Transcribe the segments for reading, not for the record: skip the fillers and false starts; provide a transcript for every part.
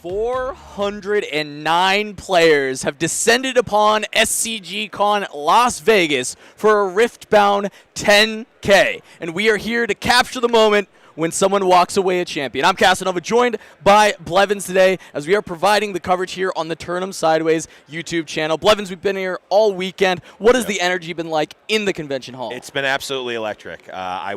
409 players have descended upon SCG Con Las Vegas for a Riftbound 10K, and we are here to capture the moment when someone walks away a champion. I'm Casanova, joined by Blevins today as we are providing the coverage here on the Turn 'em Sideways YouTube channel. Blevins, we've been here all weekend. What has the energy been like in the convention hall? It's been absolutely electric. I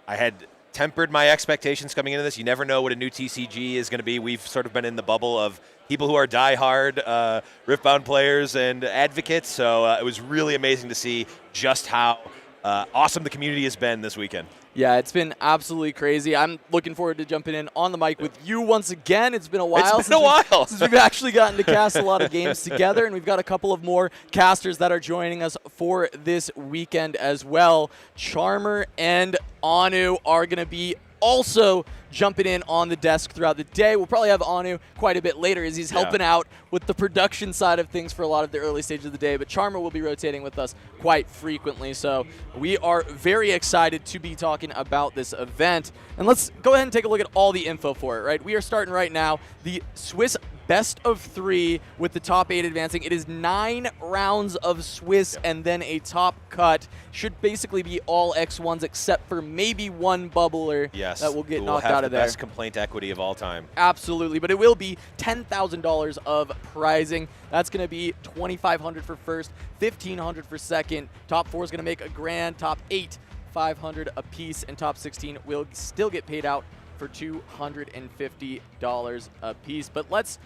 had tempered my expectations coming into this. You never know what a new TCG is going to be. We've sort of been in the bubble of people who are diehard Riftbound players and advocates, so it was really amazing to see just how awesome the community has been this weekend. Yeah, it's been absolutely crazy. I'm looking forward to jumping in on the mic with you once again. It's been a while. Since we've actually gotten to cast a lot of games together, and we've got a couple of more casters that are joining us for this weekend as well. Charmer and Anu are going to be also jumping in on the desk throughout the day. We'll probably have Anu quite a bit later as he's helping out with the production side of things for a lot of the early stages of the day, but Charmer will be rotating with us quite frequently. So we are very excited to be talking about this event. And let's go ahead and take a look at all the info for it, right? We are starting right now the Swiss best of 3 with the top 8 advancing. It is 9 rounds of Swiss and then a top cut. Should basically be all X1s except for maybe one bubbler that will get knocked out of there. Best complaint equity of all time. Absolutely, but it will be $10,000 of prizing. That's going to be $2,500 for first, $1,500 for second. Top 4 is going to make a grand. Top 8, $500 a piece, and top 16 will still get paid out for $250 a piece. But let's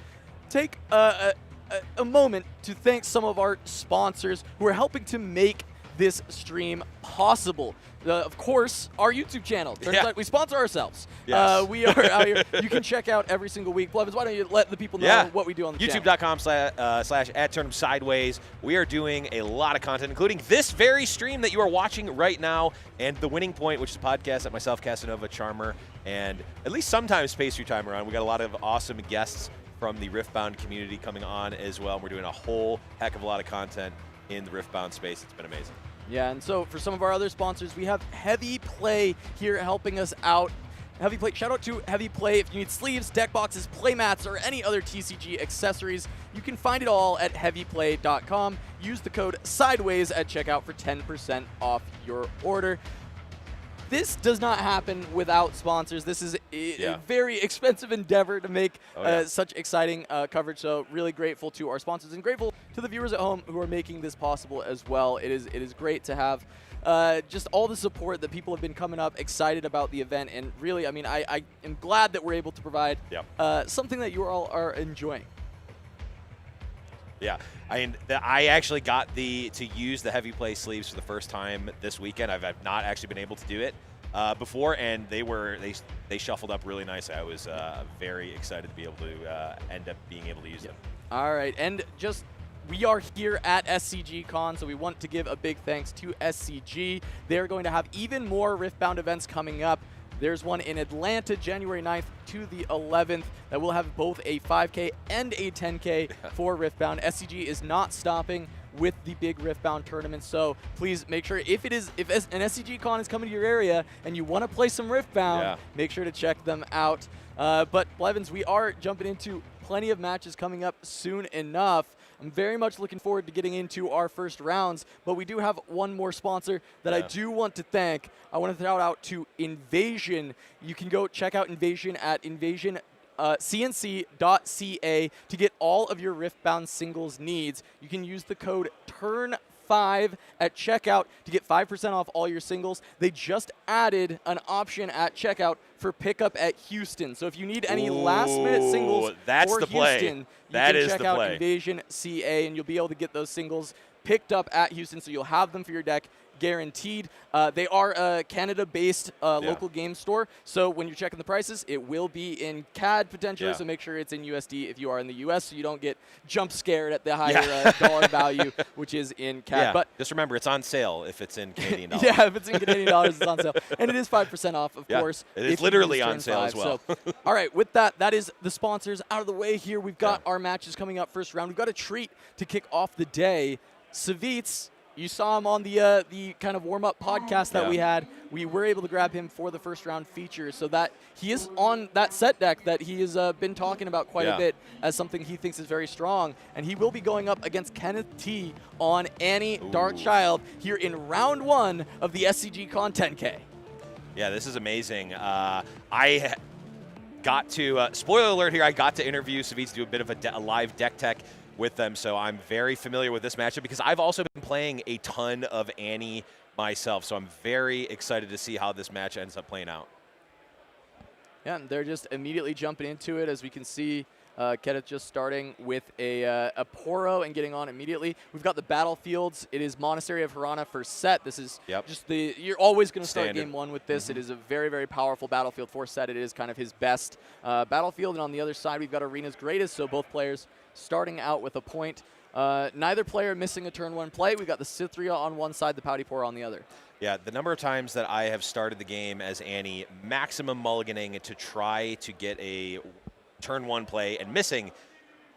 take a moment to thank some of our sponsors who are helping to make this stream possible. Of course, our YouTube channel. Turns out we sponsor ourselves. Yes. We are out here. You can check out every single week. Blevins, why don't you let the people know what we do on the channel? YouTube.com/@TurnEmSideways. We are doing a lot of content, including this very stream that you are watching right now, and The Winning Point, which is a podcast that myself, Casanova, Charmer, and at least sometimes Pastry Time are on. We got a lot of awesome guests from the Riftbound community coming on as well. We're doing a whole heck of a lot of content in the Riftbound space. It's been amazing. Yeah, and so for some of our other sponsors, we have Heavy Play here helping us out. Heavy Play, shout out to Heavy Play. If you need sleeves, deck boxes, play mats, or any other TCG accessories, you can find it all at heavyplay.com. Use the code SIDEWAYS at checkout for 10% off your order. This does not happen without sponsors. This is a very expensive endeavor to make such exciting coverage. So really grateful to our sponsors and grateful to the viewers at home who are making this possible as well. It is great to have just all the support that people have been coming up, excited about the event. And really, I mean, I am glad that we're able to provide something that you all are enjoying. Yeah, I actually got to use the Heavy Play sleeves for the first time this weekend. I've not actually been able to do it before, and they shuffled up really nice. I was very excited to be able to end up being able to use them. All right, and we are here at SCG Con, so we want to give a big thanks to SCG. They're going to have even more Riftbound events coming up. There's one in Atlanta, January 9th to the 11th, that will have both a 5K and a 10K for Riftbound. SCG is not stopping with the big Riftbound tournament, so please make sure if an SCG Con is coming to your area and you want to play some Riftbound, make sure to check them out. But Blevins, we are jumping into plenty of matches coming up soon enough. I'm very much looking forward to getting into our first rounds, but we do have one more sponsor that I do want to thank. I want to shout out to Invasion. You can go check out Invasion at cnc.ca to get all of your Riftbound singles needs. You can use the code TURN5 at checkout to get 5% off all your singles. They just added an option at checkout for pickup at Houston. So if you need any last-minute singles for Houston, you can check out Invasion CA, and you'll be able to get those singles picked up at Houston, so you'll have them for your deck guaranteed. They are a Canada-based local game store, so when you're checking the prices, it will be in CAD potentially, so make sure it's in USD if you are in the US, so you don't get jump scared at the higher dollar value, which is in CAD. But just remember, it's on sale if it's in Canadian dollars. If it's in Canadian dollars, it's on sale. And it is 5% off, of course. It is literally on sale as well. So, all right, with that, that is the sponsors out of the way here. We've got our matches coming up first round. We've got a treat to kick off the day. Savitz, You saw him on the kind of warm-up podcast that we had. We were able to grab him for the first round feature, so that he is on that set deck that he has been talking about quite a bit as something he thinks is very strong. And he will be going up against Kenneth T on Annie Darkchild here in round 1 of the SCG Con 10K. Yeah, this is amazing. I got to, spoiler alert here, I got to interview Savitz, do a bit of a live deck tech with them, so I'm very familiar with this matchup because I've also been playing a ton of Annie myself, so I'm very excited to see how this match ends up playing out. Yeah, and they're just immediately jumping into it. As we can see, Kenneth just starting with a Poro and getting on immediately. We've got the battlefields. It is Monastery of Hirana first set. This is just you're always going to start game 1 with this. It is a very, very powerful battlefield for set. It is kind of his best battlefield. And on the other side, we've got Arena's Greatest, so both players starting out with a point. Neither player missing a turn 1 play. We've got the Cythria on one side, the Pouty Poro on the other. Yeah, the number of times that I have started the game as Annie, maximum mulliganing to try to get a turn 1 play and missing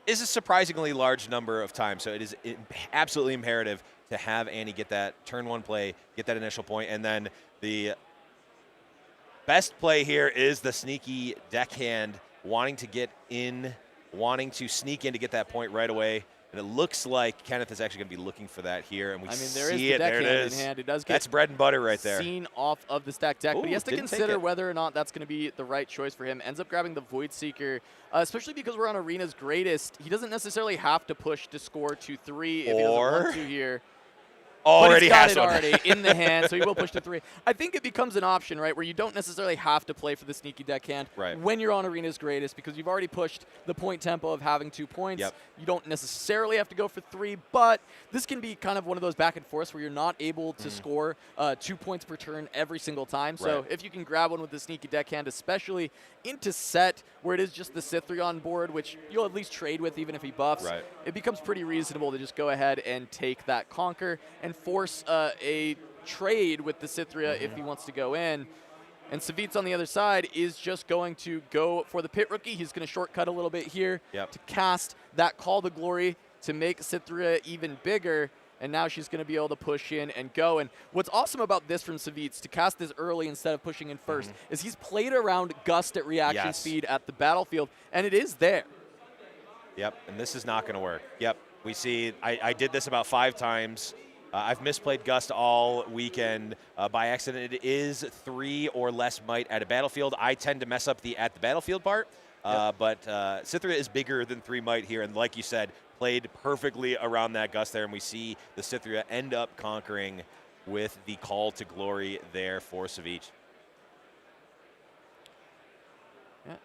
is a surprisingly large number of times. So it is absolutely imperative to have Annie get that turn 1 play, get that initial point, and then the best play here is the sneaky deckhand, wanting to get in, wanting to sneak in to get that point right away. And it looks like Kenneth is actually going to be looking for that here, and we see it. There it is. In hand. It does get that's bread and butter right there. Seen off of the stack deck, but he has to consider whether or not that's going to be the right choice for him. Ends up grabbing the Void Seeker, especially because we're on Arena's Greatest. He doesn't necessarily have to push to score 2-3 if he doesn't want to here. Already but has he's got it already in the hand, so he will push to 3. I think it becomes an option, right, where you don't necessarily have to play for the sneaky deckhand when you're on Arena's Greatest, because you've already pushed the point tempo of having 2 points. You don't necessarily have to go for 3, but this can be kind of one of those back and forths where you're not able to score 2 points per turn every single time. So if you can grab one with the sneaky deckhand, especially into set where it is just the Cythria on board, which you'll at least trade with even if he buffs, it becomes pretty reasonable to just go ahead and take that Conquer and force a trade with the Cythria if he wants to go in. And Savitz on the other side is just going to go for the Pit Rookie. He's going to shortcut a little bit here to cast that Call to Glory to make Cythria even bigger. And now she's going to be able to push in and go. And what's awesome about this from Savitz, to cast this early instead of pushing in first, is he's played around Gust at reaction speed at the battlefield, and it is there. And this is not going to work. We see I did this about 5 times. I've misplayed Gust all weekend by accident. It is 3 or less might at a battlefield. I tend to mess up the at the battlefield part, but Cythria is bigger than 3 might here, and like you said, played perfectly around that Gust there, and we see the Cythria end up conquering with the Call to Glory there for Savitz.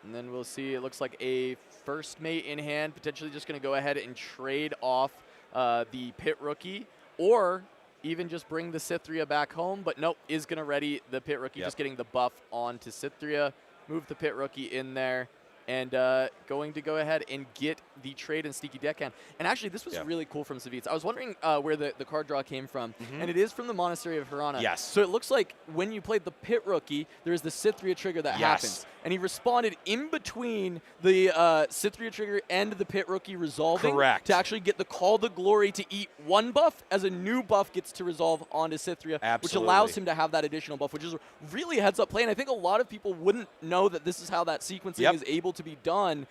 And then we'll see, it looks like a first mate in hand, potentially just going to go ahead and trade off the Pit Rookie, or even just bring the Cythria back home. But nope, is going to ready the Pit Rookie, just getting the buff onto Cythria, move the Pit Rookie in there, and going to go ahead and get the trade and sneaky deckhand. And actually, this was really cool from Savitz. I was wondering where the card draw came from, and it is from the Monastery of Hirana. So it looks like when you played the Pit Rookie, there's the Cythria trigger that happens. And he responded in between the Cythria trigger and the Pit Rookie resolving to actually get the Call to Glory to eat 1 buff as a new buff gets to resolve onto Cythria, which allows him to have that additional buff, which is really a heads-up play. And I think a lot of people wouldn't know that this is how that sequencing is able to be done,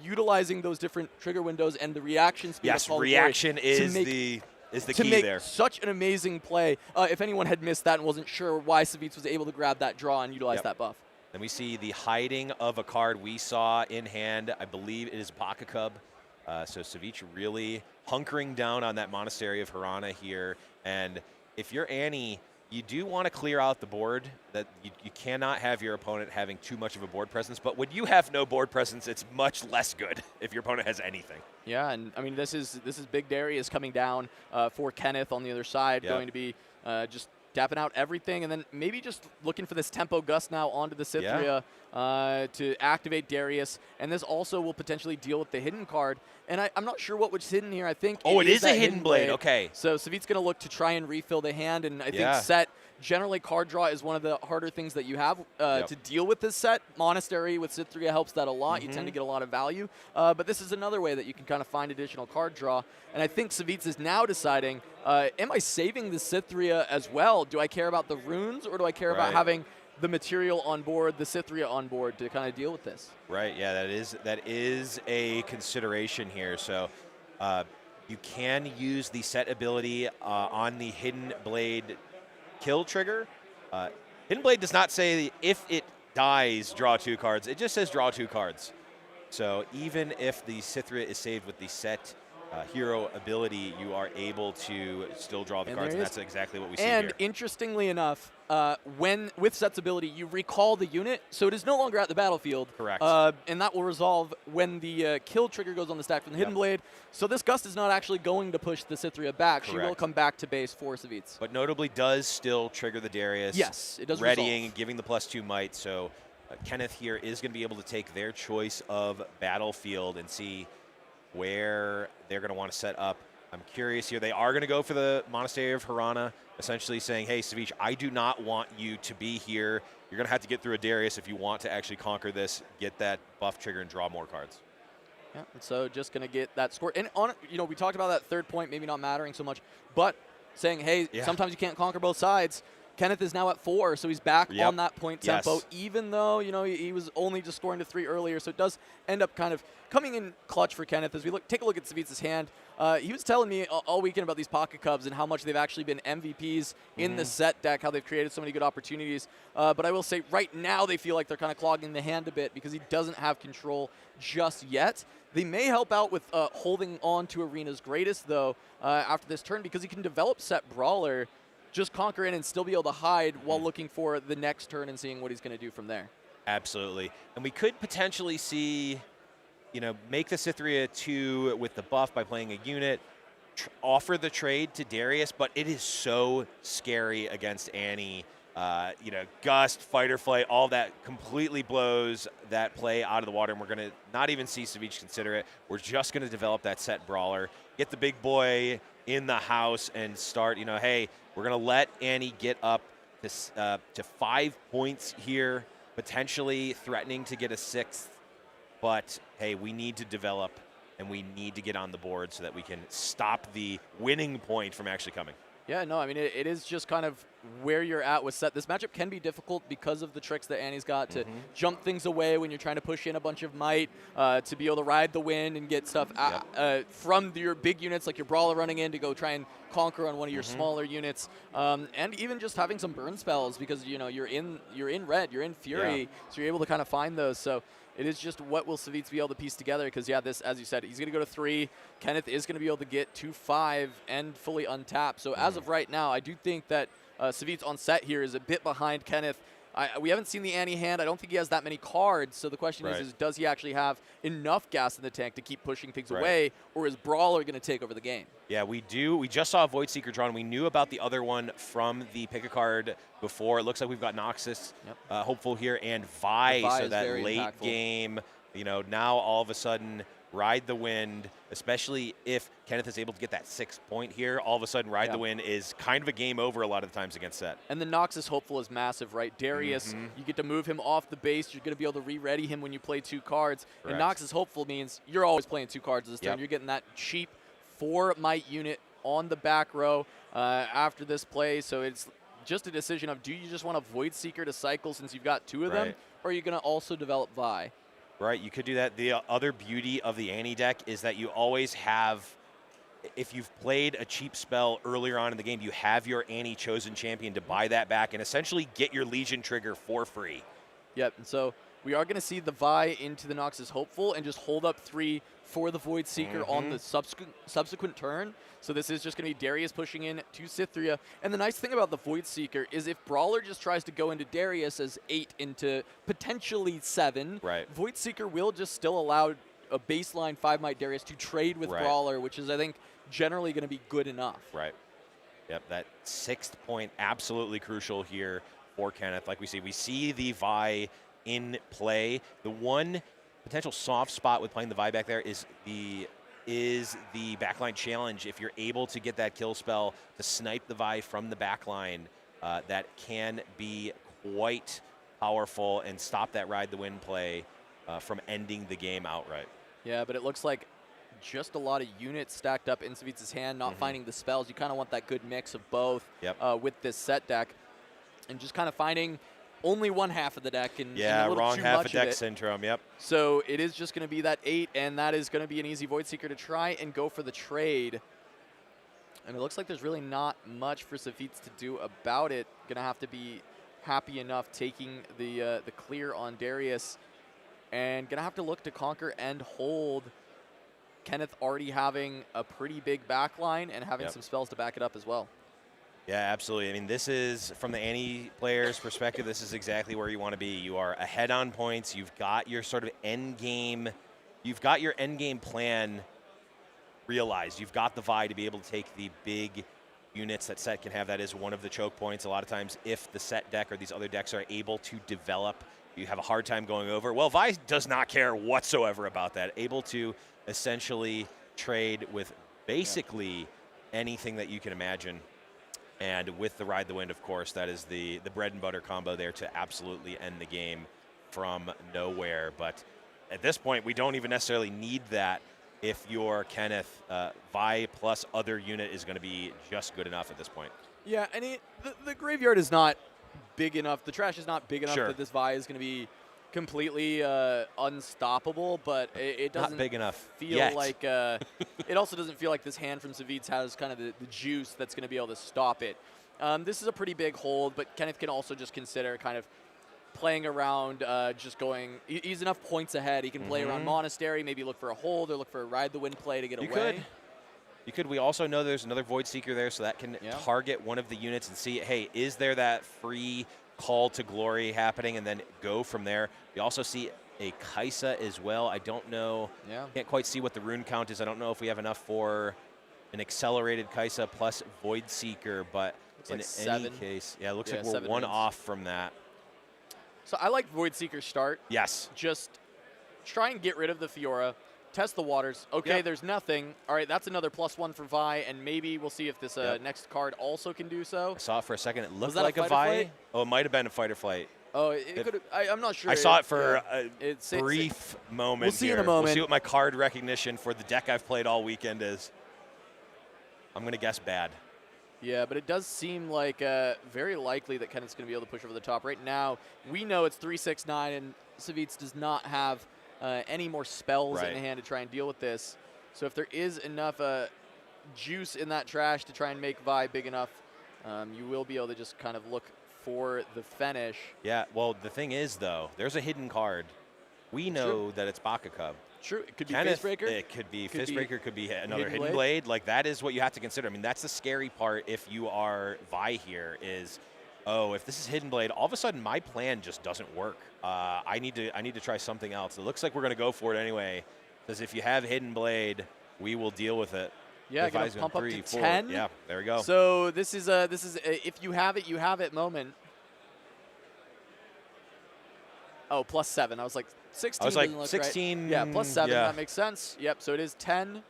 utilizing those different trigger windows and the reaction speed. Reaction is the key there. Such an amazing play. If anyone had missed that and wasn't sure why Savitz was able to grab that draw and utilize that buff. Then we see the hiding of a card we saw in hand. I believe it is Baka Cub. So Savitz really hunkering down on that Monastery of Hirana here. And if you're Annie, you do want to clear out the board. That you cannot have your opponent having too much of a board presence. But when you have no board presence, it's much less good if your opponent has anything. Yeah, and I mean this is Big Darius coming down for Kenneth on the other side, going to be just tapping out everything, and then maybe just looking for this tempo gust now onto the Cythria to activate Darius. And this also will potentially deal with the hidden card. And I'm not sure what was hidden here. I think it is a hidden blade. Okay. So Savit's going to look to try and refill the hand, and I think set. Generally, card draw is one of the harder things that you have to deal with this set. Monastery with Cythria helps that a lot. You tend to get a lot of value. But this is another way that you can kind of find additional card draw. And I think Savitz is now deciding, am I saving the Cythria as well? Do I care about the runes, or do I care about having the material on board, the Cythria on board to kind of deal with this? Right, yeah, that is a consideration here. So you can use the set ability on the Hidden Blade kill trigger. Hidden Blade does not say if it dies, draw 2 cards. It just says draw 2 cards. So even if the Cythria is saved with the set hero ability, you are able to still draw the cards, and that's exactly what we see here. And interestingly enough, when with Set's ability, you recall the unit, so it is no longer at the battlefield. Correct. And that will resolve when the kill trigger goes on the stack from the Hidden Blade. So this Gust is not actually going to push the Cythria back. Correct. She will come back to base for Savitz. But notably does still trigger the Darius. Yes, it does readying and giving the +2 might. So Kenneth here is going to be able to take their choice of battlefield and see where they're going to want to set up. I'm curious here. They are going to go for the Monastery of Harana, essentially saying, hey, Savitz, I do not want you to be here. You're going to have to get through a Darius if you want to actually conquer this, get that buff trigger, and draw more cards. Yeah, and so just going to get that score. And, we talked about that third point maybe not mattering so much, but saying, hey, sometimes you can't conquer both sides. Kenneth is now at 4, so he's back on that point tempo, even though, he was only just scoring to 3 earlier. So it does end up kind of coming in clutch for Kenneth as we take a look at Savitz's hand. He was telling me all weekend about these Pocket Cubs and how much they've actually been MVPs in the set deck, how they've created so many good opportunities. But I will say right now they feel like they're kind of clogging the hand a bit because he doesn't have control just yet. They may help out with holding on to Arena's Greatest, though, after this turn, because he can develop Set Brawler, just conquer in and still be able to hide while looking for the next turn and seeing what he's going to do from there. Absolutely. And we could potentially see, make the Cythria 2 with the buff by playing a unit, offer the trade to Darius, but it is so scary against Annie. Gust, fight or flight, all that completely blows that play out of the water, and we're going to not even see Savitz consider it. We're just going to develop that Set Brawler, get the big boy in the house, and start, hey, we're going to let Annie get up to 5 points here, potentially threatening to get a 6th. But, hey, we need to develop, and we need to get on the board so that we can stop the winning point from actually coming. Yeah, no, I mean, it is just kind of where you're at with Set. This matchup can be difficult because of the tricks that Annie's got to jump things away when you're trying to push in a bunch of might, to be able to ride the wind and get stuff from your big units, like your Brawler running in to go try and conquer on one of your smaller units, and even just having some burn spells because, you're in red, you're in Fury, so you're able to kind of find those. So it is just what will Savitz be able to piece together because, this, as you said, he's going to go to 3. Kenneth is going to be able to get to 5 and fully untap. So as of right now, I do think that Savitz on set here is a bit behind Kenneth. We haven't seen the Annie hand. I don't think he has that many cards. So the question is, does he actually have enough gas in the tank to keep pushing things away, or is Brawler going to take over the game? Yeah, we do. We just saw a Void Seeker drawn. We knew about the other one from the pick a card before. It looks like we've got Noxus hopeful here and Vi. So that late impactful game, now all of a sudden ride the wind, especially if Kenneth is able to get that 6th point here. All of a sudden, ride the wind is kind of a game over a lot of the times against Set. And the Noxus hopeful is massive, right? Darius, you get to move him off the base. You're going to be able to re-ready him when you play 2 cards. Correct. And Noxus hopeful means you're always playing 2 cards this turn. You're getting that cheap 4 might unit on the back row after this play. So it's just a decision of, do you just want a Void Seeker to cycle since you've got 2 of them, or are you going to also develop Vi? Right, you could do that. The other beauty of the Annie deck is that you always have, if you've played a cheap spell earlier on in the game, you have your Annie chosen champion to buy that back and essentially get your Legion trigger for free. Yep, and so we are going to see the Vi into the Noxus Hopeful and just hold up 3 for the Void Seeker on the subsequent turn. So this is just going to be Darius pushing in to Cythria. And the nice thing about the Void Seeker is if Brawler just tries to go into Darius as 8 into potentially 7, Void Seeker will just still allow a baseline 5 might Darius to trade with Brawler, which is, I think, generally going to be good enough. Right. Yep, that 6th point absolutely crucial here for Kenneth. Like we see the Vi in play. The one potential soft spot with playing the Vi back there is the backline challenge. If you're able to get that kill spell to snipe the Vi from the backline, that can be quite powerful and stop that ride the win play from ending the game outright. Yeah, but it looks like just a lot of units stacked up in Savits's hand, not finding the spells. You kind of want that good mix of both with this set deck, and just kind of finding only one half of the deck. And yeah, a little wrong too half much of deck syndrome, yep. So it is just going to be that 8, and that is going to be an easy Void Seeker to try and go for the trade. And it looks like there's really not much for Savits to do about it. Going to have to be happy enough taking the clear on Darius, and going to have to look to conquer and hold. Kenneth already having a pretty big backline and having some spells to back it up as well. Yeah, absolutely. I mean, this is, from the Annie player's perspective, this is exactly where you want to be. You are ahead on points. You've got your sort of end game. You've got your end game plan realized. You've got the Vi to be able to take the big units that set can have. That is one of the choke points. A lot of times, if the set deck or these other decks are able to develop, you have a hard time going over. Well, Vi does not care whatsoever about that. Able to essentially trade with basically anything that you can imagine. And with the Ride the Wind, of course, that is the bread and butter combo there to absolutely end the game from nowhere. But at this point, we don't even necessarily need that if your Kenneth Vi plus other unit is going to be just good enough at this point. Yeah, and the graveyard is not big enough. The trash is not big enough Sure. that this Vi is going to be completely unstoppable, but it doesn't Not big enough feel yet. like it also doesn't feel like this hand from Savits has kind of the juice that's going to be able to stop it. This is a pretty big hold, but Kenneth can also just consider kind of playing around, just going. He's enough points ahead. He can play around Monastery, maybe look for a hold or look for a Ride the Wind play to get away. You could. We also know there's another Void Seeker there, so that can target one of the units and see, hey, is there that free call to glory happening, and then go from there. We also see a Kaisa as well. I don't know. Can't quite see what the rune count is. I don't know if we have enough for an accelerated Kaisa plus Void Seeker, but looks in any case, it looks like we're one off from that. So I like Void Seeker start. Yes. Just try and get rid of the Fiora. Test the waters. Okay, there's nothing. All right, that's another +1 for Vi, and maybe we'll see if this next card also can do so. I saw it for a second. It looked like a Vi. Oh, it might have been a fight or flight. Oh, it could. I'm not sure. I saw it for a brief moment. We'll see here. in a moment. We'll see what my card recognition for the deck I've played all weekend is. I'm going to guess bad. Yeah, but it does seem like very likely that Kenneth's going to be able to push over the top. Right now, we know it's 3/6/9, and Savits does not have any more spells in hand to try and deal with this. So if there is enough juice in that trash to try and make Vi big enough, you will be able to just kind of look for the finish. Yeah, well, the thing is, though, there's a hidden card. We know that it's Baka Cub. True. It could be Kenneth, Fistbreaker. It could be Fistbreaker. Could be another Hidden Blade. Like, that is what you have to consider. I mean, that's the scary part if you are Vi here is, oh, if this is Hidden Blade, all of a sudden my plan just doesn't work. I need to try something else. It looks like we're going to go for it anyway, because if you have Hidden Blade, we will deal with it. Yeah, going to pump up to 10. Yeah, there we go. So this is a if you have it, you have it moment. Oh, +7. I was like 16. I was like 16. Right. Yeah, +7. That makes sense. Yep. So it is 10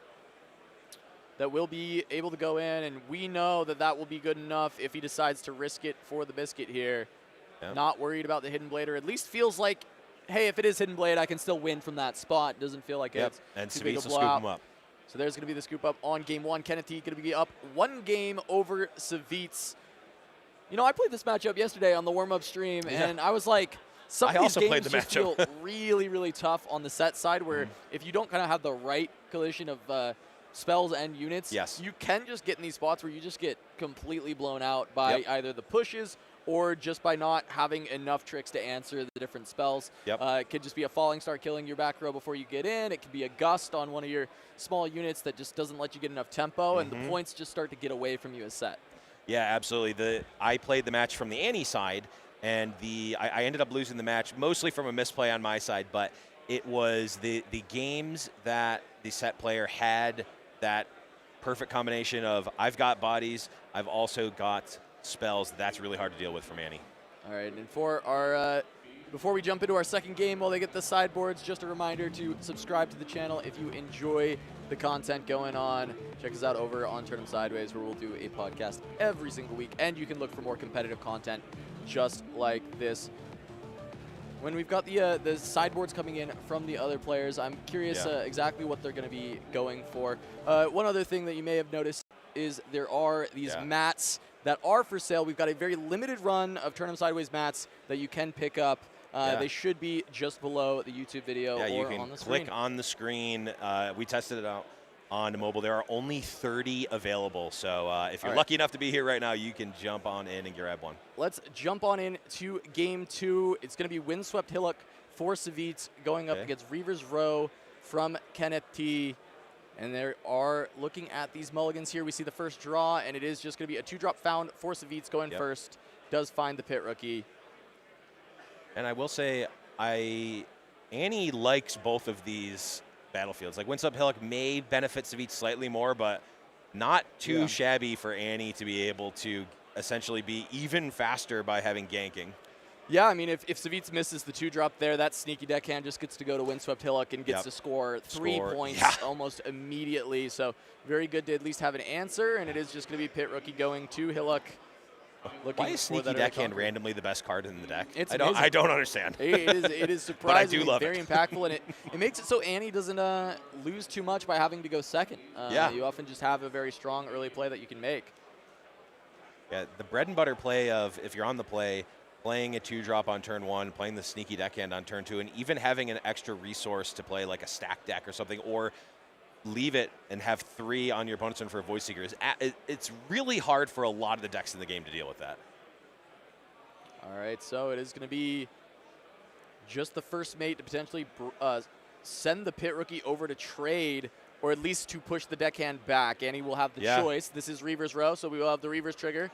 that will be able to go in, and we know that that will be good enough if he decides to risk it for the biscuit here. Yep. Not worried about the Hidden Blade, or at least feels like, hey, if it is Hidden Blade, I can still win from that spot. Doesn't feel like it's and too big a Savits will scoop him up. So there's going to be the scoop up on game 1. Kenneth T going to be up 1 game over Savits. You know, I played this matchup yesterday on the warm-up stream, and I was like, some of these games just feel really, really tough on the set side, where if you don't kind of have the right collision of spells and units, you can just get in these spots where you just get completely blown out by either the pushes or just by not having enough tricks to answer the different spells. It could just be a Falling Star killing your back row before you get in. It could be a Gust on one of your small units that just doesn't let you get enough tempo, and the points just start to get away from you as set. Yeah, absolutely. I played the match from the Annie side, and I ended up losing the match mostly from a misplay on my side, but it was the games that the set player had that perfect combination of I've got bodies, I've also got spells. That's really hard to deal with from Annie. All right, and for our before we jump into our second game, while they get the sideboards, just a reminder to subscribe to the channel if you enjoy the content going on. Check us out over on Turn 'em Sideways, where we'll do a podcast every single week, and you can look for more competitive content just like this. When we've got the sideboards coming in from the other players, I'm curious exactly what they're going to be going for. One other thing that you may have noticed is there are these mats that are for sale. We've got a very limited run of Turn 'em Sideways mats that you can pick up. They should be just below the YouTube video or on the screen. You can click on the screen. We tested it out on mobile. There are only 30 available, so if you're lucky enough to be here right now, you can jump on in and grab one. Let's jump on in to Game 2. It's going to be Windswept Hillock for Savitz going up against Reaver's Row from Kenneth T. And they are looking at these mulligans here. We see the first draw, and it is just going to be a 2-drop found for Savitz going first. Does find the pit rookie. And I will say, Annie likes both of these battlefields. Like Windswept Hillock may benefit Savitz slightly more, but not too shabby for Annie to be able to essentially be even faster by having ganking. Yeah, I mean, if Savitz misses the 2-drop there, that sneaky deckhand just gets to go to Windswept Hillock and gets to score 3 points almost immediately. So very good to at least have an answer, and it is just going to be pit rookie going to Hillock. Why is Sneaky Deckhand randomly the best card in the deck? I don't understand. It is surprisingly but I do love very impactful, and it makes it so Annie doesn't lose too much by having to go second. You often just have a very strong early play that you can make. Yeah, the bread and butter play of, if you're on the play, playing a 2-drop on turn 1, playing the Sneaky Deckhand on turn 2, and even having an extra resource to play like a stack deck or something, or leave it and have 3 on your opponent's turn for a Void Seeker. It's really hard for a lot of the decks in the game to deal with that. All right, so it is going to be just the first mate to potentially send the pit rookie over to trade, or at least to push the deckhand back. And he will have the choice. This is Reaver's Row, so we will have the Reaver's trigger.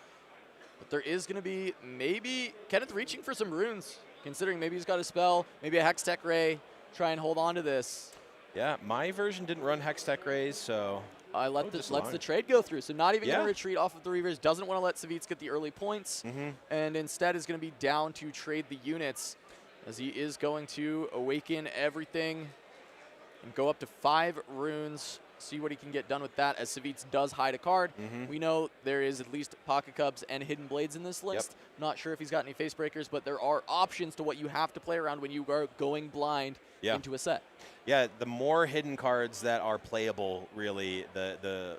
But there is going to be maybe Kenneth reaching for some runes, considering maybe he's got a spell, maybe a Hextech Ray, try and hold on to this. Yeah, my version didn't run Hextech Rays, so lets the trade go through. So not even going to retreat off of the Reavers. Doesn't want to let Savitz get the early points, and instead is going to be down to trade the units, as he is going to awaken everything and go up to 5 runes. See what he can get done with that, as Savitz does hide a card. We know there is at least Pocket Cubs and Hidden Blades in this list. Not sure if he's got any Face Breakers, but there are options to what you have to play around when you are going blind into a set. Yeah, the more hidden cards that are playable, really, the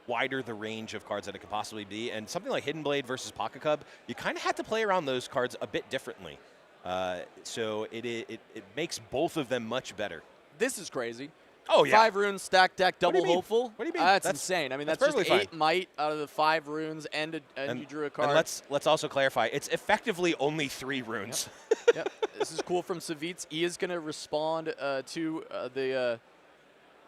wider the range of cards that it could possibly be. And something like Hidden Blade versus Pocket Cub, you kind of have to play around those cards a bit differently. So it makes both of them much better. This is crazy. Oh, yeah. 5 runes, stack deck, double hopeful. What do you mean? That's insane. I mean, that's just 8 might out of the 5 runes, and you drew a card. And let's also clarify, it's effectively only 3 runes. Yep. This is cool from Savitz. He is going to respond to the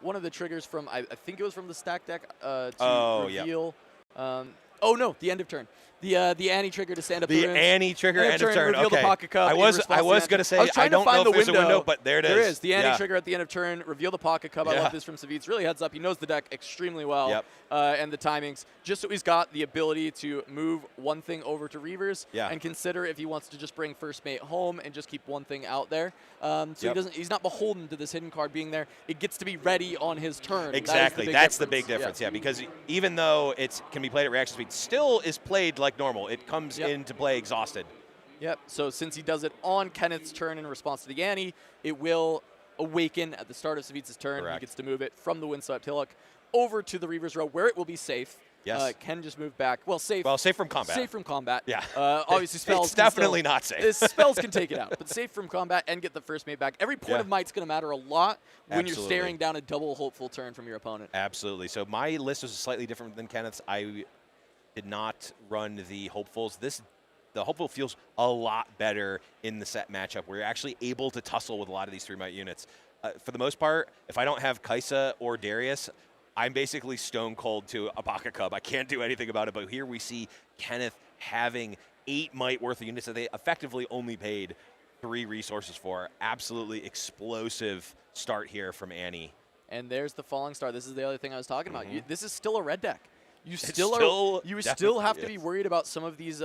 one of the triggers from, I think it was from the stack deck to reveal. Oh, no, the end of turn. The Annie trigger to stand up the runes. The Annie trigger, end of turn. Reveal the Pocket Cub. I was going to say, I don't know if there's a window, but there it is. There is. The Annie trigger at the end of turn, reveal the Pocket Cub. I love this from Savitz. Really heads up. He knows the deck extremely well and the timings, just so he's got the ability to move one thing over to Reavers and consider if he wants to just bring first mate home and just keep one thing out there. So he's not beholden to this hidden card being there. It gets to be ready on his turn. Exactly. That's the big difference, because even though it can be played at reaction speed, still is played like normal. It comes into play exhausted. Yep. So since he does it on Kenneth's turn in response to the Annie, it will awaken at the start of Savitz's turn. Correct. He gets to move it from the Windswept Hillock over to the Reaver's Row, where it will be safe. Yes. Can just move back. Well, safe. Well, safe from combat. Safe from combat. Yeah. Obviously, spells. It's definitely not safe. Spells can take it out, but safe from combat and get the first mate back. Every point of might's going to matter a lot when you're staring down a double hopeful turn from your opponent. Absolutely. So my list was slightly different than Kenneth's. I did not run the hopefuls. The hopeful feels a lot better in the set matchup, where you're actually able to tussle with a lot of these 3-might units. For the most part, if I don't have Kaisa or Darius, I'm basically stone cold to a Pocket Cub. I can't do anything about it, but here we see Kenneth having 8 might worth of units that they effectively only paid 3 resources for. Absolutely explosive start here from Annie. And there's the Falling Star. This is the other thing I was talking about. This is still a red deck. You still have to be worried about some of these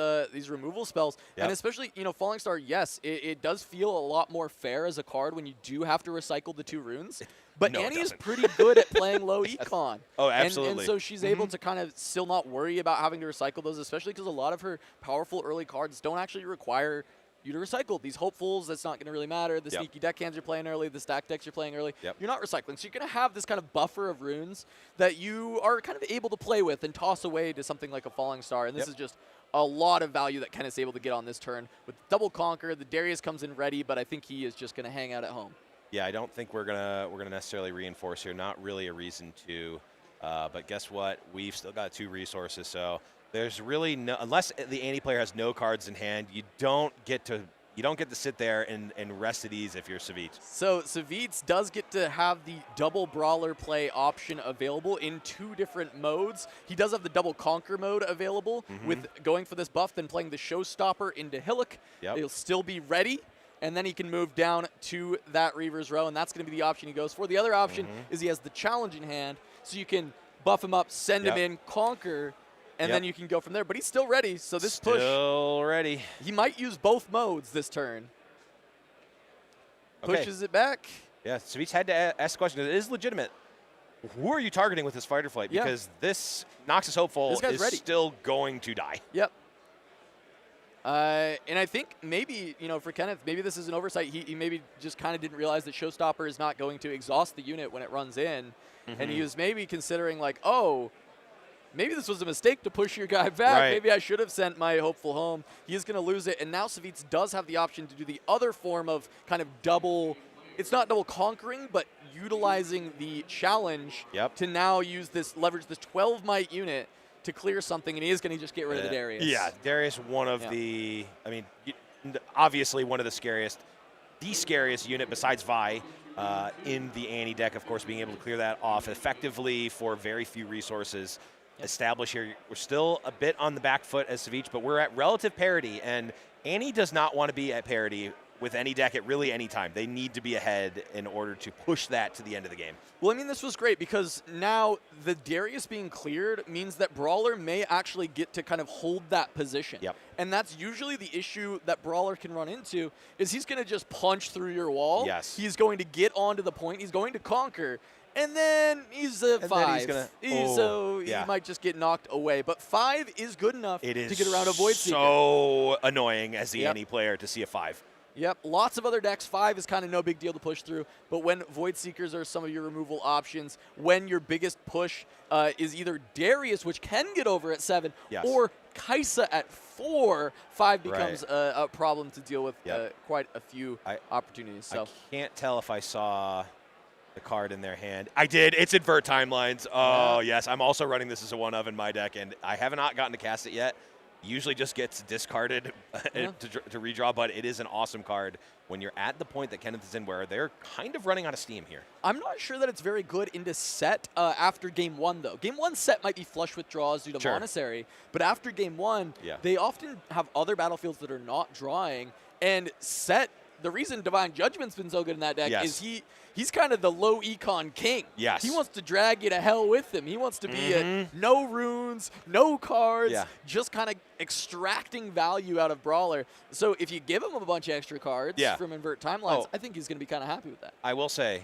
removal spells, and especially Falling Star. Yes, it does feel a lot more fair as a card when you do have to recycle the 2 runes. But no, Annie is pretty good at playing low econ. Oh, absolutely. And so she's able to kind of still not worry about having to recycle those, especially because a lot of her powerful early cards don't actually require you to recycle. These hopefuls, that's not going to really matter. The sneaky deckhands you're playing early, the stack decks you're playing early, you're not recycling. So you're going to have this kind of buffer of runes that you are kind of able to play with and toss away to something like a Falling Star. And this is just a lot of value that Ken is able to get on this turn. With double Conquer, the Darius comes in ready, but I think he is just going to hang out at home. Yeah, I don't think we're gonna necessarily reinforce here. Not really a reason to. But guess what? We've still got 2 resources, so there's really no, unless the Annie player has no cards in hand, you don't get to sit there and rest at ease if you're Savitz. So Savitz does get to have the double Brawler play option available in 2 different modes. He does have the double Conquer mode available with going for this buff, then playing the Showstopper into Hillock. He'll still be ready, and then he can move down to that Reaver's Row, and that's going to be the option he goes for. The other option is he has the challenge in hand, so you can buff him up, send him in, Conquer, and then you can go from there. But he's still ready, so this push... Still ready. He might use both modes this turn. Pushes it back. Yeah, Savitz had to ask the question. It is legitimate. Who are you targeting with this Fight or Flight? Because this Noxus Hopeful is still going to die. Yep. And I think maybe, for Kenneth, maybe this is an oversight. He maybe just kind of didn't realize that Showstopper is not going to exhaust the unit when it runs in. And he was maybe considering like, oh, maybe this was a mistake to push your guy back. Maybe I should have sent my Hopeful home. He is going to lose it. And now Savitz does have the option to do the other form of kind of double, it's not double conquering, but utilizing the challenge to now use this, leverage this 12 might unit to clear something, and he is going to just get rid of the Darius. Yeah, Darius, one of the, I mean, obviously one of the scariest unit besides Vi in the Annie deck, of course, being able to clear that off effectively for very few resources. Establish here, we're still a bit on the back foot as Savitz, but we're at relative parity, and Annie does not want to be at parity with any deck at really any time. They need to be ahead in order to push that to the end of the game. Well, I mean, this was great because now the Darius being cleared means that Brawler may actually get to kind of hold that position. And that's usually the issue that Brawler can run into, is he's going to just punch through your wall. He's going to get onto the point. He's going to conquer. And then he's a 5. He might just get knocked away. But 5 is good enough to get around a Void Seeker. So annoying as the Annie player to see a 5. Yep, lots of other decks, 5 is kind of no big deal to push through, but when Void Seekers are some of your removal options, when your biggest push is either Darius, which can get over at 7, or Kaisa at 4, 5 becomes a problem to deal with quite a few opportunities. So I can't tell if I saw the card in their hand. I did. It's Invert Timelines. Oh, yes. I'm also running this as a 1-of in my deck, and I have not gotten to cast it yet. Usually just gets discarded to redraw, but it is an awesome card when you're at the point that Kenneth is in where they're kind of running out of steam here. I'm not sure that it's very good into set after Game 1, though. Game 1 set might be flush with draws due to Monastery, but after Game 1, they often have other battlefields that are not drawing, and set, the reason Divine Judgment's been so good in that deck is he's kind of the low econ king. He wants to drag you to hell with him. He wants to be a no runes, no cards, just kind of extracting value out of Brawler. So if you give him a bunch of extra cards from Invert Timelines, I think he's going to be kind of happy with that. I will say,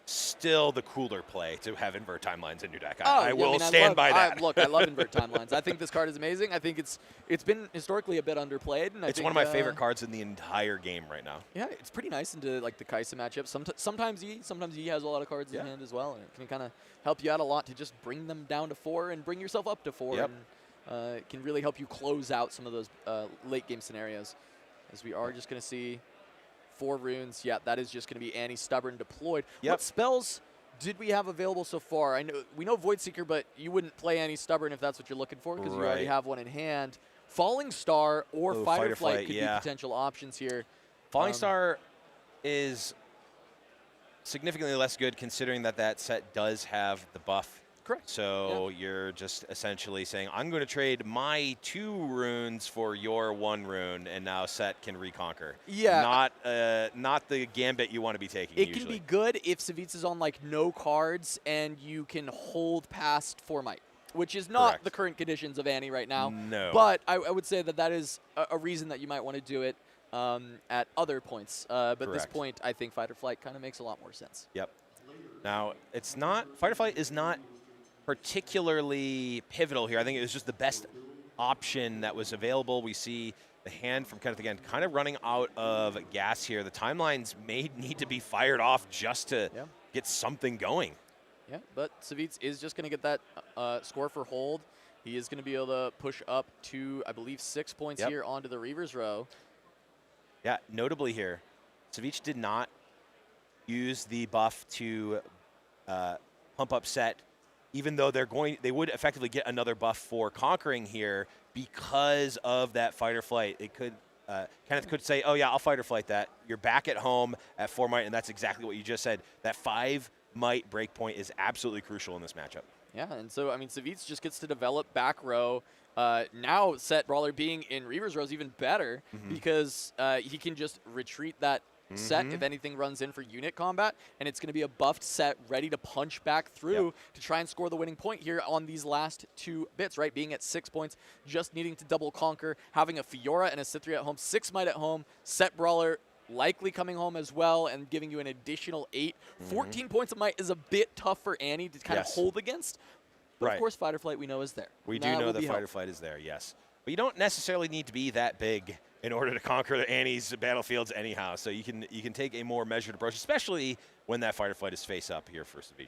still the cooler play to have Invert Timelines in your deck. I will stand by that. Look, I love Invert Timelines. I think this card is amazing. I think it's been historically a bit underplayed. And it's one of my favorite cards in the entire game right now. Yeah, it's pretty nice into like the Kaisa matchup. Sometimes he has a lot of cards in hand as well, and it can kind of help you out a lot to just bring them down to 4 and bring yourself up to 4. And it can really help you close out some of those late game scenarios. As we are just going to see 4 runes. Yeah, that is just going to be Annie Stubborn deployed. What spells did we have available so far? We know Void Seeker, but you wouldn't play Annie Stubborn if that's what you're looking for because you already have one in hand. Falling Star or Fight or Flight could be potential options here. Falling Star is significantly less good considering that set does have the buff Correct. So you're just essentially saying, I'm going to trade my 2 runes for your 1 rune, and now Set can reconquer. Yeah. Not the gambit you want to be taking. It can be good if Savitz is on like no cards and you can hold past 4 might, which is not the current conditions of Annie right now. No. But I would say that is a reason that you might want to do it at other points. But at this point, I think Fight or Flight kind of makes a lot more sense. Yep. Now, it's not Fight or Flight is not particularly pivotal here. I think it was just the best option that was available. We see the hand from Kenneth again kind of running out of gas here. The timelines may need to be fired off just to get something going. Yeah, but Savitz is just going to get that score for hold. He is going to be able to push up to, I believe, 6 points here onto the Reaver's Row. Yeah, notably here, Savitz did not use the buff to pump up Set, even though they would effectively get another buff for conquering here because of that Fight or Flight. It could Kenneth could say, oh yeah, I'll Fight or Flight that. You're back at home at 4 might, and that's exactly what you just said. That 5 might breakpoint is absolutely crucial in this matchup. Yeah, and so, I mean, Savitz just gets to develop back row. Now, Set Brawler being in Reaver's Row is even better because he can just retreat that Set if anything runs in for unit combat, and it's going to be a buffed Set ready to punch back through to try and score the winning point here on these last 2 bits, right? Being at 6 points, just needing to double conquer, having a Fiora and a Cithria at home, 6 might at home, Set Brawler likely coming home as well and giving you an additional 8. 14 points of might is a bit tough for Annie to kind of hold against. But of course, Fight or Flight we know is there. We do know that Fight or Flight is there, yes. But you don't necessarily need to be that big in order to conquer the Annie's battlefields anyhow. So you can take a more measured approach, especially when that Fight or Flight is face up here for Savitz.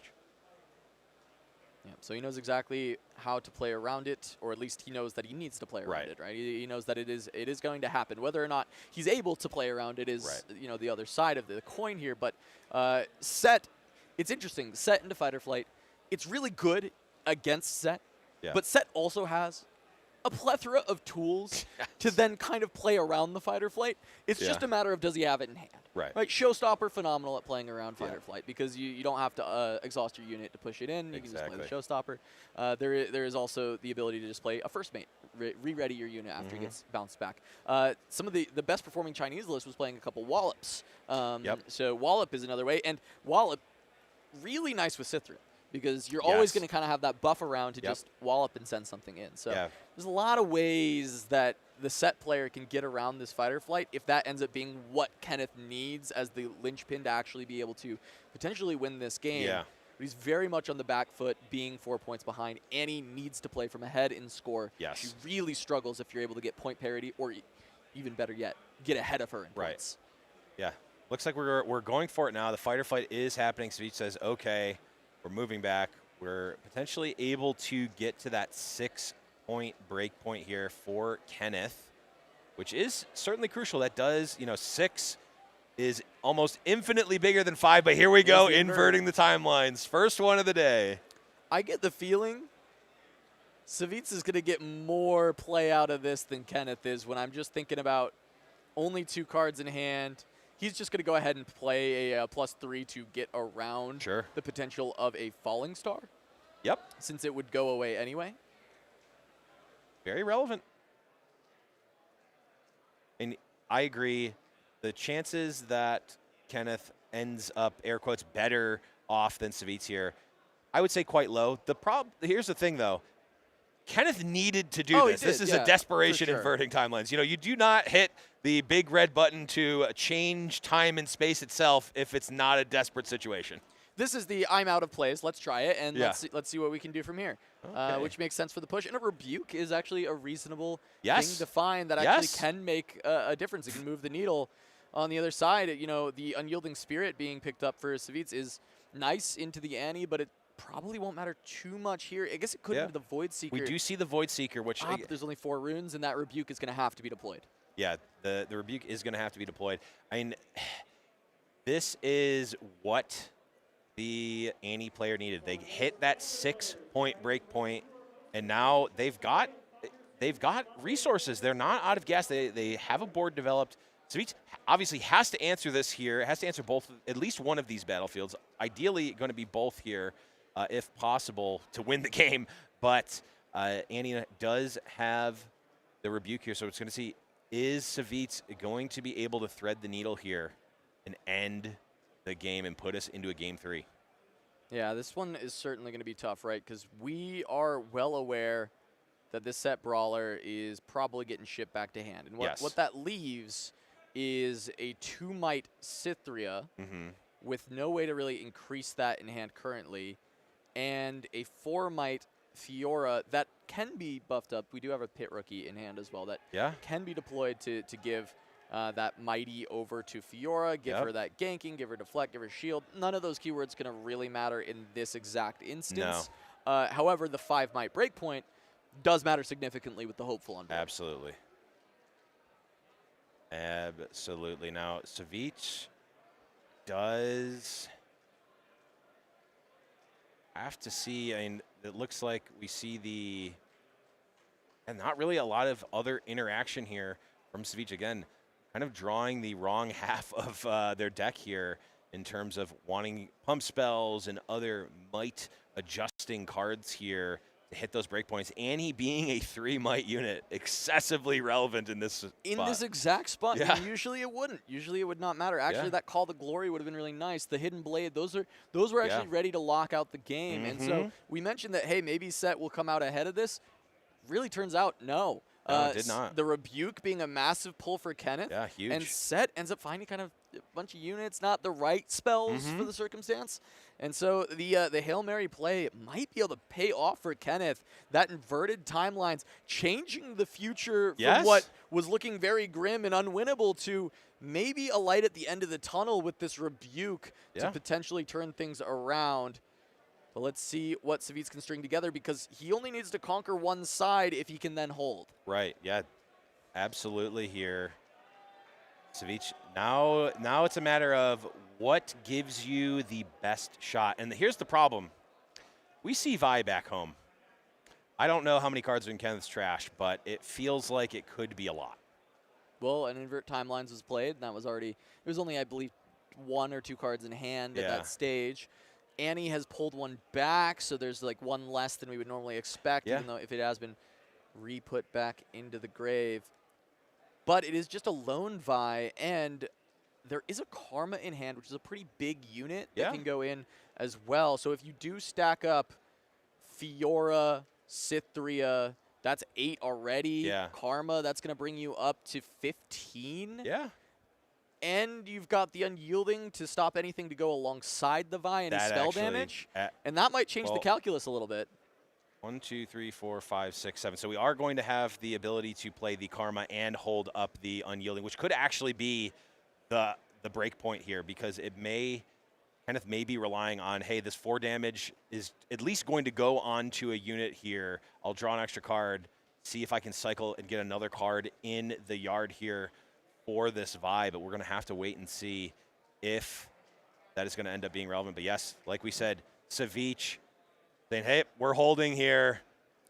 Yeah, so he knows exactly how to play around it, or at least he knows that he needs to play around it, right? He knows that it is going to happen. Whether or not he's able to play around it is the other side of the coin here. But Set, it's interesting. Set into Fight or Flight, it's really good against Set, but Set also has a plethora of tools to then kind of play around the Fight or Flight. It's just a matter of does he have it in hand. Right. Showstopper, phenomenal at playing around Fight or Flight because you don't have to exhaust your unit to push it in. You can just play the Showstopper. There is also the ability to just play a first mate, re-ready your unit after it gets bounced back. Some of the best performing Chinese list was playing a couple Wallops. So Wallop is another way. And Wallop, really nice with Cithria, because you're always going to kind of have that buff around to just wallop and send something in. So there's a lot of ways that the Set player can get around this Fight or Flight if that ends up being what Kenneth needs as the linchpin to actually be able to potentially win this game. But he's very much on the back foot, being 4 points behind. Annie needs to play from ahead in score. She really struggles if you're able to get point parity, or even better yet, get ahead of her in points. Looks like we're going for it now. The Fight or Flight is happening. Savitz says, okay, we're moving back. We're potentially able to get to that 6-point break point here for Kenneth, which is certainly crucial. That does, 6 is almost infinitely bigger than 5, but here we go, inverting the timelines. First one of the day. I get the feeling Savitz is going to get more play out of this than Kenneth is when I'm just thinking about only 2 cards in hand. He's just going to go ahead and play a +3 to get around the potential of a Falling Star. Since it would go away anyway. Very relevant. And I agree. The chances that Kenneth ends up, air quotes, better off than Savitz here, I would say quite low. Here's the thing, though. Kenneth needed to do this. This is a desperation inverting timelines. You do not hit the big red button to change time and space itself if it's not a desperate situation. This is the I'm out of plays. Let's try it, and let's see what we can do from here, which makes sense for the push. And a Rebuke is actually a reasonable thing to find that actually can make a difference. It can move the needle. On the other side, the Unyielding Spirit being picked up for Savitz is nice into the Annie, but it probably won't matter too much here. I guess it could into the Void Seeker. We do see the Void Seeker, which but there's only 4 runes, and that Rebuke is going to have to be deployed. Yeah, the Rebuke is going to have to be deployed. I mean, this is what the Annie player needed. They hit that 6-point break point, and now they've got resources. They're not out of gas. They have a board developed. Savitz obviously has to answer this here. It has to answer both, at least one of these battlefields. Ideally, going to be both here. if possible, to win the game. But Annie does have the rebuke here, so it's going to see, is Savitz going to be able to thread the needle here and end the game and put us into a game 3? Yeah, this one is certainly going to be tough, right? Because we are well aware that this set brawler is probably getting shipped back to hand. And what that leaves is a 2-might Cythria with no way to really increase that in hand currently, and a 4-might Fiora that can be buffed up. We do have a Pit Rookie in hand as well that can be deployed to give that Mighty over to Fiora, give her that ganking, give her deflect, give her shield. None of those keywords going to really matter in this exact instance. No. However, the 5-might breakpoint does matter significantly with the hopeful on board. Absolutely. Absolutely. Now, Savitz does have to see, I mean, it looks like we see and not really a lot of other interaction here from Savitz. Again, kind of drawing the wrong half of their deck here in terms of wanting pump spells and other might adjusting cards here to hit those breakpoints. Annie being a 3-might unit, excessively relevant in this spot. In this exact spot. Yeah. I mean, usually it wouldn't. Usually it would not matter. Actually, that Call to Glory would have been really nice. The Hidden Blade, those were actually ready to lock out the game. And so we mentioned that, hey, maybe Set will come out ahead of this. Really turns out, no. No, it did not. The Rebuke being a massive pull for Kenneth. Yeah, huge. And Set ends up finding kind of a bunch of units, not the right spells for the circumstance. And so the Hail Mary play might be able to pay off for Kenneth. That inverted timelines, changing the future from what was looking very grim and unwinnable to maybe a light at the end of the tunnel with this Rebuke to potentially turn things around. But let's see what Savitz can string together, because he only needs to conquer one side if he can then hold. Right, yeah, absolutely here. Savitz, now it's a matter of what gives you the best shot. And here's the problem. We see Vi back home. I don't know how many cards are in Kenneth's trash, but it feels like it could be a lot. Well, an Invert Timelines was played, and that was already, it was only, I believe, 1 or 2 cards in hand at that stage. Annie has pulled one back, so there's like 1 less than we would normally expect, even though if it has been re-put back into the grave. But it is just a lone Vi, and there is a Karma in hand, which is a pretty big unit that can go in as well. So if you do stack up Fiora, Cythria, that's 8 already. Karma, that's going to bring you up to 15. Yeah. And you've got the Unyielding to stop anything to go alongside the Vi and spell damage. And that might change the calculus a little bit. 1, 2, 3, 4, 5, 6, 7. So we are going to have the ability to play the Karma and hold up the Unyielding, which could actually be the break point here, because it may be relying on, hey, this 4 damage is at least going to go onto a unit here. I'll draw an extra card, see if I can cycle and get another card in the yard here for this Vi, but we're going to have to wait and see if that is going to end up being relevant. But yes, like we said, Savitz saying, hey, we're holding here.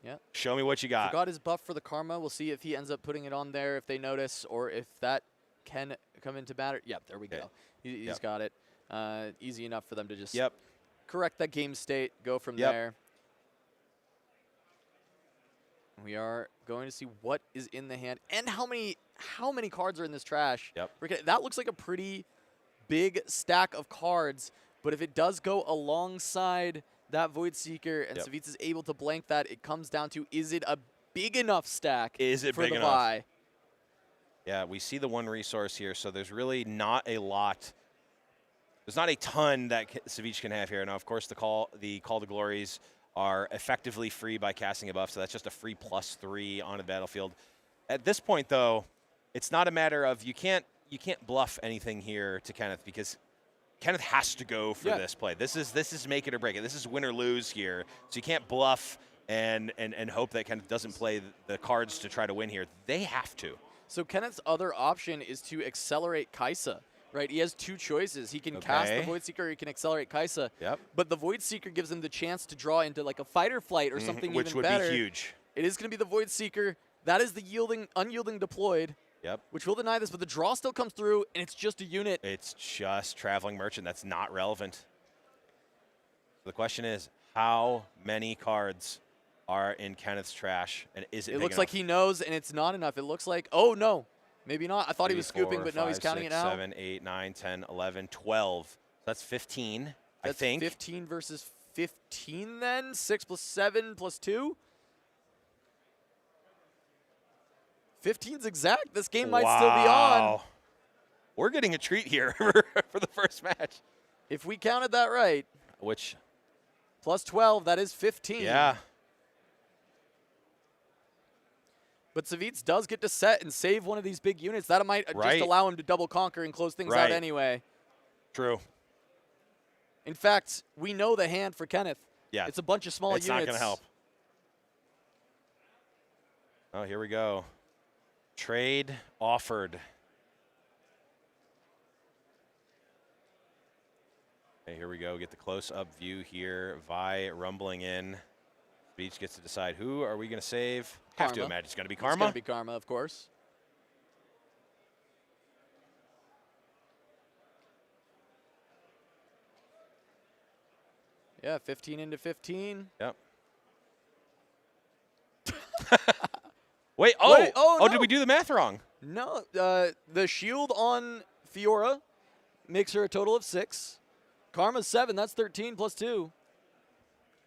Yeah. Show me what you got. Forgot his buff for the Karma. We'll see if he ends up putting it on there if they notice, or if that can come into matter. Yep, there we go. He's got it. Easy enough for them to just correct that game state, go from there. We are going to see what is in the hand and how many cards are in this trash. That looks like a pretty big stack of cards, but if it does go alongside that Void Seeker and Savitz is able to blank that, it comes down to, is it a big enough stack for the Vi? Yeah, we see the 1 resource here, so there's really not a lot. There's not a ton that Savitz can have here. Now, of course, the Call to Glories are effectively free by casting a buff, so that's just a free +3 on the battlefield. At this point, though, it's not a matter of you can't bluff anything here to Kenneth, because Kenneth has to go for this play. This is make it or break it. This is win or lose here. So you can't bluff and hope that Kenneth doesn't play the cards to try to win here. They have to. So Kenneth's other option is to accelerate Kaisa. Right, he has 2 choices. He can cast the Void Seeker, or he can accelerate Kaisa. But the Void Seeker gives him the chance to draw into like a fight or flight or something even better. Which would be huge. It is going to be the Void Seeker. That is the Unyielding deployed. Which will deny this, but the draw still comes through, and it's just a unit. It's just Traveling Merchant. That's not relevant. The question is, How many cards are in Kenneth's trash, and is it? It looks enough? like he knows, and it's not enough. It looks like, oh no, maybe not. I thought 3, he was scooping, 4, but no, 5, he's counting 6, it now. 7, 8, 9, 10, 11, 12. That's 15. That's I think 15 versus 15 then. 6 plus 7 plus 2. 15's exact. This game might still be on. We're getting a treat here for the first match. If we counted that right. Which? Plus 12, that is 15. Yeah. But Savitz does get to set and save one of these big units. That might just allow him to double conquer and close things out anyway. True. In fact, we know the hand for Kenneth. Yeah. It's a bunch of small units. It's not going to help. Oh, here we go. Trade offered. Okay, here we go. Get the close-up view here. Vi rumbling in. Beach gets to decide who are we going to save. Karma. Have to imagine it's going to be Karma. It's going to be Karma, of course. Yeah, 15 into 15. Yep. Wait, oh, no. Did we do the math wrong? No, the shield on Fiora makes her a total of 6. Karma's 7, that's 13 plus 2.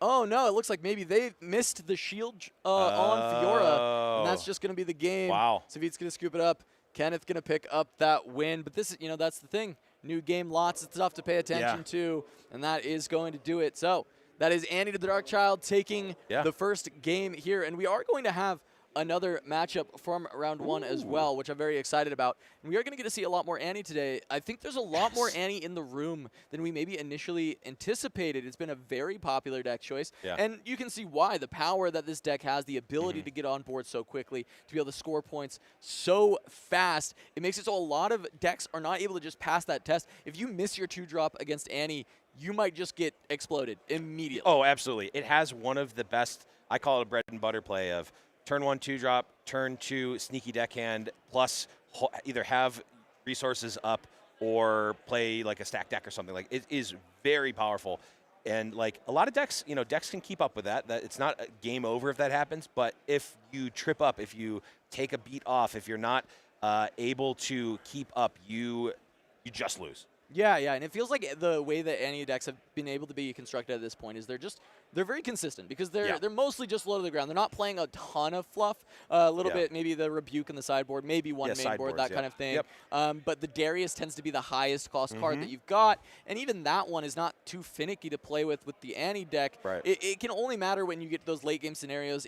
Oh, no, it looks like maybe they missed the shield on Fiora, and that's just going to be the game. Wow. Savit's going to scoop it up. Kenneth going to pick up that win. But this is, that's the thing. New game, lots of stuff to pay attention to, and that is going to do it. So that is Annie to the Dark Child taking the first game here, and we are going to have another matchup from round 1 as well, which I'm very excited about. And we are going to get to see a lot more Annie today. I think there's a lot more Annie in the room than we maybe initially anticipated. It's been a very popular deck choice, and you can see why. The power that this deck has, the ability to get on board so quickly, to be able to score points so fast. It makes it so a lot of decks are not able to just pass that test. If you miss your 2-drop against Annie, you might just get exploded immediately. Oh, absolutely. It has one of the best, I call it a bread and butter play of turn 1, 2-drop, turn 2, sneaky deckhand, plus either have resources up or play like a stack deck or something. Like, it is very powerful. And like a lot of decks, decks can keep up with that. It's not a game over if that happens, but if you trip up, if you take a beat off, if you're not able to keep up, you just lose. Yeah, and it feels like the way that Annie decks have been able to be constructed at this point is they're very consistent because they're mostly just low to the ground. They're not playing a ton of fluff, a little bit, maybe the Rebuke in the sideboard, maybe one main board, that kind of thing. But the Darius tends to be the highest cost card that you've got, and even that one is not too finicky to play with the Annie deck. Right. It can only matter when you get to those late game scenarios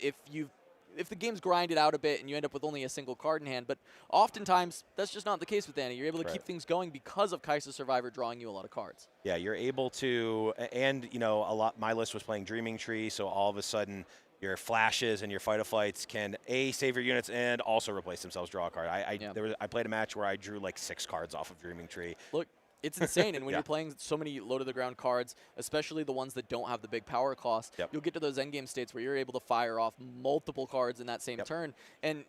if the game's grinded out a bit and you end up with only a single card in hand. But oftentimes, that's just not the case with Annie. You're able to keep things going because of Kai'Sa Survivor drawing you a lot of cards. Yeah, you're able to, and a lot. My list was playing Dreaming Tree, so all of a sudden your flashes and your fight-of-flights can save your units and also replace themselves, draw a card. I played a match where I drew like 6 cards off of Dreaming Tree. Look, it's insane, and when you're playing so many low-to-the-ground cards, especially the ones that don't have the big power cost, you'll get to those endgame states where you're able to fire off multiple cards in that same turn, and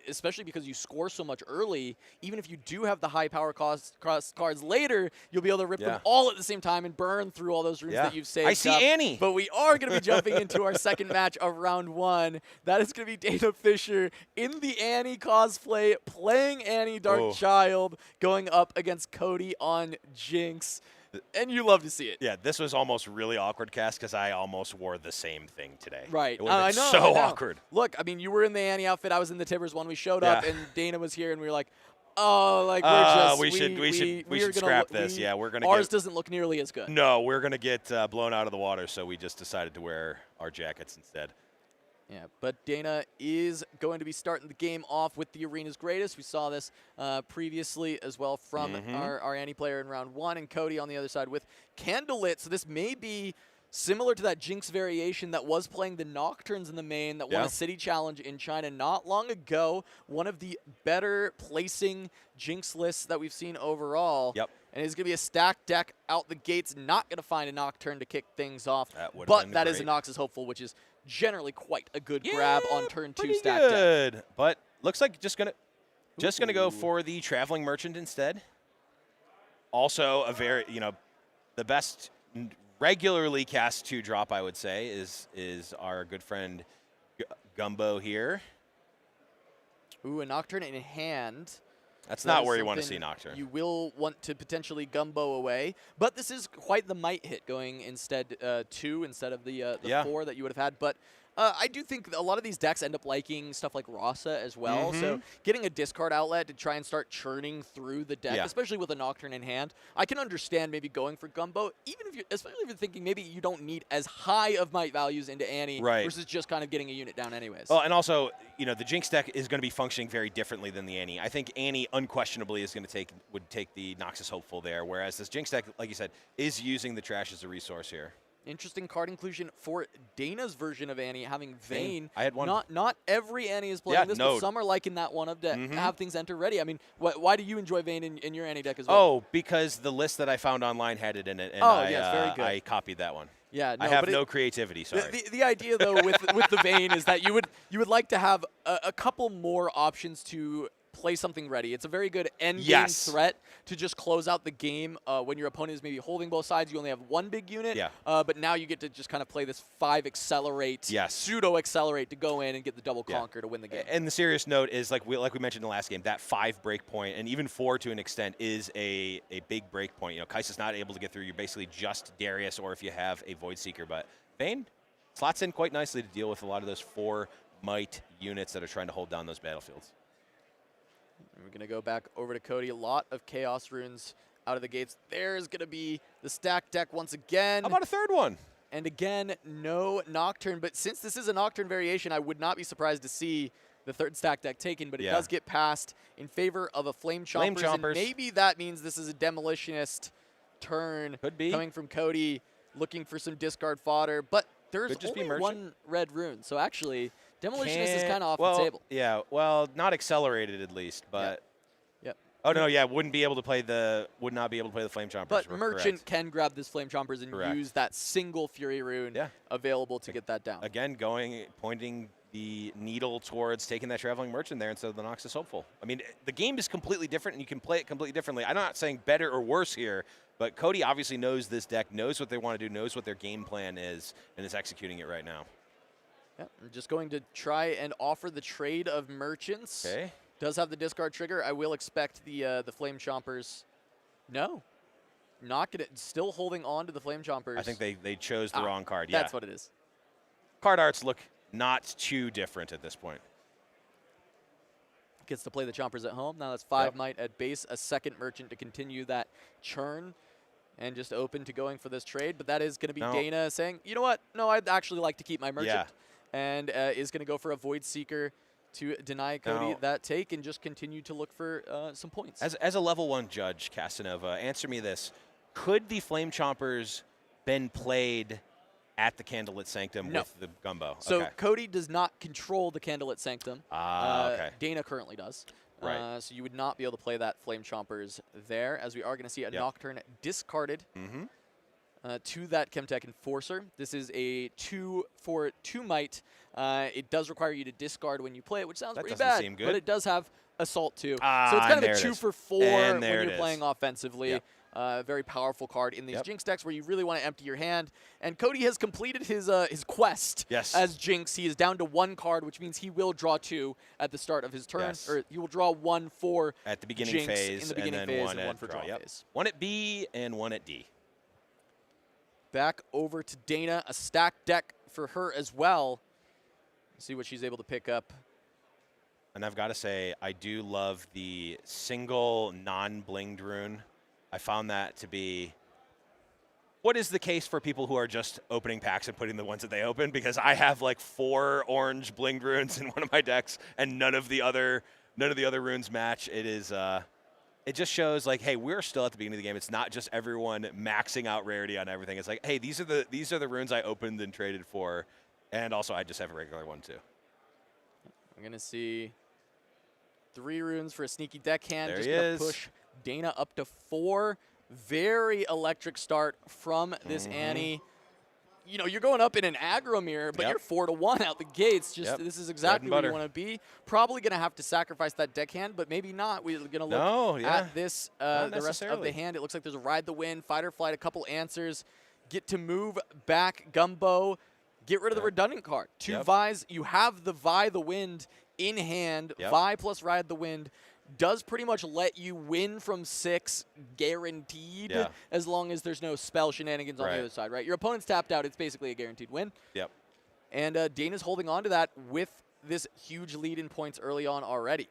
especially because you score so much early, even if you do have the high power cost cards later, you'll be able to rip them all at the same time and burn through all those rooms that you've saved. I see Annie! But we are going to be jumping into our second match of round 1. That is going to be Dana Fisher in the Annie cosplay, playing Annie Dark Child, going up against Cody on Jinx, and you love to see it. Yeah, this was almost really awkward, Cass, because I almost wore the same thing today. Right. It would have been so awkward. Look, I mean, you were in the Annie outfit. I was in the Tibbers one. We showed up, and Dana was here, and we were like, oh, like we should scrap this. Yeah, we're gonna. Ours doesn't look nearly as good. No, we're gonna get blown out of the water, so we just decided to wear our jackets instead. Yeah, but Dana is going to be starting the game off with the Arena's Greatest. We saw this previously as well from our Annie player in round 1, and Cody on the other side with Candlelit. So this may be similar to that Jinx variation that was playing the Nocturnes in the main that won a city challenge in China not long ago. One of the better placing Jinx lists that we've seen overall. Yep. And it's going to be a stacked deck out the gates, not going to find a Nocturne to kick things off. But that is a Noxus Hopeful, which is generally quite a good grab on turn 2 stack good. deck. But looks like just gonna go for the Traveling Merchant instead. Also a very, the best regularly cast 2 drop, I would say, is our good friend Gumbo here. Ooh, a Nocturne in hand. That's not where you want to see Nocturne. You will want to potentially Gumbo away, but this is quite the might hit going instead 2 instead of the 4 that you would have had. But I do think a lot of these decks end up liking stuff like Rasa as well. So getting a discard outlet to try and start churning through the deck, especially with a Nocturne in hand, I can understand maybe going for Gumbo, even if you, especially if you're thinking maybe you don't need as high of might values into Annie versus just kind of getting a unit down anyways. Well, and also, you know, the Jinx deck is going to be functioning very differently than the Annie. I think Annie unquestionably is going to would take the Noxus Hopeful there, whereas this Jinx deck, like you said, is using the trash as a resource here. Interesting card inclusion for Dana's version of Annie, having Vayne. I had one. Not every Annie is playing this, but some are liking that one of have things enter ready. I mean, why do you enjoy Vayne in your Annie deck as well? Oh, because the list that I found online had it in it, and very good. I copied that one. Yeah, no, I have no creativity. Sorry. The idea though with the Vayne is that you would like to have a couple more options to play something ready. It's a very good end game threat to just close out the game when your opponent is maybe holding both sides. You only have one big unit, but now you get to just kind of play this 5 accelerate, pseudo accelerate to go in and get the double conquer to win the game. And the serious note is, like we mentioned in the last game, that 5 break point, and even 4 to an extent, is a big break point. You know, Kai'Sa's not able to get through. You're basically just Darius, or if you have a Void Seeker. But Vayne slots in quite nicely to deal with a lot of those 4 might units that are trying to hold down those battlefields. We're going to go back over to Cody. A lot of Chaos Runes out of the gates. There's going to be the stack deck once again. How about a third one? And again, no Nocturne. But since this is a Nocturne variation, I would not be surprised to see the third stack deck taken. But it does get passed in favor of a Flame Chompers. And maybe that means this is a Demolitionist turn coming from Cody, looking for some discard fodder. But there's only 1 red rune. So actually, Demolitionist is kind of off the table. Yeah, well, not accelerated at least, but oh no, would not be able to play the Flame Chompers. But Merchant can grab this Flame Chompers and use that single Fury rune available to get that down. Again, pointing the needle towards taking that Traveling Merchant there instead of the Noxus Hopeful. I mean, the game is completely different, and you can play it completely differently. I'm not saying better or worse here, but Cody obviously knows this deck, knows what they want to do, knows what their game plan is, and is executing it right now. I'm just going to try and offer the trade of Merchants. Okay. Does have the discard trigger. I will expect the Flame Chompers. No. Not gonna. Still holding on to the Flame Chompers. I think they chose the wrong card. That's what it is. Card arts look not too different at this point. Gets to play the Chompers at home. Now that's 5 might at base. A second Merchant to continue that churn. And just open to going for this trade. But that is going to be Dana saying, you know what? No, I'd actually like to keep my Merchant. And is going to go for a Void Seeker to deny Cody that take and just continue to look for some points. As a level 1 judge, Casanova, answer me this. Could the Flame Chompers been played at the Candlelit Sanctum with the Gumbo? So Cody does not control the Candlelit Sanctum. Dana currently does. Right. So you would not be able to play that Flame Chompers there, as we are going to see a Nocturne discarded to that Chemtech Enforcer. This is a 2 for 2 might. It does require you to discard when you play it, which sounds pretty bad, seem good. But it does have Assault too. So it's kind of a 2 for 4 when you're playing offensively. Very powerful card in these Jinx decks where you really want to empty your hand. And Cody has completed his quest as Jinx. He is down to 1 card, which means he will draw 2 at the start of his turn. Or he will draw 1 for at the beginning Jinx phase, in the beginning and then phase, 1 and 1 at for draw phase. 1 at B and 1 at D. Back over to Dana, a stacked deck for her as well. See what she's able to pick up. And I've got to say, I do love the single non-blinged rune. I found that to be what is the case for people who are just opening packs and putting the ones that they open, because I have like 4 orange blinged runes in one of my decks and none of the other runes match. It is it just shows like, hey, we're still at the beginning of the game. It's not just everyone maxing out rarity on everything. It's like, hey, these are the runes I opened and traded for, and also I just have a regular one too. I'm gonna see 3 runes for a sneaky deckhand. There just he gonna is. push Dana up to 4. Very electric start from this Annie. You know, you're going up in an aggro mirror, but you're 4-1 out the gates. Just this is exactly where you want to be. Probably going to have to sacrifice that deckhand, but maybe not. We're going to look at this, the rest of the hand. It looks like there's a Ride the Wind, Fight or Flight, a couple answers. get to move back Gumbo, get rid of the redundant card. 2 Vi's, you have the Vi the Wind in hand. Vi plus Ride the Wind does pretty much let you win from 6 guaranteed as long as there's no spell shenanigans on the other side, right? Your opponent's tapped out, it's basically a guaranteed win. And Dana's holding on to that with this huge lead in points early on already.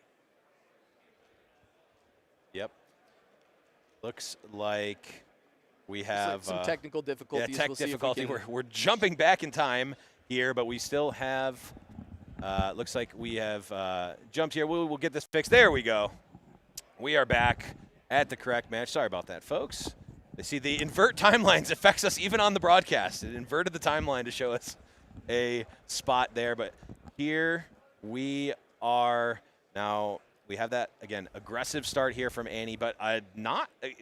Looks like we have some technical difficulties. Yeah, tech difficulty. We're jumping back in time here, but we still have. Looks like we have jumped here. We'll get this fixed. There we go. We are back at the correct match. Sorry about that, folks. They see the invert timelines affects us even on the broadcast. It inverted the timeline to show us a spot there, but here we are now. We have that, again, aggressive start here from Annie, but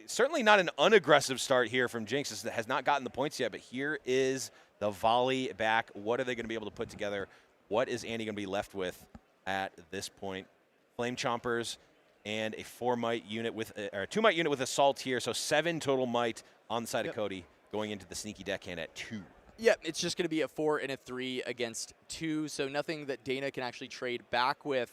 certainly not an unaggressive start here from Jinx. That has not gotten the points yet, but here is the volley back. What are they going to be able to put together? What is Annie going to be left with at this point? Flame Chompers and a 4-might unit or a 2-might unit with Assault here, so 7 total might on the side of Cody going into the sneaky deckhand at 2. Yep, it's just going to be a 4 and a 3 against 2, so nothing that Dana can actually trade back with.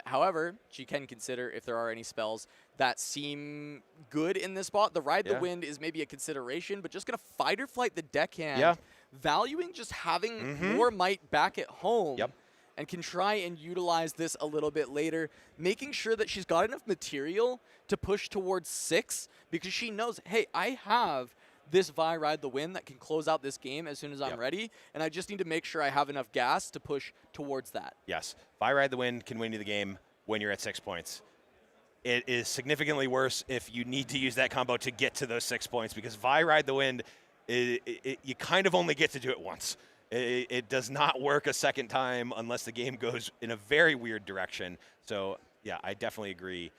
However, she can consider if there are any spells that seem good in this spot. The Ride the Wind is maybe a consideration, but just going to Fight or Flight the deckhand, valuing just having more might back at home. And can try and utilize this a little bit later, making sure that she's got enough material to push towards 6, because she knows, hey, I have this Vi Ride the Wind that can close out this game as soon as I'm ready, and I just need to make sure I have enough gas to push towards that. Yes, Vi Ride the Wind can win you the game when you're at 6 points. It is significantly worse if you need to use that combo to get to those 6 points, because Vi Ride the Wind, you kind of only get to do it once. It does not work a second time unless the game goes in a very weird direction. So, yeah, I definitely agree.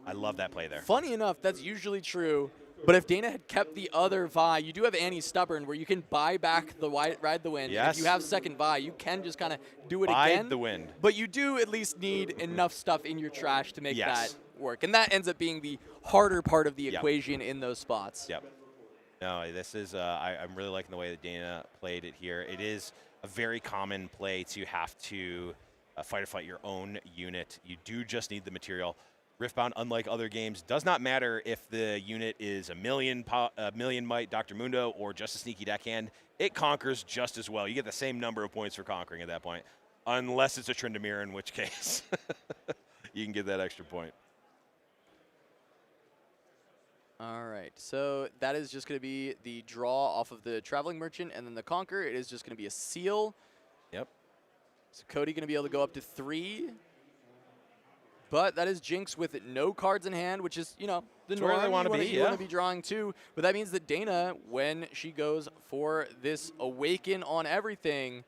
I love that play there. Funny enough, that's usually true. But if Dana had kept the other Vi, you do have Annie Stubborn, where you can buy back the Ride the Wind. Yes. If you have second Vi, you can just kind of do it buy again. the wind. But you do at least need enough stuff in your trash to make that work. And that ends up being the harder part of the equation in those spots. No, this is, I'm really liking the way that Dana played it here. It is a very common play to have to fight or flight your own unit. You do just need the material. Riftbound, unlike other games, does not matter if the unit is a million might Dr. Mundo or just a sneaky deckhand. It conquers just as well. You get the same number of points for conquering at that point, unless it's a Tryndamere, in which case you can get that extra point. All right, so that is just going to be the draw off of the Traveling Merchant, and then the Conquer, it is just going to be a seal. So Cody going to be able to go up to 3. But that is Jinx with no cards in hand, which is, you know, the norm. Where they want to be, You want to be drawing 2. But that means that Dana, when she goes for this Awaken on everything,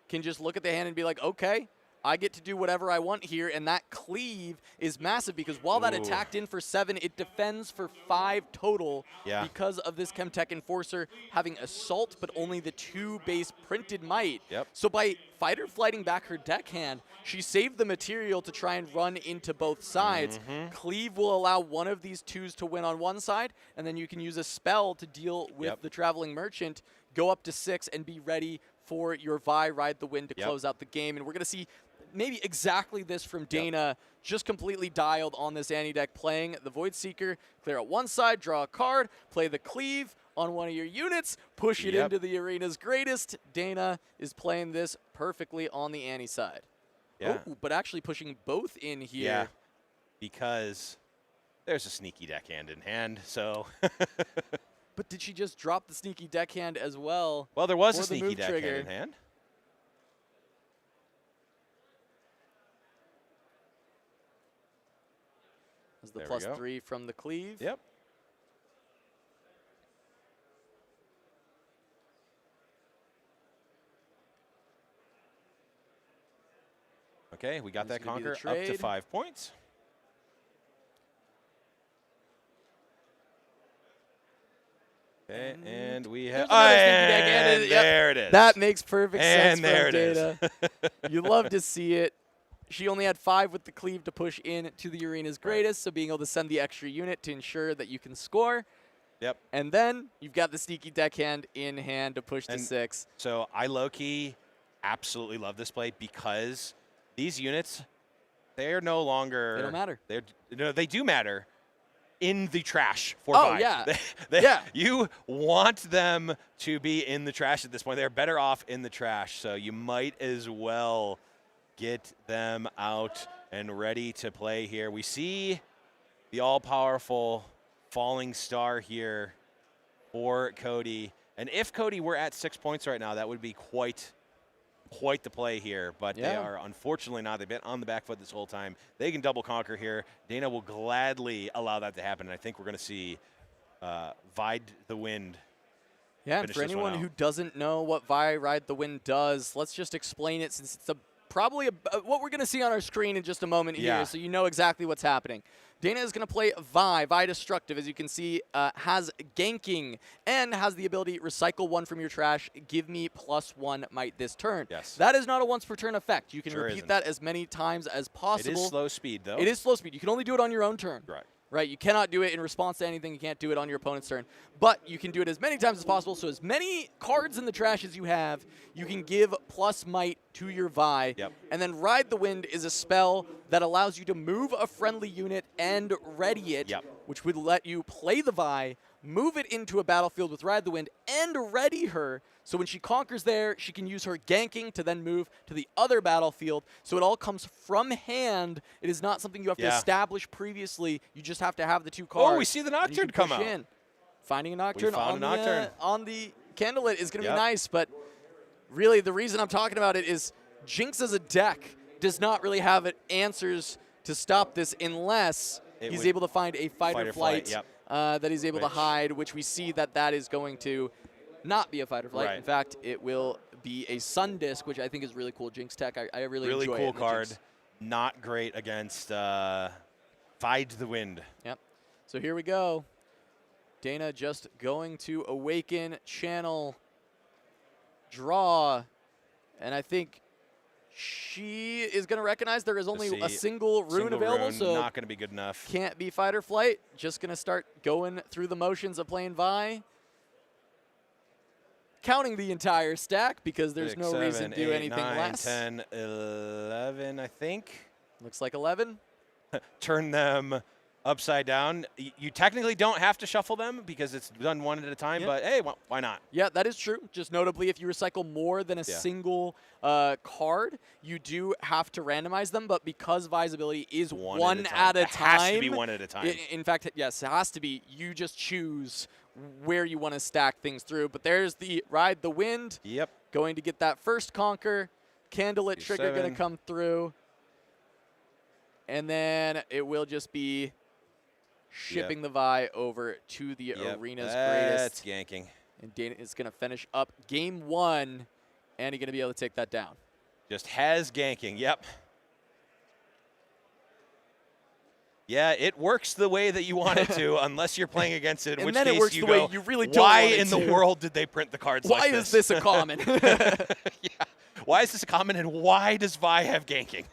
can just look at the hand and be like, okay, I get to do whatever I want here, and that cleave is massive because while that attacked in for 7, it defends for 5 total because of this Chemtech Enforcer having Assault, but only the 2 base printed might. So by fight or flighting back her deckhand, she saved the material to try and run into both sides. Cleave will allow one of these 2s to win on one side, and then you can use a spell to deal with the Traveling Merchant, go up to 6, and be ready for your Vi Ride the Wind to close out the game. And we're going to see maybe exactly this from Dana, just completely dialed on this Annie deck, playing the Void Seeker, clear out one side, draw a card, play the Cleave on one of your units, push it into the arena's greatest. Dana is playing this perfectly on the Annie side. Oh, but actually pushing both in here. Because there's a sneaky deckhand in hand, so. But did she just drop the sneaky deckhand as well? Well, there was a sneaky deckhand in hand. As the +3 from the Cleave. Okay, we got that Conquer up to 5 points. Okay, and we have. There it is. That makes perfect sense. And there it is. You love to see it. She only had 5 with the Cleave to push in to the arena's greatest, so being able to send the extra unit to ensure that you can score. Yep. And then you've got the sneaky deckhand in hand to push to 6. So I low-key absolutely love this play because these units, they're no longer. They don't matter. They do matter in the trash for Oh, Vi. yeah. Yeah. You want them to be in the trash at this point. They're better off in the trash. So you might as well get them out and ready to play here. We see the all-powerful falling star here for Cody. And if Cody were at 6 points right now, that would be quite the play here, but they are unfortunately not. They've been on the back foot this whole time. They can double conquer here. Dana will gladly allow that to happen, and I think we're going to see Vide the Wind. Yeah, and for anyone who doesn't know what Vi Ride the Wind does, let's just explain it since it's probably what we're going to see on our screen in just a moment here, so you know exactly what's happening. Dana is going to play Vi Destructive, as you can see, has ganking and has the ability recycle 1 from your trash, give me +1 might this turn. Yes. That is not a once per turn effect. You can repeat that as many times as possible. It is slow speed, though. It is slow speed. You can only do it on your own turn. Right. Right, you cannot do it in response to anything. You can't do it on your opponent's turn. But you can do it as many times as possible. So as many cards in the trash as you have, you can give +might to your Vi. Yep. And then Ride the Wind is a spell that allows you to move a friendly unit and ready it, which would let you play the Vi, move it into a battlefield with Ride the Wind, and ready her. So when she conquers there, she can use her ganking to then move to the other battlefield. So it all comes from hand. It is not something you have to establish previously. You just have to have the 2 cards. Oh, we see the Nocturne come out. Finding a Nocturne on the Candlelit is going to be nice, but really the reason I'm talking about it is Jinx as a deck does not really have answers to stop this unless he's able to find a fight or flight that he's able to hide, which we see that is going to not be a fight or flight. In fact, it will be a Sun Disc, which I think is really cool. Jinx tech, I really enjoy it. Really cool card. Not great against Vide the Wind. Yep. So here we go. Dana just going to Awaken, Channel, Draw, and I think she is going to recognize there is only a single rune available, so not going to be good enough. Can't be fight or flight. Just going to start going through the motions of playing Vi. Counting the entire stack because there's 6, no 7, reason to do 8, anything 9, less. 10, 11, I think. Looks like 11. Turn them upside down. You technically don't have to shuffle them because it's done 1 at a time, but hey, why not? Yeah, that is true. Just notably, if you recycle more than a single card, you do have to randomize them, but because Vi's ability is one at a time. It has to be 1 at a time. In fact, yes, it has to be. You just choose where you want to stack things through. But there's the Ride the Wind. Yep. Going to get that first conquer. Candlelit trigger going to come through. And then it will just be shipping the Vi over to the arena's greatest. That's ganking. And Dana is going to finish up game 1, and he's going to be able to take that down. Just has ganking, Yeah, it works the way that you want it to, unless you're playing against it, in and which then case it works you the go, way you really don't why want it in to. the world did they print the cards why like this? Why is this a common? Why is this a common, and why does Vi have ganking?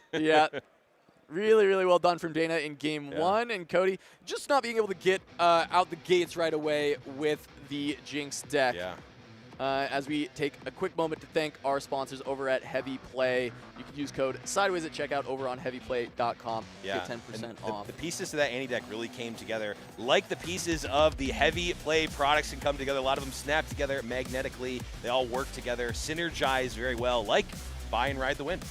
Really, really well done from Dana in game 1. And Cody just not being able to get out the gates right away with the Jinx deck. As we take a quick moment to thank our sponsors over at Heavy Play. You can use code Sideways at checkout over on heavyplay.com. Get 10% off. The pieces to that anti-deck really came together. Like the pieces of the Heavy Play products can come together. A lot of them snap together magnetically. They all work together, synergize very well, like Vi and Ride the Wind.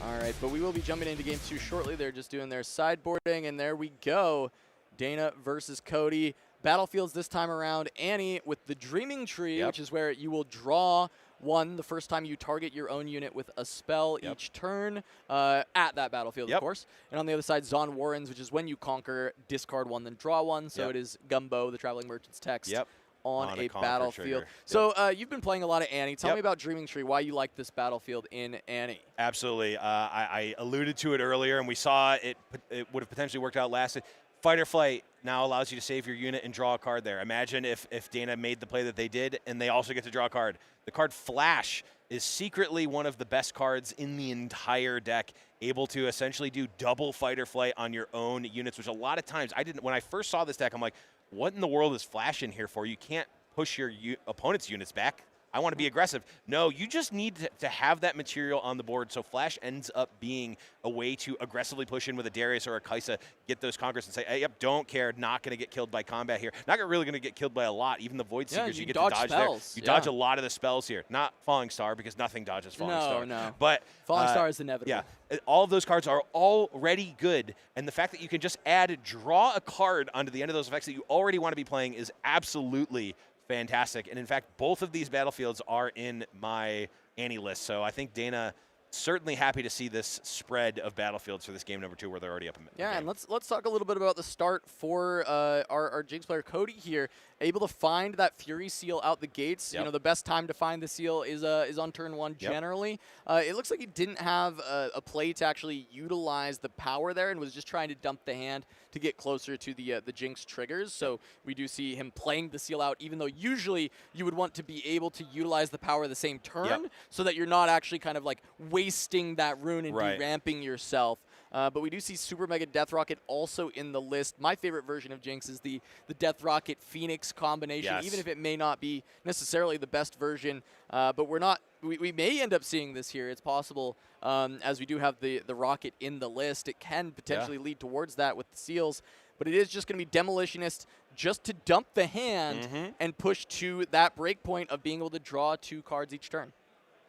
All right, but we will be jumping into game 2 shortly. They're just doing their sideboarding, and there we go. Dana versus Cody. Battlefields this time around, Annie with the Dreaming Tree, which is where you will draw 1 the first time you target your own unit with a spell each turn at that battlefield, of course. And on the other side, Zon Warrens, which is when you conquer, discard 1, then draw 1. So it is Gumbo, the Traveling Merchant's text. On a battlefield. So you've been playing a lot of Annie. Tell me about Dreaming Tree, why you like this battlefield in Annie. Absolutely. I alluded to it earlier, and we saw it would have potentially worked out last. Fight or Flight now allows you to save your unit and draw a card there. Imagine if Dana made the play that they did, and they also get to draw a card. The card Flash is secretly one of the best cards in the entire deck, able to essentially do double Fight or Flight on your own units, which a lot of times when I first saw this deck, I'm like, what in the world is Flash in here for? You can't push your opponent's units back. I want to be aggressive. No, you just need to have that material on the board, so Flash ends up being a way to aggressively push in with a Darius or a Kaisa, get those Conquerors and say, hey, yep, don't care, not going to get killed by combat here. Not really going to get killed by a lot. Even the Void Seekers, you get to dodge spells. There. You dodge a lot of the spells here. Not Falling Star, because nothing dodges Falling Star. No. But Falling Star is inevitable. Yeah, all of those cards are already good, and the fact that you can just draw a card onto the end of those effects that you already want to be playing is absolutely fantastic. And in fact, both of these battlefields are in my Annie list. So I think Dana certainly happy to see this spread of battlefields for this game number 2 where they're already up in the game. And let's talk a little bit about the start for our Jinx player Cody here. Able to find that Fury Seal out the gates. Yep. You know, the best time to find the seal is on turn 1 generally. It looks like he didn't have a play to actually utilize the power there and was just trying to dump the hand to get closer to the Jinx triggers. So we do see him playing the seal out, even though usually you would want to be able to utilize the power the same turn so that you're not actually kind of like wasting that rune and deramping yourself. But we do see Super Mega Death Rocket also in the list. My favorite version of Jinx is the Death Rocket Phoenix combination, even if it may not be necessarily the best version. But we may end up seeing this here. It's possible, as we do have the Rocket in the list. It can potentially lead towards that with the seals. But it is just going to be Demolitionist just to dump the hand and push to that break point of being able to draw 2 cards each turn.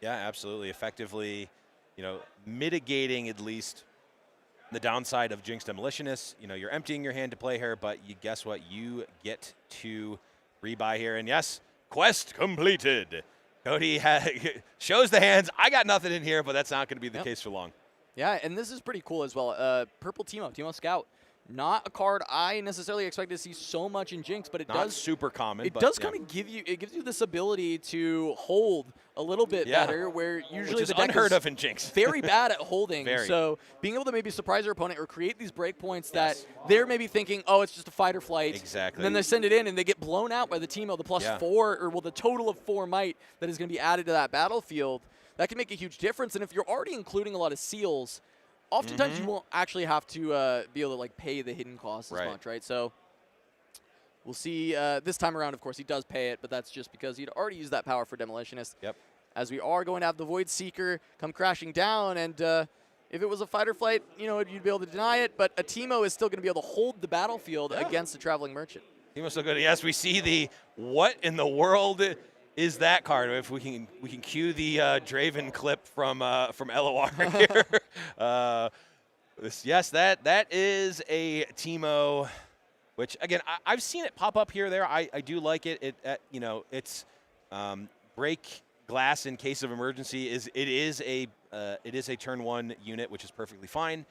Yeah, absolutely. Effectively, mitigating at least the downside of Jinx Demolitionist. You're emptying your hand to play her, but guess what? You get to rebuy here. And yes, quest completed. Cody shows the hands. I got nothing in here, but that's not going to be the case for long. Yeah, and this is pretty cool as well. Purple Teemo Scout. Not a card I necessarily expect to see so much in Jinx, but it Not super common. It does kind of gives you this ability to hold a little bit better, where usually the deck unheard of in Jinx. Very bad at holding. So being able to maybe surprise your opponent or create these breakpoints that they're maybe thinking, oh, it's just a fight or flight. Exactly. And then they send it in and they get blown out by the Teemo, the +4, or the total of 4 might that is going to be added to that battlefield. That can make a huge difference. And if you're already including a lot of seals, oftentimes you won't actually have to be able to pay the hidden costs as much, right? So we'll see this time around. Of course, he does pay it, but that's just because he'd already used that power for Demolitionist. Yep. As we are going to have the Void Seeker come crashing down, and if it was a fight or flight, you'd be able to deny it. But a Teemo is still going to be able to hold the battlefield against the Traveling Merchant. Teemo's so good. Yes, we see the what in the world is that card. If we can cue the Draven clip from LOR here. Yes, that is a Teemo, which again I've seen it pop up here or there. I do like it. It's break glass in case of emergency. It is a turn 1 unit, which is perfectly fine.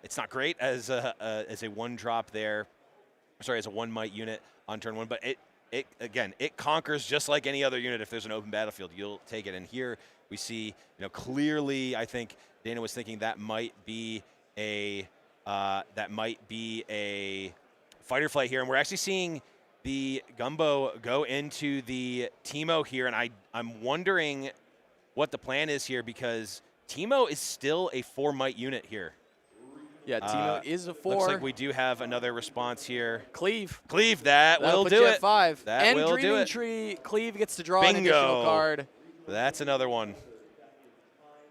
It's not great as a 1-drop there. Sorry, as a 1 might unit on turn 1, but it conquers just like any other unit. If there's an open battlefield, you'll take it. And here we see, clearly, I think Dana was thinking that might be a fight or flight here, and we're actually seeing the Gumbo go into the Teemo here, and I'm wondering what the plan is here, because Teemo is still a 4 might unit here. Yeah, Teemo is a 4. Looks like we do have another response here. Cleave, that will do it. 5. That will do it. Dreaming Tree, Cleave gets to draw an additional card. That's another one.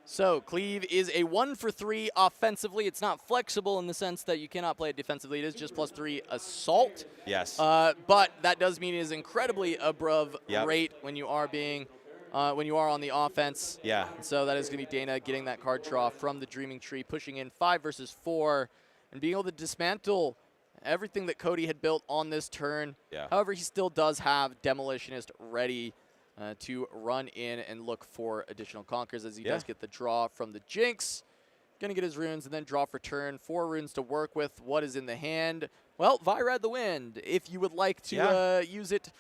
So Cleave is a 1-for-3 offensively. It's not flexible in the sense that you cannot play it defensively. It is just +3 assault. Yes. But that does mean it is incredibly above rate when you are on the offense. Yeah. And so that is going to be Dana getting that card draw from the Dreaming Tree, pushing in 5 versus 4, and being able to dismantle everything that Cody had built on this turn. Yeah. However, he still does have Demolitionist ready to run in and look for additional conquers, as he does get the draw from the Jinx. Going to get his runes and then draw for turn. 4 runes to work with. What is in the hand? Well, Virad the Wind. If you would like to use it,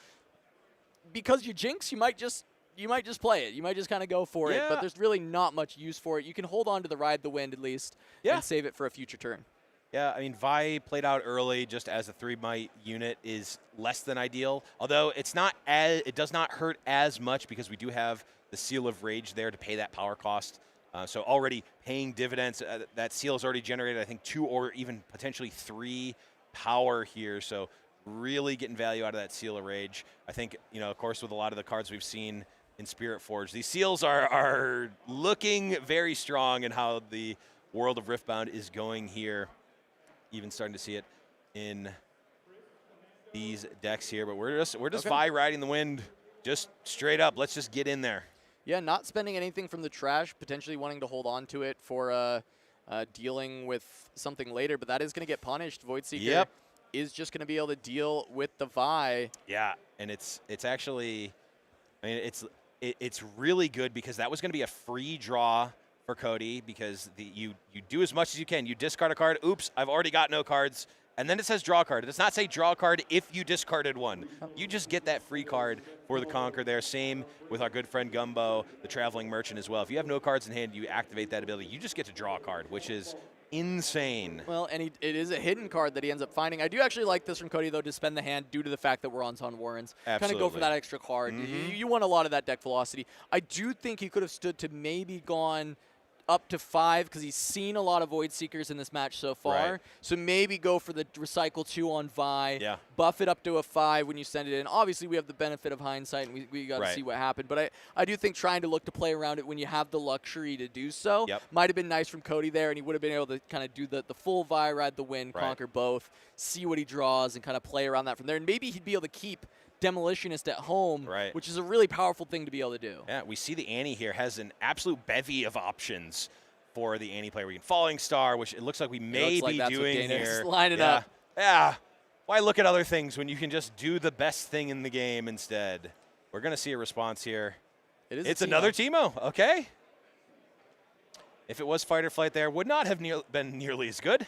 because you Jinx, you might just play it. You might just kind of go for it, but there's really not much use for it. You can hold on to the Ride the Wind at least and save it for a future turn. Yeah, I mean, Vi played out early just as a 3-might unit is less than ideal. Although it does not hurt as much because we do have the Seal of Rage there to pay that power cost. So already paying dividends. That seal has already generated, I think, 2 or even potentially 3 power here. So really getting value out of that Seal of Rage. I think, of course, with a lot of the cards we've seen in Spirit Forge, these seals are looking very strong in how the World of Riftbound is going here. Even starting to see it in these decks here, but we're just okay. Vi riding the wind, just straight up. Let's just get in there. Yeah, not spending anything from the trash, potentially wanting to hold on to it for dealing with something later, but that is going to get punished. Voidseeker is just going to be able to deal with the Vi. Yeah, and it's actually, I mean, it's really good because that was going to be a free draw for Cody because you do as much as you can. You discard a card. Oops, I've already got no cards. And then it says draw card. It does not say draw card if you discarded one. You just get that free card for the Conquer there. Same with our good friend Gumbo, the Traveling Merchant as well. If you have no cards in hand, you activate that ability. You just get to draw a card, which is insane. Well, and it is a hidden card that he ends up finding. I do actually like this from Cody, though, to spend the hand due to the fact that we're on Ton Warrens. Kind of go for that extra card. You want a lot of that deck velocity. I do think he could have stood to maybe gone up to 5 because he's seen a lot of Void Seekers in this match so far. Right. So maybe go for the Recycle 2 on Vi. Yeah. Buff it up to a 5 when you send it in. Obviously, we have the benefit of hindsight, and we got to see what happened. But I do think trying to look to play around it when you have the luxury to do so might have been nice from Cody there, and he would have been able to kind of do the full Vi, ride the win, conquer both, see what he draws, and kind of play around that from there. And maybe he'd be able to keep Demolitionist at home, which is a really powerful thing to be able to do. Yeah, we see the Annie here has an absolute bevy of options for the Annie player. We can Falling Star, which it looks like we may be doing here. Line it up. Yeah. Why look at other things when you can just do the best thing in the game instead? We're going to see a response here. It's another Teemo. Okay. If it was Fight or Flight there, would not have been nearly as good.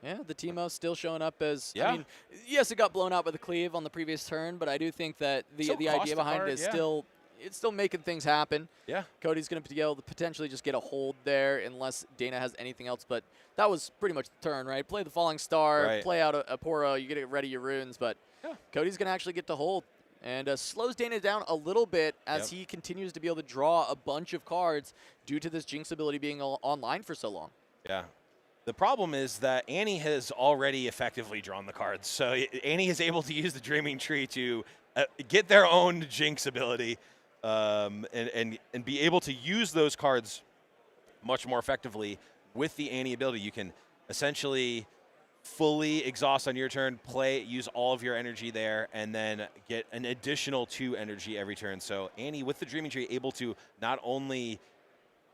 Yeah, the Teemo still showing up as, I mean, yes, it got blown out by the cleave on the previous turn, but I do think that the idea behind it is it's still making things happen. Yeah. Cody's going to be able to potentially just get a hold there unless Dana has anything else, but that was pretty much the turn, right? Play the Falling Star, play out a Poro, you get it ready your runes, but Cody's going to actually get to hold and slows Dana down a little bit as he continues to be able to draw a bunch of cards due to this Jinx ability being online for so long. Yeah. The problem is that Annie has already effectively drawn the cards. So Annie is able to use the Dreaming Tree to get their own Jinx ability and be able to use those cards much more effectively with the Annie ability. You can essentially fully exhaust on your turn, use all of your energy there, and then get an additional 2 energy every turn. So Annie, with the Dreaming Tree, able to not only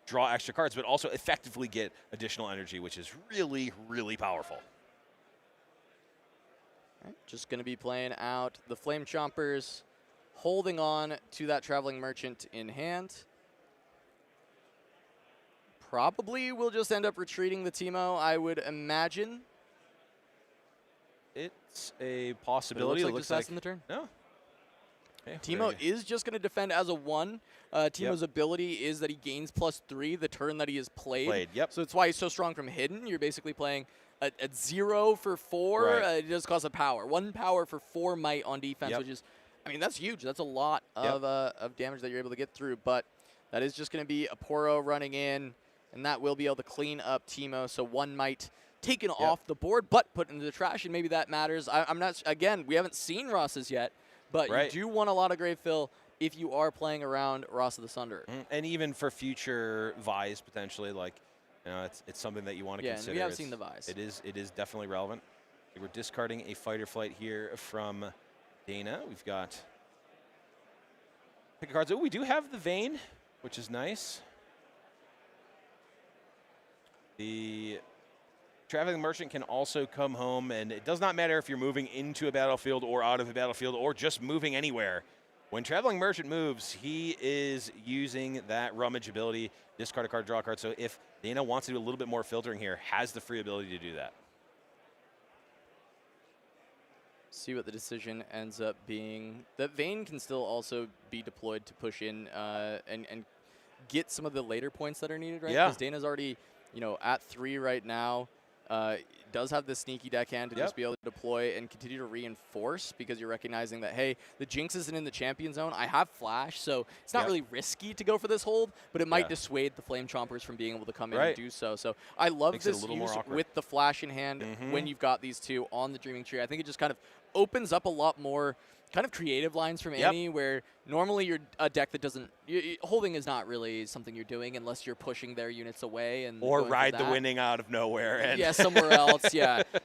draw extra cards, but also effectively get additional energy, which is really, really powerful. Right, just going to be playing out the Flame Chompers, holding on to that Traveling Merchant in hand. Probably will just end up retreating the Teemo, I would imagine. It's a possibility. It looks like just passing the turn. No. Okay, Teemo is just going to defend as a 1. Teemo's ability is that he gains +3 the turn that he has played. So that's why he's so strong from hidden. You're basically playing at 0 for 4. It does cost a power. 1 power for 4 might on defense, which is, I mean, that's huge. That's a lot of damage that you're able to get through. But that is just going to be a Poro running in, and that will be able to clean up Teemo. So 1 might taken off the board, but put into the trash, and maybe that matters. I'm not, again, we haven't seen Ross's yet, but you do want a lot of Grave Fill if you are playing around Ross of the Sunder. And even for future Vies, potentially, like, you know, it's something that you want to consider. Yeah, we have seen the Vies. It is definitely relevant. We're discarding a Fight or Flight here from Dana. We've got pick cards. Oh, we do have the Vayne, which is nice. The Traveling Merchant can also come home, and it does not matter if you're moving into a battlefield or out of a battlefield or just moving anywhere. When Traveling Merchant moves, he is using that Rummage ability, discard a card, draw a card. So if Dana wants to do a little bit more filtering here, has the free ability to do that. See what the decision ends up being. That Vayne can still also be deployed to push in and get some of the later points that are needed, right? Because Dana's already you know, at 3 right now, does have the sneaky deckhand to just be able to deploy and continue to reinforce, because you're recognizing that, hey, the Jinx isn't in the champion zone. I have Flash, so it's not really risky to go for this hold, but it might dissuade the Flame Chompers from being able to come in and do so. So I love this use with the Flash in hand when you've got these two on the Dreaming Tree. I think it just kind of opens up a lot more kind of creative lines from Annie, where normally you're a deck that doesn't holding is not really something you're doing unless you're pushing their units away and or ride the winning out of nowhere and somewhere else.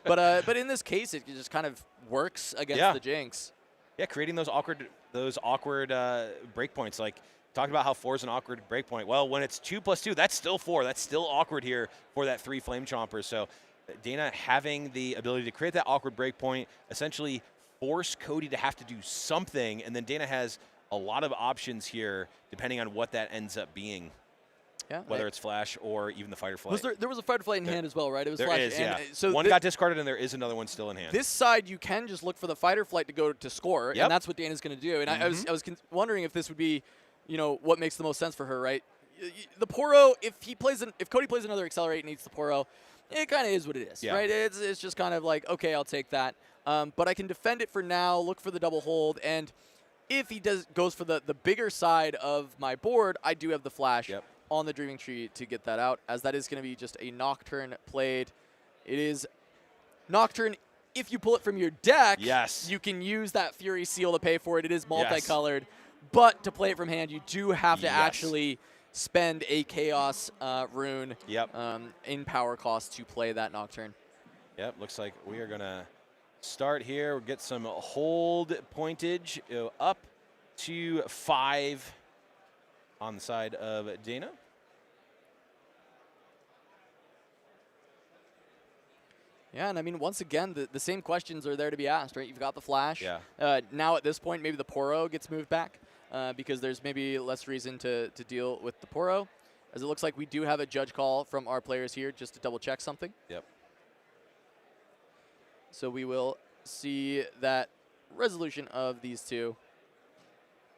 But in this case, it just kind of works against the Jinx. Yeah, creating those awkward breakpoints. Like talked about how 4 is an awkward breakpoint. Well, when it's 2+2, that's still 4. That's still awkward here for that 3 Flame Chompers. So Dana having the ability to create that awkward breakpoint, essentially force Cody to have to do something, and then Dana has a lot of options here depending on what that ends up being. Yeah, whether it's Flash or even the Fight or Flight. There was a Fight or Flight in hand as well, right? It was there Flash. Is, so one got discarded, and there is another one still in hand. This side, you can just look for the Fight or Flight to go to score, and that's what Dana's going to do. And I was wondering if this would be, you know, what makes the most sense for her, right? The Poro, if Cody plays another Accelerate and eats the Poro, it kind of is what it is, right? It's just kind of like, okay, I'll take that. But I can defend it for now, look for the double hold, and if he goes for the bigger side of my board, I do have the Flash on the Dreaming Tree to get that out, as that is going to be just a Nocturne played. It is Nocturne. If you pull it from your deck, you can use that Fury Seal to pay for it. It is multicolored. But to play it from hand, you do have to actually spend a Chaos rune in power cost to play that Nocturne. Yep, looks like we are going to start here. We'll get some hold pointage up to 5 on the side of Dana. Yeah, and I mean, once again, the same questions are there to be asked, right? You've got the Flash. Now at this point, maybe the Poro gets moved back because there's maybe less reason to deal with the Poro, as it looks like we do have a judge call from our players here just to double check something. So we will see that resolution of these two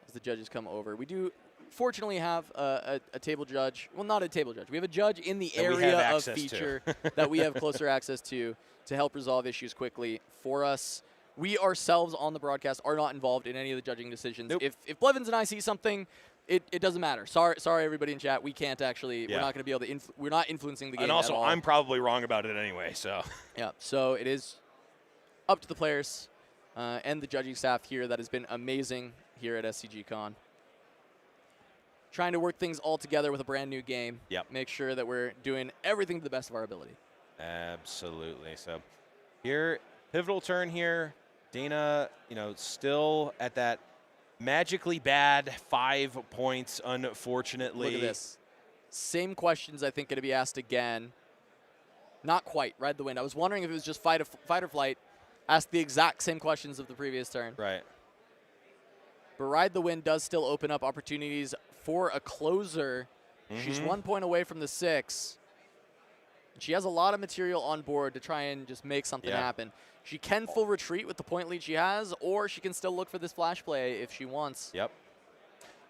as the judges come over. We do fortunately have a table judge. Well, not a table judge. We have a judge in the area of feature that we have closer access to help resolve issues quickly for us. We ourselves on the broadcast are not involved in any of the judging decisions. If Blevins and I see something, it doesn't matter. Sorry, everybody in chat. We can't actually. We're not going to be able to. We're not influencing the game. And also, at all. I'm probably wrong about it anyway. So So it is up to the players and the judging staff here that has been amazing here at SCG Con. Trying to work things all together with a brand new game. Make sure that we're doing everything to the best of our ability. Absolutely. So here, pivotal turn here. Dana, still at that magically bad 5 points, unfortunately. Look at this. Same questions, I think, going to be asked again. Not quite. Ride the Wind. I was wondering if it was just Fight or Flight. Ask the exact same questions of the previous turn. Right. But Ride the Wind does still open up opportunities for a closer. She's 1 point away from the 6. She has a lot of material on board to try and just make something happen. She can full retreat with the point lead she has, or she can still look for this Flash play if she wants. Yeah,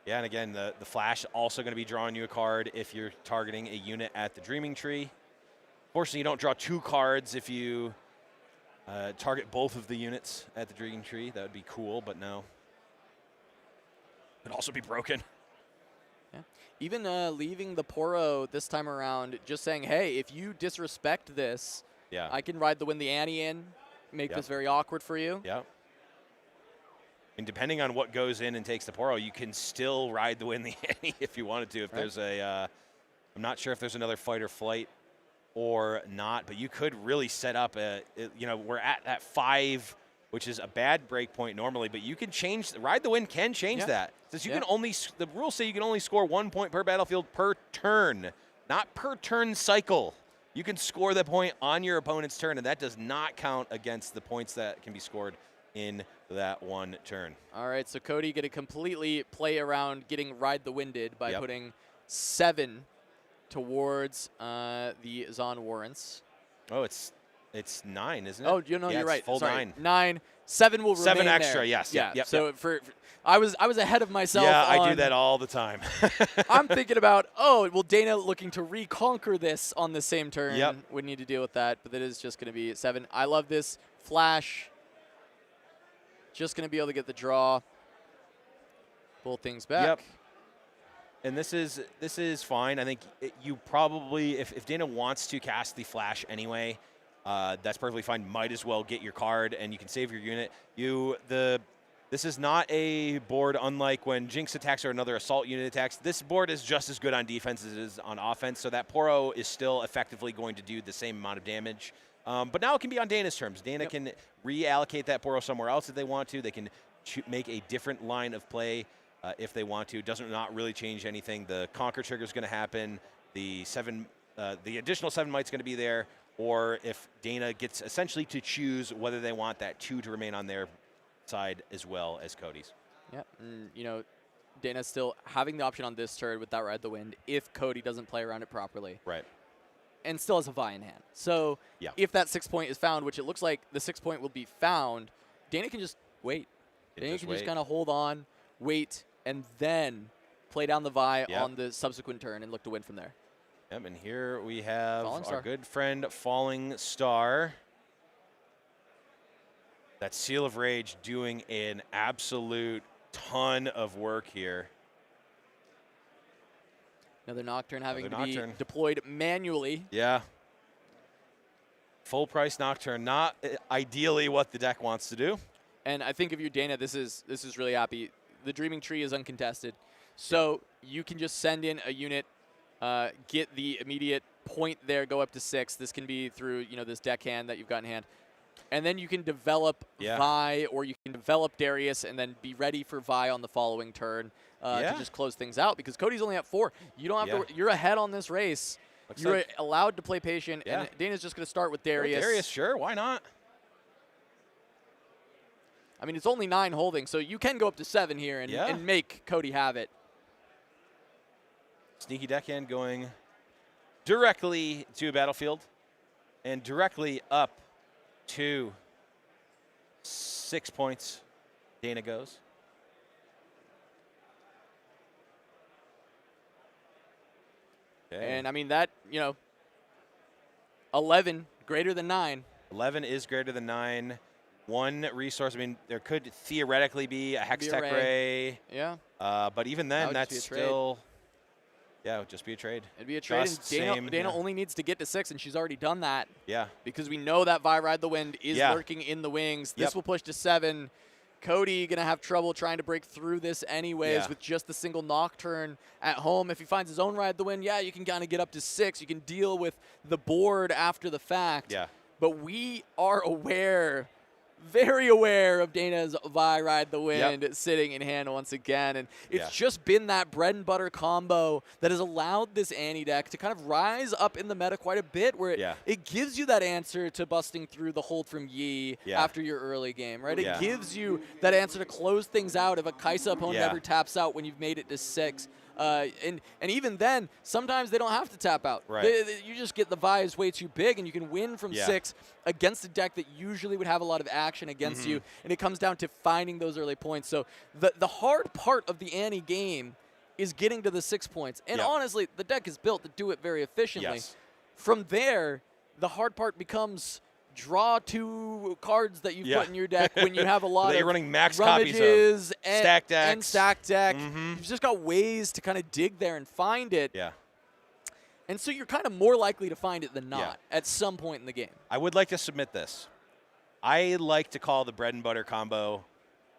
and again, the Flash also going to be drawing you a card if you're targeting a unit at the Dreaming Tree. Fortunately, you don't draw 2 cards if you target both of the units at the Dreaming Tree. That would be cool, but no. It'd also be broken. Yeah. Even leaving the Poro this time around, just saying, hey, if you disrespect this, I can Ride the Wind the Annie in, make this very awkward for you. And depending on what goes in and takes the Poro, you can still Ride the Wind the Annie if you wanted to. If there's a, I'm not sure if there's another Fight or Flight or not, but you could really set up we're at that 5, which is a bad break point normally, but you can change. Ride the Wind can change that. Since you can only, the rules say you can only score 1 point per battlefield per turn, not per turn cycle. You can score the point on your opponent's turn, and that does not count against the points that can be scored in that one turn. All right, so Cody going to completely play around getting Ride the Winded by putting 7 towards the Zon Warrants. Oh, it's It's 9, isn't it? Oh, you're right. Full Sorry. 9. 9. 7 will remain 7 extra, there. yes. Yeah. Yep, So for I was ahead of myself. Yeah, I do that all the time. I'm thinking about, Dana looking to reconquer this on the same turn. Yep. Would need to deal with that, but that is just going to be 7. I love this flash. Just going to be able to get the draw. Pull things back. Yep. And this is fine. I think you probably, if Dana wants to cast the flash anyway, that's perfectly fine. Might as well get your card, and you can save your unit. This is not a board unlike when Jinx attacks or another assault unit attacks. This board is just as good on defense as it is on offense, so that Poro is still effectively going to do the same amount of damage. But now it can be on Dana's terms. Dana can reallocate that Poro somewhere else if they want to. They can make a different line of play if they want to. It doesn't not really change anything. The Conquer trigger is going to happen. The additional 7 might's going to be there. Or if Dana gets essentially to choose whether they want that 2 to remain on their side as well as Cody's. Yeah, and, Dana's still having the option on this turn with that Ride the Wind if Cody doesn't play around it properly. Right. And still has a Vi in hand. So if that 6 point is found, which it looks like the 6 point will be found, Dana can just wait. Dana can just kind of hold on, wait, and then play down the Vi on the subsequent turn and look to win from there. Yep, and here we have Falling our Star. good friend Falling Star. That Seal of Rage doing an absolute ton of work here. Another Nocturne having to be deployed manually. Yeah. Full price Nocturne, not ideally what the deck wants to do. And I think if you're Dana, this is really happy. The Dreaming Tree is uncontested. So you can just send in a unit, get the immediate point there, go up to 6. This can be through, this deckhand that you've got in hand. And then you can develop Vi, or you can develop Darius and then be ready for Vi on the following turn to just close things out. Because Cody's only at 4. You don't have to. You're ahead on this race. You're allowed to play patient, and Dana's just going to start with Darius. Darius, sure, why not? I mean, it's only 9 holding, so you can go up to 7 here and make Cody have it. Sneaky deckhand going directly to a battlefield and directly up to 6 points. Dana goes. Okay. And I mean that, 11 greater than 9. 11 is greater than 9. 1 resource. I mean, there could theoretically be a Hex Tech Ray. Yeah. But even then, that's still. Yeah, it would just be a trade. It'd be a trade. And Dana only needs to get to 6, and she's already done that. Yeah. Because we know that Vi Ride the Wind is lurking in the wings. This will push to 7. Cody going to have trouble trying to break through this anyways with just the single Nocturne at home. If he finds his own Ride the Wind, you can kind of get up to 6. You can deal with the board after the fact. Yeah. But we are aware, very aware of Dana's Vi Ride the Wind sitting in hand once again. And it's just been that bread and butter combo that has allowed this Annie deck to kind of rise up in the meta quite a bit, where it gives you that answer to busting through the hold from Yi after your early game, right? It gives you that answer to close things out if a Kaisa opponent ever taps out when you've made it to 6. And even then, sometimes they don't have to tap out. Right. You just get the Vi is way too big, and you can win from 6 against a deck that usually would have a lot of action against you. And it comes down to finding those early points. So the hard part of the Annie game is getting to the 6 points. And honestly, the deck is built to do it very efficiently. Yes. From there, the hard part becomes draw 2 cards that you've put in your deck when you have a lot of you're running max copies of and stack decks. And stack deck. You've just got ways to kind of dig there and find it. Yeah. And so you're kind of more likely to find it than not at some point in the game. I would like to submit this. I like to call the bread and butter combo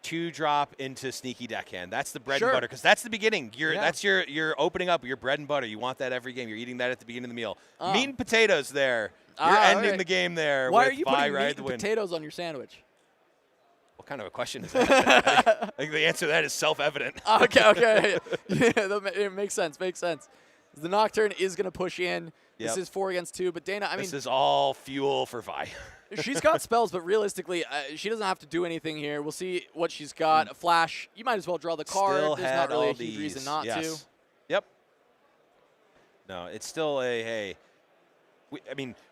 2-drop into Sneaky Deckhand. That's the bread and butter, because that's the beginning. That's you're opening up your bread and butter. You want that every game. You're eating that at the beginning of the meal. Meat and potatoes there. You're ending the game there. Why with are you Vi putting Ride meat the and Wind. potatoes on your sandwich? What kind of a question is that? I think the answer to that is self-evident. Okay. It makes sense. The Nocturne is going to push in. This is 4 against 2, but Dana, this is all fuel for Vi. She's got spells, but realistically, she doesn't have to do anything here. We'll see what she's got. A flash. You might as well draw the card. Still There's not really a huge reason not to. Yep. No, it's still a, hey,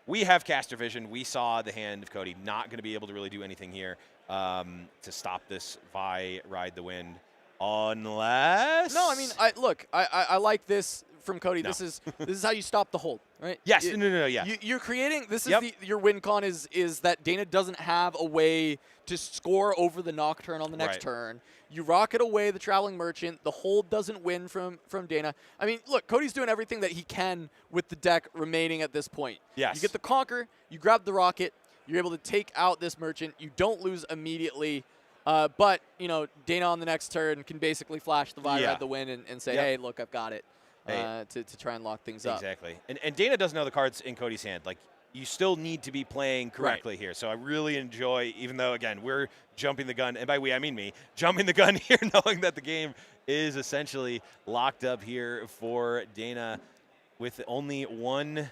we have caster vision. We saw the hand of Cody. Not going to be able to really do anything here to stop this Vi ride the wind, unless. No, I mean, I like this from Cody. No. This is how you stop the hold, right? Yes, no, yeah. You're creating. This is your win con is that Dana doesn't have a way to score over the Nocturne on the next turn. You rocket away the Traveling Merchant. The hold doesn't win from Dana. I mean, look, Cody's doing everything that he can with the deck remaining at this point. Yes. You get the Conquer. You grab the Rocket. You're able to take out this Merchant. You don't lose immediately. But, Dana on the next turn can basically flash the Vi ride the win and say, hey, look, I've got it. To try and lock things up. Exactly. And Dana doesn't know the cards in Cody's hand. Like, you still need to be playing correctly here. So I really enjoy, even though, again, we're jumping the gun, and by we, I mean me, jumping the gun here, knowing that the game is essentially locked up here for Dana with only one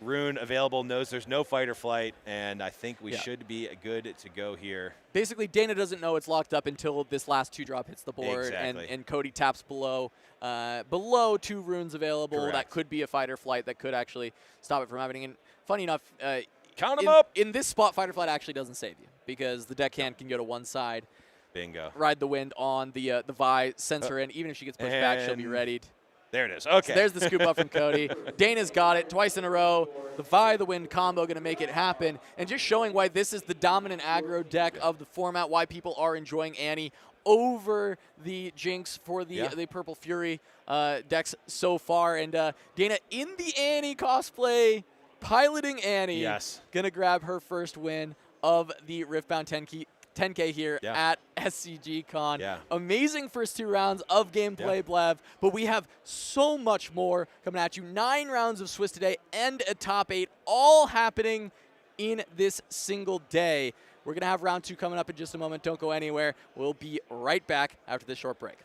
rune available, knows there's no fight or flight, and I think we should be good to go here. Basically, Dana doesn't know it's locked up until this last 2-drop hits the board, and Cody taps below 2 runes available. Correct. That could be a fight or flight that could actually stop it from happening. And funny enough, count them up. In this spot, fight or flight actually doesn't save you because the deckhand can go to one side. Bingo. Ride the wind on the Vi, sends her in. Even if she gets pushed back, she'll be readied. There it is. Okay. So there's the scoop up from Cody. Dana's got it twice in a row. The Vi, the wind combo going to make it happen. And just showing why this is the dominant aggro deck of the format, why people are enjoying Annie over the Jinx for the Purple Fury decks so far. And Dana in the Annie cosplay, piloting Annie. Yes. Going to grab her first win of the Riftbound 10K here at SCG Con. Yeah. Amazing first 2 rounds of gameplay, Blev, but we have so much more coming at you. 9 rounds of Swiss today and a top 8, all happening in this single day. We're going to have round 2 coming up in just a moment. Don't go anywhere. We'll be right back after this short break.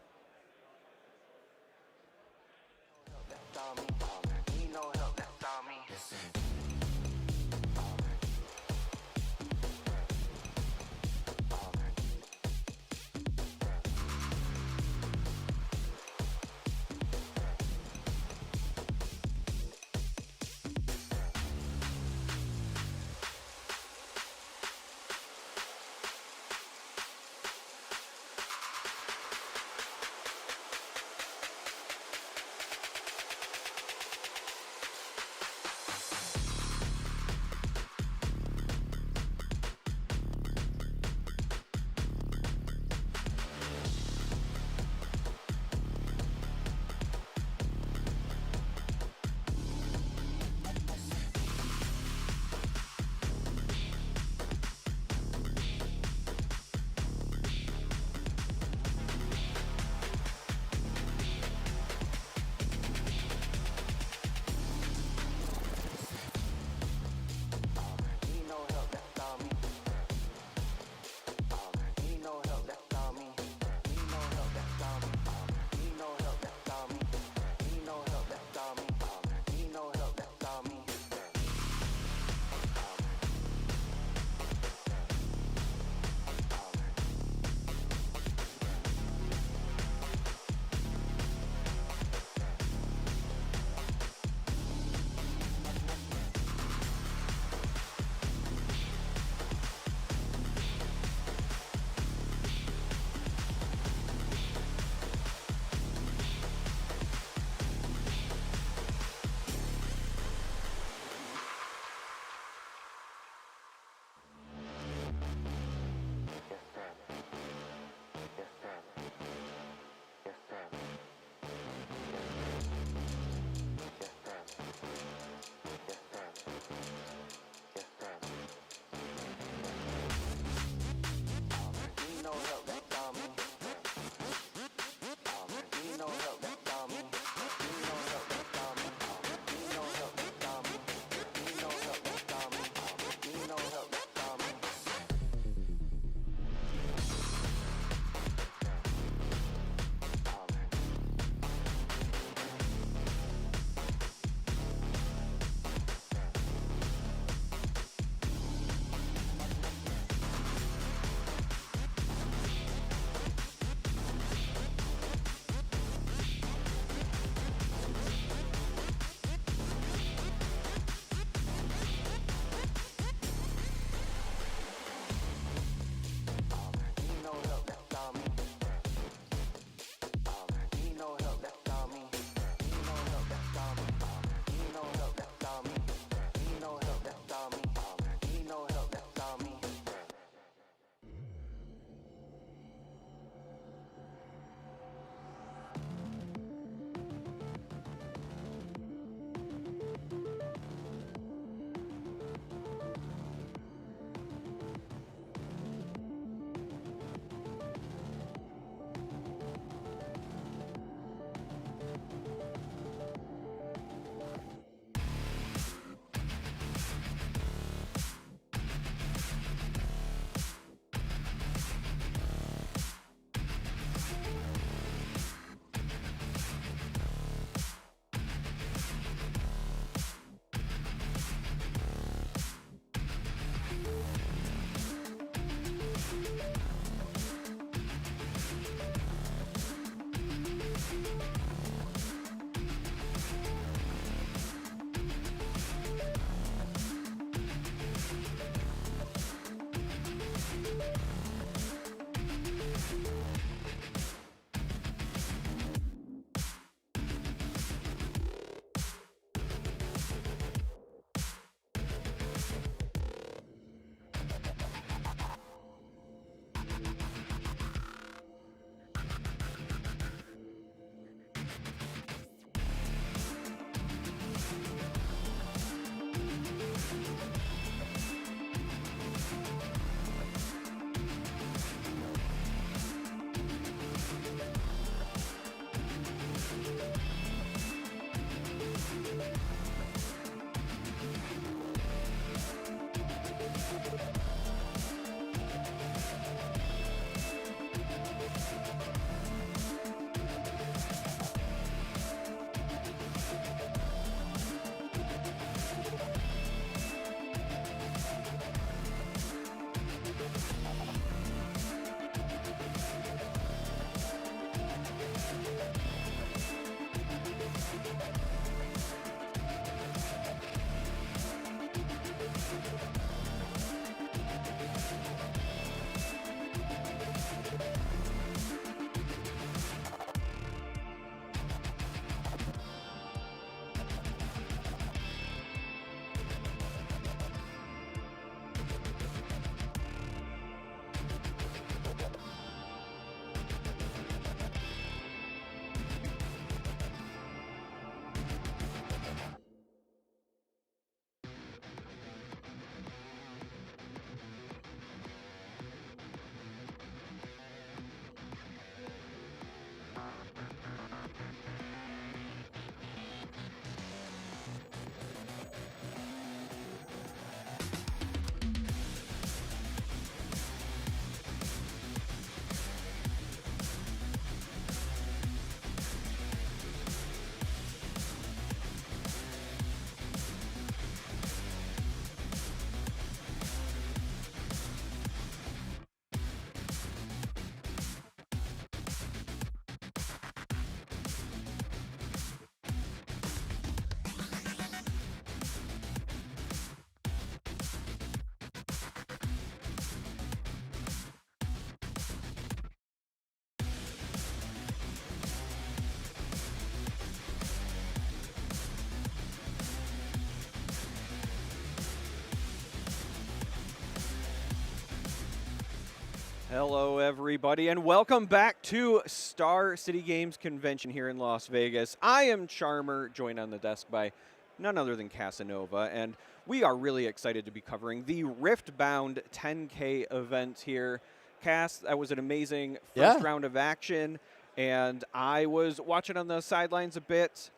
Hello, everybody, and welcome back to Star City Games Convention here in Las Vegas. I am Charmer, joined on the desk by none other than Casanova, and we are really excited to be covering the Riftbound 10K event here. Cass, that was an amazing first round of action, and I was watching on the sidelines a bit.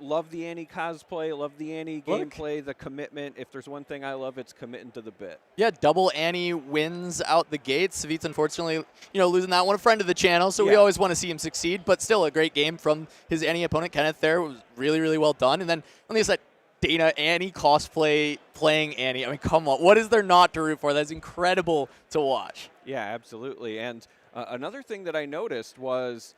Love the Annie cosplay, love the Annie gameplay, the commitment. If there's one thing I love, it's committing to the bit. Yeah, double Annie wins out the gates. Savit's unfortunately, losing that one. A friend of the channel, so we always want to see him succeed, but still a great game from his Annie opponent, Kenneth there. It was really, really well done. And then on the other side, Dana, Annie cosplay, playing Annie. I mean, come on. What is there not to root for? That's incredible to watch. Yeah, absolutely. And another thing that I noticed was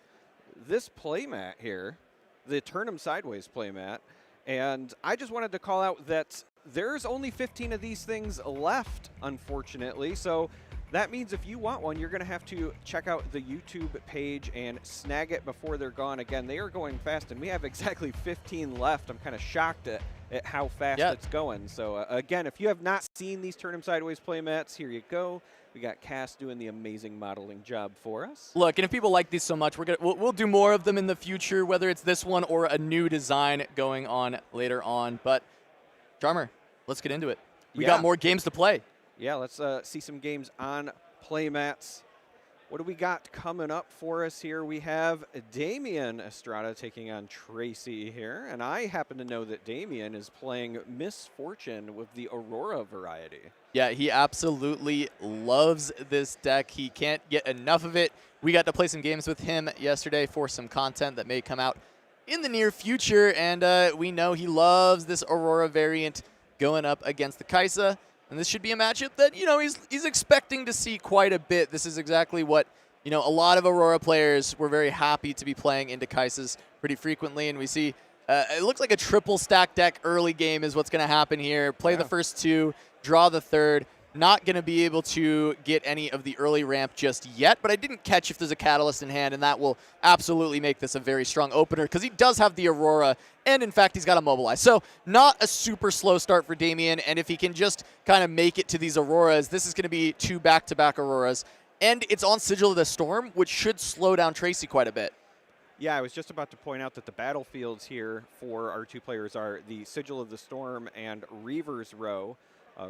this playmat here, the Turn 'em Sideways playmat, and I just wanted to call out that there's only 15 of these things left, unfortunately. So that means if you want one, you're going to have to check out the YouTube page and snag it before they're gone. Again, they are going fast, and we have exactly 15 left. I'm kind of shocked at how fast it's going. So again, if you have not seen these Turn 'em Sideways playmats, here you go. We got Cass doing the amazing modeling job for us. Look, and if people like these so much, we'll do more of them in the future, whether it's this one or a new design going on later on. But Charmer, let's get into it. We got more games to play. Yeah, let's see some games on playmats. What do we got coming up for us here? We have Damian Estrada taking on Tracy here, and I happen to know that Damian is playing Misfortune with the Aurora variety. Yeah, he absolutely loves this deck. He can't get enough of it. We got to play some games with him yesterday for some content that may come out in the near future, and we know he loves this Aurora variant going up against the Kaisa. And this should be a matchup that, he's expecting to see quite a bit. This is exactly what, a lot of Aurora players were very happy to be playing into Kaisas pretty frequently. And we see it looks like a triple stack deck early game is what's going to happen here. Play the first two, draw the third. Not going to be able to get any of the early ramp just yet, but I didn't catch if there's a Catalyst in hand, and that will absolutely make this a very strong opener because he does have the Aurora, and in fact, he's got a Mobilize. So not a super slow start for Damian, and if he can just kind of make it to these Auroras, this is going to be 2 back-to-back Auroras, and it's on Sigil of the Storm, which should slow down Tracy quite a bit. Yeah, I was just about to point out that the battlefields here for our two players are the Sigil of the Storm and Reaver's Row.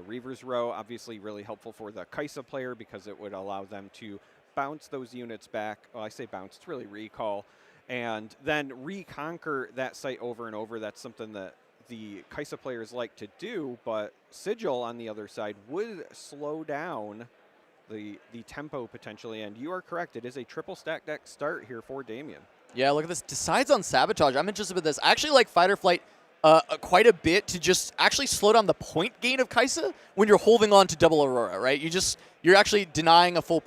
Reaver's Row, obviously really helpful for the Kaisa player because it would allow them to bounce those units back. Well, I say bounce, it's really recall. And then reconquer that site over and over. That's something that the Kaisa players like to do, but Sigil on the other side would slow down the tempo potentially. And you are correct, it is a triple stack deck start here for Damian. Yeah, look at this. Decides on Sabotage. I'm interested with this. I actually like Fight or Flight quite a bit to just actually slow down the point gain of Kaisa when you're holding on to double Aurora, right? You're actually denying a full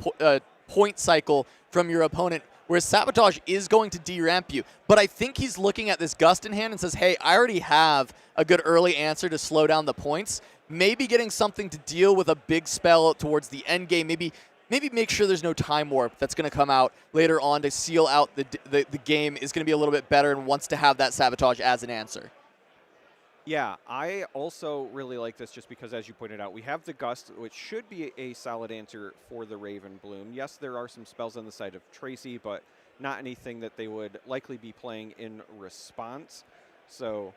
point cycle from your opponent, whereas Sabotage is going to deramp you. But I think he's looking at this Gust in hand and says, hey, I already have a good early answer to slow down the points. Maybe getting something to deal with a big spell towards the end game. Maybe make sure there's no Time Warp that's going to come out later on to seal out the game is going to be a little bit better and wants to have that Sabotage as an answer. Yeah, I also really like this just because, as you pointed out, we have the Gust, which should be a solid answer for the Raven Bloom. Yes, there are some spells on the side of Tracy, but not anything that they would likely be playing in response. So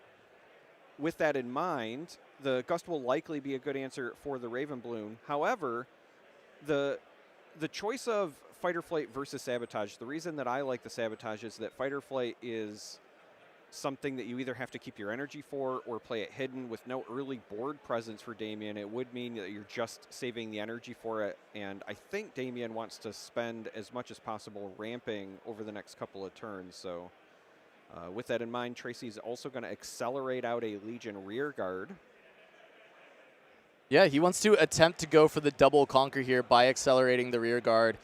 with that in mind, the Gust will likely be a good answer for the Raven Bloom. However, the choice of Fight or Flight versus Sabotage, the reason that I like the Sabotage is that Fight or Flight is something that you either have to keep your energy for or play it hidden with no early board presence for Damian. It would mean that you're just saving the energy for it, and I think Damian wants to spend as much as possible ramping over the next couple of turns. So with that in mind, Tracy's also going to accelerate out a Legion rear guard. Yeah, he wants to attempt to go for the double conquer here by accelerating the rear guard.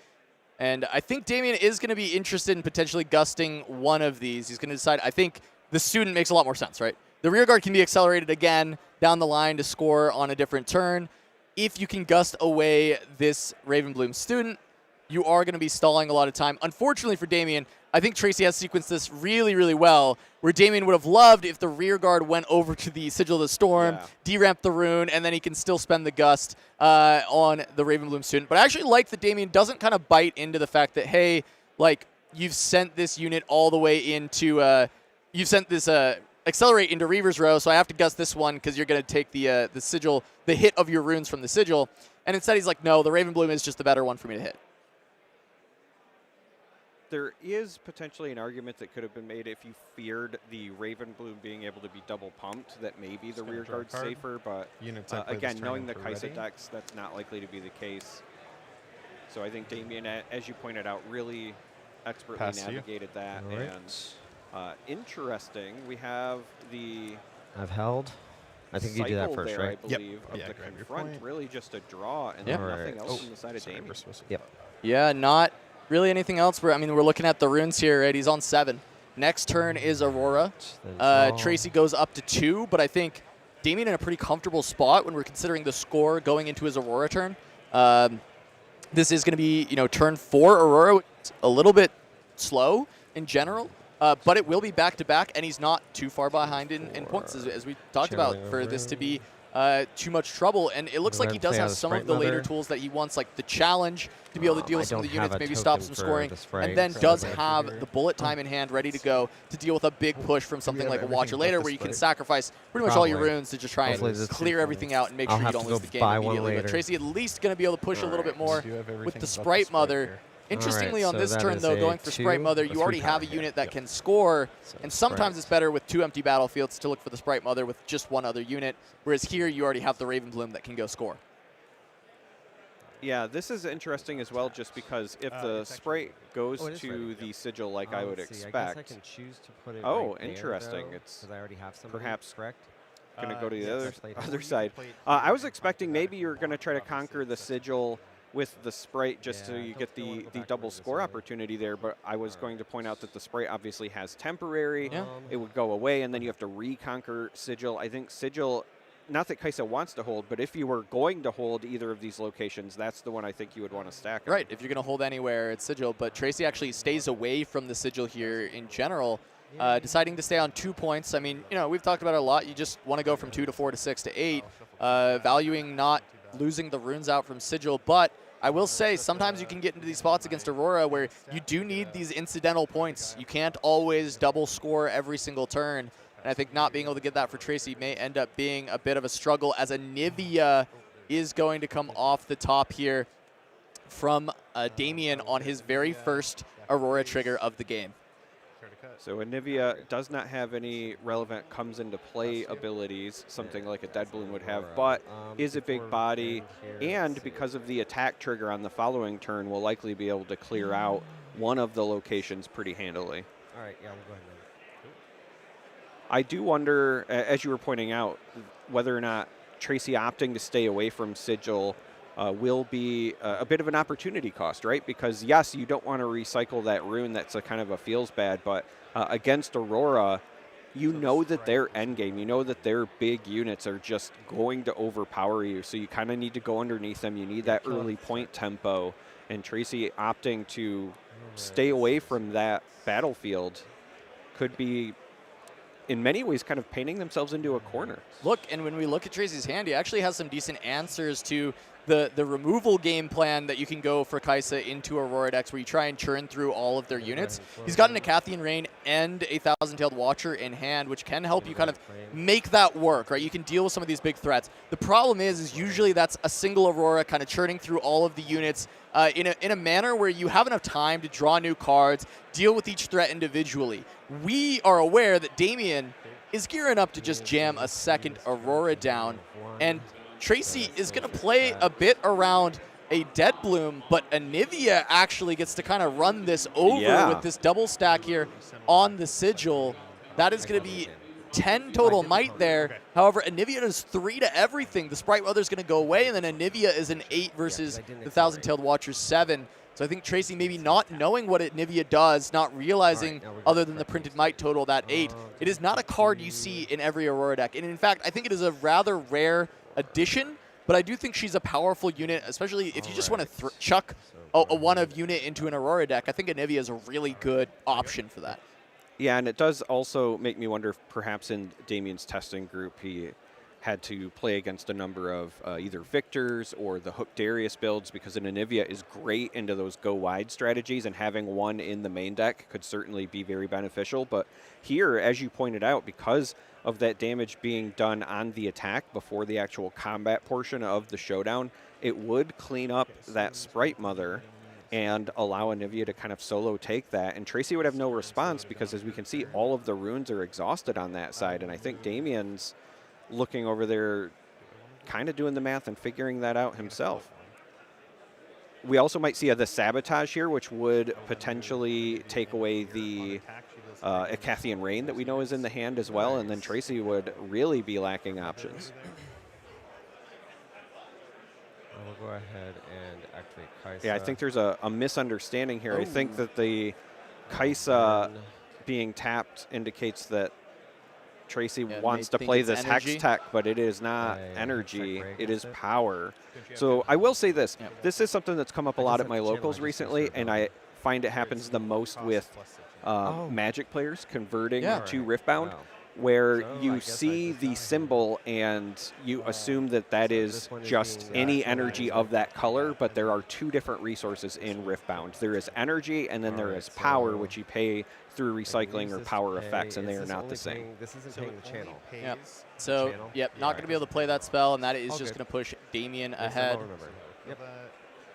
And I think Damian is going to be interested in potentially gusting one of these. He's going to decide, I think the student makes a lot more sense, right? The rear guard can be accelerated again down the line to score on a different turn. If you can gust away this Ravenbloom student, you are going to be stalling a lot of time. Unfortunately for Damian, I think Tracy has sequenced this really, really well, where Damien would have loved if the rear guard went over to the Sigil of the Storm, de-ramp the rune, and then he can still spend the Gust on the Ravenbloom student. But I actually like that Damien doesn't kind of bite into the fact that, hey, like, you've sent this unit all the way into, you've sent this Accelerate into Reaver's Row, so I have to Gust this one because you're going to take the Sigil, the hit of your runes from the Sigil. And instead he's like, no, the Ravenbloom is just the better one for me to hit. There is potentially an argument that could have been made if you feared the Ravenbloom being able to be double pumped, that maybe the rear guard's safer, but again, knowing the Kaisa decks, that's not likely to be the case. So I think Damien, as you pointed out, really expertly navigated that. And interesting, we have the... I've held. I think you do that first, there, right? I believe, of the confront, really just a draw and nothing else on the side of Damien. Yeah, not really anything else. We're looking at the runes here, right? He's on 7. Next turn is Aurora. Tracy goes up to 2, but I think Damien in a pretty comfortable spot when we're considering the score going into his Aurora turn. This is going to be, turn 4 Aurora, which is a little bit slow in general. But it will be back-to-back, and he's not too far behind in points, as we talked about, for this to be too much trouble. And it looks like he does have some of the later tools that he wants, like the challenge to be able to deal with some of the units, maybe stop some scoring, and then does have the bullet time in hand ready to go to deal with a big push from something like a Watcher later, where you can sacrifice pretty much all your runes to just try and clear everything out and make sure you don't lose the game immediately. But Tracy at least going to be able to push a little bit more with the Sprite Mother. Interestingly, on this turn, though, going for Sprite Mother, you already have a unit that can score, and sometimes it's better with 2 empty battlefields to look for the Sprite Mother with just 1 other unit, whereas here you already have the Ravenbloom that can go score. Yeah, this is interesting as well, just because if the Sprite goes to the Sigil like I would expect. I guess I can choose to put it interesting. There, it's I already have perhaps correct. Going to go to the other side. I was expecting maybe you're going to try to conquer the Sigil with the Sprite just so you get the double score opportunity there, but I was going to point out that the Sprite obviously has temporary. It would go away, and then you have to reconquer Sigil. I think Sigil, not that Kaisa wants to hold, but if you were going to hold either of these locations, that's the one I think you would want to stack up. Right, if you're going to hold anywhere, it's Sigil, but Tracy actually stays away from the Sigil here in general, deciding to stay on 2 points. I mean, we've talked about it a lot. You just want to go from 2 to 4 to 6 to 8, valuing not losing the runes out from Sigil, but I will say sometimes you can get into these spots against Aurora where you do need these incidental points. You can't always double score every single turn, and I think not being able to get that for Tracy may end up being a bit of a struggle, as Anivia is going to come off the top here from Damien on his very first Aurora trigger of the game. So Anivia does not have any relevant comes into play abilities, something like a Dead Bloom would have, but is a big body, and because of the attack trigger on the following turn, will likely be able to clear out one of the locations pretty handily. All right, yeah, we'll go ahead then. I do wonder, as you were pointing out, whether or not Tracy opting to stay away from Sigil will be a bit of an opportunity cost, right? Because, yes, you don't want to recycle that rune. That's a kind of a feels bad. But against Aurora, you know that their endgame, you know that their big units are just going to overpower you. So you kind of need to go underneath them. You need that early point tempo. And Tracy opting to stay away from that battlefield could be, in many ways, kind of painting themselves into a corner. Look, and when we look at Tracy's hand, he actually has some decent answers to the removal game plan that you can go for Kaisa into Aurora decks, where you try and churn through all of their units. He's got an Acathian Rain and a Thousand-Tailed Watcher in hand, which can help you kind of make that work, right? You can deal with some of these big threats. The problem is usually that's a single Aurora kind of churning through all of the units in a manner where you have enough time to draw new cards, deal with each threat individually. We are aware that Damien is gearing up to just jam a second Aurora down, and Tracy is going to play a bit around a Dead Bloom, but Anivia actually gets to kind of run this over with this double stack here on the Sigil. That is going to be 10 total might there. However, Anivia does 3 to everything. The Sprite Mother is going to go away, and then Anivia is an 8 versus the Thousand-Tailed Watcher's 7. So I think Tracy maybe not knowing what Anivia does, not realizing other than the printed might total, that 8. It is not a card you see in every Aurora deck. And in fact, I think it is a rather rare addition, but I do think she's a powerful unit, especially if you just want to chuck a one-of unit into an Aurora deck. I think Anivia is a really good option for that. Yeah, and it does also make me wonder if perhaps in Damien's testing group he had to play against a number of either Victors or the Hook Darius builds, because an Anivia is great into those go-wide strategies, and having one in the main deck could certainly be very beneficial. But here, as you pointed out, because of that damage being done on the attack before the actual combat portion of the showdown, it would clean up that Sprite Mother and allow Anivia to kind of solo take that. And Tracy would have no response because, as we can see, all of the runes are exhausted on that side. And I think Damien's looking over there, kind of doing the math and figuring that out himself. We also might see the Sabotage here, which would potentially take away the Icathian Rain that we know is in the hand as well, and then Tracy would really be lacking options. We'll go ahead and activate Kaisa. Yeah, I think there's a misunderstanding here. I think that the Kaisa being tapped indicates that Tracy wants to play this Hex Tech, but it is not energy, it is power. So I will say this, this is something that's come up a lot at my locals recently, and I find it happens the most with Magic players converting to Riftbound, where you see the symbol and you assume that that is just any energy of that color, but there are two different resources in Riftbound. There is energy, and then there is power, which you pay through recycling or power effects, and they are not the same. This isn't paying the channel. Yep. So, not going to be able to play that spell, and that is just going to push Damien ahead.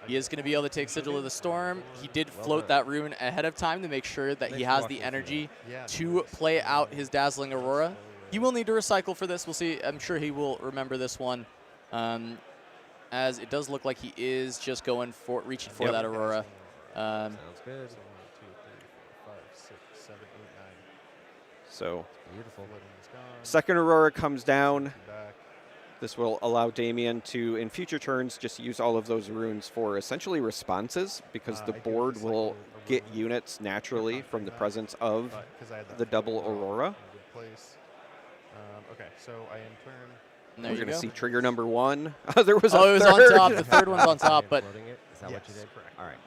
He is going to be able to take Sigil of the Storm. He did float that rune ahead of time to make sure that he has the energy to play out his Dazzling Aurora. He will need to recycle for this. We'll see. I'm sure he will remember this one, as it does look like he is just going for reaching for that Aurora. Sounds good. So, beautiful. Second Aurora comes down. This will allow Damien to, in future turns, just use all of those runes for essentially responses, because the board will get units naturally from the presence of the double Aurora. Okay, so I in turn. There We're you going to go. see trigger number one. There was a it was third. on top. The third one's on top, but Is that what you did? All right.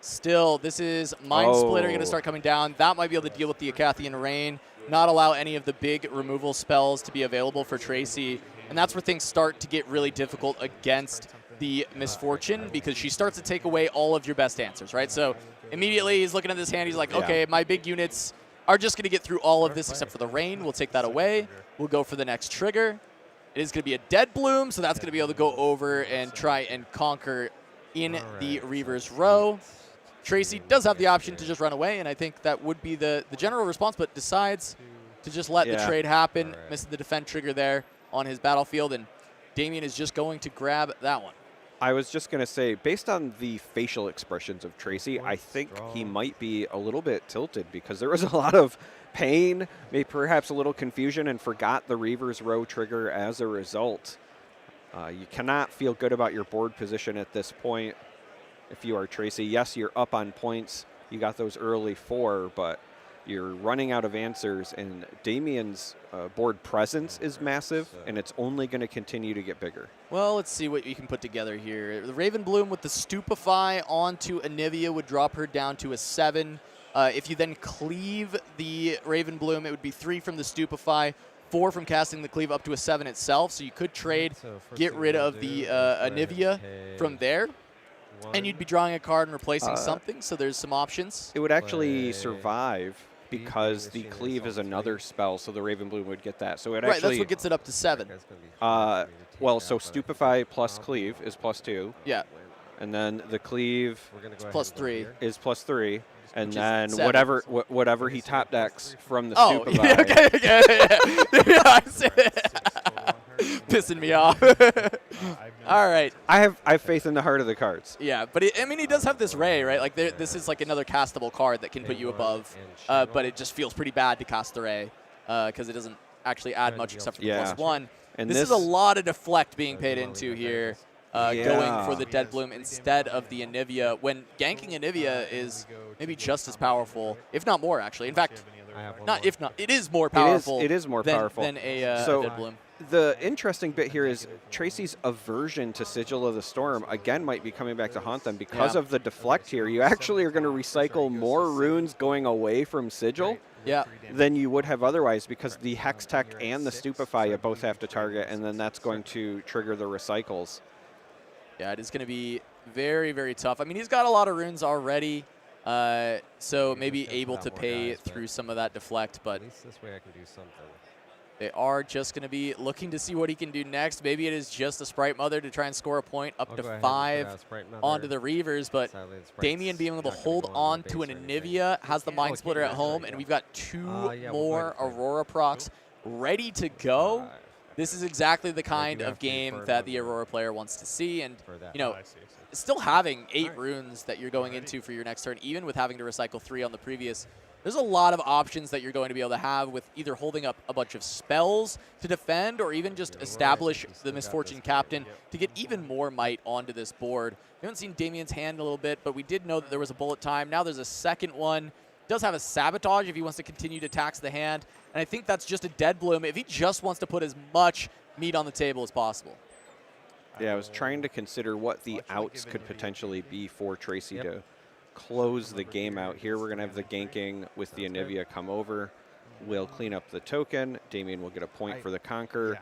still, this is Mind Splitter going to start coming down. That might be able to deal with the Icathian Rain, not allow any of the big removal spells to be available for Tracy. And that's where things start to get really difficult against the Misfortune, because she starts to take away all of your best answers, right? So immediately he's looking at this hand. He's like, okay, my big units are just going to get through all of this except for the Rain. We'll take that away. We'll go for the next trigger. It is going to be a Dead Bloom, so that's going to be able to go over and try and conquer in the Reaver's Row. Tracy does have the option to just run away, and I think that would be the general response, but decides to just let the trade happen, missing the defend trigger there on his battlefield, and Damien is just going to grab that one. I was just going to say, based on the facial expressions of Tracy, I think he might be a little bit tilted, because there was a lot of pain, maybe perhaps a little confusion, and forgot the Reaver's Row trigger as a result. You cannot feel good about your board position at this point if you are Tracy. Yes, you're up on points. You got those early 4, but you're running out of answers, and Damien's board presence is massive, and it's only going to continue to get bigger. Well, let's see what you can put together here. The Raven Bloom with the Stupefy onto Anivia would drop her down to a 7. If you then cleave the Raven Bloom, it would be 3 from the Stupefy, 4 from casting the cleave up to a 7 itself. So you could trade, get rid of the Anivia from there, and you'd be drawing a card and replacing something. So there's some options. It would actually survive, because the cleave is another spell, so the Raven Bloom would get that. So it Right, actually, that's what gets it up to 7. well, so Stupefy plus cleave is +2. Yeah, And then the cleave it's +3. is +3. And Which is then 7. whatever he top decks from the Oh, Stupefy. yeah, okay. Yeah, I see it. Pissing me off. All right. I have faith in the heart of the cards. Yeah, but I mean, he does have this Ray, right? Like, this is like another castable card that can put you above, but it just feels pretty bad to cast the Ray because it doesn't actually add much except for the +1. And this is a lot of deflect being paid into here, going for the Dead Bloom instead of the Anivia, when ganking Anivia is maybe just as powerful, if not more, actually. In fact, it is more powerful. It is more powerful. than a so Dead Bloom. The interesting bit here is Tracy's aversion to Sigil of the Storm, again, might be coming back to haunt them because of the deflect here. You actually are going to recycle more runes going away from Sigil than you would have otherwise, because the Hex Tech and the Stupefy you both have to target, and then that's going to trigger the recycles. Yeah, it is going to be very, very tough. I mean, he's got a lot of runes already, so maybe able to pay through some of that deflect, but at least this way I can do something. they are just going to be looking to see what he can do next. Maybe it is just a Sprite Mother to try and score a point up to 5 onto the Reavers, but Damien being able to hold on to an Anivia, has the Mind Splitter at home, and we've got 2 more Aurora procs ready to go. This is exactly the kind of game that the Aurora player wants to see, and, you know, still having 8 runes that you're going into for your next turn, even with having to recycle 3 on the previous, there's a lot of options that you're going to be able to have with either holding up a bunch of spells to defend or even just establish the Misfortune Captain to get even more might onto this board. We haven't seen Damien's hand a little bit, but we did know that there was a bullet time. Now there's a second one. Does have a Sabotage if he wants to continue to tax the hand, and I think that's just a dead bloom if he just wants to put as much meat on the table as possible. Yeah, I was trying to consider what the outs could potentially be for Tracy to close the game out. Here we're going to have the ganking with the Anivia come over. We'll clean up the token. Damien will get a point for the Conquer.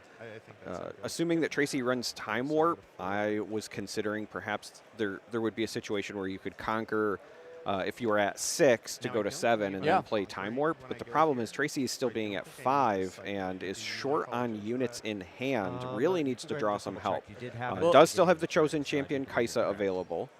Assuming that Tracy runs Time Warp, I was considering perhaps there would be a situation where you could Conquer if you were at 6 to go to 7 and then play Time Warp. But the problem is Tracy is still being at 5 and is short on units in hand. Really needs to draw some help. Does still have the Chosen Champion Kaisa available,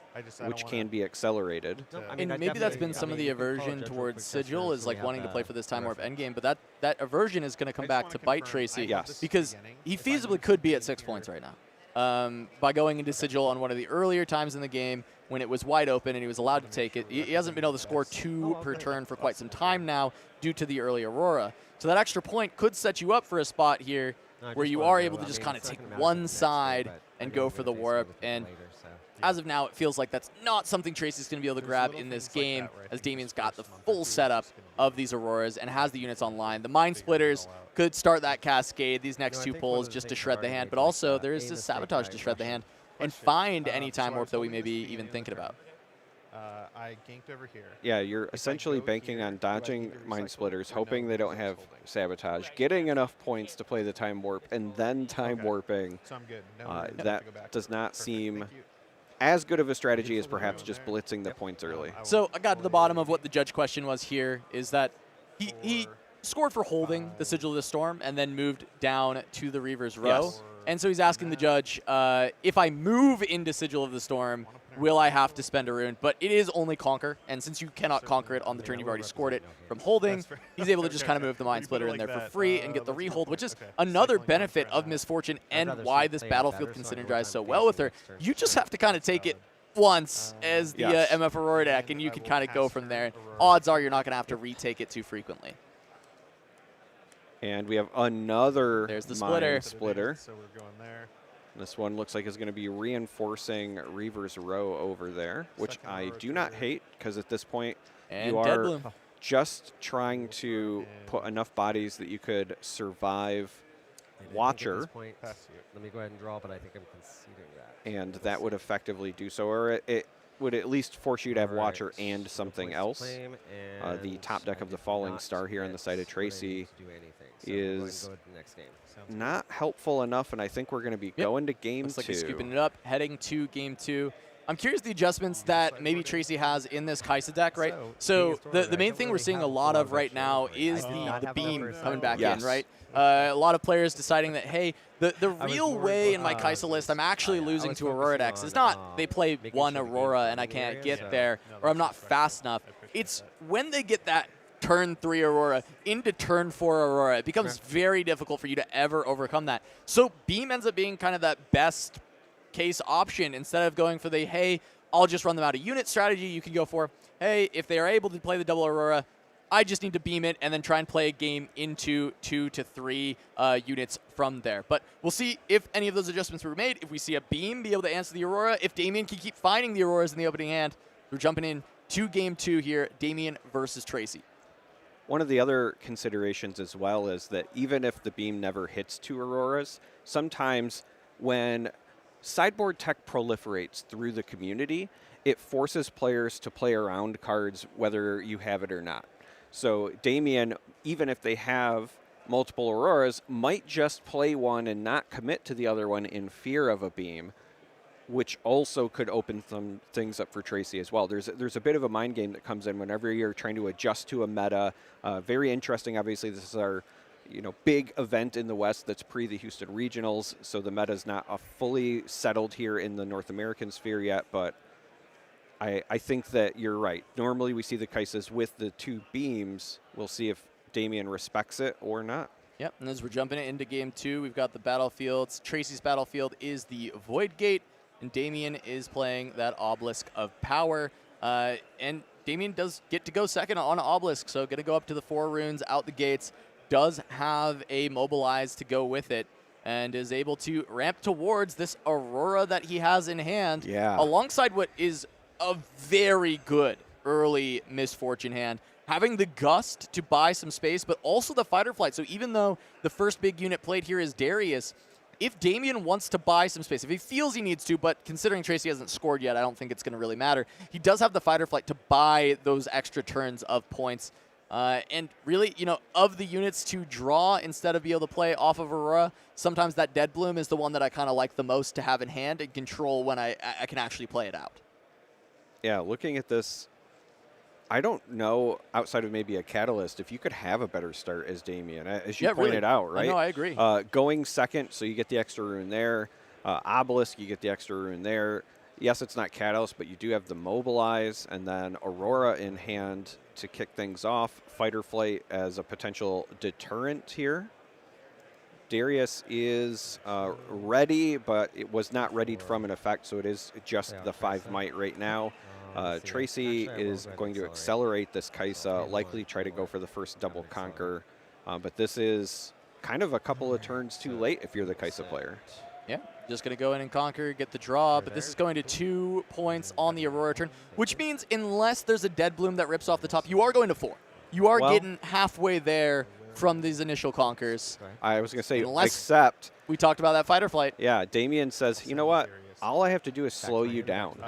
which can be accelerated. And maybe that's been some of the aversion towards Sigil, is like wanting to play for this Time Warp endgame, but that aversion is going to come back to bite Tracy, because he feasibly could be at 6 points right now. By going into Sigil on one of the earlier times in the game when it was wide open and he was allowed to take it. He hasn't been able to score 2 per turn for quite some time now due to the early Aurora. So that extra point could set you up for a spot here where you are able to just kind of take one side and go for the warp. And as of now, it feels like that's not something Tracy's going to be able to grab in this game, as Damien's got the full setup of these Auroras and has the units online. The Mind Splitters could start that cascade, these next 2 pulls, just to shred the hand, but also there is this Sabotage to shred the hand and find any Time Warp that we may be even thinking about. I ganked over here. Yeah, you're essentially banking on dodging Mind Splitters, hoping they don't have Sabotage, getting enough points to play the Time Warp, and then Time Warping. So I'm good. That does not seem as good of a strategy as perhaps just blitzing the points early. So I got to the bottom of what the judge question was here, is that he scored for holding the Sigil of the Storm and then moved down to the Reaver's Row. And so he's asking the judge, if I move into Sigil of the Storm, will I have to spend a rune? But it is only Conquer, and since you cannot Conquer it on the turn you've already scored it from holding, he's able to just kind of move the Mind Splitter in there for free and get the rehold, which is another benefit of Misfortune and why this battlefield can synergize so well with her. You just have to kind of take it once as the MF Aurora deck, and you can kind of go from there. Odds are you're not going to have to retake it too frequently. And we have another Mind Splitter. So we're going there. This one looks like it's going to be reinforcing Reaver's Row over there, which I do not hate, because at this point you are just trying to put enough bodies that you could survive Watcher. Let me go ahead and draw, but I think I'm conceding that. And that would effectively do so, or it would at least force you to have Watcher and something else. The top deck of the Falling Star here on the side of Tracy is not helpful enough, and I think we're going to be going to game 2. Looks like he's scooping it up, heading to game 2. I'm curious the adjustments that maybe Tracy has in this Kaisa deck, right? So the main thing we're seeing a lot of right now is the beam coming back in, right? A lot of players deciding that, hey, the real way in my Kaisa list I'm actually losing to Aurora decks is not they play one Aurora and I can't get there, or I'm not fast enough. It's when they get that turn 3 Aurora into turn 4 Aurora, it becomes very difficult for you to ever overcome that. So beam ends up being kind of that best case option. Instead of going for the, hey, I'll just run them out of unit strategy, you can go for, hey, if they are able to play the double Aurora, I just need to beam it and then try and play a game into 2 to 3 units from there. But we'll see if any of those adjustments were made. If we see a beam be able to answer the Aurora, if Damien can keep finding the Auroras in the opening hand, we're jumping in to game 2 here, Damien versus Tracy. one of the other considerations as well is that even if the beam never hits 2 Auroras, sometimes when sideboard tech proliferates through the community, it forces players to play around cards whether you have it or not. So Damien, even if they have multiple Auroras, might just play one and not commit to the other one in fear of a beam, which also could open some things up for Tracy as well. There's a bit of a mind game that comes in whenever you're trying to adjust to a meta. Very interesting. Obviously, this is our big event in the West that's pre the Houston Regionals, so the meta is not fully settled here in the North American sphere yet, but I think that you're right. Normally we see the Kaisas with the 2 beams. We'll see if Damien respects it or not. Yep, and as we're jumping into game 2, we've got the battlefields. Tracy's battlefield is the Void Gate, and Damien is playing that Obelisk of Power. And Damien does get to go second on Obelisk, so going to go up to the 4 runes out the gates. Does have a Mobilize to go with it, and is able to ramp towards this Aurora that he has in hand, alongside what is a very good early Misfortune hand. Having the Gust to buy some space, but also the Fight or Flight. So even though the first big unit played here is Darius, if Damien wants to buy some space, if he feels he needs to, but considering Tracy hasn't scored yet, I don't think it's going to really matter. He does have the Fight or Flight to buy those extra turns of points. And really, of the units to draw instead of be able to play off of Aurora, sometimes that Dead Bloom is the one that I kind of like the most to have in hand and control when I can actually play it out. Yeah, looking at this, I don't know, outside of maybe a Catalyst, if you could have a better start as Damien, as you pointed out, right? No, I agree. Going second, so you get the extra rune there. Obelisk, you get the extra rune there. Yes, it's not Catalyst, but you do have the Mobilize, and then Aurora in hand to kick things off. Fight or Flight as a potential deterrent here. Darius is ready, but it was not readied from an effect, so it is just the 5 might right now. Tracy is going to accelerate this Kaisa, likely try to go for the first double conquer, but this is kind of a couple of turns too late if you're the Kaisa player. Yeah, just going to go in and conquer, get the draw, but this is going to 2 points on the Aurora turn, which means unless there's a Dead Bloom that rips off the top, you are going to 4. You are getting halfway there from these initial conquers. I was going to say, except we talked about that Fight or Flight. Yeah, Damien says, you know what? All I have to do is slow you down.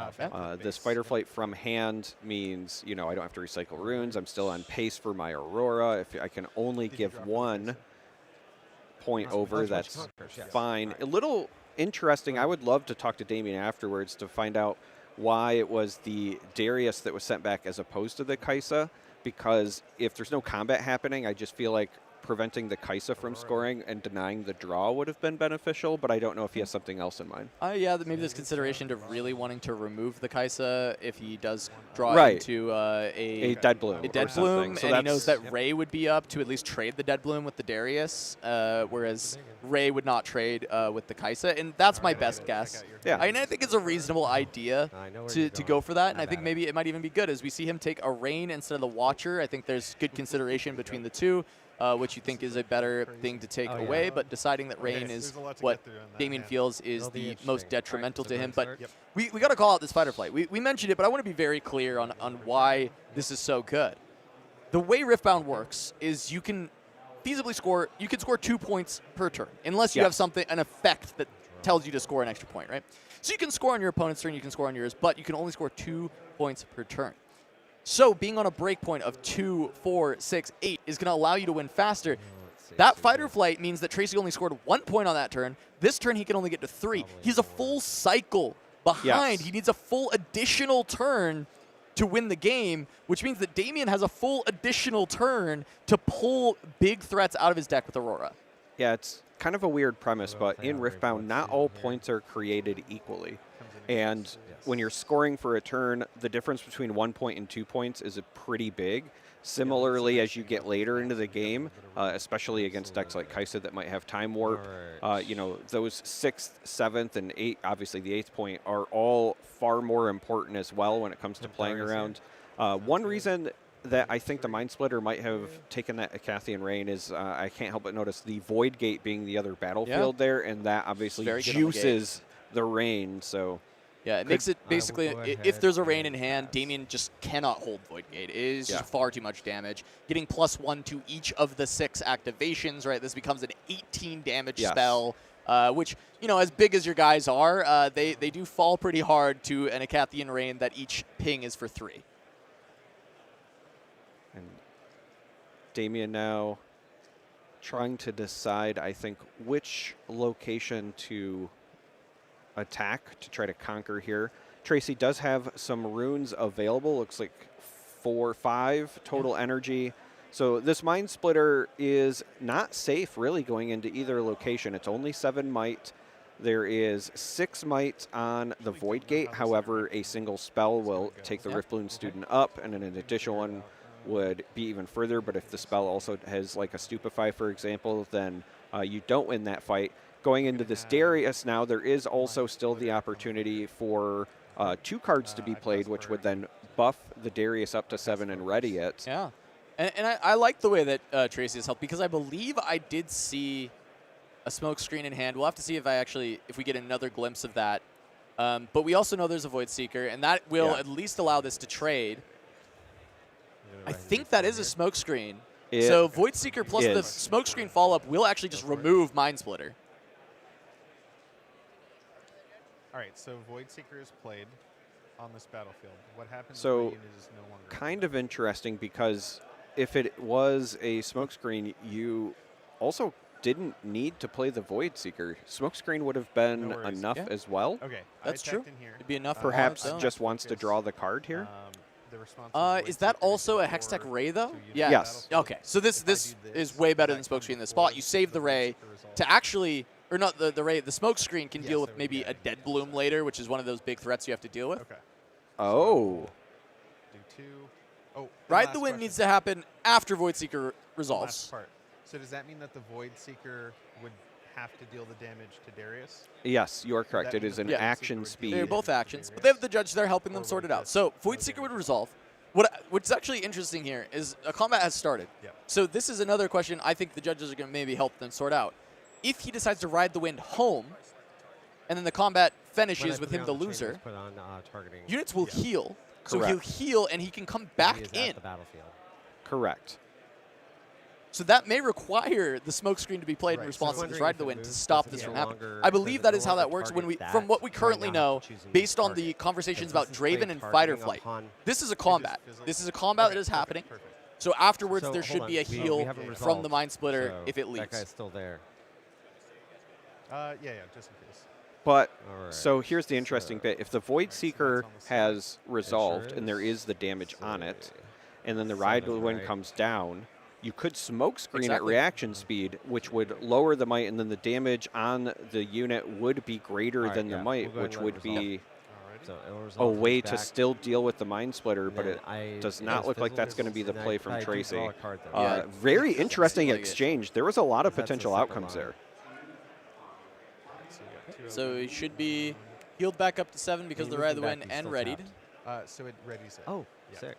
This Fight or Flight from hand means, I don't have to recycle runes. I'm still on pace for my Aurora. If I can only give 1 point over, that's fine. A little interesting. I would love to talk to Damien afterwards to find out why it was the Darius that was sent back as opposed to the Kaisa, because if there's no combat happening, I just feel like preventing the Kaisa from scoring and denying the draw would have been beneficial, but I don't know if he has something else in mind. Yeah, maybe there's consideration to really wanting to remove the Kaisa if he does draw into a Dead Bloom. A Dead Bloom, so and he knows that Ray would be up to at least trade the Dead Bloom with the Darius, whereas Ray would not trade with the Kaisa, and that's my best guess. Yeah. I think it's a reasonable idea to go for that, and I think maybe it might even be good as we see him take a Rain instead of the Watcher. I think there's good consideration between the two. Which you think is a better thing to take away, but deciding that Rain is what Damien feels is the most detrimental to him. But we got to call out this Fight or Flight. We mentioned it, but I want to be very clear on why this is so good. The way Riftbound works is you can feasibly score, 2 points per turn, unless you have an effect that tells you to score an extra point, right? So you can score on your opponent's turn, you can score on yours, but you can only score 2 points per turn. So being on a break point of 2, 4, 6, 8 is going to allow you to win faster. That Fight or Flight means that Tracy only scored 1 point on that turn. This turn he can only get to 3. He's a full cycle behind. He needs a full additional turn to win the game, which means that Damien has a full additional turn to pull big threats out of his deck with Aurora. Yeah, it's kind of a weird premise, but in Riftbound, not all points are created equally. And when you're scoring for a turn, the difference between 1 point and 2 points is pretty big. Similarly, as you get later into the game, especially against decks like Kaisa that might have Time Warp, those 6th, 7th, and 8th, obviously the 8th point, are all far more important as well when it comes to playing around. One reason that I think the Mind Splitter might have taken that Acathian Rain is I can't help but notice the Void Gate being the other battlefield there, and that obviously juices the Rain. So Yeah, it makes it basically, if there's a rain in hand, Damien just cannot hold Void Gate. It is just far too much damage. Getting +1 to each of the 6 activations, right? This becomes an 18 damage spell, which, you know, as big as your guys are, they do fall pretty hard to an Acathian Rain that each ping is for 3. And Damien now trying to decide, I think, which location to attack to try to conquer here. Tracy does have some runes available. Looks like 4 or 5 total energy. So this Mind Splitter is not safe really going into either location. It's only 7 might. There is 6 might on the Void Gate. However, a single spell will take the Riftbloom student up, and then an additional one would be even further. But if the spell also has like a Stupefy, for example, then you don't win that fight. Going into this Darius now, there is also still the opportunity for 2 cards to be played, which would then buff the Darius up to 7 and ready it. Yeah. And I like the way that Tracy has helped, because I believe I did see a smoke screen in hand. We'll have to see if we get another glimpse of that. But we also know there's a Void Seeker, and that will at least allow this to trade. I think that is a smoke screen. So Void Seeker plus the smoke screen follow-up will actually just remove Mind Splitter. All right, so Void Seeker is played on this battlefield. What happens if So the unit is no longer kind of interesting, because if it was a smokescreen, you also didn't need to play the Void Seeker. Smokescreen would have been enough as well. Okay, That's true. In here. It'd be enough. Perhaps just wants to draw the card here. Is that also a Hextech Ray, though? Yeah. Yes. Okay, so this is way better than Smokescreen in this spot. You save the Ray to actually, or not the Ray, the Smokescreen can deal with maybe a Dead Bloom later, which is one of those big threats you have to deal with. Okay. Oh. Do 2. Oh. Ride the Wind needs to happen after Void Seeker resolves. Last part. So does that mean that the Void Seeker would have to deal the damage to Darius? Yes, you are correct. It is an action speed. They're both actions, but they have the judge there helping them sort it out. So Void Seeker would resolve. What's actually interesting here is a combat has started. So this is another question I think the judges are going to maybe help them sort out. If he decides to ride the wind home, and then the combat finishes with him the loser, units will heal. So he'll heal, and he can come back in. Correct. So that may require the smoke screen to be played in response to this Ride the Wind to stop this from happening. I believe that is how that works. From what we currently know, based on the conversations about Draven and Fight or Flight, this is a combat. This is a combat that is happening. So afterwards, there should be a heal from the Mind Splitter if it leaves. That guy's still there. Yeah, just in case. But, so here's the interesting bit. If the Void Seeker has resolved, and there is the damage on it, and then the Ride the Wind comes down, you could smoke screen at reaction speed, which would lower the might, and then the damage on the unit would be greater than the might, which would be a way to still deal with the Mind Splitter, but it does not look like that's going to be the play from Tracy. Very interesting exchange. There was a lot of potential outcomes there. So he should be healed back up to 7 because of the Ride the Wind and readied. So it readies it. Oh, sick.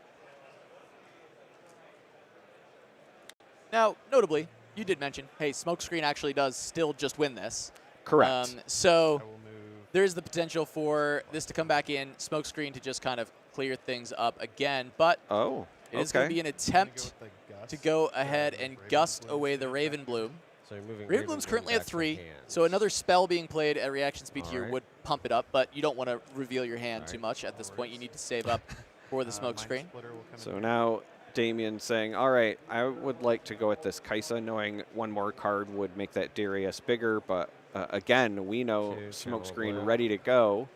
Now, notably, you did mention, hey, Smokescreen actually does still just win this. Correct. So there is the potential for this to come back in, Smokescreen to just kind of clear things up again. But it is going to be an attempt to go ahead and gust away the Raven Bloom. So you're moving Raven Bloom's currently at 3, so another spell being played at reaction speed here would pump it up, but you don't want to reveal your hand too much at this point. You need to save up for the Smokescreen. So now Damien saying, all right, I would like to go at this Kaisa, knowing one more card would make that Darius bigger, but again, we know Smokescreen ready to go,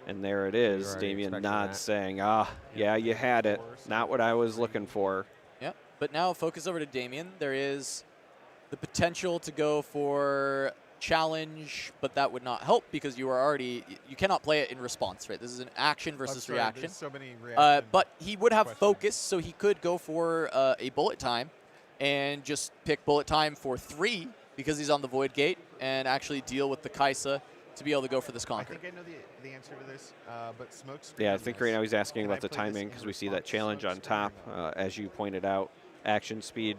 and there it is. Damien nods saying, yeah, you had it. Not what I was looking for. Yeah, but now focus over to Damien. There is the potential to go for challenge, but that would not help because you cannot play it in response, right? This is an action versus reaction. So many but he would have focus, so he could go for a bullet time and just pick bullet time for 3 because he's on the Void Gate and actually deal with the Kaisa to be able to go for this conquer. I think I know the answer to this, but Smokescreen. Yeah, I think right now he's asking about the timing because we see that challenge on top. As you pointed out, action speed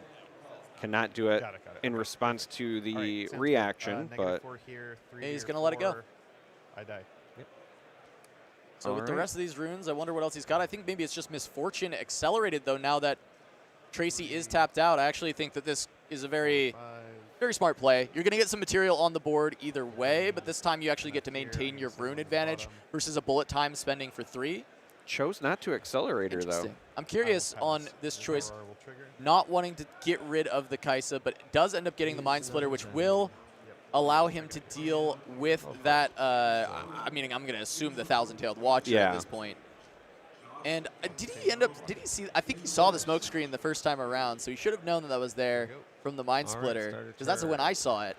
cannot do it in response to the reaction, but he's going to let it go. I die. So with the rest of these runes, I wonder what else he's got. I think maybe it's just Misfortune accelerated, though, now that Tracy is tapped out. I actually think that this is a very smart play. You're going to get some material on the board either way, but this time you actually get to maintain your rune advantage versus a bullet time spending for 3. Chose not to accelerator, though. I'm curious on this choice, not wanting to get rid of the Kaisa, but does end up getting the Mind Splitter, which will allow him to deal with that, I mean, I'm going to assume the Thousand-Tailed Watcher at this point. And did he see, I think he saw the smoke screen the first time around, so he should have known that that was there from the Mind Splitter, because that's when I saw it.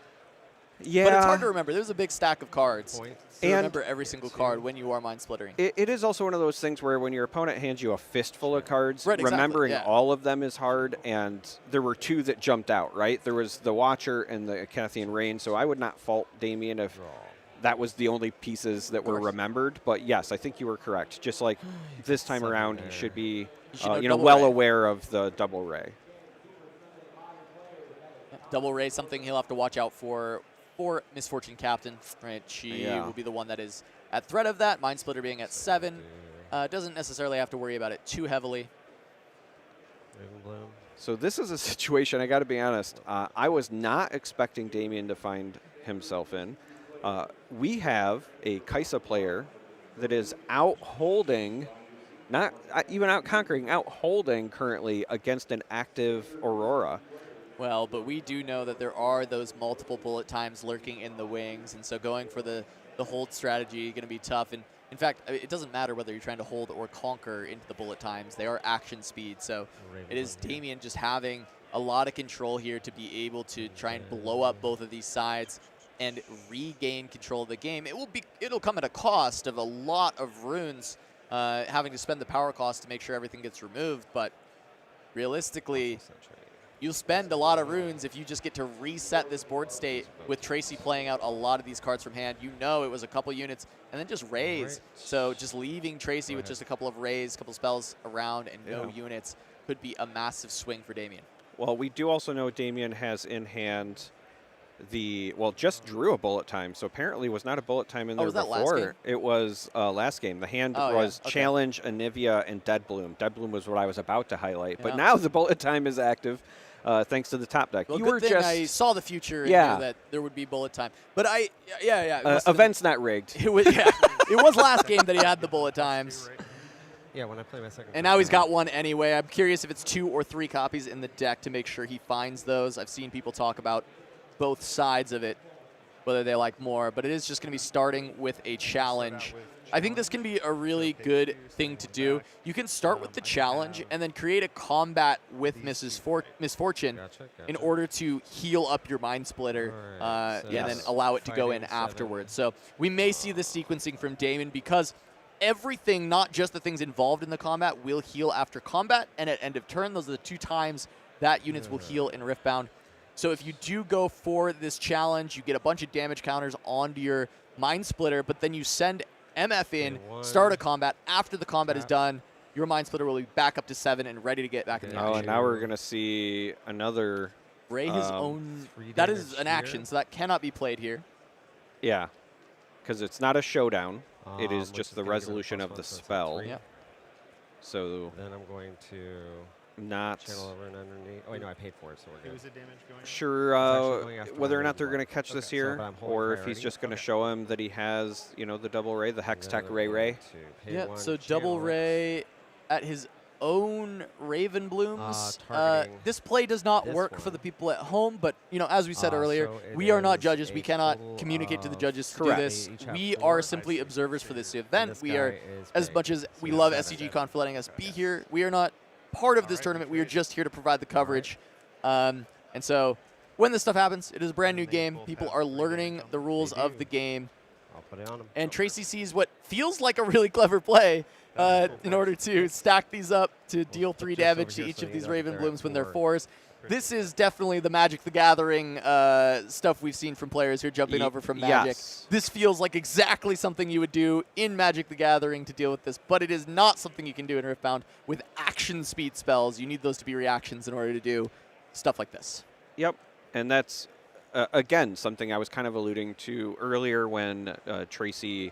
Yeah. But it's hard to remember. There's a big stack of cards. To remember every single card when you are Mind Splittering. It is also one of those things where when your opponent hands you a fistful of cards, remembering all of them is hard, and there were 2 that jumped out, right? There was the Watcher and the Acathian Rain, so I would not fault Damien if that was the only pieces that were remembered. But yes, I think you were correct. Just like this time around, he should be well aware of the double ray. Double ray, something he'll have to watch out for Misfortune Captain, right? She will be the one that is at threat of that. Mind Splitter being at 7. Doesn't necessarily have to worry about it too heavily. So this is a situation, I got to be honest, I was not expecting Damien to find himself in. We have a Kaisa player that is out holding, not even out conquering, out holding currently against an active Aurora. Well, but we do know that there are those multiple bullet times lurking in the wings, and so going for the hold strategy is going to be tough. And in fact, it doesn't matter whether you're trying to hold or conquer into the bullet times. They are action speed, so it is Damien just having a lot of control here to be able to try and blow up both of these sides and regain control of the game. It'll come at a cost of a lot of runes, having to spend the power cost to make sure everything gets removed, but realistically, you'll spend a lot of runes if you just get to reset this board state with Tracy playing out a lot of these cards from hand. You know it was a couple units and then just raise. So just leaving Tracy with just a couple of raise, a couple spells around and no units could be a massive swing for Damien. Well, we do also know Damien has in hand just drew a bullet time, so apparently was not a bullet time in there before. Last game? It was last game. The hand was Challenge, Anivia, and Dead Bloom. Dead Bloom was what I was about to highlight, but now the bullet time is active. Thanks to the top deck. Well, good thing I saw the future and knew that there would be bullet time. But event's not rigged. It was, it was last game that he had the bullet times. Yeah, when I play my second. And now he's got one anyway. I'm curious if it's 2 or 3 copies in the deck to make sure he finds those. I've seen people talk about both sides of it, whether they like more. But it is just going to be starting with a challenge. I think this can be a really good thing to do. You can start with the challenge and then create a combat with Misfortune in order to heal up your Mind Splitter and then allow it to go in afterwards. So we may see this sequencing from Damon because everything, not just the things involved in the combat, will heal after combat and at end of turn. Those are the 2 times that units will heal in Riftbound. So if you do go for this challenge, you get a bunch of damage counters onto your Mind Splitter, but then you send MF in, start a combat. After the combat is done, your Mind Splitter will be back up to 7 and ready to get back in the action. Oh, and now we're going to see another... Ray his own... That is an action, so that cannot be played here. Yeah, because it's not a showdown. It is just the resolution of the spell. Yeah. So then I'm going to... Not channel over and underneath. Oh, wait, no, I paid for it, so we're good. Sure, whether or not they're going to catch this here, or if he's just going to show him that he has, the double ray, the Hex Tech Ray. Yeah, so double ray at his own Raven Blooms. This play does not work for the people at home, but as we said earlier, we are not judges. We cannot communicate to the judges to do this. We are simply observers for this event. We are, as much as we love SCG Con for letting us be here, we are not part of this tournament. We are just here to provide the coverage. And so when this stuff happens, it is a brand new game. People are learning the rules of the game. I'll put it on him. And Tracy sees what feels like a really clever play in order to stack these up to deal 3 damage to each of these Raven Blooms when they're 4s. This is definitely the Magic the Gathering stuff we've seen from players who are jumping over from Magic. Yes. This feels like exactly something you would do in Magic the Gathering to deal with this, but it is not something you can do in Riftbound with action speed spells. You need those to be reactions in order to do stuff like this. Yep, and that's, again, something I was kind of alluding to earlier when Tracy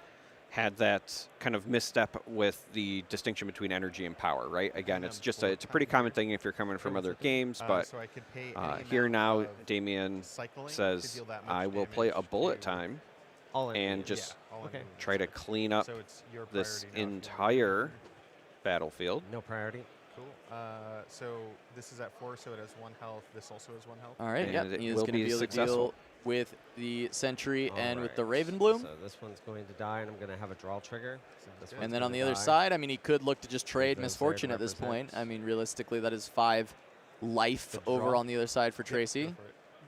had that kind of misstep with the distinction between energy and power, right? Again, it's just it's a pretty common thing if you're coming from other games, but so I could pay here now, Damien says, I will play a bullet time and just try to clean up this entire battlefield. No priority. Cool. So this is at 4, so it has 1 health. This also has 1 health. All right, And it he's will going to be be able to successful. deal with the Sentry and with the Alright, Ravenbloom. So this one's going to die, and I'm going to have a draw trigger. This And one's then on gonna the other die. side, I mean, he could look to just trade those Misfortune there at this point. represent. I mean, realistically, that is 5 life The over draw. on the other side for Tracy. Go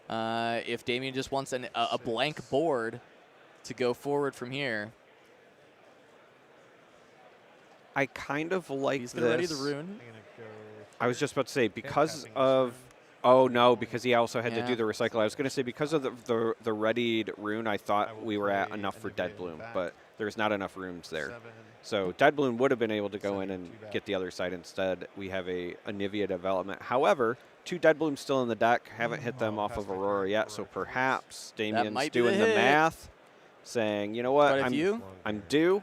for it. If Damien just wants a blank board to go forward from here, I kind of like he's going to ready the this. rune. I'm gonna go I was for just about to say, because passing this of, rune. oh no, because he also had to Yeah. do the recycle. I was going to say, because of the readied rune, I I thought will we were at play enough for Anivia Dead Bloom, back. but there's not enough runes there. 7. So Dead Bloom would have been able to go in 7, and too bad. get the other side instead. We have a Anivia development. However, 2 Dead Blooms still in the deck. Haven't hit them Oh, off pass of my Aurora turn. yet, so Aurora, please. perhaps Damien's might be the doing the hit. math, saying, you know what, Quite a few. I'm due.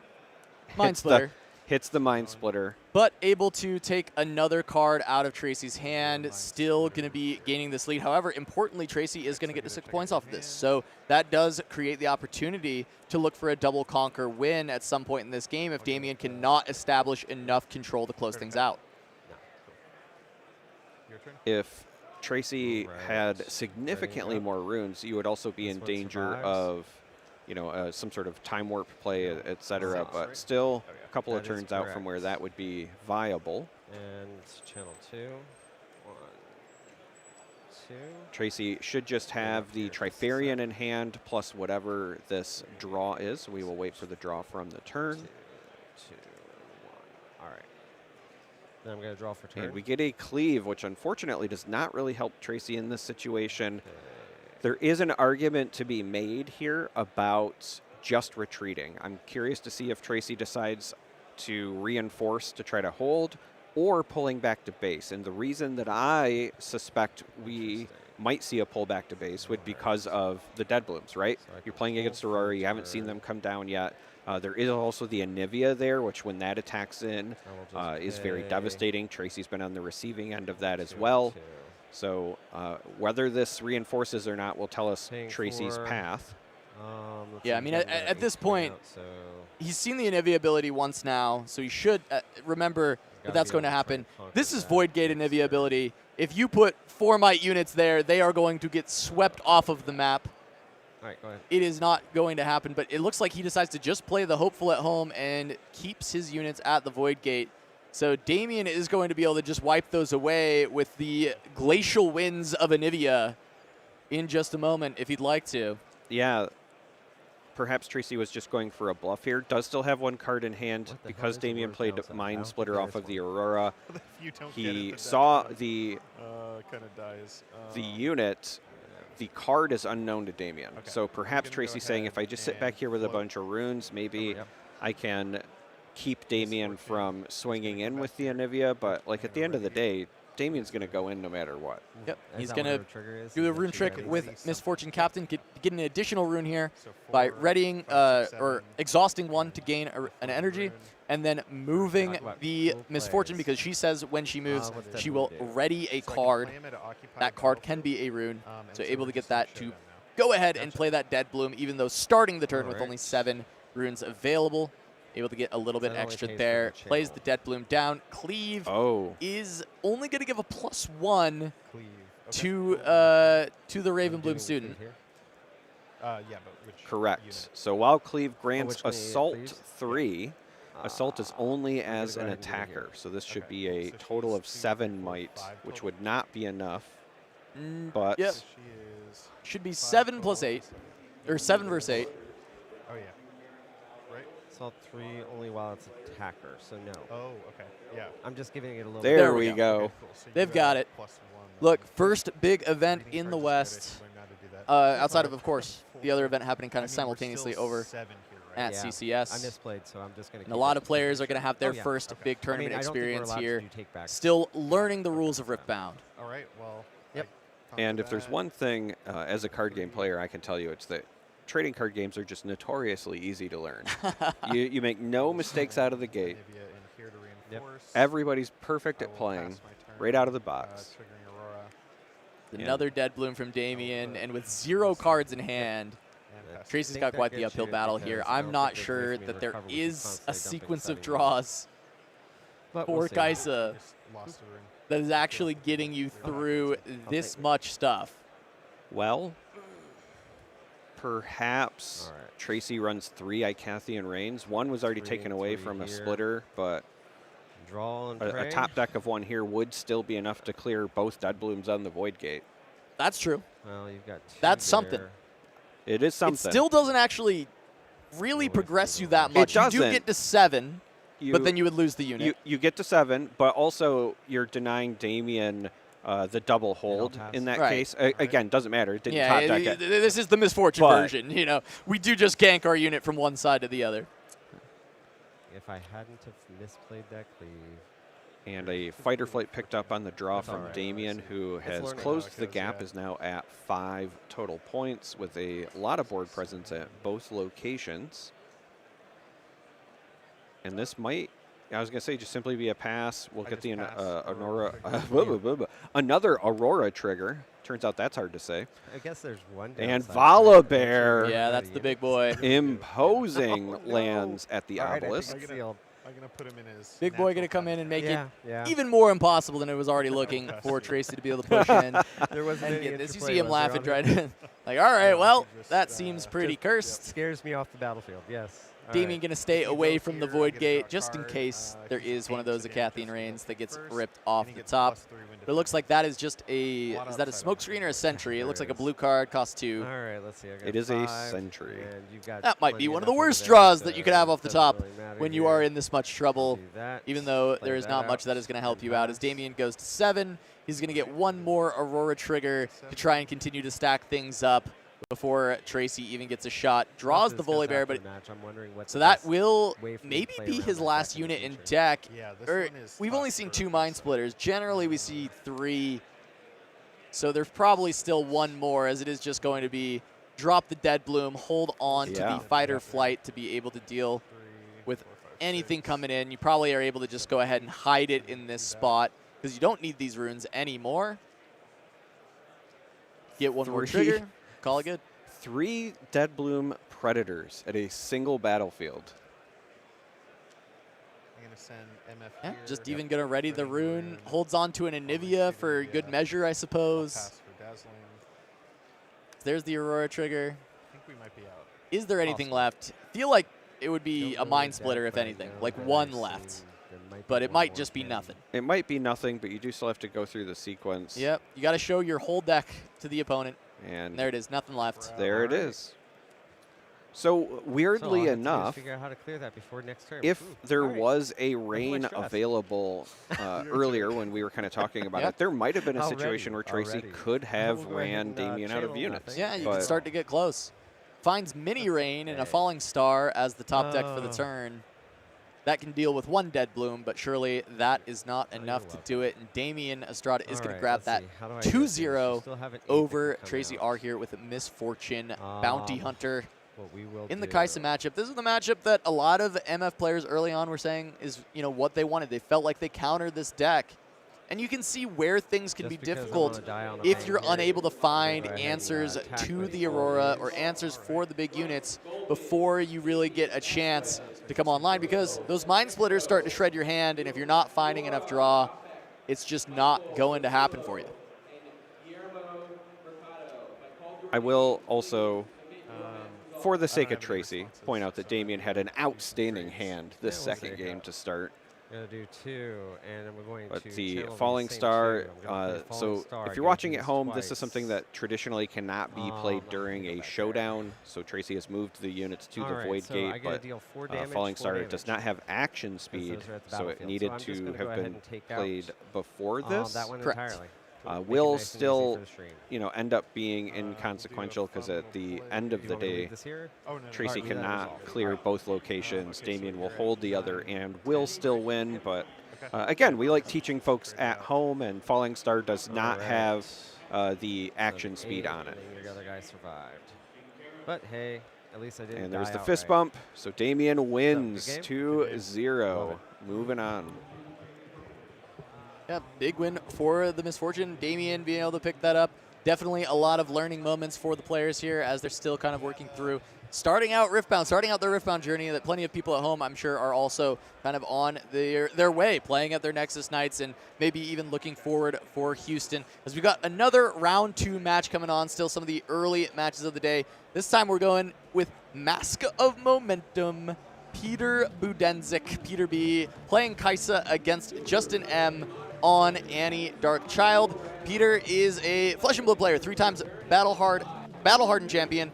Mind Hits Splitter. Hits the Mind Splitter. But able to take another card out of Tracy's hand, still going to be gaining this lead. However, importantly, Tracy is going to get the 6 points off of this. So that does create the opportunity to look for a double conquer win at some point in this game if Damien cannot establish enough control to close things out. Your turn. If Tracy Right. had significantly up. more runes, you would also be This in one danger survives. of, you know, some sort of time warp play, etc. Sounds But right. still, Oh, yeah. a couple of That is turns out from where correct. that would be viable. And channel 2. 1, 2. Tracy should just have the Trifarian in hand plus whatever this draw is. We will wait for the draw from the 2, turn. 2, 1. All right. Then I'm going to draw for turn. And we get a cleave, which unfortunately does not really help Tracy in this situation. Okay. There is an argument to be made here about just retreating. I'm curious to see if Tracy decides to reinforce to try to hold or pulling back to base. And the reason that I suspect we Interesting. might see a pull back to base would be because of the Dead Blooms, right? So I You're can playing pull against for Aurora. You haven't seen turn. them come down yet. There is also the Anivia there, which when that attacks in I will just is very pay devastating. Tracy's been on the receiving end of that as 2, well. 2. So whether this reinforces or not will tell us Paying Tracy's for- path. Looks Yeah, I like mean, I'm at gonna this be pulling point, out, so He's seen the Anivia ability once now, so he should remember that gotta that's be going to able to happen. conquer This is that. Void Gate Anivia ability. If you put 4 might units there, they are going to get swept off of the map. all right, go ahead. It is not going to happen, but it looks like he decides to just play the Hopeful at home and keeps his units at the Void Gate. So Damien is going to be able to just wipe those away with the glacial winds of Anivia in just a moment if he'd like to. Yeah, perhaps Tracy was just going for a bluff here. Does still have 1 card in hand What the hell because is the Damien word played bounce on? I Mind don't Splitter think off there's of the one. Aurora. If you don't get it, He the saw deck the kind of dies. unit. The card is unknown to Damien. Okay. So perhaps gonna go Tracy's saying, if I ahead just sit and back here with a float. bunch of runes, maybe Yep. I can keep Damien from swinging in come with back the here. Anivia. But like gonna at the end of the ready. day, Damien's going to go in no matter what. Yep, Is he's that going what to her trigger is? do a Is that rune she trick ready? with something. Misfortune Captain, get an additional rune here So by 4, readying 5, 6, or 7, exhausting 1 to gain an four energy, rune. and then moving Talk about the cool Misfortune plays. because she says when she moves, what's that she move will do? ready a So I can card. play him at an occupied That card can battlefield, be a rune, and so so able we're to get just gonna that show to them now. go ahead and Gotcha. play that Dead Bloom, even though starting the turn with Alright. only 7 runes available. Able to get a little bit That only extra pays for there. the Plays channel. the Dead Bloom down. Cleave Oh, is only going to give a +1 Cleave. Okay, to cool. to the I'm Raven Bloom doing student. here. Yeah, but which correct. unit? So while Cleave grants which one, Assault please? 3, Assault is only as go an ahead and do it here. attacker. So this should Okay, be cool. a So total she's of 2, 7 4, might, 5 which total. would not be enough. Mm, But yep. So she is Should be 5 7 plus total. 8, or 7 versus 8. Oh yeah. Right. Assault 3 only while it's attacker, so no. Oh, okay. Yeah. I'm just giving it a little There, There we we go. Okay, cool. So you They've have got it. +1 Look, then. first big event Reading in the cards is good. I West, should learn how to do that. outside of course, the other event happening kind I of mean, we're simultaneously still over 7 here, right? at Yeah. CCS. I misplayed, so I'm just going to And a lot of players are going to have their Oh, yeah. first Okay. big I tournament I don't think we're experience allowed to here, do take-backs. still learning the rules of Riftbound. All right. Well. Yep. I And conquered if there's that. one thing as a card game player I can tell you, it's that trading card games are just notoriously easy to learn. you make no mistakes out of the gate. In here to reinforce. Everybody's perfect I at will playing pass my turn, right out of the box. triggering Aurora. Another dead bloom from Damien, and with 0 cards in hand, And pass Tracy's think got that quite the gets uphill you battle because here. I I'm don't not think there's a way sure for me that to there recover with is a constantly dumping sequence of 70. draws But for we'll see. Kaisa Just lost a rune. that is actually getting you through this much stuff. Well, perhaps All right. Tracy runs 3 Icathian Reigns. 1 was already 3 taken and away 3 from a here. splitter, but Draw and a pray. top deck of 1 here would still be enough to clear both Dead Blooms on the Void Gate. That's true. Well, you've got 2 That's something. there. It is something. It still doesn't actually really Away progress from you the that wall. much. It You do doesn't. get to 7, but then you would lose the unit. you get to 7, but also you're denying Damien the double hold pass. in that Right. case. Again, doesn't matter. It didn't yeah, top deck it. this is the misfortune But- version. You know, we do just gank our unit from one side to the other. If I hadn't have misplayed that cleave. And a fight or flight picked up on the draw That's all from right. Damien, who It's has learning closed how it the goes, gap, yeah. is now at 5 total points with a lot of board presence at both locations. And this might, I was going to say, just simply be a pass. We'll I get just the passed Aurora, Aurora another Aurora trigger. Turns out that's hard to say. I guess there's one. And downside. Volibear. Yeah, that's the big boy. Imposing No. lands at the All right, I think obelisk. it's sealed. I'm going to put him in his Big boy natural going to come in habitat. and make Yeah, it yeah. even more impossible than it was already looking for Tracy to be able to push in. There wasn't And any get this. You interplay, see him was there, laughing, on the- right? Like, all right, Yeah, well, just, that seems pretty cursed. Scares me off the battlefield. Yes. All Damien right. going to stay If he away goes from the here, I Void get to Gate draw a just in card. case there If he is one of paints those again, Icathian just Reigns go that gets first, ripped and off he the gets top. +3 wind But it looks defense. like that is just a, Lot is that a outside smoke of screen it. or a sentry? It looks like a There blue card, costs 2. All right, let's see. I got It is a 5, sentry. and you've got That might plenty be one of enough the over worst there, draws so that you could have off the doesn't top really matter when you here. are in this much trouble. Do that, Even though play there is that not out, much that is going to help and you out. As pass. Damien goes to 7, he's going to get one more Aurora trigger to try and continue to stack things up before Tracy even gets a shot. Draws After the this goes Volley Bear, after but the match, I'm wondering what so the that best will way for me to maybe play be around his that last second unit in feature. deck. Yeah, this Or one is we've tough only seen for 2 Mind Splitters. Generally, we see 3. So there's probably still one more, as it is just going to be drop the Dead Bloom, hold on to Yeah. the fight or flight to be able to deal 3, with 4, 5, anything 6. coming in. You probably are able to just go ahead and hide it in this spot because you don't need these runes anymore. Get one more 3. trigger, call it good. 3 Dead Bloom Predators at a single battlefield. I'm going to send MF Yeah, here. just even going to ready the Burning rune. Holds on to an Anivia for good measure, I I'll suppose. pass for dazzling. There's the Aurora trigger. I think we might be out. Is there anything Possible. left? Feel like it would be Don't a really Mind doubt Splitter, if that, anything. no, Like but one I've left. seen there might be But it one might more just be thing. nothing. It might be nothing, but you do still have to go through the sequence. Yep, you got to show your whole deck to the opponent. And There it is, nothing left. there it Alright. is. So So all weirdly I have to do is enough, figure out how to clear that before next turn. if Ooh, there alright. was a rain shots. available earlier when we were kind of talking about Yep. it, there might have been a Already, situation where Tracy already. could have We'll go ahead ran and, Damien out of channel units. nothing. Yeah, you but can start to get close. Finds Mini Rain and a Okay. Falling Star as the top deck for the Oh. turn. That can deal with 1 Dead Bloom, but surely that is not Oh, you're enough to welcome. do it. And Damien Estrada is going to Alright, grab let's that see. How do I do this? 2-0 We still have an eight that over can come Tracy out. R here with a Misfortune Bounty Um, Hunter What we will in the do- Kaisa matchup. This is the matchup that a lot of MF players early on were saying is, what they wanted. They felt like they countered this deck. And you can see where things can Just be because I'm difficult gonna die on a if plane you're here, unable to I'm gonna find go ahead and, answers attack to with the full Aurora range. or answers for the big units before you really get a chance to come online, because those Mind Splitters start to shred your hand, and if you're not finding enough draw, it's just not going to happen for you. I will also, for the sake don't of have any Tracy, responses, point out that Damien had an outstanding hand this Yeah, we'll second see. game to start. Gonna do 2, and then we're going But to the channel Falling same Star, 2. I'm gonna play Falling so Star. if I you're gotta watching do at this home, this is twice. something that traditionally cannot be played I'm during gonna a go back showdown. So Tracy has moved the units to the Alright, Void so Gate, I gotta but deal 4 damage, Falling 4 Star damage. does not have action speed, those are at the so it battlefield. needed So I'm just to gonna go have ahead been and take out, played before this. that one Correct. entirely. Uh, Make it will nice and easy still, for the stream. end up being do you inconsequential because at the play? end of You the want me to day, leave this here? Oh, no, Tracy Alright, leave that cannot resolved. clear both locations. Okay, so Damien will you're hold at the other 9, and will still win, but Okay. again, we like teaching folks at home, and Falling Star does not Alright. have the So action the speed 8, on it. and then your other guy survived. But hey, at least I didn't. And there's die the fist outright. bump. So Damien wins game? 2-0. Moving on. Yeah, big win for the Misfortune. Damien being able to pick that up. Definitely a lot of learning moments for the players here as they're still kind of working through starting out their Riftbound journey that plenty of people at home, I'm sure, are also kind of on their way, playing at their Nexus Nights and maybe even looking forward for Houston. As we've got another round 2 match coming on, still some of the early matches of the day. This time we're going with Mask of Momentum. Peter Budenzik, Peter B, playing Kaisa against Justin M on Annie Darkchild. Peter is a Flesh and Blood player, 3 times battle-hardened champion.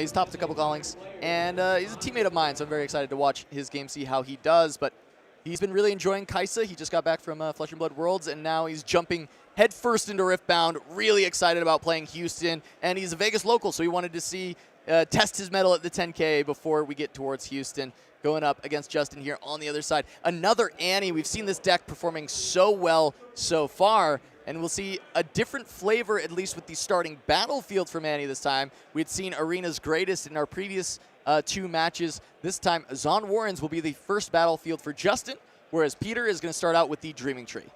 He's topped a couple callings, and he's a teammate of mine, so I'm very excited to watch his game, see how he does. But he's been really enjoying Kaisa. He just got back from Flesh and Blood Worlds, and now he's jumping headfirst into Riftbound, really excited about playing Houston, and he's a Vegas local, so he wanted to test his mettle at the 10K before we get towards Houston, going up against Justin here on the other side. Another Annie. We've seen this deck performing so well so far, and we'll see a different flavor, at least with the starting battlefield from Annie this time. We'd seen Arena's Greatest in our previous 2 matches. This time, Zon Warrens will be the first battlefield for Justin, whereas Peter is going to start out with the Dreaming Tree.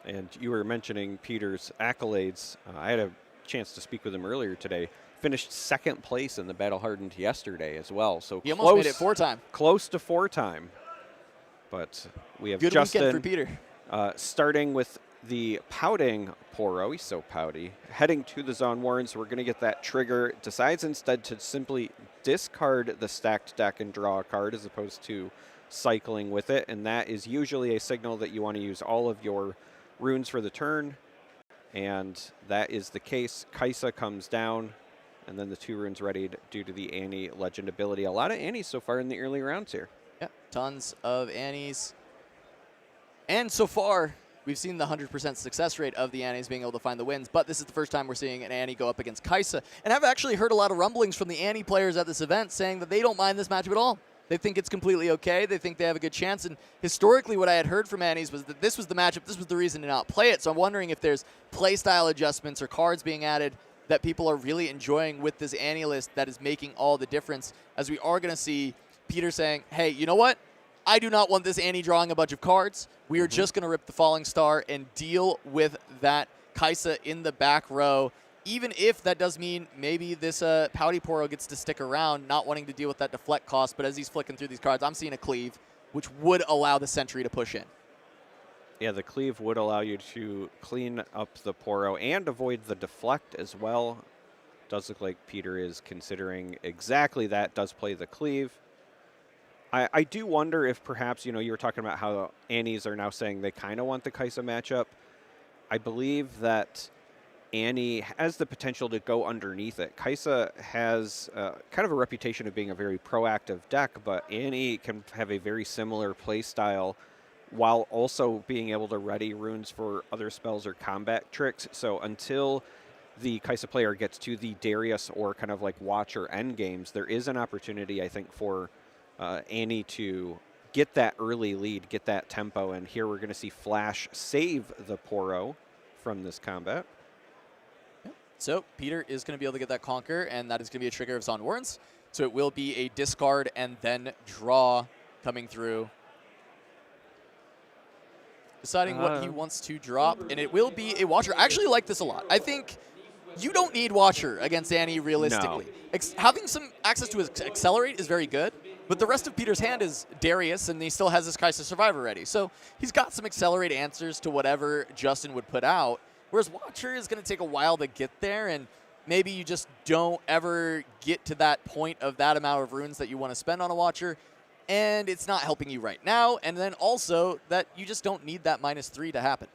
And you were mentioning Peter's accolades. I had a chance to speak with him earlier today. Finished 2nd place in the Battle Hardened yesterday as well. So he almost made it 4-time. Close to 4-time. But we have good Justin weekend for Peter. Starting with the pouting Poro. He's so pouty. Heading to the Zon Warrens. We're going to get that trigger. Decides instead to simply discard the stacked deck and draw a card as opposed to cycling with it. And that is usually a signal that you want to use all of your runes for the turn. And that is the case. Kaisa comes down. And then the 2 runes readied due to the Annie Legend ability. A lot of Annies so far in the early rounds here. Yeah, tons of Annies. And so far, we've seen the 100% success rate of the Annies being able to find the wins, but this is the first time we're seeing an Annie go up against Kaisa. And I've actually heard a lot of rumblings from the Annie players at this event saying that they don't mind this matchup at all. They think it's completely okay. They think they have a good chance. And historically, what I had heard from Annies was that this was the matchup, this was the reason to not play it. So I'm wondering if there's playstyle adjustments or cards being added that people are really enjoying with this Annie list that is making all the difference, as we are going to see Peter saying, hey, you know what? I do not want this Annie drawing a bunch of cards. We are just going to rip the Falling Star and deal with that Kaisa in the back row, even if that does mean maybe this Pouty Poro gets to stick around, not wanting to deal with that deflect cost. But as he's flicking through these cards, I'm seeing a Cleave, which would allow the Sentry to push in. Yeah, the Cleave would allow you to clean up the Poro and avoid the deflect as well. Does look like Peter is considering exactly that, does play the Cleave. I do wonder if perhaps, you were talking about how Annies are now saying they kind of want the Kaisa matchup. I believe that Annie has the potential to go underneath it. Kaisa has kind of a reputation of being a very proactive deck, but Annie can have a very similar play style while also being able to ready runes for other spells or combat tricks. So until the Kaisa player gets to the Darius or kind of like Watch or End games, there is an opportunity, I think, for Annie to get that early lead, get that tempo, and here we're going to see Flash save the Poro from this combat. So Peter is going to be able to get that Conquer, and that is going to be a trigger of Zon Warrens. So it will be a discard and then draw coming through. Deciding what he wants to drop, and it will be a Watcher. I actually like this a lot. I think you don't need Watcher against Annie realistically. No. Having some access to his Accelerate is very good, but the rest of Peter's hand is Darius, and he still has his Kaisa Survivor ready. So he's got some Accelerate answers to whatever Justin would put out, whereas Watcher is going to take a while to get there, and maybe you just don't ever get to that point of that amount of runes that you want to spend on a Watcher, and it's not helping you right now, and then also that you just don't need that -3 to happen.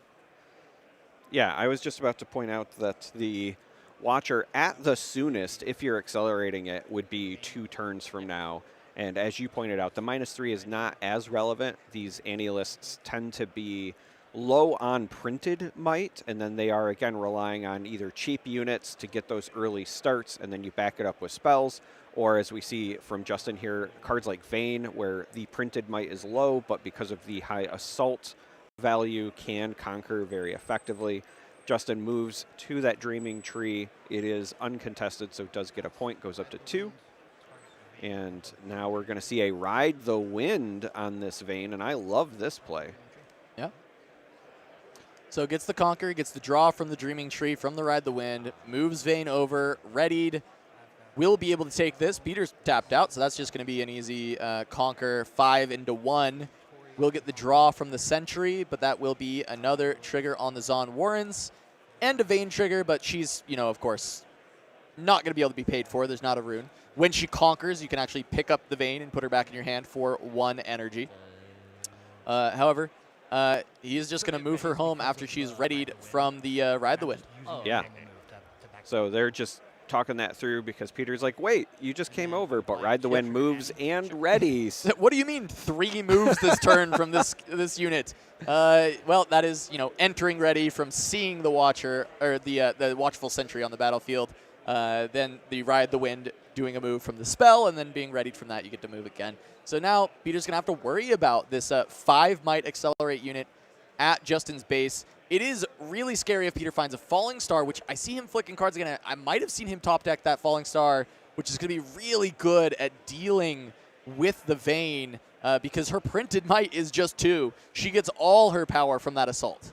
Yeah, I was just about to point out that the Watcher at the soonest, if you're accelerating it, would be 2 turns from now. And as you pointed out, the -3 is not as relevant. These Annie lists tend to be low on printed might, and then they are, again, relying on either cheap units to get those early starts, and then you back it up with spells, or as we see from Justin here, cards like Vayne, where the printed might is low, but because of the high assault value can conquer very effectively. Justin moves to that Dreaming Tree. It is uncontested, so it does get a point, goes up to 2. And now we're going to see a Ride the Wind on this Vayne, and I love this play. Yeah. So gets the Conquer, gets the draw from the Dreaming Tree, from the Ride the Wind, moves Vayne over, readied, will be able to take this. Peter's tapped out, so that's just going to be an easy Conquer 5 into 1. We'll get the draw from the Sentry, but that will be another trigger on the Zon Warrens, and a Vayne trigger, but she's, of course, not going to be able to be paid for. There's not a rune. When she conquers, you can actually pick up the Vayne and put her back in your hand for 1 energy. However, he is just going to move her home after she's readied from the Ride the Wind. Yeah. So they're just talking that through because Peter's like, wait, you just came over, but Ride the Wind moves and readies. What do you mean 3 moves this turn from this unit? Well, that is, entering ready from seeing the Watcher, or the Watchful Sentry on the battlefield. Then the Ride the Wind doing a move from the spell, and then being readied from that, you get to move again. So now Peter's going to have to worry about this 5 might accelerate unit at Justin's base. It is really scary if Peter finds a Falling Star, which I see him flicking cards again. I might have seen him top deck that Falling Star, which is going to be really good at dealing with the Vayne because her printed might is just 2. She gets all her power from that assault.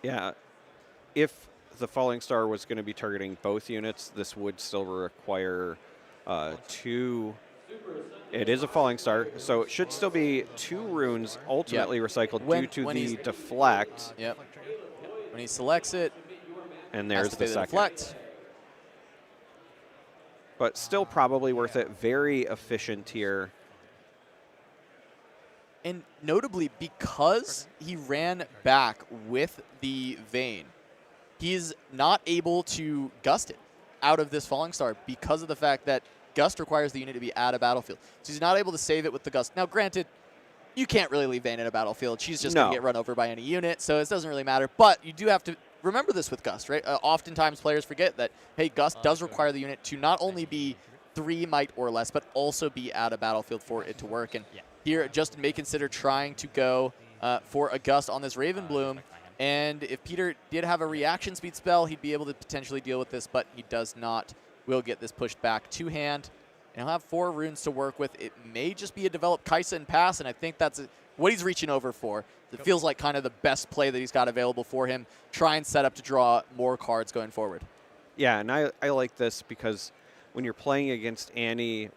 Yeah. If the Falling Star was going to be targeting both units, this would still require 2. It is a Falling Star, so it should still be 2 runes ultimately recycled due to the deflect. Yep. When he selects it, and there's the second. Deflect. But still probably worth it. Very efficient here. And notably, because he ran back with the Vayne, he's not able to gust it out of this Falling Star because of the fact that Gust requires the unit to be at a battlefield. So he's not able to save it with the Gust. Now, granted, you can't really leave Vayne at a battlefield. She's just going to get run over by any unit, so it doesn't really matter. But you do have to remember this with Gust, right? Oftentimes players forget that, hey, Gust does require the unit to not only be 3 might or less, but also be at a battlefield for it to work. And here, Justin may consider trying to go for a Gust on this Raven Bloom. And if Peter did have a reaction speed spell, he'd be able to potentially deal with this, but he does not. Will get this pushed back to hand. And he'll have 4 runes to work with. It may just be a develop Kaisa and pass, and I think that's what he's reaching over for. It feels like kind of the best play that he's got available for him. Try and set up to draw more cards going forward. Yeah, and I like this because when you're playing against Annie,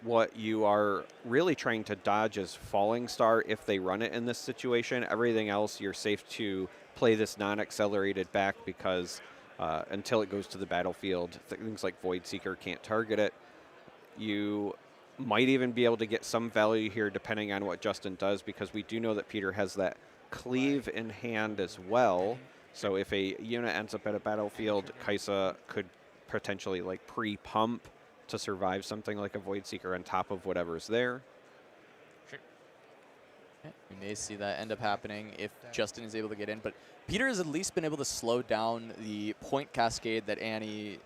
what you are really trying to dodge is Falling Star if they run it in this situation. Everything else, you're safe to play this non-accelerated back because until it goes to the battlefield, things like Void Seeker can't target it. You might even be able to get some value here depending on what Justin does because we do know that Peter has that Cleave in hand as well. So if a unit ends up at a battlefield, Kaisa could potentially like pre-pump to survive something like a Void Seeker on top of whatever's there. We may see that end up happening if Justin is able to get in, but Peter has at least been able to slow down the point cascade that Annie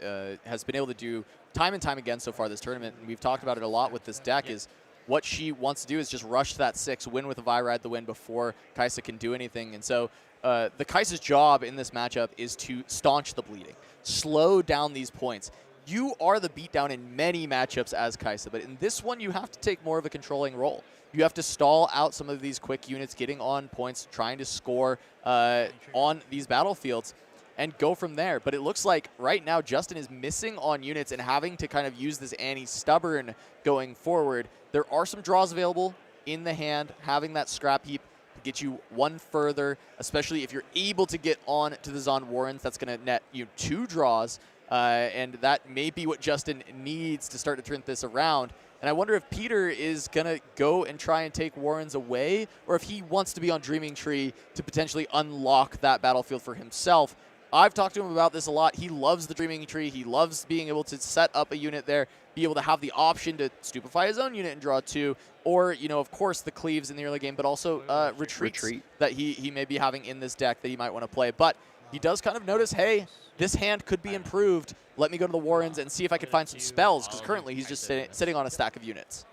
has been able to do time and time again so far this tournament. And we've talked about it a lot with this deck is what she wants to do is just rush that 6, win with a Vi Ride the Wind before Kaisa can do anything. And so the Kaisa's job in this matchup is to staunch the bleeding, slow down these points. You are the beatdown in many matchups as Kaisa, but in this one you have to take more of a controlling role. You have to stall out some of these quick units, getting on points, trying to score on these battlefields, and go from there. But it looks like right now Justin is missing on units and having to kind of use this Annie stubborn going forward. There are some draws available in the hand. Having that scrap heap to get you 1 further, especially if you're able to get on to the Zon Warrens, that's going to net you 2 draws. And that may be what Justin needs to start to turn this around. And I wonder if Peter is going to go and try and take Warrens away, or if he wants to be on Dreaming Tree to potentially unlock that battlefield for himself. I've talked to him about this a lot. He loves the Dreaming Tree. He loves being able to set up a unit there, be able to have the option to stupefy his own unit and draw 2, or, of course, the cleaves in the early game, but also retreats that he may be having in this deck that he might want to play. But he does kind of notice, hey, this hand could be improved. Let me go to the Warrens and see if I can find some spells, because currently he's just sitting on a stack of units.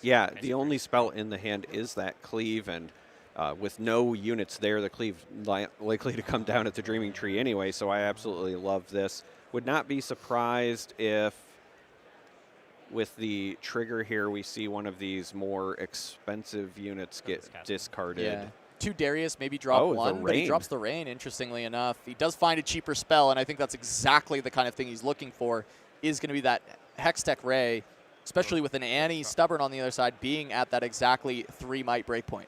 Yeah, the only spell in the hand is that Cleave, and with no units there, the cleave likely to come down at the Dreaming Tree anyway, so I absolutely love this. Would not be surprised if with the trigger here we see one of these more expensive units get discarded. Yeah. 2 Darius, maybe drop 1, but he drops the rain, interestingly enough. He does find a cheaper spell, and I think that's exactly the kind of thing he's looking for, is going to be that Hextech Ray, especially with an Annie Stubborn on the other side being at that exactly 3 might breakpoint.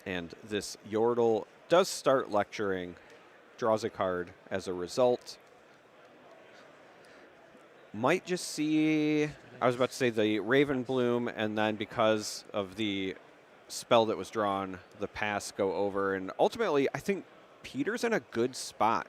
And this Yordle does start lecturing, draws a card as a result. Might just see, I was about to say the Raven Bloom, and then because of the spell that was drawn, the pass go over. And ultimately, I think Peter's in a good spot.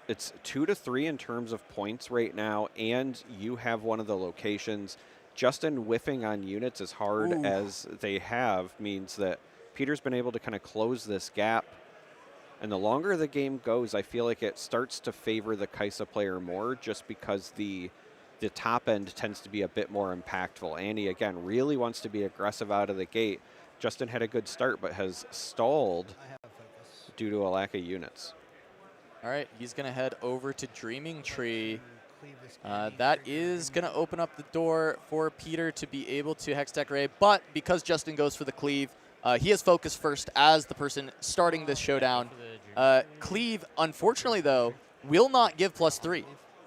It's 2 to 3 in terms of points right now, and you have one of the locations. Justin whiffing on units as hard as they have means that Peter's been able to kind of close this gap. And the longer the game goes, I feel like it starts to favor the Kai'Sa player more, just because the top end tends to be a bit more impactful. Annie, again, really wants to be aggressive out of the gate. Justin had a good start, but has stalled due to a lack of units. All right, he's going to head over to Dreaming Tree. That is going to open up the door for Peter to be able to Hextech Ray, but because Justin goes for the cleave, he has focus first as the person starting this showdown. Cleave, unfortunately, though, will not give +3.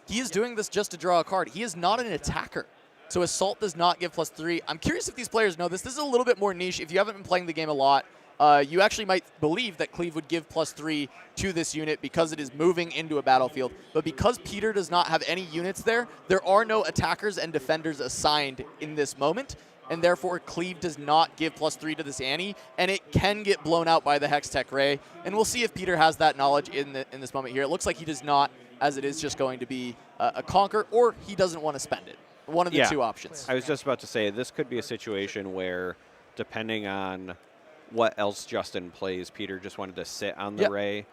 He is doing this just to draw a card. He is not an attacker. So Assault does not give +3. I'm curious if these players know this. This is a little bit more niche. If you haven't been playing the game a lot, you actually might believe that Cleave would give +3 to this unit because it is moving into a battlefield. But because Peter does not have any units there are no attackers and defenders assigned in this moment. And therefore, Cleave does not give +3 to this Annie, and it can get blown out by the Hextech Ray. And we'll see if Peter has that knowledge in this moment here. It looks like he does not, as it is just going to be a Conquer, or he doesn't want to spend it. One of the 2 options. I was just about to say, this could be a situation where, depending on what else Justin plays, Peter just wanted to sit on the Ray,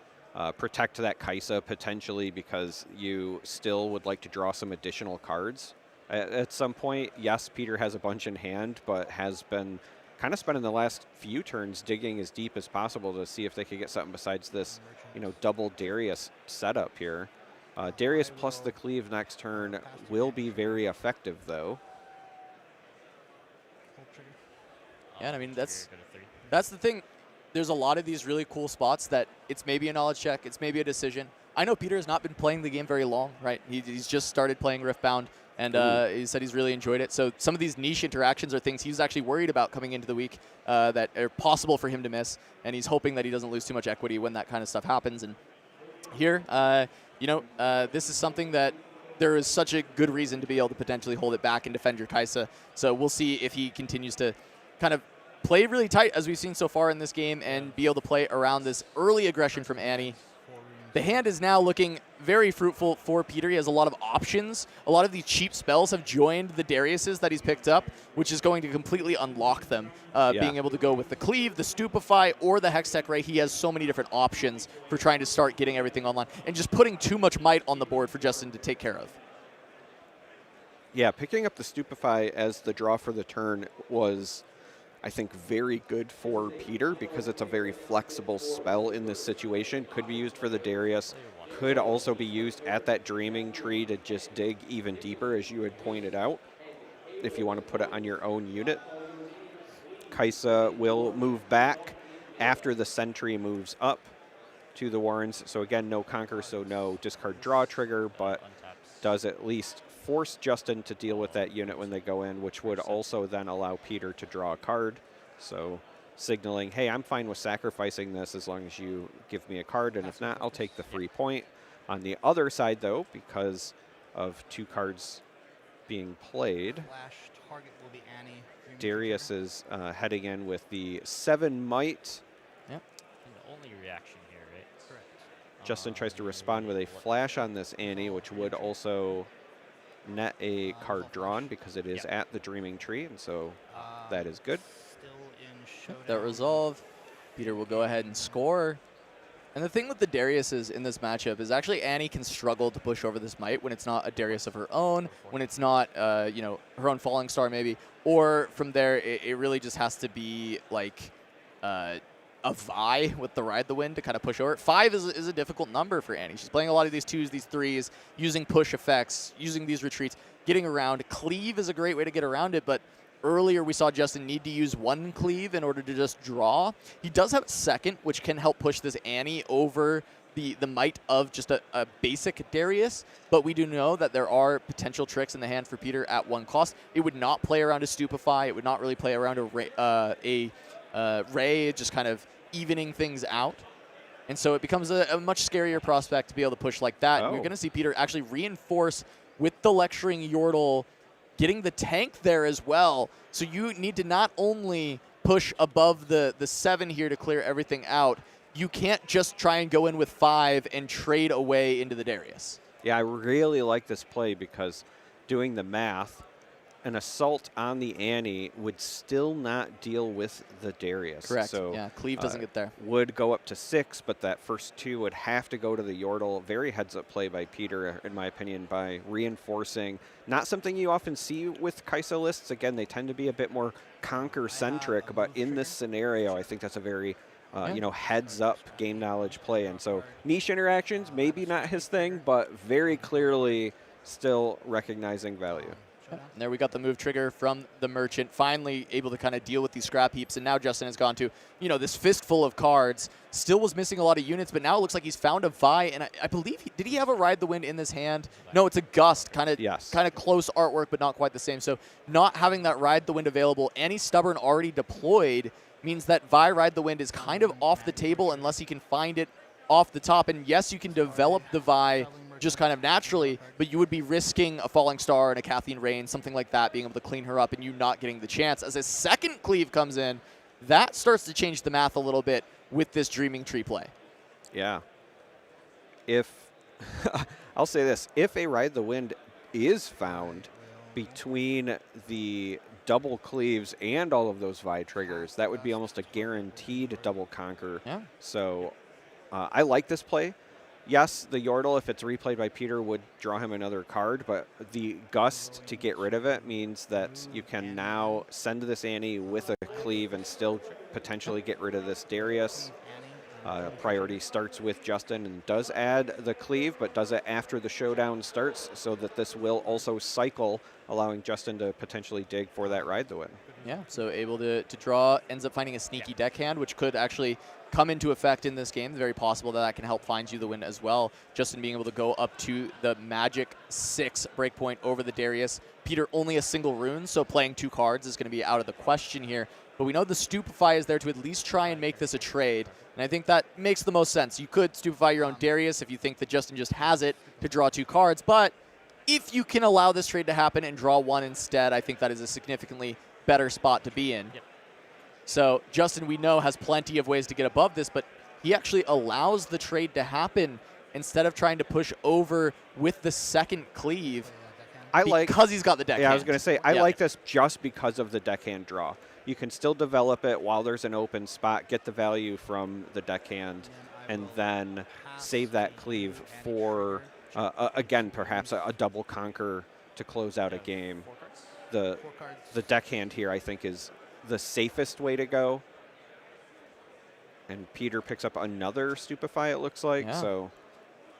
protect that Kai'Sa potentially, because you still would like to draw some additional cards. At some point, yes, Peter has a bunch in hand, but has been kind of spending the last few turns digging as deep as possible to see if they could get something besides this, double Darius setup here. Darius plus the cleave next turn will be very effective, though. Yeah, I mean, that's the thing. There's a lot of these really cool spots that it's maybe a knowledge check, it's maybe a decision. I know Peter has not been playing the game very long, right? He's just started playing Riftbound, and he said he's really enjoyed it. So some of these niche interactions are things he's actually worried about coming into the week that are possible for him to miss, and he's hoping that he doesn't lose too much equity when that kind of stuff happens. And here, this is something that there is such a good reason to be able to potentially hold it back and defend your Kai'Sa. So we'll see if he continues to kind of play really tight, as we've seen so far in this game, and be able to play around this early aggression from Annie. The hand is now looking very fruitful for Peter. He has a lot of options. A lot of these cheap spells have joined the Dariuses that he's picked up, which is going to completely unlock them. Being able to go with the Cleave, the Stupefy, or the Hextech Ray. He has so many different options for trying to start getting everything online and just putting too much might on the board for Justin to take care of. Yeah, picking up the Stupefy as the draw for the turn was, I think, very good for Peter because it's a very flexible spell in this situation. Could be used for the Darius, could also be used at that Dreaming Tree to just dig even deeper, as you had pointed out, if you want to put it on your own unit. Kai'Sa will move back after the Sentry moves up to the Warrens. So again, no Conquer, so no discard draw trigger, but does at least force Justin to deal with that unit when they go in, which would also then allow Peter to draw a card. So signaling, hey, I'm fine with sacrificing this as long as you give me a card, and if not, I'll take the free point. On the other side, though, because of 2 cards being played, Darius is heading in with the 7 might. Yep. The only reaction here, right? Correct. Justin tries to respond with a flash on this Annie, which would also net a card drawn because it is at the Dreaming Tree, and so that is good. That resolve. Peter will go ahead and score. And the thing with the Dariuses in this matchup is actually Annie can struggle to push over this might when it's not a Darius of her own, when it's not, her own Falling Star maybe, or from there it really just has to be like a Vi with the Ride the Wind to kind of push over. 5 is a difficult number for Annie. She's playing a lot of these 2s, these 3s, using push effects, using these retreats, getting around. Cleave is a great way to get around it, but earlier we saw Justin need to use 1 cleave in order to just draw. He does have a 2nd, which can help push this Annie over the might of just a basic Darius, but we do know that there are potential tricks in the hand for Peter at 1 cost. It would not play around a Stupefy. It would not really play around a Ray, just kind of evening things out. And so it becomes a much scarier prospect to be able to push like that. And you're going to see Peter actually reinforce with the Lecturing Yordle, getting the tank there as well. So you need to not only push above the 7 here to clear everything out, you can't just try and go in with 5 and trade away into the Darius. Yeah, I really like this play because doing the math, an assault on the Annie would still not deal with the Darius. Correct. So, yeah, Cleave doesn't get there. Would go up to 6, but that first 2 would have to go to the Yordle. Very heads-up play by Peter, in my opinion, by reinforcing. Not something you often see with Kaisa lists. Again, they tend to be a bit more conquer-centric, but in this scenario, I think that's a very heads-up game knowledge play. And so niche interactions, maybe not his thing, but very clearly still recognizing value. And there we got the move trigger from the Merchant, finally able to kind of deal with these scrap heaps. And now Justin has gone to, this fistful of cards. Still was missing a lot of units, but now it looks like he's found a Vi. And I believe, did he have a Ride the Wind in this hand? No, it's a Gust, kind of close artwork, but not quite the same. So not having that Ride the Wind available, any Stubborn already deployed, means that Vi Ride the Wind is kind of off the table unless he can find it off the top. And yes, you can develop the Vi just kind of naturally, but you would be risking a Falling Star and a Kathleen Rain, something like that, being able to clean her up and you not getting the chance. As a second cleave comes in, that starts to change the math a little bit with this Dreaming Tree play. Yeah. If, I'll say this, if a Ride the Wind is found between the double cleaves and all of those Vi triggers, that would be almost a guaranteed double conquer. Yeah. So I like this play. Yes, the Yordle, if it's replayed by Peter, would draw him another card, but the Gust to get rid of it means that you can now send this Annie with a cleave and still potentially get rid of this Darius. Priority starts with Justin and does add the cleave, but does it after the showdown starts so that this will also cycle, allowing Justin to potentially dig for that Ride the Wind. Yeah, so able to draw, ends up finding a sneaky deckhand, which could actually come into effect in this game. Very possible that can help find you the win as well. Justin being able to go up to the Magic 6 breakpoint over the Darius. Peter only a single rune, so playing 2 cards is going to be out of the question here. But we know the Stupefy is there to at least try and make this a trade. And I think that makes the most sense. You could Stupefy your own Darius if you think that Justin just has it to draw 2 cards. But if you can allow this trade to happen and draw 1 instead, I think that is a significantly better spot to be in. Yep. So Justin, we know, has plenty of ways to get above this, but he actually allows the trade to happen instead of trying to push over with the second cleave because he's got the deckhand. Yeah, I was going to say, I like this just because of the deckhand draw. You can still develop it while there's an open spot, get the value from the deckhand, and then save that cleave for, again, perhaps a double conquer to close out a game. The deckhand here, I think, is the safest way to go. And Peter picks up another Stupefy, it looks like. Yeah. So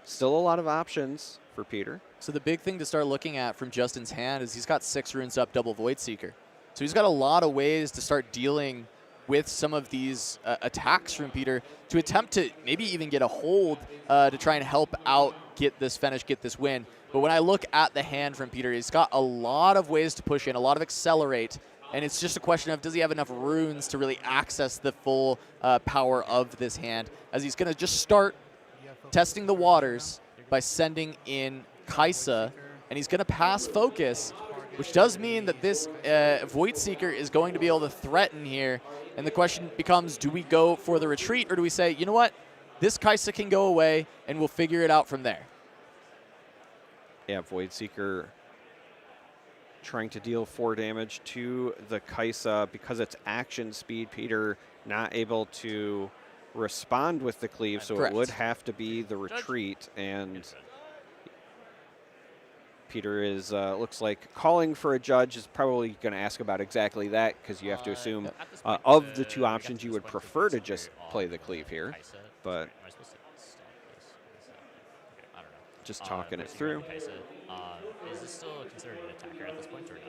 still a lot of options for Peter. So the big thing to start looking at from Justin's hand is he's got 6 runes up, double Void Seeker. So he's got a lot of ways to start dealing with some of these attacks from Peter to attempt to maybe even get a hold to try and help out, get this finish, get this win. But when I look at the hand from Peter, he's got a lot of ways to push in, a lot of accelerate, and it's just a question of does he have enough runes to really access the full power of this hand, as he's going to just start testing the waters by sending in Kaisa, and he's going to pass focus, which does mean that this Void Seeker is going to be able to threaten here. And the question becomes, do we go for the retreat, or do we say, you know what, this Kaisa can go away, and we'll figure it out from there? Yeah, Void Seeker trying to deal 4 damage to the Kaisa because it's action speed. Peter not able to respond with the cleave, so Correct. it would have to be the retreat. And Peter is, looks like, calling for a judge. Is probably going to ask about exactly that, because you have to assume of the two options you would prefer to just play the cleave here. But Am I supposed to stop this? Okay, I don't know. just talking it through. Is this still considered an attacker at this point or no?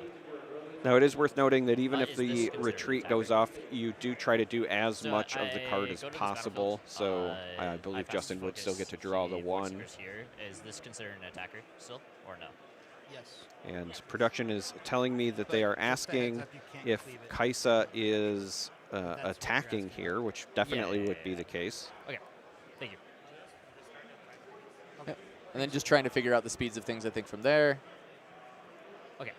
Now, it is worth noting that even if Is the this considered retreat attacker? goes off, you do try to do as So much of the card I as go to this possible. battlefield, So I believe fast Justin would still get focus to draw the void one. seekers Here. Is this considered an attacker still or no? Yes. And production is telling me that they But are just the heads asking up, you can't if cleave it. Kaisa is what you're attacking asking. here, which definitely would be the case. Okay, thank you. And then just trying to figure out the speeds of things, I think, from there. Okay.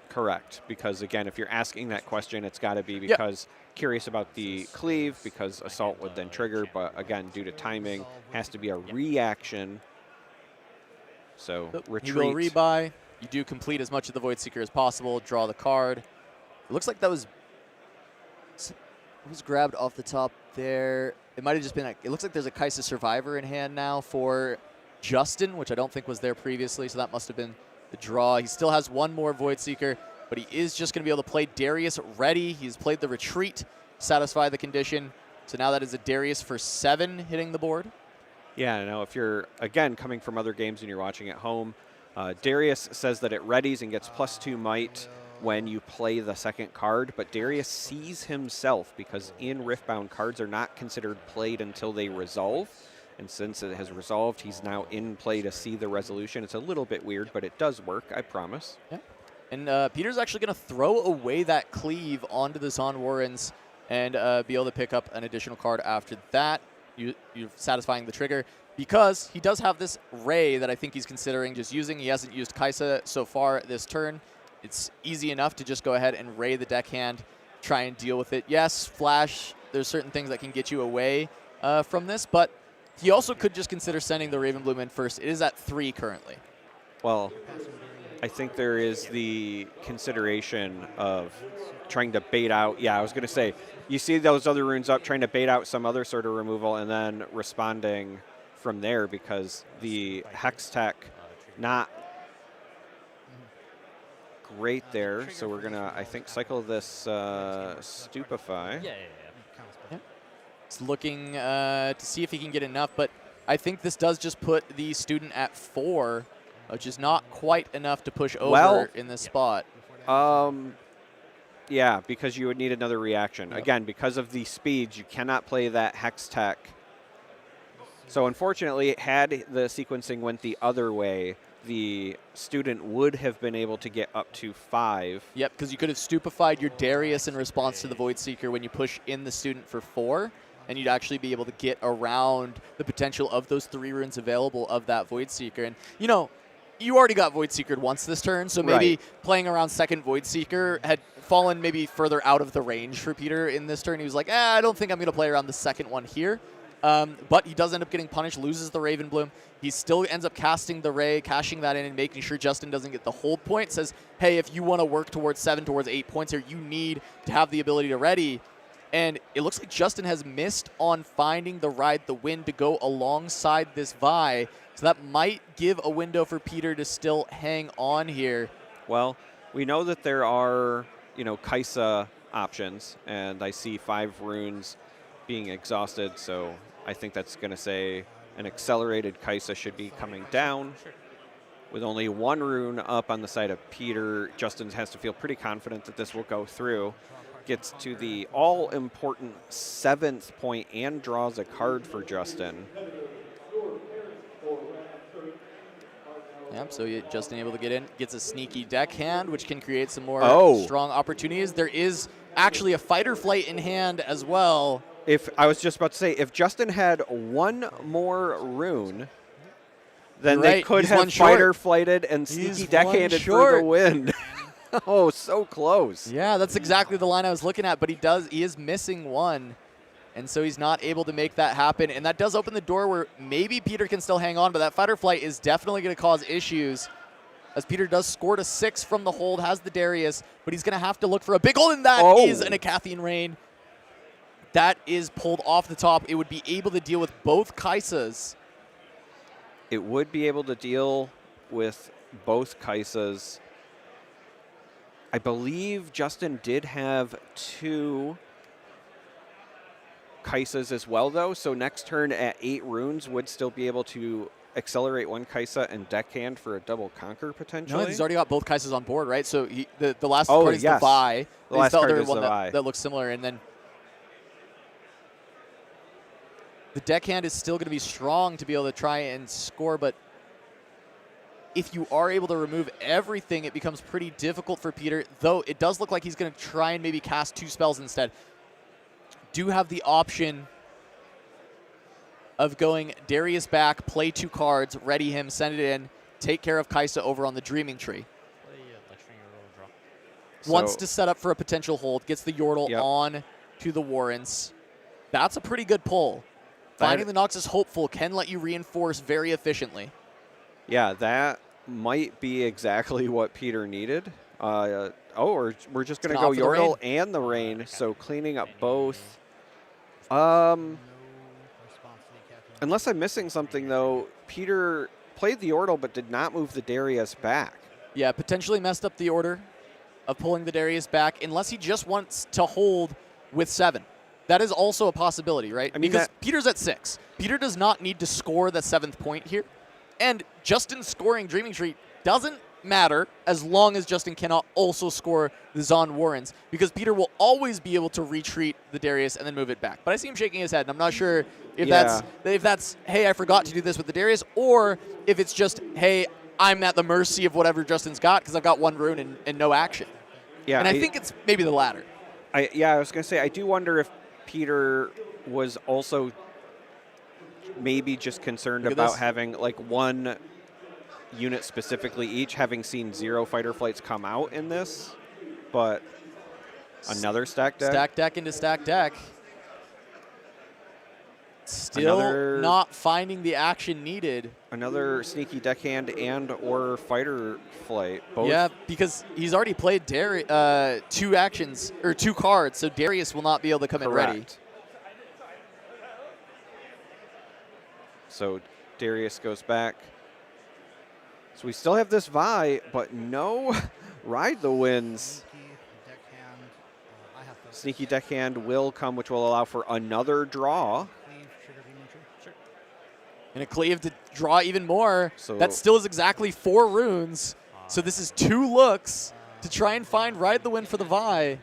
Correct, because again, if you're asking that question, it's got to be because curious about the cleave, because assault would then trigger, but again, due to timing, has to be a reaction. So You will retreat. rebuy. You do complete as much of the Void Seeker as possible. Draw the card. It looks like that was grabbed off the top there. It might have just been. It looks like there's a Kaisa Survivor in hand now for Justin, which I don't think was there previously. So that must have been the draw. He still has one more Void Seeker, but he is just going to be able to play Darius ready. He's played the retreat, satisfy the condition. So now that is a Darius for 7 hitting the board. Yeah, now if you're, again, coming from other games and you're watching at home, Darius says that it readies and gets +2 might when you play the second card, but Darius sees himself because in Riftbound, cards are not considered played until they resolve. And since it has resolved, he's now in play to see the resolution. It's a little bit weird, but it does work, I promise. Yeah. And Peter's actually going to throw away that cleave onto the Zon Warrens and be able to pick up an additional card after that. You're satisfying the trigger because he does have this Ray that I think he's considering just using. He hasn't used Kaisa so far this turn. It's easy enough to just go ahead and Ray the deckhand, try and deal with it. Yes, Flash, there's certain things that can get you away from this, but he also could just consider sending the Ravenbloom in first. It is at 3 currently. Well, I think there is the consideration of trying to bait out. Yeah, I was going to say, you see those other runes up, trying to bait out some other sort of removal and then responding from there because the Hex Tech not great there. So we're going to, I think, cycle this Stupefy. Yeah. He's looking to see if he can get enough, but I think this does just put the student at 4, which is not quite enough to push over in this spot. Yeah, because you would need another reaction. Again, because of the speeds, you cannot play that Hex Tech. So unfortunately, had the sequencing went the other way, the student would have been able to get up to 5. Yep, because you could have stupefied your Darius in response to the Void Seeker when you push in the student for 4, and you'd actually be able to get around the potential of those 3 runes available of that Void Seeker. And, you know, you already got Void Seekered once this turn, so maybe playing around second Void Seeker had fallen maybe further out of the range for Peter in this turn. He was like, I don't think I'm going to play around the second one here. But he does end up getting punished, loses the Ravenbloom. He still ends up casting the Ray, cashing that in and making sure Justin doesn't get the hold point. Says, hey, if you want to work towards 7, towards 8 points here, you need to have the ability to ready. And it looks like Justin has missed on finding the Ride the Wind to go alongside this Vi. So that might give a window for Peter to still hang on here. Well, we know that there are, you know, Kaisa options, and I see 5 runes being exhausted, so I think that's going to say an accelerated Kaisa should be coming down. With only 1 rune up on the side of Peter, Justin has to feel pretty confident that this will go through. Gets to the all-important 7th point and draws a card for Justin. Yep, so Justin able to get in, gets a sneaky deckhand, which can create some more strong opportunities. There is actually a Fighter Flight in hand as well. If I was just about to say, if Justin had 1 more rune, then they could have Fighter Flighted and sneaky deckhanded for the win. Oh, so close. Yeah, that's exactly the line I was looking at, but he is missing 1. And so he's not able to make that happen. And that does open the door where maybe Peter can still hang on, but that Fighter Flight is definitely going to cause issues as Peter does score to 6 from the hold, has the Darius, but he's going to have to look for a big hold, and that is an Acathian Rain. That is pulled off the top. It would be able to deal with both Kaisas. It would be able to deal with both Kaisas. I believe Justin did have 2 Kaisas as well, though. So next turn at 8 runes would still be able to accelerate 1 Kaisa and deckhand for a double conquer potentially. No, he's already got both Kaisas on board, right? So the last Oh, card is yes. the Vi. The last the card other is one the Vi. that looks similar. And then the deckhand is still going to be strong to be able to try and score, but if you are able to remove everything, it becomes pretty difficult for Peter, though it does look like he's going to try and maybe cast 2 spells instead. Do have the option of going Darius back, play 2 cards, ready him, send it in, take care of Kaisa over on the Dreaming Tree. Wants to set up for a potential hold, gets the Yordle on to the Warrens. That's a pretty good pull. Finding the Nox is hopeful, can let you reinforce very efficiently. Yeah, that might be exactly what Peter needed. Or we're just going to go Yordle and the Rain, so cleaning up both. Unless I'm missing something, though, Peter played the Yordle but did not move the Darius back. Yeah, potentially messed up the order of pulling the Darius back, unless he just wants to hold with 7. That is also a possibility, right? I mean, because Peter's at 6. Peter does not need to score the 7th point here. And Justin scoring Dreaming Tree doesn't matter as long as Justin cannot also score the Zon Warrens, because Peter will always be able to retreat the Darius and then move it back. But I see him shaking his head, and I'm not sure if that's, hey, I forgot to do this with the Darius, or if it's just, hey, I'm at the mercy of whatever Justin's got because I've got 1 rune and no action. Yeah, and I think it's maybe the latter. I was going to say, I do wonder if Peter was also maybe just concerned about having like 1 unit specifically each, having seen 0 fighter flights come out in this, but another stack deck. Stack deck into stack deck. Still not finding the action needed. Another sneaky deckhand and or fighter flight. Both. Yeah, because he's already played 2 actions or 2 cards, so Darius will not be able to come in ready. So Darius goes back. So we still have this Vi, but no Ride the Winds. Sneaky deckhand will come, which will allow for another draw. And a cleave to draw even more. So that still is exactly 4 runes. So this is 2 looks to try and find Ride the Wind for the Vi.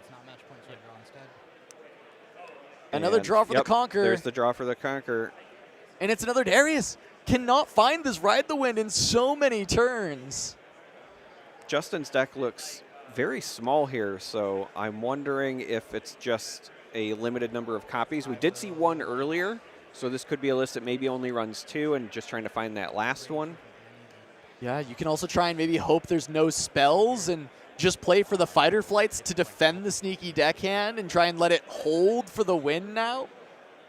Another draw for the Conquer. There's the draw for the Conquer. And it's another Darius. Cannot find this Ride the Wind in so many turns. Justin's deck looks very small here, so I'm wondering if it's just a limited number of copies. We did see 1 earlier, so this could be a list that maybe only runs 2 and just trying to find that last one. Yeah, you can also try and maybe hope there's no spells and just play for the fighter flights to defend the sneaky deckhand and try and let it hold for the win now.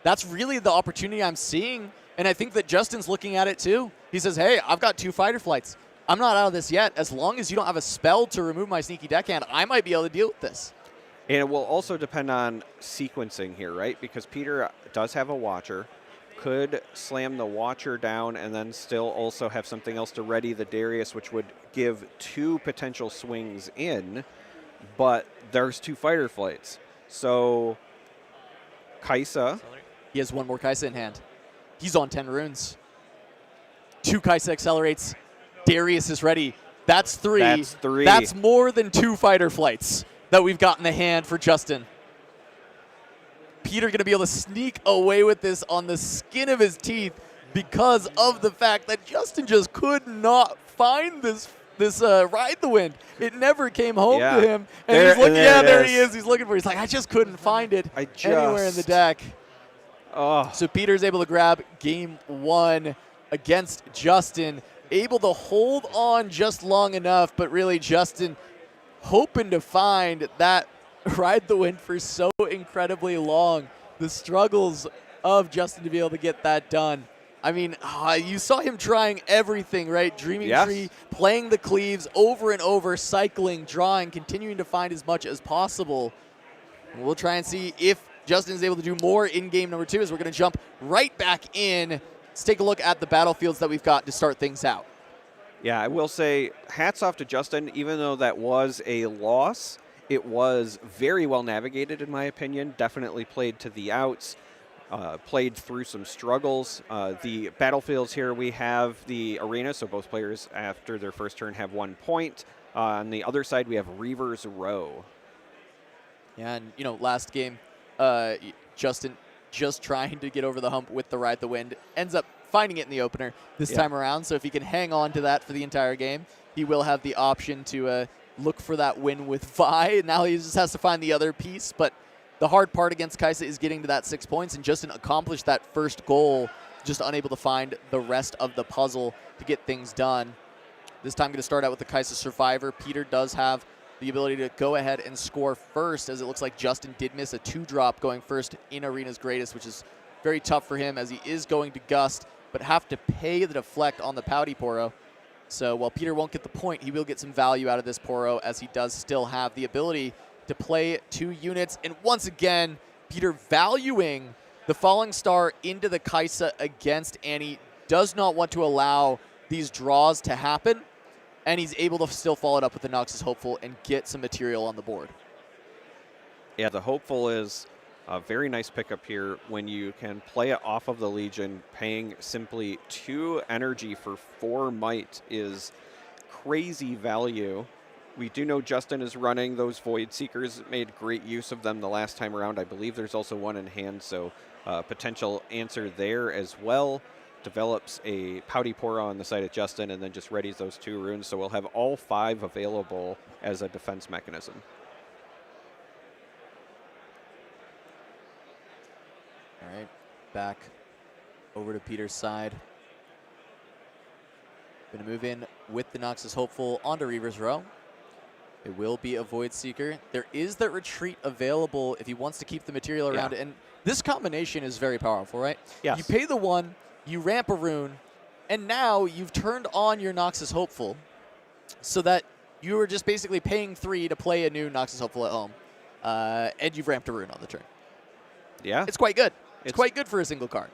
That's really the opportunity I'm seeing, and I think that Justin's looking at it too. He says, hey, I've got 2 fighter flights. I'm not out of this yet. As long as you don't have a spell to remove my sneaky deckhand, I might be able to deal with this. And it will also depend on sequencing here, right? Because Peter does have a Watcher, could slam the Watcher down and then still also have something else to ready the Darius, which would give 2 potential swings in, but there's 2 fighter flights. So Kaisa. He has 1 more Kaisa in hand. He's on 10 runes. 2 Kaisa accelerates. Darius is ready. That's 3. That's 3. That's more than 2 fighter flights that we've got in the hand for Justin. Peter going to be able to sneak away with this on the skin of his teeth because of the fact that Justin just could not find this Ride the Wind. It never came home to him. And he's looking, there he is. He's looking for it. He's like, I just couldn't find it anywhere in the deck. Oh. So Peter's able to grab game 1 against Justin. Able to hold on just long enough, but really Justin hoping to find that Ride the Wind for so incredibly long. The struggles of Justin to be able to get that done. I mean, you saw him trying everything, right? Dreaming Tree, playing the cleaves over and over, cycling, drawing, continuing to find as much as possible. And we'll try and see if Justin is able to do more in game number 2 as we're going to jump right back in let's take a look at the battlefields that we've got to start things out. Yeah, I will say hats off to Justin. Even though that was a loss, it was very well navigated, in my opinion. Definitely played to the outs, played through some struggles. The battlefields here, we have the arena, so both players after their first turn have 1 point. On the other side, we have Reaver's Row. Yeah, and, you know, last game, Justin just trying to get over the hump with the Ride the Wind, ends up finding it in the opener this time around. So if he can hang on to that for the entire game, he will have the option to look for that win with Vi. Now he just has to find the other piece. But the hard part against Kaisa is getting to that 6 points, and Justin accomplished that first goal, just unable to find the rest of the puzzle to get things done. This time going to start out with the Kaisa Survivor. Peter does have the ability to go ahead and score first, as it looks like Justin did miss a 2-drop going first in Arena's Greatest, which is very tough for him as he is going to Gust, but have to pay the deflect on the Pouty Poro. So while Peter won't get the point, he will get some value out of this Poro, as he does still have the ability to play 2 units. And once again, Peter valuing the Falling Star into the Kaisa against Annie, does not want to allow these draws to happen, and he's able to still follow it up with the Noxus Hopeful and get some material on the board. Yeah, the Hopeful is a very nice pickup here when you can play it off of the Legion. Paying simply 2 energy for 4 might is crazy value. We do know Justin is running those Void Seekers, made great use of them the last time around. I believe there's also one in hand, so potential answer there as well. Develops a Pouty Poro on the side of Justin, and then just readies those 2 runes. So we'll have all 5 available as a defense mechanism. All right, back over to Peter's side. Going to move in with the Noxus Hopeful onto Reaver's Row. It will be a Void Seeker. There is that retreat available if he wants to keep the material around it. And this combination is very powerful, right? Yes. You pay the 1, you ramp a rune, and now you've turned on your Noxus Hopeful so that you are just basically paying 3 to play a new Noxus Hopeful at home. And you've ramped a rune on the turn. Yeah. It's quite good. It's quite good for a single card.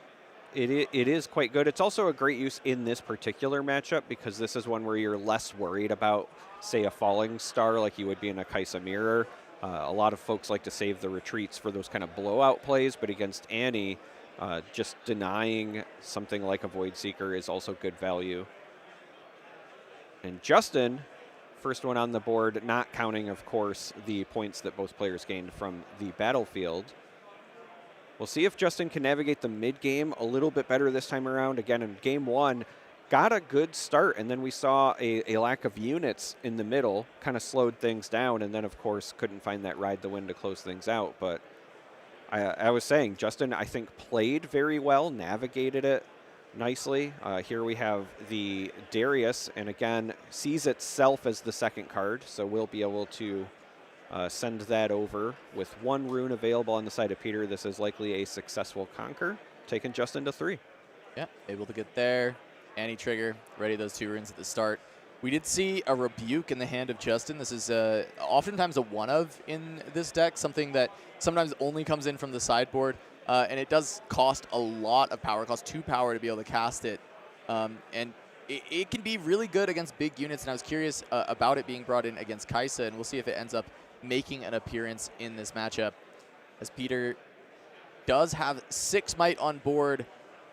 It is quite good. It's also a great use in this particular matchup because this is one where you're less worried about, say, a Falling Star like you would be in a Kaisa Mirror. A lot of folks like to save the retreats for those kind of blowout plays, but against Annie, just denying something like a Void Seeker is also good value. And Justin, first one on the board, not counting, of course, the points that both players gained from the battlefield. We'll see if Justin can navigate the mid-game a little bit better this time around. Again, in Game 1, got a good start, and then we saw a lack of units in the middle, kind of slowed things down, and then, of course, couldn't find that Ride the Wind to close things out. But I was saying, Justin, I think, played very well, navigated it nicely. Here we have the Darius, and again, sees itself as the second card, so we'll be able to send that over with 1 rune available on the side of Peter. This is likely a successful conquer, taking Justin to 3. Yeah, able to get there. Annie trigger, ready those 2 runes at the start. We did see a Rebuke in the hand of Justin. This is oftentimes a one-of in this deck, something that sometimes only comes in from the sideboard, and it does cost a lot of power. It costs 2 power to be able to cast it, and it can be really good against big units, and I was curious about it being brought in against Kaisa, and we'll see if it ends up making an appearance in this matchup, as Peter does have 6 might on board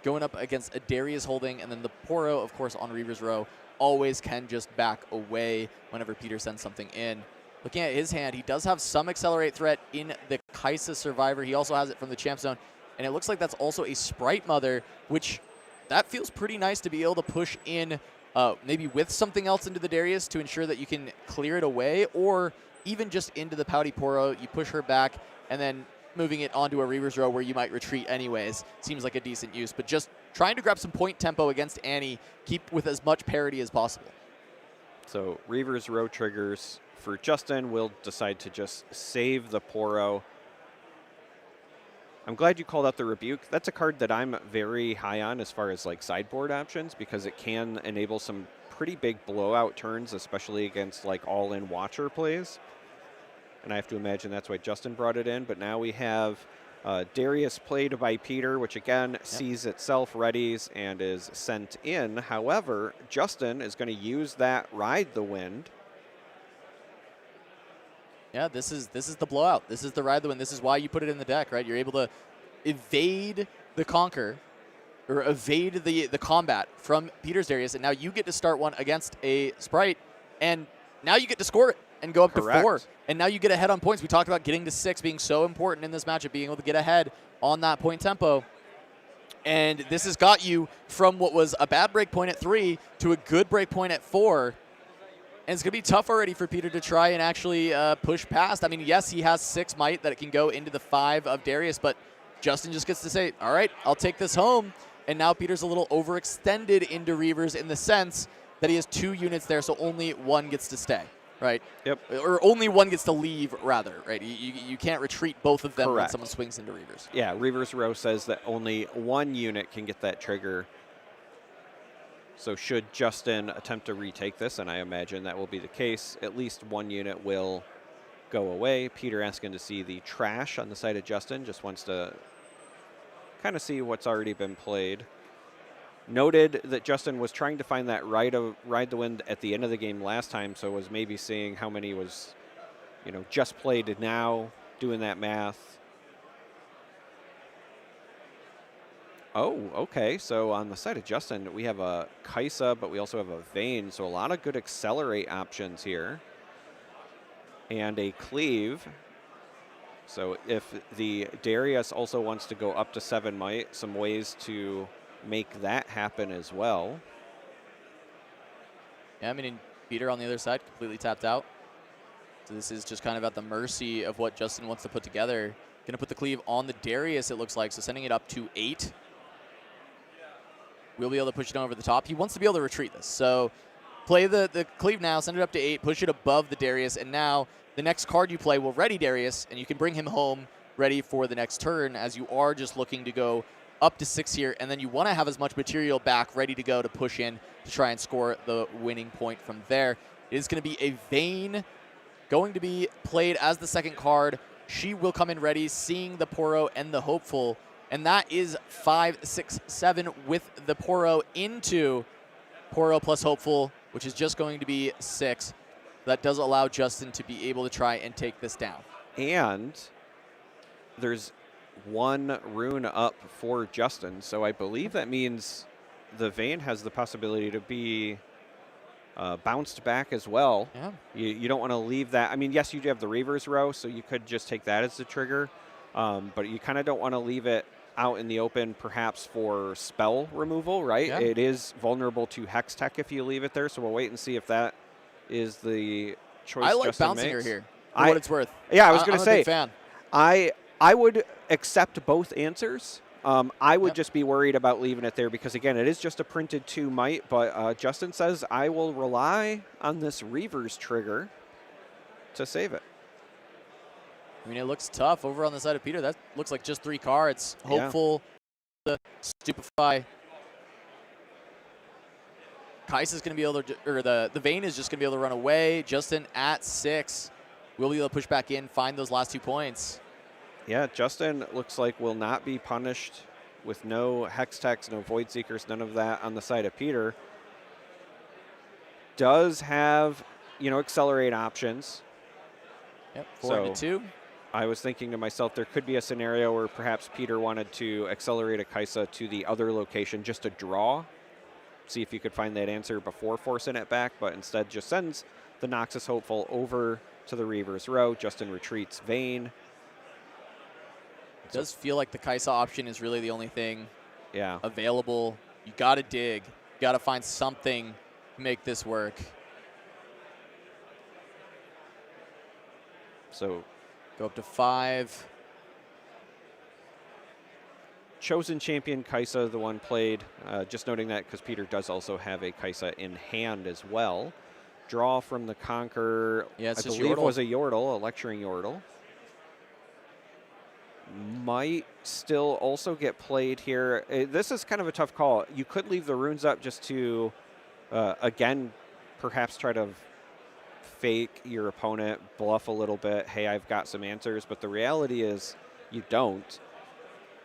going up against a Darius holding, and then the Poro, of course, on Reaver's Row always can just back away whenever Peter sends something in. Looking at his hand, he does have some Accelerate threat in the Kaisa Survivor. He also has it from the Champ Zone, and it looks like that's also a Sprite Mother, which that feels pretty nice to be able to push in maybe with something else into the Darius to ensure that you can clear it away, or even just into the Pouty Poro. You push her back, and then moving it onto a Reaver's Row where you might retreat anyways seems like a decent use. But just trying to grab some point tempo against Annie, keep with as much parity as possible. So Reaver's Row triggers for Justin. We'll decide to just save the Poro. I'm glad you called out the Rebuke. That's a card that I'm very high on as far as like sideboard options, because it can enable some pretty big blowout turns, especially against like all-in Watcher plays. And I have to imagine that's why Justin brought it in. But now we have Darius played by Peter, which again sees itself, readies, and is sent in. However, Justin is going to use that Ride the Wind. Yeah, this is the blowout. This is the Ride the Wind. This is why you put it in the deck, right? You're able to evade the conquer, or evade the combat from Peter's Darius, and now you get to start one against a Sprite, and now you get to score it and go up to 4. And now you get ahead on points. We talked about getting to 6 being so important in this matchup, being able to get ahead on that point tempo. And this has got you from what was a bad break point at 3 to a good break point at 4. And it's going to be tough already for Peter to try and actually push past. I mean, yes, he has 6 might that it can go into the 5 of Darius, but Justin just gets to say, all right, I'll take this home. And now Peter's a little overextended into Reavers in the sense that he has 2 units there, so only 1 gets to stay, right? Yep. Or only 1 gets to leave, rather, right? You can't retreat both of them when someone swings into Reavers. Yeah, Reavers Row says that only 1 unit can get that trigger. So should Justin attempt to retake this, and I imagine that will be the case, at least 1 unit will go away. Peter asking to see the trash on the side of Justin, just wants to kind of see what's already been played. Noted that Justin was trying to find that Ride the Wind at the end of the game last time, so was maybe seeing how many was, just played now, doing that math. Oh, okay. So on the side of Justin, we have a Kaisa, but we also have a Vane, so a lot of good accelerate options here. And a Cleave. So if the Darius also wants to go up to 7 might, some ways to make that happen as well. Yeah, I mean, and Peter on the other side, completely tapped out. So this is just kind of at the mercy of what Justin wants to put together. Going to put the Cleave on the Darius, it looks like, so sending it up to 8. We'll be able to push it over the top. He wants to be able to retreat this. So play the Cleave now, send it up to 8, push it above the Darius, and now the next card you play will ready Darius, and you can bring him home ready for the next turn, as you are just looking to go up to 6 here, and then you want to have as much material back ready to go to push in to try and score the winning point from there. It is going to be a Vane going to be played as the second card. She will come in ready, seeing the Poro and the Hopeful, and that is 5, 6, 7 with the Poro into Poro plus Hopeful, which is just going to be 6. That does allow Justin to be able to try and take this down. And there's 1 rune up for Justin, so I believe that means the Vane has the possibility to be bounced back as well. Yeah. You don't want to leave that. I mean, yes, you do have the Reavers Row, so you could just take that as the trigger, but you kind of don't want to leave it out in the open, perhaps for spell removal, right? Yeah. It is vulnerable to Hex Tech if you leave it there, so we'll wait and see if that is the choice. I like Justin bouncing makes. her here, for what it's worth. Yeah, I was going to say, I'm a big fan. I would accept both answers. I would just be worried about leaving it there because, again, it is just a printed 2 might, but Justin says, I will rely on this Reavers trigger to save it. I mean, it looks tough over on the side of Peter. That looks like just 3 cards. Hopeful, the Stupefy. Kaisa's going to be able to, or the Vane is just going to be able to run away. Justin at 6. We'll be able to push back in, find those last 2 points. Yeah, Justin looks like will not be punished with no Hex Techs, no Void Seekers, none of that on the side of Peter. Does have, accelerate options. Yep, 4 to 2. I was thinking to myself, there could be a scenario where perhaps Peter wanted to accelerate a Kaisa to the other location just to draw, see if you could find that answer before forcing it back, but instead just sends the Noxus Hopeful over to the Reavers Row. Justin retreats Vane. It does feel like the Kaisa option is really the only thing Yeah. available. You got to dig. You got to find something to make this work. So go up to 5. Chosen Champion Kaisa, the one played. Just noting that because Peter does also have a Kaisa in hand as well. Draw from the Conquer. Yeah, it's I just believe Yordle. was a Yordle, a Lecturing Yordle. Might still also get played here. This is kind of a tough call. You could leave the runes up just to, again, perhaps try to fake your opponent, bluff a little bit. Hey, I've got some answers. But the reality is you don't.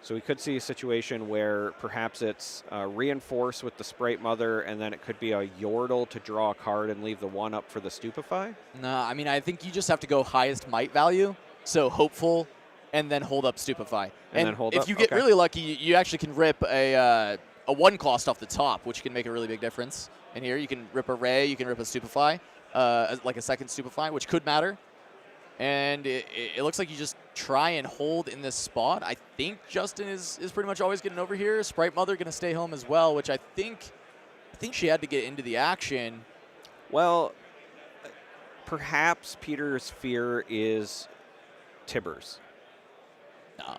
So we could see a situation where perhaps it's reinforce with the Sprite Mother, and then it could be a Yordle to draw a card and leave the 1 up for the Stupefy. No, I mean, I think you just have to go highest might value, so hopeful, and then hold up Stupefy. And then hold if up, you get okay. really lucky, you actually can rip a 1 cost off the top, which can make a really big difference. And here you can rip a Ray, you can rip a Stupefy, like a second Stupefy, which could matter. And it looks like you just try and hold in this spot. I think Justin is pretty much always getting over here. Sprite Mother going to stay home as well, which I think she had to get into the action. Well, perhaps Peter's fear is Tibbers. No.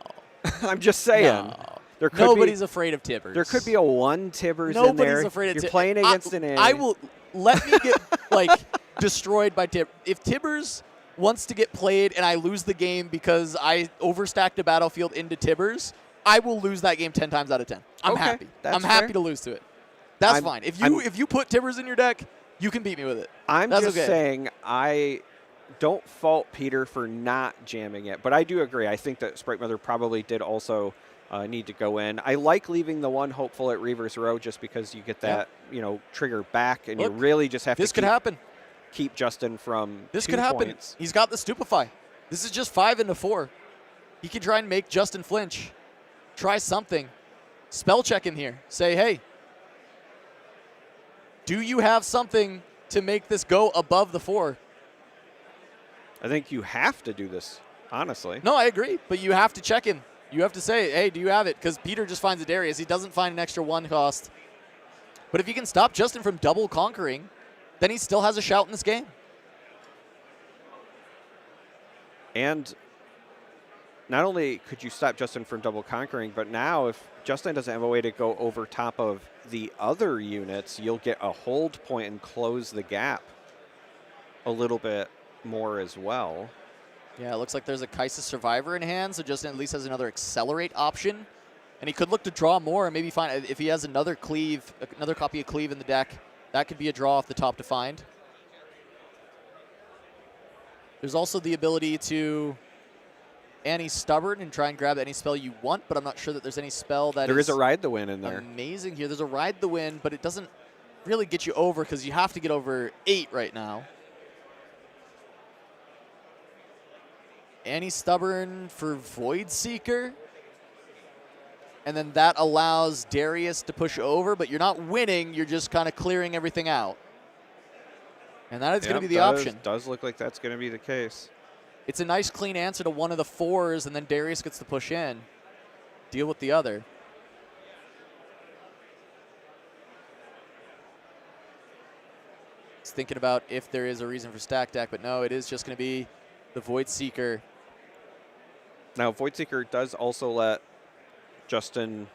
I'm just saying. No. There could Nobody's afraid of Tibbers. There could be a 1 Tibbers in there. Nobody's afraid of Tibbers. You're playing against an A. I will let me get like destroyed by Tibbers. If Tibbers wants to get played and I lose the game because I overstacked a battlefield into Tibbers, I will lose that game 10 times out of 10. I'm Okay, happy. that's I'm happy fair. to lose to it. That's fine. If you put Tibbers in your deck, you can beat me with it. I'm That's just okay. saying I don't fault Peter for not jamming it, but I do agree. I think that Sprite Mother probably did also need to go in. I like leaving the 1 hopeful at Reaver's Row just because you get that trigger back, and Look, you really just have This to could happen. keep Justin from This 2 could happen. points. He's got the Stupefy. This is just 5 into 4. He can try and make Justin flinch. Try something. Spell check him here. Say, hey, do you have something to make this go above the 4? I think you have to do this, honestly. No, I agree, but you have to check him. You have to say, hey, do you have it? Because Peter just finds a Darius. He doesn't find an extra 1 cost. But if you can stop Justin from double conquering, then he still has a shout in this game. And not only could you stop Justin from double conquering, but now if Justin doesn't have a way to go over top of the other units, you'll get a hold point and close the gap a little bit more as well. Yeah, it looks like there's a Kaisa Survivor in hand, so Justin at least has another Accelerate option. And he could look to draw more and maybe find, if he has another Cleave, another copy of Cleave in the deck, that could be a draw off the top to find. There's also the ability to Annie Stubborn and try and grab any spell you want, but I'm not sure that there's any spell that There is a Ride the Win in there. Amazing here. There's a Ride the Win, but it doesn't really get you over because you have to get over 8 right now. Annie Stubborn for Void Seeker. And then that allows Darius to push over, but you're not winning, you're just kind of clearing everything out. And that is going to be the option. Does look like that's going to be the case. It's a nice clean answer to one of the 4s, and then Darius gets to push in. Deal with the other. Just thinking about if there is a reason for stack deck, but no, it is just going to be the Void Seeker. Now, Void Seeker does also let Justin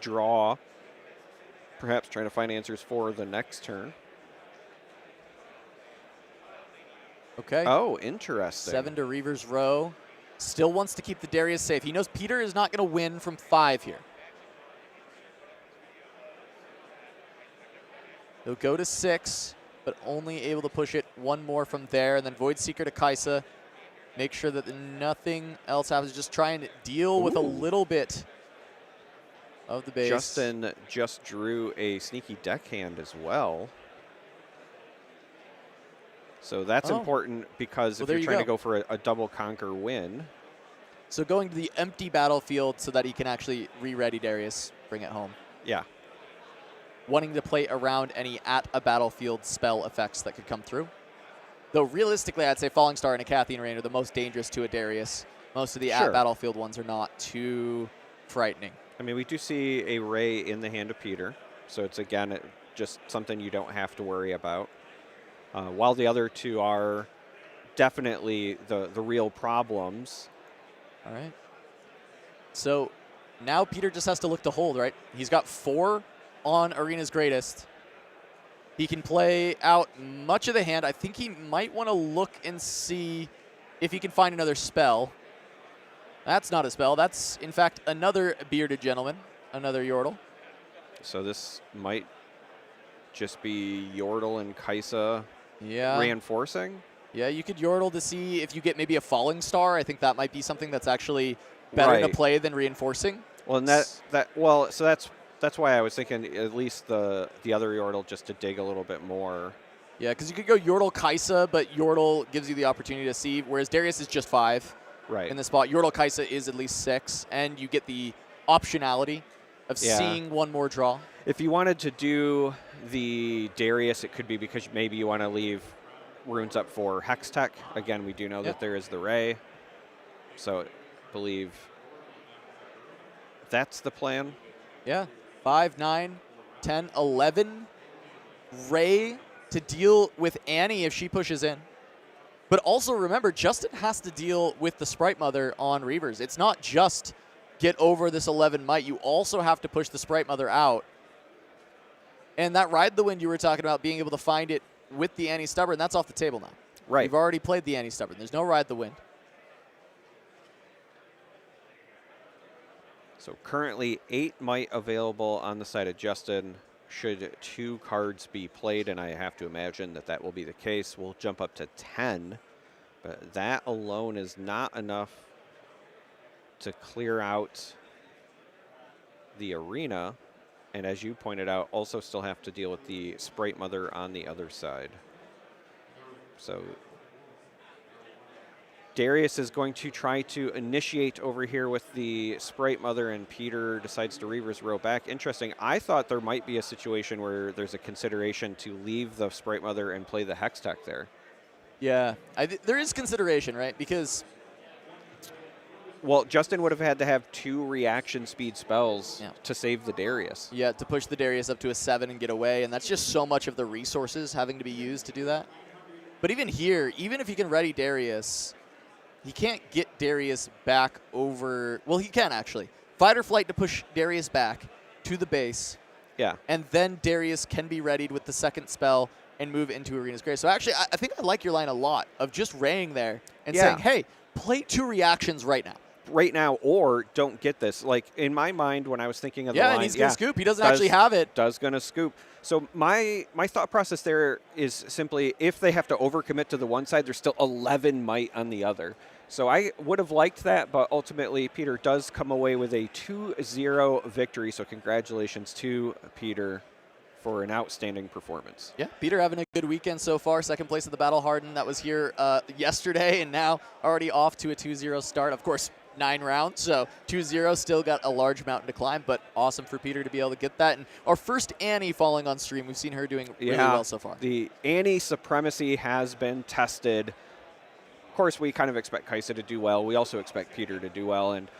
draw, perhaps trying to find answers for the next turn. Okay. Oh, interesting. 7 to Reaver's Row. Still wants to keep the Darius safe. He knows Peter is not going to win from 5 here. He'll go to 6, but only able to push it 1 more from there. And then Void Seeker to Kaisa. Make sure that nothing else happens. Just try and deal with a little bit of the base. Justin just drew a sneaky deckhand as well. So that's important because if you're trying to go for a double conquer win. So going to the empty battlefield so that he can actually re-ready Darius, bring it home. Yeah. Wanting to play around any at a battlefield spell effects that could come through. Though realistically, I'd say Falling Star and a Cathine Rain are the most dangerous to a Darius. Most of the at battlefield ones are not too frightening. I mean, we do see a Ray in the hand of Peter. So it's, again, just something you don't have to worry about. While the other 2 are definitely the real problems. All right. So now Peter just has to look to hold, right? He's got 4 on Arena's Greatest. He can play out much of the hand. I think he might want to look and see if he can find another spell. That's not a spell. That's, in fact, another Bearded Gentleman, another Yordle. So this might just be Yordle and Kaisa reinforcing. Yeah, you could Yordle to see if you get maybe a Falling Star. I think that might be something that's actually better to Right. play than reinforcing. Well, and so that's why I was thinking at least the other Yordle just to dig a little bit more. Yeah, because you could go Yordle Kaisa, but Yordle gives you the opportunity to see, whereas Darius is just 5 Right. in the spot. Yordle Kaisa is at least 6, and you get the optionality of seeing one more draw. If you wanted to do the Darius, it could be because maybe you want to leave runes up for Hex Tech. Again, we do know that there is the Ray. So I believe that's the plan. Yeah, 5, 9, 10, 11. Ray to deal with Annie if she pushes in. But also remember, Justin has to deal with the Sprite Mother on Reavers. It's not just get over this 11 might. You also have to push the Sprite Mother out. And that Ride the Wind you were talking about, being able to find it with the Annie Stubborn, that's off the table now. Right. You've already played the Annie Stubborn. There's no Ride the Wind. So currently 8 might available on the side of Justin. Should 2 cards be played, and I have to imagine that that will be the case, we'll jump up to 10. But that alone is not enough to clear out the arena. And as you pointed out, also still have to deal with the Sprite Mother on the other side. So Darius is going to try to initiate over here with the Sprite Mother, and Peter decides to Reavers row back. Interesting. I thought there might be a situation where there's a consideration to leave the Sprite Mother and play the Hex Tech there. Yeah, there is consideration, right? Because well, Justin would have had to have 2 reaction speed spells to save the Darius. yeah, to push the Darius up to a 7 and get away, and that's just so much of the resources having to be used to do that. But even here, even if you can ready Darius, he can't get Darius back over. Well, he can actually. Fight or flight to push Darius back to the base. Yeah. And then Darius can be readied with the second spell and move into Arena's Grave. So actually, I think I like your line a lot of just raying there and saying, hey, play 2 reactions right now. Right now, or don't get this. Like, in my mind, when I was thinking of the line, and he's going to scoop. He doesn't actually have it. Does going to scoop. So my thought process there is simply, if they have to overcommit to the one side, there's still 11 might on the other. So I would have liked that, but ultimately Peter does come away with a 2-0 victory. So congratulations to Peter for an outstanding performance. Yeah, Peter having a good weekend so far. Second place at the Battle Hardened. That was here yesterday, and now already off to a 2-0 start. Of course, 9 rounds, so 2-0, still got a large mountain to climb, but awesome for Peter to be able to get that. And our first Annie falling on stream. We've seen her doing really well so far. The Annie supremacy has been tested. Of course, we kind of expect Kaisa to do well. We also expect Peter to do well, and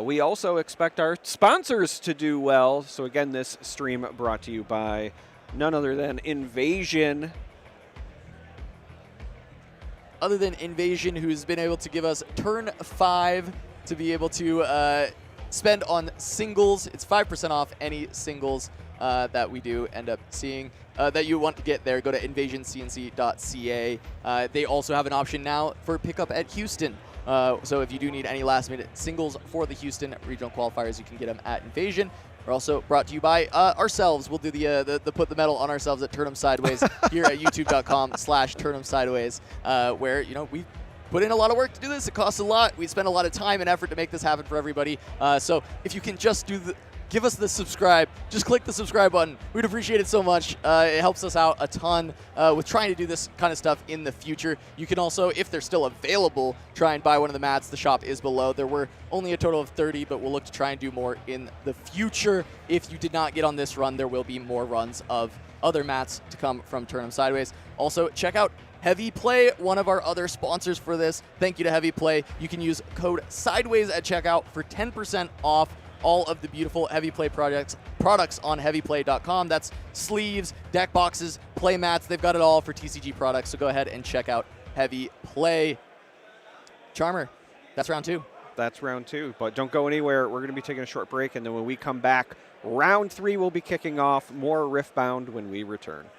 we also expect our sponsors to do well. So again, this stream brought to you by none other than Invasion. Other than Invasion, who's been able to give us turn 5 to be able to spend on singles. It's 5% off any singles that we do end up seeing that you want to get there. Go to invasioncnc.ca. They also have an option now for pickup at Houston. So if you do need any last-minute singles for the Houston regional qualifiers, you can get them at Invasion. We're also brought to you by ourselves. We'll do the put the medal on ourselves at Turn 'em Sideways here at youtube.com/turn'emsideways, where we put in a lot of work to do this. It costs a lot. We spend a lot of time and effort to make this happen for everybody. So if you can just give us the subscribe, just click the subscribe button. We'd appreciate it so much. It helps us out a ton with trying to do this kind of stuff in the future. You can also, if they're still available, try and buy one of the mats. The shop is below. There were only a total of 30, but we'll look to try and do more in the future. If you did not get on this run, there will be more runs of other mats to come from Turn 'em Sideways. Also, check out Heavy Play, one of our other sponsors for this. Thank you to Heavy Play. You can use code SIDEWAYS at checkout for 10% off all of the beautiful Heavy Play products on heavyplay.com. That's sleeves, deck boxes, play mats. They've got it all for TCG products, so go ahead and check out Heavy Play. Charmer, that's round 2. That's round 2, but don't go anywhere. We're going to be taking a short break, and then when we come back, round 3 will be kicking off. More Riftbound when we return.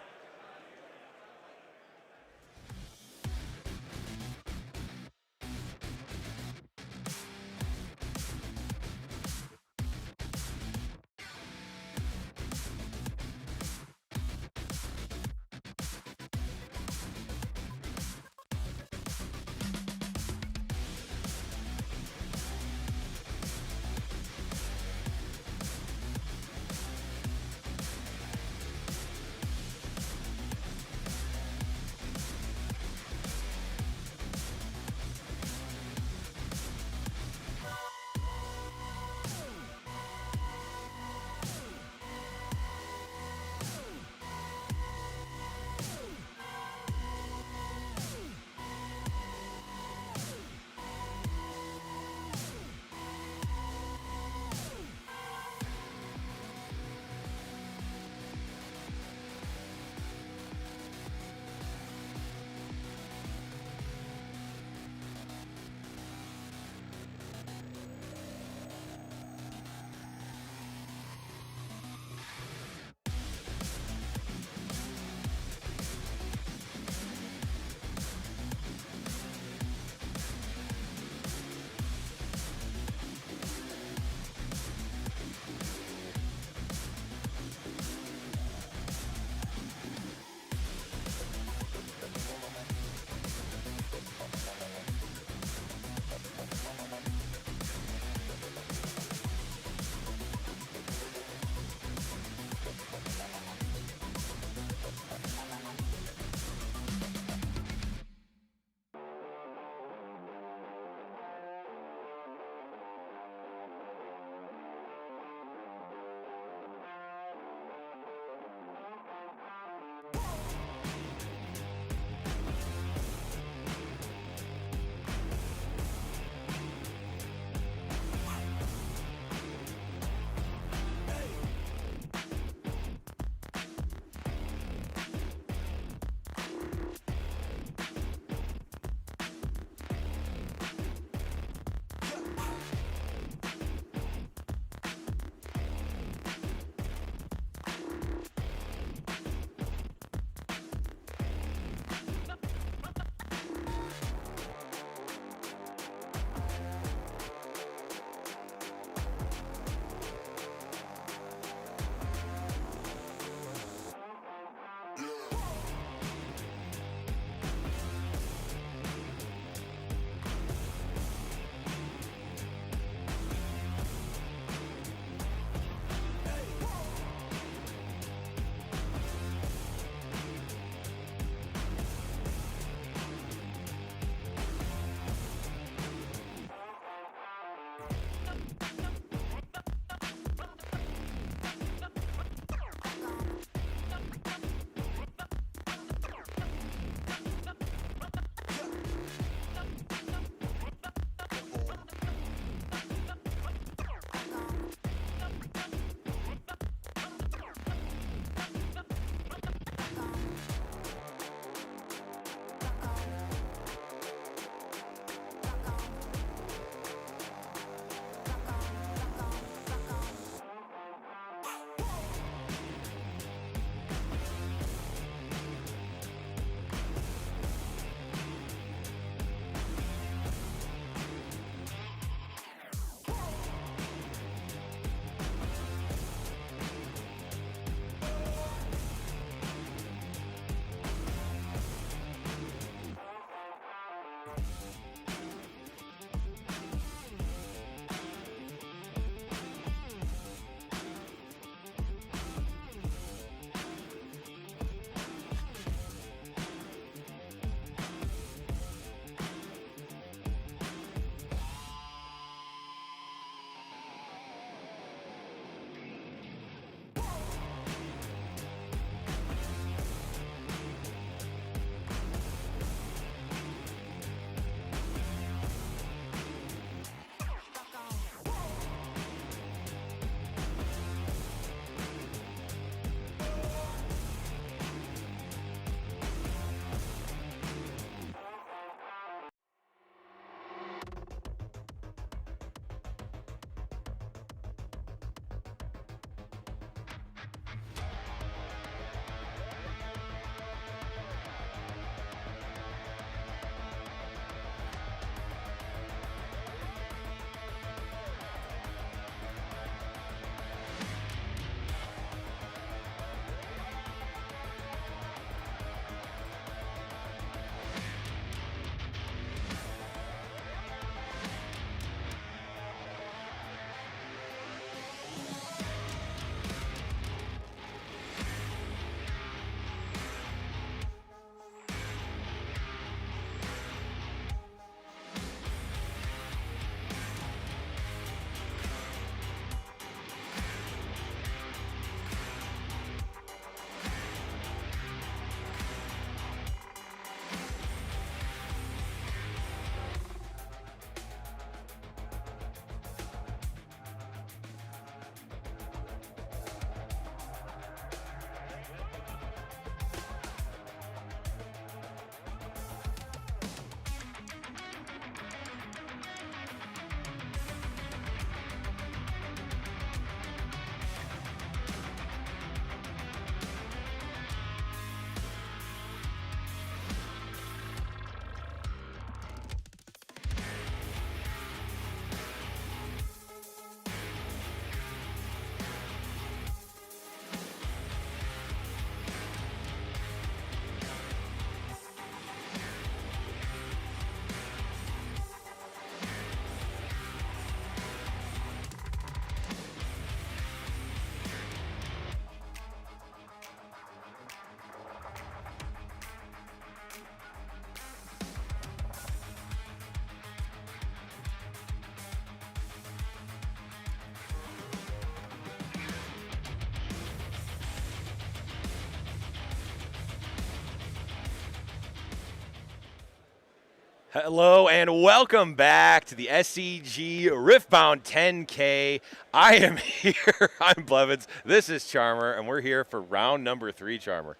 Hello and welcome back to the SCG Riftbound 10K. I am here. I'm Blevins. This is Charmer, and we're here for round number 3, Charmer.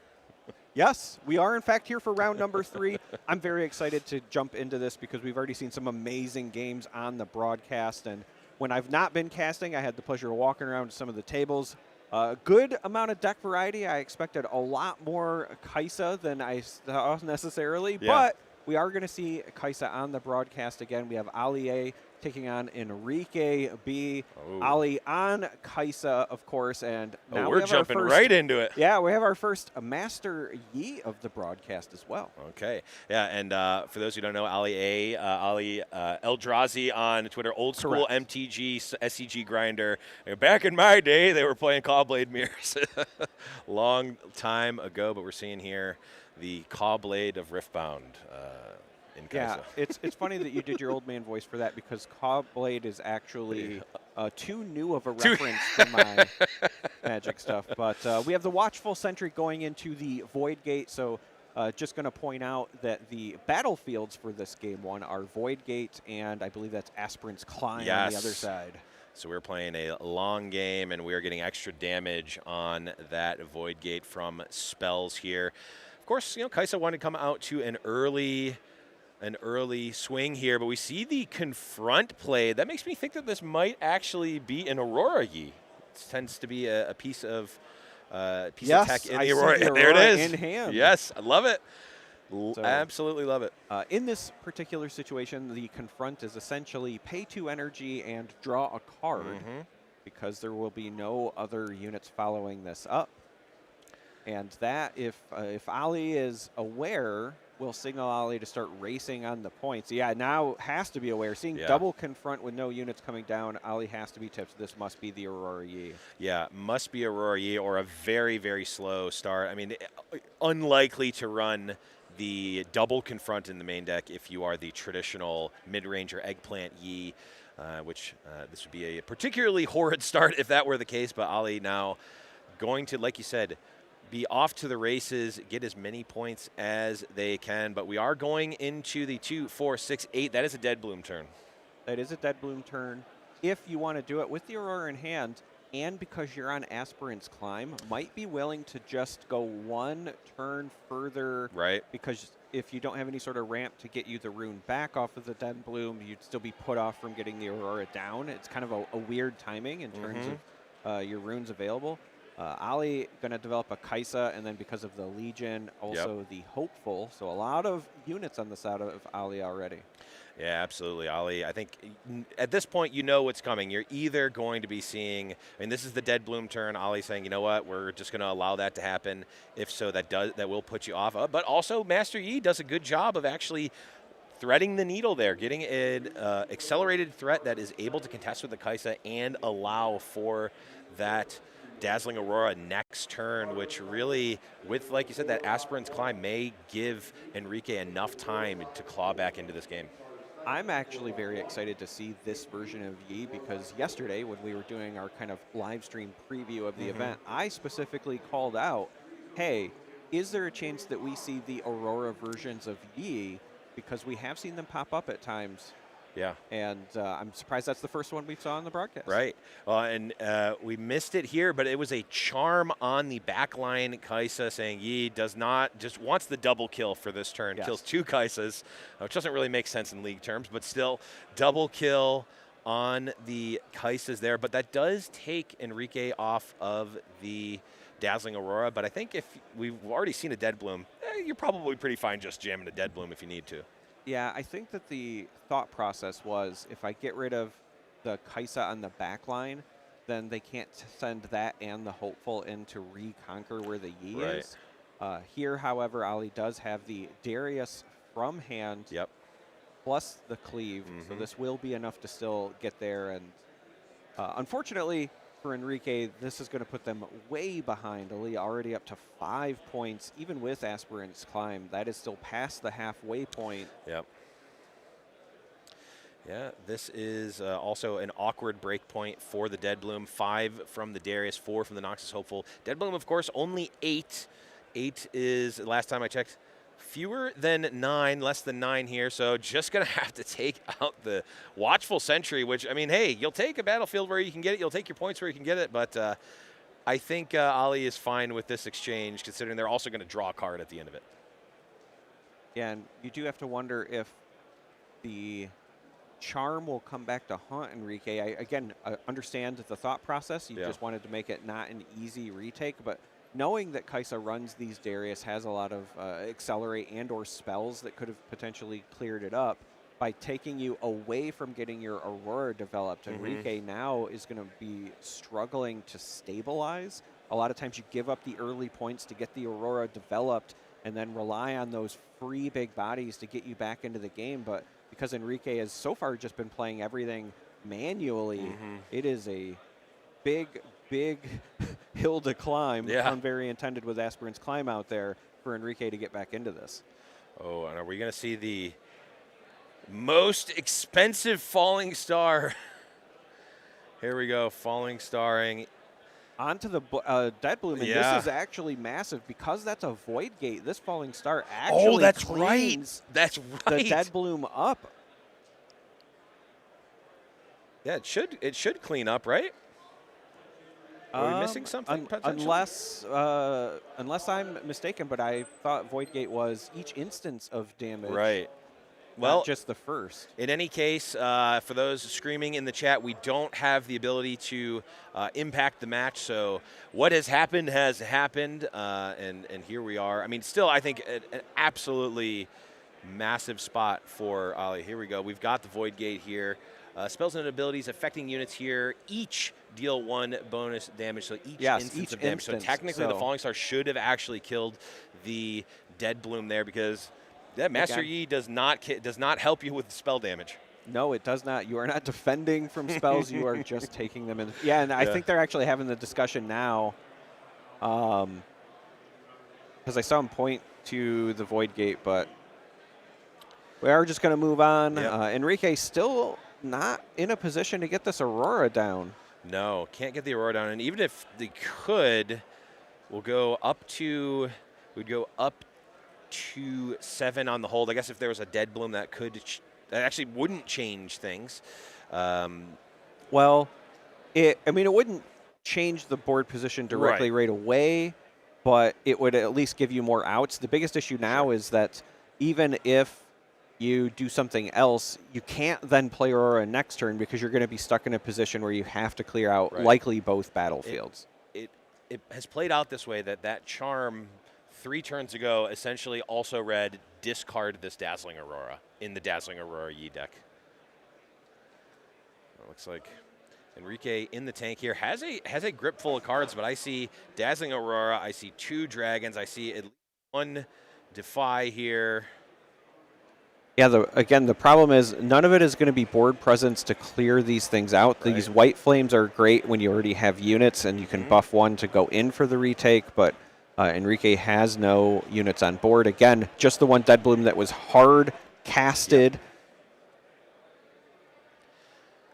Yes, we are in fact here for round number 3. I'm very excited to jump into this because we've already seen some amazing games on the broadcast. And when I've not been casting, I had the pleasure of walking around some of the tables. A good amount of deck variety. I expected a lot more Kaisa than I saw necessarily, but we are going to see Kaisa on the broadcast again. We have Ali A taking on Enrique B. Ali on Kaisa, of course, and now we're jumping right into it. Yeah, we have our first Master Yi of the broadcast as well. Okay, yeah, and for those who don't know, Ali A, Ali Eldrazi on Twitter, old school MTG SCG grinder. Back in my day, they were playing Cawblade Mirrors, long time ago, but we're seeing here the Cawblade of Riftbound in Kaisa. Yeah, it's funny that you did your old man voice for that because Cawblade is actually too new of a reference to my Magic stuff. But we have the Watchful Sentry going into the Void Gate, so just going to point out that the battlefields for this game one are Void Gate, and I believe that's Aspirant's Climb on the other side. So we're playing a long game, and we are getting extra damage on that Void Gate from spells here. Of course, you know, Kaisa wanted to come out to an early swing here, but we see the Confront play. That makes me think that this might actually be an Aurora Yi. It tends to be a piece of tech in the Aurora. There it is. In hand. Yes, I love it. Absolutely love it. In this particular situation, the Confront is essentially pay 2 energy and draw a card because there will be no other units following this up. And that, if Ali is aware will signal Ali to start racing on the points. Yeah, now has to be aware. Seeing double confront with no units coming down, Ali has to be tipped. This must be the Aurora Yi. Yeah, must be Aurora Yi or a very, very slow start. I mean, unlikely to run the double confront in the main deck if you are the traditional mid-range or eggplant Yi, which this would be a particularly horrid start if that were the case. But Ali now going to, like you said, be off to the races, get as many points as they can. But we are going into the 2, 4, 6, 8. That is a Dead Bloom turn. That is a Dead Bloom turn. If you want to do it with the Aurora in hand, and because you're on Aspirant's Climb, might be willing to just go one turn further. Right. Because if you don't have any sort of ramp to get you the rune back off of the Dead Bloom, you'd still be put off from getting the Aurora down. It's kind of a weird timing in terms of your runes available. Ali going to develop a Kaisa, and then because of the Legion, also the Hopeful. So a lot of units on the side of Ali already. Yeah, absolutely, Ali. I think at this point, you know what's coming. You're either going to be seeing, I mean, this is the Dead Bloom turn. Ali saying, you know what, we're just going to allow that to happen. If so, that will put you off. But also, Master Yi does a good job of actually threading the needle there, getting an accelerated threat that is able to contest with the Kaisa and allow for that Dazzling Aurora next turn, which really, with, like you said, that Aspirant's Climb may give Enrique enough time to claw back into this game. I'm actually very excited to see this version of Yi, because yesterday when we were doing our kind of live stream preview of the event, I specifically called out, hey, is there a chance that we see the Aurora versions of Yi, because we have seen them pop up at times. Yeah. And I'm surprised that's the first one we saw on the broadcast. Right. And we missed it here, but it was a charm on the backline Kaisa saying Yi does not, just wants the double kill for this turn. Yes. Kills 2 Kaisas, which doesn't really make sense in league terms, but still double kill on the Kaisas there. But that does take Enrique off of the Dazzling Aurora. But I think if we've already seen a Dead Bloom, you're probably pretty fine just jamming a Dead Bloom if you need to. Yeah, I think that the thought process was, if I get rid of the Kaisa on the back line, then they can't send that and the Hopeful in to reconquer where the Yi is. Here, however, Ali does have the Darius from hand, plus the Cleave, so this will be enough to still get there. And unfortunately for Enrique, this is going to put them way behind. Ali already up to 5 points, even with Aspirant's Climb. That is still past the halfway point. Yep. Yeah, this is also an awkward break point for the Dead Bloom. 5 from the Darius, 4 from the Noxus Hopeful. Dead Bloom, of course, only 8. 8 is, last time I checked, fewer than 9, less than 9 here. So just going to have to take out the Watchful Sentry, which, I mean, hey, you'll take a battlefield where you can get it. You'll take your points where you can get it. But I think Ali is fine with this exchange, considering they're also going to draw a card at the end of it. Yeah, and you do have to wonder if the charm will come back to haunt Enrique. I understand the thought process. You just wanted to make it not an easy retake, but knowing that Kaisa runs these Darius, has a lot of accelerate and or spells that could have potentially cleared it up, by taking you away from getting your Aurora developed, Enrique now is going to be struggling to stabilize. A lot of times you give up the early points to get the Aurora developed and then rely on those free big bodies to get you back into the game. But because Enrique has so far just been playing everything manually, it is a big hill to climb, pun very intended with Aspirant's Climb out there, for Enrique to get back into this. Oh, and are we going to see the most expensive Falling Star? Here we go, Falling Starring. Onto the Dead Bloom, and this is actually massive, because that's a Void Gate. This Falling Star actually cleans the Dead Bloom up. Yeah, it should clean up, right? Are we missing something unless I'm mistaken, but I thought Void Gate was each instance of damage. Right. Well, not just the first. In any case, for those screaming in the chat, we don't have the ability to impact the match. So what has happened, and here we are. I mean, still, I think an absolutely massive spot for Ali. Here we go. We've got the Void Gate here. Spells and abilities affecting units here each deal 1 bonus damage, so each instance of damage. So technically, the Falling Star should have actually killed the Dead Bloom there, because Yeah, Master Yi does not help you with spell damage. No, it does not. You are not defending from spells. You are just taking them in. Yeah, and I think they're actually having the discussion now, because I saw him point to the Void Gate, but we are just going to move on. Yep. Enrique still not in a position to get this Aurora down. No, can't get the Aurora down. And even if they could, we'd go up to 7 on the hold. I guess if there was a Dead Bloom that that actually wouldn't change things. Well, it wouldn't change the board position directly right away, but it would at least give you more outs. The biggest issue now is that even if you do something else, you can't then play Aurora next turn because you're going to be stuck in a position where you have to clear out likely both battlefields. It has played out this way that Charm 3 turns ago essentially also read discard this Dazzling Aurora in the Dazzling Aurora Yi deck. It looks like Enrique in the tank here has a grip full of cards, but I see Dazzling Aurora, I see 2 Dragons, I see at least 1 Defy here. Yeah, again, the problem is none of it is going to be board presence to clear these things out. Right. These White Flames are great when you already have units and you can buff 1 to go in for the retake, but Enrique has no units on board. Again, just the 1 Dead Bloom that was hard casted. Yep.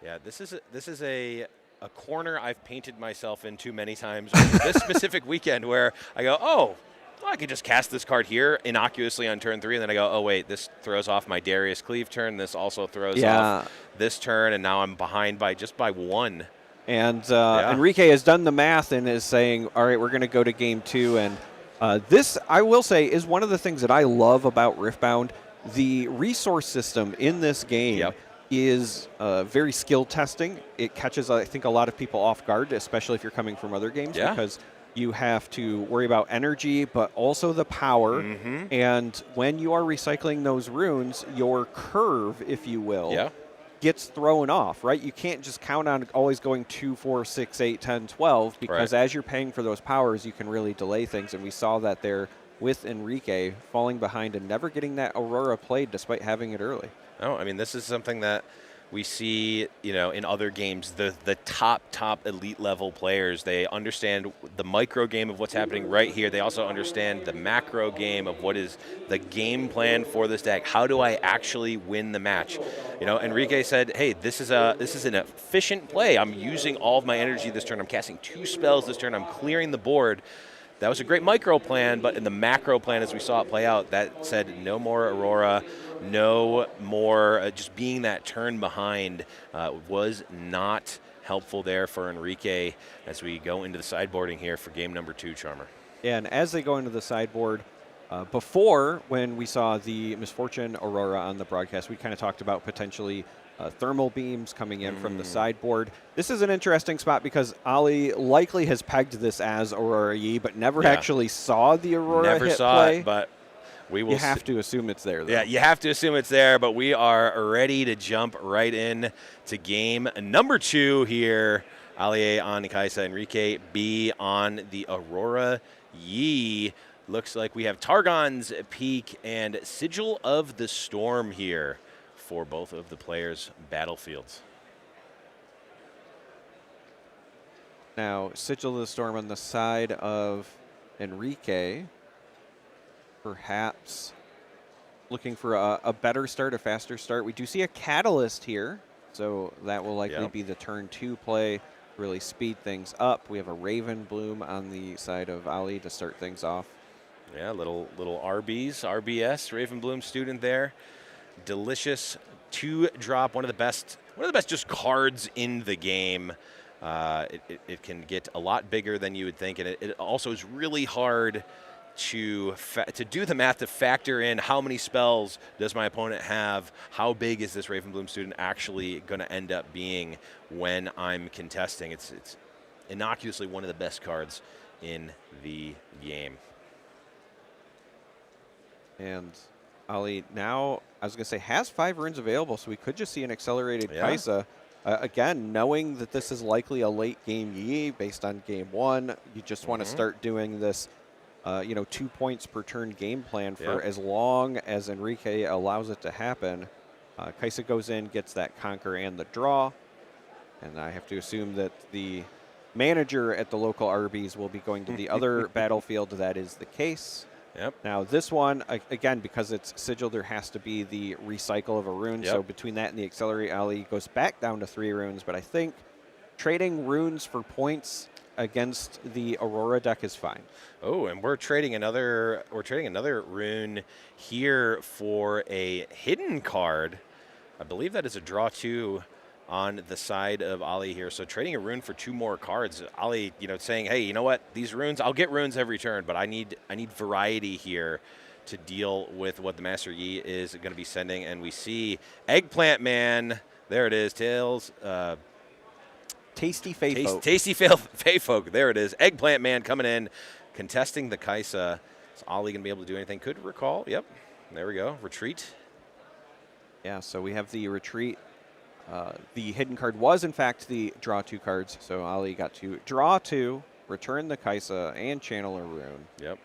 Yeah, this is a corner I've painted myself into many times this specific weekend where I go, oh, well, I could just cast this card here innocuously on turn 3, and then I go, oh, wait, this throws off my Darius Cleave turn. This also throws off this turn, and now I'm behind by 1. And Enrique has done the math and is saying, all right, we're going to go to game 2. And this, I will say, is one of the things that I love about Riftbound. The resource system in this game is very skill testing. It catches, I think, a lot of people off guard, especially if you're coming from other games, because you have to worry about energy, but also the power. And when you are recycling those runes, your curve, if you will, gets thrown off, right? You can't just count on always going 2, 4, 6, 8, 10, 12, because as you're paying for those powers, you can really delay things. And we saw that there with Enrique falling behind and never getting that Aurora played despite having it early. Oh, I mean, this is something that we see, in other games, the top elite level players, they understand the micro game of what's happening right here. They also understand the macro game of what is the game plan for this deck. How do I actually win the match? Enrique said, hey, this is an efficient play. I'm using all of my energy this turn. I'm casting 2 spells this turn. I'm clearing the board. That was a great micro plan, but in the macro plan, as we saw it play out, that said no more Aurora, no more just being that turn behind was not helpful there for Enrique as we go into the sideboarding here for game number 2, Charmer. Yeah, and as they go into the sideboard, before when we saw the Misfortune Aurora on the broadcast, we kind of talked about potentially thermal beams coming in from the sideboard. This is an interesting spot because Ali likely has pegged this as Aurora Yi, but never actually saw the Aurora Never hit saw play. it, but we will. You have to assume it's there, though. Yeah, you have to assume it's there, but we are ready to jump right in to game number 2 here. Ali A on Kaisa, Enrique B on the Aurora Yi. Looks like we have Targon's Peak and Sigil of the Storm here for both of the players' battlefields. Now, Sigil of the Storm on the side of Enrique, perhaps looking for a better start, a faster start. We do see a Catalyst here, so that will likely be the turn 2 play, really speed things up. We have a Raven Bloom on the side of Ali to start things off. Yeah, little RBS, Raven Bloom student there. Delicious 2-drop, one of the best just cards in the game. It can get a lot bigger than you would think, and it also is really hard to do the math to factor in how many spells does my opponent have, how big is this Raven Bloom student actually going to end up being when I'm contesting. It's innocuously one of the best cards in the game. And Ali now, I was going to say, has 5 runes available, so we could just see an accelerated Kaisa. Again, knowing that this is likely a late game Yi based on game 1, you just want to start doing this 2 points per turn game plan for as long as Enrique allows it to happen. Kaisa goes in, gets that conquer and the draw. And I have to assume that the manager at the local Arby's will be going to the other battlefield. That is the case. Yep. Now this one, again, because it's sigil, there has to be the recycle of a rune. Yep. So between that and the accelerate, Ali goes back down to 3 runes. But I think trading runes for points against the Aurora deck is fine. Oh, and we're trading another rune here for a hidden card. I believe that is a draw 2 on the side of Ali here. So trading a rune for 2 more cards. Ali, saying, hey, you know what? These runes, I'll get runes every turn, but I need variety here to deal with what the Master Yi is going to be sending. And we see Eggplant Man. There it is. Tails. Tasty Fey Folk. Tasty Fey Folk. There it is. Eggplant Man coming in, contesting the Kaisa. Is Ali going to be able to do anything? Could recall. Yep. There we go. Retreat. Yeah, so we have the retreat. The hidden card was, in fact, the draw 2 cards. So Ali got to draw 2, return the Kaisa, and channel a rune. Yep.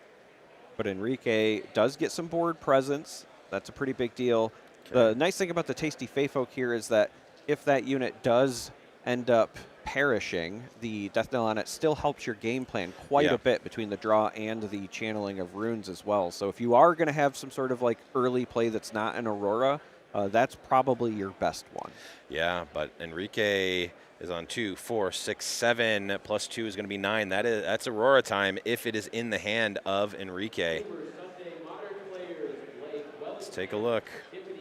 But Enrique does get some board presence. That's a pretty big deal. Okay. The nice thing about the Tasty Fey Folk here is that if that unit does end up perishing, the Death Knell on it still helps your game plan quite a bit between the draw and the channeling of runes as well. So if you are going to have some sort of early play that's not an Aurora, that's probably your best one. Yeah, but Enrique is on 2, 4, 6, 7, plus 2 is going to be 9. That's Aurora time if it is in the hand of Enrique. Let's take a look.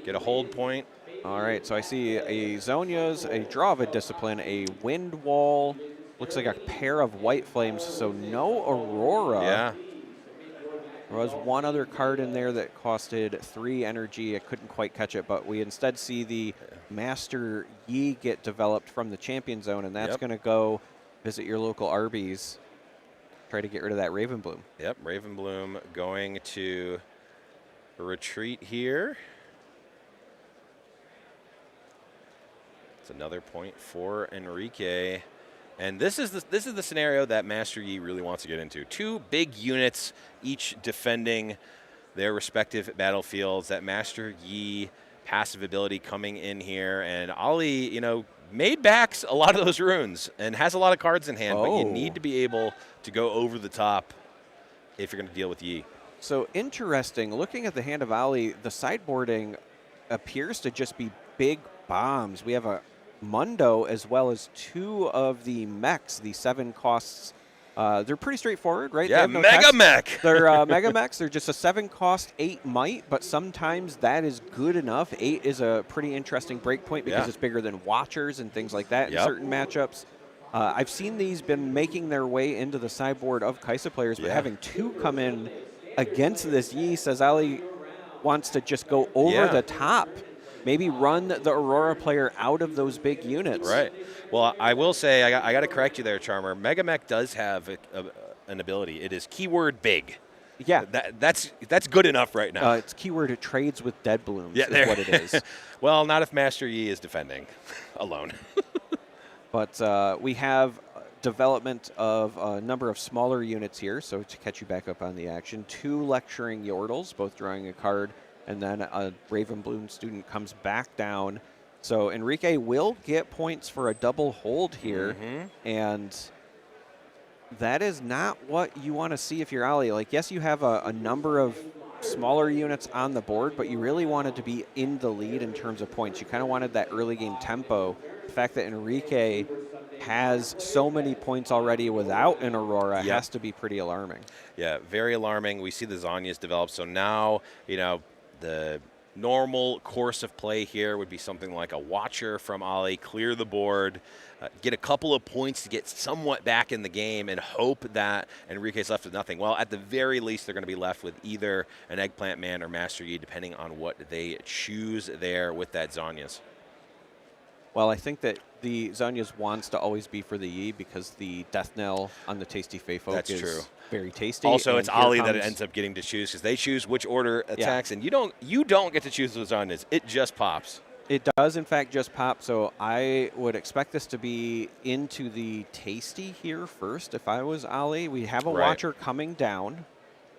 Get a hold point. All right, so I see a Zonia's, a Draw of a Discipline, a Wind Wall, looks like a pair of White Flames, so no Aurora. Yeah. There was one other card in there that costed 3 energy. I couldn't quite catch it, but we instead see the Master Yi get developed from the Champion Zone, and that's going to go visit your local Arby's, try to get rid of that Ravenbloom. Yep, Ravenbloom going to retreat here. It's another point for Enrique. And this is the scenario that Master Yi really wants to get into. 2 big units, each defending their respective battlefields. That Master Yi passive ability coming in here. And Ali, made back a lot of those runes and has a lot of cards in hand, but you need to be able to go over the top if you're going to deal with Yi. So interesting. Looking at the hand of Ali, the sideboarding appears to just be big bombs. We have a Mundo as well as 2 of the mechs, the 7 costs. They're pretty straightforward, right? Yeah, no Mega text. Mech. They're Mega Mechs. They're just a 7 cost, 8 might, but sometimes that is good enough. 8 is a pretty interesting breakpoint because it's bigger than Watchers and things like that in certain matchups. I've seen these been making their way into the sideboard of Kaisa players, but having 2 come in against this Yi says Ali wants to just go over the top. Maybe run the Aurora player out of those big units. Right. Well, I will say, I got to correct you there, Charmer. Mega Mech does have an ability. It is keyword big. Yeah. That's good enough right now. It's keyword it trades with dead blooms is what it is. Well, not if Master Yi is defending alone. But we have development of a number of smaller units here. So to catch you back up on the action, 2 lecturing Yordles, both drawing a card. And then a Ravenbloom student comes back down. So Enrique will get points for a double hold here. And that is not what you want to see if you're Ali. Yes, you have a number of smaller units on the board, but you really wanted to be in the lead in terms of points. You kind of wanted that early game tempo. The fact that Enrique has so many points already without an Aurora has to be pretty alarming. Yeah, very alarming. We see the Zonias develop. So now, the normal course of play here would be something like a Watcher from Ali, clear the board, get a couple of points to get somewhat back in the game, and hope that Enrique's left with nothing. Well, at the very least, they're going to be left with either an Eggplant Man or Master Yi, depending on what they choose there with that Zonias. Well, I think that the Zonias wants to always be for the Yi because the Death Knell on the Tasty Fey Folk is very tasty. Also, it's Ali that ends up getting to choose because they choose which order attacks, and you don't get to choose the Zonias. It just pops. It does, in fact, just pop. So I would expect this to be into the Tasty here first if I was Ali. We have a Watcher coming down.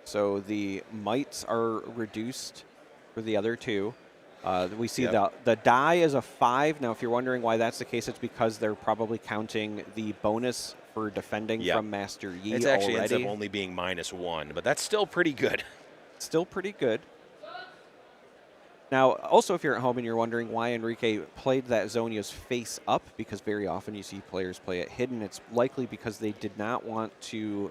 So the mites are reduced for the other two. We see the die is a 5. Now, if you're wondering why that's the case, it's because they're probably counting the bonus for defending from Master Yi It actually already. ends up only being -1, but that's still pretty good. Still pretty good. Now, also, if you're at home and you're wondering why Enrique played that Zonia's face up, because very often you see players play it hidden, it's likely because they did not want to,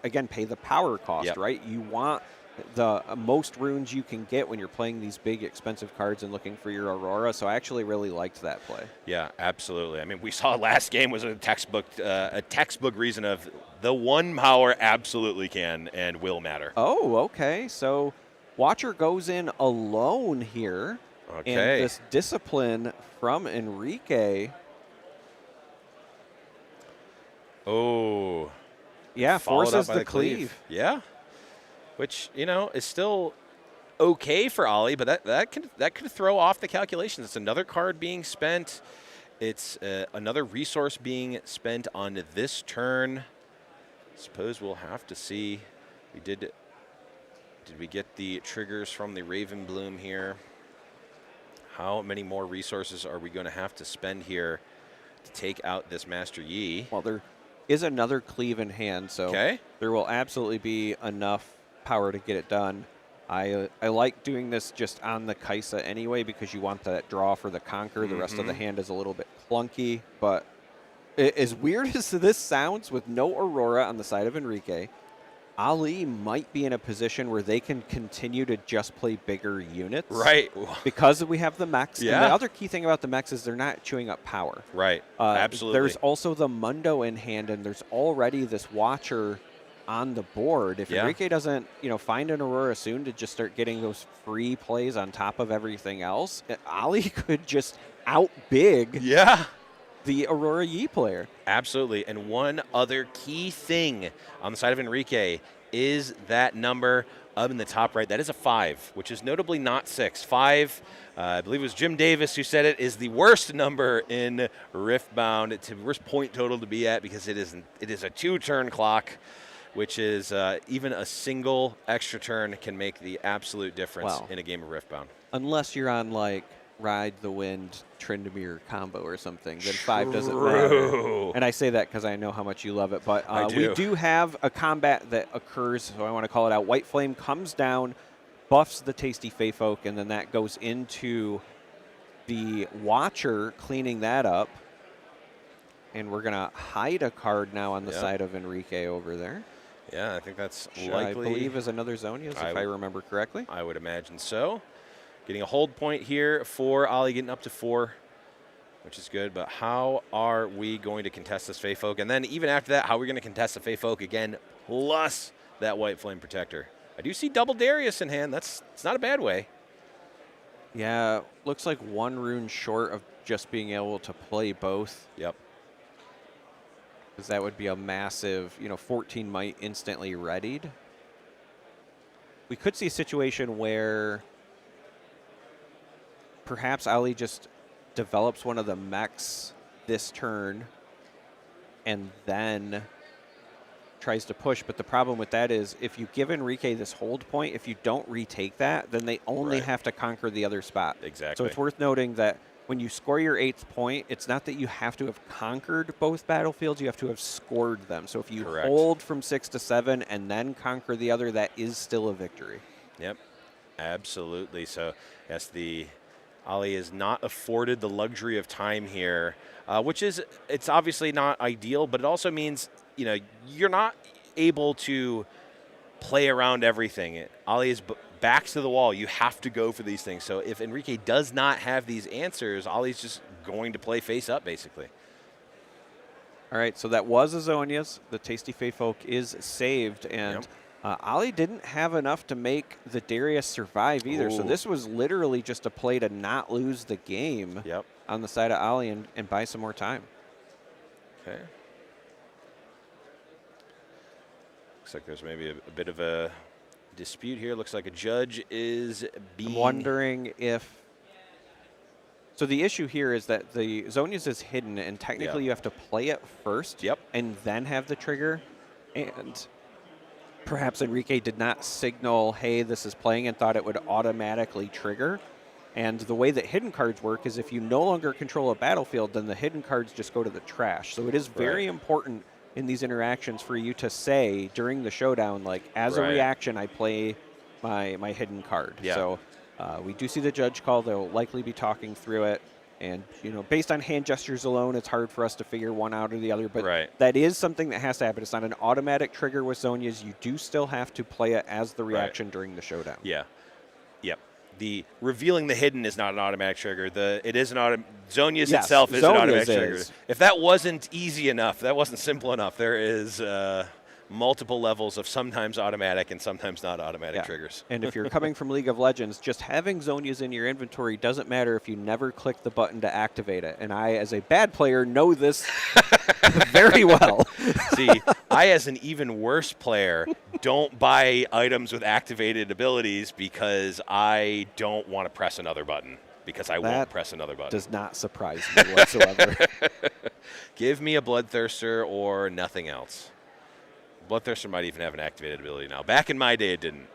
again, pay the power cost, right? You want the most runes you can get when you're playing these big, expensive cards and looking for your Aurora, so I actually really liked that play. Yeah, absolutely. I mean, we saw last game was a textbook reason of the one power absolutely can and will matter. Oh, okay. So Watcher goes in alone here. Okay. And this discipline from Enrique. Oh. Yeah, Followed forces up by the cleave. Yeah. Which, you know, is still okay for Ollie, but that could throw off the calculations. It's another card being spent. It's another resource being spent on this turn. Suppose we'll have to see. Did we get the triggers from the Raven Bloom here? How many more resources are we going to have to spend here to take out this Master Yi? Well, there is another cleave in hand, so there will absolutely be enough power to get it done. I like doing this just on the Kaisa anyway because you want that draw for the Conquer. The rest of the hand is a little bit clunky, but as weird as this sounds, with no Aurora on the side of Enrique, Ali might be in a position where they can continue to just play bigger units. Right. Because we have the mechs. Yeah. And the other key thing about the mechs is they're not chewing up power. Right. Absolutely. There's also the Mundo in hand, and there's already this Watcher on the board. If Enrique doesn't, find an Aurora soon to just start getting those free plays on top of everything else, Ali could just out-big the Aurora Yi player. Absolutely. And one other key thing on the side of Enrique is that number up in the top right. That is a 5, which is notably not 6. 5, I believe it was Jim Davis who said it, is the worst number in Riftbound. It's the worst point total to be at because it is a 2-turn clock, which is even a single extra turn can make the absolute difference in a game of Riftbound. Unless you're on, Ride the Wind, Tryndamere combo or something, then 5 doesn't matter. And I say that because I know how much you love it. But we do have a combat that occurs, so I want to call it out. White Flame comes down, buffs the Tasty Fey Folk, and then that goes into the Watcher, cleaning that up. And we're going to hide a card now on the side of Enrique over there. Yeah, I think that's likely. I believe is another Zonia's, if I remember correctly. I would imagine so. Getting a hold point here for Ollie, getting up to 4, which is good. But how are we going to contest this Fey Folk? And then even after that, how are we going to contest the Fey Folk again, plus that White Flame Protector? I do see double Darius in hand. It's not a bad way. Yeah, looks like 1 rune short of just being able to play both. Yep. Because that would be a massive, 14 might instantly readied. We could see a situation where perhaps Ali just develops one of the mechs this turn and then tries to push. But the problem with that is if you give Enrique this hold point, if you don't retake that, then they only have to conquer the other spot. Exactly. So it's worth noting that when you score your 8th point, it's not that you have to have conquered both battlefields, you have to have scored them. So if you hold from 6 to 7 and then conquer the other, that is still a victory. Yep, absolutely. So yes, Ali is not afforded the luxury of time here, it's obviously not ideal, but it also means, you're not able to play around everything. Ali is back to the wall. You have to go for these things. So if Enrique does not have these answers, Ali's just going to play face up, basically. All right, so that was a Zonia's. The Tasty Fey Folk is saved, and Ali didn't have enough to make the Darius survive either. So this was literally just a play to not lose the game on the side of Ali and buy some more time. Okay. Looks like there's maybe a bit of a dispute here. Looks like a judge is being... I'm wondering if... So the issue here is that the Zonia's is hidden, and technically you have to play it first and then have the trigger. And perhaps Enrique did not signal, hey, this is playing, and thought it would automatically trigger. And the way that hidden cards work is if you no longer control a battlefield, then the hidden cards just go to the trash. So it is very important in these interactions for you to say during the showdown, like, as a reaction, I play my hidden card. Yeah. So we do see the judge call. They'll likely be talking through it. And, you know, based on hand gestures alone, it's hard for us to figure one out or the other. But that is something that has to happen. It's not an automatic trigger with Zonia's. You do still have to play it as the reaction during the showdown. Yeah. Yep. The revealing the hidden is not an automatic trigger. It is an Zonia's itself is an automatic trigger. If that wasn't easy enough, that wasn't simple enough, there is multiple levels of sometimes automatic and sometimes not automatic triggers. And if you're coming from League of Legends, just having Zonia's in your inventory doesn't matter if you never click the button to activate it. And I, as a bad player, know this very well. See, I, as an even worse player, don't buy items with activated abilities because I don't want to press another button. Because I won't press another button. Does not surprise me whatsoever. Give me a Bloodthirster or nothing else. Bloodthirster might even have an activated ability now. Back in my day, it didn't.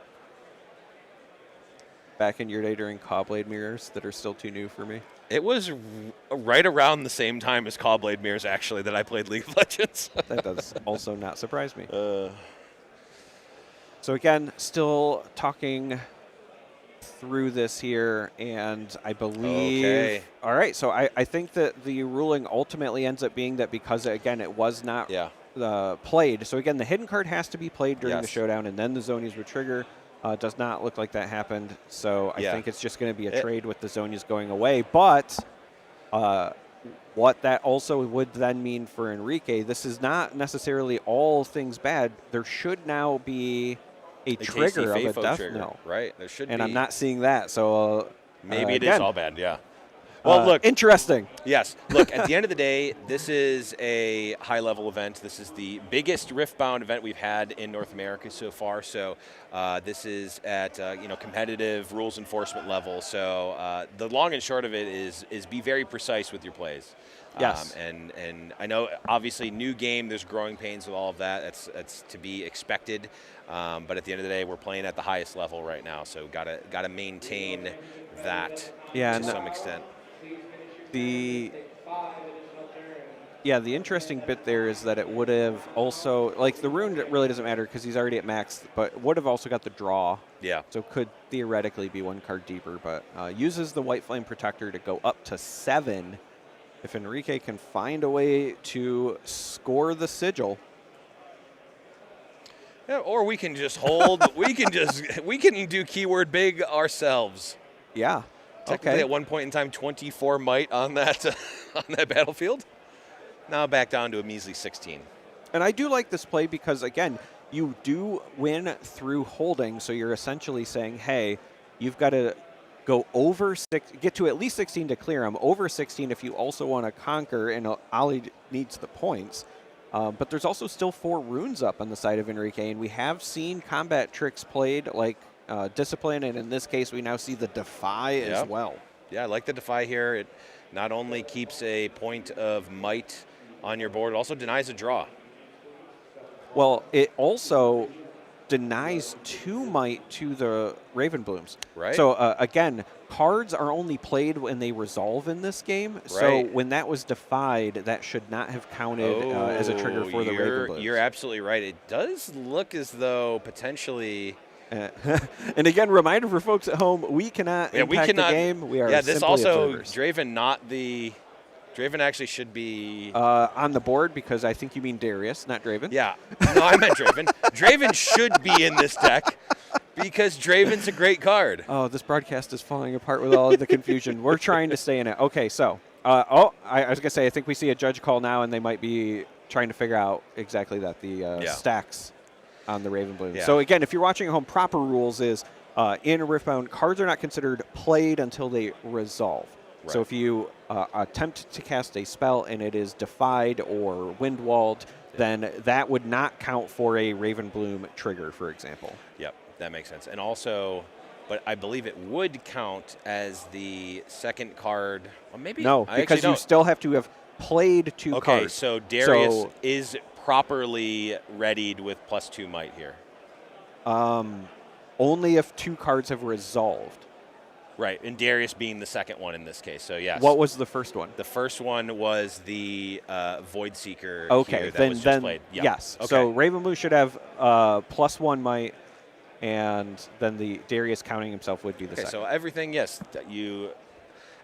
Back in your day during Cawblade mirrors that are still too new for me? It was right around the same time as Cawblade mirrors, actually, that I played League of Legends. That does also not surprise me. So again, still talking through this here, and I believe... All right, so I think that the ruling ultimately ends up being that because, again, it was not... played. So again, the hidden card has to be played during the showdown, and then the Zonias would trigger. Does not look like that happened. So I think it's just going to be a trade with the Zonias going away. But what that also would then mean for Enrique, this is not necessarily all things bad. There should now be a trigger of a death knell. Right, there should be. And I'm not seeing that. So maybe it is all bad, Well, look. Interesting. Yes. Look, at the end of the day, this is a high-level event. This is the biggest Riftbound event we've had in North America so far. So this is at competitive rules enforcement level. So the long and short of it is be very precise with your plays. Yes. And I know, obviously, new game, there's growing pains with all of that. That's to be expected. But at the end of the day, we're playing at the highest level right now. So gotta maintain that to some extent. The interesting bit there is that it would have also, like, the rune really doesn't matter because he's already at max, but would have also got the draw. Yeah. So could theoretically be one card deeper, but uses the White Flame Protector to go up to 7 if Enrique can find a way to score the sigil. Yeah, or we can just hold, we can do keyword big ourselves. Yeah. Technically, at one point in time, 24 might on that battlefield. Now back down to a measly 16. And I do like this play because, again, you do win through holding. So you're essentially saying, hey, you've got to go over 6, get to at least 16 to clear them. Over 16 if you also want to conquer, and Ali needs the points. But there's also still 4 runes up on the side of Enrique, and we have seen combat tricks played like Discipline, and in this case, we now see the Defy as well. Yeah, I like the Defy here. It not only keeps a point of might on your board, it also denies a draw. Well, it also denies 2 might to the Raven Blooms. Right. So, again, cards are only played when they resolve in this game. Right. So when that was defied, that should not have counted as a trigger for the Raven Blooms. You're absolutely right. It does look as though potentially... and again, reminder for folks at home, we cannot impact the game. We are this simply also, observers. Draven actually should be... on the board, because I think you mean Darius, not Draven. Yeah. No, I meant Draven. Draven should be in this deck because Draven's a great card. Oh, this broadcast is falling apart with all of the confusion. We're trying to stay in it. Okay, so, I was going to say, I think we see a judge call now, and they might be trying to figure out exactly that, the stacks on the Raven Bloom. Yeah. So again, if you're watching at home, proper rules is in Riftbound, cards are not considered played until they resolve. Right. So if you attempt to cast a spell and it is defied or windwalled, then that would not count for a Raven Bloom trigger, for example. Yep, that makes sense. And also, but I believe it would count as the second card. Well, maybe no, because you still have to have played 2 cards. Okay, so Darius is properly readied with +2 might here. only if 2 cards have resolved. Right, and Darius being the second one in this case. So yes. What was the first one? The first one was the Void Seeker. Okay, here that was just played. Yep. Yes. Okay. So Raven Blue should have +1 might, and then the Darius counting himself would be the second. So everything, yes, that you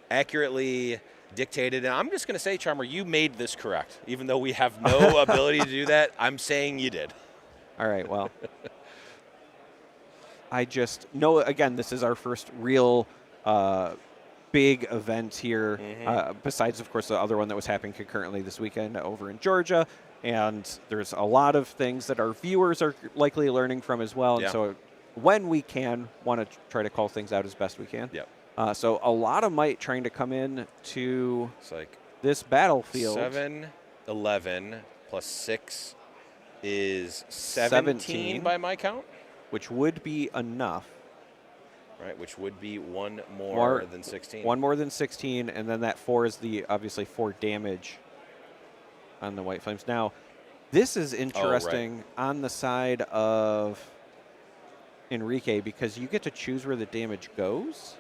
accurately dictated. And I'm just going to say, Charmer, you made this correct. Even though we have no ability to do that, I'm saying you did. All right, well. I just know, again, this is our first real big event here, besides, of course, the other one that was happening concurrently this weekend over in Georgia. And there's a lot of things that our viewers are likely learning from as well. Yeah. And so when we can, want to try to call things out as best we can. Yep. So a lot of might trying to come in to It's like this battlefield. 7, 11 plus 6 is 17 by my count. Which would be enough. Right, which would be one more than 16. One more than 16, and then that 4 is the, obviously, 4 damage on the White Flames. Now, this is interesting on the side of Enrique because you get to choose where the damage goes.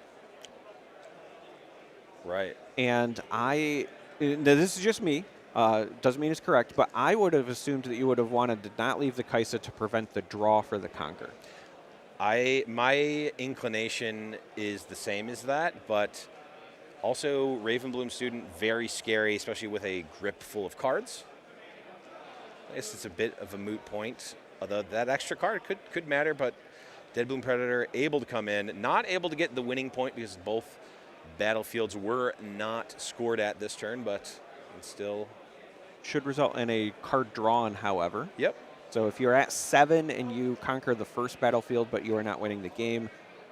Right. And now this is just me. Doesn't mean it's correct, but I would have assumed that you would have wanted to not leave the Kaisa to prevent the draw for the Conquer. My inclination is the same as that, but also Ravenbloom student, very scary, especially with a grip full of cards. I guess it's a bit of a moot point, although that extra card could matter, but Deadbloom Predator able to come in, not able to get the winning point because both battlefields were not scored at this turn, but still should result in a card drawn, however. Yep. So if you're at 7 and you conquer the first battlefield, but you are not winning the game,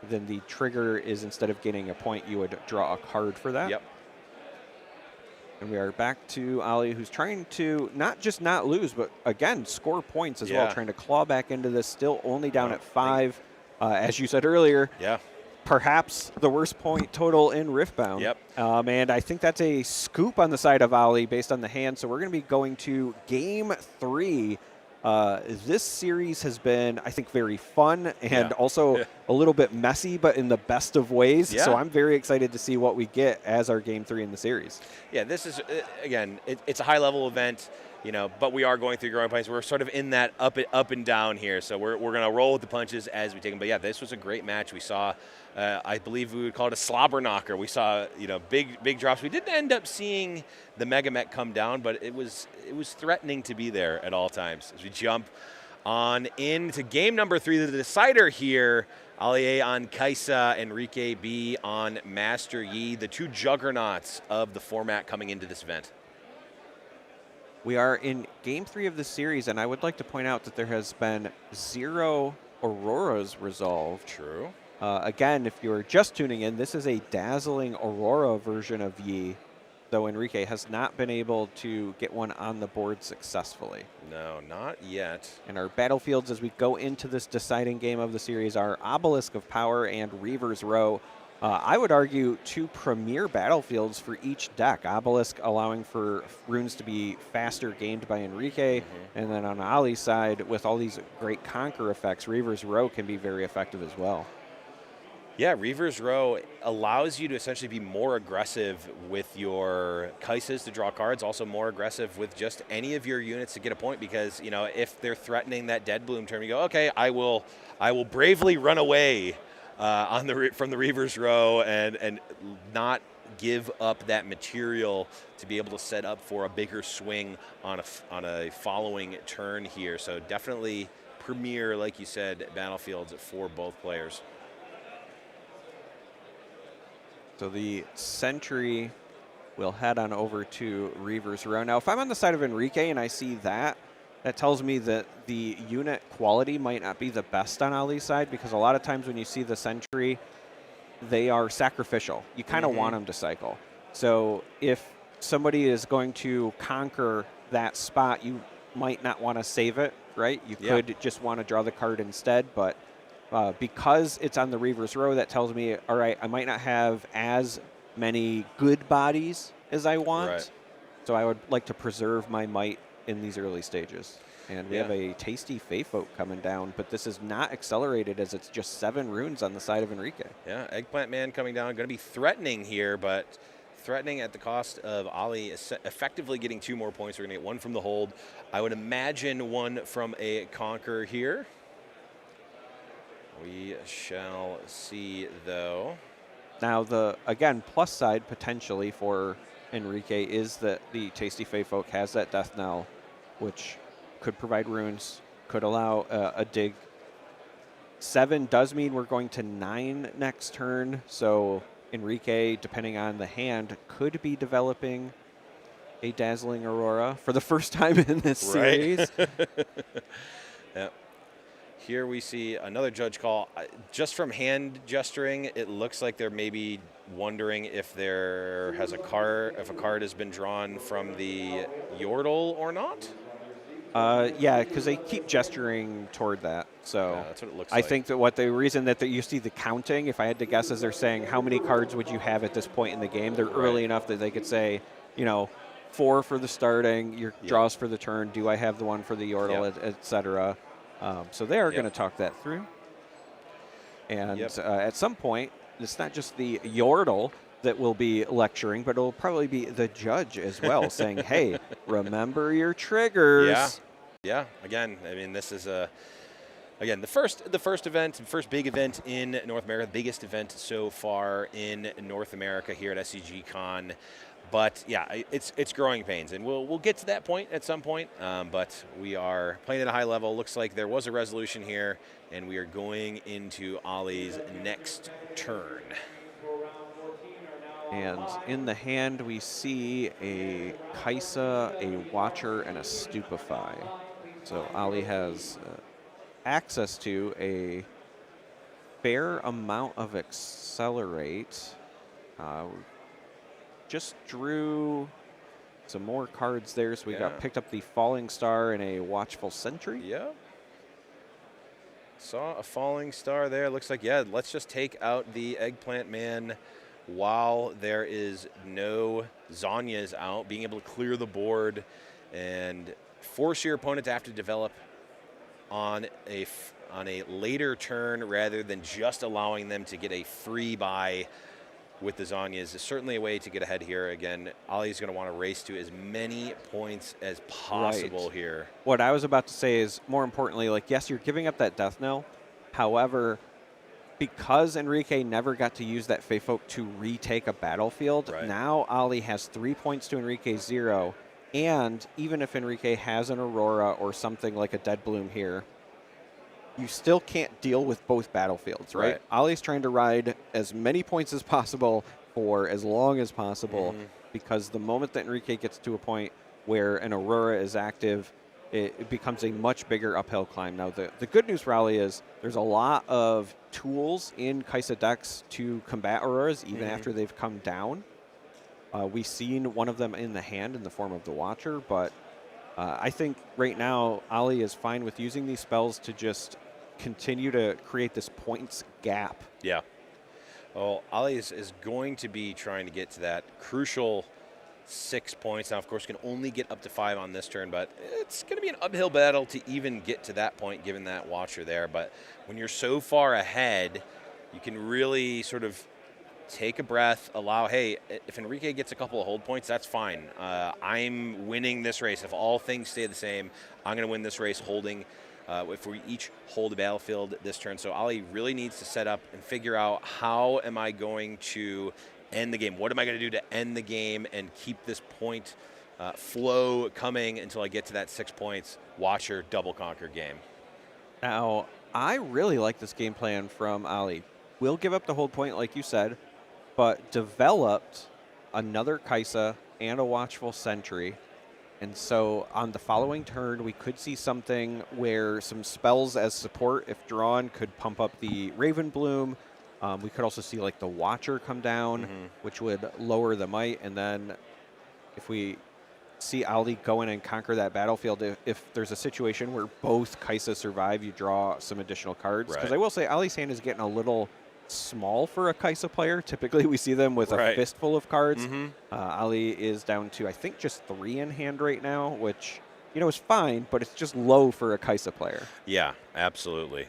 then the trigger is, instead of getting a point, you would draw a card for that. Yep. And we are back to Ali, who's trying to not just not lose, but again, score points as well, trying to claw back into this, still only down at 5. As you said earlier, perhaps the worst point total in Riftbound. Yep. And I think that's a scoop on the side of Ali based on the hand. So we're going to be going to Game 3. This series has been, I think, very fun and also a little bit messy, but in the best of ways. So I'm very excited to see what we get as our Game 3 in the series. Yeah, this is, again, it's a high-level event, but we are going through growing pains. We're sort of in that up and down here, so we're going to roll with the punches as we take them. But, yeah, this was a great match. We saw, I believe we would call it a slobber knocker. We saw, big drops. We didn't end up seeing the Mega Mech come down, but it was threatening to be there at all times. As we jump on into game number 3, the decider here, Ali A on Kaisa, Enrique B on Master Yi, the 2 juggernauts of the format coming into this event. We are in Game 3 of the series, and I would like to point out that there has been 0 Auroras resolved. True. Again, if you're just tuning in, this is a dazzling Aurora version of Yi, though Enrique has not been able to get one on the board successfully. No, not yet. And our battlefields as we go into this deciding game of the series are Obelisk of Power and Reaver's Row. I would argue 2 premier battlefields for each deck. Obelisk allowing for runes to be faster gained by Enrique, and then on Ali's side, with all these great conquer effects, Reaver's Row can be very effective as well. Yeah, Reaver's Row allows you to essentially be more aggressive with your Kaisas to draw cards, also more aggressive with just any of your units to get a point, because, if they're threatening that Deadbloom turn, you go, okay, I will bravely run away from the Reaver's Row and not give up that material to be able to set up for a bigger swing on a following turn here. So definitely premier, like you said, battlefields for both players. So the Sentry will head on over to Reaver's Row. Now, if I'm on the side of Enrique and I see that, that tells me that the unit quality might not be the best on Ali's side, because a lot of times when you see the Sentry, they are sacrificial. You kind of want them to cycle. So if somebody is going to conquer that spot, you might not want to save it, right? You could just want to draw the card instead, but because it's on the Reaver's Row, that tells me, all right, I might not have as many good bodies as I want. Right. So I would like to preserve my might in these early stages. And we have a tasty Feyfolk coming down, but this is not accelerated as it's just 7 runes on the side of Enrique. Yeah, Eggplant Man coming down, going to be threatening here, but threatening at the cost of Ali effectively getting 2 more points. We're going to get 1 from the hold. I would imagine 1 from a Conquer here. We shall see, though. Now, the, again, plus side potentially for Enrique is that the Tasty Feyfolk has that Death Knell, which could provide runes, could allow a dig. 7 does mean we're going to 9 next turn, so Enrique, depending on the hand, could be developing a Dazzling Aurora for the first time in this series. Yeah. Here we see another judge call. Just from hand gesturing, it looks like they're maybe wondering if there has a card, if a card has been drawn from the Yordle or not. Yeah, because they keep gesturing toward that. So yeah, that's what it looks I like. think that what the reason that you see the counting, if I had to guess, is they're saying how many cards would you have at this point in the game. They're early enough that they could say, you know, 4 for the starting, your draws for the turn. Do I have the one for the Yordle, et cetera? So they are going to talk that through. And at some point, it's not just the Yordle that will be lecturing, but it'll probably be the judge as well, saying, hey, remember your triggers. Yeah. Again, I mean, this is again, the first event, first big event in North America, the biggest event so far in North America here at SCG Con. But yeah, it's growing pains, and we'll get to that point at some point. But we are playing at a high level. Looks like there was a resolution here, and we are going into Ollie's next turn. And in the hand, we see a Kaisa, a Watcher, and a Stupefy. So Ollie has access to a fair amount of Accelerate. Just drew some more cards there, so we got picked up the Falling Star and a Watchful Sentry. Yeah. Saw a Falling Star there. Looks like, let's just take out the Eggplant Man while there is no Zhonya's out, being able to clear the board and force your opponent to have to develop on a later turn rather than just allowing them to get a free buy with the Zhonya's is certainly a way to get ahead here. Again, Ollie's going to want to race to as many points as possible here. What I was about to say is, more importantly, like, yes, you're giving up that Death Knell. However, because Enrique never got to use that Feyfolk to retake a battlefield, now Ollie has 3 points to Enrique's 0. And even if Enrique has an Aurora or something like a Dead Bloom here, you still can't deal with both battlefields, right? Ollie's trying to ride as many points as possible for as long as possible, because the moment that Enrique gets to a point where an Aurora is active, it becomes a much bigger uphill climb. Now, the good news for Ollie is there's a lot of tools in Kaisa decks to combat Auroras, even after they've come down. We've seen one of them in the hand in the form of the Watcher, but I think right now Ollie is fine with using these spells to just continue to create this points gap. Yeah. Well, Ollie is going to be trying to get to that crucial 6 points. Now, of course, can only get up to 5 on this turn, but it's going to be an uphill battle to even get to that point, given that Watcher there. But when you're so far ahead, you can really sort of take a breath, allow, hey, if Enrique gets a couple of hold points, that's fine. I'm winning this race. If all things stay the same, I'm going to win this race holding. If we each hold a battlefield this turn. So Ollie really needs to set up and figure out, how am I going to end the game? What am I going to do to end the game and keep this point flow coming until I get to that 6 points Watcher double conquer game? Now, I really like this game plan from Ollie. We'll give up the hold point, like you said, but developed another Kaisa and a Watchful Sentry. And so on the following turn, we could see something where some spells as support, if drawn, could pump up the Raven Bloom. We could also see like the Watcher come down, which would lower the might. And then if we see Ollie go in and conquer that battlefield, if there's a situation where both Kaisa survive, you draw some additional cards. Because I will say Ollie's hand is getting a little small for a Kaisa player. Typically we see them with a fistful of cards. Ollie is down to, I think, just 3 in hand right now, which is fine, but it's just low for a Kaisa player. Yeah, absolutely.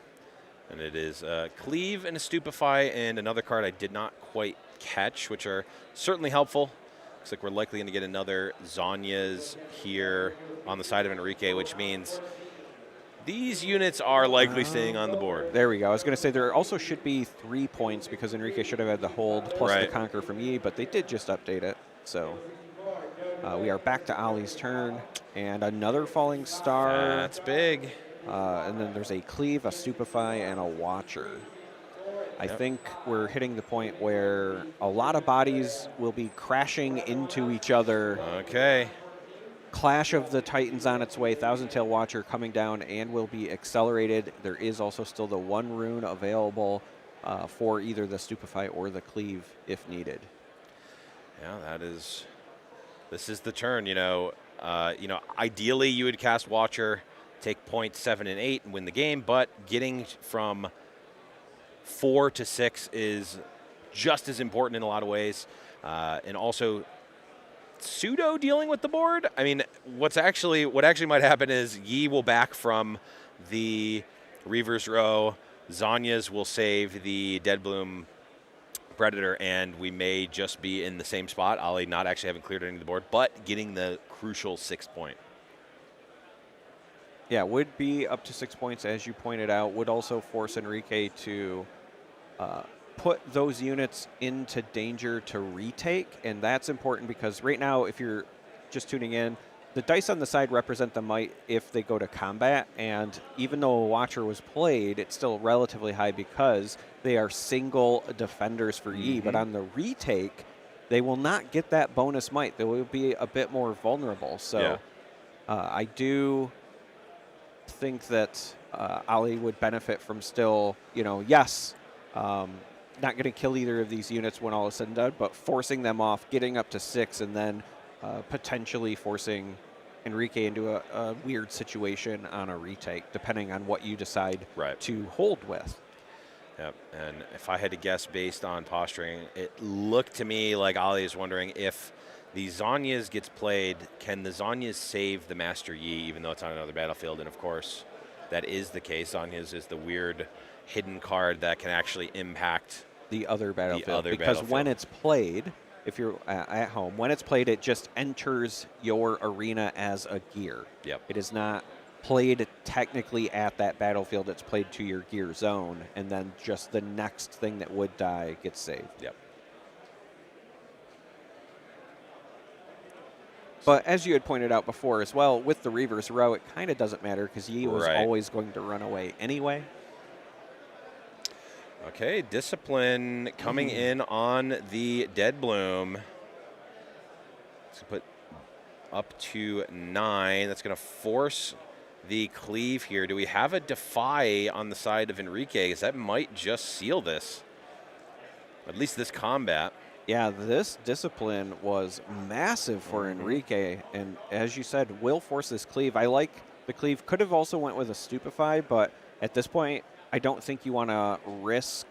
And it is Cleave and a Stupefy and another card I did not quite catch, which are certainly helpful. Looks like we're likely going to get another Zhonya's here on the side of Enrique, which means these units are likely staying on the board. There we go. I was going to say there also should be 3 points because Enrique should have had the hold plus the Conquer from Yi, but they did just update it. So we are back to Ali's turn. And another Falling Star. That's big. And then there's a Cleave, a Stupefy, and a Watcher. I think we're hitting the point where a lot of bodies will be crashing into each other. Okay. Clash of the Titans on its way. Thousand Tail Watcher coming down and will be accelerated. There is also still the 1 rune available for either the Stupefy or the Cleave if needed. Yeah, this is the turn. Ideally you would cast Watcher, take points 7 and 8 and win the game, but getting from 4 to 6 is just as important in a lot of ways, and also pseudo dealing with the board. I mean, what actually might happen is Yi will back from the Reaver's Row, Zhonya's will save the Deadbloom Predator, and we may just be in the same spot. Ali not actually having cleared any of the board, but getting the crucial 6 point. Yeah, would be up to 6 points, as you pointed out. Would also force Enrique to put those units into danger to retake, and that's important because right now, if you're just tuning in, the dice on the side represent the might if they go to combat, and even though a Watcher was played, it's still relatively high because they are single defenders for Yi, but on the retake, they will not get that bonus might. They will be a bit more vulnerable. So I do think that Ali would benefit from still, not going to kill either of these units when all is said and done, but forcing them off, getting up to 6, and then potentially forcing Enrique into a weird situation on a retake, depending on what you decide to hold with. Yep, and if I had to guess based on posturing, it looked to me like Ali is wondering if the Zhonya's gets played, can the Zhonya's save the Master Yi, even though it's on another battlefield? And of course, that is the case. Zhonya's is the weird hidden card that can actually impact the other battlefield. Because when it's played, if you're at home, when it's played, it just enters your arena as a gear. Yep. It is not played technically at that battlefield. It's played to your gear zone, and then just the next thing that would die gets saved. Yep. But as you had pointed out before as well, with the Reaver's Row, it kind of doesn't matter because Yi was always going to run away anyway. Okay, Discipline coming in on the Deadbloom. Let's put up to 9. That's going to force the Cleave here. Do we have a Defy on the side of Enrique? Because that might just seal this. At least this combat. Yeah, this Discipline was massive for Enrique. And as you said, will force this Cleave. I like the Cleave. Could have also went with a Stupefy, but at this point, I don't think you want to risk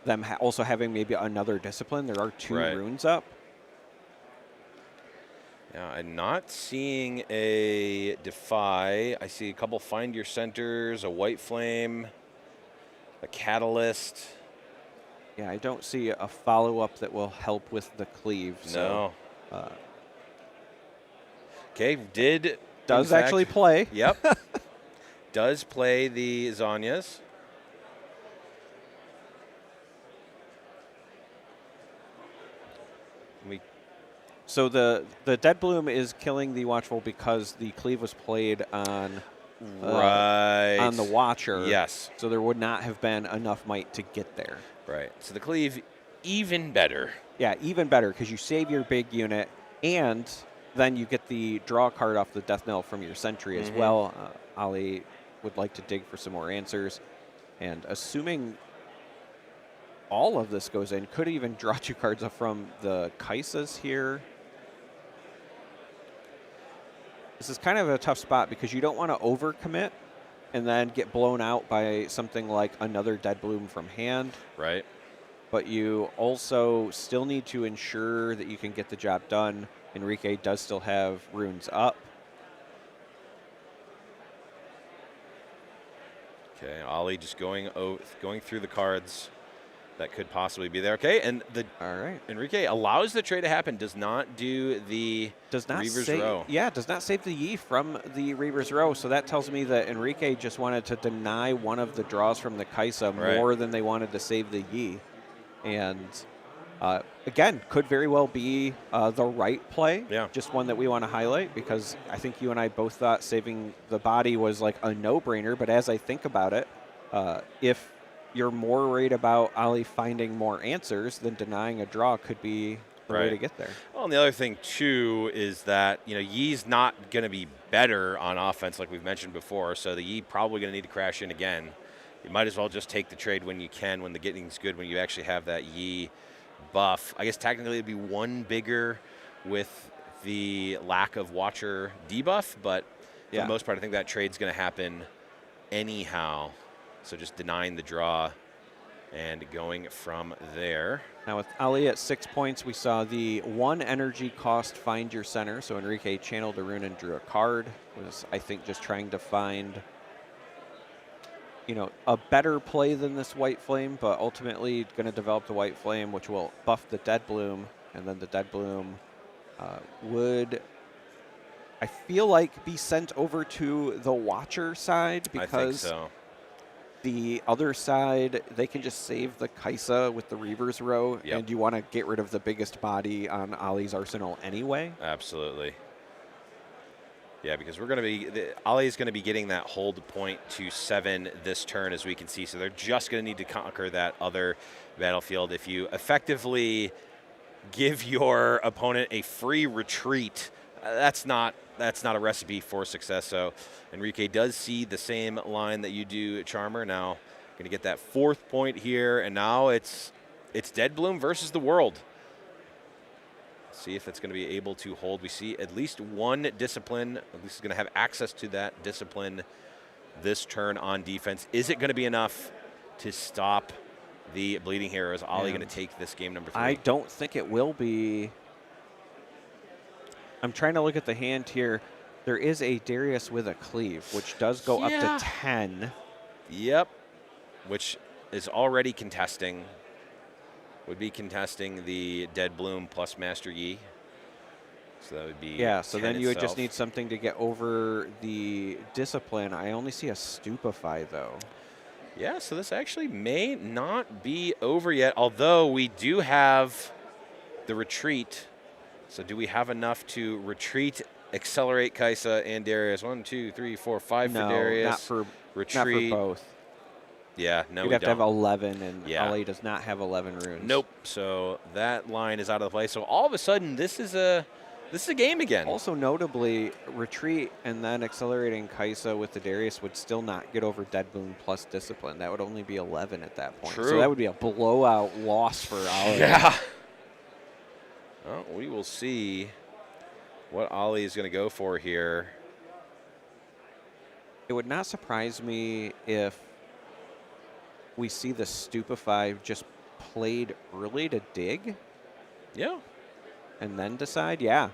them also having maybe another Discipline. There are 2 runes up. Yeah, I'm not seeing a Defy. I see a couple Find Your Centers, a White Flame, a Catalyst. Yeah, I don't see a follow-up that will help with the Cleave. So, no. Okay, does actually play. Yep. Does play the Zhonya's. So the Deadbloom is killing the Watchful because the Cleave was played on on the Watcher. Yes. So there would not have been enough might to get there. Right. So the Cleave, even better. Yeah, even better because you save your big unit and then you get the draw card off the Death Knell from your Sentry as well. Ali would like to dig for some more answers. And assuming all of this goes in, could even draw 2 cards from the Kaisas here. This is kind of a tough spot because you don't want to overcommit and then get blown out by something like another Deadbloom from hand. Right. But you also still need to ensure that you can get the job done. Enrique does still have runes up. Okay, Ollie just going through the cards that could possibly be there. Okay, and All right. Enrique allows the trade to happen, does not do the Reaver's Row. Yeah, does not save the Yi from the Reaver's Row. So that tells me that Enrique just wanted to deny one of the draws from the Kaisa more than they wanted to save the Yi. And again, could very well be the right play. Yeah. Just one that we want to highlight because I think you and I both thought saving the body was like a no-brainer. But as I think about it, if you're more worried about Ollie finding more answers than denying a draw could be the way to get there. Well, and the other thing, too, is that, Yi's not going to be better on offense like we've mentioned before, so the Yi probably going to need to crash in again. You might as well just take the trade when you can, when the getting's good, when you actually have that Yi buff. I guess technically it'd be one bigger with the lack of Watcher debuff, but for the most part, I think that trade's going to happen anyhow. So just denying the draw and going from there. Now with Ali at 6 points, we saw the 1 energy cost find your center. So Enrique channeled a rune and drew a card. Was, I think, just trying to find, a better play than this White Flame, but ultimately going to develop the White Flame, which will buff the Dead Bloom. And then the Dead Bloom would, I feel like, be sent over to the Watcher side because I think so. The other side, they can just save the Kaisa with the Reaver's Row, and you want to get rid of the biggest body on Ollie's arsenal anyway. Absolutely. Yeah, because we're going to be, Ollie's going to be getting that hold point to 7 this turn, as we can see. So they're just going to need to conquer that other battlefield. If you effectively give your opponent a free retreat, that's not a recipe for success. So Enrique does see the same line that you do, Charmer. Now going to get that 4th point here, and now it's Dead Bloom versus the world. See if it's going to be able to hold. We see at least one discipline. At least is going to have access to that discipline this turn on defense. Is it going to be enough to stop the Bleeding Hero? Is Ollie going to take this game number 3? I don't think it will be. I'm trying to look at the hand here. There is a Darius with a cleave, which does go up to 10. Yep, which is already contesting. Would be contesting the Dead Bloom plus Master Yi. So that would be so then you would just need something to get over the discipline. I only see a Stupefy, though. Yeah, so this actually may not be over yet, although we do have the retreat. So do we have enough to retreat, accelerate Kaisa and Darius? 1, 2, 3, 4, 5 for Darius. Not for retreat. Not for both. Yeah, no, You'd we have don't. to have 11, and Ollie does not have 11 runes. Nope. So that line is out of the play. So all of a sudden, this is a game again. Also notably, retreat and then accelerating Kaisa with the Darius would still not get over Dead Bloom plus discipline. That would only be 11 at that point. True. So that would be a blowout loss for Ollie. Yeah. Well, we will see what Ollie is going to go for here. It would not surprise me if we see the Stupefy just played early to dig. Yeah. And then decide, yeah.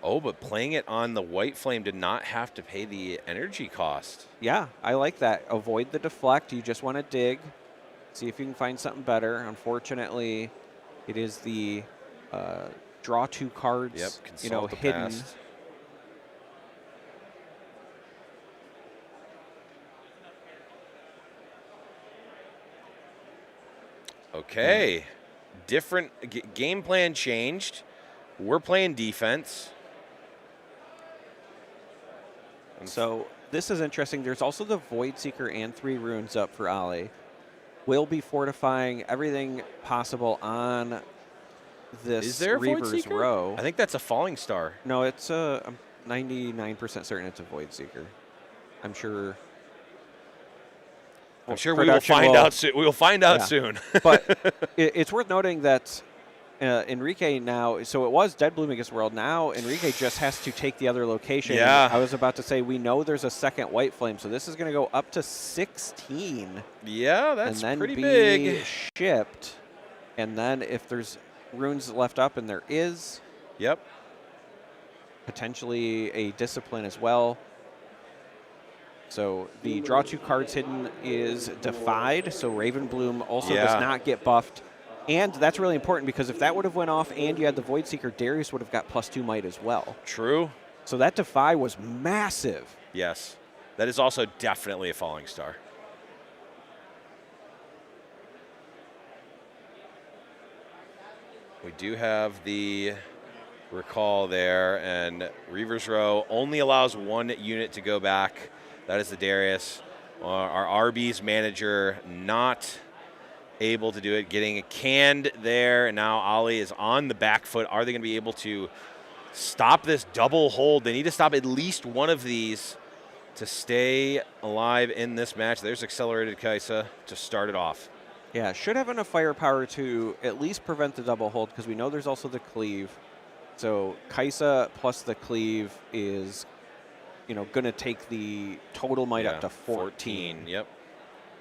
Oh, but playing it on the White Flame did not have to pay the energy cost. Yeah, I like that. Avoid the deflect. You just want to dig. See if you can find something better. Unfortunately, it is the draw 2 cards, hidden. Past. Okay. Different game plan changed. We're playing defense. So this is interesting. There's also the Void Seeker and 3 runes up for Ollie. We'll be fortifying everything possible on this Is there a Void Reaver's Seeker? Row. I think that's a Falling Star. No, it's I'm 99% certain it's a Void Seeker. I'm sure. I'm sure we will find out soon. We will find out soon. But it's worth noting that Enrique now, so it was Dead Bloom against World. Now Enrique just has to take the other location. Yeah. I was about to say, we know there's a second White Flame, so this is going to go up to 16. Yeah, that's and then pretty be big. Shipped. And then if there's runes left up, and there is. Yep. Potentially a Discipline as well. So the draw 2 cards hidden is defied, so Raven Bloom also Yeah. does not get buffed. And that's really important because if that would have went off and you had the Void Seeker, Darius would have got +2 might as well. True. So that defy was massive. Yes. That is also definitely a falling star. We do have the recall there, and Reaver's Row only allows 1 unit to go back. That is the Darius. Our RB's manager not able to do it, getting canned there, and now Ollie is on the back foot. Are they going to be able to stop this double hold? They need to stop at least one of these to stay alive in this match. There's Accelerated Kaisa to start it off. Yeah, should have enough firepower to at least prevent the double hold because we know there's also the cleave. So Kaisa plus the cleave is, going to take the total might up to 14. Yep.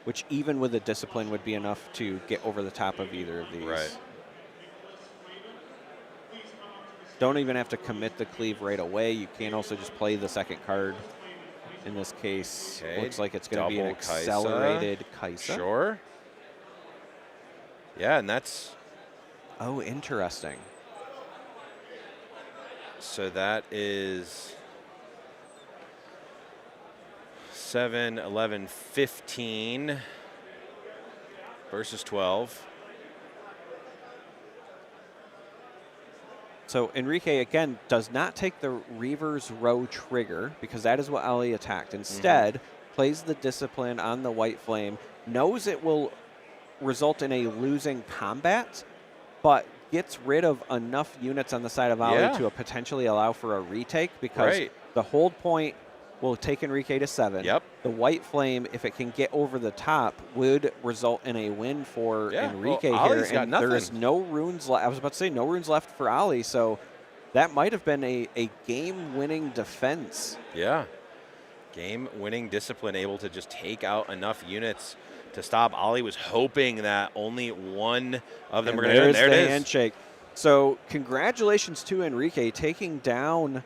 Which even with a discipline would be enough to get over the top of either of these. Right. Don't even have to commit the cleave right away. You can also just play the second card. In this case, Okay, looks like it's going to be an double Kaisa. accelerated Kaisa. Sure. Yeah, and that's... Oh, interesting. So that is 7, 11, 15 versus 12. So Enrique, again, does not take the Reaver's Row trigger because that is what Ali attacked. Instead, plays the Discipline on the White Flame, knows it will result in a losing combat, but gets rid of enough units on the side of Ali to potentially allow for a retake because the hold point will take Enrique to 7. Yep. The White Flame, if it can get over the top, would result in a win for Enrique well, here. Ali's got And there is no runes left. I was about to say no runes left for Ali, so that might have been a game-winning defense. Yeah. Game-winning Discipline, able to just take out enough units to stop. Ali was hoping that only one of them were going to do. There it is. Handshake. So congratulations to Enrique taking down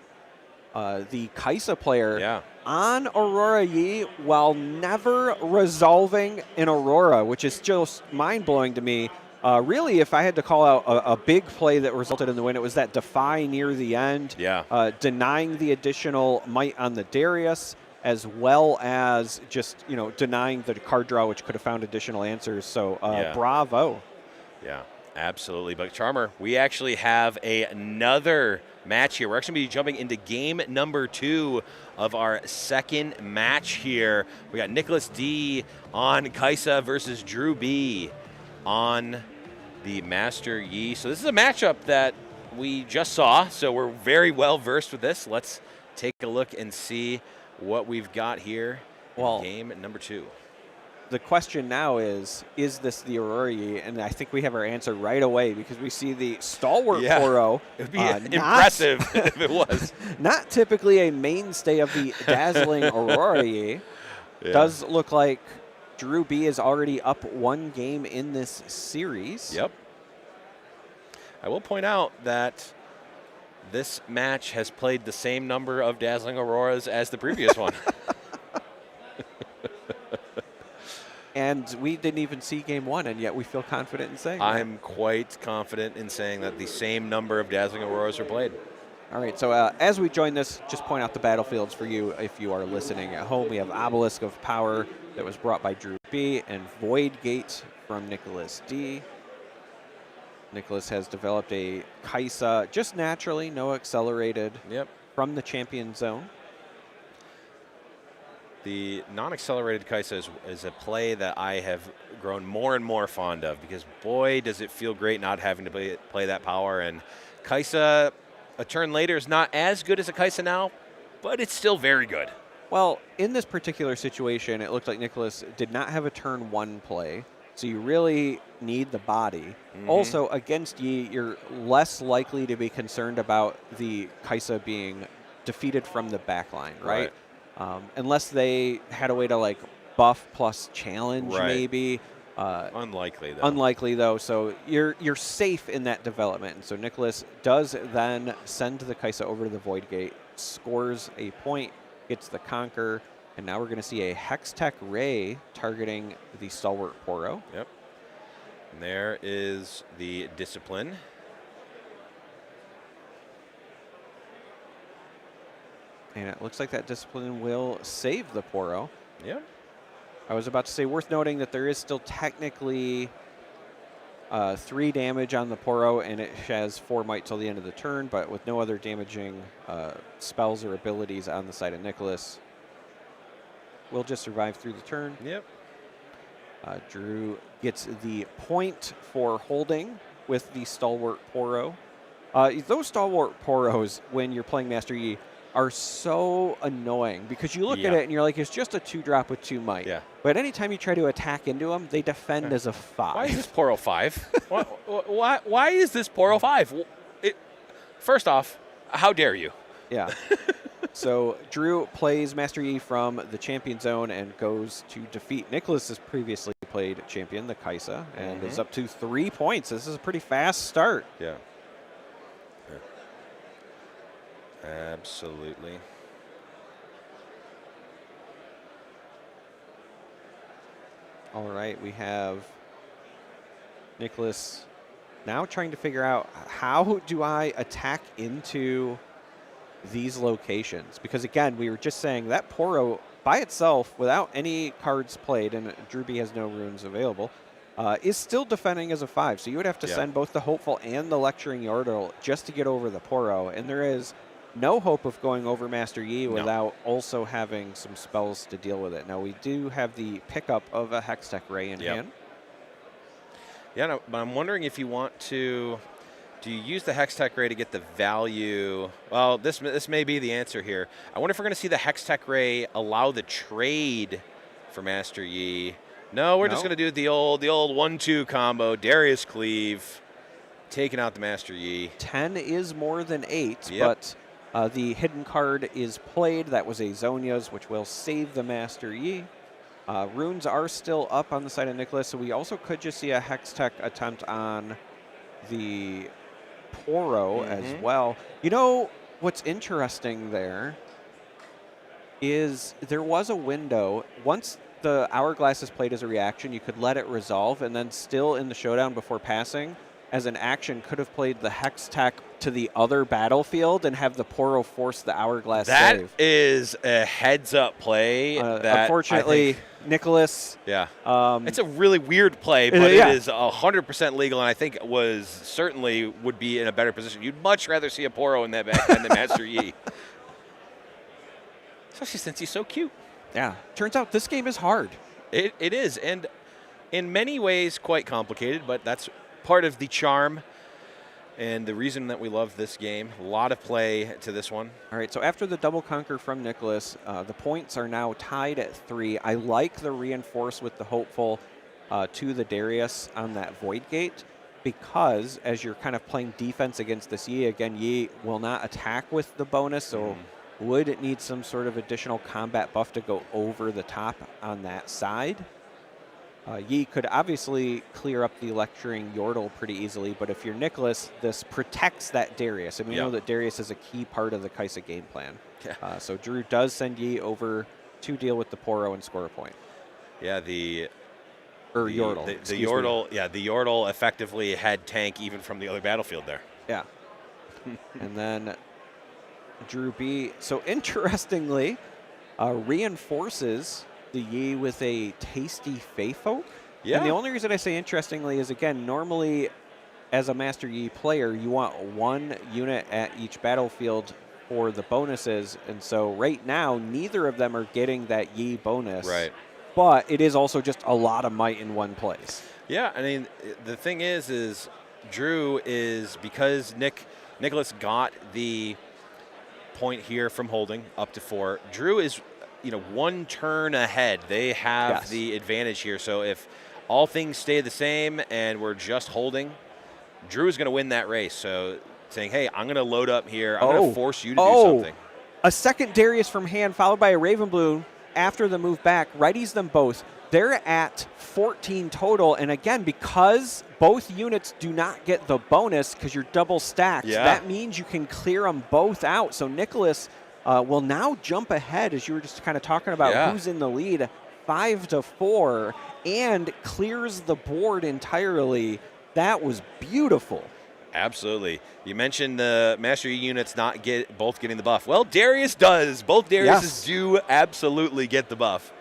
the Kaisa player on Aurora Yi while never resolving an Aurora, which is just mind-blowing to me. Really, if I had to call out a big play that resulted in the win, it was that defy near the end, denying the additional might on the Darius, as well as just, denying the card draw, which could have found additional answers. So bravo. Yeah, absolutely. But Charmer, we actually have another match here. We're actually going to be jumping into game number 2 of our second match here. We got Nicholas D on Kaisa versus Drew B on the Master Yi. So this is a matchup that we just saw, so we're very well versed with this. Let's take a look and see what we've got here in game number 2. The question now is this the Aurora Yi? And I think we have our answer right away because we see the stalwart Koro. It would be impressive if it was. Not typically a mainstay of the dazzling Aurora Yi. Does look like Drew B is already up 1 game in this series. Yep. I will point out that this match has played the same number of Dazzling Auroras as the previous one. And we didn't even see game 1, and yet we feel confident in saying I'm quite confident in saying that the same number of Dazzling Auroras are played. All right, so as we join this, just point out the battlefields for you if you are listening at home. We have Obelisk of Power that was brought by Drew B and Void Gate from Nicholas D. Nicholas has developed a Kaisa just naturally, no accelerated, from the champion zone. The non-accelerated Kaisa is a play that I have grown more and more fond of because, boy, does it feel great not having to play that power. And Kaisa, a turn later, is not as good as a Kaisa now, but it's still very good. Well, in this particular situation, it looked like Nicholas did not have a turn 1 play, so you really need the body. Also, against Yi, you're less likely to be concerned about the Kaisa being defeated from the back line, right? Unless they had a way to buff plus challenge, maybe. Unlikely though. Unlikely though. So you're safe in that development. And so Nicholas does then send the Kaisa over to the Void Gate, scores a point, gets the conquer, And now we're going to see a Hextech Ray targeting the Stalwart Poro. Yep. And there is the Discipline. And it looks like that Discipline will save the Poro. Yep. I was about to say, worth noting that there is still technically 3 damage on the Poro, and it has 4 might till the end of the turn, but with no other damaging spells or abilities on the side of Nicholas. Will just survive through the turn. Yep. Drew gets the point for holding with the Stalwart Poro. Those Stalwart Poros, when you're playing Master Yi, are so annoying because you look at it and you're like, it's just a 2-drop with 2 might. Yeah. But anytime you try to attack into them, they defend as a 5. Why is this Poro 5? why is this Poro 5? First off, how dare you? Yeah. So Drew plays Master Yi from the champion zone and goes to defeat Nicholas's previously played champion, the Kaisa, and is up to 3 points. This is a pretty fast start. Yeah. Absolutely. All right, we have Nicholas now trying to figure out, how do I attack into these locations? Because again, we were just saying that Poro by itself, without any cards played, and Drew B has no runes available, is still defending as a 5. So you would have to send both the Hopeful and the Lecturing Yordle just to get over the Poro. And there is no hope of going over Master Yi without also having some spells to deal with it. Now, we do have the pickup of a Hextech Ray in hand. Yeah, no, but I'm wondering if you want to... Do you use the Hextech Ray to get the value? Well, this may be the answer here. I wonder if we're going to see the Hextech Ray allow the trade for Master Yi. No, we're just going to do the old 1-2 combo. Darius Cleave taking out the Master Yi. 10 is more than 8, but the hidden card is played. That was a Zonia's, which will save the Master Yi. Runes are still up on the side of Nicholas, so we also could just see a Hextech attempt on the Poro as well. You know what's interesting there is there was a window. Once the Hourglass is played as a reaction, you could let it resolve, and then still in the showdown before passing, as an action, could have played the Hextech to the other battlefield and have the Poro force the Hourglass save. That is a heads-up play. That unfortunately, Nicholas... Yeah. It's a really weird play, but it is 100% legal, and I think certainly would be in a better position. You'd much rather see a Poro in that back than the Master Yi. Especially since he's so cute. Yeah. Turns out this game is hard. It is, and in many ways quite complicated, but that's part of the charm and the reason that we love this game. A lot of play to this one. All right, so after the double conquer from Nicholas, the points are now tied at 3. I like the reinforce with the Hopeful to the Darius on that Void Gate, because as you're kind of playing defense against this Yi, again, Yi will not attack with the bonus, so would it need some sort of additional combat buff to go over the top on that side. Yi could obviously clear up the Lecturing Yordle pretty easily, but if you're Nicholas, this protects that Darius. And we know that Darius is a key part of the Kaisa game plan. So Drew does send Yi over to deal with the Poro and score a point. Yeah, the Yordle. The Yordle, the Yordle effectively had tank even from the other battlefield there. Yeah. And then Drew B, so interestingly, reinforces the Yi with a tasty Fey Folk. Yeah. And the only reason I say interestingly is, again, normally as a Master Yi player, you want 1 unit at each battlefield for the bonuses. And so right now, neither of them are getting that Yi bonus. Right. But it is also just a lot of might in one place. Yeah, I mean, the thing is Drew is, because Nicholas got the point here from holding up to 4, Drew is 1 turn ahead. They have the advantage here. So if all things stay the same and we're just holding, Drew's going to win that race. So saying, hey, I'm going to load up here. I'm going to force you to do something. A second Darius from hand followed by a Raven Bloom after the move back. Righties them both. They're at 14 total. And again, because both units do not get the bonus because you're double stacked, that means you can clear them both out. So Nicholas will now jump ahead, as you were just kind of talking about who's in the lead, 5-4, and clears the board entirely. That was beautiful. Absolutely. You mentioned the Master Yi units not both getting the buff. Well, Darius does. Both Dariuses do absolutely get the buff.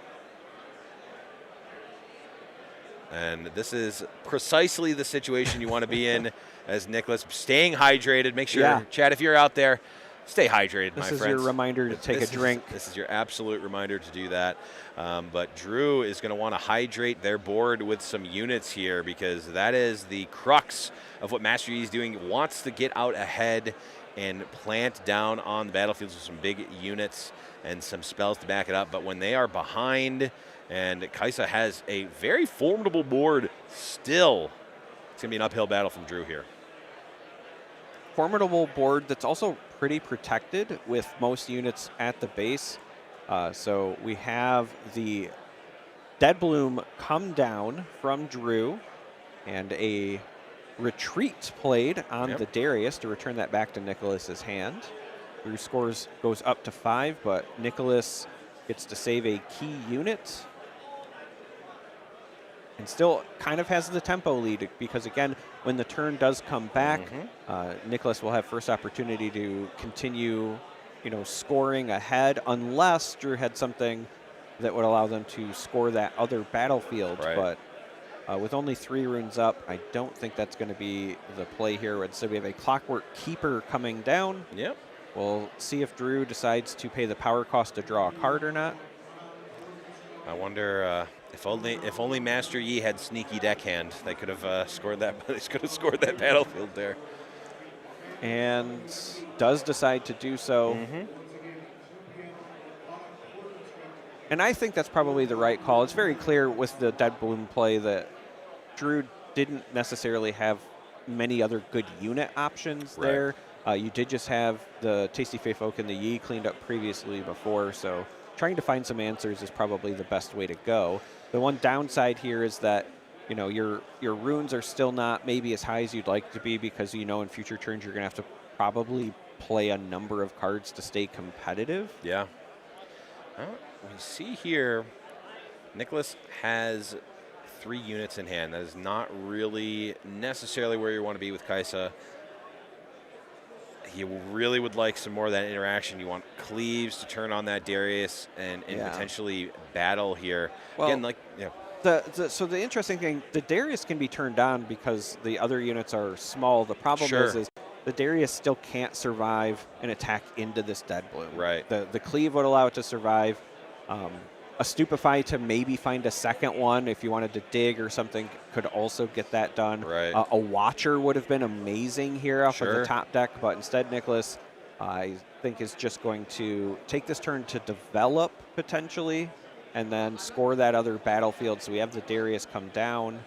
And this is precisely the situation you want to be in as Nicholas. Staying hydrated. Make sure, Chad, if you're out there, stay hydrated, my friends. This is your reminder to take a drink. This is your absolute reminder to do that. But Drew is going to want to hydrate their board with some units here, because that is the crux of what Master Yi is doing. Wants to get out ahead and plant down on the battlefields with some big units and some spells to back it up. But when they are behind, and Kaisa has a very formidable board still, it's going to be an uphill battle from Drew here. Formidable board that's also pretty protected with most units at the base. So we have the Dead Bloom come down from Drew, and a retreat played on the Darius to return that back to Nicholas's hand. Drew scores goes up to 5, but Nicholas gets to save a key unit. And still kind of has the tempo lead, because again, when the turn does come back, Nicholas will have first opportunity to continue, scoring ahead, unless Drew had something that would allow them to score that other battlefield. But with only 3 runes up, I don't think that's going to be the play here. So we have a Clockwork Keeper coming down. Yep. We'll see if Drew decides to pay the power cost to draw a card or not. I wonder if only Master Yi had sneaky deckhand, they could have scored that. They could have scored that battlefield there. And does decide to do so. And I think that's probably the right call. It's very clear with the Dead Bloom play that Drew didn't necessarily have many other good unit options there. You did just have the Tasty Fae Folk and the Yi cleaned up previously before, so trying to find some answers is probably the best way to go. The one downside here is that, your runes are still not maybe as high as you'd like to be, because in future turns you're going to have to probably play a number of cards to stay competitive. Yeah. Well, we see here, Nicholas has 3 units in hand. That is not really necessarily where you want to be with Kaisa. He really would like some more of that interaction. You want Cleaves to turn on that Darius and potentially battle here. Well, again, so the interesting thing, the Darius can be turned on because the other units are small. The problem is the Darius still can't survive an attack into this Dead Bloom. The Cleave would allow it to survive. A Stupefy to maybe find a second one if you wanted to dig or something could also get that done. A Watcher would have been amazing here off of the top deck, but instead Nicholas, I think, is just going to take this turn to develop potentially and then score that other battlefield. So we have the Darius come down.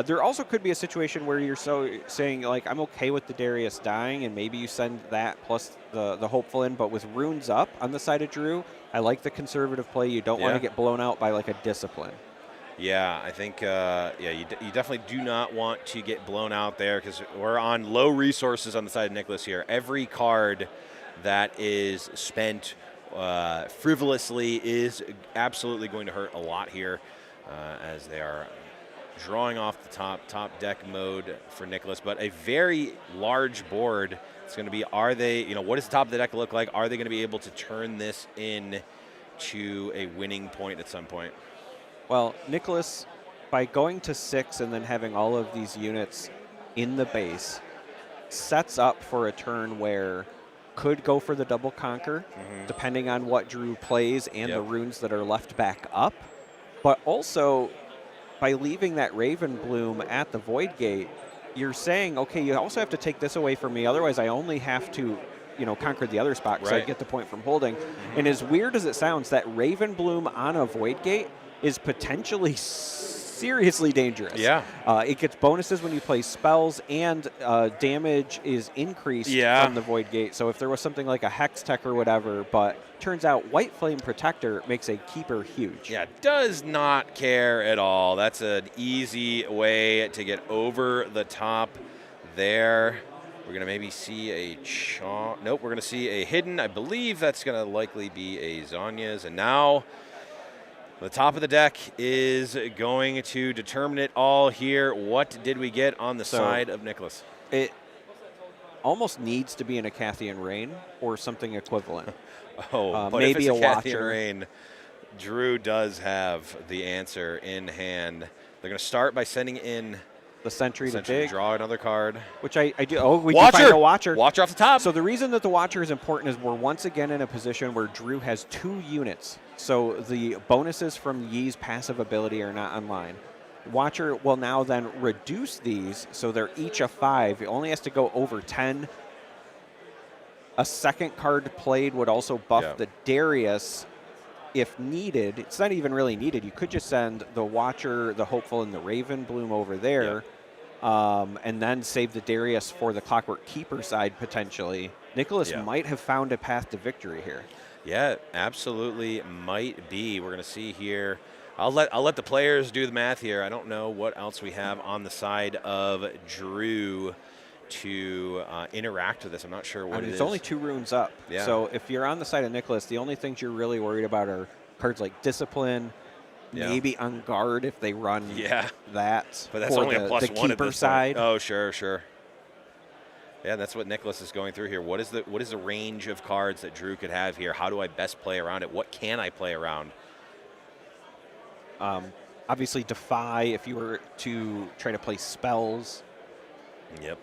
There also could be a situation where you're saying, like, I'm okay with the Darius dying, and maybe you send that plus the Hopeful in, but with runes up on the side of Drew, I like the conservative play. You don't want to get blown out by, like, a Discipline. Yeah, I think, you definitely do not want to get blown out there, because we're on low resources on the side of Nicholas here. Every card that is spent frivolously is absolutely going to hurt a lot here, as they are drawing off the top deck mode for Nicholas. But a very large board. It's going to be, are they, what does the top of the deck look like? Are they going to be able to turn this in to a winning point at some point? Well, Nicholas, by going to 6 and then having all of these units in the base, sets up for a turn where could go for the double conquer, depending on what Drew plays and the runes that are left back up. But also, by leaving that Raven Bloom at the Void Gate, you're saying, okay, you also have to take this away from me. Otherwise, I only have to, conquer the other spot because I get the point from holding. And as weird as it sounds, that Raven Bloom on a Void Gate is potentially seriously dangerous. It gets bonuses when you play spells, and damage is increased from the Void Gate. So if there was something like a Hex Tech or whatever, but turns out White Flame Protector makes a keeper huge. Yeah, does not care at all. That's an easy way to get over the top there. We're going to maybe see a nope, we're going to see a hidden. I believe that's going to likely be a Zanya's. And now the top of the deck is going to determine it all here. What did we get on the side of Nicholas? It almost needs to be an Acathian Rain or something equivalent. But maybe if it's a Acathian Watcher. Rain, Drew does have the answer in hand. They're going to start by sending in The Sentry to dig, draw another card. which I do. Oh, we Watcher! do find a Watcher. Watcher off the top. So the reason that the Watcher is important is we're once again in a position where Drew has 2 units. So the bonuses from Yi's passive ability are not online. Watcher will now then reduce these, so they're each a 5. It only has to go over 10. A second card played would also buff the Darius if needed. It's not even really needed. You could just send the Watcher, the Hopeful, and the Raven Bloom over there, and then save the Darius for the Clockwork Keeper side potentially. Nicholas might have found a path to victory here. Yeah, absolutely might be. We're going to see here. I'll let the players do the math here. I don't know what else we have on the side of Drew to interact with this. I'm not sure what it is. It's only 2 runes up. Yeah. So if you're on the side of Nicholas, the only things you're really worried about are cards like Discipline, maybe On Guard if they run that. But that's for only a +1 the at keeper this side. point. Oh, sure. Yeah, that's what Nicholas is going through here. What is the range of cards that Drew could have here? How do I best play around it? What can I play around? Obviously, Defy if you were to try to play spells. Yep.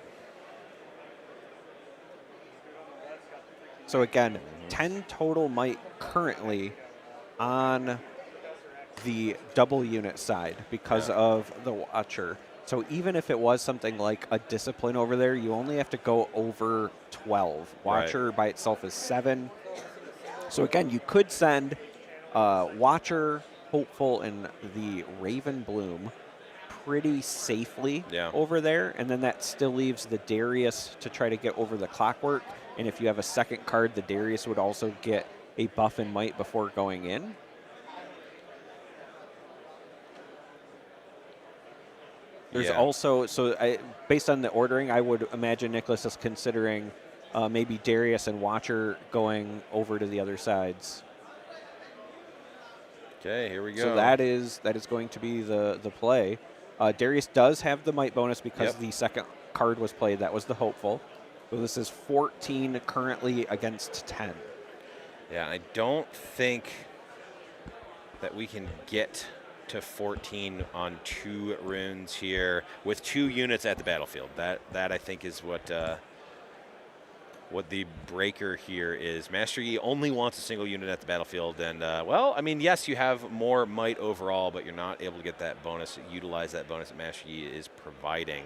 So again, 10 total might currently on the double unit side because of the Watcher. So even if it was something like a Discipline over there, you only have to go over 12. Watcher by itself is 7. So again, you could send Watcher, Hopeful, and the Raven Bloom pretty safely over there, and then that still leaves the Darius to try to get over the Clockwork. And if you have a second card, the Darius would also get a buff and might before going in. There's also, based on the ordering, I would imagine Nicholas is considering maybe Darius and Watcher going over to the other sides. Okay, here we go. So that is going to be the play. Darius does have the might bonus because the second card was played. That was the Hopeful. So this is 14 currently against 10. Yeah, I don't think that we can get to 14 on 2 runes here with 2 units at the battlefield. That I think is what the breaker here is. Master Yi only wants a single unit at the battlefield, and well, I mean, yes, you have more might overall, but you're not able to get that bonus, utilize that bonus that Master Yi is providing.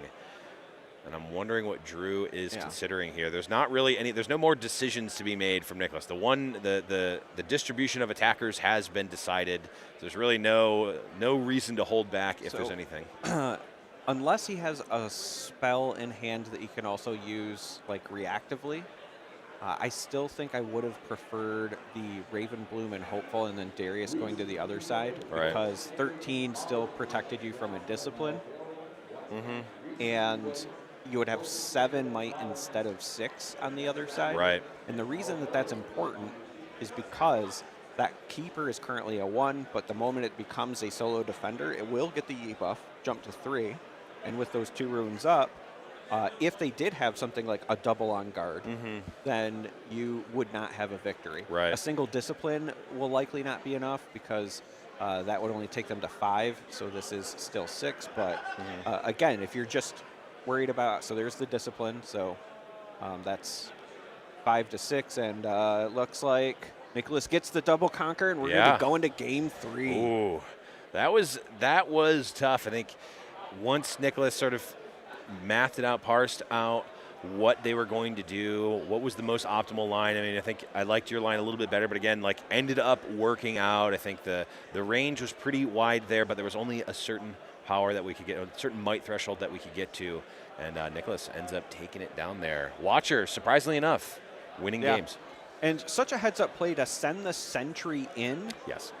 And I'm wondering what Drew is considering here. There's not really any. There's no more decisions to be made from Nicholas. The distribution of attackers has been decided. There's really no reason to hold back if there's anything. Unless he has a spell in hand that he can also use like reactively, I still think I would have preferred the Raven Bloom and Hopeful, and then Darius going to the other side because 13 still protected you from a Discipline, and you would have 7 might instead of 6 on the other side. Right. And the reason that that's important is because that Keeper is currently a 1, but the moment it becomes a solo defender, it will get the Yi buff, jump to 3, and with those 2 runes up, if they did have something like a double On Guard, then you would not have a victory. Right. A single Discipline will likely not be enough because that would only take them to 5, so this is still 6. But again, if you're just worried about, so there's the Discipline, so that's 5 to 6, and it looks like Nicholas gets the double conquer, and we're going to go into game 3. Ooh, that was tough. I think once Nicholas sort of mathed it out, parsed out what they were going to do, what was the most optimal line. I mean, I think I liked your line a little bit better, but again, like ended up working out. I think the range was pretty wide there, but there was only a certain power that we could get, a certain might threshold that we could get to, and Nicholas ends up taking it down there. Watcher, surprisingly enough, winning games. And such a heads-up play to send the Sentry in. Yes.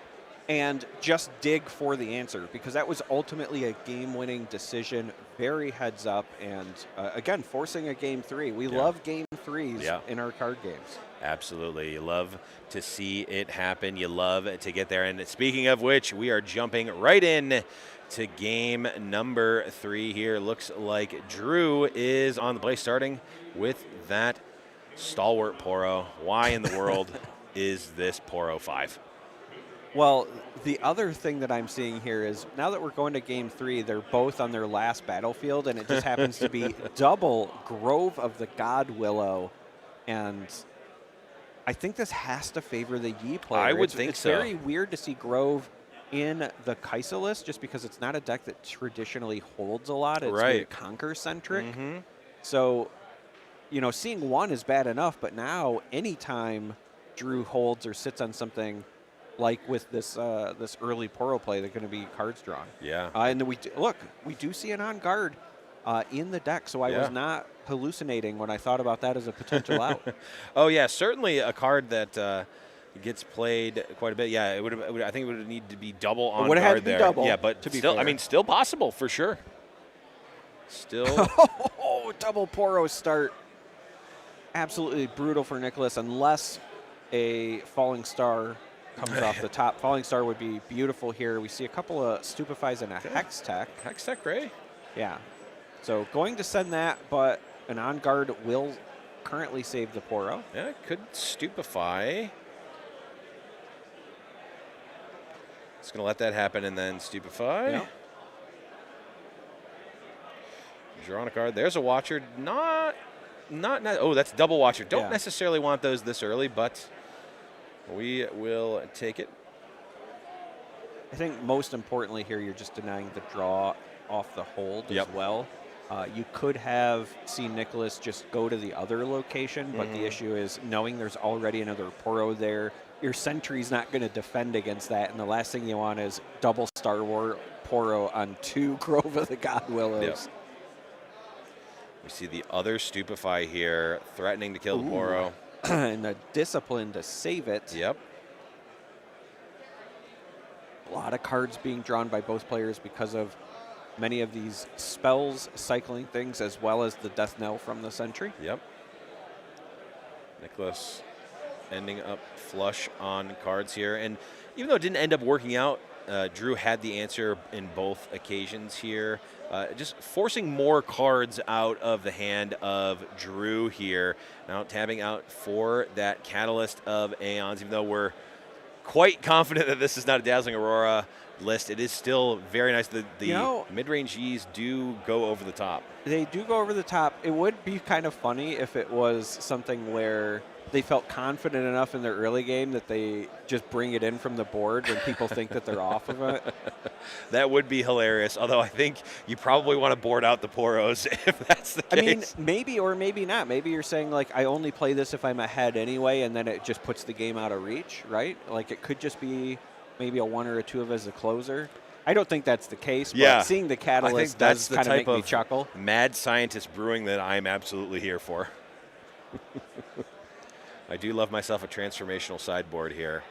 and just dig for the answer, because that was ultimately a game-winning decision, very heads up, and again, forcing a game 3. We love game 3s in our card games. Absolutely. You love to see it happen. You love to get there. And speaking of which, we are jumping right in to game number 3 here. Looks like Drew is on the play, starting with that stalwart Poro. Why in the world is this Poro 5? Well, the other thing that I'm seeing here is now that we're going to game 3, they're both on their last battlefield, and it just happens to be double Grove of the God Willow. And I think this has to favor the Yi player. I would think so. It's very weird to see Grove in the Kaisa list, just because it's not a deck that traditionally holds a lot. It's very conquer-centric. So, you know, seeing 1 is bad enough, but now anytime Drew holds or sits on something, like with this this early Poro play, they're going to be cards drawn. Yeah. And then we do see an on guard in the deck, so I was not hallucinating when I thought about that as a potential out. Oh yeah, certainly a card that gets played quite a bit. Yeah, I think it would need to be double on guard had to be there. double, yeah, but to be still, fair. I mean, still possible for sure. Still. Oh, double Poro start. Absolutely brutal for Nicholas, unless a Falling Star comes off the top. Falling Star would be beautiful here. We see a couple of Stupefies and a Hex Tech. Hex Tech Ray? Yeah. So going to send that, but an on guard will currently save the Poro. Yeah, could Stupefy. Just going to let that happen and then Stupefy. Yep. Draw on a card. There's a Watcher. Not oh, that's double Watcher. Don't Yeah. necessarily want those this early, but we will take it. I think most importantly here, you're just denying the draw off the hold as well. You could have seen Nicholas just go to the other location, but the issue is knowing there's already another Poro there. Your Sentry's not going to defend against that, and the last thing you want is double Star Wars Poro on 2 Grove of the God Willows. Yep. We see the other Stupefy here, threatening to kill the Poro. And the discipline to save it. Yep. A lot of cards being drawn by both players because of many of these spells cycling things, as well as the Death Knell from the Sentry. Yep. Nicholas ending up flush on cards here. And even though it didn't end up working out, Drew had the answer in both occasions here. Just forcing more cards out of the hand of Drew here. Now tabbing out for that Catalyst of Aeons, even though we're quite confident that this is not a Dazzling Aurora list, it is still very nice. The mid-range Ys do go over the top. They do go over the top. It would be kind of funny if it was something where they felt confident enough in their early game that they just bring it in from the board when people think that they're off of it. That would be hilarious, although I think you probably want to board out the Poros if that's the case. I mean, maybe or maybe not. Maybe you're saying, like, I only play this if I'm ahead anyway, and then it just puts the game out of reach, right? Like, it could just be maybe a 1 or a 2 of as a closer. I don't think that's the case, but seeing the Catalyst does kind of make me chuckle. Mad scientist brewing that I'm absolutely here for. I do love myself a transformational sideboard here.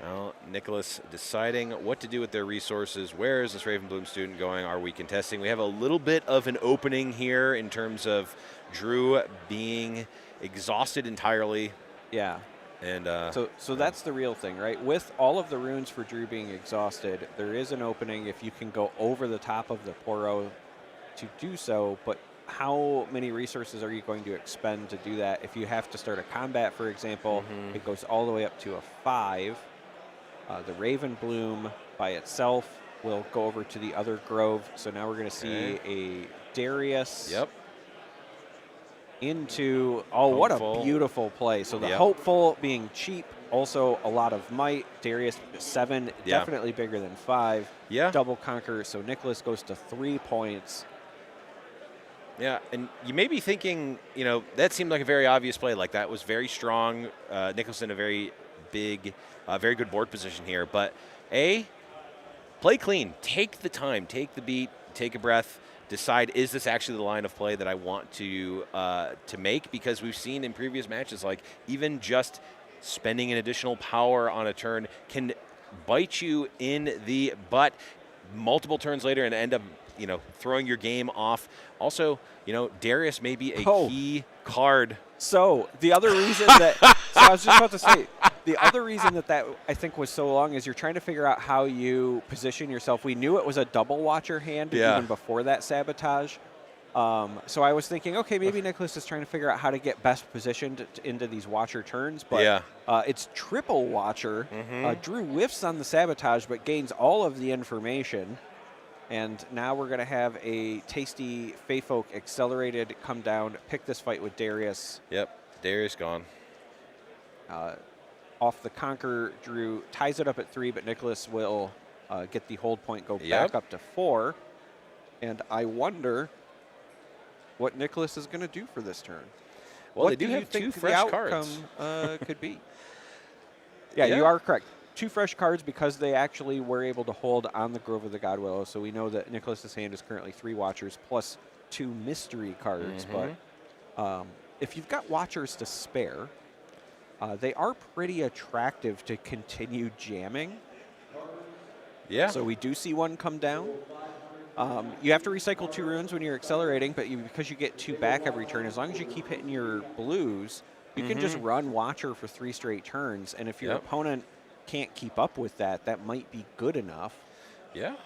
Well, Nicholas deciding what to do with their resources. Where is this Ravenbloom student going? Are we contesting? We have a little bit of an opening here in terms of Drew being exhausted entirely. Yeah. And so that's the real thing, right? With all of the runes for Drew being exhausted, there is an opening if you can go over the top of the Poro to do so, but how many resources are you going to expend to do that? If you have to start a combat, for example, it goes all the way up to a 5. The Ravenbloom by itself will go over to the other Grove. So now we're going to see a Darius. Yep. Into, what a beautiful play. So the Hopeful being cheap, also a lot of might. Darius 7, definitely bigger than 5. Yeah. Double conquer, so Nicholas goes to 3 points. Yeah, and you may be thinking, that seemed like a very obvious play. Like, that was very strong. Nicholas in a very big, very good board position here. But, play clean. Take the time. Take the beat. Take a breath. Decide, is this actually the line of play that I want to make? Because we've seen in previous matches, like, even just spending an additional power on a turn can bite you in the butt multiple turns later and end up, throwing your game off. Also, Darius may be a key card. So the other reason that so I was just about to say the other reason that I think was so long is you're trying to figure out how you position yourself. We knew it was a double watcher hand even before that sabotage. So I was thinking, okay, maybe Nicholas is trying to figure out how to get best positioned into these watcher turns, but it's triple watcher. Drew whiffs on the sabotage, but gains all of the information. And now we're going to have a tasty Feyfolk accelerated come down, pick this fight with Darius. Yep, Darius gone. Off the conquer, Drew ties it up at 3, but Nicholas will get the hold point, go back up to 4. And I wonder what Nicholas is going to do for this turn. Well, what they do have think 2 fresh cards. Could be. Yeah, you are correct. 2 fresh cards because they actually were able to hold on the Grove of the Godwillow. So we know that Nicholas's hand is currently 3 watchers plus 2 mystery cards. But if you've got watchers to spare, they are pretty attractive to continue jamming. Yeah. So we do see one come down. You have to recycle 2 runes when you're accelerating, but because you get 2 back every turn, as long as you keep hitting your blues, you can just run Watcher for 3 straight turns. And if your opponent can't keep up with that, that might be good enough. Yeah.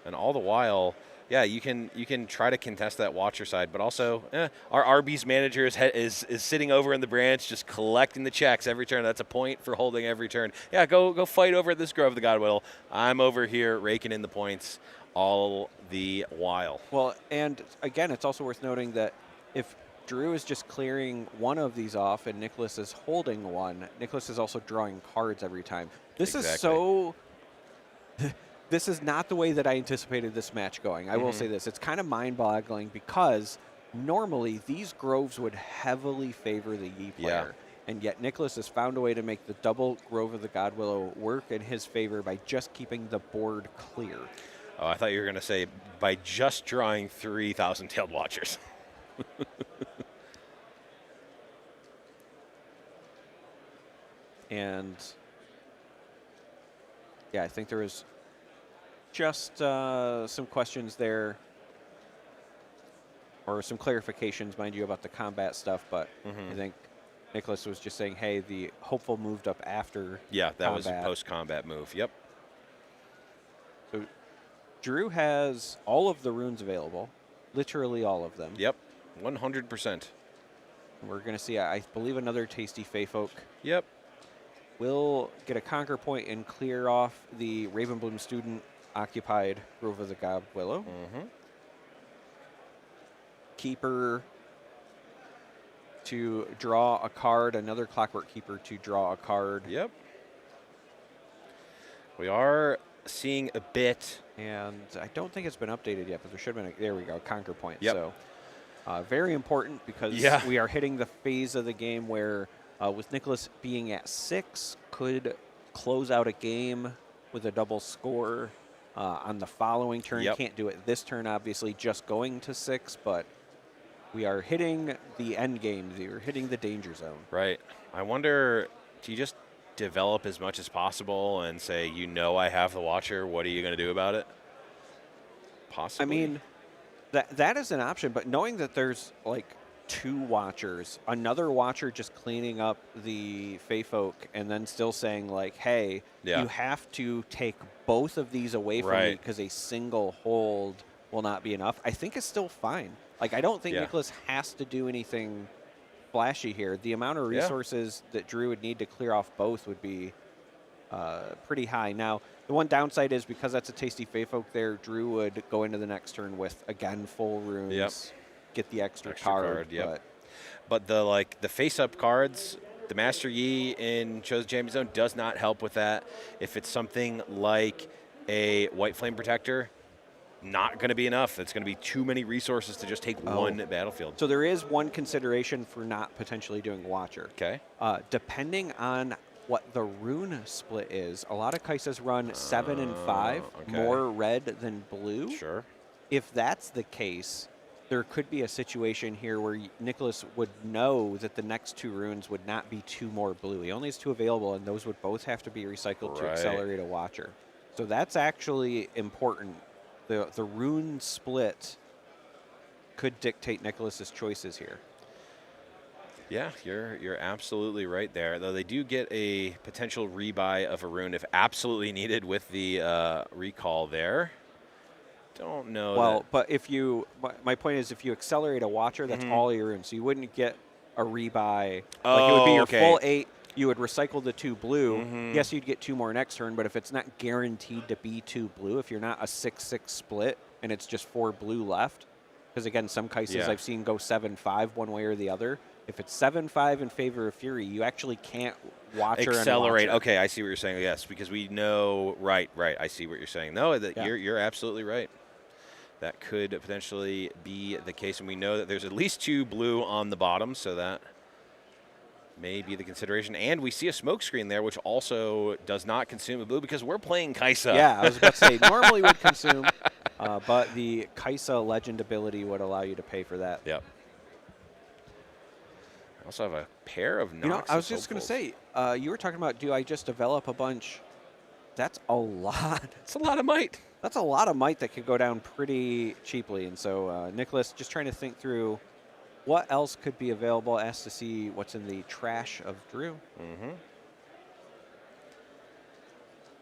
And all the while, you can try to contest that Watcher side, but also our Arby's manager is sitting over in the branch just collecting the checks every turn. That's a point for holding every turn. Yeah, go fight over at this Grove of the Godwillow. I'm over here raking in the points all the while. Well, and again, it's also worth noting that if Drew is just clearing one of these off and Nicholas is holding one, Nicholas is also drawing cards every time. This is so... This is not the way that I anticipated this match going. I will say this. It's kind of mind-boggling because normally these Groves would heavily favor the Yi player. And yet Nicholas has found a way to make the double Grove of the Godwillow work in his favor by just keeping the board clear. Oh, I thought you were going to say by just drawing 3 Thousand-Tailed Watchers. And I think there was just some questions there, or some clarifications, mind you, about the combat stuff. But I think Nicholas was just saying, hey, the hopeful moved up after that combat. was a post-combat move. Yep. So Drew has all of the runes available, literally all of them. Yep, 100%. We're going to see, I believe, another tasty Feyfolk. Yep. We'll get a conquer point and clear off the Ravenbloom student occupied Grove of the Godwillow. Keeper to draw a card, another Clockwork Keeper to draw a card. Yep. We are seeing a bit. And I don't think it's been updated yet, but there should have been there we go, conquer point. Yep. So very important because we are hitting the phase of the game where with Nicholas being at 6, could close out a game with a double score on the following turn. Can't do it this turn, obviously, just going to 6, but we are hitting the end game. We're hitting the danger zone. Right. I wonder, do you just develop as much as possible and say, I have the Watcher, what are you going to do about it? Possibly. I mean, that is an option, but knowing that there's like 2 watchers, another watcher just cleaning up the Feyfolk, and then still saying like, hey, you have to take both of these away from me because a single hold will not be enough, I think is still fine. Like, I don't think Nicholas has to do anything flashy here. The amount of resources that Drew would need to clear off both would be pretty high. Now, the one downside is because that's a tasty Feyfolk there, Drew would go into the next turn with, again, full runes. Get the extra card. But the face-up cards, the Master Yi in Chosen Champion Zone does not help with that. If it's something like a White Flame Protector, not going to be enough. It's going to be too many resources to just take one battlefield. So there is one consideration for not potentially doing Watcher. Okay. Depending on what the rune split is, a lot of Kaisas run 7 and 5, more red than blue. Sure. If that's the case, there could be a situation here where Nicholas would know that the next 2 runes would not be 2 more blue. He only has 2 available, and those would both have to be recycled to accelerate a Watcher. So that's actually important. The rune split could dictate Nicholas's choices here. Yeah, you're absolutely right there. Though they do get a potential rebuy of a rune if absolutely needed with the recall there. Don't know. Well, but if you, my point is, if you accelerate a Watcher, that's all your runes. So you wouldn't get a rebuy. Oh, like it would be your okay. full 8. You would recycle the 2 blue. Yes, you'd get 2 more next turn, but if it's not guaranteed to be 2 blue, if you're not a 6-6 split and it's just 4 blue left, because again, some Kaisas I've seen go 7-5 one way or the other. If it's 7-5 in favor of Fury, you actually can't Watcher accelerate. And Okay, I see what you're saying. Yes, because we know. Right. I see what you're saying. No, you're absolutely right. That could potentially be the case, and we know that there's at least 2 blue on the bottom, so that may be the consideration. And we see a smoke screen there, which also does not consume a blue because we're playing Kaisa. Yeah, I was about to say, normally would consume, but the Kaisa Legend ability would allow you to pay for that. Yep. I also have a pair of Noxus. You know, I was just going to say, you were talking about, do I just develop a bunch? That's a lot. It's a lot of might. That's a lot of might that could go down pretty cheaply. And so, Nicholas, just trying to think through what else could be available, asked to see what's in the trash of Drew.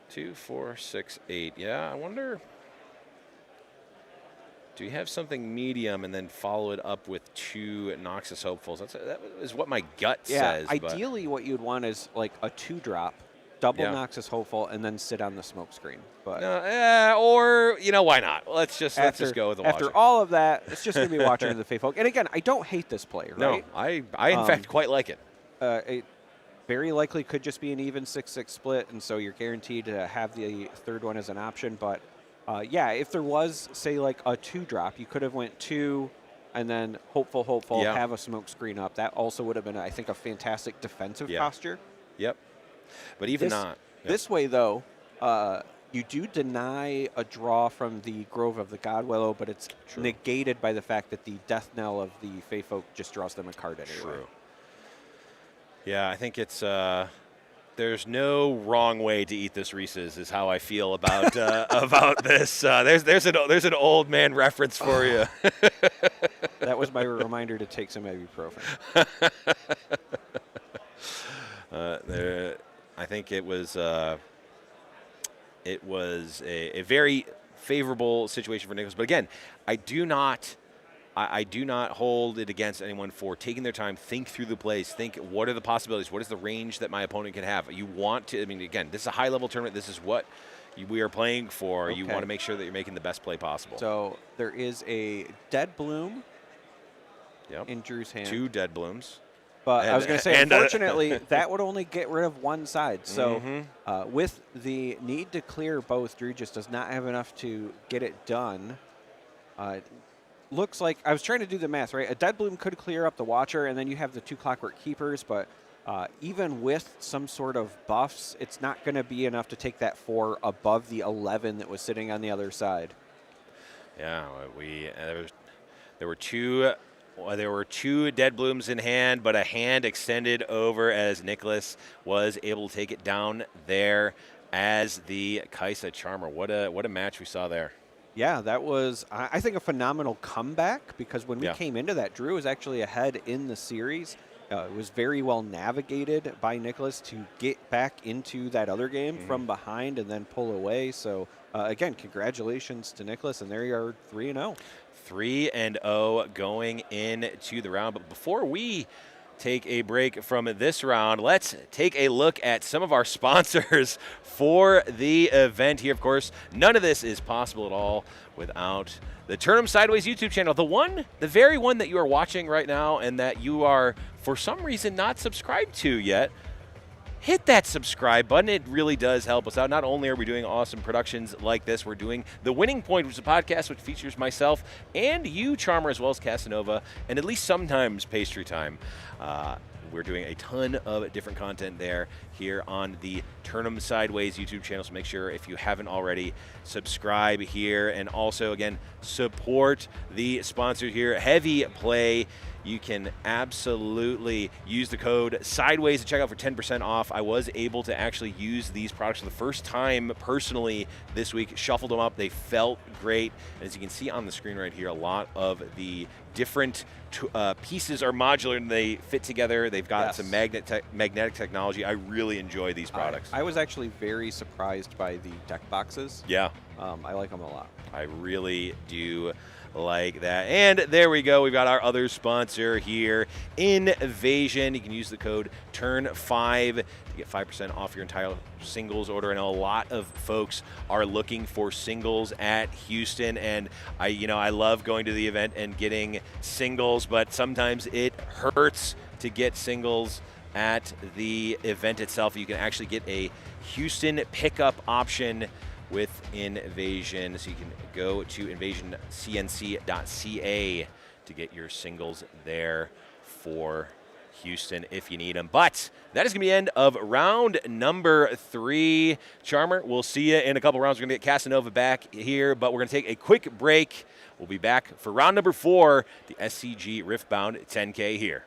2, 4, 6, 8. Yeah, I wonder, do you have something medium and then follow it up with 2 Noxus Hopefuls? That is what my gut says. Ideally what you'd want is like a 2-drop, double Noxus Hopeful, and then sit on the smoke screen. But or, why not? Let's just go with the Watcher. After all of that, it's just going to be Watcher of the Faithful. And again, I don't hate this play, right? No, I in fact quite like it. It very likely could just be an even 6-6 split, and so you're guaranteed to have the 3rd one as an option. But yeah, if there was, say, like a 2-drop, you could have went 2 and then hopeful, have a smoke screen up. That also would have been, I think, a fantastic defensive posture. Yep. But even this way, though, you do deny a draw from the Grove of the Godwillow, but it's negated by the fact that the Death Knell of the Fae Folk just draws them a card anyway. True. Yeah, I think it's there's no wrong way to eat this Reese's is how I feel about about this. There's an old man reference for you. That was my reminder to take some ibuprofen. I think it was a very favorable situation for Nicholas. But again, I do not hold it against anyone for taking their time, think through the plays, think what are the possibilities, what is the range that my opponent can have. You want to, again, this is a high-level tournament. This is what we are playing for. Okay. You want to make sure that you're making the best play possible. So there is a Dead Bloom in Drew's hand. 2 Dead Blooms. But I was going to say, unfortunately, that would only get rid of one side. So with the need to clear both, Drew just does not have enough to get it done. Looks like, I was trying to do the math, right? A Dead Bloom could clear up the Watcher, and then you have the 2 Clockwork Keepers, but even with some sort of buffs, it's not going to be enough to take that 4 above the 11 that was sitting on the other side. Yeah, there were 2 Dead Blooms in hand, but a hand extended over as Nicholas was able to take it down there as the Kaisa Charmer. What a match we saw there. Yeah, that was, I think, a phenomenal comeback, because when we came into that, Drew was actually ahead in the series. It was very well navigated by Nicholas to get back into that other game from behind and then pull away. So, again, congratulations to Nicholas, and there you are, 3-0. 3-0 going into the round. But before we take a break from this round, let's take a look at some of our sponsors for the event here. Of course, none of this is possible at all without the Turn 'em Sideways YouTube channel, the very one that you are watching right now and that you are, for some reason, not subscribed to yet. Hit that subscribe button. It really does help us out. Not only are we doing awesome productions like this, we're doing The Winning Point, which is a podcast which features myself and you, Charmer, as well as Casanova, and at least sometimes Pastry Time. we're doing a ton of different content there here on the Turn'em Sideways YouTube channel. So make sure, if you haven't already, subscribe here, and also, again, support the sponsor here, Heavy Play. You can absolutely use the code Sideways to check out for 10% off. I was able to actually use these products for the first time personally this week, shuffled them up. They felt great. And as you can see on the screen right here, a lot of the different pieces are modular and they fit together. They've got some magnetic technology. I really enjoy these products. I was actually very surprised by the deck boxes. Yeah. I like them a lot. I really do like that. And there we go. We've got our other sponsor here, Invasion. You can use the code TURN5 to get 5% off your entire singles order. I know a lot of folks are looking for singles at Houston, and I love going to the event and getting singles, but sometimes it hurts to get singles at the event itself. You can actually get a Houston pickup option with Invasion. So you can go to invasioncnc.ca to get your singles there for Houston if you need them. But that is going to be the end of round number 3. Charmer, we'll see you in a couple rounds. We're going to get Casanova back here, but we're going to take a quick break. We'll be back for round number 4, the SCG Riftbound 10K here.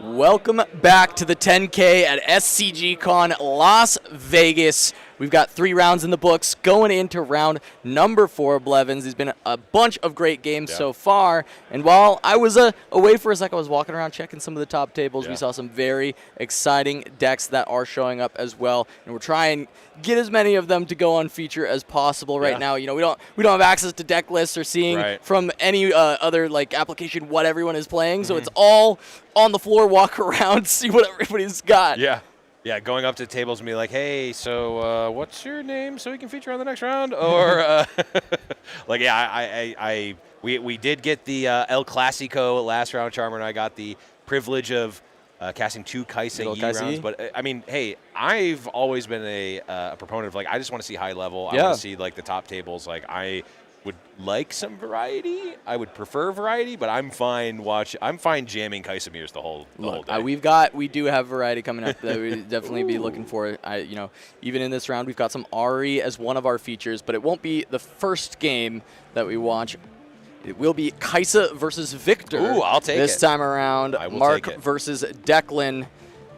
Welcome back to the 10K at SCG Con Las Vegas. We've got 3 rounds in the books going into round number 4 of Blevins. There's been a bunch of great games so far. And while I was away for a sec, I was walking around checking some of the top tables. We saw some very exciting decks that are showing up as well. And we're trying to get as many of them to go on feature as possible right now. You know, we don't have access to deck lists or seeing from any other like application what everyone is playing. So it's all on the floor, walk around, see what everybody's got. Yeah, going up to tables and be like, hey, so what's your name so we can feature on the next round? Or, like, yeah, we did get the El Clasico last round. Charmer and I got the privilege of casting 2 Kaisa Yi rounds. But, I mean, hey, I've always been a proponent of, like, I just want to see high level. I want to see, like, the top tables. Like, I would like some variety. I would prefer variety, but I'm fine jamming Kaisamirs the whole day. We do have variety coming up that we'd definitely be looking for. You know, even in this round, we've got some Ari as one of our features, but it won't be the first game that we watch. It will be Kaisa versus Victor. Ooh, I'll take this time around. I will Mark take it. versus Declan.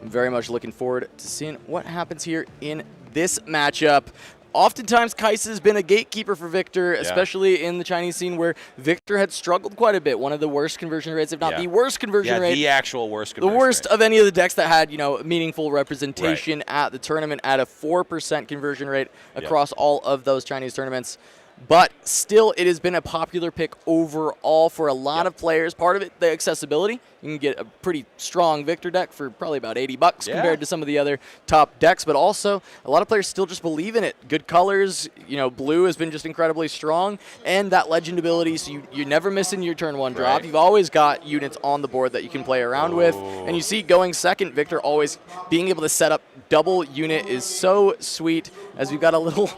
I'm very much looking forward to seeing what happens here in this matchup. Oftentimes, Kaisa has been a gatekeeper for Victor, especially in the Chinese scene where Victor had struggled quite a bit. One of the worst conversion rates, if not the worst conversion rate. The actual worst conversion The worst rate. of any of the decks that had, you know, meaningful representation at the tournament at a 4% conversion rate across all of those Chinese tournaments. But still, it has been a popular pick overall for a lot of players. Part of it, the accessibility. You can get a pretty strong Victor deck for probably about $80 compared to some of the other top decks. But also, a lot of players still just believe in it. Good colors. You know, blue has been just incredibly strong. And that legend ability, so you're never missing your turn 1 drop. You've always got units on the board that you can play around with. And you see going second, Victor always being able to set up double unit is so sweet, as we've got a little...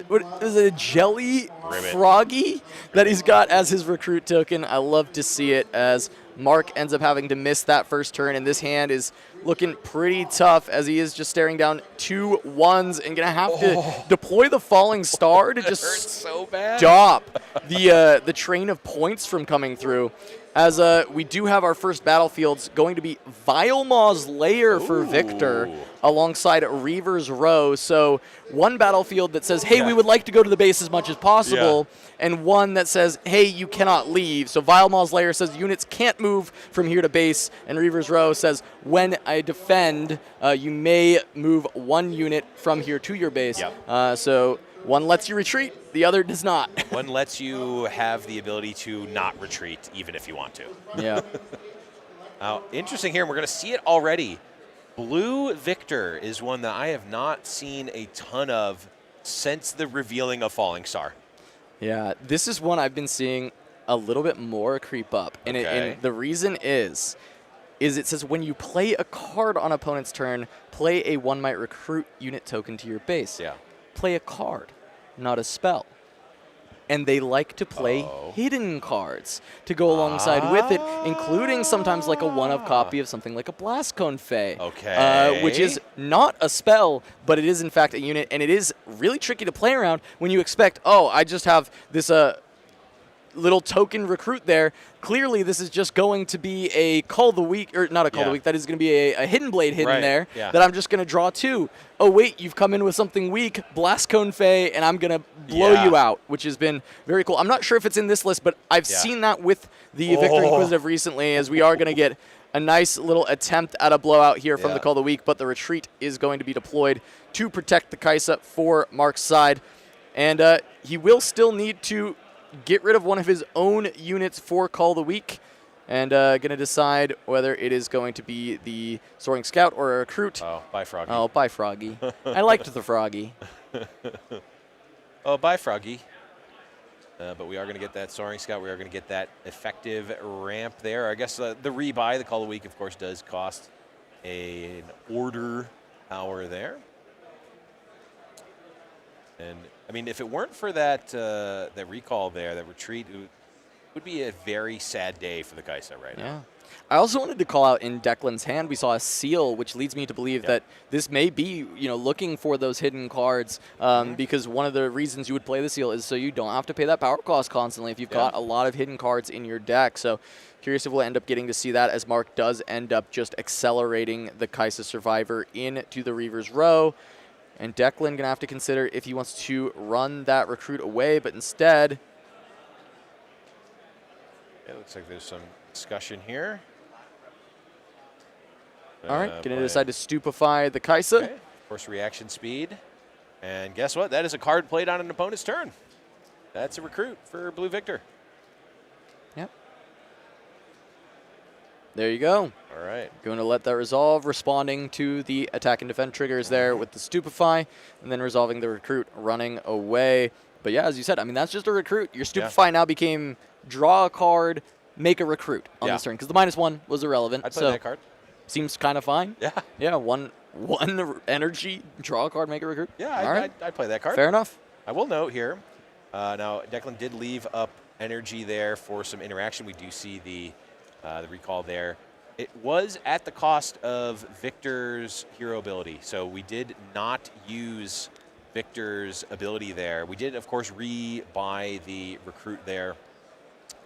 What is it, a jelly froggy that he's got as his recruit token? I love to see it as Mark ends up having to miss that first turn, and this hand is looking pretty tough as he is just staring down 2 1s and going to have to deploy the falling star to just stop the train of points from coming through. As we do have our first battlefields going to be Vilemaw's Lair for Victor alongside Reaver's Row. So one battlefield that says, hey, we would like to go to the base as much as possible, and one that says, hey, you cannot leave. So Vilemaw's Lair says units can't move from here to base, and Reaver's Row says, when I defend, you may move 1 unit from here to your base. So one lets you retreat, the other does not. One lets you have the ability to not retreat, even if you want to. Now, interesting here, and we're going to see it already. Blue Victor is one that I have not seen a ton of since the revealing of Falling Star. Yeah, this is one I've been seeing a little bit more creep up. And the reason is it says when you play a card on opponent's turn, play a 1 might recruit unit token to your base. Play a card, not a spell. And they like to play hidden cards to go alongside with it, including sometimes like a 1-of copy of something like a Blastcone Fae. Which is not a spell, but it is in fact a unit, and it is really tricky to play around when you expect, oh, I just have this little token recruit there. Clearly, this is just going to be a Call of the Week, or not a Call of the Week, that is going to be a Hidden Blade hidden there that I'm just going to draw 2. Oh, wait, you've come in with something weak, Blastcone Fae, and I'm going to blow you out, which has been very cool. I'm not sure if it's in this list, but I've seen that with the Victor Inquisitive recently, as we are going to get a nice little attempt at a blowout here from the Call of the Week, but the retreat is going to be deployed to protect the Kaisa for Mark's side. And he will still need to get rid of one of his own units for Call of the Week, and going to decide whether it is going to be the Soaring Scout or a recruit. Oh, bye, Froggy. Oh, bye, Froggy. I liked the Froggy. Oh, bye, Froggy. But we are going to get that Soaring Scout. We are going to get that effective ramp there. I guess the rebuy, the Call of the Week, of course, does cost an order power there. And I mean, if it weren't for that that recall there, that retreat, it would be a very sad day for the Kaisa right now. I also wanted to call out in Declan's hand, we saw a seal, which leads me to believe that this may be, looking for those hidden cards, because one of the reasons you would play the seal is so you don't have to pay that power cost constantly if you've got a lot of hidden cards in your deck. So curious if we'll end up getting to see that, as Mark does end up just accelerating the Kaisa Survivor into the Reaver's Row. And Declan going to have to consider if he wants to run that recruit away, but instead... It looks like there's some discussion here. All right, going to decide to stupefy the Kaisa. Okay. Of course, reaction speed. And guess what? That is a card played on an opponent's turn. That's a recruit for Blue Victor. Yep. There you go. All right. Going to let that resolve, responding to the attack and defend triggers there with the stupefy, and then resolving the recruit running away. But yeah, as you said, I mean, that's just a recruit. Your stupefy now became draw a card, make a recruit on this turn, because the -1 was irrelevant. I'd play that card. Seems kind of fine. Yeah. Yeah, one energy, draw a card, make a recruit. Yeah, I'd play that card. Fair enough. I will note here, now Declan did leave up energy there for some interaction. We do see the recall there. It was at the cost of Victor's hero ability, so we did not use Victor's ability there. We did, of course, re-buy the recruit there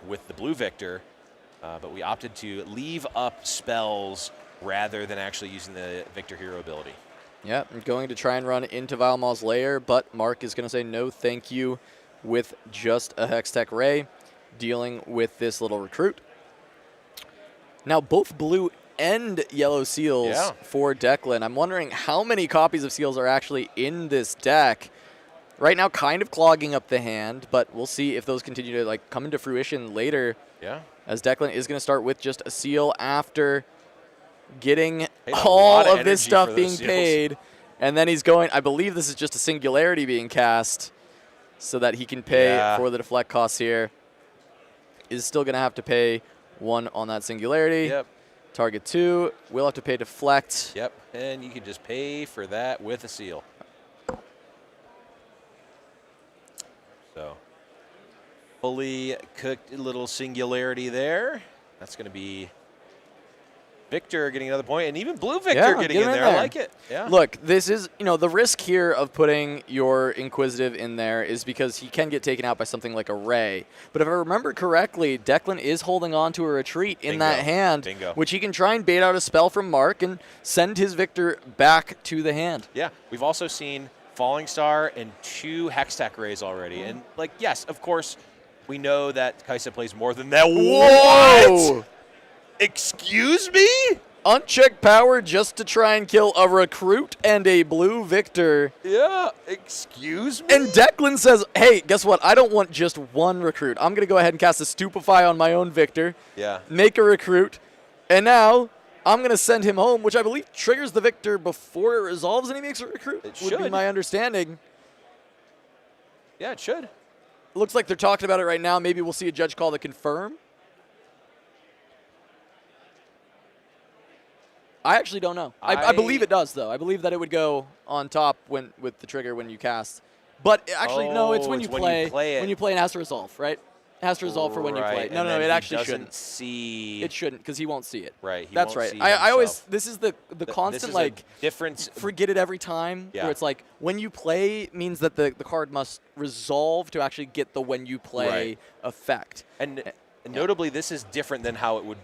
with the Blue Victor, but we opted to leave up spells rather than actually using the Victor hero ability. Yeah, I'm going to try and run into Valmal's lair, but Mark is going to say no thank you with just a Hextech Ray, dealing with this little recruit. Now, both blue and yellow seals for Declan. I'm wondering how many copies of seals are actually in this deck. Right now, kind of clogging up the hand, but we'll see if those continue to come into fruition later. Yeah. As Declan is going to start with just a seal after getting all of this stuff being paid. And then he's going, I believe this is just a singularity being cast so that he can pay for the deflect costs here. Is still going to have to pay 1 on that singularity. Yep. Target 2 will have to pay deflect. Yep, and you can just pay for that with a seal. So, fully cooked little singularity there. That's going to be Victor getting another point, and even Blue Victor getting in there. I like it. Yeah. Look, this is, the risk here of putting your Inquisitive in there is because he can get taken out by something like a Ray. But if I remember correctly, Declan is holding on to a retreat in that hand, which he can try and bait out a spell from Mark and send his Victor back to the hand. Yeah, we've also seen Falling Star and 2 Hextech Rays already. And, yes, of course, we know that Kaisa plays more than that. Whoa! What? Excuse me? Unchecked power just to try and kill a recruit and a Blue Victor. Yeah, excuse me? And Declan says, hey, guess what? I don't want just one recruit. I'm going to go ahead and cast a Stupefy on my own Victor. Yeah. Make a recruit. And now I'm going to send him home, which I believe triggers the Victor before it resolves and he makes a recruit. It would be my understanding. Yeah, it should. It looks like they're talking about it right now. Maybe we'll see a judge call to confirm. I actually don't know. I believe it does, though. I believe that it would go on top with the trigger when you cast. But actually, no, it's when you play. When you play, it has to resolve, right? It has to resolve for when you play. No, it actually shouldn't. It shouldn't, because he won't see it. Right. That's right. I always, this is the constant, difference. Forget it every time, where it's like, when you play means that the card must resolve to actually get the when you play effect. And notably, this is different than how it would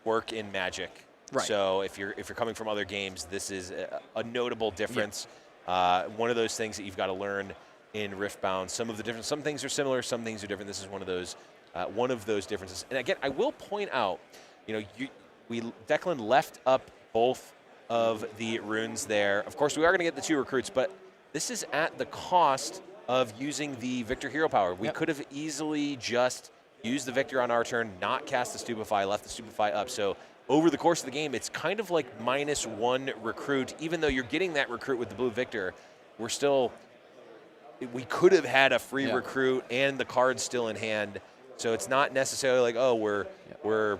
work in Magic. Right. So if you're coming from other games, this is a notable difference. One of those things that you've got to learn in Riftbound. Some things are similar, some things are different. This is one of those differences. And again, I will point out, Declan left up both of the runes there. Of course, we are going to get the 2 recruits, but this is at the cost of using the Victor hero power. We could have easily just used the Victor on our turn, not cast the Stupefy, left the Stupefy up. So over the course of the game, it's kind of like -1 recruit. Even though you're getting that recruit with the Blue Victor, we could have had a free recruit and the card's still in hand. So it's not necessarily like, oh, we're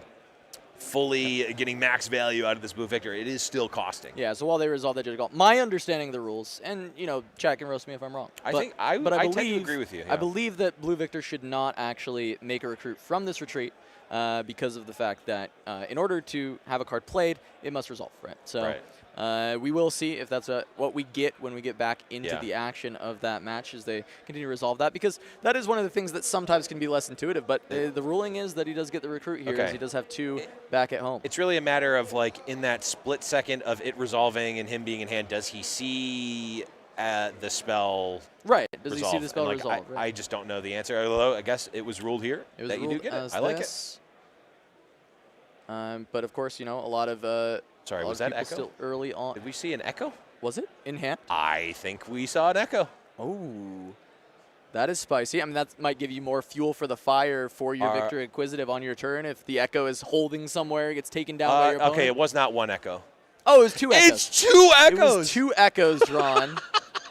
fully getting max value out of this blue Victor. It is still costing. Yeah, so while they resolve that judge call, my understanding of the rules, and, chat can roast me if I'm wrong. I believe, tend to agree with you. I believe that blue Victor should not actually make a recruit from this retreat because of the fact that in order to have a card played, it must resolve, right? So we will see if that's what we get when we get back into the action of that match as they continue to resolve that, because that is one of the things that sometimes can be less intuitive, but the ruling is that he does get the recruit here as he does have 2 back at home. It's really a matter of, like, in that split second of it resolving and him being in hand, does he see the spell Does he see the spell resolve? I just don't know the answer, although I guess it was ruled here that you do get it. I like it. But of course, a lot of sorry, was that echo? Still early on. Did we see an echo? Was it in hand? I think we saw an echo. Oh, that is spicy. I mean, that might give you more fuel for the fire for your Victor Inquisitive on your turn if the echo is holding somewhere, gets taken down by your opponent. Okay, it was not 1 echo. Oh, it was 2 echoes. It's 2 echoes. It was 2 echoes drawn.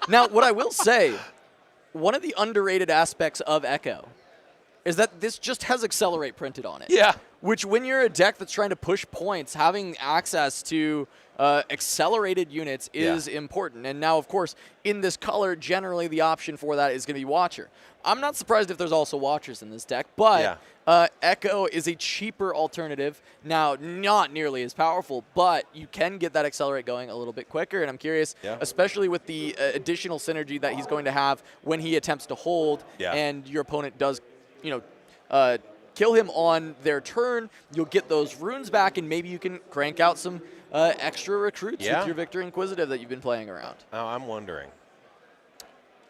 Now, what I will say, one of the underrated aspects of Echo is that this just has Accelerate printed on it. Yeah. Which, when you're a deck that's trying to push points, having access to accelerated units is important. And now, of course, in this color, generally the option for that is going to be Watcher. I'm not surprised if there's also Watchers in this deck, but Echo is a cheaper alternative. Now, not nearly as powerful, but you can get that Accelerate going a little bit quicker. And I'm curious, especially with the additional synergy that he's going to have when he attempts to hold and your opponent does, kill him on their turn, you'll get those runes back, and maybe you can crank out some extra recruits with your Victor Inquisitive that you've been playing around. Oh, I'm wondering.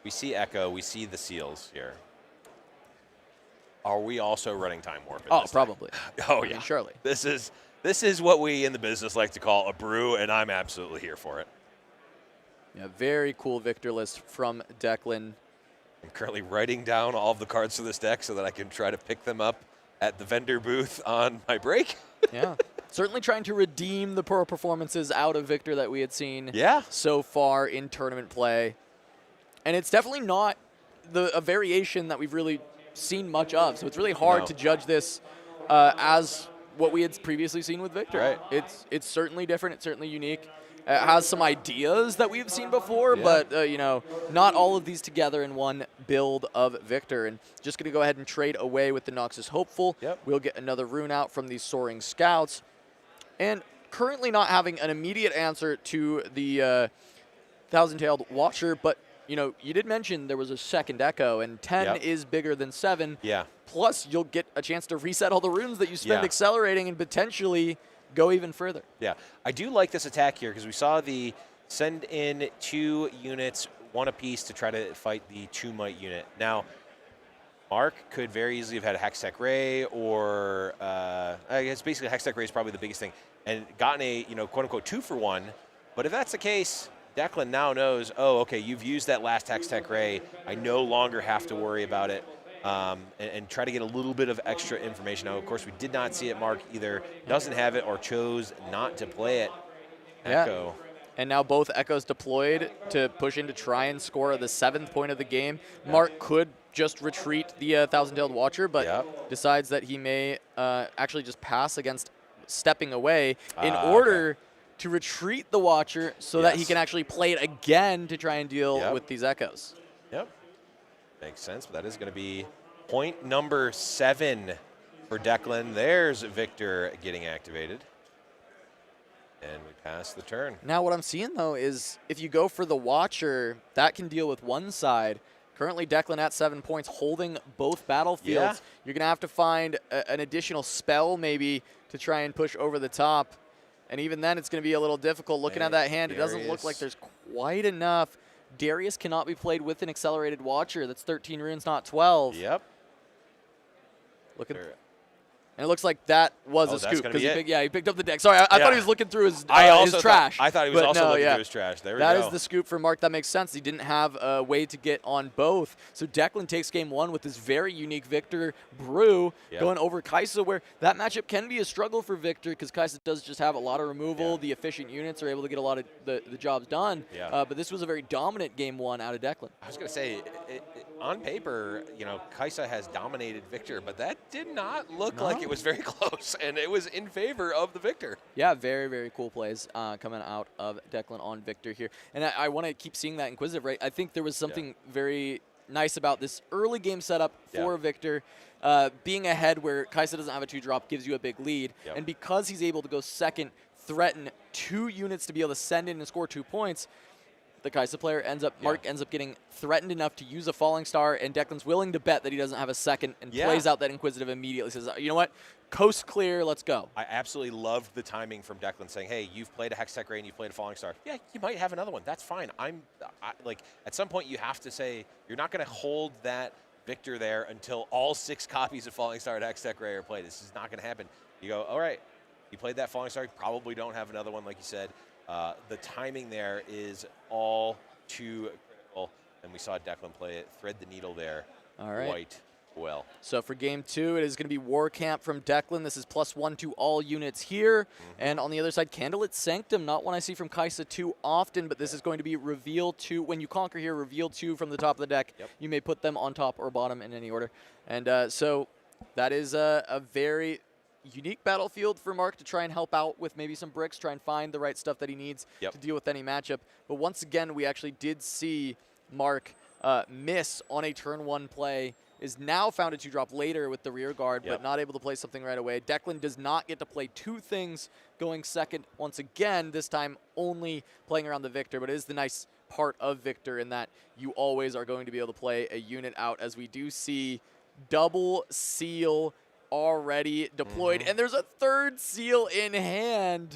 We see Echo, we see the seals here. Are we also running Time Warp? Probably. Oh, yeah. Surely. This is what we in the business like to call a brew, and I'm absolutely here for it. Yeah, very cool Victor list from Declan. I'm currently writing down all of the cards for this deck so that I can try to pick them up at the vendor booth on my break. Yeah. Certainly trying to redeem the poor performances out of Victor that we had seen so far in tournament play. And it's definitely not a variation that we've really seen much of. So it's really hard to judge this as what we had previously seen with Victor. Right. It's certainly different. It's certainly unique. It has some ideas that we've seen before, but, not all of these together in one build of Victor. And just going to go ahead and trade away with the Noxus Hopeful. We'll get another rune out from these Soaring Scouts. And currently not having an immediate answer to the Thousand-Tailed Watcher, but, you did mention there was a second Echo, and 10 is bigger than 7. Plus, you'll get a chance to reset all the runes that you spend accelerating and potentially go even further. Yeah, I do like this attack here because we saw the send in 2 units, 1 apiece to try to fight the 2 Might unit. Now, Mark could very easily have had a Hextech Ray or, I guess basically Hextech Ray is probably the biggest thing, and gotten a, quote-unquote 2-for-1. But if that's the case, Declan now knows, oh, okay, you've used that last Hextech Ray. I no longer have to worry about it. And try to get a little bit of extra information. Now, of course, we did not see it. Mark either doesn't have it or chose not to play it. Echo. And now both Echoes deployed to push in to try and score the 7th point of the game. Mark could just retreat the Thousand-Tailed Watcher, but decides that he may actually just pass against stepping away in order to retreat the Watcher so that he can actually play it again to try and deal with these Echoes. Makes sense, but that is going to be point number 7 for Declan. There's Victor getting activated. And we pass the turn. Now what I'm seeing, though, is if you go for the Watcher, that can deal with one side. Currently, Declan at 7 points, holding both battlefields. You're going to have to find an additional spell, maybe, to try and push over the top. And even then, it's going to be a little difficult. Looking at that hand, it doesn't look like there's quite enough. Darius cannot be played with an accelerated Watcher. That's 13 runes, not 12. Look at And it looks like that was a scoop because he picked up the deck. Sorry, I thought he was looking through his trash. I thought he was also looking through his trash. There we go. That is the scoop for Mark. That makes sense. He didn't have a way to get on both. So Declan takes game one with this very unique Victor Brew going over Kaisa, where that matchup can be a struggle for Victor because Kaisa does just have a lot of removal. The efficient units are able to get a lot of the jobs done. But this was a very dominant game one out of Declan. I was going to say, on paper, Kaisa has dominated Victor, but that did not look like it was very close, and it was in favor of the victor. Yeah, very, very cool plays coming out of Declan on Victor here. And I want to keep seeing that Inquisitive, right? I think there was something very nice about this early game setup for Victor. Being ahead where Kaisa doesn't have a 2-drop gives you a big lead. And because he's able to go second, threaten 2 units to be able to send in and score 2 points, the Kaisa player ends up, Mark ends up getting threatened enough to use a Falling Star, and Declan's willing to bet that he doesn't have a second and plays out that Inquisitive immediately. Says, you know what, coast clear, let's go. I absolutely loved the timing from Declan saying, hey, you've played a Hextech Ray and you've played a Falling Star. Yeah, you might have another one. That's fine. Like, at some point you have to say, you're not going to hold that Victor there until all 6 copies of Falling Star and Hextech Ray are played. This is not going to happen. You go, all right, you played that Falling Star, you probably don't have another one, like you said. The timing there is all too critical, and we saw Declan play it, thread the needle there quite well. So for game 2, it is going to be War Camp from Declan. This is +1 to all units here. And on the other side, Candlelit Sanctum, not one I see from Kaisa too often, but this is going to be Reveal 2. When you conquer here, Reveal 2 from the top of the deck. You may put them on top or bottom in any order. And so that is a very unique battlefield for Mark to try and help out with maybe some bricks, try and find the right stuff that he needs to deal with any matchup. But once again, we actually did see Mark miss on a turn 1 play, is now found a 2-drop later with the rear guard, but not able to play something right away. Declan does not get to play 2 things going second once again, this time only playing around the Victor, but it is the nice part of Victor in that you always are going to be able to play a unit out, as we do see double seal already deployed, and there's a 3rd seal in hand.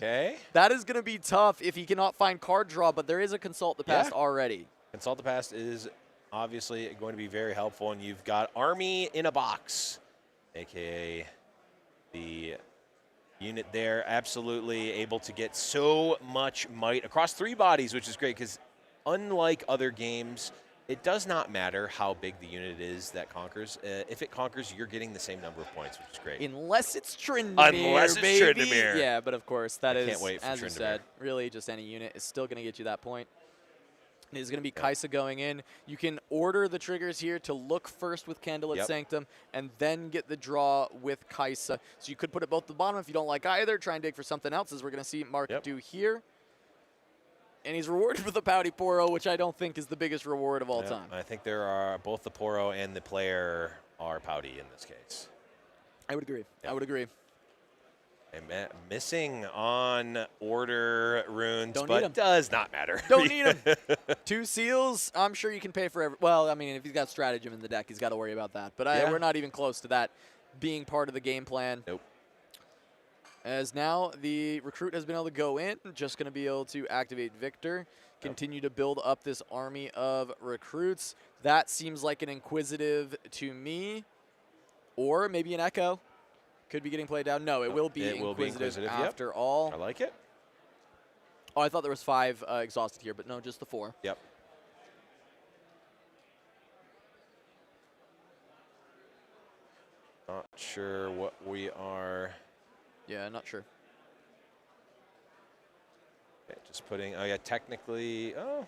That is going to be tough if he cannot find card draw, but there is a Consult the Past already. Consult the Past is obviously going to be very helpful, and you've got Army in a Box, a.k.a. the unit there, absolutely able to get so much might across 3 bodies, which is great, because unlike other games, it does not matter how big the unit is that conquers. If it conquers, you're getting the same number of points, which is great. Unless it's Tryndamere, Unless it's baby. Tryndamere. Yeah, but of course, that is, can't wait for as you Tryndamere. said, really just any unit is still going to get you that point. It is going to be Kaisa going in. You can order the triggers here to look first with Candlelit Sanctum and then get the draw with Kaisa. So you could put it both at the bottom if you don't like either. Try and dig for something else, as we're going to see Mark do here. And he's rewarded with a Pouty Poro, which I don't think is the biggest reward of all time. I think there are both the Poro and the player are Pouty in this case. I would agree. I would agree. And missing on order runes, Don't but need 'em. does not matter. Don't need them. 2 seals, I'm sure you can pay for well, I mean, if he's got Stratagem in the deck, he's got to worry about that. But we're not even close to that being part of the game plan. Nope. As now the recruit has been able to go in, just going to be able to activate Victor, continue to build up this army of recruits. That seems like an Inquisitive to me, or maybe an Echo. Could be getting played down. No, it will be Inquisitive after all. I like it. Oh, I thought there was 5 exhausted here, but no, just the 4. Yep. Not sure what we are. Yeah, not sure. Okay, just putting, oh yeah, technically, oh.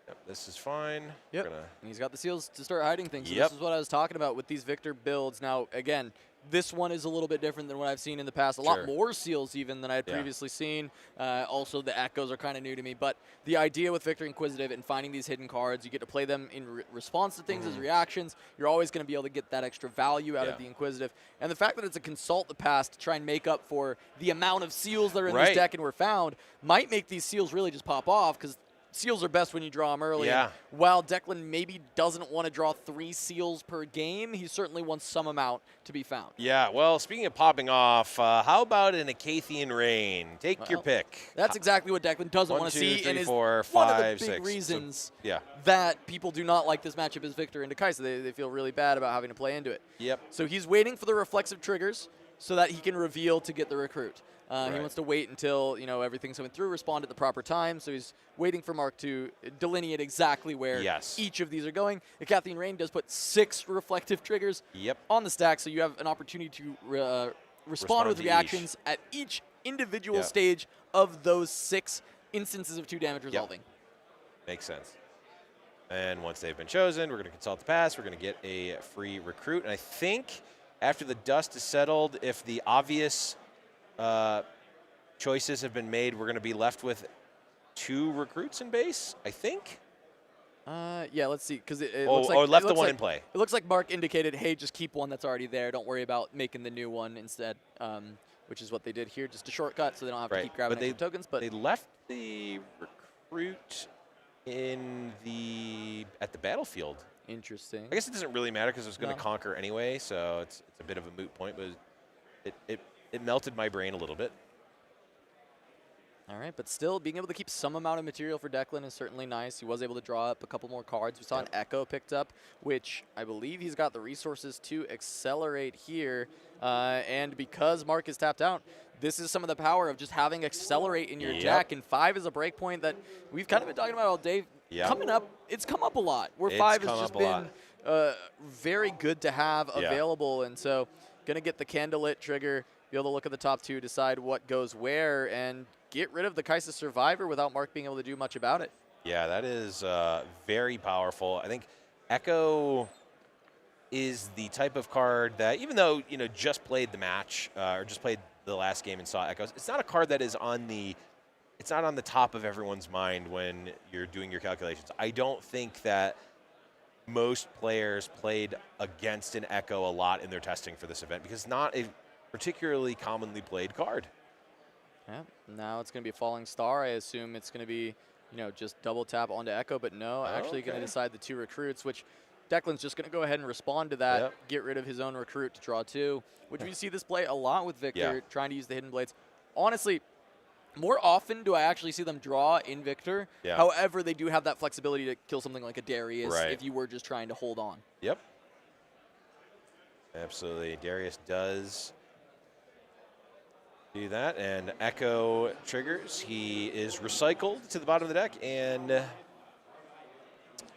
Yep, this is fine. Yep, and he's got the seals to start hiding things. So this is what I was talking about with these Victor builds. Now, again, this one is a little bit different than what I've seen in the past. A lot more seals even than I had previously seen. Also, the Echoes are kind of new to me. But the idea with Victor Inquisitive and finding these hidden cards, you get to play them in response to things as reactions. You're always going to be able to get that extra value out of the Inquisitive. And the fact that it's a Consult the Past to try and make up for the amount of seals that are in this deck and were found might make these seals really just pop off, because seals are best when you draw them early. Yeah. And while Declan maybe doesn't want to draw 3 seals per game, he certainly wants some amount to be found. Yeah, well, speaking of popping off, how about an Acathian Rain? Take your pick. That's exactly what Declan doesn't want to see, and is one of the big reasons that people do not like this matchup is Victor into Kaisa. They feel really bad about having to play into it. Yep. So he's waiting for the reflexive triggers so that he can reveal to get the recruit. He wants to wait until everything's coming through, respond at the proper time. So he's waiting for Mark to delineate exactly where each of these are going. Acathian Rain does put 6 reflective triggers on the stack, so you have an opportunity to respond with reactions at each individual stage of those 6 instances of 2 damage resolving. Makes sense. And once they've been chosen, we're going to consult the pass. We're going to get a free recruit. And I think after the dust is settled, if the obvious choices have been made, we're going to be left with 2 recruits in base, I think. Yeah, let's see, because it Oh, looks like or left it the looks one like, in play. It looks like Mark indicated, hey, just keep one that's already there. Don't worry about making the new one instead, which is what they did here. Just a shortcut, so they don't have to keep grabbing extra tokens. But they left the recruit at the battlefield. Interesting. I guess it doesn't really matter because it was going to No. conquer anyway, so it's a bit of a moot point, but it melted my brain a little bit. All right, but still being able to keep some amount of material for Declan is certainly nice. He was able to draw up a couple more cards. We saw an Echo picked up, which I believe he's got the resources to accelerate here. And because Mark is tapped out, this is some of the power of just having accelerate in your deck. And 5 is a breakpoint that we've kind of been talking about all day. Coming up, it's come up a lot, where 5 has just been very good to have available. And so going to get the Candlelit trigger, be able to look at the top 2, decide what goes where, and get rid of the Kaisa Survivor without Mark being able to do much about it. Yeah, that is very powerful. I think Echo is the type of card that, even though, just played the match or just played the last game and saw Echoes, it's not a card that is it's not on the top of everyone's mind when you're doing your calculations. I don't think that most players played against an Echo a lot in their testing for this event because it's not a particularly commonly played card. Yeah, now it's going to be a Falling Star. I assume it's going to be, just double tap onto Echo, but no, actually going to decide the 2 recruits, which Declan's just going to go ahead and respond to that, get rid of his own recruit to draw 2, which we see this play a lot with Victor, trying to use the Hidden Blades. Honestly, more often do I actually see them draw in Victor. However, they do have that flexibility to kill something like a Darius if you were just trying to hold on. Yep. Absolutely. Darius does do that, and Echo triggers. He is recycled to the bottom of the deck and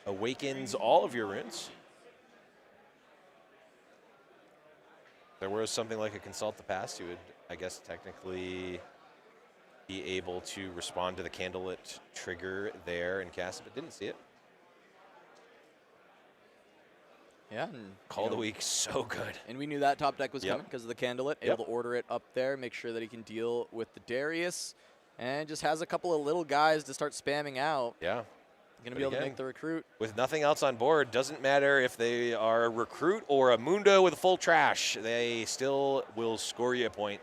awakens all of your runes. If there was something like a Consult the Past, you would, I guess, technically be able to respond to the Candlelit trigger there and cast it, but didn't see it. Yeah. And, Call of the Week, so good. And we knew that top deck was coming because of the Candlelit. Able to order it up there, make sure that he can deal with the Darius, and just has a couple of little guys to start spamming out. Yeah. Going to be able to make the recruit. With nothing else on board, doesn't matter if they are a recruit or a Mundo with full trash, they still will score you a point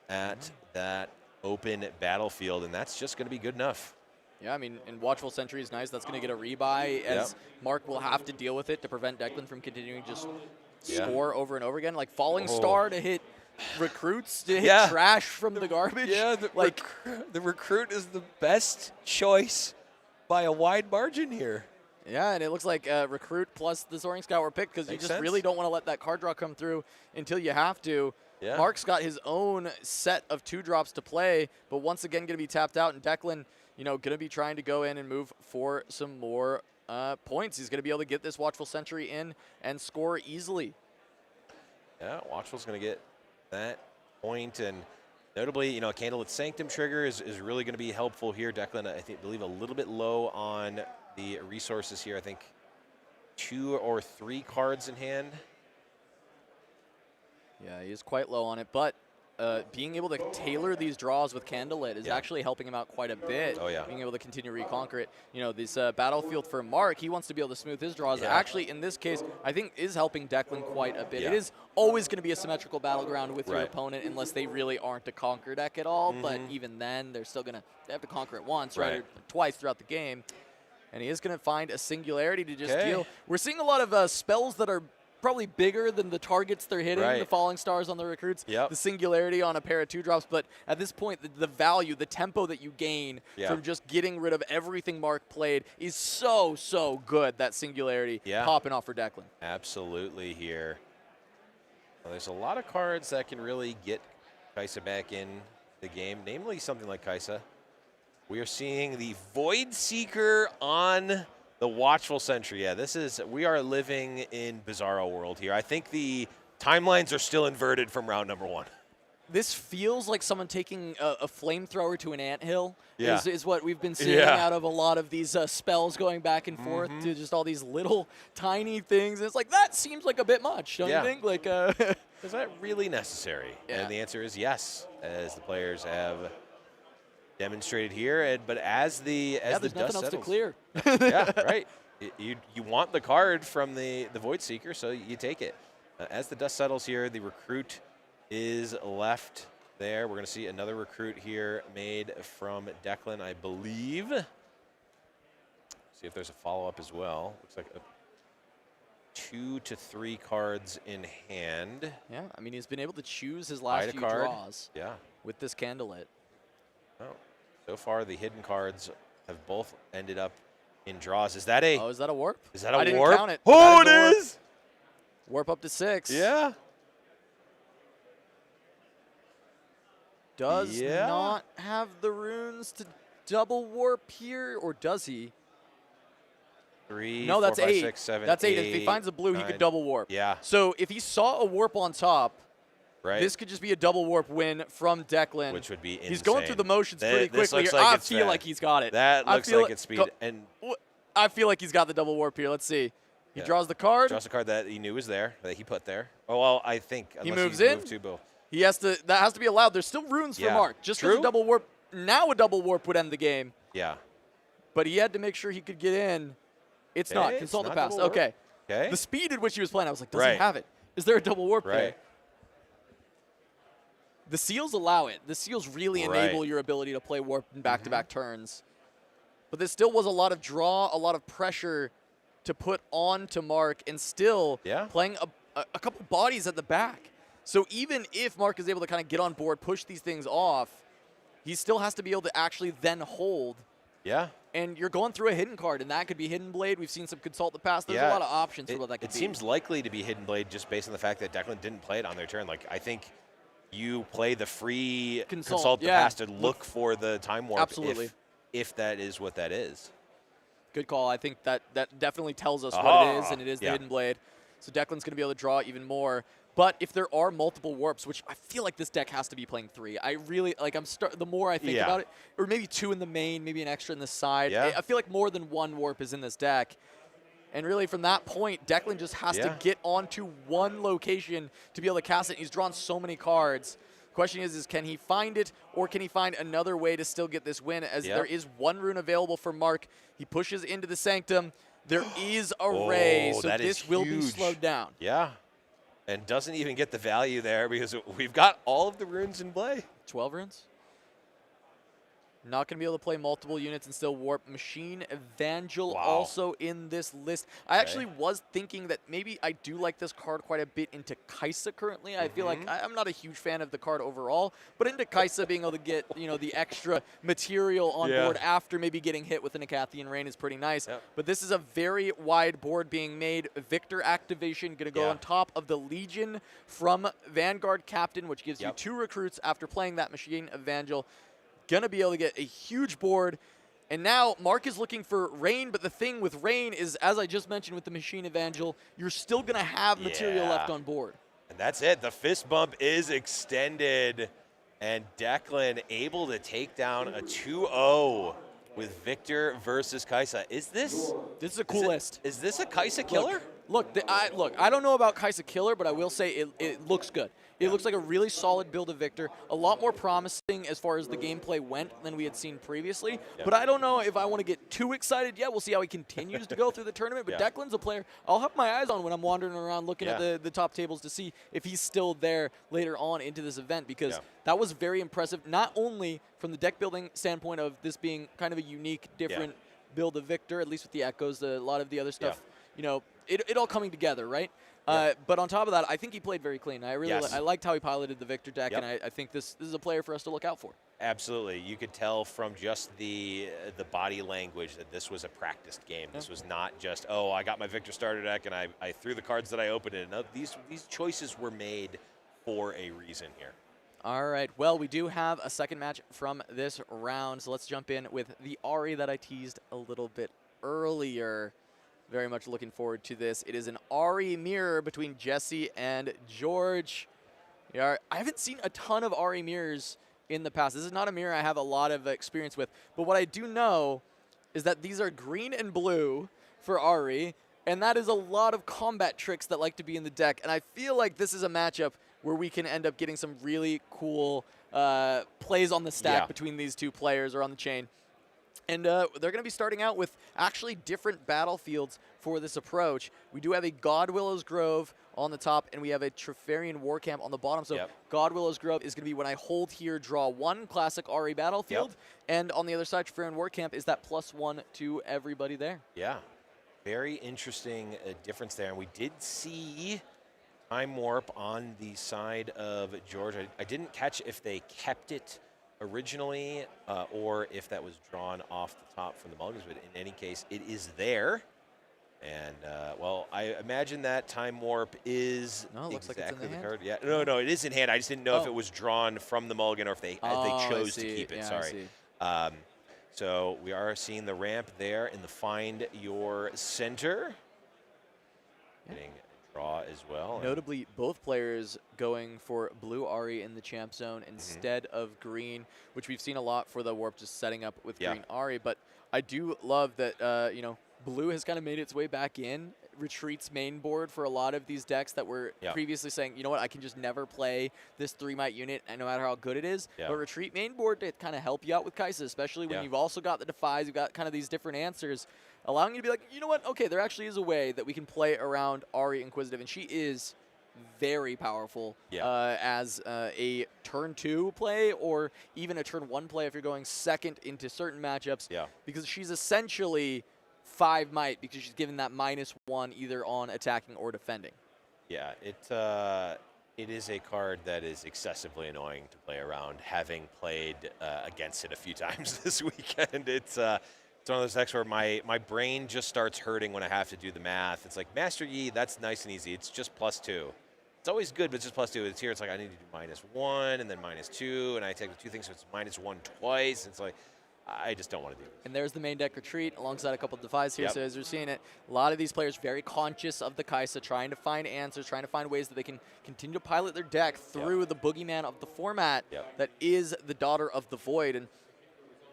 at that open battlefield, and that's just going to be good enough. Yeah, I mean, and Watchful Sentry is nice. That's going to get a rebuy, as Mark will have to deal with it to prevent Declan from continuing to just score over and over again. Like Falling Star to hit recruits, to hit trash from the garbage. Yeah, the recruit is the best choice by a wide margin here. Yeah, and it looks like recruit plus the Soaring Scout were picked because you just really don't want to let that card draw come through until you have to. Yeah. Mark's got his own set of 2 drops to play, but once again going to be tapped out, and Declan, going to be trying to go in and move for some more points. He's going to be able to get this Watchful Sentry in and score easily. Yeah, Watchful's going to get that point, and notably, Candlelit Sanctum trigger is really going to be helpful here. Declan, I believe a little bit low on the resources here. I think 2 or 3 cards in hand. Yeah, he is quite low on it, but being able to tailor these draws with Candlelit is actually helping him out quite a bit. Oh, yeah. Being able to continue to reconquer it. This battlefield for Mark, he wants to be able to smooth his draws. Actually, in this case, I think is helping Declan quite a bit. It is always going to be a symmetrical battleground with your opponent unless they really aren't a conquer deck at all. But even then, they're still going to have to conquer it once, right? Or twice throughout the game. And he is going to find a Singularity to just deal. We're seeing a lot of spells that are probably bigger than the targets they're hitting, the Falling Stars on the recruits, the Singularity on a pair of 2 drops, but at this point, the value, the tempo that you gain from just getting rid of everything Mark played is so good, that Singularity popping off for Declan. Absolutely here. Well, there's a lot of cards that can really get Kaisa back in the game, namely something like Kaisa. We are seeing the Void Seeker on the Watchful Sentry. Yeah, we are living in Bizarro world here. I think the timelines are still inverted from round number 1. This feels like someone taking a flamethrower to an anthill. Yeah. Is what we've been seeing out of a lot of these spells going back and forth to just all these little tiny things. And it's like, that seems like a bit much, don't you think? Like, is that really necessary? Yeah. And the answer is yes, as the players have demonstrated here. But as the there's dust nothing else to settles, clear. yeah, right. You want the card from the Void Seeker, so you take it. As the dust settles here, the recruit is left there. We're going to see another recruit here made from Declan, I believe. See if there's a follow-up as well. Looks like 2 to 3 cards in hand. Yeah, I mean, he's been able to choose his last few card. draws with this candlelit. Oh, so far the hidden cards have both ended up in draws. Is that a? Oh, is that a warp? Is that a I didn't warp? count it. Oh, it Warp. is. Warp up to 6. Yeah. Does not have the runes to double warp here, or does he? 3, No, 4, that's 5, 8. 6, 7, That's 8. 8. If he finds a blue, 9. he could double warp. Yeah. So if he saw a warp on top, Right. this could just be a double warp win from Declan. Which would be insane. He's going through the motions pretty This quickly. looks Here. like I it's feel bad. like he's got it. That I looks feel like it's speed. And I feel like he's got the double warp here. Let's see. He draws the card. draws the card that he knew was there, that he put there. Oh, well, I think. He Unless moves he's in. moved to Bill. He has to. That has to be allowed. There's still runes for Yeah. Mark. Just True. a double warp. Now a double warp would end the game. Yeah. But he had to make sure he could get in. It's not. Okay, Consult the it's not past. double warp. Okay. Okay. The speed at which he was playing, I was like, does he Right. have it? Is there a double warp there? Right. The seals allow it. The seals really Right. enable your ability to play warp in back-to-back turns. But there still was a lot of draw, a lot of pressure to put on to Mark, and still playing a couple bodies at the back. So even if Mark is able to kind of get on board, push these things off, he still has to be able to actually then hold. Yeah. And you're going through a hidden card, and that could be Hidden Blade. We've seen some Consult the Past. There's a lot of options for what that could be. It seems likely to be Hidden Blade just based on the fact that Declan didn't play it on their turn. Like, I think you play the free Consult the Past and look for the Time Warp. Absolutely. If that is what that is. Good call. I think that definitely tells us what it is, and it is the Yeah. Hidden Blade. So Declan's going to be able to draw even more. But if there are multiple warps, which I feel like this deck has to be playing 3. I really, like, the more I think about it, or maybe 2 in the main, maybe an extra in the side. Yeah. I feel like more than 1 warp is in this deck. And really, from that point, Declan just has to get onto one location to be able to cast it. He's drawn so many cards. Question is can he find it, or can he find another way to still get this win, as there is 1 rune available for Mark. He pushes into the Sanctum. There is a Ray, so this will be slowed down. Yeah. And doesn't even get the value there because we've got all of the runes in play. 12 runes? Not going to be able to play multiple units and still warp. Machine Evangel also in this list. I actually was thinking that maybe I do like this card quite a bit into Kaisa currently. I feel like I'm not a huge fan of the card overall, but into Kaisa being able to get, you know, the extra material on board after maybe getting hit with an Acathian Rain is pretty nice. But this is a very wide board being made. Victor activation going to go on top of the Legion from Vanguard Captain, which gives you 2 recruits after playing that Machine Evangel. Going to be able to get a huge board. And now Mark is looking for Rain, but the thing with Rain is, as I just mentioned with the Machine Evangel, you're still going to have material left on board. And that's it. The fist bump is extended. And Declan able to take down a 2-0 with Victor versus Kaisa. Is this? This is a cool list. Is this a Kaisa killer? Look, I don't know about Kaisa killer, but I will say it looks good. It looks like a really solid build of Victor, a lot more promising as far as the gameplay went than we had seen previously. But I don't know if I want to get too excited yet. We'll see how he continues to go through the tournament. But Declan's a player I'll have my eyes on when I'm wandering around looking at the top tables to see if he's still there later on into this event, because that was very impressive, not only from the deck building standpoint of this being kind of a unique, different build of Victor, at least with the Echoes, a lot of the other stuff, you know, it all coming together, right? But on top of that, I think he played very clean. I really I liked how he piloted the Victor deck, and I think this is a player for us to look out for. Absolutely. You could tell from just the body language that this was a practiced game. This was not just, oh, I got my Victor starter deck and I threw the cards that I opened in. No, these choices were made for a reason here. All right. Well, we do have a second match from this round, so let's jump in with the Ari that I teased a little bit earlier. Very much looking forward to this. It is an Ari mirror between Jesse and George. Yeah, I haven't seen a ton of Ari mirrors in the past. This is not a mirror I have a lot of experience with. But what I do know is that these are green and blue for Ari, and that is a lot of combat tricks that like to be in the deck. And I feel like this is a matchup where we can end up getting some really cool plays on the stack between these two players or on the chain. And they're going to be starting out with actually different battlefields for this approach. We do have a Godwillow's Grove on the top, and we have a Treferian War Camp on the bottom. So Godwillow's Grove is going to be when I hold here, draw one classic Ari battlefield. And on the other side, Treferian War Camp is that +1 to everybody there. Yeah, very interesting difference there. And we did see Time Warp on the side of George. I didn't catch if they kept it originally or if that was drawn off the top from the mulligans, but in any case, it is there. And, well, I imagine that Time Warp is looks like it's in the hand. card. Yeah, no, it is in hand. I just didn't know if it was drawn from the mulligan or if they chose to keep it. Sorry. So we are seeing the ramp there in the Find Your Center. Getting draw as well. Notably, both players going for blue Ari in the champ zone instead of green, which we've seen a lot for the Warp just setting up with green Ari. But I do love that, you know, blue has kind of made its way back in, retreats main board for a lot of these decks that were previously saying, you know what, I can just never play this 3-might unit, and no matter how good it is. But retreat main board to kind of help you out with Kaisa, especially when you've also got the Defies, you've got kind of these different answers, allowing you to be like, you know what, okay, there actually is a way that we can play around Ari Inquisitive, and she is very powerful as a turn 2 play or even a turn 1 play if you're going second into certain matchups because she's essentially 5 might because she's given that -1 either on attacking or defending. Yeah, it is a card that is excessively annoying to play around, having played against it a few times this weekend. It's one of those decks where my brain just starts hurting when I have to do the math. It's like, Master Yi, that's nice and easy. It's just +2. It's always good, but it's just +2. It's here, it's like I need to do -1 and then -2, and I take the 2 things, so it's -1 twice. It's like, I just don't want to do it. And there's the main deck retreat alongside a couple of Defies here. So as you're seeing it, a lot of these players very conscious of the Kaisa, trying to find answers, trying to find ways that they can continue to pilot their deck through the boogeyman of the format that is the Daughter of the Void. And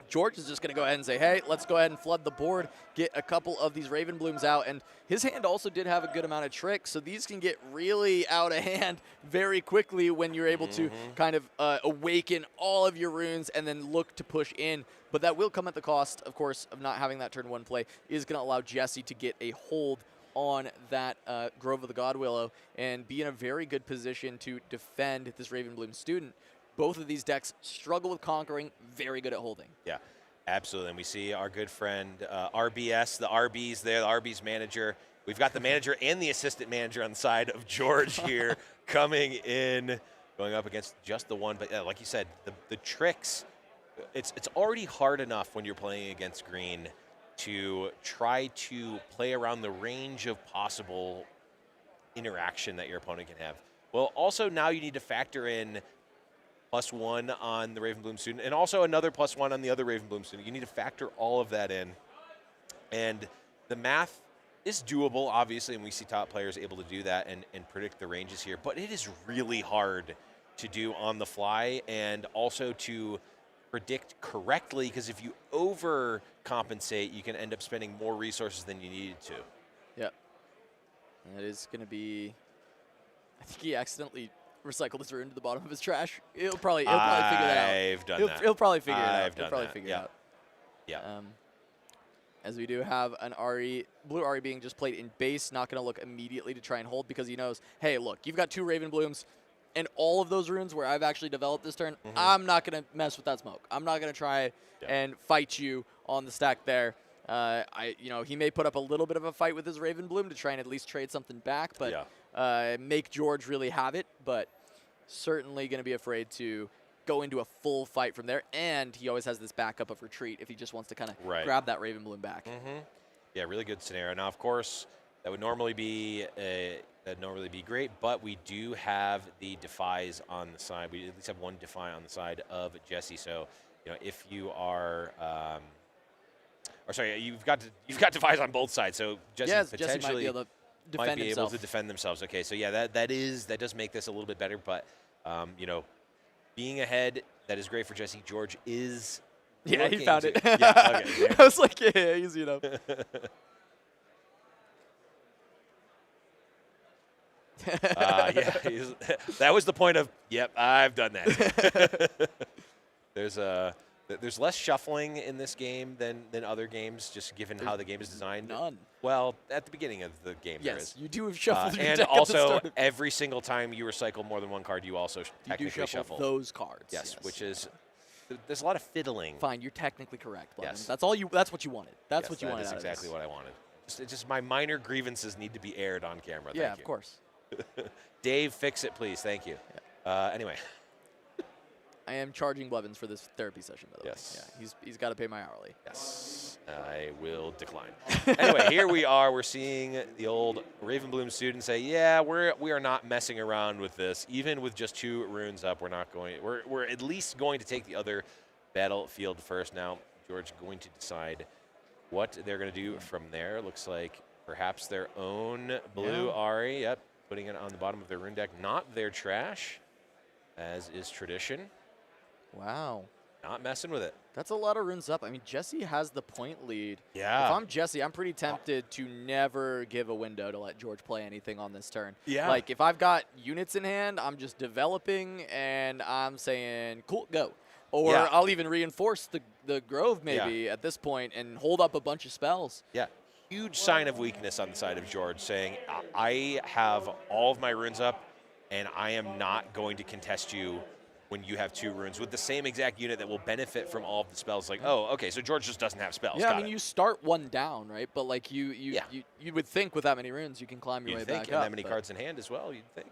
George is just going to go ahead and say, hey, let's go ahead and flood the board, get a couple of these Raven Blooms out. And his hand also did have a good amount of tricks, so these can get really out of hand very quickly when you're able to kind of awaken all of your runes and then look to push in. But that will come at the cost, of course, of not having that turn 1 play. Is going to allow Jesse to get a hold on that Grove of the Godwillow and be in a very good position to defend this Raven Bloom student. Both of these decks struggle with conquering, very good at holding. Yeah, absolutely. And we see our good friend RBS, the RB's there, the RB's manager. We've got the manager and the assistant manager on the side of George here coming in, going up against just the one. But like you said, the tricks, it's already hard enough when you're playing against green to try to play around the range of possible interaction that your opponent can have. Well, also now you need to factor in +1 on the Raven Bloom student, and also another +1 on the other Raven Bloom student. You need to factor all of that in. And the math is doable, obviously, and we see top players able to do that and predict the ranges here. But it is really hard to do on the fly and also to predict correctly, because if you overcompensate, you can end up spending more resources than you needed to. Yep. And it is going to be, I think he accidentally recycle this rune to the bottom of his trash. He'll probably figure that out. I've done that. He'll probably figure it out. I've done that. Yeah. As we do have an Ari, blue Ari being just played in base, not going to look immediately to try and hold because he knows, hey, look, you've got 2 Raven Blooms and all of those runes where I've actually developed this turn, I'm not going to mess with that smoke. I'm not going to try and fight you on the stack there. He may put up a little bit of a fight with his Raven Bloom to try and at least trade something back, but make George really have it, but certainly going to be afraid to go into a full fight from there, and he always has this backup of retreat if he just wants to kind of grab that Raven Bloom back. Yeah, really good scenario. Now, of course, that would normally be great, but we do have the Defies on the side. We at least have one Defy on the side of Jesse. So, you know, if you are, you've got Defies on both sides. So Jesse potentially might be able to defend to defend themselves. Okay, so yeah, that does make this a little bit better, but You know, being ahead, that is great for Jesse. George is. Yeah, he found it. Yeah, okay. I was like, yeah, easy enough. Yeah, that was the point of, yep, I've done that. There's less shuffling in this game than other games, just given how the game is designed. None. Well, at the beginning of the game, there is. Yes, you do have shuffled your and deck at the also, start of every single time you recycle more than one card, you also you technically do shuffle those cards. Yes, which is there's a lot of fiddling. Fine. You're technically correct. Blevin. Yes. That's all you. That's what you wanted. That's Yes, what you that wanted. is out exactly of what I wanted. Just my minor grievances need to be aired on camera. Yeah, Thank you. of course. Dave, fix it, please. Thank you. Anyway. I am charging Blevins for this therapy session, by the Yes. way. Yeah, he's got to pay my hourly. Yes, I will decline. Anyway, here we are. We're seeing the old Ravenbloom student say, "Yeah, we are not messing around with this. Even with just 2 runes up, we're not going. We're at least going to take the other battlefield first." Now, George going to decide what they're going to do from there. Looks like perhaps their own blue Ari. Yep, putting it on the bottom of their rune deck. Not their trash, as is tradition. Wow. Not messing with it. That's a lot of runes up. I mean, Jesse has the point lead. Yeah. If I'm Jesse, I'm pretty tempted to never give a window to let George play anything on this turn. Yeah. Like, if I've got units in hand, I'm just developing, and I'm saying, cool, go. Or Yeah. I'll even reinforce the Grove maybe at this point and hold up a bunch of spells. Yeah. Huge sign of weakness on the side of George, saying, I have all of my runes up, and I am not going to contest you when you have 2 runes with the same exact unit that will benefit from all of the spells. Like, oh, okay, so George just doesn't have spells. Yeah, Got I mean, it. you start 1 down, right? But, like, you would think with that many runes, you can climb your You'd way think, back and up. that many cards in hand as well, you'd think.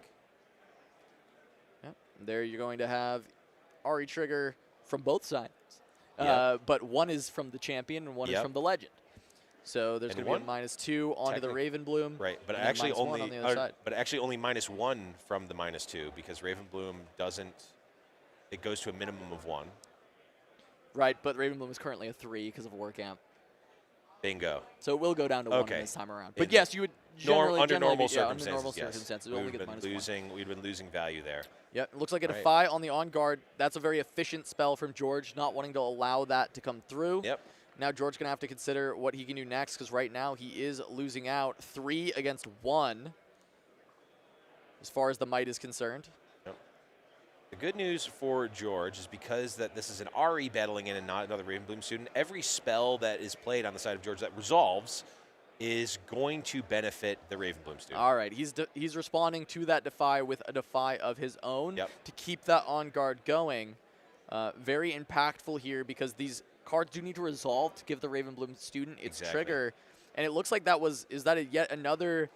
Yeah. There you're going to have Ari trigger from both sides. Yeah. But one is from the champion and one is from the legend. So there's And going to be a -2 onto the Ravenbloom. Right, but and then actually -1 on the other side. but actually only -1 from the -2 because Ravenbloom doesn't. It goes to a minimum of 1. Right, but Ravenbloom is currently a 3 because of War Amp. Bingo. So it will go down to 1 Okay. this time around. But In yes, you would generally, under normal be, circumstances, under normal yes. circumstances, We'd only get the been -1. we'd been losing value there. Yeah, it looks like a Right. Defy on the on guard. That's a very efficient spell from George, not wanting to allow that to come through. Yep. Now George going to have to consider what he can do next because right now he is losing out 3 against 1 as far as the might is concerned. The good news for George is because that this is an RE battling in and not another Ravenbloom student, every spell that is played on the side of George that resolves is going to benefit the Ravenbloom student. All right, he's responding to that Defy with a Defy of his own to keep that on guard going. Very impactful here because these cards do need to resolve to give the Ravenbloom student its trigger. And it looks like is that yet another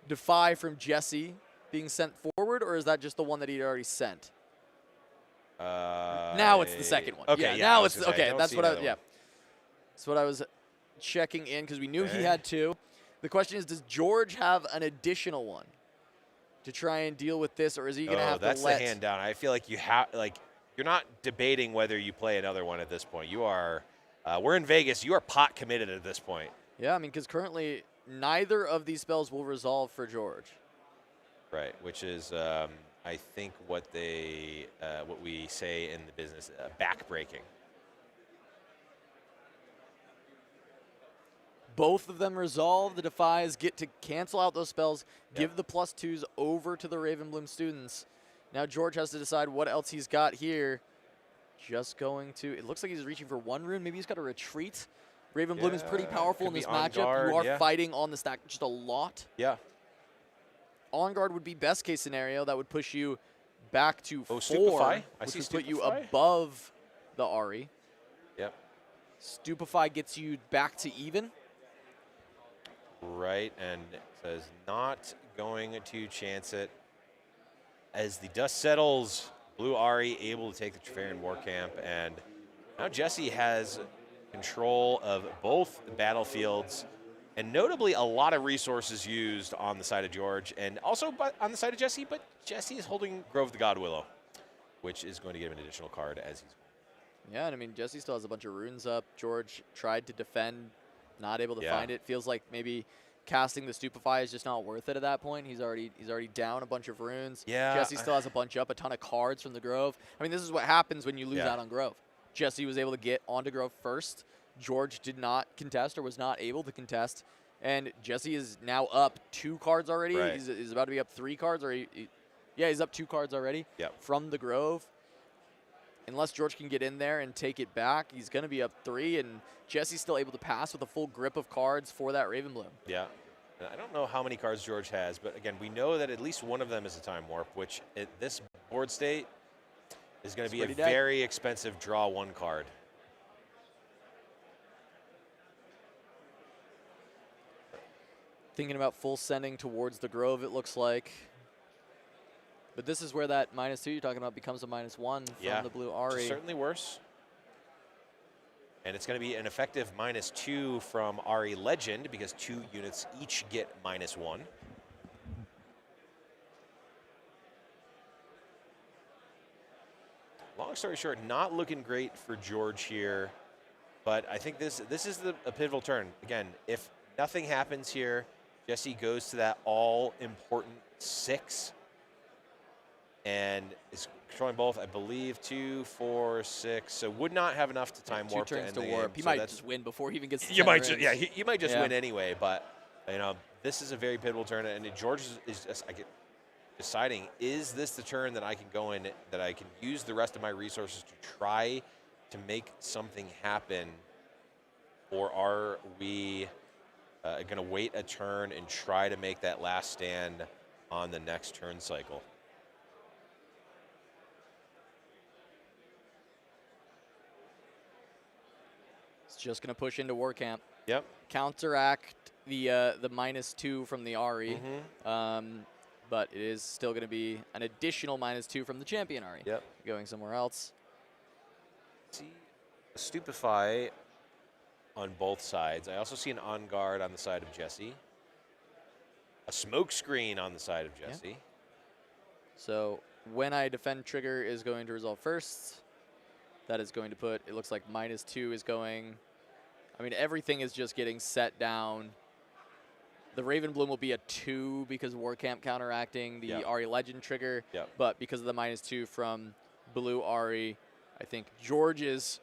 Defy from Jesse being sent forward, or is that just the one that he'd already sent? Now it's the second one. Okay, yeah now it's okay. That's what That's what I was checking in because we knew he had 2. The question is, does George have an additional one to try and deal with this, or is he going to have to let? That's the hand down. I feel like you're not debating whether you play another one at this point. You are. We're in Vegas. You are pot committed at this point. Yeah, I mean, because currently neither of these spells will resolve for George. Right, which is I think what we say in the business, back-breaking. Both of them resolve. The Defies get to cancel out those spells, give the +2s over to the Ravenbloom students. Now George has to decide what else he's got here. Just going to, it looks like he's reaching for 1 rune. Maybe he's got a retreat. Ravenbloom is pretty powerful in this matchup. Guard, you are fighting on the stack just a lot. Yeah. On guard would be best case scenario. That would push you back to 4, Stupefy. which would put you above the Ari. Yep. Stupefy gets you back to even. Right, and it says not going to chance it. As the dust settles, Blue Ari able to take the Trevarian War Camp, and now Jesse has control of both battlefields, and notably a lot of resources used on the side of George, and also on the side of Jesse, but Jesse is holding Grove the God Willow, which is going to give him an additional card as he's. Yeah, and I mean, Jesse still has a bunch of runes up. George tried to defend, not able to find it. Feels like maybe casting the Stupefy is just not worth it at that point. He's already down a bunch of runes. Yeah. Jesse still has a bunch up, a ton of cards from the Grove. I mean, this is what happens when you lose out on Grove. Jesse was able to get onto Grove first. George did not contest or was not able to contest. And Jesse is now up 2 cards already. Right. He's about to be up 3 cards. He's up 2 cards already from the Grove. Unless George can get in there and take it back, he's going to be up 3. And Jesse's still able to pass with a full grip of cards for that Raven Bloom. Yeah. I don't know how many cards George has, but again, we know that at least one of them is a Time Warp, which at this board state is going to be a very expensive draw 1 card. Thinking about full sending towards the Grove, it looks like. But this is where that -2 you're talking about becomes a -1 from the blue Ari. Certainly worse. And it's going to be an effective -2 from Ari Legend because 2 units each get -1. Long story short, not looking great for George here, but I think this is a pivotal turn. Again, if nothing happens here, Jesse goes to that all-important 6 and is controlling both, I believe, 2, 4, 6. So would not have enough to time warp 2 turns to end to the warp. game. He might just win before he even gets to you 10 might rings. you might just win anyway, but you know, this is a very pivotal turn, and George is just deciding, is this the turn that I can go in, that I can use the rest of my resources to try to make something happen, or are we going to wait a turn and try to make that last stand on the next turn cycle? It's just going to push into War Camp. Yep. Counteract the -2 from the Ari. But it is still going to be an additional -2 from the Champion Ari. Yep. Going somewhere else. See a Stupefy on both sides. I also see an On Guard on the side of Jesse. A smoke screen on the side of Jesse. Yeah. So when I defend trigger is going to resolve first. That is going to put, it looks like -2 is going. I mean, everything is just getting set down. The Raven Bloom will be a 2 because of War Camp counteracting the Ari Legend trigger. But because of the -2 from blue Ari, I think George's,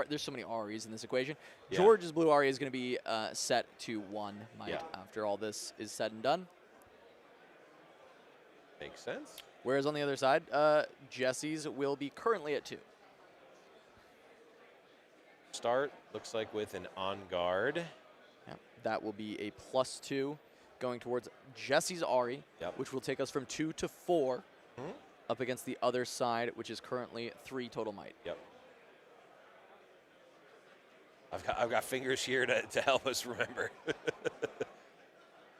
there's so many Aris in this equation. George's blue Ari is going to be set to 1 might after all this is said and done. Makes sense. Whereas on the other side, Jesse's will be currently at 2. Start, looks like with an On Guard. Yep. That will be a +2 going towards Jesse's Ari, which will take us from 2 to 4 up against the other side, which is currently 3 total might. Yep. I've got fingers here to help us remember.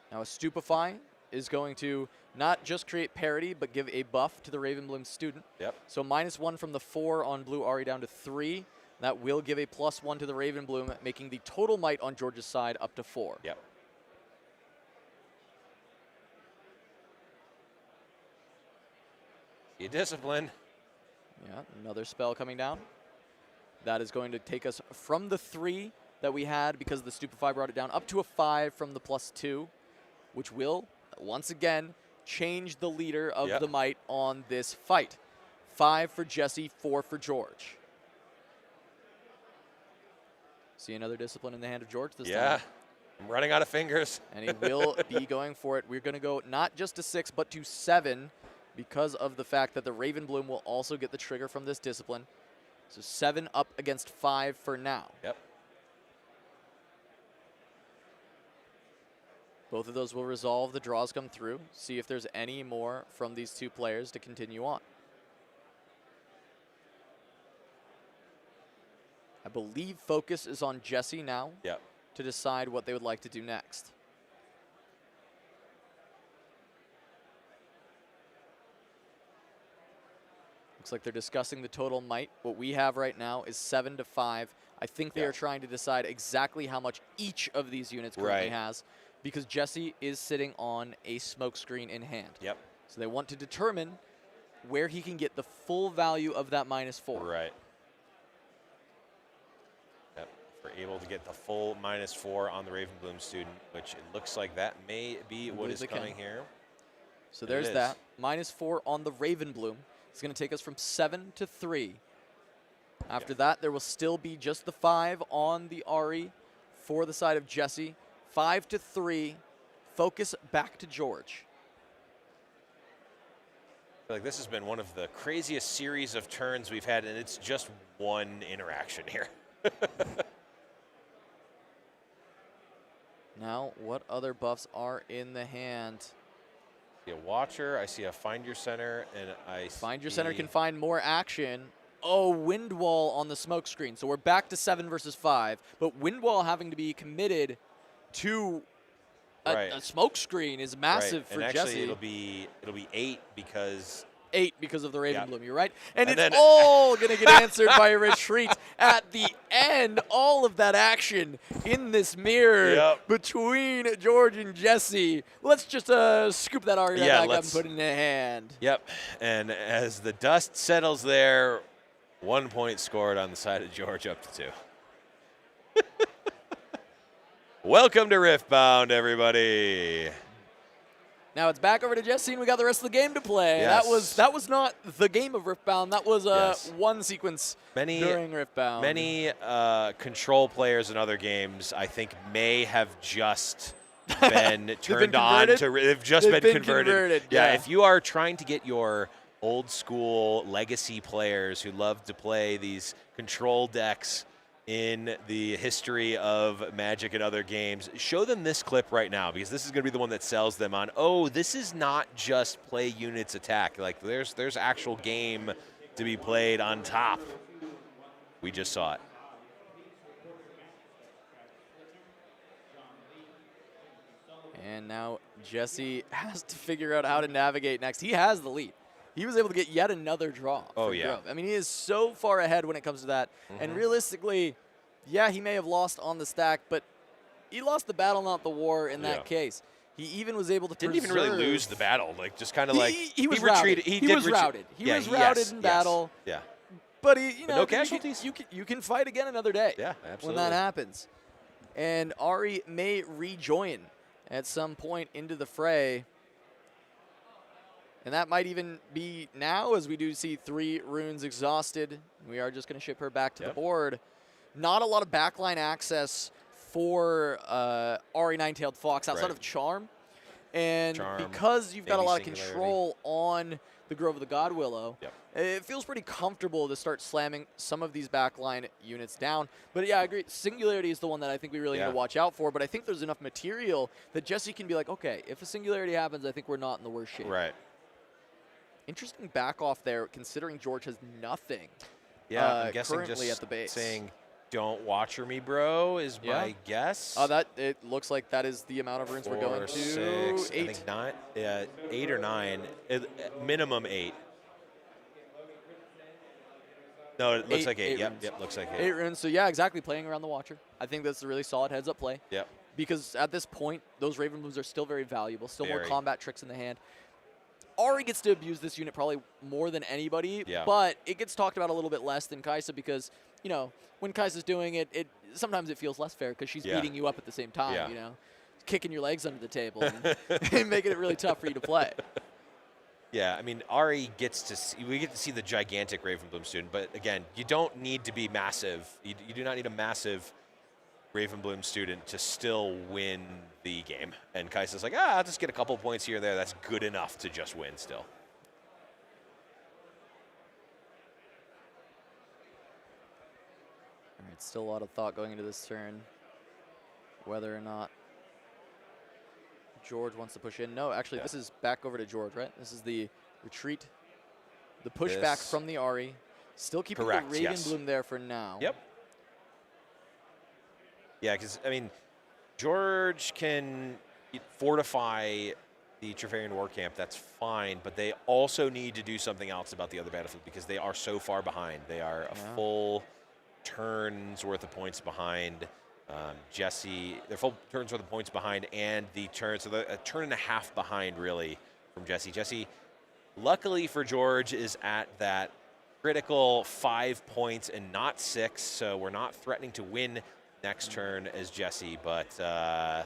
Now a Stupefy is going to not just create parity, but give a buff to the Raven Bloom student. Yep. So -1 from the 4 on blue Ari down to 3. That will give a +1 to the Raven Bloom, making the total might on George's side up to 4. Yep. You discipline. Yeah, another spell coming down. That is going to take us from the 3 that we had because the Stupefy brought it down up to a 5 from the +2, which will, once again, change the leader of the might on this fight. 5 for Jesse, 4 for George. See another discipline in the hand of George this time. I'm running out of fingers. And he will be going for it. We're going to go not just to 6, but to 7 because of the fact that the Raven Bloom will also get the trigger from this discipline. So 7 up against 5 for now. Yep. Both of those will resolve. The draws come through. See if there's any more from these 2 players to continue on. I believe focus is on Jesse now to decide what they would like to do next. Looks like they're discussing the total might. What we have right now is 7 to 5. I think they are trying to decide exactly how much each of these units currently has, because Jesse is sitting on a smoke screen in hand. Yep. So they want to determine where he can get the full value of that -4. Right. Yep. We're able to get the full -4 on the Ravenbloom student, which it looks like that may be what is coming here. So there's that. -4 on the Ravenbloom. It's going to take us from 7 to 3. After that, there will still be just the 5 on the Ari for the side of Jesse. 5 to 3. Focus back to George. I feel like this has been one of the craziest series of turns we've had, and it's just one interaction here. Now, what other buffs are in the hand? I see a Watcher, I see a Find Your Center, and I Find Your Center can find more action. Oh, Wind Wall on the smoke screen. So we're back to 7 versus 5, but Wind Wall having to be committed to a smoke screen is massive for and Jesse. Actually, it'll be 8 because 8 because of the Ravenbloom, you're right. And it's all going to get answered by a retreat at the end. All of that action in this mirror between George and Jesse. Let's just scoop that Ari back up and put it in a hand. Yep, and as the dust settles there, 1 point scored on the side of George, up to 2. Welcome to Riftbound, everybody. Now it's back over to Jesse, and we got the rest of the game to play. Yes. That was not the game of Riftbound. That was one sequence during Riftbound. Many control players in other games, I think, may have just been turned on to. They've just been converted. Yeah, if you are trying to get your old school legacy players who love to play these control decks in the history of Magic and other games, show them this clip right now, because this is going to be the one that sells them on, oh, this is not just play units attack. Like, there's actual game to be played on top. We just saw it. And now Jesse has to figure out how to navigate next. He has the lead. He was able to get yet another draw. Oh, yeah. Grove. I mean, he is so far ahead when it comes to that. And realistically, yeah, he may have lost on the stack, but he lost the battle, not the war in that case. He even was able to Didn't even really lose the battle. Like, just kind of like he was retreated. He was routed. He was routed in battle. Yeah. But he, no casualties. You can fight again another day. Yeah, absolutely. When that happens. And Ari may rejoin at some point into the fray. And that might even be now, as we do see 3 runes exhausted. We are just going to ship her back to the board. Not a lot of backline access for Ari Nine-Tailed Fox outside of Charm. And because you've got a lot of control on the Grove of the God Willow, it feels pretty comfortable to start slamming some of these backline units down. But yeah, I agree. Singularity is the one that I think we really need to watch out for. But I think there's enough material that Jesse can be like, okay, if a Singularity happens, I think we're not in the worst shape. Right. Interesting back off there, considering George has nothing. Yeah, I'm guessing currently just at the base. saying, "Don't watcher me, bro," is my guess. Oh, it looks like that is the amount of runes we're going to. 6, 8. I think 9. Yeah, 8 or 9. Minimum 8. No, it looks like 8. Yep, looks like 8. 8 runes. So yeah, exactly. Playing around the watcher. I think that's a really solid heads-up play. Yep. Because at this point, those Ravenblooms are still very valuable. Still more Very. combat tricks in the hand. Ari gets to abuse this unit probably more than anybody, Yeah. but it gets talked about a little bit less than Kaisa because, you know, when Kaisa's doing it, sometimes it feels less fair because she's beating you up at the same time, you know, kicking your legs under the table and making it really tough for you to play. Yeah, I mean, Ari gets to see, we get to see the gigantic Ravenbloom student, but again, you don't need to be massive. You do not need a massive Ravenbloom student to still win the game. And Kaisa's like, I'll just get a couple points here and there. That's good enough to just win still. All right, still a lot of thought going into this turn, whether or not George wants to push in. No, actually, this is back over to George, right? This is the retreat, the pushback from the Ari. Still keeping the Ravenbloom there for now. Yep. Yeah, because, I mean, George can fortify the Trevarian War Camp. That's fine, but they also need to do something else about the other battlefield because they are so far behind. They are a full turn's worth of points behind. Jesse, they're full turns worth of points behind, and the turn, so a turn and a half behind, really, from Jesse. Jesse, luckily for George, is at that critical 5 points and not 6, so we're not threatening to win next turn as Jesse, but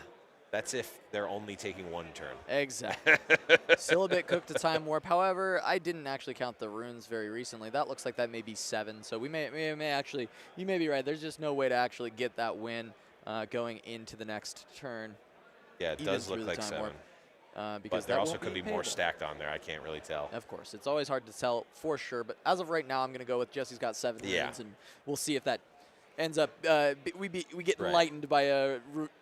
that's if they're only taking one turn. Exactly. Still a bit cooked to Time Warp. However, I didn't actually count the runes very recently. That looks like that may be 7. So we may actually, you may be right. There's just no way to actually get that win going into the next turn. Yeah, it does look like 7. Because but there also could be more stacked on there. I can't really tell. Of course. It's always hard to tell for sure. But as of right now, I'm going to go with Jesse's got 7 runes, and we'll see if that ends up we get enlightened by a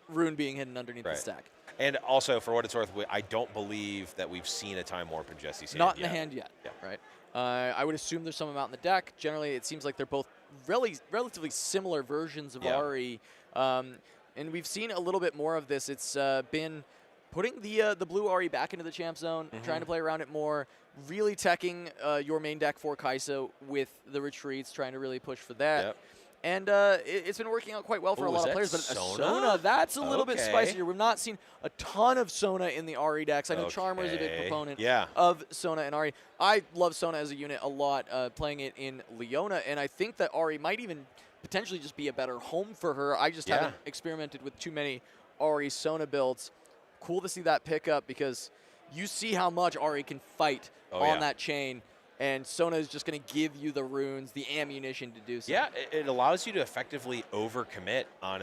rune being hidden underneath the stack. And also, for what it's worth, I don't believe that we've seen a Time Warp in Jesse's hand Not in the hand yet, right? I would assume there's some out in the deck. Generally, it seems like they're both relatively similar versions of Ari. And we've seen a little bit more of this. It's been putting the blue Ari back into the champ zone, trying to play around it more, really teching your main deck for Kai'Sa with the retreats, trying to really push for that. Yep. And it's been working out quite well for a lot of players. But Sona? Sona, that's a little bit spicier. We've not seen a ton of Sona in the Ari decks. I know Charmer is a big proponent of Sona and Ari. I love Sona as a unit a lot, playing it in Leona, and I think that Ari might even potentially just be a better home for her. I just haven't experimented with too many Ari Sona builds. Cool to see that pick up because you see how much Ari can fight on that chain. And Sona is just going to give you the runes, the ammunition to do so. Yeah, it allows you to effectively overcommit on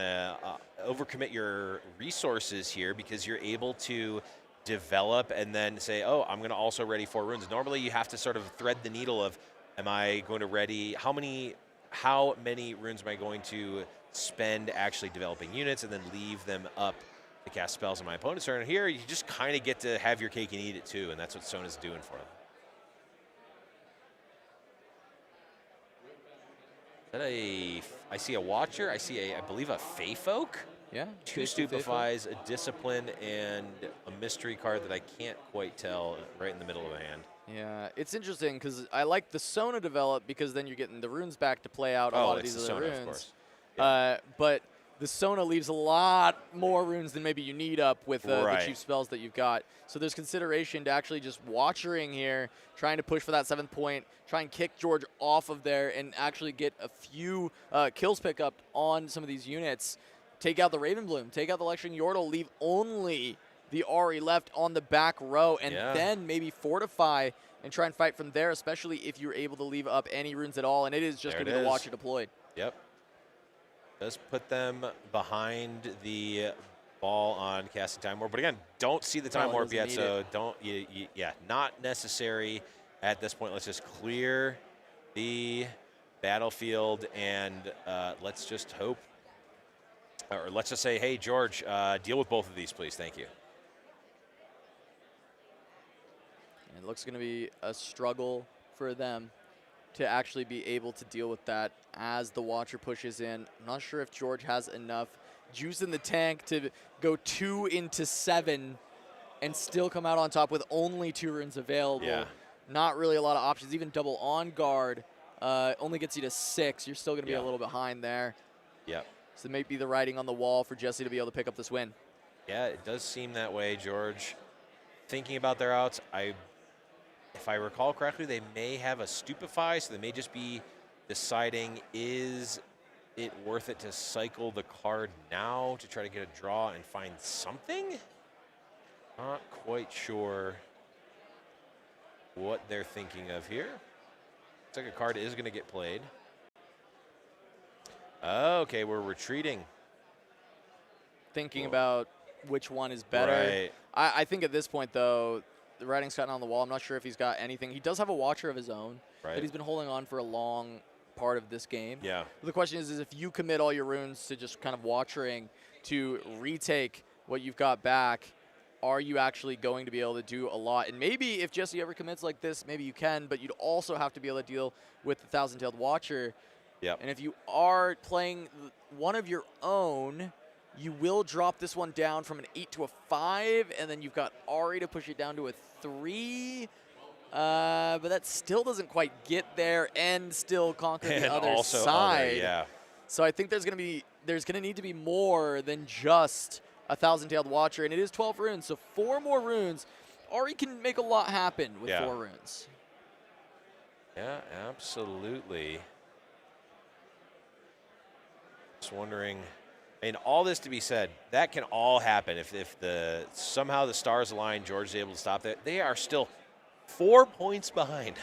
overcommit your resources here because you're able to develop and then say, oh, I'm going to also ready 4 runes. Normally, you have to sort of thread the needle of, am I going to ready how many runes am I going to spend actually developing units and then leave them up to cast spells on my opponent's turn? Here, you just kind of get to have your cake and eat it too, and that's what Sona's doing for them. I see a Watcher. I see I believe a Fey Folk. Yeah. 2 Stupefies, a Discipline, and a Mystery card that I can't quite tell right in the middle of the hand. Yeah, it's interesting because I like the Sona develop because then you're getting the runes back to play out a lot of these other Sona, runes. Of course. Yeah. But the Sona leaves a lot more runes than maybe you need up with the chief spells that you've got. So there's consideration to actually just Watchering here, trying to push for that 7th point, try and kick George off of there and actually get a few kills pick up on some of these units. Take out the Raven Bloom, take out the Lecturing Yordle, leave only the Ari left on the back row, and then maybe fortify and try and fight from there, especially if you're able to leave up any runes at all, and it is just going to be the Watcher deployed. Yep. Does put them behind the ball on casting Time Warp. But again, don't see the Time Warp yet, so not necessary at this point. Let's just clear the battlefield and let's just hope, or let's just say, hey, George, deal with both of these, please. Thank you. And it looks going to be a struggle for them to actually be able to deal with that as the Watcher pushes in. I'm not sure if George has enough juice in the tank to go 2 into 7 and still come out on top with only 2 runes available. Yeah. Not really a lot of options. Even double on guard only gets you to 6. You're still going to be a little behind there. Yep. So it may be the writing on the wall for Jesse to be able to pick up this win. Yeah, it does seem that way, George. Thinking about their outs, if I recall correctly, they may have a Stupefy, so they may just be deciding, is it worth it to cycle the card now to try to get a draw and find something? Not quite sure what they're thinking of here. Looks like a card is going to get played. Okay, we're retreating. Thinking about which one is better. Right. I think at this point, though, the writing's gotten on the wall. I'm not sure if he's got anything. He does have a Watcher of his own that he's been holding on for a long part of this game. Yeah. But the question is if you commit all your runes to just kind of Watchering to retake what you've got back, are you actually going to be able to do a lot? And maybe if Jesse ever commits like this, maybe you can, but you'd also have to be able to deal with the Thousand-Tailed Watcher. Yep. And if you are playing one of your own, you will drop this one down from an 8 to a 5, and then you've got Ari to push it down to a 3. But that still doesn't quite get there and still conquer the other side. So I think there's going to need to be more than just a Thousand-Tailed Watcher, and it is 12 runes, so 4 more runes. Ari can make a lot happen with 4 runes. Yeah, absolutely. Just wondering And all this to be said, that can all happen if somehow the stars align, George is able to stop that. They are still 4 points behind.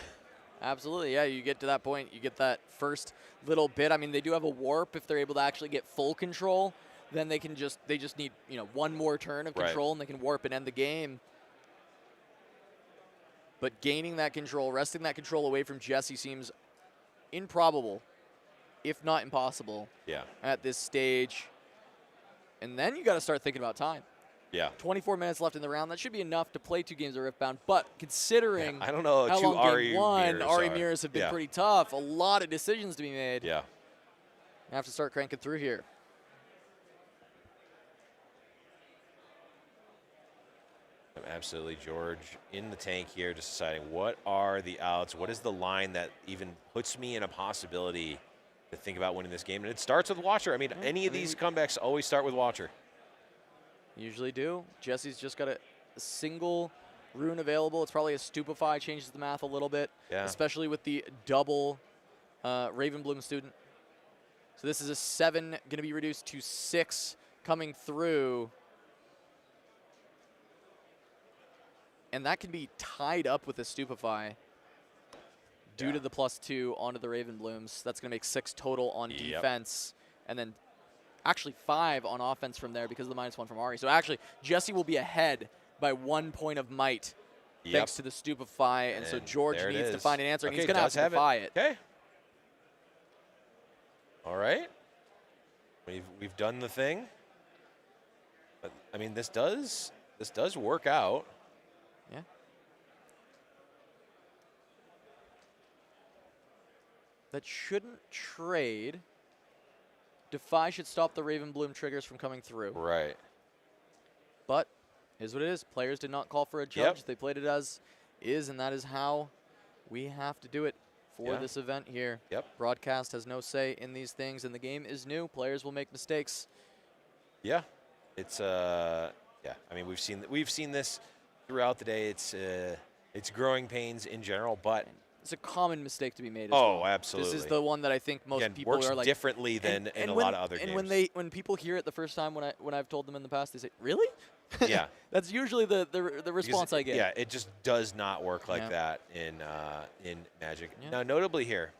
Absolutely, yeah. You get to that point, you get that first little bit. I mean, they do have a warp. If they're able to actually get full control, then they just need one more turn of control, and they can warp and end the game. But gaining that control, wresting that control away from Jesse seems improbable, if not impossible. Yeah. At this stage, and then you got to start thinking about time. Yeah. 24 minutes left in the round. That should be enough to play 2 games of Riftbound. But considering I don't know, how 2 long Ari game 1, mirrors Ari are. mirrors have been pretty tough. A lot of decisions to be made. Yeah. You have to start cranking through here. Absolutely, George in the tank here, just deciding what are the outs, what is the line that even puts me in a possibility to think about winning this game. And it starts with Watcher. I mean, any of these comebacks always start with Watcher. Usually do. Jesse's just got a single rune available. It's probably a Stupefy, changes the math a little bit, especially with the double Ravenbloom student. So this is a 7, going to be reduced to 6 coming through. And that can be tied up with a Stupefy due to the +2 onto the Ravenblooms. That's going to make 6 total on defense. And then actually 5 on offense from there because of the -1 from Ari. So actually, Jesse will be ahead by 1 point of might thanks to the Stupefy. And so George needs to find an answer, and he's going to have to defy it. Okay. All right. We've done the thing. But, I mean, this does work out. Yeah. That shouldn't trade. Defy should stop the Ravenbloom triggers from coming through. Right. But is what it is. Players did not call for a judge. They played it as is, and that is how we have to do it for this event here. Broadcast has no say in these things, and the game is new. Players will make mistakes. Yeah. It's I mean, we've seen this throughout the day. It's growing pains in general, but it's a common mistake to be made as well. Absolutely. This is the one that I think most people works are like differently than in a lot of other games. And when people hear it the first time, when I've told them in the past, they say, "Really?" Yeah. That's usually the response I get. Yeah, it just does not work like that in Magic. Now, notably here,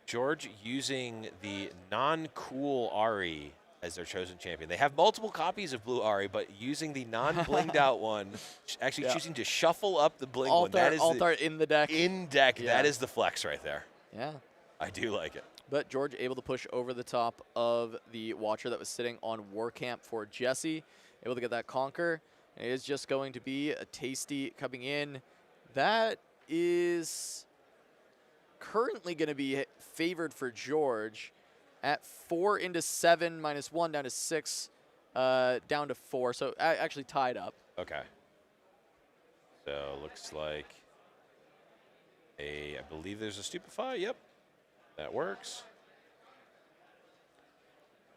George using the non-cool Ari as their chosen champion. They have multiple copies of Blue Ari, but using the non-blinged out one, actually choosing to shuffle up the bling one. That is Altar in the deck. In deck, that is the flex right there. Yeah. I do like it. But George able to push over the top of the Watcher that was sitting on War Camp for Jesse. Able to get that Conquer. It is just going to be a Tasty coming in. That is currently going to be favored for George at 4 into 7, -1 down to 6, down to 4. So actually tied up. Okay. So looks like I believe there's a Stupefy. Yep. That works.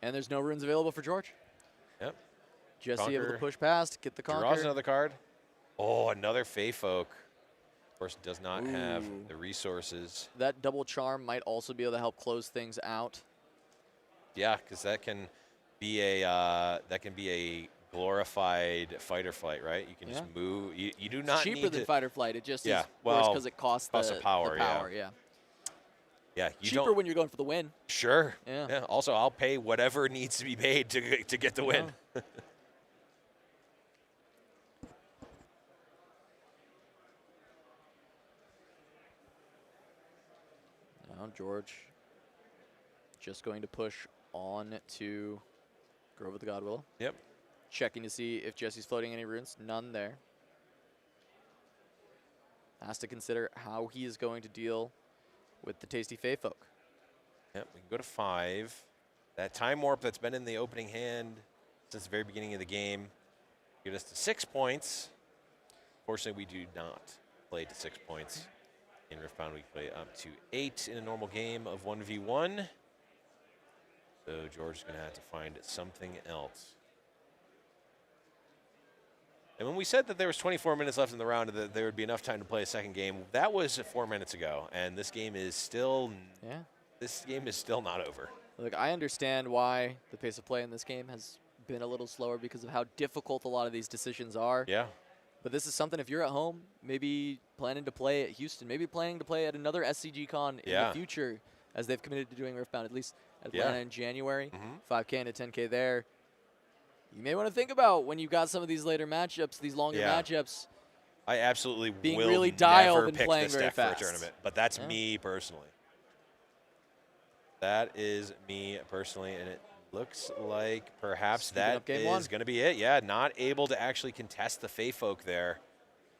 And there's no runes available for George. Yep. Jesse able to push past, get the Conquer. Draws another card. Oh, another Fey Folk. Of course, does not have the resources. That double charm might also be able to help close things out. Yeah, because that can be a glorified fight or flight, right? You can just move. You do not it's need cheaper than fight or flight. It just is well, worse because it costs the power. Yeah. You cheaper when you're going for the win. Sure. Yeah. Also, I'll pay whatever needs to be paid to get the win. Now George just going to push on to Grove of the Godwillow. Yep. Checking to see if Jesse's floating any runes. None there. Has to consider how he is going to deal with the Tasty Fey Folk. Yep, we can go to 5. That Time Warp that's been in the opening hand since the very beginning of the game get us to 6 points. Fortunately, we do not play to 6 points. In Riftbound, we play up to 8 in a normal game of 1v1. So George is going to have to find something else. And when we said that there was 24 minutes left in the round, that there would be enough time to play a second game, that was 4 minutes ago, and this game is still not over. Look, I understand why the pace of play in this game has been a little slower because of how difficult a lot of these decisions are. Yeah. But this is something, if you're at home, maybe planning to play at Houston, maybe planning to play at another SCG Con in the future, as they've committed to doing Riftbound, at least Atlanta in January, 5K and a 10K there. You may want to think about when you've got some of these later matchups, these longer matchups. I absolutely being will really dialed never and pick playing this very deck fast. for a tournament, but that's me personally. That is me personally, and it looks like perhaps that is going to be it. Yeah, not able to actually contest the Fey Folk there.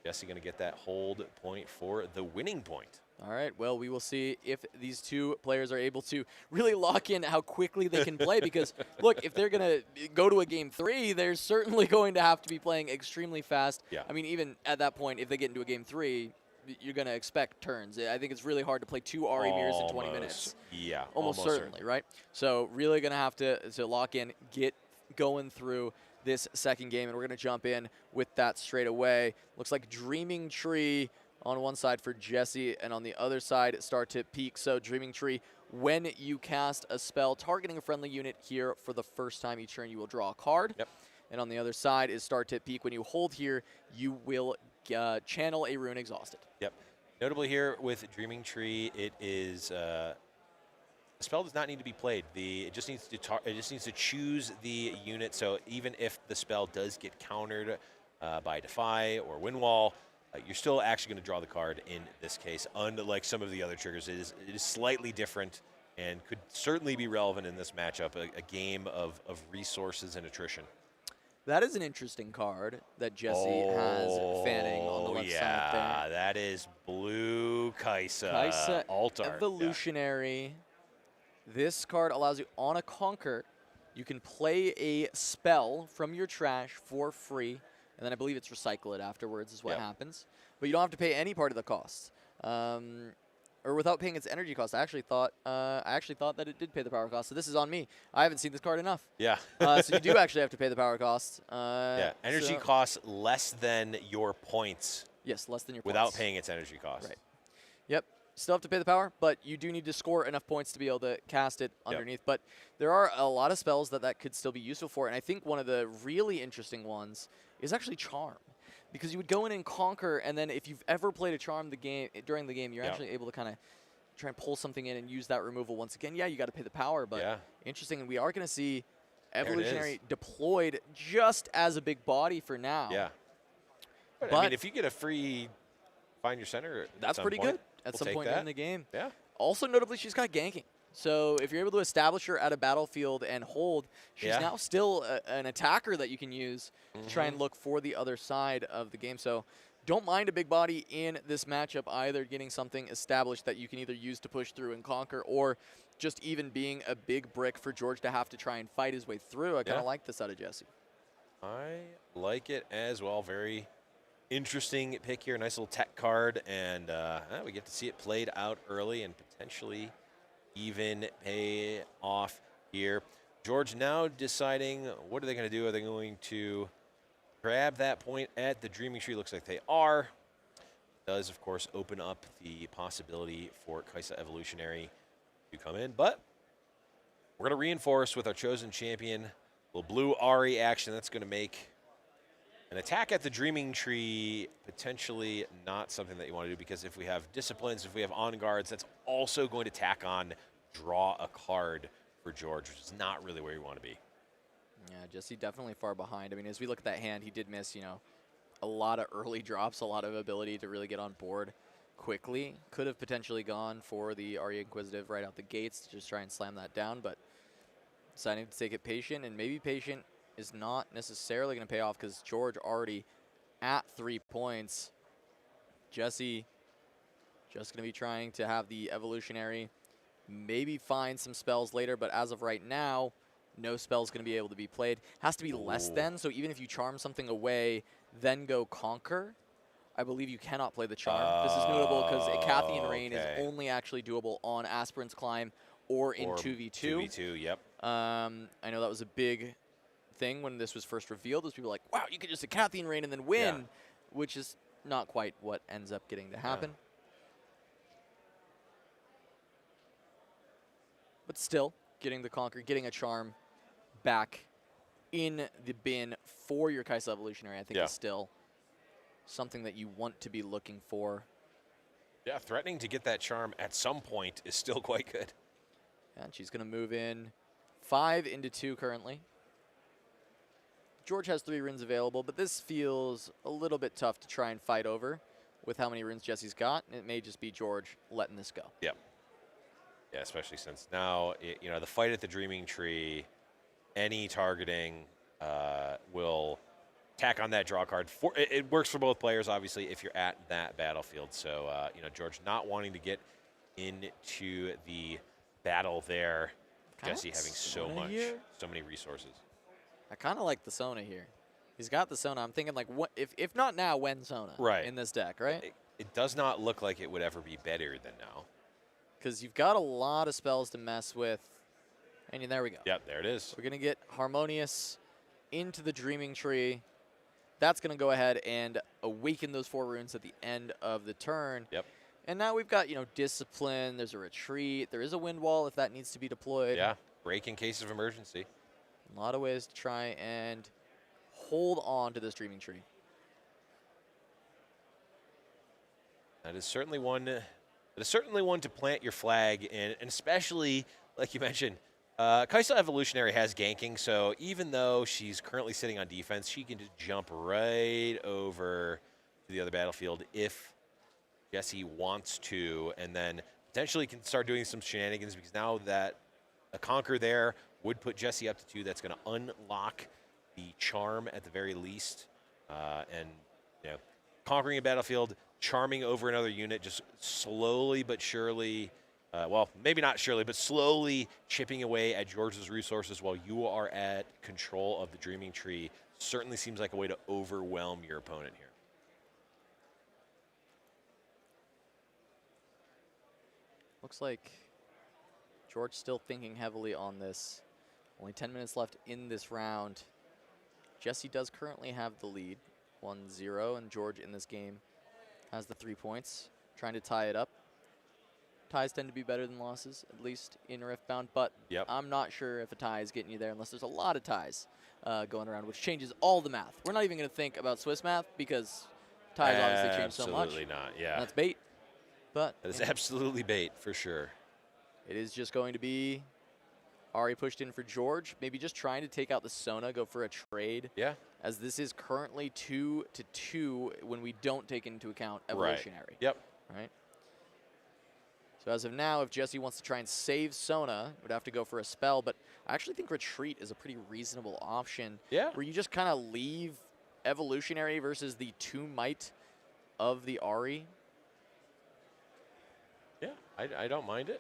Jesse going to get that hold point for the winning point. All right, well, we will see if these two players are able to really lock in how quickly they can play because, look, if they're going to go to a game 3, they're certainly going to have to be playing extremely fast. Yeah. I mean, even at that point, if they get into a game 3, you're going to expect turns. I think it's really hard to play 2 RE mirrors in 20 minutes. Yeah, almost certainly, right? So really going to have to lock in, get going through this second game, and we're going to jump in with that straight away. Looks like Dreaming Tree on one side for Jesse, and on the other side, Star Tip Peak. So Dreaming Tree, when you cast a spell targeting a friendly unit here for the first time each turn, you will draw a card. Yep. And on the other side is Star Tip Peak. When you hold here, you will channel a rune exhausted. Yep. Notably here with Dreaming Tree, it is the spell does not need to be played. It just needs to choose the unit. So even if the spell does get countered by Defy or Windwall, you're still actually going to draw the card in this case. Unlike some of the other triggers, it is slightly different and could certainly be relevant in this matchup. A game of resources and attrition. That is an interesting card that Jesse has fanning on the left side there. Yeah, that is blue Kaisa. Kaisa Altar. Evolutionary. Yeah. This card allows you, on a Conquer, you can play a spell from your trash for free, and then I believe it's recycle it afterwards is what happens. But you don't have to pay any part of the cost. Or without paying its energy cost. I actually thought that it did pay the power cost. So this is on me. I haven't seen this card enough. Yeah. So you do actually have to pay the power cost. Yeah. Energy costs less than your points. Yes, less than your without points. paying its energy cost. Right. Yep. Still have to pay the power, but you do need to score enough points to be able to cast it underneath. But there are a lot of spells that could still be useful for, and I think one of the really interesting ones is actually Charm. Because you would go in and Conquer, and then if you've ever played a Charm during the game, you're actually able to kind of try and pull something in and use that removal once again. Yeah, you got to pay the power, but interesting. And we are going to see Evolutionary deployed just as a big body for now. Yeah. But I mean, if you get a free Find Your Center, that's pretty good at some point in the game. Yeah. Also, notably, she's got ganking. So if you're able to establish her at a battlefield and hold, she's now still an attacker that you can use to try and look for the other side of the game. So don't mind a big body in this matchup either, getting something established that you can either use to push through and conquer, or just even being a big brick for George to have to try and fight his way through. I kind of like this out of Jesse. I like it as well. Very interesting pick here. Nice little tech card, and we get to see it played out early and potentially even pay off here. George now deciding what are they going to do. Are they going to grab that point at the Dreaming Tree? Looks like they are. Does, of course, open up the possibility for Kaisa Evolutionary to come in. But we're going to reinforce with our chosen champion. A little blue Ari action. That's going to make an attack at the Dreaming Tree potentially not something that you want to do, because if we have disciplines, if we have on guards, that's also going to tack on draw a card for George, which is not really where you want to be. Yeah, Jesse definitely far behind. I mean, as we look at that hand, he did miss, a lot of early drops, a lot of ability to really get on board quickly. Could have potentially gone for the Arya Inquisitive right out the gates to just try and slam that down, but deciding to take it patient, and maybe patient is not necessarily going to pay off because George already at 3 points. Jesse just going to be trying to have the Evolutionary maybe find some spells later, but as of right now, no spell's going to be able to be played. Has to be less than, so even if you charm something away, then go Conquer, I believe you cannot play the charm. This is notable because a Cathian Rain is only actually doable on Aspirant's Climb or in 2v2. 2v2, yep. I know that was a big thing when this was first revealed, was people like, wow, you could just a Cathian Rain and then win, which is not quite what ends up getting to happen. But still, getting the Conquer, getting a Charm back in the bin for your Kai'Sa Evolutionary, I think is still something that you want to be looking for. Yeah, threatening to get that Charm at some point is still quite good. And she's going to move in 5 into 2 currently. George has 3 runes available, but this feels a little bit tough to try and fight over with how many runes Jesse's got. It may just be George letting this go. Yep. Yeah, especially since now, you know, the fight at the Dreaming Tree, any targeting will tack on that draw card. It works for both players, obviously, if you're at that battlefield. So, you know, George not wanting to get into the battle there. Jesse having so many resources. I kind of like the Sona here. He's got the Sona. I'm thinking, like, what if not now, when Sona? Right. In this deck, right? It does not look like it would ever be better than now. Because you've got a lot of spells to mess with. And there we go. Yep, there it is. We're going to get Harmonious into the Dreaming Tree. That's going to go ahead and awaken those 4 runes at the end of the turn. Yep. And now we've got, you know, Discipline. There's a Retreat. There is a Wind Wall if that needs to be deployed. Yeah, break in case of emergency. A lot of ways to try and hold on to this Dreaming Tree. That is certainly one. That is certainly one to plant your flag in, and especially like you mentioned, Kai'Sa Evolutionary has ganking, so even though she's currently sitting on defense, she can just jump right over to the other battlefield if Jesse wants to, and then potentially can start doing some shenanigans because now that a Conquer there would put Jesse up to 2. That's going to unlock the Charm at the very least. And, you know, conquering a battlefield, charming over another unit, just slowly but surely, well, maybe not surely, but slowly chipping away at George's resources while you are at control of the Dreaming Tree certainly seems like a way to overwhelm your opponent here. Looks like George still thinking heavily on this. Only 10 minutes left in this round. Jesse does currently have the lead, 1-0, and George in this game has the 3 points, trying to tie it up. Ties tend to be better than losses, at least in Riftbound, but I'm not sure if a tie is getting you there unless there's a lot of ties going around, which changes all the math. We're not even going to think about Swiss math because ties obviously change so much. Absolutely not, yeah. And that's bait. But that is absolutely bait, for sure. It is just going to be Ari pushed in for George, maybe just trying to take out the Sona, go for a trade. Yeah. As this is currently 2-2 when we don't take into account Evolutionary. Right. Yep. Right? So as of now, if Jesse wants to try and save Sona, would have to go for a spell, but I actually think Retreat is a pretty reasonable option. Yeah. Where you just kind of leave Evolutionary versus the 2 might of the Ari. Yeah, I don't mind it.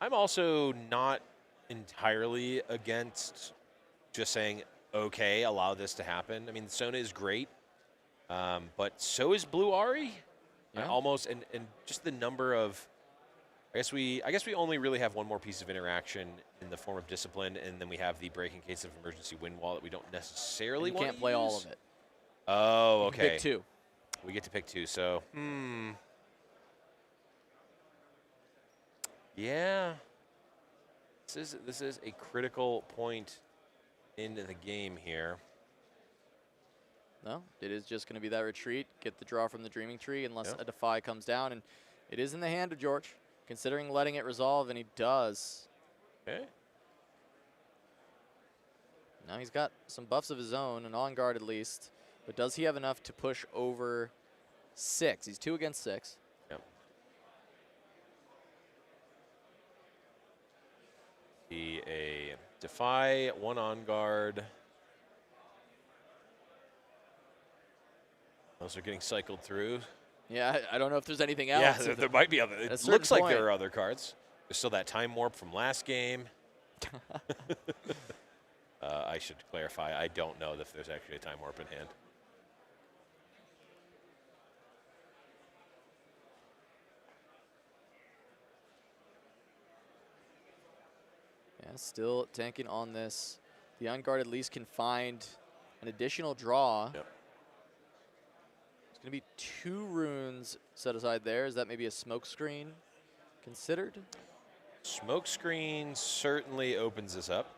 I'm also not entirely against just saying, okay, allow this to happen. I mean, Sona is great, but so is Blue Ari. Yeah. Almost, and just the number of, I guess we only really have one more piece of interaction in the form of Discipline, and then we have the break in case of emergency wind wall that we don't necessarily want to use. You can't play all of it. Oh, okay. Pick 2. We get to pick 2, so, yeah. This is a critical point into the game here. No, it is just going to be that Retreat, get the draw from the Dreaming Tree unless a Defy comes down, and it is in the hand of George, considering letting it resolve, and he does. Okay. Now he's got some buffs of his own, an on guard at least, but does he have enough to push over 6? He's 2 against 6. Yep. A Defy, 1 on guard. Those are getting cycled through. Yeah, I don't know if there's anything else. Yeah, there might be other. It looks like there are other cards. There's still that Time Warp from last game. I should clarify, I don't know if there's actually a Time Warp in hand. Yeah, still tanking on this. The on guard at least can find an additional draw. Yep. Going to be 2 runes set aside there. Is that maybe a smoke screen considered? Smokescreen certainly opens this up.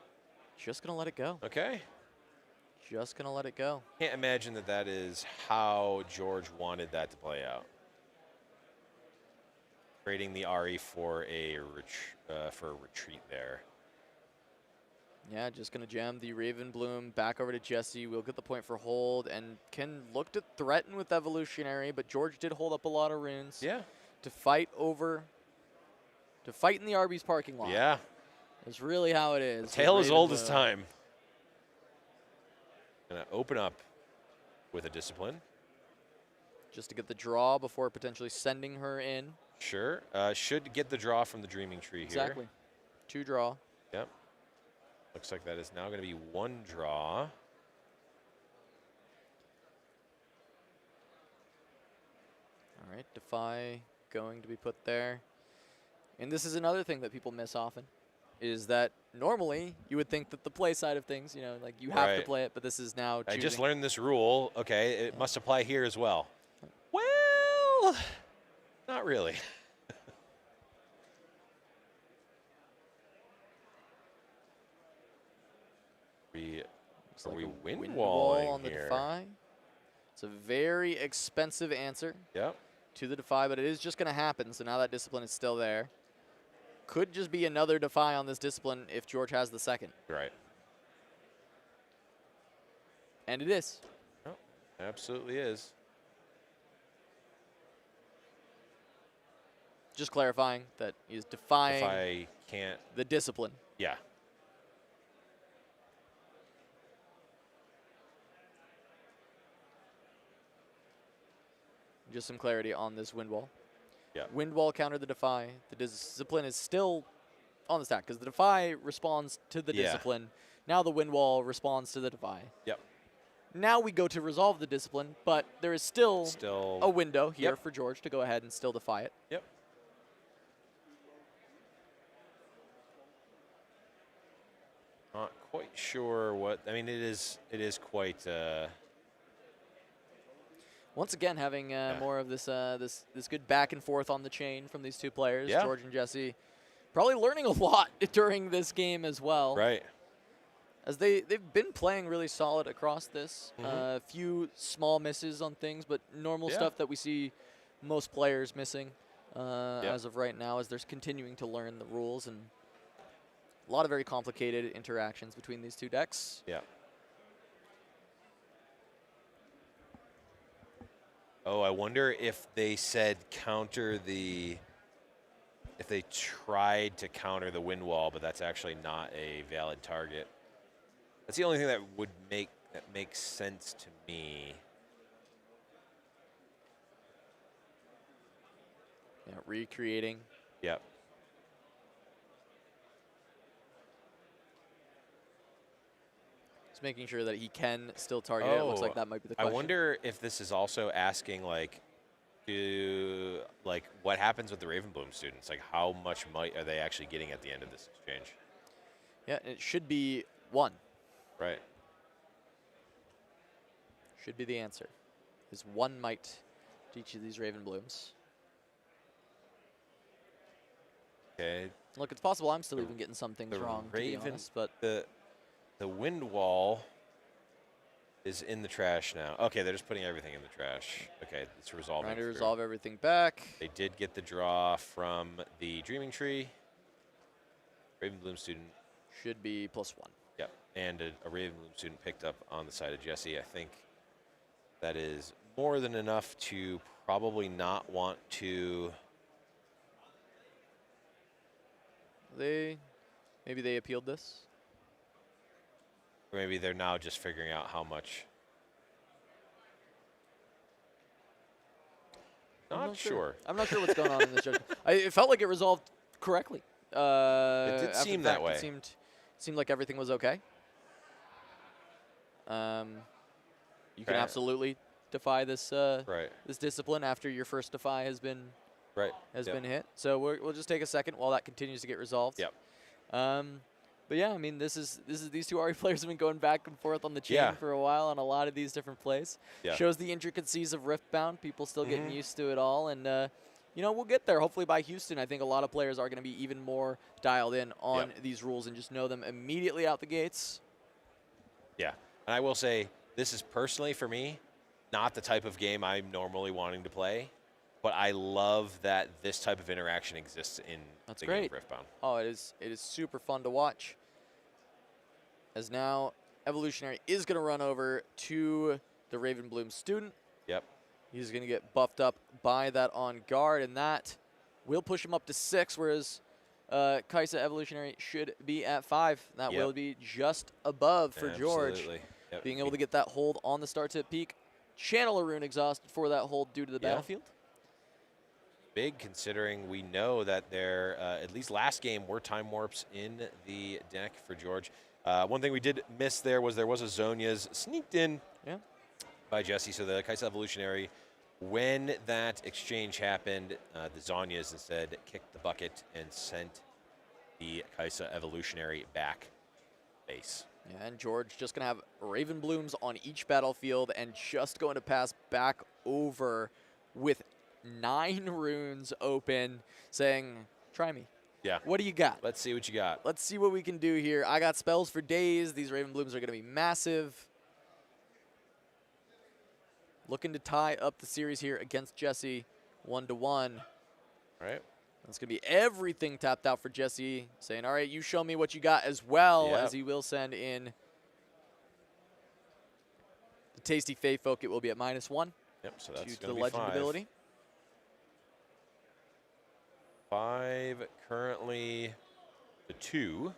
Just going to let it go. Okay. Just going to let it go. Can't imagine that that is how George wanted that to play out. Trading the RE for a retreat there. Yeah, just going to jam the Raven Bloom back over to Jesse. We'll get the point for hold and can look to threaten with Evolutionary, but George did hold up a lot of runes. Yeah. To fight in the Arby's parking lot. Yeah. That's really how it is. The tale is old as time. Gonna open up with a discipline. Just to get the draw before potentially sending her in. Sure. Should get the draw from the Dreaming Tree here. Exactly. 2 draw. Yep. Looks like that is now going to be 1 draw. All right, Defy going to be put there. And this is another thing that people miss often, is that normally you would think that the play side of things, you know, like you have to play it, but this is now choosing. I just learned this rule. Okay, it must apply here as well. Well, not really. Are we wind walling on the here? Defy? It's a very expensive answer Yep. to the Defy, but it is just going to happen. So now that discipline is still there. Could just be another Defy on this discipline if George has the second. Right. And it is. Oh, absolutely is. Just clarifying that he's defying Defy can't. the discipline. Yeah. Just some clarity on this wind wall. Yeah. Wind wall countered the Defy. The discipline is still on the stack because the Defy responds to the discipline. Now the wind wall responds to the Defy. Yep. Now we go to resolve the discipline, but there is still a window here Yep. for George to go ahead and still defy it. Yep. Not quite sure what. I mean, it is quite. Once again, having more of this this good back and forth on the chain from these two players, Yeah. George and Jesse, probably learning a lot during this game as well. Right. As they've been playing really solid across this. A few small misses on things, but normal stuff that we see most players missing as of right now, as they're continuing to learn the rules, and a lot of very complicated interactions between these two decks. Yeah. Oh, I wonder if they said counter the. If they tried to counter the wind wall, but that's actually not a valid target. That's the only thing that would makes sense to me. Yeah, recreating. Yep. Just making sure that he can still target it. It looks like that might be the question. I wonder if this is also asking, like, what happens with the Ravenbloom students? Like, how much might are they actually getting at the end of this exchange? Yeah, it should be 1. Right. Should be the answer. Is 1 might to each of these Ravenblooms. Okay. Look, it's possible I'm still even getting some things wrong, to be honest, but the wind wall is in the trash now. Okay, they're just putting everything in the trash. Okay, it's resolving. trying to resolve everything back. They did get the draw from the Dreaming Tree. Ravenbloom student. Should be +1. Yep, and a Ravenbloom student picked up on the side of Jesse. I think that is more than enough to probably not want to. Maybe they appealed this. Or maybe they're now just figuring out how much. Not sure. I'm not sure what's going on in this judgment. It felt like it resolved correctly. It did seem that way. It seemed like everything was okay. You can absolutely defy this this discipline after your first defy has been been hit. So we'll just take a second while that continues to get resolved. Yep. But yeah, I mean, these two RE players have been going back and forth on the chain for a while on a lot of these different plays. Yeah. Shows the intricacies of Riftbound. People still getting used to it all, and you know, we'll get there. Hopefully by Houston, I think a lot of players are going to be even more dialed in on these rules and just know them immediately out the gates. Yeah, and I will say, this is personally, for me, not the type of game I'm normally wanting to play, but I love that this type of interaction exists in the game of Riftbound. Oh, it is super fun to watch. As now, Evolutionary is going to run over to the Raven Bloom student. Yep. He's going to get buffed up by that on guard, and that will push him up to 6, whereas Kaisa Evolutionary should be at 5. That will be just above for George. Yep. Being able to get that hold on the start tip peak. Channeler Rune exhausted for that hold due to the battlefield. Big, considering we know that there, at least last game, were time warps in the deck for George. One thing we did miss there was a Zonia's sneaked in by Jesse. So the Kaisa Evolutionary, when that exchange happened, the Zonia's instead kicked the bucket and sent the Kaisa Evolutionary back base. Yeah, and George just going to have Raven Blooms on each battlefield and just going to pass back over with 9 runes open, saying, try me. Yeah. What do you got? Let's see what you got. Let's see what we can do here. I got spells for days. These Raven Blooms are going to be massive. Looking to tie up the series here against Jesse 1-1. All right. That's going to be everything tapped out for Jesse, saying, all right, you show me what you got as well, as he will send in the Tasty Fey Folk. It will be at -1. Yep, so that's due to the going to be legend 5. ability. 5 currently to 2.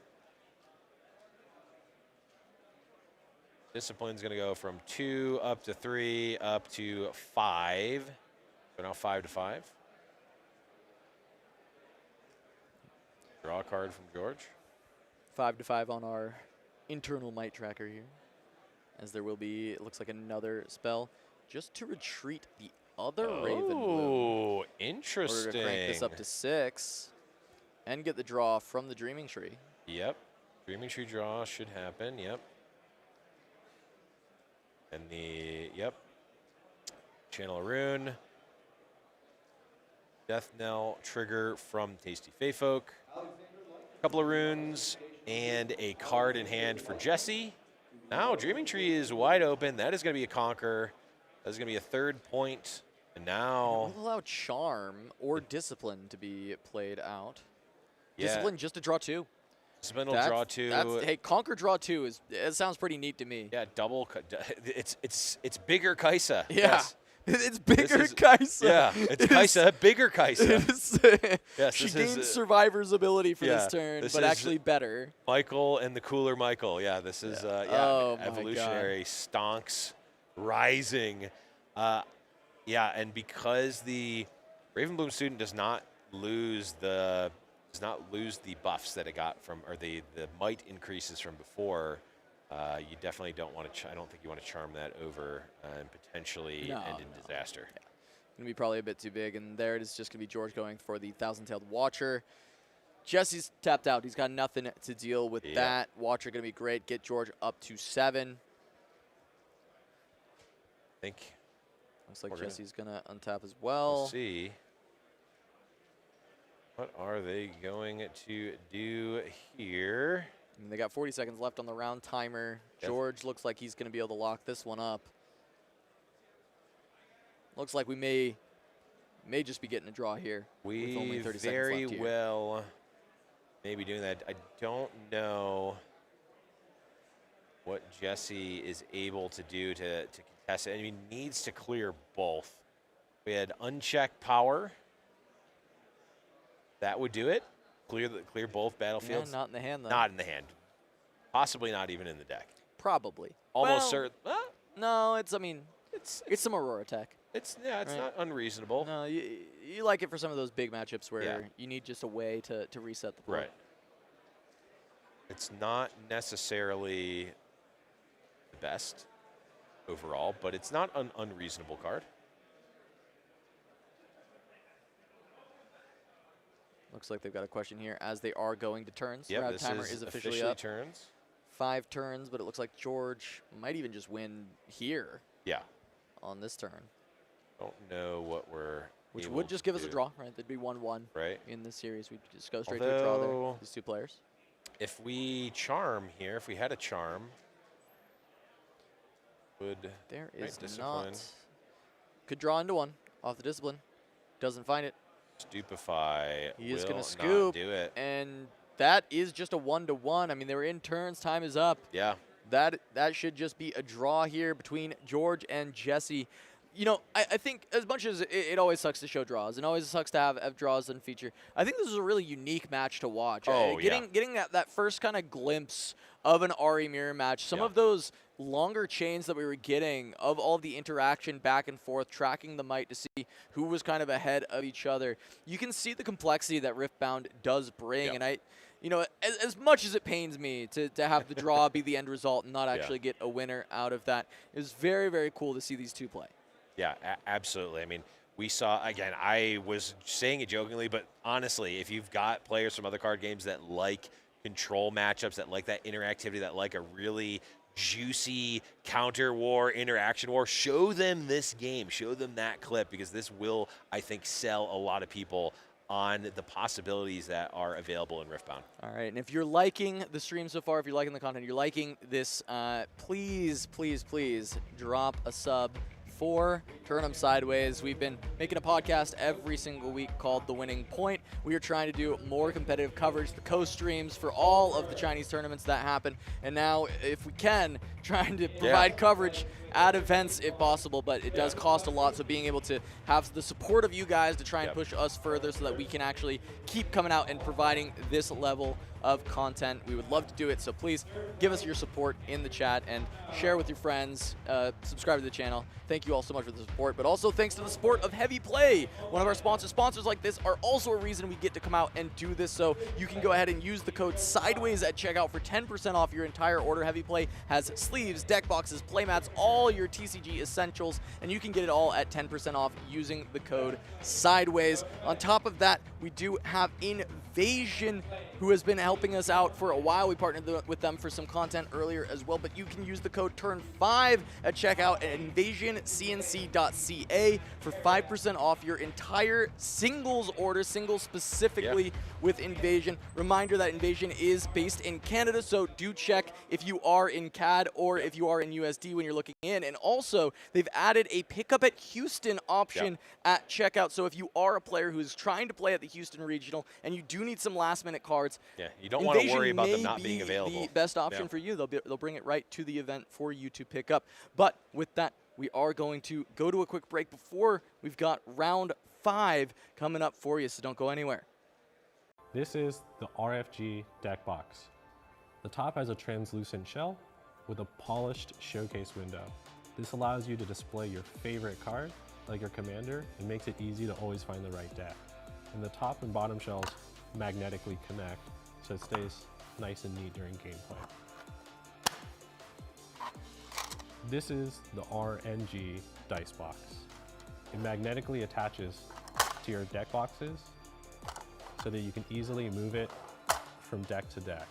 Discipline's going to go from 2 up to 3 up to 5. So now 5 to 5. Draw a card from George. 5 to 5 on our internal might tracker here, as there will be, it looks like, another spell just to retreat the other Raven Bloom. Oh, interesting. In order to crank this up to 6 and get the draw from the Dreaming Tree. Yep. Dreaming Tree draw should happen. Yep. And Channel a Rune. Death Knell trigger from Tasty Fey Folk. A couple of runes and a card in hand for Jesse. Now Dreaming Tree is wide open. That is going to be a conquer. That is going to be a 3rd point. And now We'll allow Charm or Discipline to be played out. Yeah. Discipline just to draw 2. Discipline will draw 2. Hey, Conquer draw 2 it sounds pretty neat to me. Yeah, double. It's bigger Kaisa. Yeah. Yes. It's bigger Kaisa. Yeah, it's Kaisa, bigger Kaisa. Yes, she gains Survivor's ability for this turn, but actually better. Michael and the cooler Michael. Yeah, this is Oh Evolutionary Stonks rising. And because the Ravenbloom student does not lose the buffs that it got from, or the might increases from before. You definitely don't want to. I don't think you want to charm that over and potentially end in disaster. Yeah. Gonna be probably a bit too big, and there it is. Just gonna be George going for the Thousand-Tailed Watcher. Jesse's tapped out. He's got nothing to deal with that. Watcher gonna be great. Get George up to 7. I think. Looks like Jesse's gonna untap as well. We'll see. What are they going to do here? I mean, they got 40 seconds left on the round timer. George looks like he's going to be able to lock this one up. Looks like we may just be getting a draw here. We with only 30 very seconds left well may be doing that. I don't know what Jesse is able to do to contest it. I mean, he needs to clear both. We had unchecked power. That would do it. Clear both battlefields. Yeah, not in the hand, though. Not in the hand. Possibly not even in the deck. Probably. Almost certain. No, it's some Aurora tech. It's not unreasonable. No, you like it for some of those big matchups where you need just a way to reset the play. Right. It's not necessarily the best overall, but it's not an unreasonable card. Looks like they've got a question here as they are going to turns. Yep, Round timer is officially up. Turns. 5 turns, but it looks like George might even just win here. Yeah. On this turn. Don't know what we're Which able would just give us a to- draw, right? There'd be 1-1 Right. in this series. We'd just go straight to a draw there, Although- these 2 players. If we charm here, if we had a charm, would There right, is discipline. not. Could draw into 1 off the discipline. Doesn't find it. Stupefy. He is will going not to scoop. do it. And that is just a 1-1. I mean, they were in turns. Time is up. Yeah. That should just be a draw here between George and Jesse. You know, I think as much as it always sucks to show draws and always sucks to have draws and feature, I think this is a really unique match to watch. Oh, Getting that first kind of glimpse of an Ari mirror match, some of those longer chains that we were getting of all the interaction back and forth, tracking the might to see who was kind of ahead of each other. You can see the complexity that Riftbound does bring, and you know, as much as it pains me to have the draw be the end result and not actually get a winner out of that, it was very, very cool to see these 2 play. Yeah, absolutely. I mean, we saw, again, I was saying it jokingly, but honestly, if you've got players from other card games that like control matchups, that like that interactivity, that like a really juicy counter war, interaction war, show them this game, show them that clip, because this will, I think, sell a lot of people on the possibilities that are available in Riftbound. All right, and if you're liking the stream so far, if you're liking the content, you're liking this, please, please, please drop a sub for Turn 'em Sideways. We've been making a podcast every single week called The Winning Point. We are trying to do more competitive coverage, the co-streams for all of the Chinese tournaments that happen, and now, if we can, trying to provide coverage at events if possible, but it does cost a lot, so being able to have the support of you guys to try and push us further so that we can actually keep coming out and providing this level of content. We would love to do it, so please give us your support in the chat and share with your friends, subscribe to the channel. Thank you all so much for the support, but also thanks to the support of Heavy Play, one of our sponsors. Sponsors like this are also a reason we get to come out and do this, so you can go ahead and use the code SIDEWAYS at checkout for 10% off your entire order. Heavy Play has sleeves, deck boxes, playmats, all your TCG essentials, and you can get it all at 10% off using the code SIDEWAYS. On top of that, we do have Invasion, who has been helping us out for a while. We partnered with them for some content earlier as well, but you can use the code TURN5 at checkout at invasioncnc.ca for 5% off your entire singles order, singles specifically with Invasion. Reminder that Invasion is based in Canada, so do check if you are in CAD or if you are in USD when you're looking in. And also, they've added a pickup at Houston option at checkout, so if you are a player who's trying to play at the Houston Regional and you do need some last-minute cards, you don't want to Invasion worry about them may not being be available. the best option for you. They'll bring it right to the event for you to pick up. But with that, we are going to go to a quick break before we've got round 5 coming up for you, so don't go anywhere. This is the RFG deck box. The top has a translucent shell with a polished showcase window. This allows you to display your favorite card, like your commander, and makes it easy to always find the right deck. And the top and bottom shells magnetically connect, so it stays nice and neat during gameplay. This is the RNG dice box. It magnetically attaches to your deck boxes so that you can easily move it from deck to deck.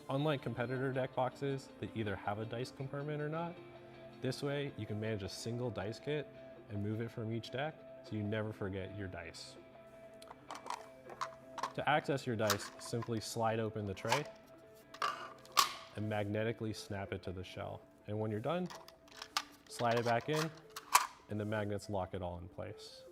Unlike competitor deck boxes that either have a dice compartment or not, this way you can manage a single dice kit and move it from each deck so you never forget your dice. To access your dice, simply slide open the tray and magnetically snap it to the shell. And when you're done, slide it back in and the magnets lock it all in place.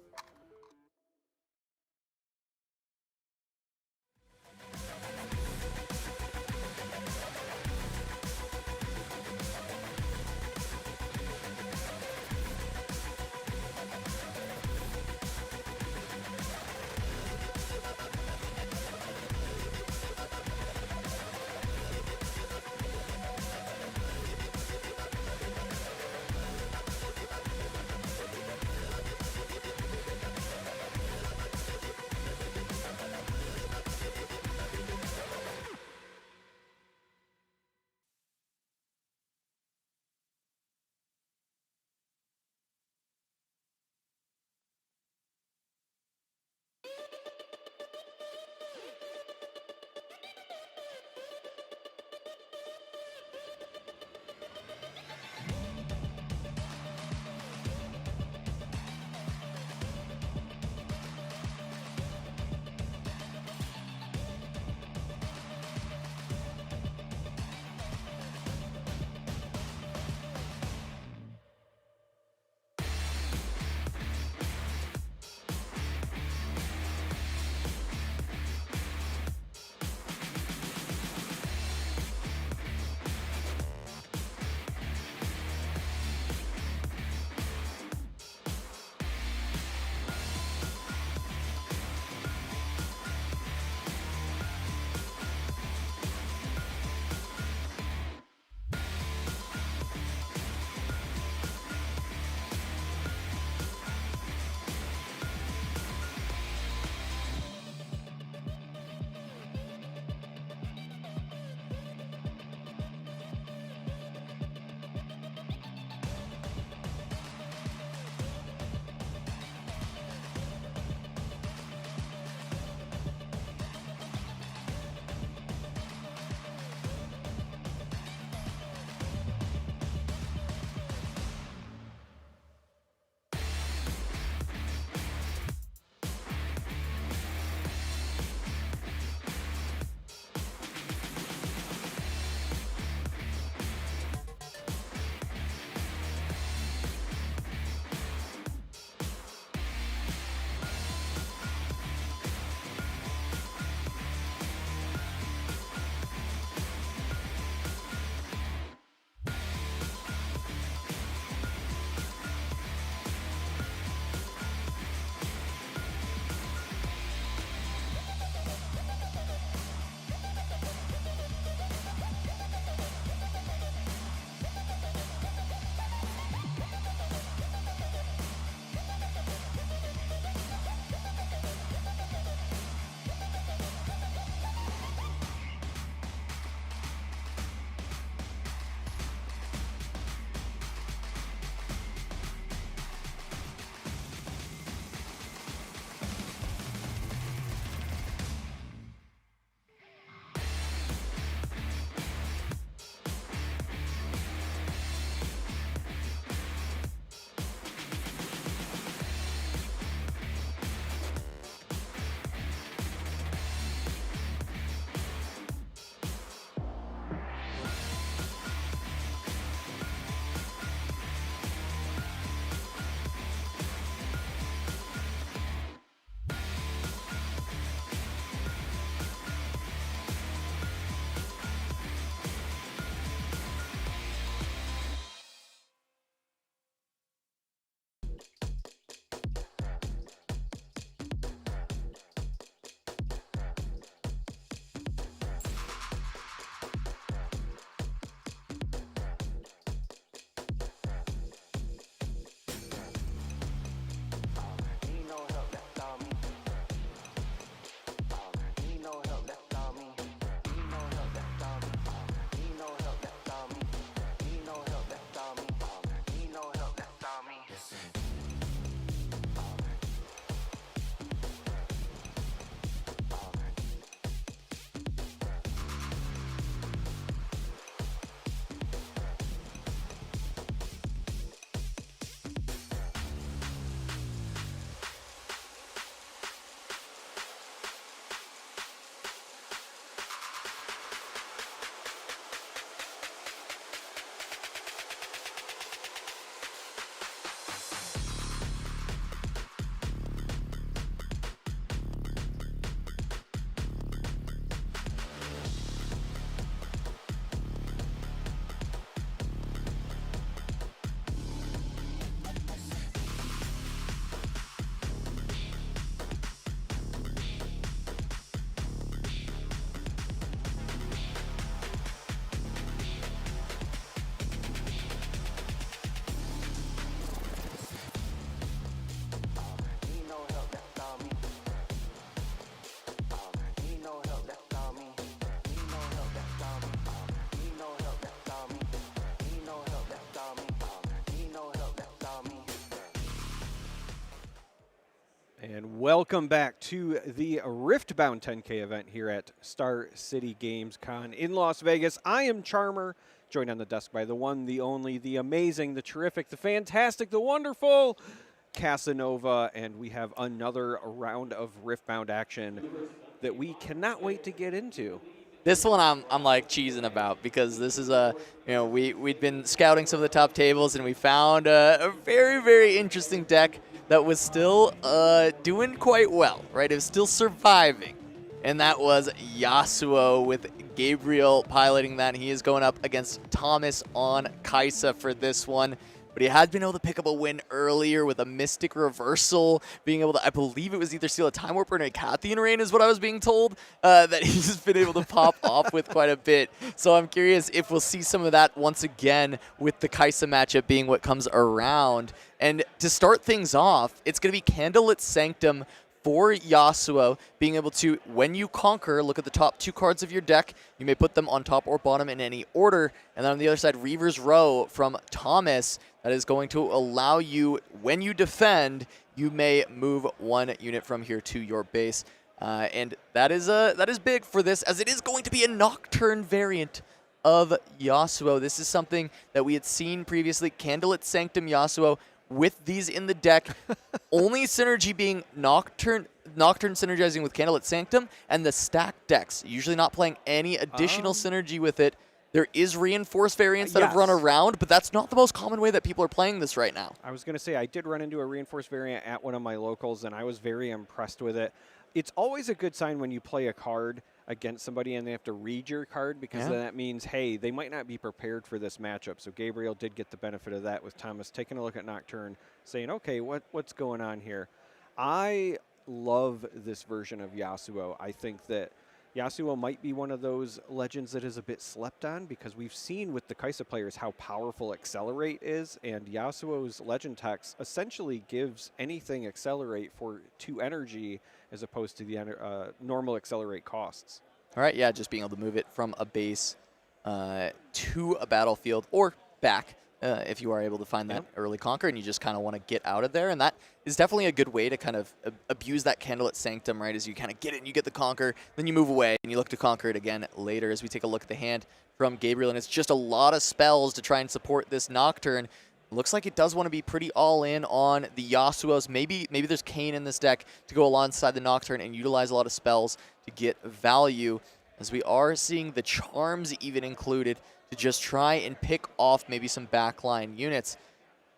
And welcome back to the Riftbound 10K event here at Star City Games Con in Las Vegas. I am Charmer, joined on the desk by the one, the only, the amazing, the terrific, the fantastic, the wonderful Casanova, and we have another round of Riftbound action that we cannot wait to get into. This one I'm like cheesing about because this is we'd been scouting some of the top tables and we found a very, very interesting deck that was still doing quite well, right? It was still surviving, and that was Yasuo with Gabriel piloting that. He is going up against Thomas on Kaisa for this one. But he had been able to pick up a win earlier with a Mystic Reversal, being able to, I believe it was either steal a Time Warp or an Acathian Rain is what I was being told, that he's been able to pop off with quite a bit. So I'm curious if we'll see some of that once again with the Kaisa matchup being what comes around. And to start things off, it's going to be Candlelit Sanctum for Yasuo, being able to, when you conquer, look at the top 2 cards of your deck. You may put them on top or bottom in any order. And then on the other side, Reaver's Row from Thomas. That is going to allow you, when you defend, you may move 1 unit from here to your base. And that is big for this, as it is going to be a Nocturne variant of Yasuo. This is something that we had seen previously, Candlelit Sanctum Yasuo, with these in the deck. Only synergy being Nocturne synergizing with Candlelit Sanctum and the stacked decks. Usually not playing any additional synergy with it. There is reinforced variants that have run around, but that's not the most common way that people are playing this right now. I was going to say, I did run into a reinforced variant at one of my locals, and I was very impressed with it. It's always a good sign when you play a card against somebody and they have to read your card, because then that means, hey, they might not be prepared for this matchup. So Gabriel did get the benefit of that with Thomas taking a look at Nocturne, saying, okay, what's going on here? I love this version of Yasuo. I think that Yasuo might be one of those legends that is a bit slept on, because we've seen with the Kaisa players how powerful Accelerate is, and Yasuo's legend text essentially gives anything Accelerate for 2 energy as opposed to the normal Accelerate costs. All right, yeah, just being able to move it from a base to a battlefield or back if you are able to find that early conquer and you just kind of want to get out of there. And that is definitely a good way to kind of abuse that Candlelit Sanctum, right? As you kind of get it and you get the conquer, then you move away and you look to conquer it again later. As we take a look at the hand from Gabriel, and it's just a lot of spells to try and support this Nocturne. Looks like it does want to be pretty all in on the Yasuos. Maybe there's Kayn in this deck to go alongside the Nocturne and utilize a lot of spells to get value, as we are seeing the charms even included to just try and pick off maybe some backline units.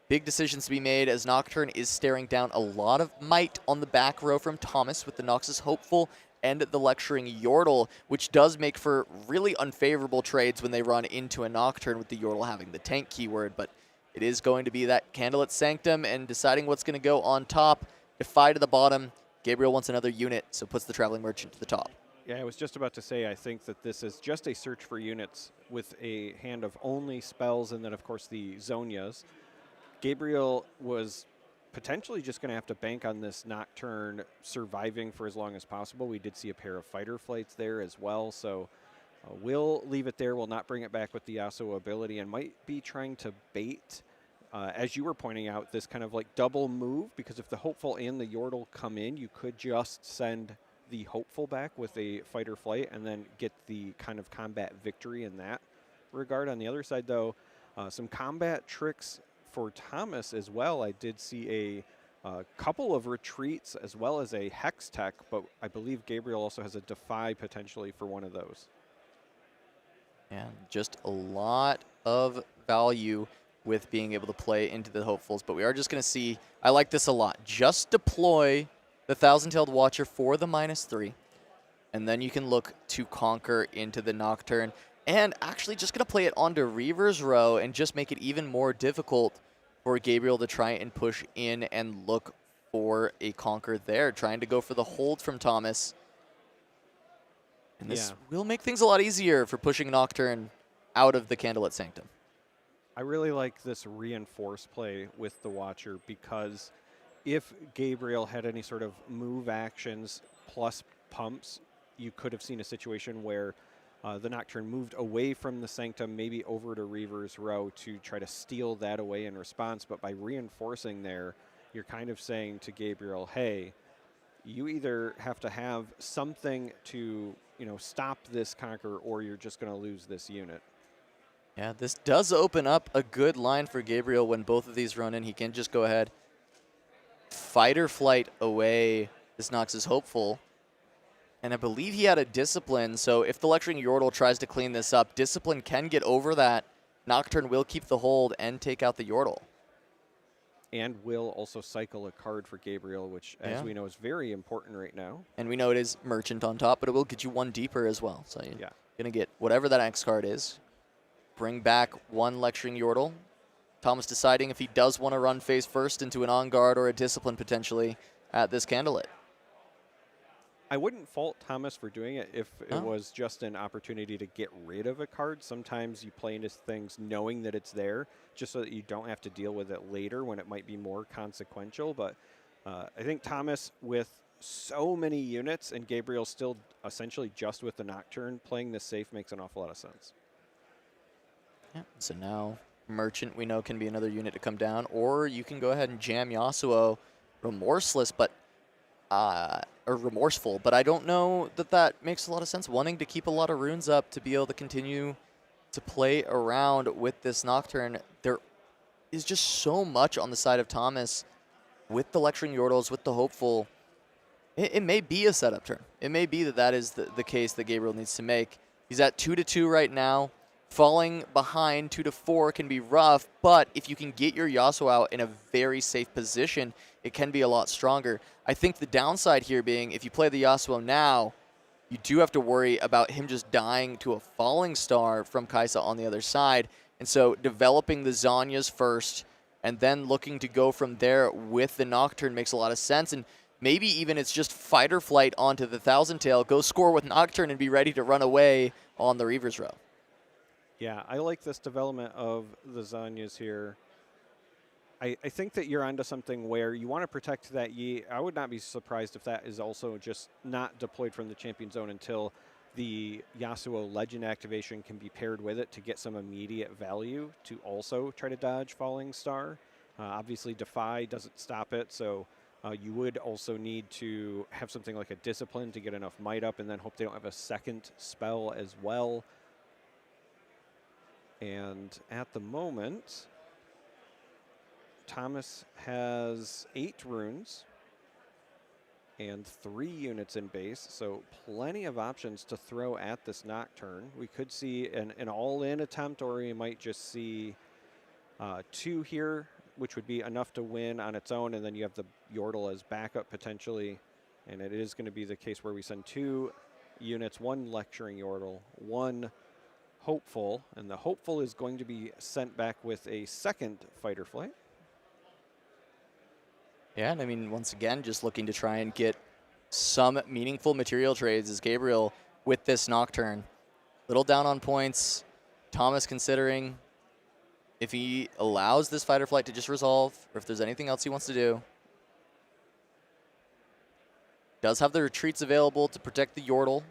Big decisions to be made, as Nocturne is staring down a lot of might on the back row from Thomas with the Noxus Hopeful and the Lecturing Yordle, which does make for really unfavorable trades when they run into a Nocturne with the Yordle having the tank keyword. But it is going to be that Candlelit Sanctum and deciding what's going to go on top. Defy to the bottom. Gabriel wants another unit, so puts the Traveling Merchant to the top. Yeah, I was just about to say, I think that this is just a search for units with a hand of only spells and then, of course, the Zonias. Gabriel was potentially just going to have to bank on this Nocturne surviving for as long as possible. We did see a pair of fighter flights there as well, so we'll leave it there. We'll not bring it back with the Yasuo ability, and might be trying to bait, as you were pointing out, this kind of like double move, because if the Hopeful and the Yordle come in, you could just send the Hopeful back with a fighter flight and then get the kind of combat victory in that regard. On the other side, though, some combat tricks for Thomas as well. I did see a couple of retreats as well as a Hex Tech, but I believe Gabriel also has a Defy potentially for one of those. And just a lot of value with being able to play into the Hopefuls, but we are just going to see, I like this a lot, just deploy the Thousand-Tailed Watcher for the -3, and then you can look to conquer into the Nocturne. And actually just going to play it onto Reaver's Row and just make it even more difficult for Gabriel to try and push in and look for a conquer there, trying to go for the hold from Thomas. And this will make things a lot easier for pushing Nocturne out of the Candlelit Sanctum. I really like this reinforced play with the Watcher, because if Gabriel had any sort of move actions plus pumps, you could have seen a situation where the Nocturne moved away from the Sanctum, maybe over to Reaver's Row to try to steal that away in response. But by reinforcing there, you're kind of saying to Gabriel, hey, you either have to have something to, stop this Conqueror, or you're just going to lose this unit. Yeah, this does open up a good line for Gabriel when both of these run in. He can just go ahead, fight or flight away. This knocks his hopeful. And I believe he had a Discipline, so if the Lecturing Yordle tries to clean this up, Discipline can get over that. Nocturne will keep the hold and take out the Yordle. And will also cycle a card for Gabriel, which, as we know, is very important right now. And we know it is Merchant on top, but it will get you one deeper as well. So you're going to get whatever that X card is. Bring back one Lecturing Yordle. Thomas deciding if he does want to run face first into an On Guard or a Discipline potentially at this Candlelit. I wouldn't fault Thomas for doing it if it was just an opportunity to get rid of a card. Sometimes you play into things knowing that it's there just so that you don't have to deal with it later when it might be more consequential. But I think Thomas, with so many units and Gabriel still essentially just with the Nocturne, playing this safe makes an awful lot of sense. Yeah. So now Merchant we know can be another unit to come down, or you can go ahead and jam Yasuo Remorseless, but or remorseful, but I don't know that that makes a lot of sense. Wanting to keep a lot of runes up to be able to continue to play around with this Nocturne. There is just so much on the side of Thomas with the Lecturing Yordles, with the Hopeful. It may be a setup turn. It may be that that is the case that Gabriel needs to make. He's at 2-2 right now. Falling behind 2-4 can be rough, but if you can get your Yasuo out in a very safe position, it can be a lot stronger. I think the downside here being if you play the Yasuo now, you do have to worry about him just dying to a Falling Star from Kai'Sa on the other side. And so developing the Zhonya's first and then looking to go from there with the Nocturne makes a lot of sense. And maybe even it's just fight or flight onto the Thousand Tail, go score with Nocturne and be ready to run away on the Reaver's Row. Yeah, I like this development of the Zhonya's here. I think that you're onto something where you want to protect that Yi. I would not be surprised if that is also just not deployed from the champion zone until the Yasuo Legend activation can be paired with it to get some immediate value to also try to dodge Falling Star. Obviously, Defy doesn't stop it, so you would also need to have something like a Discipline to get enough might up and then hope they don't have a second spell as well. And at the moment, Thomas has 8 runes and 3 units in base, so plenty of options to throw at this Nocturne. We could see an all-in attempt, or we might just see 2 here, which would be enough to win on its own, and then you have the Yordle as backup potentially, and it is going to be the case where we send 2 units, 1 Lecturing Yordle, 1 Hopeful, and the Hopeful is going to be sent back with a second Fight or Flight. Yeah, and I mean, once again, just looking to try and get some meaningful material trades as Gabriel with this Nocturne. Little down on points. Thomas considering if he allows this Fight or Flight to just resolve, or if there's anything else he wants to do. Does have the retreats available to protect the Yordle.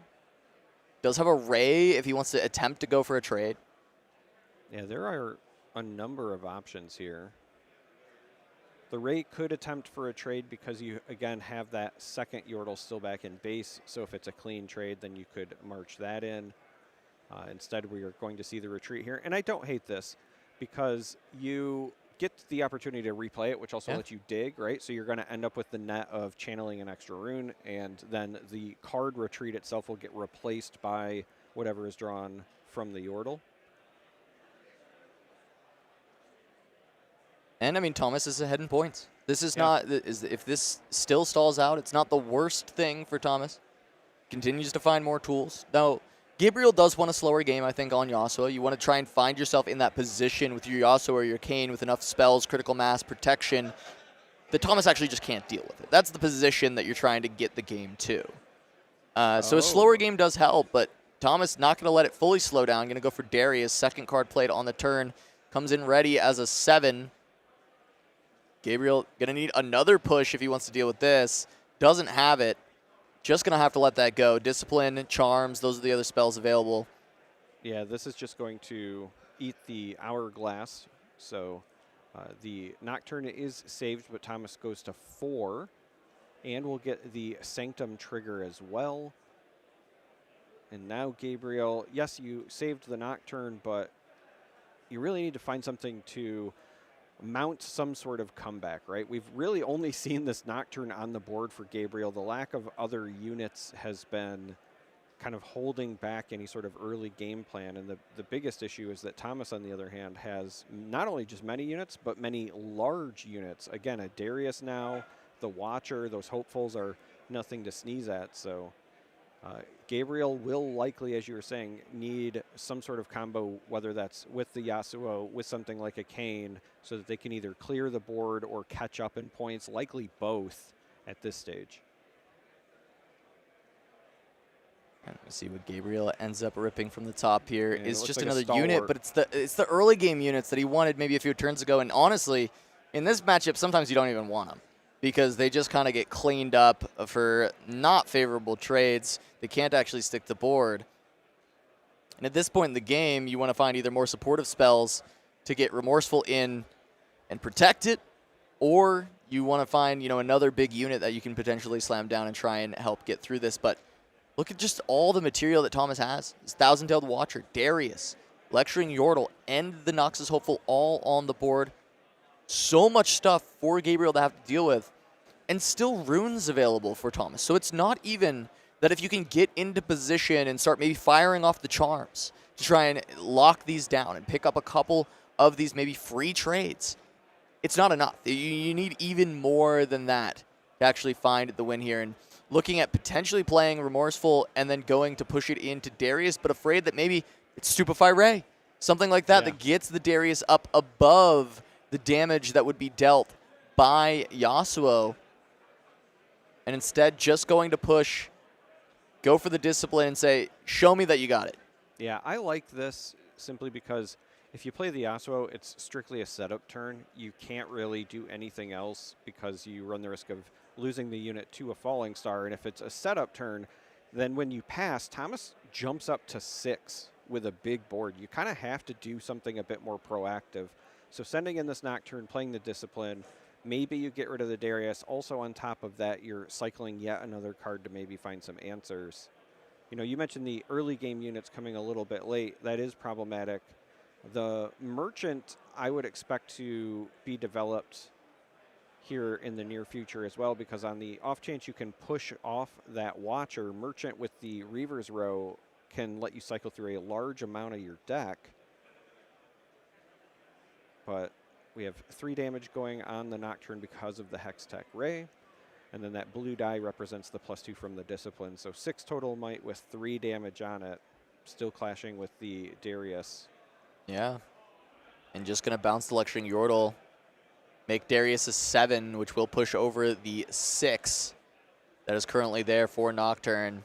Does have a Ray if he wants to attempt to go for a trade. Yeah, there are a number of options here. The Ray could attempt for a trade because you, again, have that second Yordle still back in base. So if it's a clean trade, then you could march that in. Instead, we are going to see the retreat here. And I don't hate this because you get the opportunity to replay it, which also lets you dig, right? So you're going to end up with the net of channeling an extra rune, and then the card retreat itself will get replaced by whatever is drawn from the Yordle. And I mean, Thomas is ahead in points. This is not, if this still stalls out, it's not the worst thing for Thomas. Continues to find more tools. Now, Gabriel does want a slower game, I think, on Yasuo. You want to try and find yourself in that position with your Yasuo or your Kayn with enough spells, critical mass, protection, that Thomas actually just can't deal with it. That's the position that you're trying to get the game to. So a slower game does help, but Thomas not going to let it fully slow down. Going to go for Darius. Second card played on the turn. Comes in ready as a 7. Gabriel going to need another push if he wants to deal with this. Doesn't have it. Just going to have to let that go. Discipline, Charms, those are the other spells available. Yeah, this is just going to eat the Hourglass. So the Nocturne is saved, but Thomas goes to 4. And we'll get the Sanctum trigger as well. And now Gabriel, yes, you saved the Nocturne, but you really need to find something to mount some sort of comeback, right? We've really only seen this Nocturne on the board for Gabriel. The lack of other units has been kind of holding back any sort of early game plan. And the biggest issue is that Thomas, on the other hand, has not only just many units, but many large units. Again, a Darius now, the Watcher, those hopefuls are nothing to sneeze at. So Gabriel will likely, as you were saying, need some sort of combo, whether that's with the Yasuo, with something like a Kayn, so that they can either clear the board or catch up in points, likely both at this stage. And we see what Gabriel ends up ripping from the top here and is just like another unit, but it's the early game units that he wanted maybe a few turns ago. And honestly, in this matchup, sometimes you don't even want them because they just kind of get cleaned up for not favorable trades. They can't actually stick the board. And at this point in the game, you want to find either more supportive spells to get Remorseful in and protect it, or you want to find, another big unit that you can potentially slam down and try and help get through this. But look at just all the material that Thomas has. His Thousand-Tailed Watcher, Darius, Lecturing Yordle, and the Noxus Hopeful all on the board. So much stuff for Gabriel to have to deal with, and still runes available for Thomas. So it's not even that if you can get into position and start maybe firing off the charms to try and lock these down and pick up a couple of these maybe free trades, it's not enough. You need even more than that to actually find the win here. And looking at potentially playing Remorseful and then going to push it into Darius, but afraid that maybe it's Stupefy Ray, something like that, that gets the Darius up above the damage that would be dealt by Yasuo, and instead just going to push, go for the discipline and say, show me that you got it. Yeah, I like this simply because if you play the Yasuo, it's strictly a setup turn. You can't really do anything else because you run the risk of losing the unit to a falling star. And if it's a setup turn, then when you pass, Thomas jumps up to 6 with a big board. You kind of have to do something a bit more proactive. So sending in this Nocturne, playing the discipline, maybe you get rid of the Darius. Also on top of that, you're cycling yet another card to maybe find some answers. You mentioned the early game units coming a little bit late. That is problematic. The Merchant, I would expect to be developed here in the near future as well, because on the off chance you can push off that Watcher, Merchant with the Reaver's Row can let you cycle through a large amount of your deck. But we have 3 damage going on the Nocturne because of the Hextech Ray. And then that blue die represents the +2 from the Discipline. So 6 total might with 3 damage on it. Still clashing with the Darius. Yeah. And just going to bounce the Lecturing Yordle. Make Darius a 7, which will push over the 6 that is currently there for Nocturne.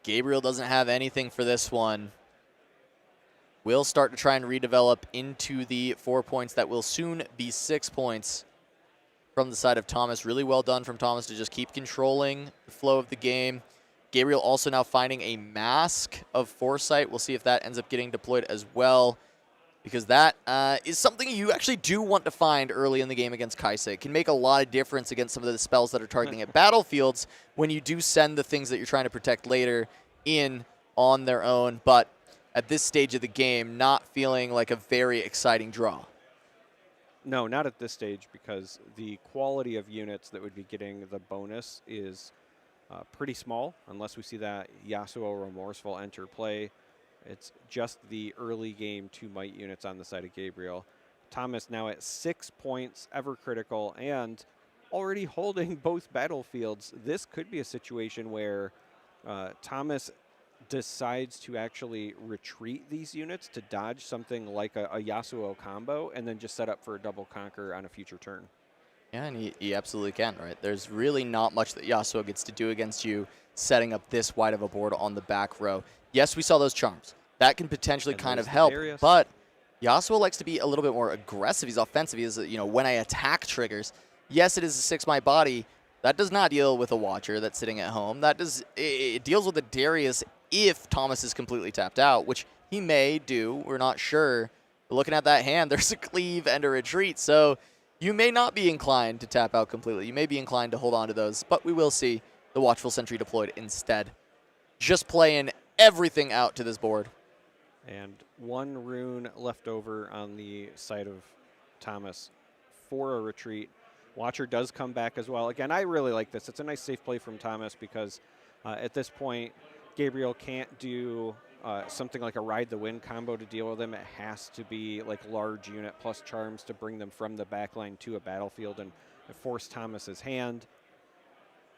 Gabriel doesn't have anything for this one. Will start to try and redevelop into the 4 points that will soon be 6 points from the side of Thomas. Really well done from Thomas to just keep controlling the flow of the game. Gabriel also now finding a Mask of Foresight. We'll see if that ends up getting deployed as well, because that is something you actually do want to find early in the game against Kai'Sa. It can make a lot of difference against some of the spells that are targeting at battlefields when you do send the things that you're trying to protect later in on their own. But at this stage of the game, not feeling like a very exciting draw. No, not at this stage, because the quality of units that would be getting the bonus is pretty small, unless we see that Yasuo Remorseful enter play. It's just the early game 2 might units on the side of Gabriel. Thomas now at 6 points, ever critical, and already holding both battlefields. This could be a situation where Thomas decides to actually retreat these units to dodge something like a Yasuo combo and then just set up for a double conquer on a future turn. Yeah, and he absolutely can, right? There's really not much that Yasuo gets to do against you setting up this wide of a board on the back row. Yes, we saw those charms. That can potentially kind of help, but Yasuo likes to be a little bit more aggressive. He's offensive. He is, when I attack triggers. Yes, it is a 6-might body. That does not deal with a Watcher that's sitting at home. It deals with a Darius if Thomas is completely tapped out, which he may do. We're not sure. But looking at that hand, there's a cleave and a retreat. So you may not be inclined to tap out completely. You may be inclined to hold on to those, but we will see the Watchful Sentry deployed instead. Just playing everything out to this board. And 1 rune left over on the side of Thomas for a retreat. Watcher does come back as well. Again, I really like this. It's a nice safe play from Thomas because at this point, Gabriel can't do something like a Ride the Wind combo to deal with him. It has to be like large unit plus charms to bring them from the back line to a battlefield and force Thomas's hand.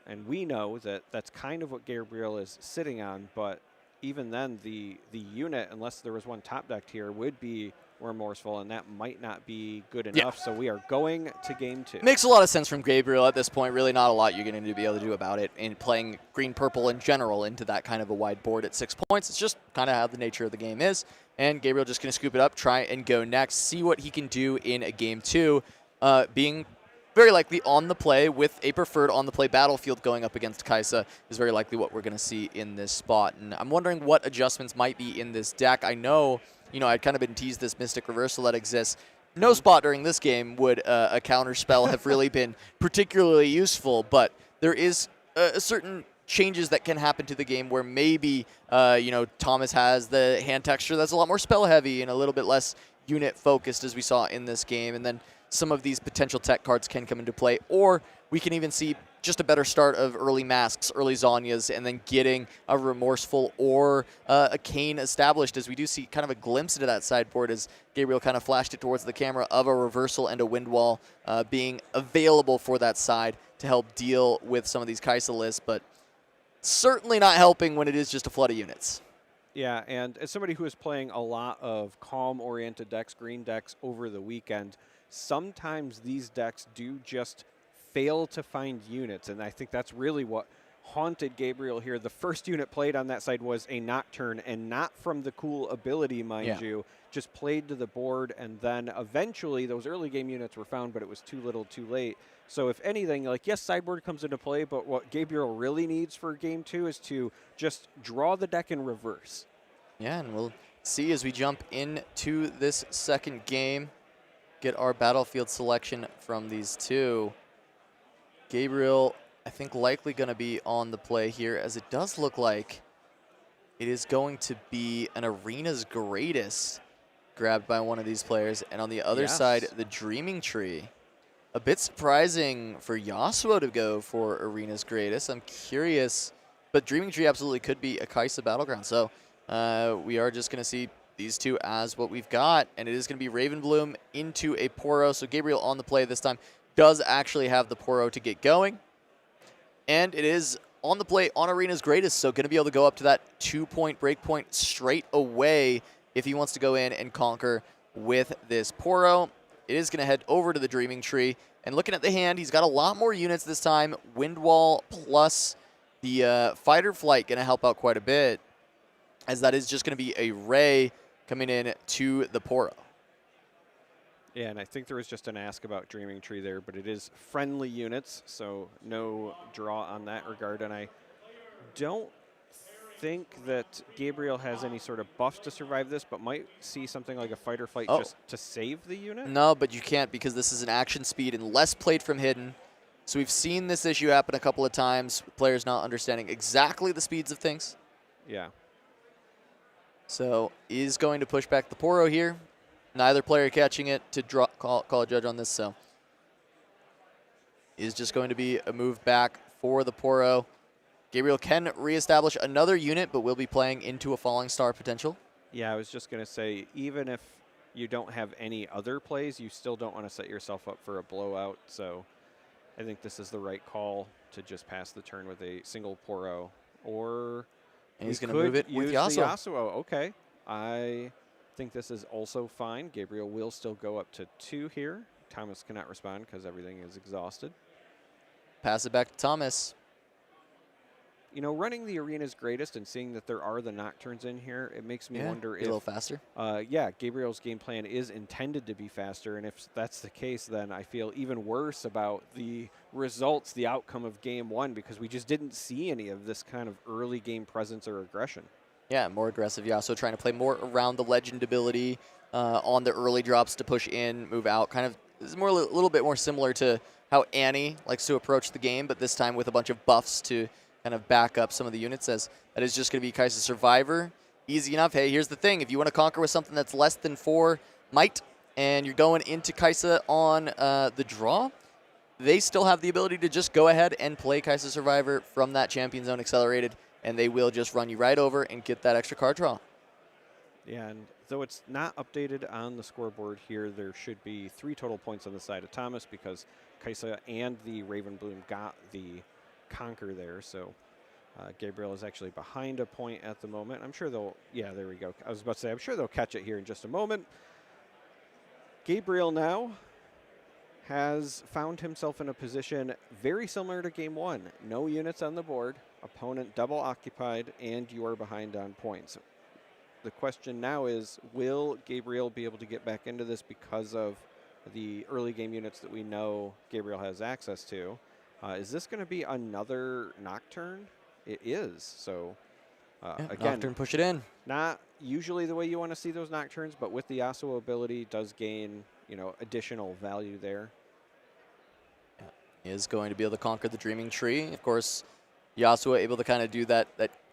And we know that that's kind of what Gabriel is sitting on, but even then, the unit, unless there was one top decked here, would be remorseful, and that might not be good enough. So we are going to game 2. Makes a lot of sense from Gabriel at this point. Really not a lot you're going to be able to do about it in playing green-purple in general into that kind of a wide board at 6 points. It's just kind of how the nature of the game is. And Gabriel just going to scoop it up, try and go next, see what he can do in a game 2, being very likely on the play with a preferred on the play battlefield going up against Kaisa is very likely what we're going to see in this spot. And I'm wondering what adjustments might be in this deck. I know, I'd kind of been teased this Mystic Reversal that exists. No spot during this game would a counter spell have really been particularly useful, but there is a certain changes that can happen to the game where maybe, Thomas has the hand texture that's a lot more spell heavy and a little bit less unit focused as we saw in this game. And then some of these potential tech cards can come into play, or we can even see just a better start of early Masks, early Zanyas, and then getting a Remorseful or a Kane established, as we do see kind of a glimpse into that sideboard as Gabriel kind of flashed it towards the camera of a Reversal and a Windwall being available for that side to help deal with some of these Kaisa lists, but certainly not helping when it is just a flood of units. Yeah, and as somebody who is playing a lot of calm-oriented decks, green decks over the weekend, sometimes these decks do just fail to find units, and I think that's really what haunted Gabriel here. The first unit played on that side was a Nocturne, and not from the cool ability, mind you, just played to the board, and then eventually those early game units were found, but it was too little too late. So if anything, yes, sideboard comes into play, but what Gabriel really needs for game 2 is to just draw the deck in reverse. Yeah, and we'll see as we jump into this second game, get our battlefield selection from these two. Gabriel, I think, likely going to be on the play here, as it does look like it is going to be an Arena's Greatest grabbed by one of these players. And on the other side, the Dreaming Tree. A bit surprising for Yasuo to go for Arena's Greatest. I'm curious, but Dreaming Tree absolutely could be a Kaisa Battleground. So we are just going to see these two as what we've got, and it is going to be Ravenbloom into a Poro. So Gabriel on the play this time does actually have the Poro to get going, and it is on the play on Arena's Greatest, so going to be able to go up to that 2-point breakpoint straight away if he wants to go in and conquer with this Poro. It is going to head over to the Dreaming Tree, and looking at the hand, he's got a lot more units this time. Windwall plus the Fight or Flight going to help out quite a bit, as that is just going to be a Ray coming in to the Poro. Yeah, and I think there was just an ask about Dreaming Tree there, but it is friendly units, so no draw on that regard. And I don't think that Gabriel has any sort of buffs to survive this, but might see something like a Fight or Flight just to save the unit. No, but you can't, because this is an action speed unless played from hidden. So we've seen this issue happen a couple of times, players not understanding exactly the speeds of things. Yeah. So is going to push back the Poro here. Neither player catching it to draw, call a judge on this, so is just going to be a move back for the Poro. Gabriel can reestablish another unit, but will be playing into a Falling Star potential. Yeah, I was just going to say, even if you don't have any other plays, you still don't want to set yourself up for a blowout. So I think this is the right call to just pass the turn with a single Poro. Or and he's going to move it with Yasuo. Yasuo. Okay. I think this is also fine. Gabriel will still go up to 2 here. Thomas cannot respond because everything is exhausted. Pass it back to Thomas. You know, running the Arena's Greatest and seeing that there are the Nocturnes in here, it makes me wonder if... a little faster. Yeah, Gabriel's game plan is intended to be faster, and if that's the case, then I feel even worse about the results, the outcome of game 1, because we just didn't see any of this kind of early game presence or aggression. Yeah, more aggressive Yasuo, trying to play more around the Legend ability on the early drops to push in, move out, kind of is a little bit more similar to how Annie likes to approach the game, but this time with a bunch of buffs to kind of back up some of the units, as that is just going to be Kai'Sa Survivor. Easy enough. Hey, here's the thing. If you want to conquer with something that's less than 4 might, and you're going into Kai'Sa on the draw, they still have the ability to just go ahead and play Kai'Sa Survivor from that Champion Zone Accelerated, and they will just run you right over and get that extra card draw. Yeah, and though it's not updated on the scoreboard here, there should be 3 total points on the side of Thomas because Kai'Sa and the Raven Bloom got the conquer there. So Gabriel is actually behind a point at the moment. I'm sure they'll, yeah, there we go. I was about to say, I'm sure they'll catch it here in just a moment. Gabriel now has found himself in a position very similar to game 1. No units on the board, opponent double occupied, and you are behind on points. The question now is, will Gabriel be able to get back into this because of the early game units that we know Gabriel has access to? Is this going to be another Nocturne? It is. So, again, Nocturne, push it in. Not usually the way you want to see those Nocturnes, but with the Yasuo ability, does gain, you know, additional value there. Yeah. He is going to be able to conquer the Dreaming Tree. Of course, Yasuo able to kind of do that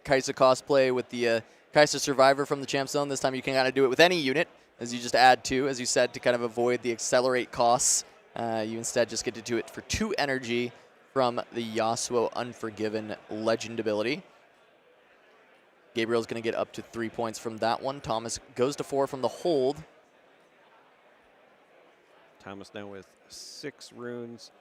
Kai'Sa cosplay with the Kai'Sa Survivor from the Champ Zone. This time you can kind of do it with any unit, as you just add 2, as you said, to kind of avoid the accelerate costs. You instead just get to do it for 2 energy from the Yasuo Unforgiven Legend ability. Gabriel's going to get up to 3 points from that one. Thomas goes to 4 from the hold. Thomas now with 6 runes.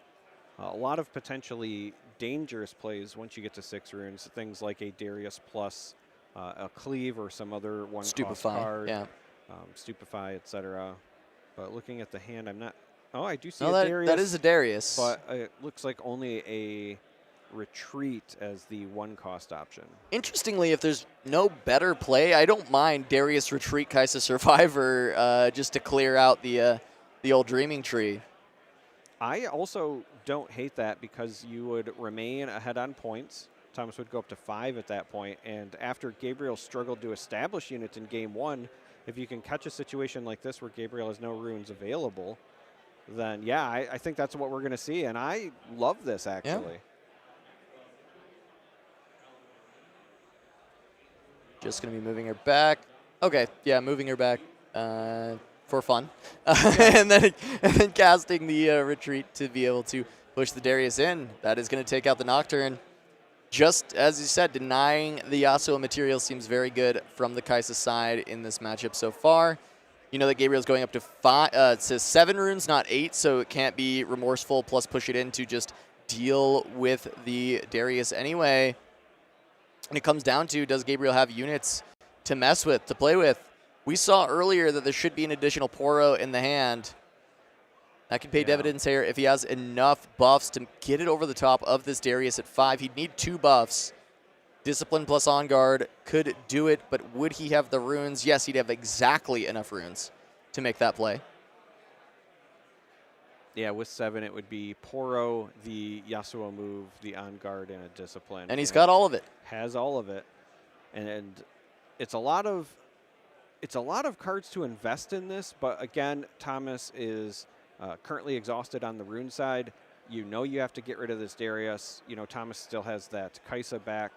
A lot of potentially dangerous plays once you get to 6 runes. Things like a Darius plus a Cleave or some other one-cost card. Yeah. Stupefy, etc. But looking at the hand, I'm not... Oh, I do see no, a Darius. That is a Darius. But it looks like only a Retreat as the one-cost option. Interestingly, if there's no better play, I don't mind Darius Retreat Kai'Sa Survivor just to clear out the old Dreaming Tree. I also don't hate that because you would remain ahead on points. Thomas would go up to 5 at that point, and after Gabriel struggled to establish units in game 1, if you can catch a situation like this where Gabriel has no runes available, then yeah, I think that's what we're going to see, and I love this actually. Yeah. Just going to be moving her back. Okay, yeah, moving her back for fun. and then casting the retreat to be able to push the Darius in. That is going to take out the Nocturne. Just as you said, denying the Yasuo material seems very good from the Kai'Sa side in this matchup so far. You know that Gabriel's going up to 7 runes, not 8, so it can't be remorseful plus push it in to just deal with the Darius anyway. And it comes down to, does Gabriel have units to mess with, to play with? We saw earlier that there should be an additional Poro in the hand. That can pay dividends here if he has enough buffs to get it over the top of this Darius at 5. He'd need 2 buffs. Discipline plus On Guard could do it, but would he have the runes? Yes, he'd have exactly enough runes to make that play. Yeah, with 7, it would be Poro, the Yasuo move, the On Guard, and a Discipline. And he's got all of it. Has all of it. And it's a lot of cards to invest in this, but again, Thomas is currently exhausted on the rune side. You know you have to get rid of this Darius. You know, Thomas still has that Kai'Sa back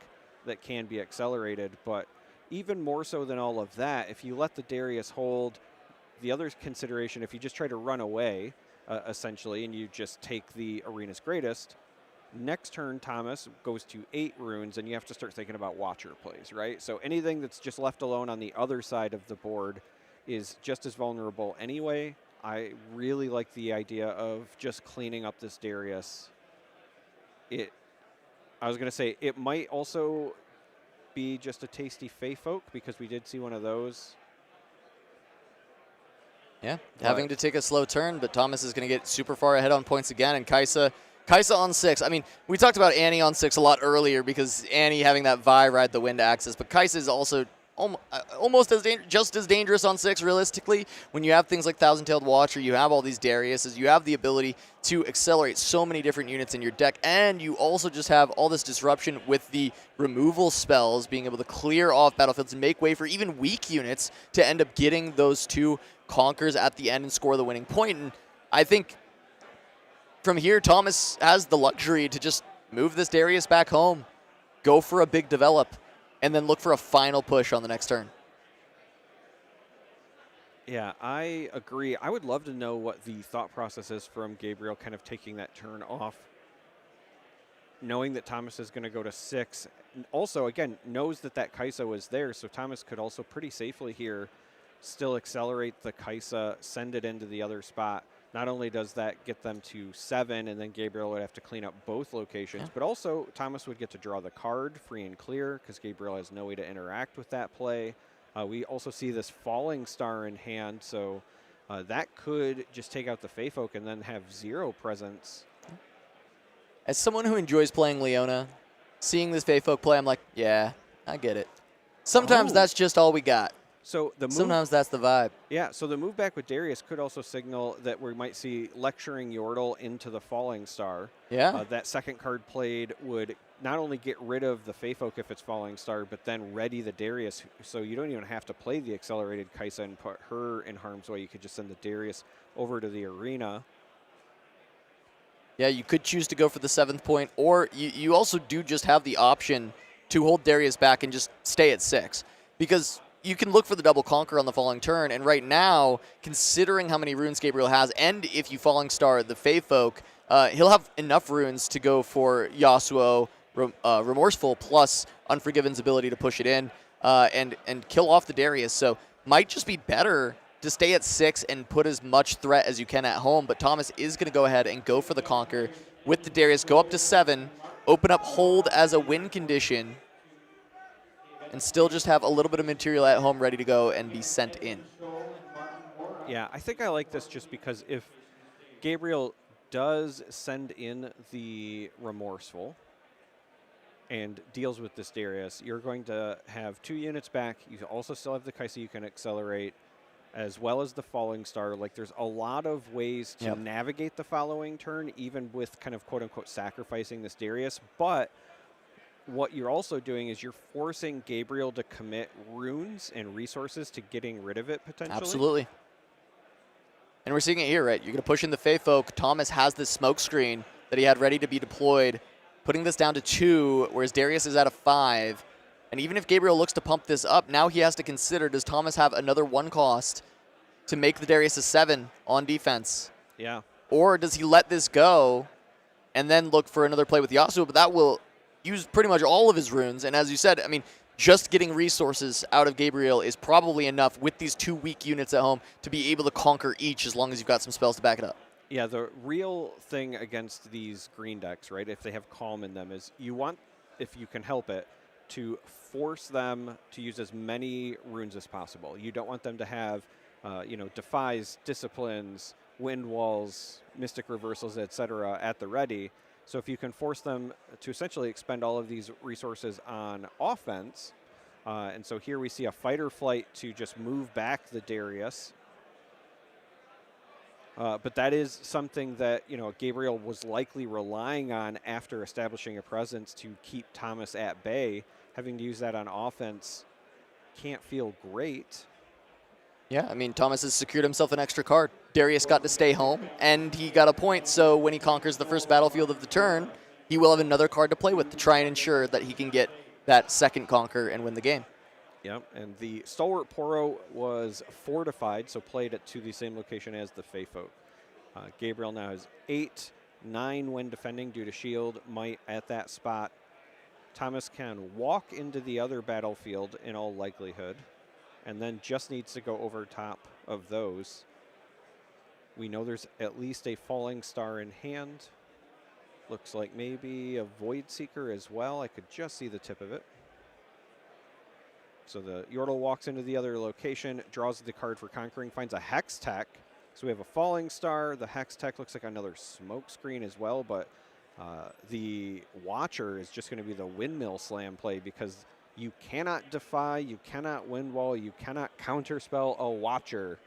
that can be accelerated, but even more so than all of that, if you let the Darius hold, the other consideration, if you just try to run away, essentially, and you just take the Arena's Greatest, next turn Thomas goes to 8 runes, and you have to start thinking about Watcher plays, right? So anything that's just left alone on the other side of the board is just as vulnerable anyway. I really like the idea of just cleaning up this Darius. I was going to say, it might also be just a tasty Fey Folk, because we did see one of those. Yeah, having to take a slow turn, but Thomas is going to get super far ahead on points again, and Kai'Sa on 6. I mean, we talked about Annie on 6 a lot earlier because Annie having that Vi ride the wind axis, but Kai'Sa is also almost just as dangerous on 6, realistically. When you have things like Thousand-Tailed Watcher, you have all these Dariuses, you have the ability to accelerate so many different units in your deck, and you also just have all this disruption with the removal spells, being able to clear off battlefields and make way for even weak units to end up getting those 2 conquers at the end and score the winning point. And I think from here, Thomas has the luxury to just move this Darius back home, go for a big develop, and then look for a final push on the next turn. Yeah, I agree. I would love to know what the thought process is from Gabriel kind of taking that turn off, knowing that Thomas is going to go to 6. Also, again, knows that that Kaisa is there, so Thomas could also pretty safely here still accelerate the Kaisa, send it into the other spot. Not only does that get them to 7, and then Gabriel would have to clean up both locations, but also Thomas would get to draw the card free and clear because Gabriel has no way to interact with that play. We also see this falling star in hand, so that could just take out the Fey Folk and then have 0 presence. As someone who enjoys playing Leona, seeing this Fey Folk play, I'm like, yeah, I get it. Sometimes that's just all we got. So the move, sometimes that's the vibe. Yeah, so the move back with Darius could also signal that we might see lecturing Yordle into the Falling Star. Yeah. That second card played would not only get rid of the Fey Folk if it's Falling Star, but then ready the Darius, so you don't even have to play the accelerated Kaisa and put her in harm's way. You could just send the Darius over to the arena. Yeah, you could choose to go for the 7th point, or you also do just have the option to hold Darius back and just stay at 6. Because you can look for the double conquer on the falling turn, and right now, considering how many runes Gabriel has, and if you falling star the Fey Folk, he'll have enough runes to go for Yasuo, Remorseful, plus Unforgiven's ability to push it in and kill off the Darius. So might just be better to stay at 6 and put as much threat as you can at home, but Thomas is going to go ahead and go for the conquer with the Darius, go up to 7, open up hold as a win condition, and still just have a little bit of material at home ready to go and be sent in. Yeah, I think I like this just because if Gabriel does send in the Remorseful and deals with this Darius, you're going to have 2 units back. You also still have the Kaisa you can accelerate, as well as the Falling Star. Like, there's a lot of ways to navigate the following turn, even with kind of quote-unquote sacrificing this Darius. But what you're also doing is you're forcing Gabriel to commit runes and resources to getting rid of it, potentially. Absolutely. And we're seeing it here, right? You're going to push in the Fey Folk. Thomas has this smoke screen that he had ready to be deployed, putting this down to 2, whereas Darius is at a 5. And even if Gabriel looks to pump this up, now he has to consider, does Thomas have another 1 cost to make the Darius a 7 on defense? Yeah. Or does he let this go and then look for another play with Yasuo? But that will use pretty much all of his runes. And as you said, I mean, just getting resources out of Gabriel is probably enough with these 2 weak units at home to be able to conquer each as long as you've got some spells to back it up. Yeah, the real thing against these green decks, right, if they have Calm in them, is you want, if you can help it, to force them to use as many runes as possible. You don't want them to have, Defies, Disciplines, Wind Walls, Mystic Reversals, etc. at the ready. So if you can force them to essentially expend all of these resources on offense, and so here we see a Fight or Flight to just move back the Darius. But that is something that, Gabriel was likely relying on after establishing a presence to keep Thomas at bay. Having to use that on offense can't feel great. Yeah, I mean, Thomas has secured himself an extra card. Darius got to stay home, and he got a point, so when he conquers the first battlefield of the turn, he will have another card to play with to try and ensure that he can get that second conquer and win the game. Yep, and the Stalwart Poro was fortified, so played it to the same location as the Fey Folk. Gabriel now has 8, 9 when defending due to shield, might at that spot. Thomas can walk into the other battlefield in all likelihood, and then just needs to go over top of those. We know there's at least a Falling Star in hand. Looks like maybe a Void Seeker as well. I could just see the tip of it. So the Yordle walks into the other location, draws the card for conquering, finds a Hex Tech. So we have a Falling Star. The Hex Tech looks like another smoke screen as well, but the Watcher is just going to be the Windmill Slam play because you cannot defy, you cannot wind wall, you cannot counterspell a Watcher,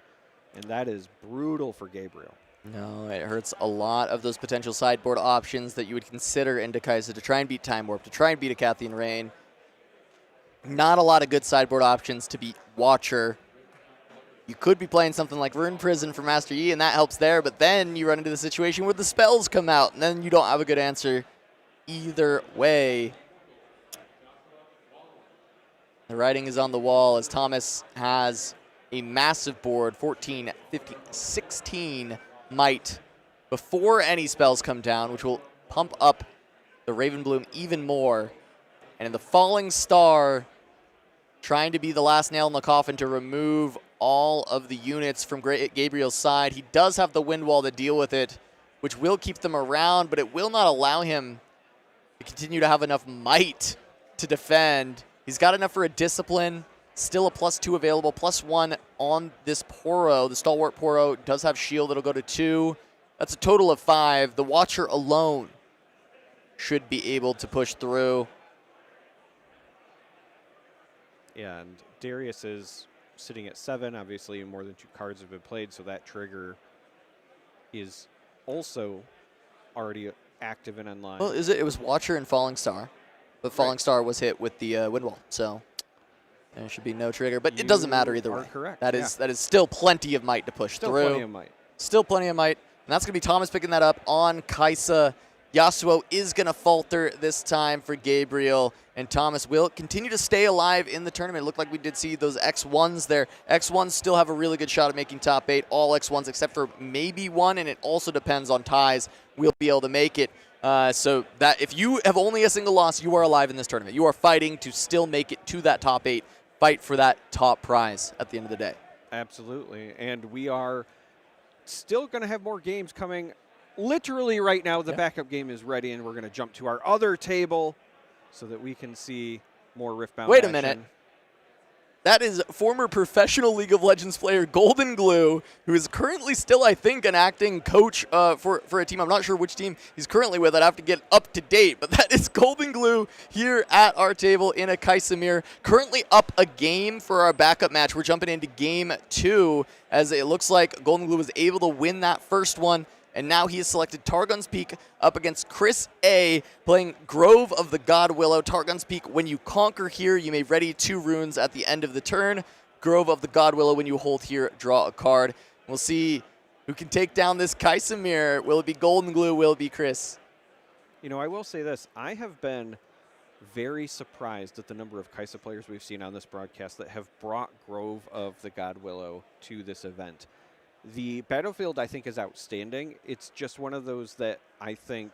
and that is brutal for Gabriel. No, it hurts a lot of those potential sideboard options that you would consider into Kaisa to try and beat Time Warp, to try and beat a Cathian Rain. Not a lot of good sideboard options to beat Watcher. You could be playing something like Rune Prison for Master Yi, and that helps there, but then you run into the situation where the spells come out, and then you don't have a good answer either way. The writing is on the wall as Thomas has a massive board, 14, 15, 16 might before any spells come down, which will pump up the Raven Bloom even more. And in the Falling Star, trying to be the last nail in the coffin to remove all of the units from Gabriel's side. He does have the wind wall to deal with it, which will keep them around, but it will not allow him to continue to have enough might to defend. He's got enough for a discipline. Still a +2 available, +1 on this Poro. The Stalwart Poro does have shield. It'll go to 2. That's a total of 5. The Watcher alone should be able to push through. Yeah, and Darius is sitting at 7. Obviously, more than 2 cards have been played, so that trigger is also already active and online. Well, it was Watcher and Falling Star, but Falling Star was hit with the wind wall, so there should be no trigger. But it doesn't matter either way. Correct. That is still plenty of might to push through. Still plenty of might. Still plenty of might, and that's going to be Thomas picking that up on Kaisa. Yasuo is going to falter this time for Gabriel, and Thomas will continue to stay alive in the tournament. It looked like we did see those X1s there. X1s still have a really good shot at making top 8. All X1s except for maybe one, and it also depends on ties. We'll be able to make it. So that if you have only a single loss, you are alive in this tournament. You are fighting to still make it to that top 8. Fight for that top prize at the end of the day. Absolutely, and we are still going to have more games coming. Literally right now, the backup game is ready, and we're going to jump to our other table so that we can see more Riftbound Wait a action. minute. That is former professional League of Legends player Golden Glue, who is currently still, I think, an acting coach for a team. I'm not sure which team he's currently with. I'd have to get up to date. But that is Golden Glue here at our table in a Kaisamir. Currently up a game for our backup match. We're jumping into game 2, as it looks like Golden Glue was able to win that first one. And now he has selected Targon's Peak up against Chris A, playing Grove of the God Willow. Targon's Peak, when you conquer here, you may ready 2 runes at the end of the turn. Grove of the God Willow, when you hold here, draw a card. We'll see who can take down this Kaisamir. Will it be Golden Glue? Will it be Chris? You know, I will say this. I have been very surprised at the number of Kaisa players we've seen on this broadcast that have brought Grove of the God Willow to this event. The battlefield, I think, is outstanding. It's just one of those that I think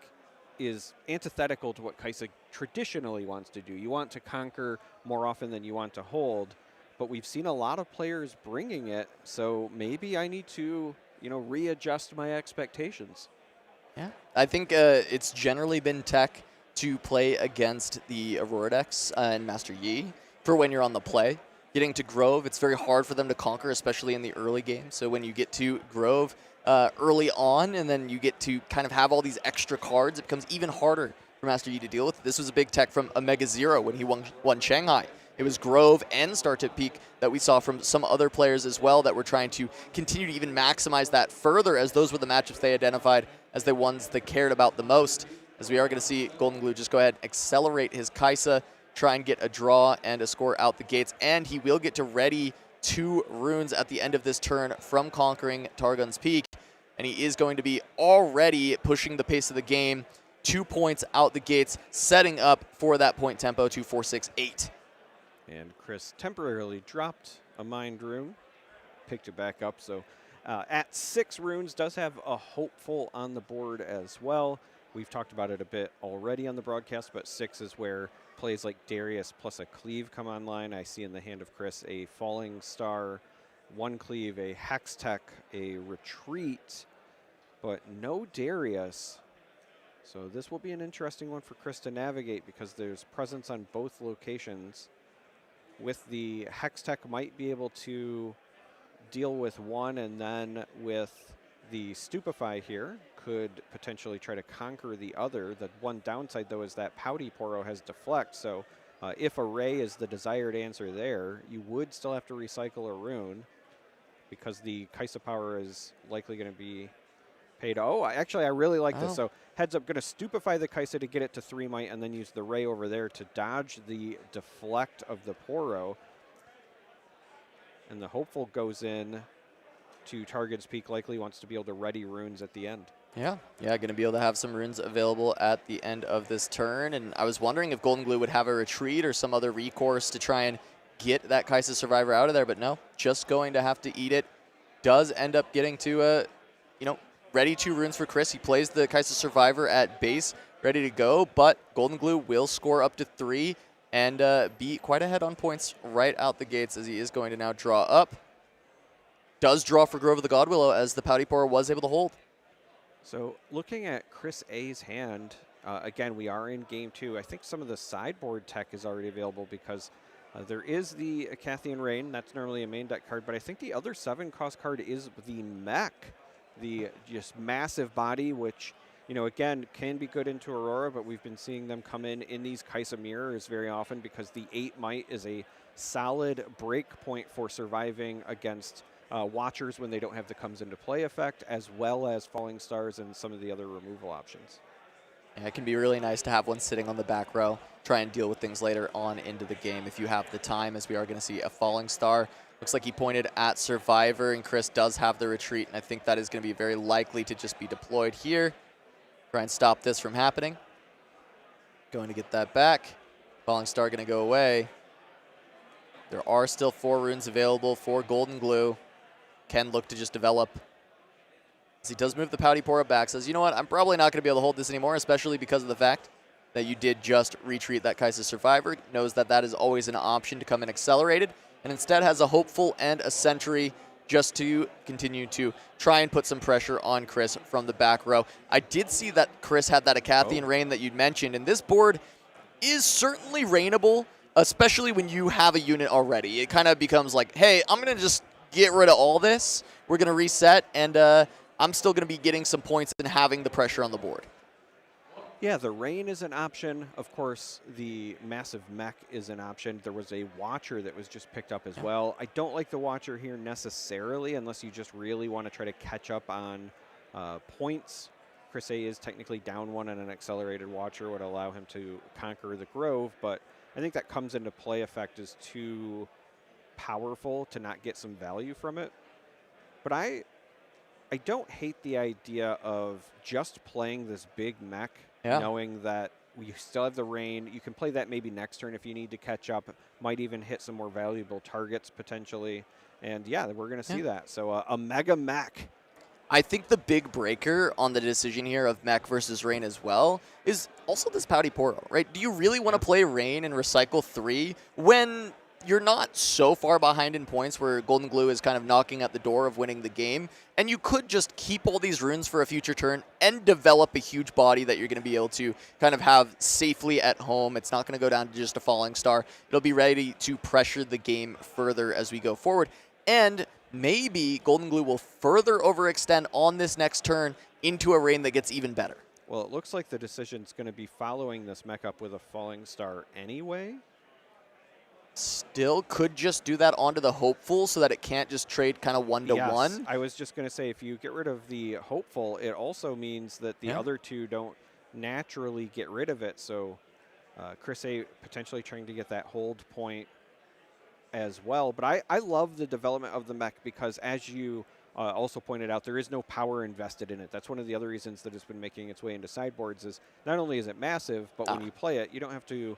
is antithetical to what Kaisa traditionally wants to do. You want to conquer more often than you want to hold, but we've seen a lot of players bringing it, so maybe I need to, readjust my expectations. Yeah, I think it's generally been tech to play against the Aurora decks and Master Yi for when you're on the play. Getting to Grove, it's very hard for them to conquer, especially in the early game. So when you get to Grove early on, and then you get to kind of have all these extra cards, it becomes even harder for Master Yi to deal with. This was a big tech from Omega Zero when he won Shanghai. It was Grove and Start to Peak that we saw from some other players as well that were trying to continue to even maximize that further, as those were the matchups they identified as the ones they cared about the most. As we are going to see Golden Glue just go ahead and accelerate his Kaisa, try and get a draw and a score out the gates, and he will get to ready 2 runes at the end of this turn from conquering Targon's Peak, and he is going to be already pushing the pace of the game, 2 points out the gates, setting up for that point tempo to 4-6-8. And Chris temporarily dropped a Mind Rune, picked it back up, so at 6 runes does have a Hopeful on the board as well. We've talked about it a bit already on the broadcast, but 6 is where plays like Darius plus a Cleave come online. I see in the hand of Chris a Falling Star, 1 Cleave, a Hextech, a Retreat, but no Darius. So this will be an interesting one for Chris to navigate because there's presence on both locations. With the Hextech might be able to deal with one, and then with the Stupefy here could potentially try to conquer the other. The one downside, though, is that Pouty Poro has Deflect, so if Array is the desired answer there, you would still have to recycle a rune because the Kaisa power is likely going to be paid. Oh, actually, I really like this. So heads up, going to Stupefy the Kaisa to get it to 3 might, and then use the Ray over there to dodge the Deflect of the Poro. And the hopeful goes in to Target's Peak, likely wants to be able to ready runes at the end. Yeah, going to be able to have some runes available at the end of this turn. And I was wondering if Golden Glue would have a retreat or some other recourse to try and get that Kaisa Survivor out of there, but no, just going to have to eat it. Does end up getting to, ready 2 runes for Chris. He plays the Kaisa Survivor at base, ready to go, but Golden Glue will score up to 3 and be quite ahead on points right out the gates, as he is going to now draw up. Does draw for Grove of the Godwillow, as the Pouty Pourer was able to hold. So looking at Chris A's hand, again, we are in game 2. I think some of the sideboard tech is already available because there is the Acathian Rain. That's normally a main deck card, but I think the other 7-cost card is the Mech, the just massive body, which, again, can be good into Aurora, but we've been seeing them come in these Kaisa mirrors very often because the 8 might is a solid break point for surviving against Watchers when they don't have the comes into play effect, as well as Falling Stars and some of the other removal options. Yeah, it can be really nice to have one sitting on the back row, try and deal with things later on into the game if you have the time, as we are going to see a Falling Star. Looks like he pointed at Survivor, and Chris does have the retreat, and I think that is going to be very likely to just be deployed here. Try and stop this from happening. Going to get that back. Falling Star going to go away. There are still 4 runes available for Golden Glue. Can look to just develop. As he does move the Pouty Pourer back, says, you know what, I'm probably not going to be able to hold this anymore, especially because of the fact that you did just retreat that Kaisa Survivor. Knows that that is always an option to come in accelerated, and instead has a Hopeful and a Sentry just to continue to try and put some pressure on Chris from the back row. I did see that Chris had that Acathian Rain that you'd mentioned, and this board is certainly rainable, especially when you have a unit already. It kind of becomes like, hey, I'm going to just get rid of all this. We're going to reset, and I'm still going to be getting some points and having the pressure on the board. Yeah, the Rain is an option. Of course, the massive Mech is an option. There was a Watcher that was just picked up as well. I don't like the Watcher here necessarily unless you just really want to try to catch up on points. Chris A is technically down 1, and an accelerated Watcher would allow him to conquer the Grove, but I think that comes into play effect is too powerful to not get some value from it. But I don't hate the idea of just playing this big Mech, knowing that we still have the Rain. You can play that maybe next turn if you need to catch up. Might even hit some more valuable targets potentially. And yeah, we're going to see that. So a Mega Mech. I think the big breaker on the decision here of Mech versus Rain as well is also this Pouty Pourer, right? Do you really want to play Rain and recycle 3 when you're not so far behind in points where Golden Glue is kind of knocking at the door of winning the game, and you could just keep all these runes for a future turn and develop a huge body that you're going to be able to kind of have safely at home. It's not going to go down to just a Falling Star. It'll be ready to pressure the game further as we go forward. And maybe Golden Glue will further overextend on this next turn into a Rain that gets even better. Well, it looks like the decision's going to be following this Mech up with a Falling Star anyway. Still could just do that onto the Hopeful so that it can't just trade kind of 1-to-1. I was just going to say, if you get rid of the Hopeful, it also means that the other 2 don't naturally get rid of it. So Chris A potentially trying to get that hold point as well. But I love the development of the Mech because, as you also pointed out, there is no power invested in it. That's one of the other reasons that it's been making its way into sideboards is not only is it massive, but when you play it, you don't have to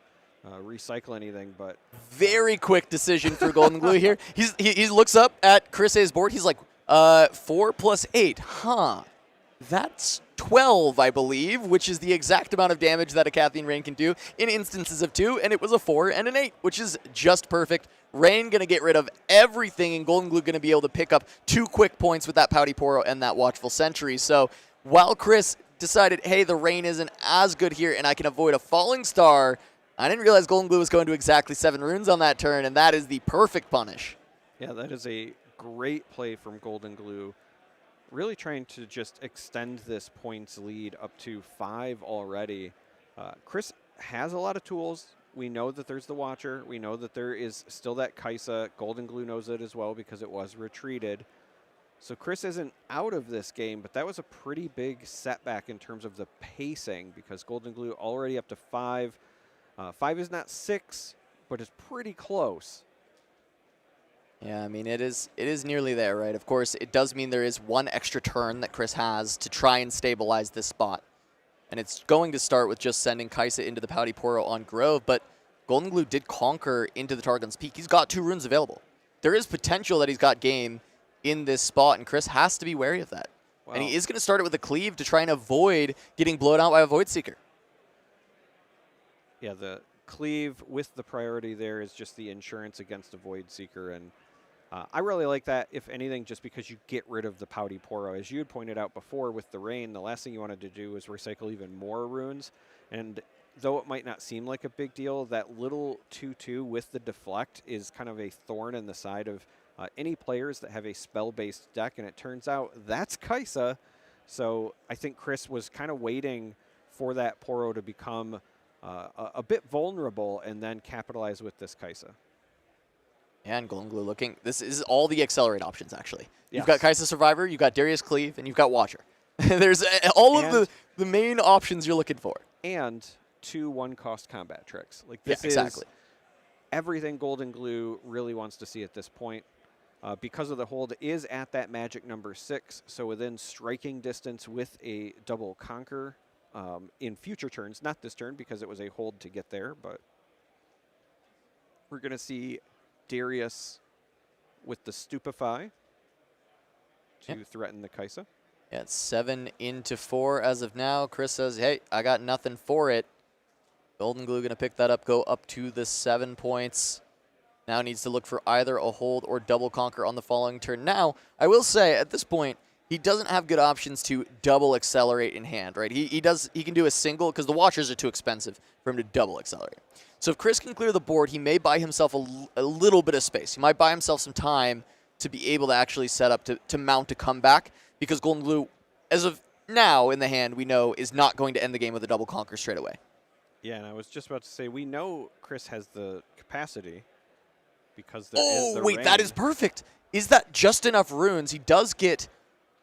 recycle anything. But very quick decision for Golden Glue here. He looks up at Chris A's board. He's like, 4 plus 8. Huh. That's 12, I believe, which is the exact amount of damage that a Acathian Rain can do in instances of 2, and it was a 4 and an 8, which is just perfect. Rain going to get rid of everything, and Golden Glue going to be able to pick up 2 quick points with that Pouty Pourer and that Watchful Sentry. So while Chris decided, hey, the Rain isn't as good here, and I can avoid a Falling Star, I didn't realize Golden Glue was going to exactly 7 runes on that turn, and that is the perfect punish. Yeah, that is a great play from Golden Glue. Really trying to just extend this points lead up to 5 already. Chris has a lot of tools. We know that there's the Watcher. We know that there is still that Kaisa. Golden Glue knows it as well because it was retreated. So Chris isn't out of this game, but that was a pretty big setback in terms of the pacing because Golden Glue already up to 5. 5 is not 6, but it's pretty close. Yeah, I mean, it is nearly there, right? Of course, it does mean there is one extra turn that Chris has to try and stabilize this spot. And it's going to start with just sending Kaisa into the Pouty Poro on Grove, but Golden Glue did conquer into the Targon's Peak. He's got 2 runes available. There is potential that he's got game in this spot, and Chris has to be wary of that. Wow. And he is going to start it with a Cleave to try and avoid getting blown out by a Void Seeker. Yeah, the Cleave with the priority there is just the insurance against a Void Seeker, and I really like that, if anything, just because you get rid of the Pouty Poro. As you had pointed out before with the rain, the last thing you wanted to do was recycle even more runes. And though it might not seem like a big deal, that little 2/2 with the deflect is kind of a thorn in the side of any players that have a spell-based deck. And it turns out that's Kaisa. So I think Chris was kind of waiting for that Poro to become a bit vulnerable and then capitalize with this Kaisa. And Golden Glue looking. This is all the accelerate options, actually. Yes. You've got Kaisa Survivor, you've got Darius Cleave, and you've got Watcher. There's all of the main options you're looking for. And 2 1-cost combat tricks. Like this is everything Golden Glue really wants to see at this point. Because of the hold is at that magic number 6, so within striking distance with a double conquer in future turns. Not this turn because it was a hold to get there, but we're going to see Darius with the Stupefy to threaten the Kaisa. Yeah, it's 7 into 4 as of now. Chris says, hey, I got nothing for it. Golden Glue going to pick that up, go up to the 7 points. Now needs to look for either a hold or double conquer on the following turn. Now, I will say, at this point, he doesn't have good options to double accelerate in hand, right? He can do a single, because the Watchers are too expensive for him to double accelerate. So if Chris can clear the board, he may buy himself a little bit of space. He might buy himself some time to be able to actually set up to mount a comeback, because Golden Glue, as of now in the hand, we know is not going to end the game with a double conquer straight away. Yeah, and I was just about to say, we know Chris has the capacity because there is the wait, rain. that is perfect. Is that just enough runes? He does get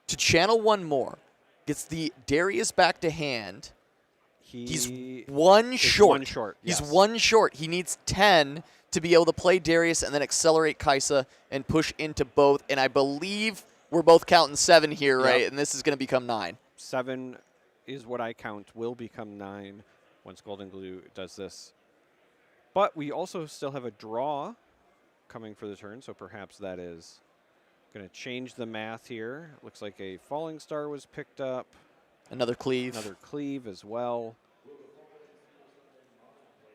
to channel 1 more, gets the Darius back to hand. He's 1 short. 1 short. He's 1 short. He needs 10 to be able to play Darius and then accelerate Kaisa and push into both. And I believe we're both counting 7 here, right? And this is going to become 9. 7 is what I count will become 9 once Golden Glue does this. But we also still have a draw coming for the turn, so perhaps that is going to change the math here. Looks like a Falling Star was picked up. Another Cleave. Another Cleave as well.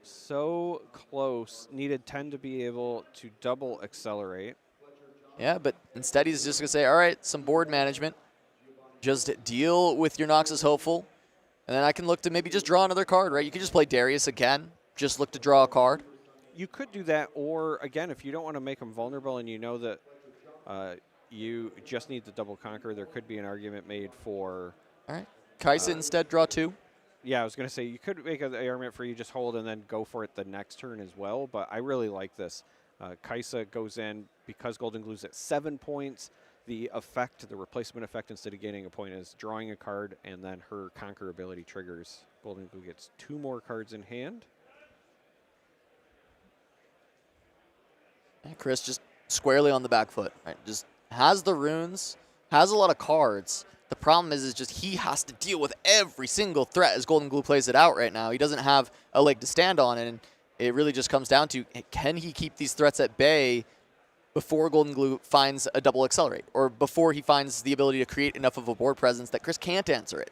So close. Needed 10 to be able to double accelerate. Yeah, but instead he's just going to say, all right, some board management. Just deal with your Noxus Hopeful. And then I can look to maybe just draw another card, right? You could just play Darius again. Just look to draw a card. You could do that, or again, if you don't want to make them vulnerable and you know that you just need the double conquer, there could be an argument made for... All right. Kaisa instead, draw 2. Yeah, I was going to say, you could make an argument for you just hold and then go for it the next turn as well, but I really like this. Kaisa goes in because Golden Glue's at 7 points. The effect, the replacement effect, instead of gaining a point, is drawing a card, and then her conquer ability triggers. Golden Glue gets 2 more cards in hand. And Chris just squarely on the back foot, right? Just has the runes, has a lot of cards. The problem is just he has to deal with every single threat as Golden Glue plays it out right now. He doesn't have a leg to stand on, and it really just comes down to, can he keep these threats at bay before Golden Glue finds a double accelerate, or before he finds the ability to create enough of a board presence that Chris can't answer it.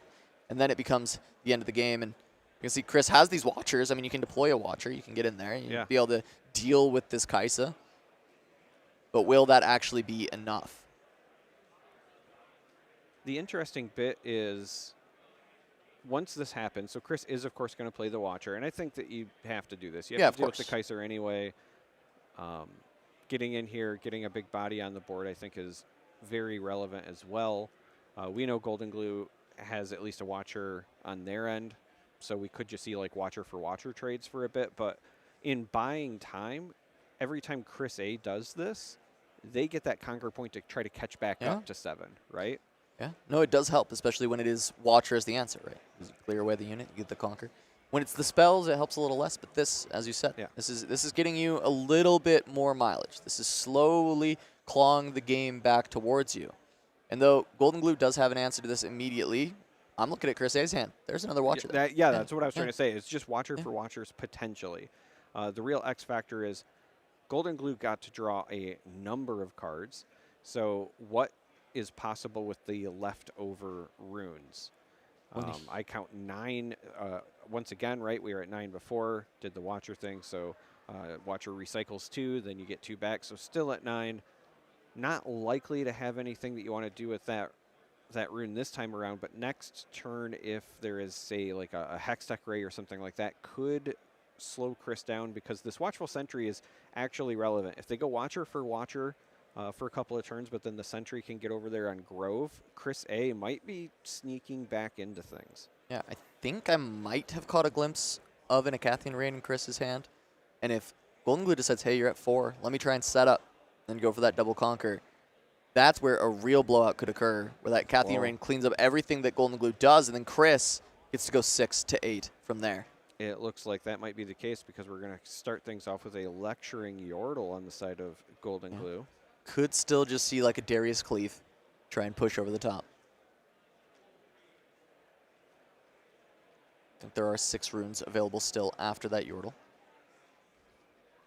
And then it becomes the end of the game. And you can see Chris has these Watchers. I mean, you can deploy a Watcher. You can get in there. You can be able to deal with this Kaisa. But will that actually be enough? The interesting bit is once this happens, so Chris is, of course, going to play the Watcher. And I think that you have to do this. You have to deal with the Kaisa anyway. Getting in here, getting a big body on the board, I think is very relevant as well. We know Golden Glue has at least a Watcher on their end, so we could just see like Watcher for Watcher trades for a bit. But in buying time, every time Chris A does this, they get that conquer point to try to catch back up to 7, right? Yeah. No, it does help, especially when it is Watcher as the answer, right? You clear away the unit, you get the conquer. When it's the spells, it helps a little less. But this, as you said, this is getting you a little bit more mileage. This is slowly clawing the game back towards you. And though Golden Glue does have an answer to this immediately, I'm looking at Chris A's hand. There's another Watcher there. That's what I was trying to say. It's just Watcher for Watchers potentially. The real X factor is Golden Glue got to draw a number of cards. So what is possible with the leftover runes? I count 9. Once again, right, we were at 9 before, did the Watcher thing. So Watcher recycles 2, then you get 2 back. So still at 9. Not likely to have anything that you want to do with that rune this time around, but next turn, if there is, say, like a Hextech Ray or something like that, could slow Chris down, because this Watchful Sentry is actually relevant. If they go Watcher for Watcher for a couple of turns, but then the Sentry can get over there on Grove, Chris A might be sneaking back into things. Yeah, I think I might have caught a glimpse of an Acathian Rain in Chris's hand, and if Golden Glue decides, hey, you're at 4, let me try and set up, and go for that double conquer, that's where a real blowout could occur, where that Acathian Rain cleans up everything that Golden Glue does, and then Chris gets to go 6 to 8 from there. It looks like that might be the case, because we're going to start things off with a Lecturing Yordle on the side of Golden Glue. Could still just see like a Darius Cleave try and push over the top. I think there are 6 runes available still after that Yordle.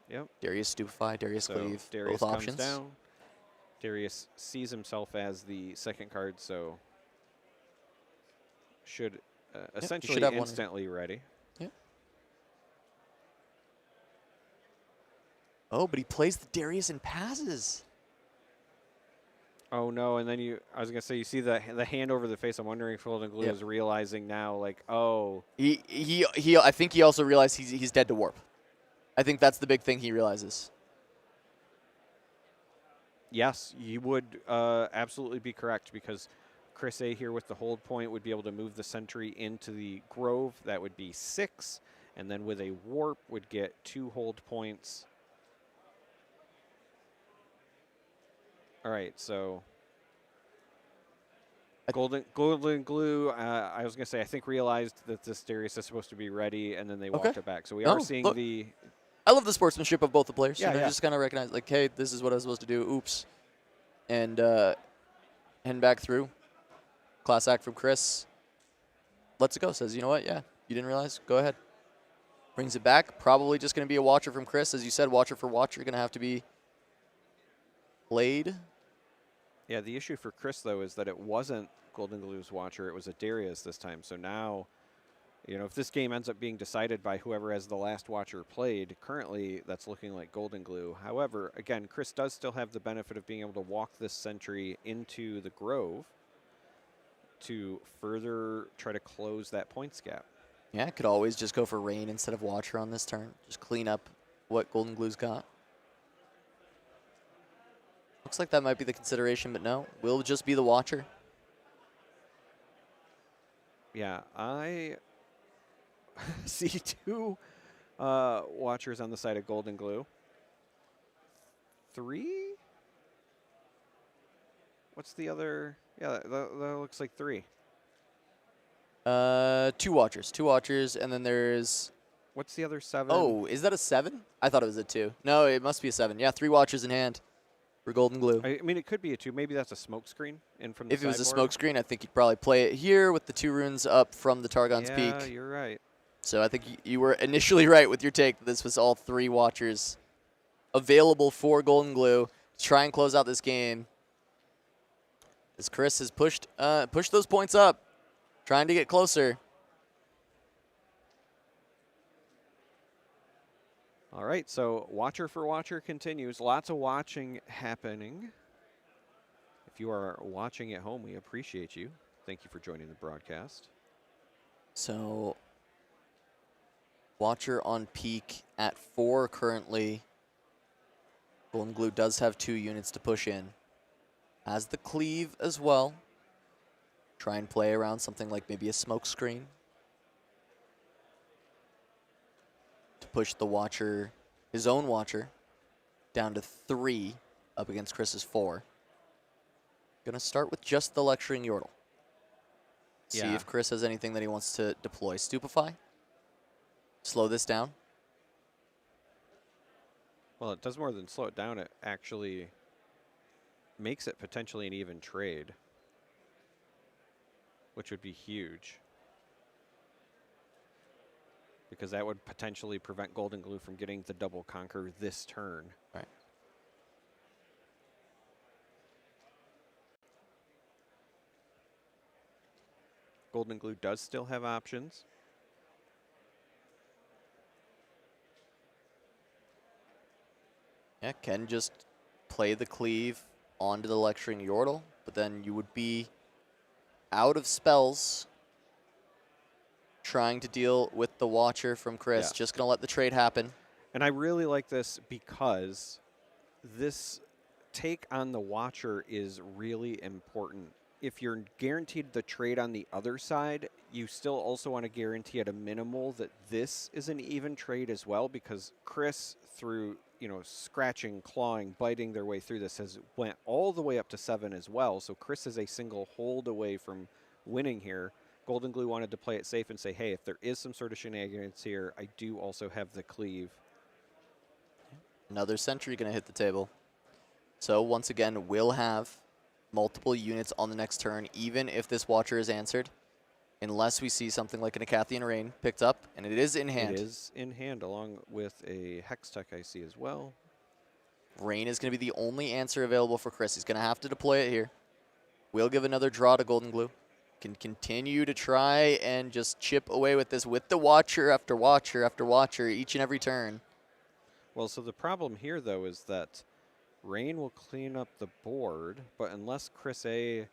Yep. Darius Stupefy, Darius Cleave, Darius both comes options. down. Darius sees himself as the second card, so should essentially have instantly ready. Yep. Oh, but he plays the Darius and passes. Oh no! And then I was gonna say, you see the hand over the face. I'm wondering if Golden Glue is realizing now, like, oh, I think he also realized he's dead to warp. I think that's the big thing he realizes. Yes, you would absolutely be correct, because Chris A here with the hold point would be able to move the Sentry into the Grove. That would be 6, and then with a warp would get 2 hold points. All right, so Golden Glue, I was going to say, I think realized that this Darius is supposed to be ready, and then they walked it back. So we are seeing the... I love the sportsmanship of both the players. Yeah, Just kind of recognize, like, hey, this is what I was supposed to do. Oops. And heading back through. Class act from Chris. Lets it go. Says, you know what? Yeah, you didn't realize? Go ahead. Brings it back. Probably just going to be a Watcher from Chris. As you said, Watcher for Watcher going to have to be played. Yeah, the issue for Chris, though, is that it wasn't Golden Glue's Watcher. It was a Darius this time. So now, you know, if this game ends up being decided by whoever has the last Watcher played, currently that's looking like Golden Glue. However, again, Chris does still have the benefit of being able to walk this Sentry into the Grove to further try to close that points gap. Yeah, could always just go for Rain instead of Watcher on this turn. Just clean up what Golden Glue's got. Looks like that might be the consideration, but no. Will just be the Watcher. Yeah, I see 2 Watchers on the side of Golden Glue. 3? What's the other? Yeah, that looks like 3. 2 Watchers. 2 Watchers, and then there's... What's the other 7? Oh, is that a 7? I thought it was a 2. No, it must be a 7. Yeah, 3 Watchers in hand for Golden Glue. I mean, it could be a 2. Maybe that's a smoke screen in from the If it was a sideboard. smoke screen, I think you'd probably play it here with the 2 runes up from the Targon's Peak. Yeah, you're right. So I think you were initially right with your take that this was all 3 Watchers available for Golden Glue to try and close out this game. As Chris has pushed those points up, trying to get closer. All right, so Watcher for Watcher continues. Lots of watching happening. If you are watching at home, we appreciate you. Thank you for joining the broadcast. So Watcher on Peak at 4 currently. Golden Glue does have 2 units to push in. Has the Cleave as well. Try and play around something like maybe a smoke screen to push the Watcher, his own Watcher, down to 3 up against Chris's 4. Gonna start with just the Lecturing Yordle. See if Chris has anything that he wants to deploy. Stupefy. slow this down? Well, it does more than slow it down. It actually makes it potentially an even trade, which would be huge, because that would potentially prevent Golden Glue from getting the double conquer this turn. Right. Golden Glue does still have options. Yeah, can just play the cleave onto the lecturing Yordle, but then you would be out of spells trying to deal with the Watcher from Chris. Yeah. Just going to let the trade happen. And I really like this because this take on the Watcher is really important. If you're guaranteed the trade on the other side, you still also want to guarantee at a minimal that this is an even trade as well, because Chris, through scratching, clawing, biting their way through this, has went all the way up to 7 as well. So Chris is a single hold away from winning here. Golden Glue wanted to play it safe and say, hey, if there is some sort of shenanigans here, I do also have the cleave. Another sentry going to hit the table. So once again, we'll have multiple units on the next turn, even if this Watcher is answered, unless we see something like an Acathian Rain picked up, and it is in hand. It is in hand, along with a Hextech I see as well. Rain is going to be the only answer available for Chris. He's going to have to deploy it here. We'll give another draw to Golden Glue. Can continue to try and just chip away with this with the Watcher after Watcher after Watcher each and every turn. Well, so the problem here, though, is that Rain will clean up the board, but unless Chris A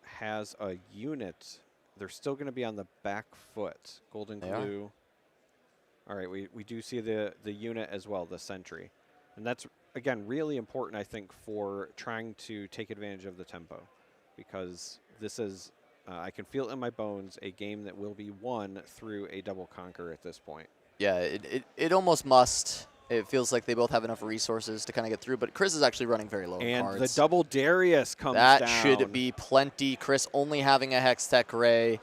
has a unit, they're still going to be on the back foot. Golden Glue. All right, we do see the unit as well, the sentry. And that's, again, really important, I think, for trying to take advantage of the tempo, because this is, I can feel it in my bones, a game that will be won through a double conquer at this point. Yeah, it almost must. It feels like they both have enough resources to kind of get through, but Chris is actually running very low and cards. The double Darius comes down. That should be plenty. Chris only having a Hextech Ray.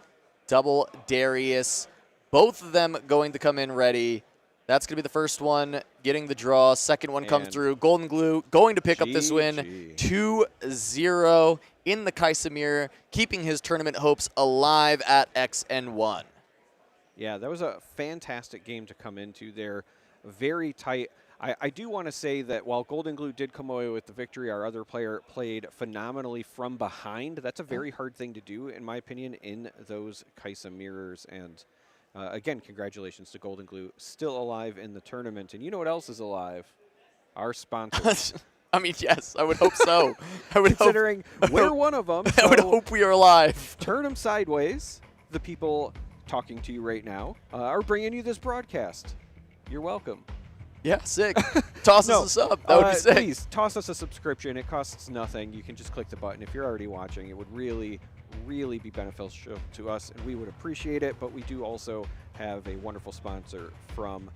Double Darius. Both of them going to come in ready. That's going to be the first one getting the draw. Second one comes through. Golden Glue going to pick up this win. 2-0 in the Kaisamir, keeping his tournament hopes alive at XN1. Yeah, that was a fantastic game to come into there. Very tight. I do want to say that while Golden Glue did come away with the victory, our other player played phenomenally from behind. That's a very hard thing to do, in my opinion, in those Kaisa mirrors. And again, congratulations to Golden Glue, still alive in the tournament. And you know what else is alive? Our sponsors. I mean, yes, I would hope so. I would Considering we're one of them. I would hope we are alive. Turn them sideways. The people talking to you right now are bringing you this broadcast. You're welcome. Yeah, sick. Toss us a sub. That would be sick. Please, toss us a subscription. It costs nothing. You can just click the button. If you're already watching, it would really, really be beneficial to us, and we would appreciate it. But we do also have a wonderful sponsor from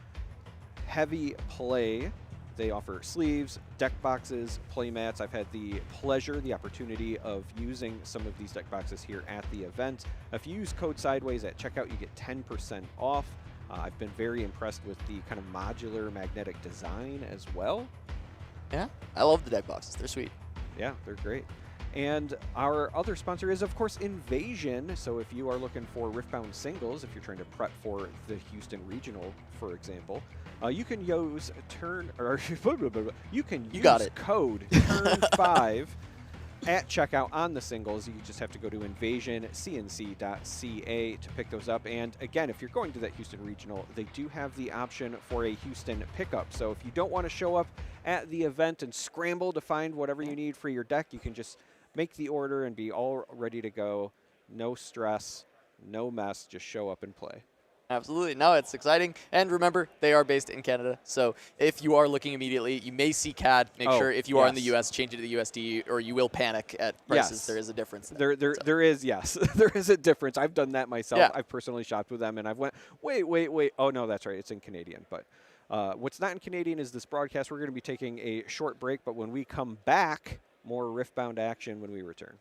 Heavy Play. They offer sleeves, deck boxes, play mats. I've had the pleasure, the opportunity of using some of these deck boxes here at the event. If you use code SIDEWAYS at checkout, you get 10% off. I've been very impressed with the kind of modular magnetic design as well. Yeah, I love the deck boxes. They're sweet. Yeah, they're great. And our other sponsor is, of course, Invasion. So if you are looking for Riftbound singles, if you're trying to prep for the Houston Regional, for example, you can use code TURN5 at checkout on the singles. You just have to go to invasioncnc.ca to pick those up. And again, if you're going to that Houston Regional, they do have the option for a Houston pickup. So if you don't want to show up at the event and scramble to find whatever you need for your deck, you can just make the order and be all ready to go. No stress, no mess, just show up and play. Absolutely. No, it's exciting. And remember, they are based in Canada. So if you are looking immediately, you may see CAD. Make sure if you are in the U.S., change it to the USD, or you will panic at prices. Yes. There is a difference. There is, yes. There is a difference. I've done that myself. Yeah. I've personally shopped with them, and I've went, wait. Oh, no, that's right. It's in Canadian. But what's not in Canadian is this broadcast. We're going to be taking a short break, but when we come back, more Riftbound action when we return.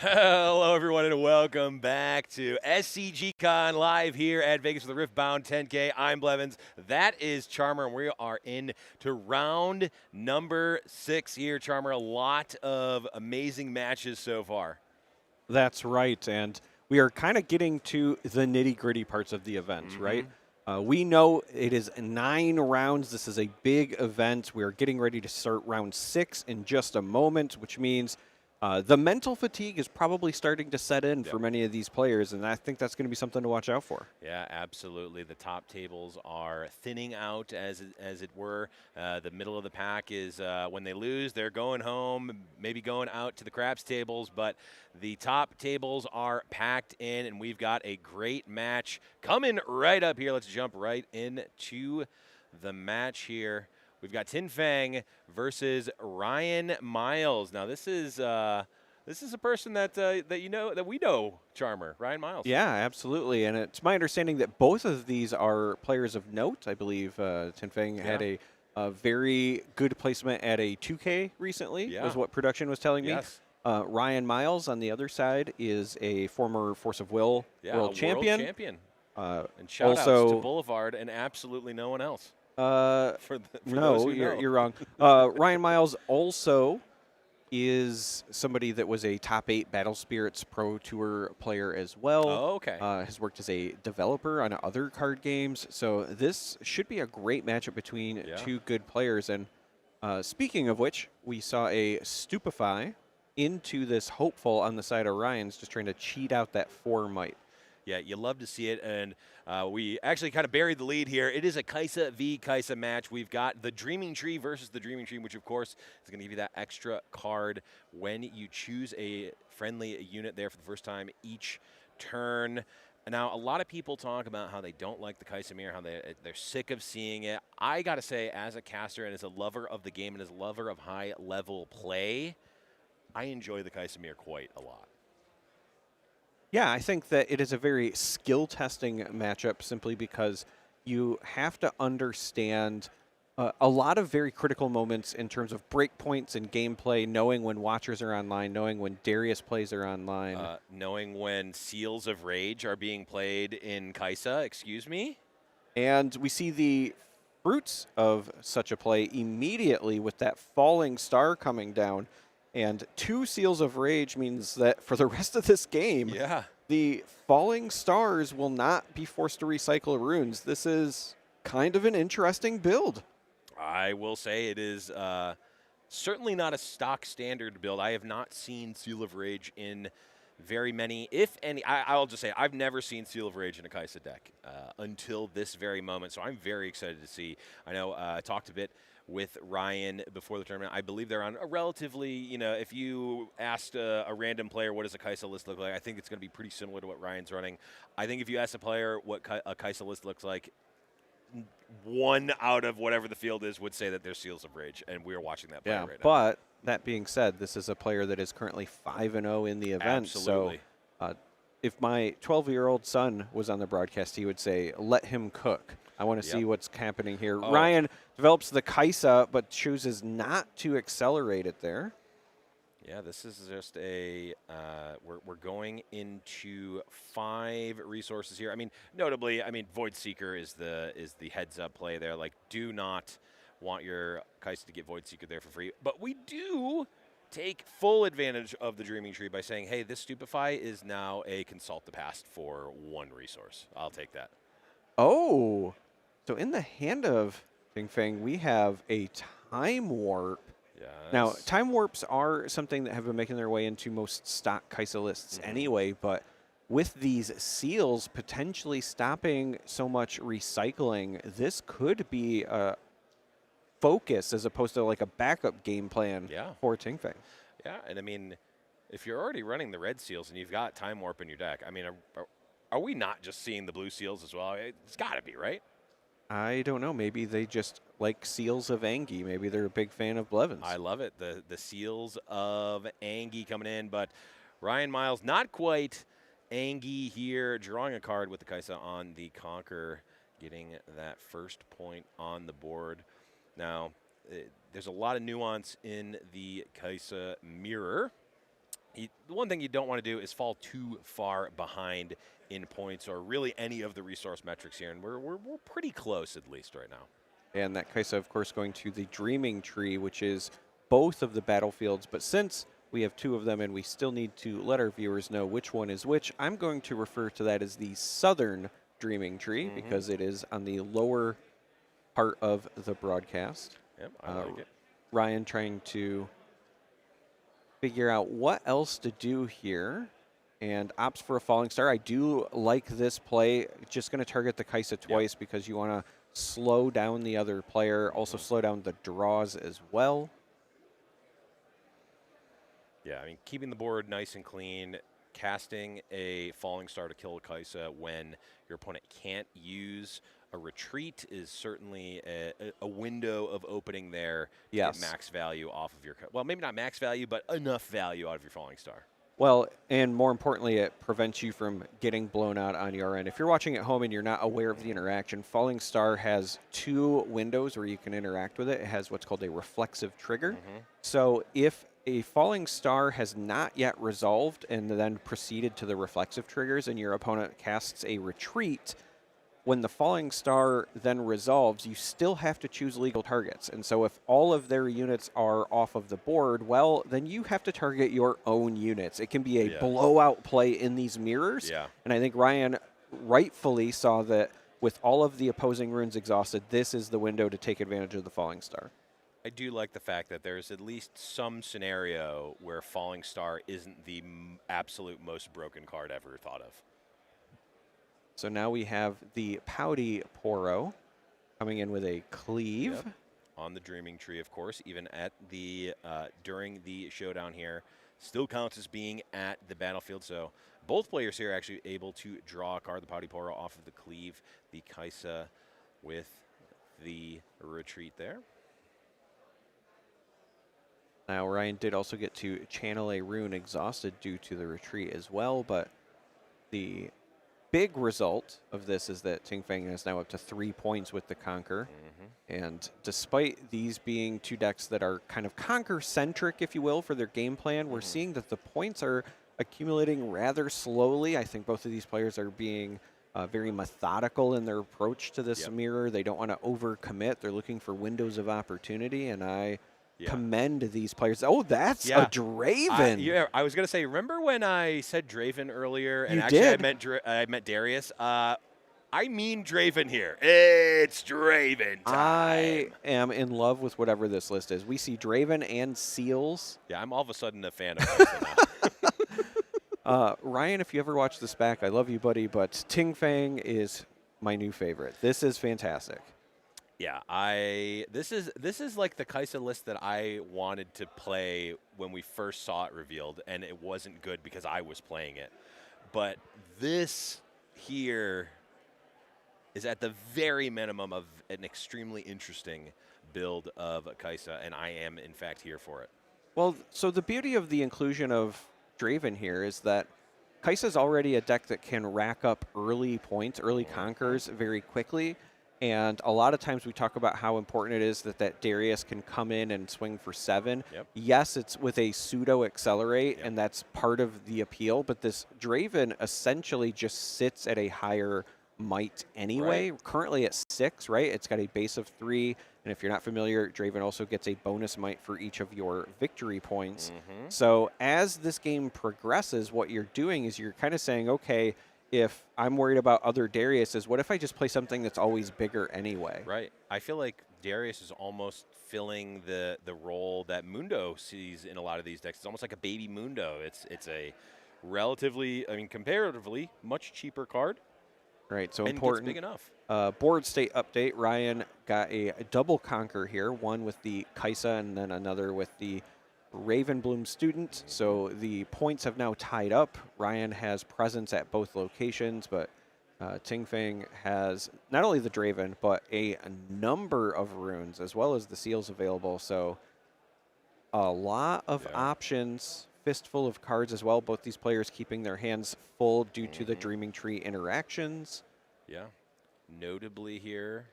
Hello, everyone, and welcome back to SCG Con live here at Vegas with the Riftbound 10K. I'm Blevins. That is Charmer, and we are in to round number 6 here, Charmer. A lot of amazing matches so far. That's right, and we are kind of getting to the nitty-gritty parts of the event, right? We know it is 9 rounds. This is a big event. We are getting ready to start round 6 in just a moment, which means the mental fatigue is probably starting to set in for many of these players, and I think that's going to be something to watch out for. Yeah, absolutely. The top tables are thinning out, as it were. The middle of the pack is, when they lose, they're going home, maybe going out to the craps tables, but the top tables are packed in, and we've got a great match coming right up here. Let's jump right into the match here. We've got Tin Fang versus Ryan Miles. Now, this is a person that that we know, Charmer, Ryan Miles. Yeah, absolutely, and it's my understanding that both of these are players of note. I believe Tin Fang had a very good placement at a 2K recently, was what production was telling me. Ryan Miles on the other side is a former Force of Will world champion. And shout outs to Boulevard and absolutely no one else. No, you're wrong. Ryan Miles also is somebody that was a top 8 Battle Spirits Pro Tour player as well. Oh, okay. Has worked as a developer on other card games. So this should be a great matchup between two good players. And speaking of which, we saw a Stupefy into this Hopeful on the side of Ryan's, just trying to cheat out that 4 might. Yeah, you love to see it, and we actually kind of buried the lead here. It is a Kaisa v. Kaisa match. We've got the Dreaming Tree versus the Dreaming Tree, which, of course, is going to give you that extra card when you choose a friendly unit there for the first time each turn. Now, a lot of people talk about how they don't like the Kaisa mirror, how they're sick of seeing it. I got to say, as a caster and as a lover of the game and as a lover of high-level play, I enjoy the Kaisa mirror quite a lot. Yeah, I think that it is a very skill-testing matchup simply because you have to understand a lot of very critical moments in terms of breakpoints and gameplay, knowing when watchers are online, knowing when Darius plays are online. Knowing when Seals of Rage are being played in Kaisa, excuse me. And we see the fruits of such a play immediately with that falling star coming down. And 2 Seals of Rage means that for the rest of this game, the falling stars will not be forced to recycle runes. This is kind of an interesting build. I will say it is certainly not a stock standard build. I have not seen Seal of Rage in very many, if any. I'll just say I've never seen Seal of Rage in a Kaisa deck until this very moment. So I'm very excited to see. I know I talked a bit with Ryan before the tournament. I believe they're on a relatively, if you asked a random player what does a Kaisa list look like, I think it's going to be pretty similar to what Ryan's running. I think if you ask a player what a Kaisa list looks like, 1 out of whatever the field is would say that they're Seals of Rage, and we're watching that player right now. But that being said, this is a player that is currently 5-0 in the event. Absolutely. So if my 12-year-old son was on the broadcast, he would say, let him cook. I want to see what's happening here. Ryan develops the Kaisa, but chooses not to accelerate it there. Yeah, this is just a we're going into 5 resources here. I mean, notably, Void Seeker is the heads up play there. Like, do not want your Kaisa to get Void Seeker there for free, but we do take full advantage of the Dreaming Tree by saying, hey, this Stupefy is now a Consult the Past for 1 resource. I'll take that. Oh, so in the hand of Tin Fang, we have a Time Warp. Yes. Now, Time Warps are something that have been making their way into most stock Kaisa lists anyway, but with these seals potentially stopping so much recycling, this could be a focus as opposed to like a backup game plan for Tin Fang. Yeah, and if you're already running the red seals and you've got Time Warp in your deck, are we not just seeing the blue seals as well? It's got to be, right? I don't know. Maybe they just like Seals of Angie. Maybe they're a big fan of Blevins. I love it. The Seals of Angie coming in, but Ryan Miles not quite Angie here, drawing a card with the Kaisa on the Conquer, getting that first point on the board. Now, there's a lot of nuance in the Kaisa mirror. The one thing you don't want to do is fall too far behind in points or really any of the resource metrics here, and we're pretty close at least right now. And that Kaisa, of course, going to the Dreaming Tree, which is both of the battlefields. But since we have 2 of them and we still need to let our viewers know which one is which, I'm going to refer to that as the Southern Dreaming Tree because it is on the lower part of the broadcast. Yep, I like it. Ryan trying to figure out what else to do here, and opts for a falling star. I do like this play. Just going to target the Kaisa twice because you want to slow down the other player, also slow down the draws as well. Yeah, I mean, keeping the board nice and clean, casting a falling star to kill a Kaisa when your opponent can't use a retreat is certainly a window of opening there to get max value off of your, well, maybe not max value, but enough value out of your falling star. Well, and more importantly, it prevents you from getting blown out on your end. If you're watching at home and you're not aware of the interaction, Falling Star has 2 windows where you can interact with it. It has what's called a reflexive trigger. So if a Falling Star has not yet resolved and then proceeded to the reflexive triggers and your opponent casts a retreat, when the Falling Star then resolves, you still have to choose legal targets. And so if all of their units are off of the board, well, then you have to target your own units. It can be a blowout play in these mirrors. And I think Ryan rightfully saw that with all of the opposing runes exhausted, this is the window to take advantage of the Falling Star. I do like the fact that there's at least some scenario where Falling Star isn't the absolute most broken card ever thought of. So now we have the Pouty Poro coming in with a cleave. On the Dreaming Tree, of course, even at the during the showdown here, still counts as being at the battlefield. So both players here are actually able to draw a card, the Pouty Poro off of the cleave, the Kaisa with the retreat there. Now, Ryan did also get to channel a rune exhausted due to the retreat as well, but the big result of this is that Ting Feng is now up to 3 points with the Conquer. And despite these being 2 decks that are kind of Conquer-centric, if you will, for their game plan, we're seeing that the points are accumulating rather slowly. I think both of these players are being very methodical in their approach to this mirror. They don't want to overcommit. They're looking for windows of opportunity, and I commend these players. Oh, that's a Draven. I was going to say, remember when I said Draven earlier? And you actually did. I meant Darius. I mean Draven here. It's Draven time. I am in love with whatever this list is. We see Draven and Seals. Yeah, I'm all of a sudden a fan of Kaisa now. Ryan, if you ever watch this back, I love you, buddy, but Ting Feng is my new favorite. This is fantastic. Yeah, this is like the Kaisa list that I wanted to play when we first saw it revealed, and it wasn't good because I was playing it. But this here is at the very minimum of an extremely interesting build of Kaisa, and I am, in fact, here for it. Well, so the beauty of the inclusion of Draven here is that Kaisa is already a deck that can rack up early points, early conquers very quickly. And a lot of times we talk about how important it is that Darius can come in and swing for 7. Yes, it's with a pseudo accelerate, and that's part of the appeal. But this Draven essentially just sits at a higher might anyway. Currently at 6, right? It's got a base of 3. And if you're not familiar, Draven also gets a bonus might for each of your victory points. So as this game progresses, what you're doing is you're kind of saying, okay, if I'm worried about other Dariuses, what if I just play something that's always bigger anyway? Right. I feel like Darius is almost filling the role that Mundo sees in a lot of these decks. It's almost like a baby Mundo. It's a relatively, I mean, comparatively much cheaper card. Right. So and important. Big enough. Board state update. Ryan got a double conquer here, one with the Kaisa and then another with the Ravenbloom Student. So the points have now tied up. Ryan has presence at both locations, but Ting Feng has not only the Draven, but a number of runes as well as the seals available. So a lot of options, fistful of cards as well. Both these players keeping their hands full due to the Dreaming Tree interactions. Yeah. Notably here,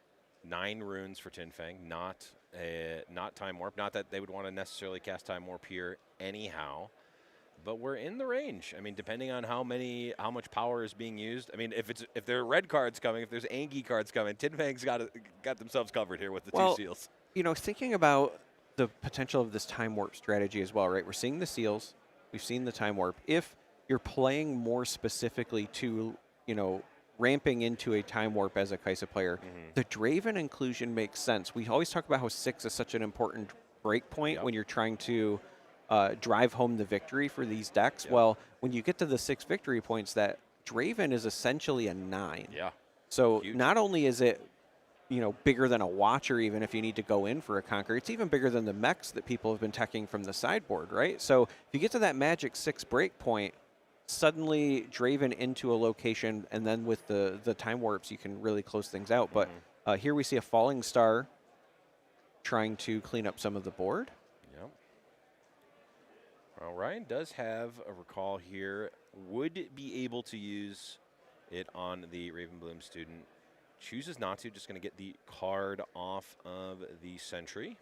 9 runes for Ting Feng, not Time Warp. Not that they would want to necessarily cast Time Warp here anyhow, but we're in the range. I mean, depending on how much power is being used. I mean, if there are red cards coming, if there's Angie cards coming, Tin Fang's got themselves covered here with the 2 seals. You know, thinking about the potential of this time warp strategy as well, right? We're seeing the seals, we've seen the time warp. If you're playing more specifically to, you know, ramping into a time warp as a Kai'Sa player, the Draven inclusion makes sense. We always talk about how 6 is such an important break point when you're trying to drive home the victory for these decks. Well, when you get to the 6 victory points, that Draven is essentially a 9. Yeah. So not only is it, you know, bigger than a Watcher, even if you need to go in for a Conquer, it's even bigger than the mechs that people have been teching from the sideboard, right? So if you get to that magic 6 break point, suddenly Draven into a location, and then with the time warps, you can really close things out. But here we see a Falling Star trying to clean up some of the board. Yep. Well, Ryan does have a recall here. Would be able to use it on the Ravenbloom student. Chooses not to, just going to get the card off of the Sentry.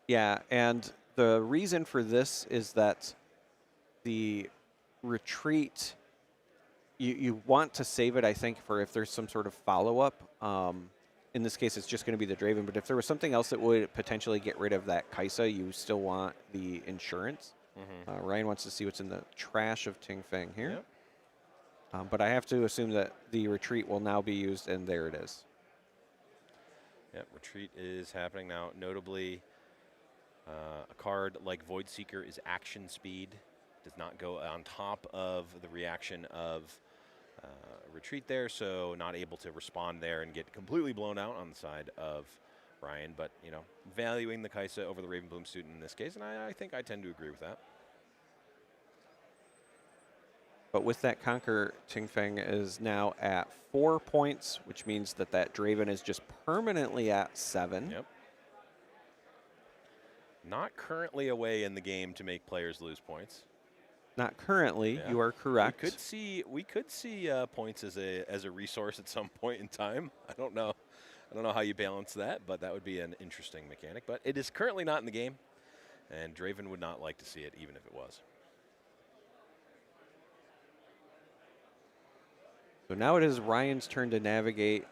Yeah, and the reason for this is that the retreat, you want to save it, I think, for if there's some sort of follow-up. In this case, it's just going to be the Draven, but if there was something else that would potentially get rid of that Kai'Sa, you still want the insurance. Ryan wants to see what's in the trash of Ting Fang here. Yep. But I have to assume that the retreat will now be used, and there it is. Yep, retreat is happening now. Notably, a card like Void Seeker is action speed. Does not go on top of the reaction of retreat there, so not able to respond there and get completely blown out on the side of Ryan. But, you know, valuing the Kai'Sa over the Ravenbloom student in this case, and I think I tend to agree with that. But with that Conquer, Ting Fang is now at 4 points, which means that that Draven is just permanently at 7. Yep. Not currently a way in the game to make players lose points. Not currently. Yeah. You are correct. We could see points as a resource at some point in time. I don't know how you balance that, but that would be an interesting mechanic. But it is currently not in the game, and Draven would not like to see it, even if it was. So now it is Ryan's turn to navigate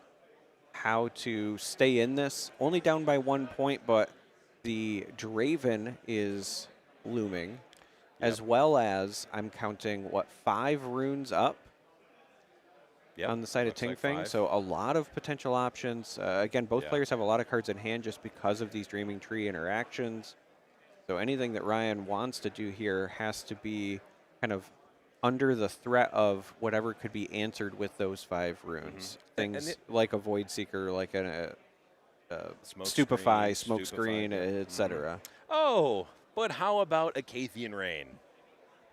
how to stay in this. Only down by 1 point, but the Draven is looming, as well as I'm counting, 5 runes up on the side of Ting Fang. So a lot of potential options. Again, both players have a lot of cards in hand just because of these Dreaming Tree interactions. So anything that Ryan wants to do here has to be kind of under the threat of whatever could be answered with those 5 runes. Things like a Void Seeker, like a Stupefy, Smokescreen, etc. Oh, but how about a Cathian Rain?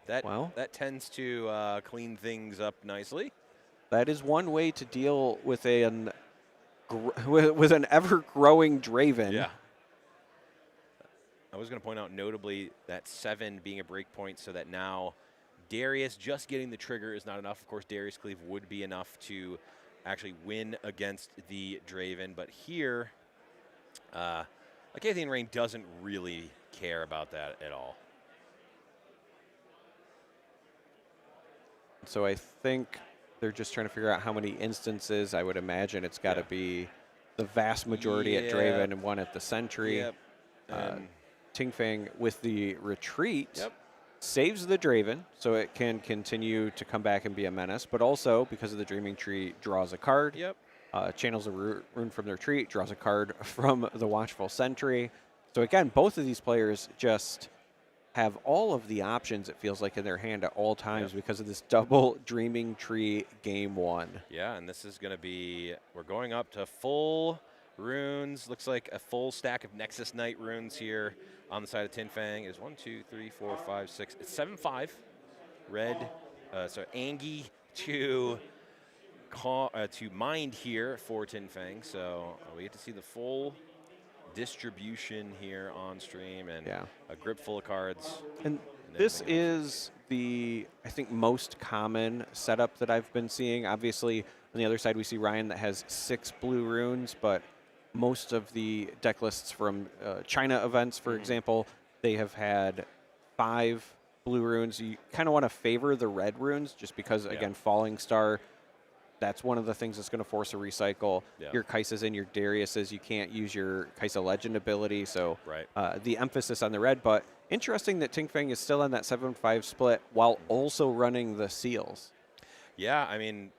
That tends to clean things up nicely. That is one way to deal with an ever-growing Draven. Yeah. I was going to point out notably that 7 being a break point, so that now Darius just getting the trigger is not enough. Of course, Darius Cleave would be enough to actually win against the Draven. But here, Cathian Rain doesn't really care about that at all. So I think they're just trying to figure out how many instances. I would imagine it's got to be the vast majority at Draven and 1 at the Sentry. Yep. Ting Fang with the retreat saves the Draven, so it can continue to come back and be a menace, but also, because of the Dreaming Tree, draws a card, channels a rune from the retreat, draws a card from the Watchful Sentry. So again, both of these players just have all of the options, it feels like, in their hand at all times because of this double Dreaming Tree game 1. Yeah, and this is going to be, we're going up to full runes. Looks like a full stack of Nexus Knight runes here on the side of Tin Fang. Is 1, 2, 3, 4, 5, 6. It's 7-5. Red, Angie to Mind here for Tin Fang. So we get to see the full distribution here on stream and a grip full of cards. And this is the, I think, most common setup that I've been seeing. Obviously, on the other side, we see Ryan that has 6 blue runes, but most of the deck lists from China events, for example, they have had 5 blue runes, you kind of want to favor the red runes just because, again, Falling Star, that's one of the things that's going to force a recycle. Your Kaisas and your Dariuses, you can't use your Kaisa Legend ability, so the emphasis on the red. But interesting that Ting Feng is still on that 7-5 split while also running the seals. Yeah, I mean,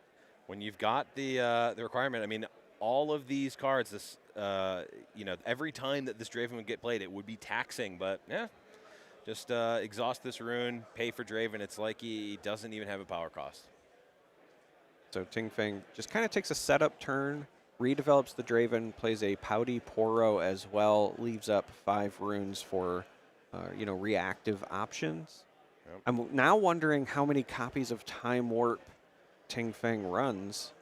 when you've got the requirement, I mean, all of these cards, this every time that this Draven would get played, it would be taxing, but just exhaust this rune, pay for Draven. It's like he doesn't even have a power cost. So Ting Feng just kind of takes a setup turn, redevelops the Draven, plays a Pouty Poro as well, leaves up 5 runes for, reactive options. Yep. I'm now wondering how many copies of Time Warp Ting Feng runs.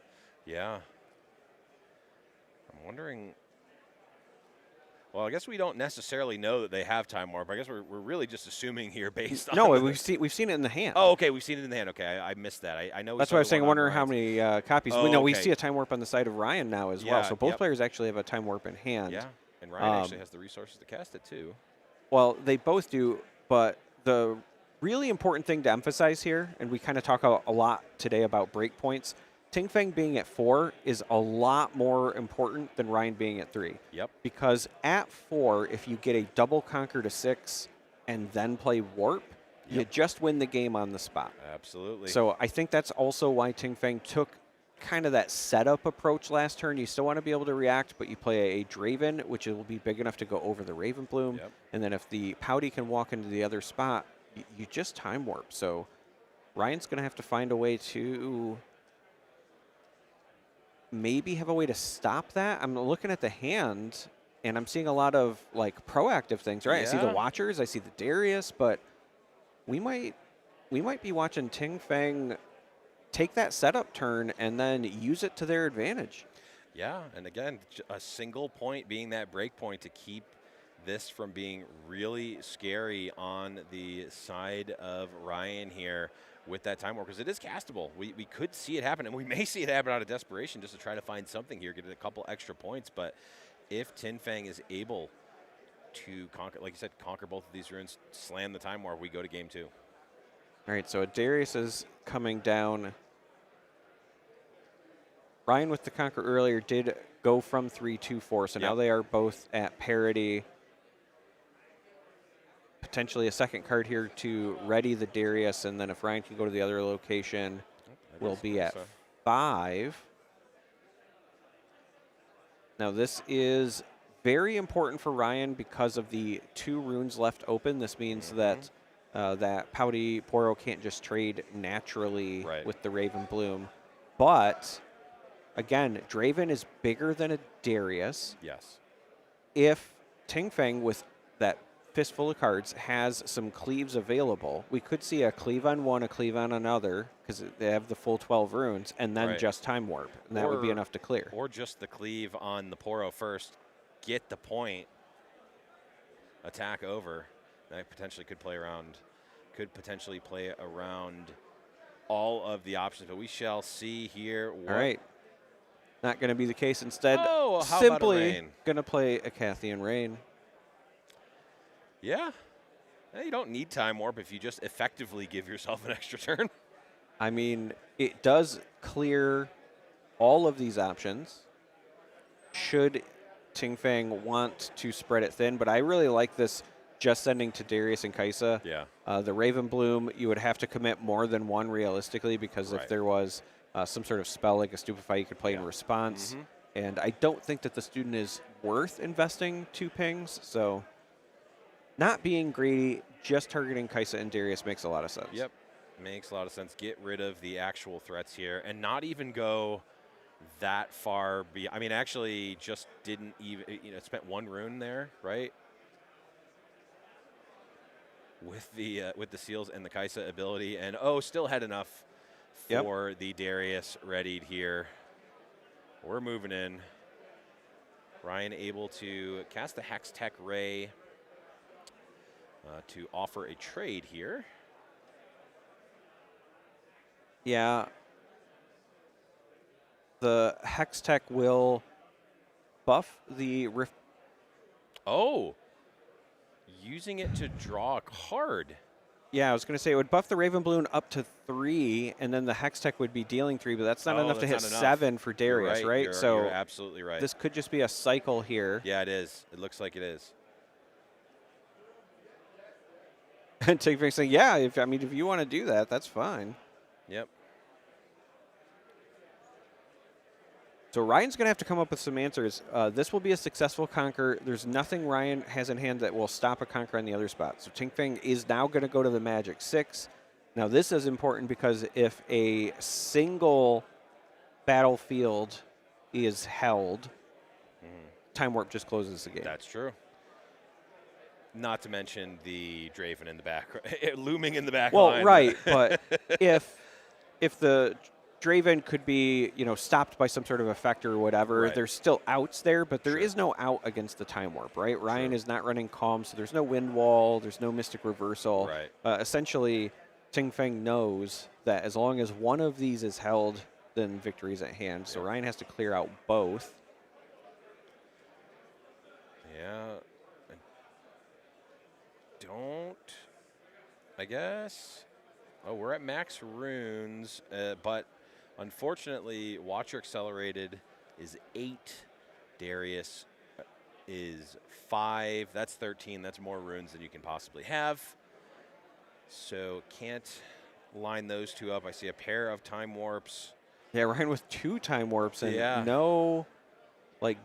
Yeah. I'm wondering. Well, I guess we don't necessarily know that they have Time Warp. I guess we're really just assuming here based on. No, we've seen it in the hand. Oh, okay, we've seen it in the hand. Okay, I missed that. I know. That's why I was saying, wondering how many copies. Oh, we see a Time Warp on the side of Ryan now as well. So both players actually have a Time Warp in hand. Yeah, and Ryan actually has the resources to cast it too. Well, they both do, but the really important thing to emphasize here, and we kind of talk a lot today about breakpoints. Ting Feng being at 4 is a lot more important than Ryan being at 3. Yep. Because at 4, if you get a double conquer to 6 and then play Warp, you just win the game on the spot. Absolutely. So I think that's also why Ting Feng took kind of that setup approach last turn. You still want to be able to react, but you play a Draven, which will be big enough to go over the Raven Bloom. Yep. And then if the Pouty can walk into the other spot, you just Time Warp. So Ryan's going to have to find a way to maybe have a way to stop that. I'm looking at the hand, and I'm seeing a lot of like proactive things, right? Yeah. I see the Watchers, I see the Darius, but we might be watching Ting Feng take that setup turn and then use it to their advantage. Yeah, and again, a single point being that break point to keep this from being really scary on the side of Ryan here with that Time Warp, because it is castable. We could see it happen, and we may see it happen out of desperation just to try to find something here, get a couple extra points. But if Ting Feng is able to conquer, like you said, conquer both of these runes, slam the Time Warp, we go to game 2. All right, so Darius is coming down. Ryan with the Conquer earlier did go from 3 to 4, so now they are both at parity. Potentially a second card here to ready the Darius, and then if Ryan can go to the other location, we'll be at 5. Now this is very important for Ryan because of the 2 runes left open. This means that that Pouty Poro can't just trade naturally with the Raven Bloom. But again, Draven is bigger than a Darius. Yes. If Ting Feng with that fistful of cards has some cleaves available, we could see a cleave on one, a cleave on another, because they have the full 12 runes, and then just Time Warp, and that would be enough to clear. Or just the cleave on the Poro first, get the point, attack over. That potentially could potentially play around all of the options, but we shall see here. All right. Not going to be the case. Instead, how simply going to play a Cathian Rain. Yeah. You don't need Time Warp if you just effectively give yourself an extra turn. I mean, it does clear all of these options should Ting Feng want to spread it thin, but I really like this just sending to Darius and Kaisa. Yeah. The Raven Bloom, you would have to commit more than one realistically, because if there was some sort of spell like a Stupefy, you could play in response. And I don't think that the student is worth investing 2 pings, so not being greedy, just targeting Kaisa and Darius makes a lot of sense. Yep, makes a lot of sense. Get rid of the actual threats here and not even go that far. I mean, actually just didn't even, spent 1 rune there, right? With the seals and the Kaisa ability, and still had enough for the Darius readied here. We're moving in. Ryan able to cast the Hex Tech Ray to offer a trade here. Yeah. The Hex Tech will buff the Rift. Oh, using it to draw a card. Yeah, I was going to say it would buff the Raven Balloon up to 3, and then the Hextech would be dealing 3, but that's not enough to hit 7 for Darius, right? You're absolutely right. This could just be a cycle here. Yeah, it is. It looks like it is. And Tigfang saying, yeah, if you want to do that, that's fine. Yep. So Ryan's going to have to come up with some answers. This will be a successful conquer. There's nothing Ryan has in hand that will stop a conquer on the other spot. So Tigfang is now going to go to the Magic 6. Now this is important because if a single battlefield is held, Time Warp just closes the game. That's true. Not to mention the Draven in the back, looming in the back line. Well, right, but if the Draven could be, stopped by some sort of effect or whatever, there's still outs there, but there is no out against the Time Warp, right? Ryan is not running Calm, so there's no Wind Wall, there's no Mystic Reversal. Right. Essentially, Tigfang knows that as long as one of these is held, then victory is at hand. So Ryan has to clear out both. Yeah. I guess. Oh, we're at max runes, but unfortunately, Watcher Accelerated is 8. Darius is 5. That's 13. That's more runes than you can possibly have. So can't line those two up. I see a pair of Time Warps. Yeah, Ryan with 2 Time Warps and no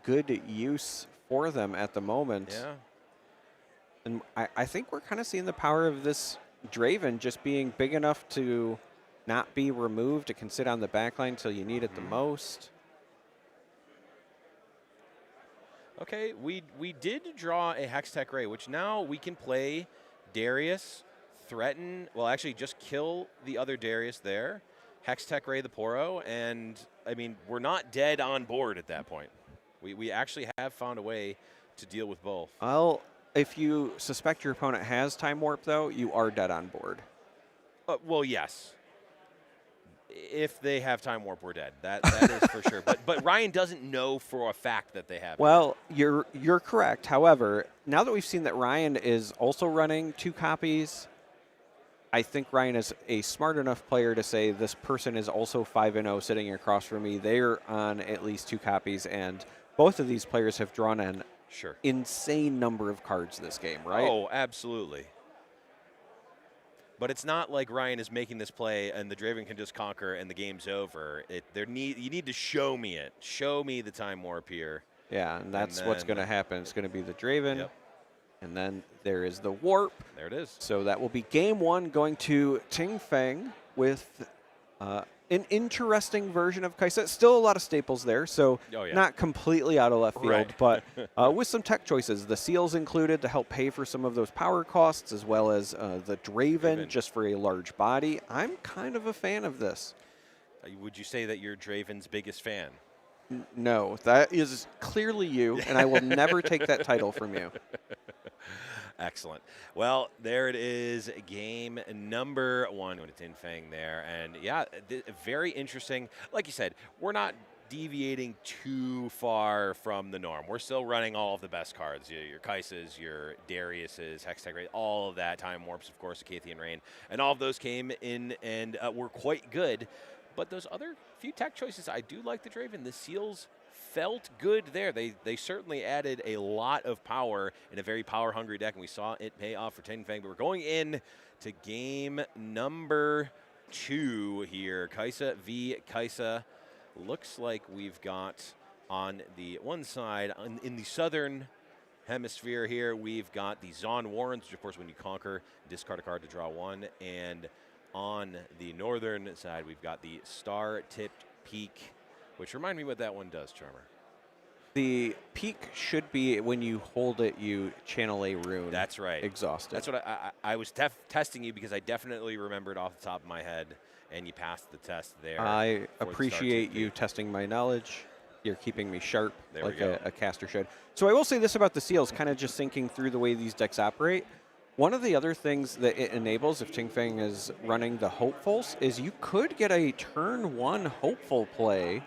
good use for them at the moment. Yeah. And I think we're kind of seeing the power of this Draven just being big enough to not be removed. It can sit on the back line until you need it the most. Okay, we did draw a Hextech Ray, which now we can play Darius, threaten, well, actually just kill the other Darius there, Hextech Ray the Poro, and, we're not dead on board at that point. We actually have found a way to deal with both. Well, if you suspect your opponent has Time Warp, though, you are dead on board. Well, yes. If they have Time Warp, we're dead. That is for sure. But Ryan doesn't know for a fact that they have. Well, you're correct. However, now that we've seen that Ryan is also running 2 copies, I think Ryan is a smart enough player to say this person is also 5-0 sitting across from me. They're on at least 2 copies, and both of these players have drawn an insane number of cards this game, right? Oh, absolutely. But it's not like Ryan is making this play and the Draven can just conquer and the game's over. You need to show me it. Show me the Time Warp here. Yeah, and that's what's going to happen. It's going to be the Draven, and then there is the Warp. There it is. So that will be game 1 going to Tigfang with an interesting version of Kaisa. Still a lot of staples there, so not completely out of left field, but with some tech choices. The Seals included to help pay for some of those power costs, as well as the Draven just for a large body. I'm kind of a fan of this. Would you say that you're Draven's biggest fan? No, that is clearly you, and I will never take that title from you. Excellent. Well, there it is, game number 1 with Tigfang there. And yeah, very interesting. Like you said, we're not deviating too far from the norm. We're still running all of the best cards. Your Kaisas, your Dariuses, Hextech Ray, all of that. Time Warps, of course, Acathian Rain. And all of those came in and were quite good. But those other few tech choices, I do like the Draven. The Seals felt good there. They certainly added a lot of power in a very power-hungry deck, and we saw it pay off for Tigfang. But we're going in to game number 2 here. Kaisa v. Kaisa. Looks like we've got on the one side, in the southern hemisphere here, we've got the Zon Warrens, which of course when you conquer, discard a card to draw 1. And on the northern side, we've got the Star-Tipped Peak, which remind me what that one does, Charmer. The peak should be when you hold it, you channel a rune. That's right. Exhausted. That's what I was testing you because I definitely remembered off the top of my head, and you passed the test there. I appreciate you testing my knowledge. You're keeping me sharp like a caster should. So I will say this about the Seals, kind of just thinking through the way these decks operate. One of the other things that it enables if Tigfang is running the Hopefuls is you could get a turn 1 Hopeful play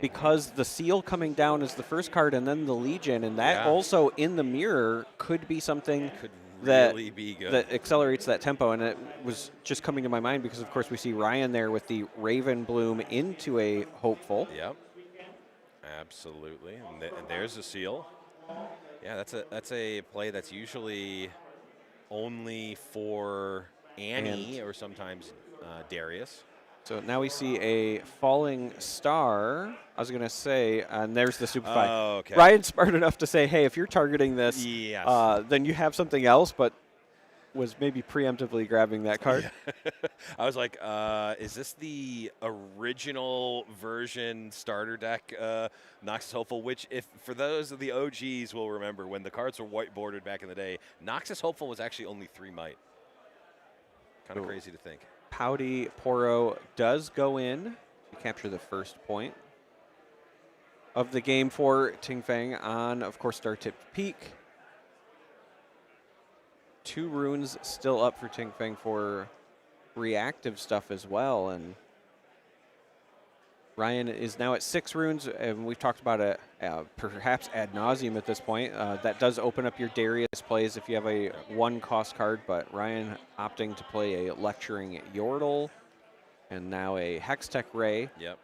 because the Seal coming down is the first card and then the Legion, and that also in the mirror could be something that be good. that accelerates that tempo. And it was just coming to my mind because, of course, we see Ryan there with the Raven Bloom into a Hopeful. Yep. Absolutely. And there's a seal. Yeah, that's a play that's usually only for Annie or sometimes Darius. So now we see a falling star. I was going to say, and there's the Super 5. Oh, okay. Ryan's smart enough to say, hey, if you're targeting this, Yes. then you have something else, but was maybe preemptively grabbing that card. Yeah. I was like, is this the original version starter deck, Noxus Hopeful, which, if for those of the OGs will remember, when the cards were whiteboarded back in the day, Noxus Hopeful was actually only 3 might. Kind of crazy to think. Pouty Poro does go in to capture the first point of the game for Ting Feng on, of course, Star Tip Peak. 2 runes still up for Ting Feng for reactive stuff as well. And Ryan is now at 6 runes, and we've talked about it perhaps ad nauseum at this point. That does open up your Darius plays if you have a 1-cost card, but Ryan opting to play a Lecturing Yordle and now a Hextech Ray. Yep.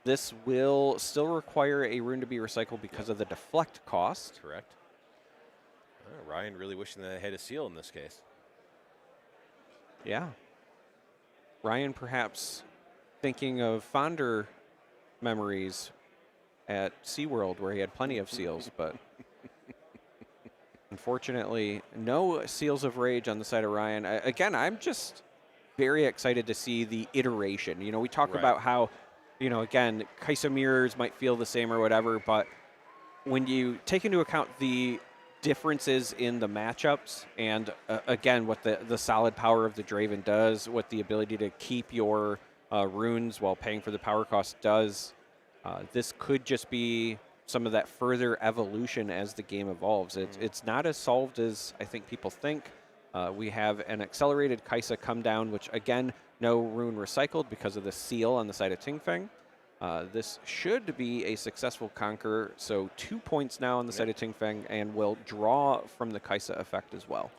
This will still require a rune to be recycled because of the deflect cost. Correct. Ryan really wishing that I had a seal in this case. Yeah. Ryan perhaps thinking of fonder memories at SeaWorld where he had plenty of seals, but unfortunately, no Seals of Rage on the side of Ryan. Again, I'm just very excited to see the iteration. You know, we talk about how, you know, again, Kaisa mirrors might feel the same or whatever, but when you take into account the differences in the matchups and, again, what the solid power of the Draven does, what the ability to keep your runes while paying for the power cost does, this could just be some of that further evolution as the game evolves. It's not as solved as I think people think. We have an accelerated Kaisa come down, which again, no rune recycled because of the seal on the side of Ting Feng. This should be a successful conquer, so 2 points now on the side of Ting Feng, and will draw from the Kaisa effect as well.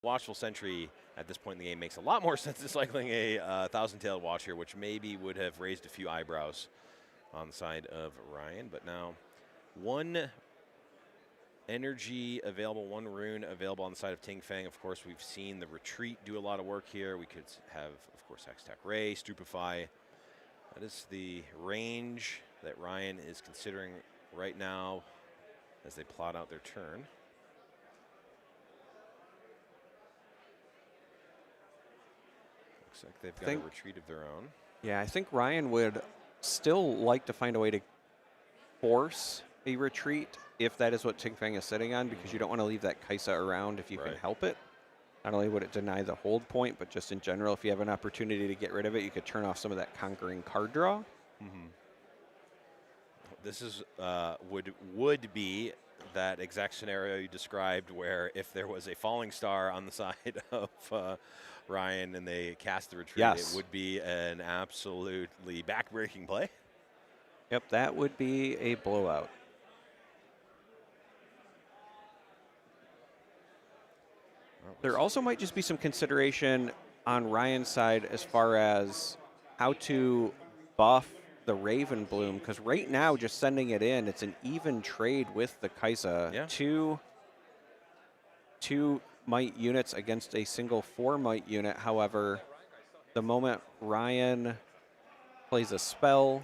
Watchful Sentry at this point in the game makes a lot more sense than cycling a Thousand-Tailed Watcher, which maybe would have raised a few eyebrows on the side of Ryan. But now 1 energy available, 1 rune available on the side of Ting Feng. Of course, we've seen the retreat do a lot of work here. We could have, of course, Hextech Ray, Stupefy. That is the range that Ryan is considering right now as they plot out their turn. Looks like they've got a retreat of their own. Yeah, I think Ryan would still like to find a way to force a retreat if that is what Ting Feng is sitting on, because you don't want to leave that Kaisa around if you can help it. Not only would it deny the hold point, but just in general, if you have an opportunity to get rid of it, you could turn off some of that conquering card draw. This is would be that exact scenario you described, where if there was a falling star on the side of Ryan and they cast the retreat, it would be an absolutely back-breaking play. Yep, that would be a blowout. There also might just be some consideration on Ryan's side as far as how to buff the Raven Bloom, because right now, just sending it in, it's an even trade with the Kaisa. Yeah. Two might units against a single 4 might unit. However, the moment Ryan plays a spell,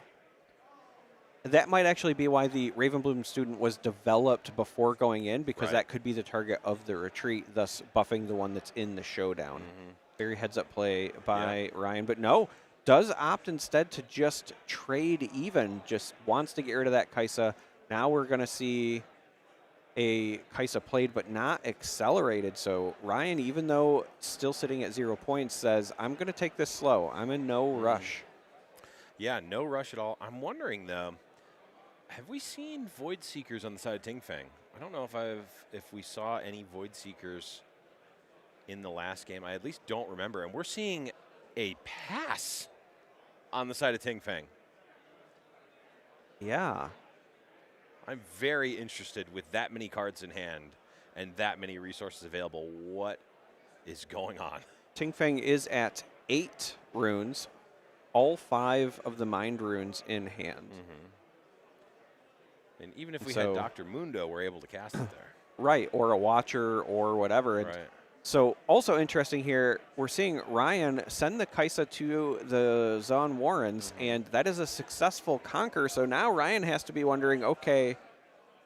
that might actually be why the Ravenbloom student was developed before going in, because that could be the target of the retreat, thus buffing the one that's in the showdown. Very heads-up play by Ryan, but no, does opt instead to just trade even, just wants to get rid of that Kaisa. Now we're going to see a Kaisa played but not accelerated. So Ryan, even though still sitting at 0 points, says, I'm going to take this slow. I'm in no rush. Yeah, no rush at all. I'm wondering, though, have we seen Void Seekers on the side of Ting Feng? I don't know if we saw any Void Seekers in the last game. I at least don't remember. And we're seeing a pass on the side of Ting Feng. Yeah. I'm very interested with that many cards in hand and that many resources available. What is going on? Ting Feng is at 8 runes, all 5 of the mind runes in hand. And even if we had Dr. Mundo, we're able to cast it there. Right, or a Watcher or whatever. Right. So also interesting here, we're seeing Ryan send the Kaisa to the Zon Warrens, and that is a successful conquer. So now Ryan has to be wondering, okay,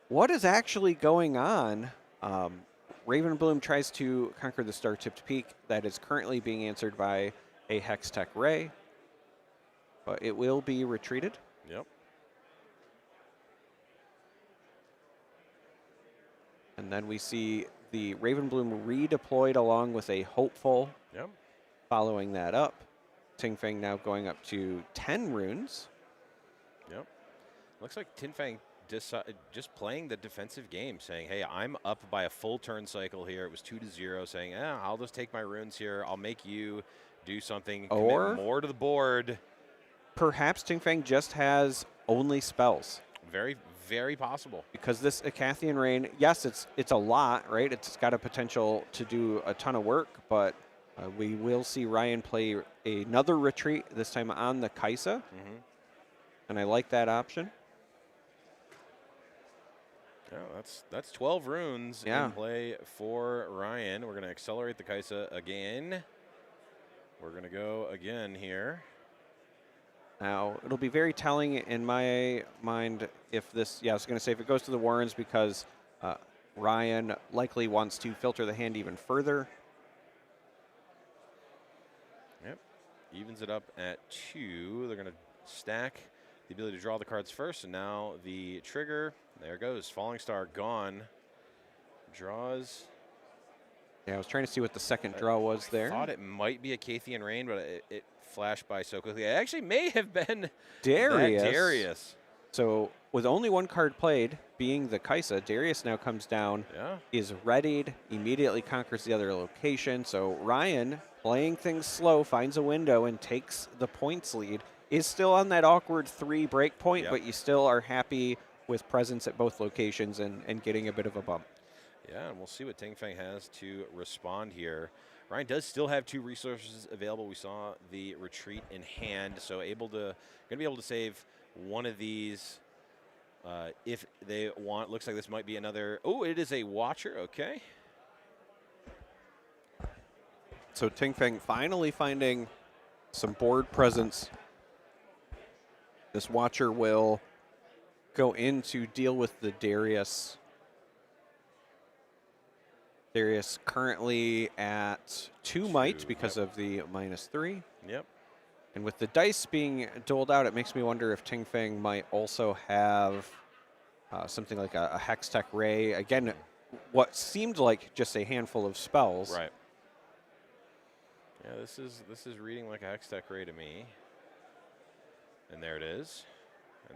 what is actually going on? Ravenbloom tries to conquer the Star-Tipped Peak. That is currently being answered by a Hextech Ray, but it will be retreated. Yep. And then we see the Ravenbloom redeployed along with a Hopeful. Yep. Following that up, Ting Feng now going up to 10 runes. Yep. Looks like Ting Feng just playing the defensive game, saying, hey, I'm up by a full turn cycle here. It was 2-0, saying, I'll just take my runes here. I'll make you do something, or commit more to the board. Perhaps Ting Feng just has only spells. Very, very possible. Because this Acathian Rain, yes, it's a lot, right? It's got a potential to do a ton of work, but we will see Ryan play another retreat, this time on the Kaisa. And I like that option. Yeah, that's 12 runes in play for Ryan. We're going to accelerate the Kaisa again. We're going to go again here. Now, it'll be very telling in my mind if this, I was going to say if it goes to the Warrens, because Ryan likely wants to filter the hand even further. Yep, evens it up at 2. They're going to stack the ability to draw the cards first, and now the trigger, there it goes, Falling Star gone. Draws. Yeah, I was trying to see what the second draw was there. I thought it might be a Acathian Rain, but it flashed by so quickly. It actually may have been Darius. So with only one card played, being the Kaisa, Darius now comes down, is readied, immediately conquers the other location. So Ryan, playing things slow, finds a window and takes the points lead. Is still on that awkward 3 break point, but you still are happy with presence at both locations and getting a bit of a bump. Yeah, and we'll see what Ting Feng has to respond here. Ryan does still have 2 resources available. We saw the retreat in hand, so going to be able to save one of these if they want. Looks like this might be another. Oh, it is a Watcher. Okay. So Ting Feng finally finding some board presence. This Watcher will go in to deal with the Darius. Darius currently at 2 might because of the -3. Yep. And with the dice being doled out, it makes me wonder if Ting Feng might also have something like a Hextech Ray. Again, what seemed like just a handful of spells. Right. Yeah, this is reading like a Hextech Ray to me. And there it is.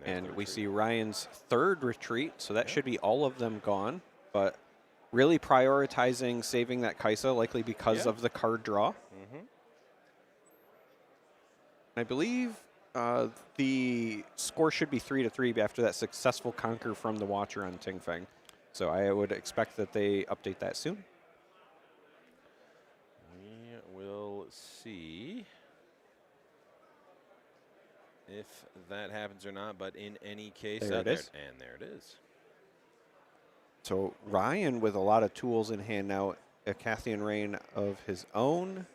And we see Ryan's 3rd retreat, so that should be all of them gone. But really prioritizing saving that Kaisa, likely because of the card draw. I believe the score should be 3-3 after that successful conquer from the Watcher on Ting Feng. So I would expect that they update that soon. We will see if that happens or not, but in any case, there it is. And there it is. So Ryan with a lot of tools in hand now, a Acathian Rain of his own.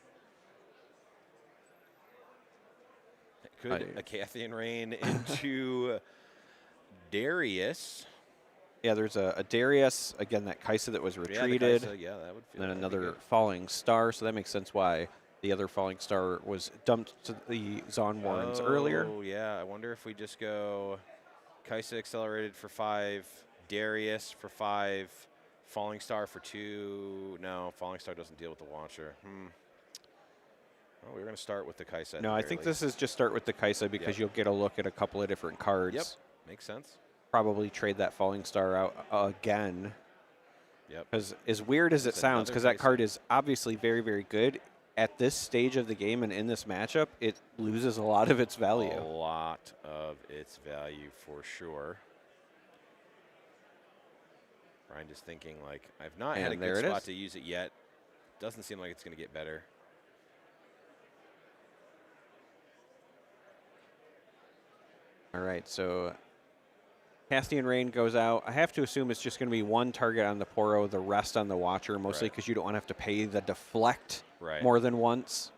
Could a Acathian Rain into Darius. Yeah, there's a Darius, again, that Kaisa that was retreated. That would feel and then another Falling Star, so that makes sense why the other Falling Star was dumped to the Zon Warrens earlier. Oh, yeah. I wonder if we just go Kaisa accelerated for 5, Darius for 5, Falling Star for 2. No, Falling Star doesn't deal with the Watcher. Well, we're going to start with the Kaisa. No, I think this is just start with the Kaisa because you'll get a look at a couple of different cards. Yep, makes sense. Probably trade that Falling Star out again. Yep. Because as weird as it That's sounds, another because that Kaiser. card is obviously very, very good, at this stage of the game and in this matchup, it loses a lot of its value. A lot of its value for sure. Ryan just thinking, like, I've not had a And there good it spot is. to use it yet. Doesn't seem like it's going to get better. All right, so Castian Rain goes out. I have to assume it's just going to be one target on the Poro, the rest on the Watcher, mostly Right. because you don't want to have to pay the deflect Right. more than once.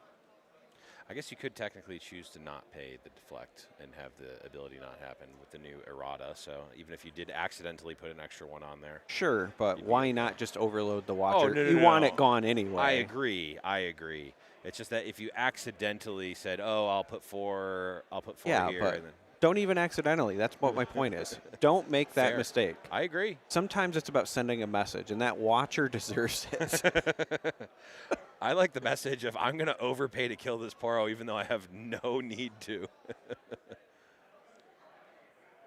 I guess you could technically choose to not pay the deflect and have the ability not happen with the new errata. So even if you did accidentally put an extra one on there. Ssure, but You'd be why okay. not just overload the Watcher? no, no, You no, want no. it gone anyway. I agree. I agree. It's just that if you accidentally said, "Oh, I'll put four Yeah, here," but and then don't even accidentally. That's what my point is. Don't make that Fair. mistake. I agree. Sometimes it's about sending a message, and that Watcher deserves it. I like the message of I'm going to overpay to kill this Poro even though I have no need to.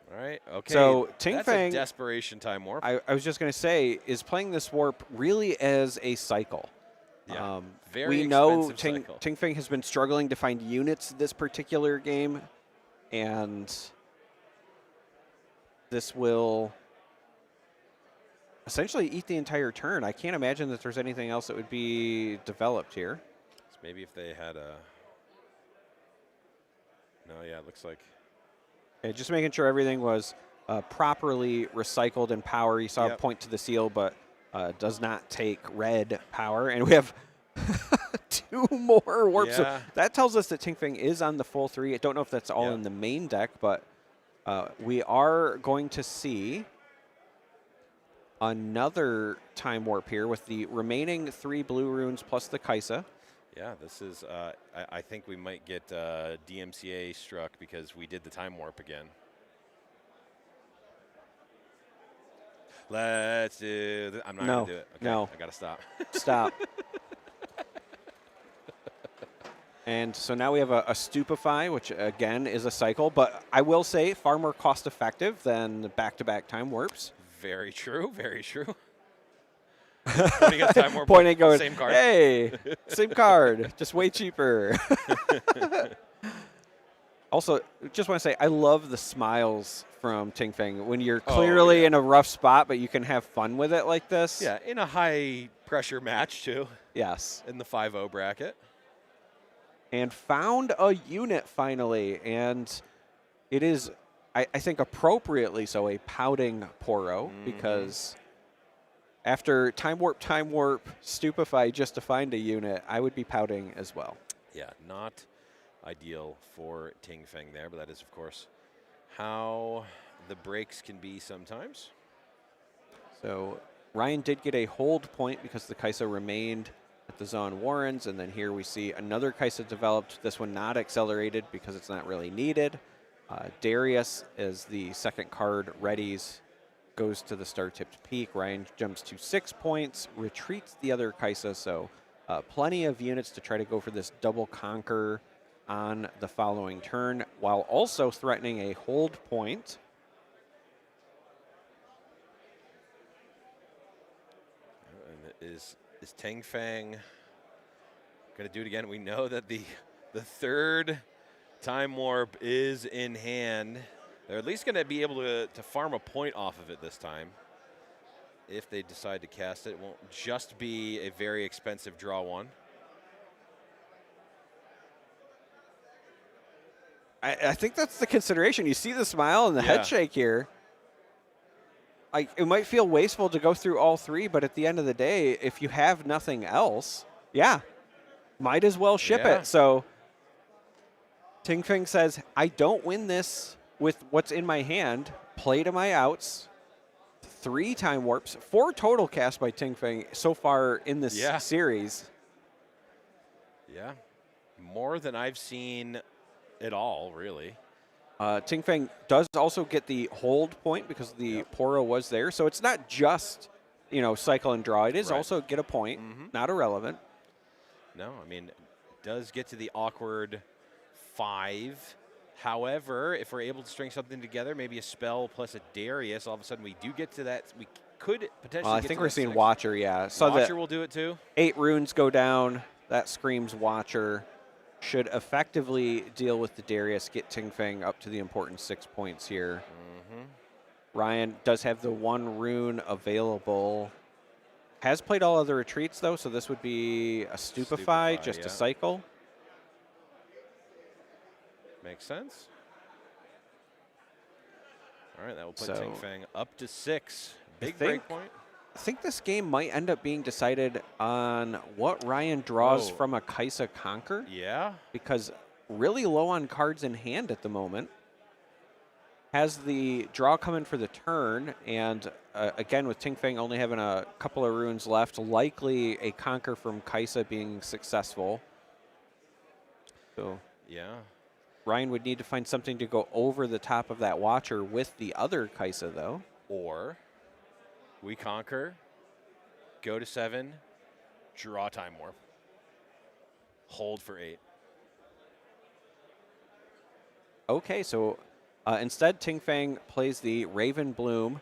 All right. Okay. So, Ting that's Fang- a desperation time warp. I was just going to say, is playing this warp really as a cycle? Yeah, very we know expensive cycle. Ting Fang has been struggling to find units this particular game, and this will essentially eat the entire turn. I can't imagine that there's anything else that would be developed here. So maybe if they had a. No, yeah, it looks like. Okay, just making sure everything was properly recycled in power. You saw a Yep. point to the seal, but does not take red power. And we have 2 more warps. Yeah. So that tells us that Ting Fang is on the full 3. I don't know if that's all Yeah. in the main deck, but we are going to see another time warp here with the remaining 3 blue runes plus the Kaisa. Yeah, this is. I think we might get DMCA struck because we did the time warp again. Let's do. I'm not No, gonna do it. Okay, no. I gotta stop. Stop. And so now we have a Stupefy, which again is a cycle, but I will say far more cost effective than the back-to-back time warps. Very true. Very true. Pointing at time warp. Pointing, going, Same card. hey, same card, just way cheaper. Also, just want to say, I love the smiles from Ting Fang when you're clearly yeah. in a rough spot, but you can have fun with it like this. Yeah, in a high pressure match too, Yes. in the 5-0 bracket. And found a unit finally, and it is, I think, appropriately so, a pouting Poro, because after time warp, Stupefy just to find a unit, I would be pouting as well. Yeah, not ideal for Ting Feng there, but that is, of course, how the breaks can be sometimes. So Ryan did get a hold point because the Kaisa remained at the Zon Warrens, and then here we see another Kaisa developed, this one not accelerated because it's not really needed. Darius, as the second card readies, goes to the star-tipped peak. Ryan jumps to 6 points, retreats the other Kaisa, so plenty of units to try to go for this double conquer on the following turn, while also threatening a hold point. And is Ting Feng going to do it again? We know that the third time warp is in hand. They're at least going to be able to farm a point off of it this time. If they decide to cast it, it won't just be a very expensive draw one. I think that's the consideration. You see the smile and the head shake here. It might feel wasteful to go through all 3, but at the end of the day, if you have nothing else, might as well ship it. So Ting Feng says, I don't win this with what's in my hand. Play to my outs. 3 time warps, 4 total cast by Ting Feng so far in this series. Yeah, more than I've seen at all, really. Ting Feng does also get the hold point because the Poro was there. So it's not just, cycle and draw. It is also get a point, not irrelevant. No, I mean, does get to the awkward 5. However, if we're able to string something together, maybe a spell plus a Darius, all of a sudden we do get to that. We could potentially. I get think to we're that seeing 6. Watcher, yeah. So Watcher will do it too. 8 runes go down. That screams Watcher. Should effectively deal with the Darius, get Ting Feng up to the important 6 points here. Ryan does have the 1 rune available. Has played all other retreats, though, so this would be a Stupefy, just yeah. a cycle. Makes sense. All right, that will put So, Ting Feng up to 6. Big think- breakpoint. I think this game might end up being decided on what Ryan draws Whoa. from a Kaisa Conquer, Yeah. because really low on cards in hand at the moment. Has the draw coming for the turn, and again, with Ting Feng only having a couple of runes left, likely a Conquer from Kaisa being successful. So Yeah. Ryan would need to find something to go over the top of that Watcher with the other Kaisa, though. Or we conquer, go to 7, draw Time Warp, hold for 8. Okay, so instead, Ting Feng plays the Raven Bloom,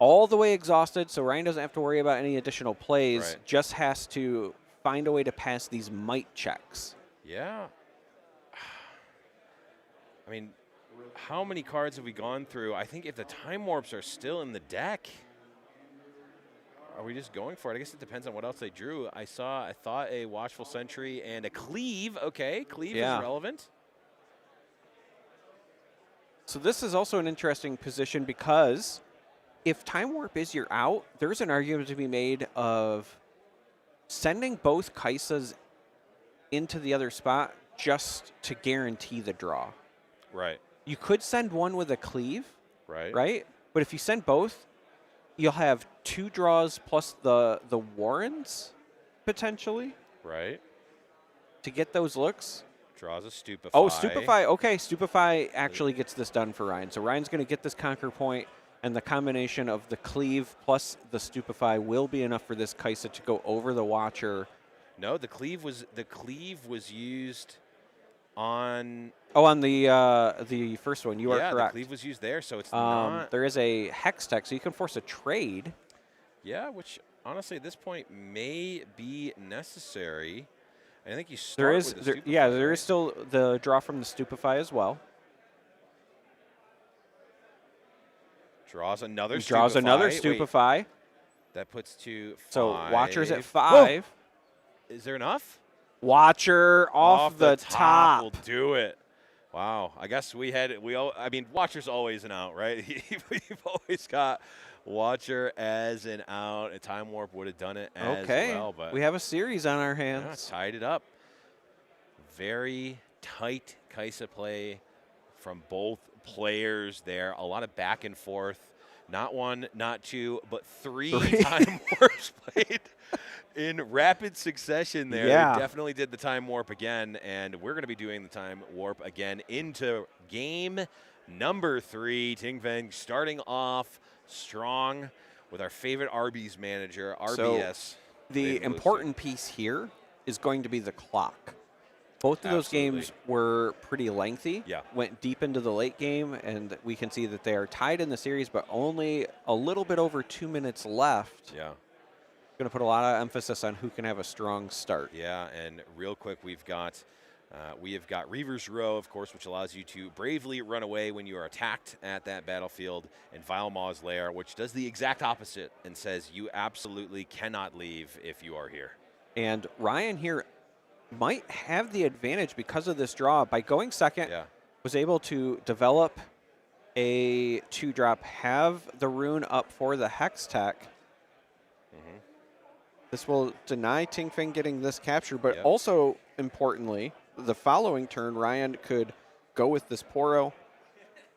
all the way exhausted, so Ryan doesn't have to worry about any additional plays, Right. just has to find a way to pass these might checks. Yeah. I mean, how many cards have we gone through? I think if the Time Warps are still in the deck, are we just going for it? I guess it depends on what else they drew. I thought a Watchful Sentry and a Cleave. Okay, Cleave is relevant. So this is also an interesting position because if Time Warp is your out, there's an argument to be made of sending both Kaisas into the other spot just to guarantee the draw. Right. You could send one with a Cleave, Right. right? But if you send both, you'll have 2 draws plus the Warrens, potentially, Right. to get those looks. Draws a Stupefy. Oh, Stupefy. Okay, Stupefy actually gets this done for Ryan. So Ryan's going to get this Conquer point, and the combination of the Cleave plus the Stupefy will be enough for this Kaisa to go over the Watcher. No, the Cleave was used on. Oh, on the first one, you are yeah, correct. the Cleave was used there, so it's not. There is a Hex Tech, so you can force a trade. Yeah, which honestly at this point may be necessary. I think you start There is, with the Stupefy, there right? is still the draw from the Stupefy as well. Draws another He draws another Wait, Stupefy. that puts to 5. So Watcher's at 5. Is there enough? Watcher off the top. We'll do it. Wow. I guess I mean, Watcher's always an out, right? We've always got Watcher as an out. A Time Warp would have done it as well. But we have a series on our yeah, hands. tied it up. Very tight Kaisa play from both players there. A lot of back and forth. Not 1, not 2, but 3 Time Warps played in rapid succession there. Yeah. They definitely did the Time Warp again, and we're going to be doing the Time Warp again into game number 3. Ting Feng starting off strong with our favorite Arby's manager, RBS. So the important piece here is going to be the clock. Both of those games were pretty lengthy. Yeah. Went deep into the late game, and we can see that they are tied in the series, but only a little bit over 2 minutes left. Yeah. Going to put a lot of emphasis on who can have a strong start. Yeah, and real quick, we have got Reaver's Row, of course, which allows you to bravely run away when you are attacked at that battlefield, and Vile Maw's Lair, which does the exact opposite and says you absolutely cannot leave if you are here. And Ryan here might have the advantage because of this draw. By going second, was able to develop a 2-drop, have the rune up for the Hex Tech. This will deny Ting Feng getting this capture, but also, importantly, the following turn, Ryan could go with this Poro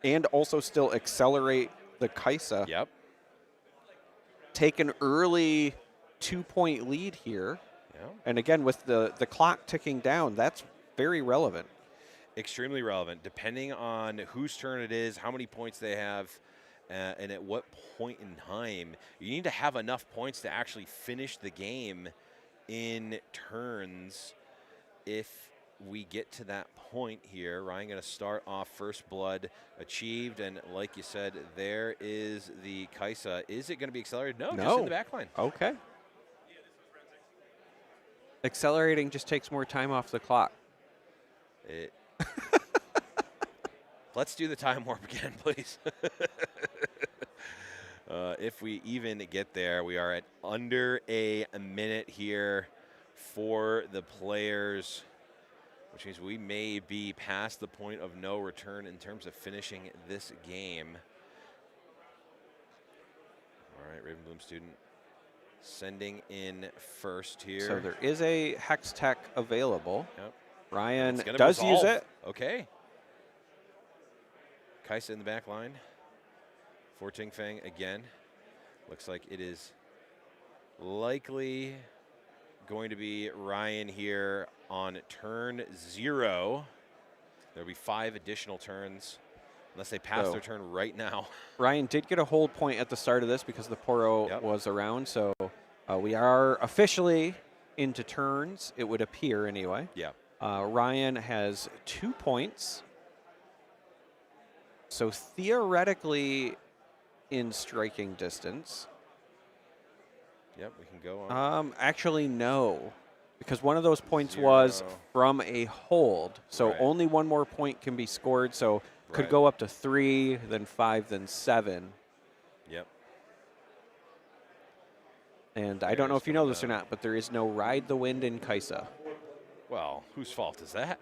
and also still accelerate the Kaisa. Yep. Take an early 2-point lead here. Yep. And again, with the clock ticking down, that's very relevant. Extremely relevant, depending on whose turn it is, how many points they have, and at what point in time. You need to have enough points to actually finish the game in turns if we get to that point here, Ryan going to start off first blood achieved. And like you said, there is the Kaisa. Is it going to be accelerated? No, just in the back line. Okay. Accelerating just takes more time off the clock. Let's do the time warp again, please. If we even get there, we are at under a minute here for the players, which means we may be past the point of no return in terms of finishing this game. All right, Raven Bloom student sending in first here. So there is a Hex Tech available. Yep. Ryan does use it. Okay. Kaisa in the back line. For Ting Feng again. Looks like it is likely going to be Ryan here on turn 0. There'll be 5 additional turns unless they pass their turn right now. Ryan did get a hold point at the start of this because the Poro was around, so we are officially into turns, it would appear anyway. Yeah. Ryan has 2 points. So theoretically in striking distance. Yep, we can go on. Actually, no. Because one of those points was from a hold. So only one more point can be scored. So could go up to 3, then 5, then 7. Yep. And I don't know if you know this or not, but there is no Ride the Wind in Kaisa. Well, whose fault is that?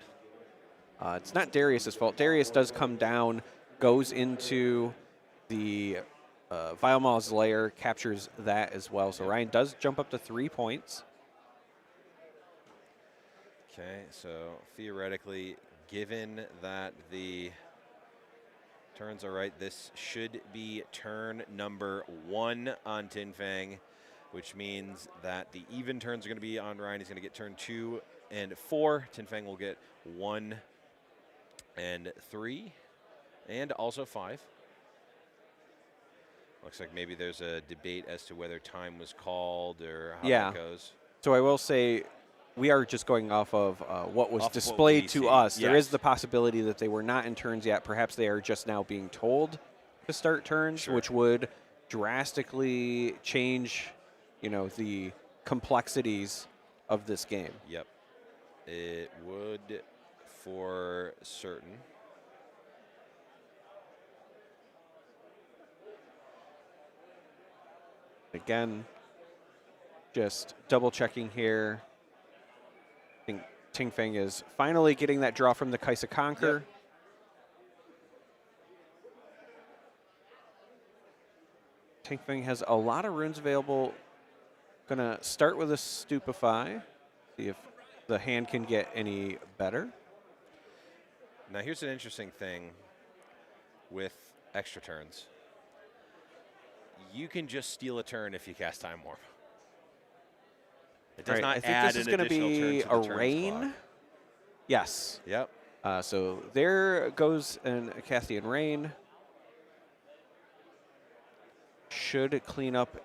It's not Darius's fault. Darius does come down, goes into the Vilemaw's lair, captures that as well. So Ryan does jump up to 3 points. Okay, so theoretically, given that the turns are right, this should be turn number 1 on Tin Fang, which means that the even turns are going to be on Ryan. He's going to get turn 2 and 4. Tin Fang will get 1 and 3, and also 5. Looks like maybe there's a debate as to whether time was called or how that goes. So I will say we are just going off of what was displayed to us. There is the possibility that they were not in turns yet. Perhaps they are just now being told to start turns, which would drastically change, you know, the complexities of this game. Yep. It would for certain. Again, just double checking here. I think Ting Feng is finally getting that draw from the Kaisa Conquer. Yep. Ting Feng has a lot of runes available. Gonna start with a Stupefy, see if the hand can get any better. Now here's an interesting thing with extra turns. You can just steal a turn if you cast Time Warp. It does not I think add this is an going to be additional a turn to the turns rain. clock. Yes. Yep. So there goes an Acathian Rain. Should clean up.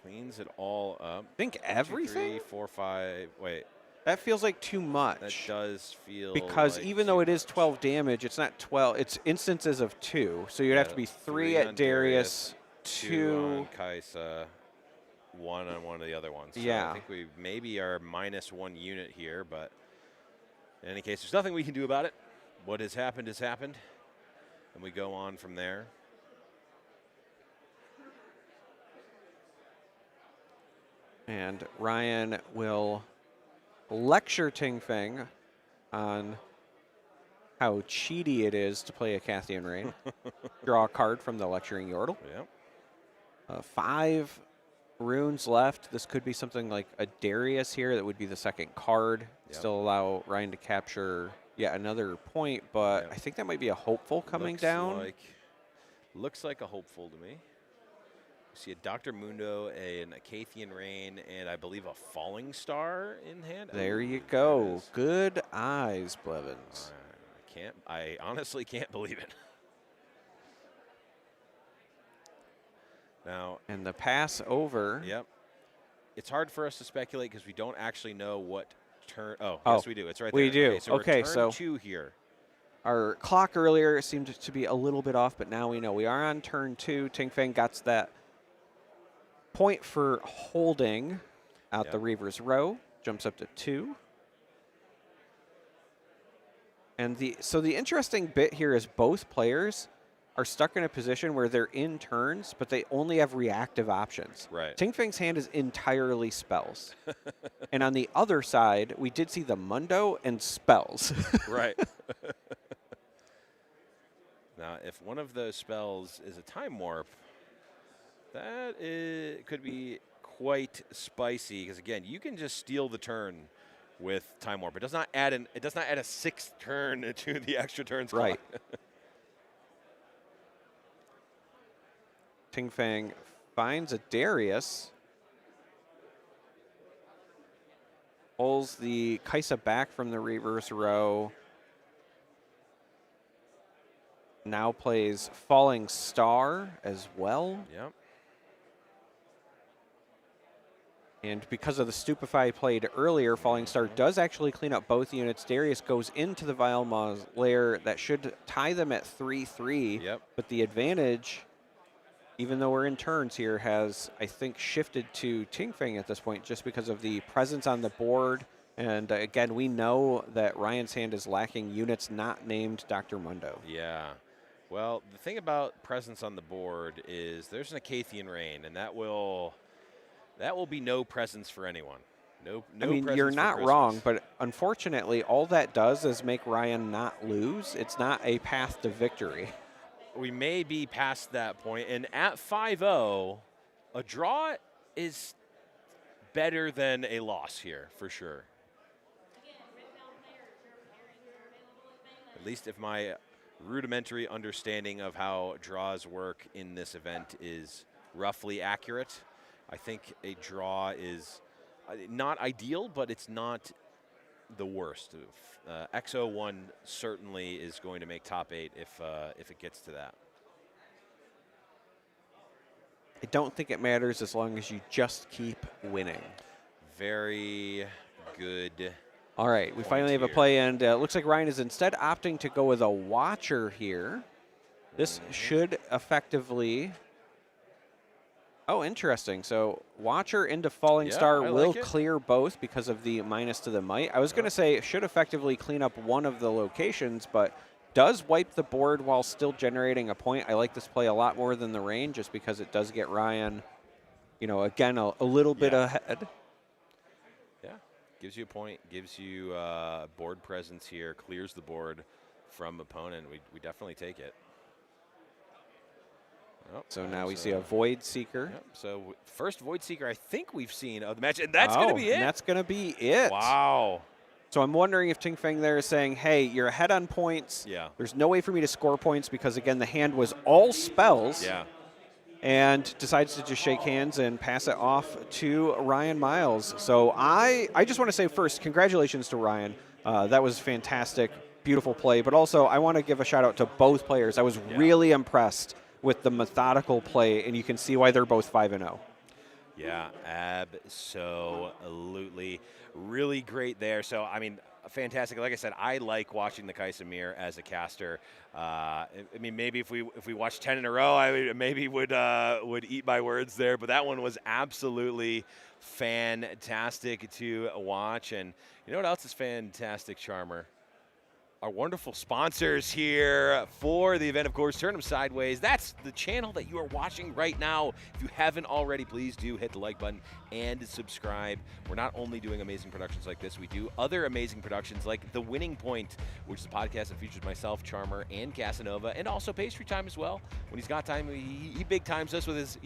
Cleans it all up. I think everything? 2, 3, 4, 5. Wait. That feels like too much. That does feel because like even though it is 12 damage, it's not 12. It's instances of 2. So you'd have to be 3 at Darius, 2 on Kaisa, 1 on one of the other ones. So yeah. I think we maybe are -1 unit here, but in any case, there's nothing we can do about it. What has happened, and we go on from there. And Ryan will lecture Ting Feng on how cheaty it is to play Acathian Rain. Draw a card from the Lecturing Yordle. Yep. 5 runes left. This could be something like a Darius here. That would be the second card. Yep. Still allow Ryan to capture yet another point, but I think that might be a hopeful coming down. Looks like a hopeful to me. See a Dr. Mundo, an Acathian Rain, and I believe a Falling Star in hand. There you go. Good eyes, Blevins. I honestly can't believe it. Now. And the pass over. Yep. It's hard for us to speculate because we don't actually know what turn. Oh, Oh, yes, we do. It's right there. we do. Okay, so Okay, we're turn so 2 here. our clock earlier seemed to be a little bit off, but now we know we are on turn 2. Ting Feng got that point for holding out the Reaver's Row. Jumps up to 2. And so the interesting bit here is both players are stuck in a position where they're in turns, but they only have reactive options. Right. Ting Feng's hand is entirely spells. And on the other side, we did see the Mundo and spells. Right. Now, if one of those spells is a time warp, that could be quite spicy. Because again, you can just steal the turn with time warp. It does not add a 6th turn to the extra turns clock. Right. Ting Feng finds a Darius. Pulls the Kaisa back from the reverse row. Now plays Falling Star as well. Yep. And because of the Stupefy played earlier, Falling Star does actually clean up both units. Darius goes into the Vile Maw's lair. That should tie them at 3-3. Yep. But the advantage, even though we're in turns here, has, I think, shifted to Ting Feng at this point just because of the presence on the board. And again, we know that Ryan's hand is lacking units not named Dr. Mundo. Yeah. Well, the thing about presence on the board is there's an Acathian Rain, and that will be no presence for anyone. No I mean, presence you're for not Christmas. wrong, but unfortunately, all that does is make Ryan not lose. It's not a path to victory. We may be past that point, and at 5-0, a draw is better than a loss here, for sure. At least if my rudimentary understanding of how draws work in this event is roughly accurate. I think a draw is not ideal, but it's not the worst. XO1 certainly is going to make top 8 if it gets to that. I don't think it matters as long as you just keep winning. Very good. All right, we finally have a play, and looks like Ryan is instead opting to go with a Watcher here. This should effectively... Oh, interesting. So Watcher into Falling Star will clear both because of the minus to the might. I was going to say it should effectively clean up one of the locations, but does wipe the board while still generating a point. I like this play a lot more than the rain just because it does get Ryan, you know, again, a little bit ahead. Yeah, gives you a point, gives you board presence here, clears the board from opponent. We definitely take it. Oh, so now we see a Void Seeker. Yep, so first Void Seeker I think we've seen of the match, and that's going to be it. And that's going to be it. Wow. So I'm wondering if Ting Feng there is saying, hey, you're ahead on points. Yeah. There's no way for me to score points because, again, the hand was all spells. Yeah. And decides to just shake hands and pass it off to Ryan Miles. So I just want to say first, congratulations to Ryan. That was fantastic, beautiful play. But also I want to give a shout out to both players. I was really impressed with the methodical play, and you can see why they're both 5-0. Yeah, absolutely. Really great there. So, I mean, fantastic. Like I said, I like watching the Kaisamir as a caster. I mean, maybe if we watched 10 in a row, I maybe would eat my words there. But that one was absolutely fantastic to watch. And you know what else is fantastic, Charmer? Our wonderful sponsors here for the event, of course, Turn 'em Sideways. That's the channel that you are watching right now. If you haven't already, please do hit the like button and subscribe. We're not only doing amazing productions like this, we do other amazing productions like The Winning Point, which is a podcast that features myself, Charmer, and Casanova, and also Pastry Time as well. When he's got time, he big times us with his,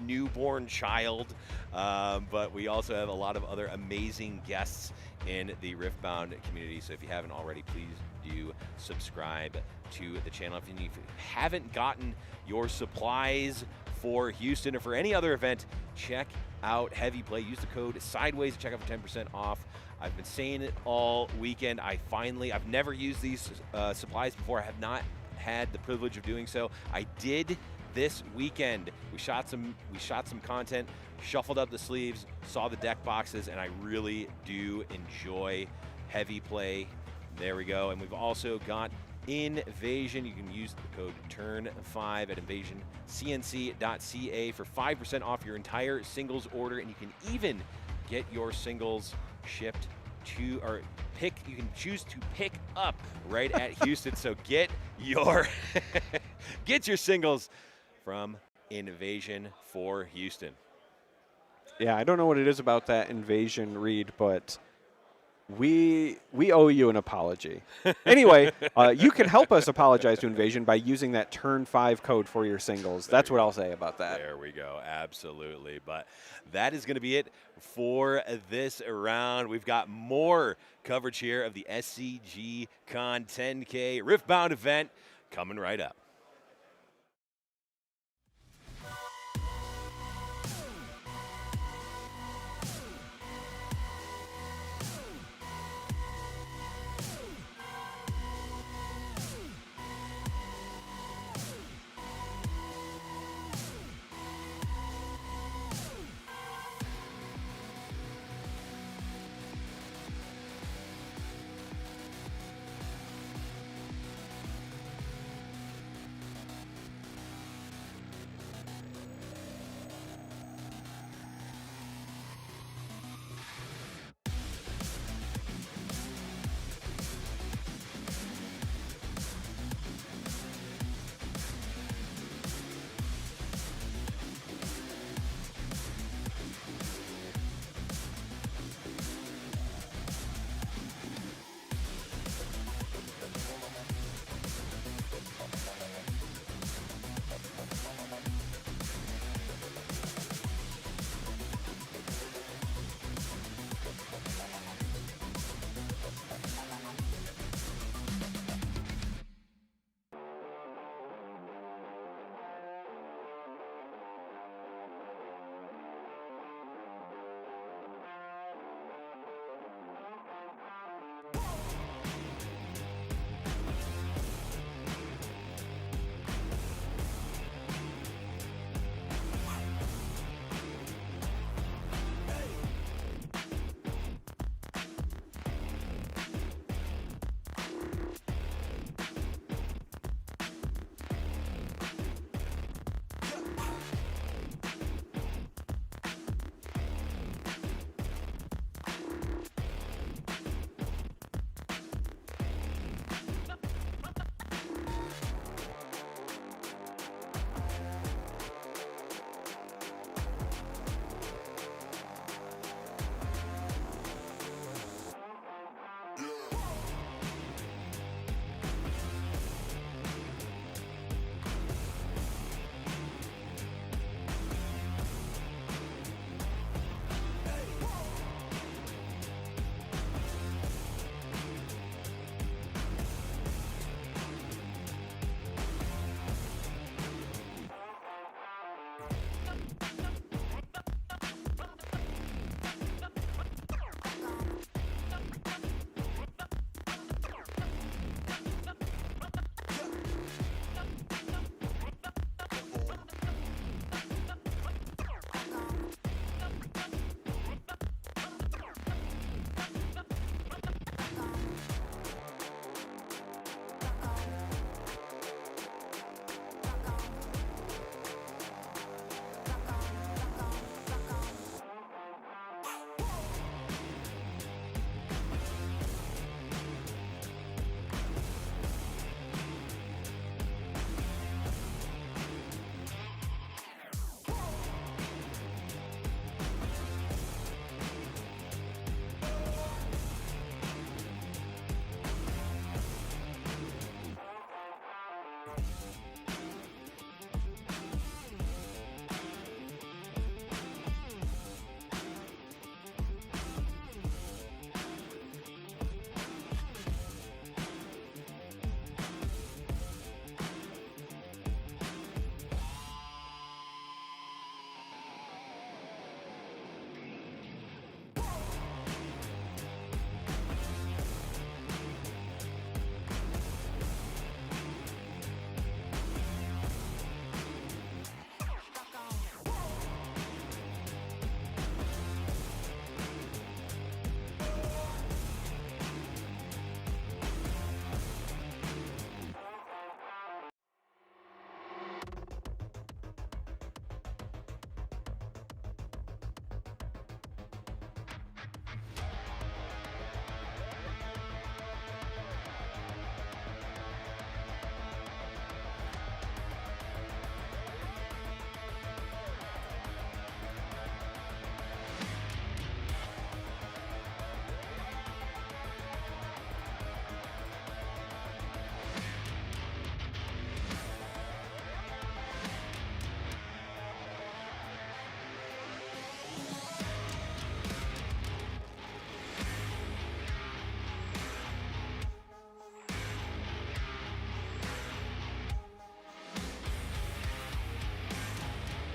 newborn child. But we also have a lot of other amazing guests in the Riftbound community. So if you haven't already, please do subscribe to the channel. If you haven't gotten your supplies for Houston or for any other event, check out Heavy Play. Use the code Sideways to check out for 10% off. I've been saying it all weekend. I've never used these supplies before. I have not had the privilege of doing so. I did this weekend. We shot some content, shuffled up the sleeves, saw the deck boxes, and I really do enjoy heavy play. There we go. And we've also got Invasion. You can use the code TURN5 at invasioncnc.ca for 5% off your entire singles order, and you can even get your singles shipped to, or you can choose to pick up right at Houston. So get your get your singles from Invasion for Houston. Yeah, I don't know what it is about that Invasion read, but we owe you an apology. Anyway, you can help us apologize to Invasion by using that Turn 5 code for your singles. That's what I'll say about that. There we go. Absolutely. But that is going to be it for this round. We've got more coverage here of the SCG Con 10K Riftbound event coming right up.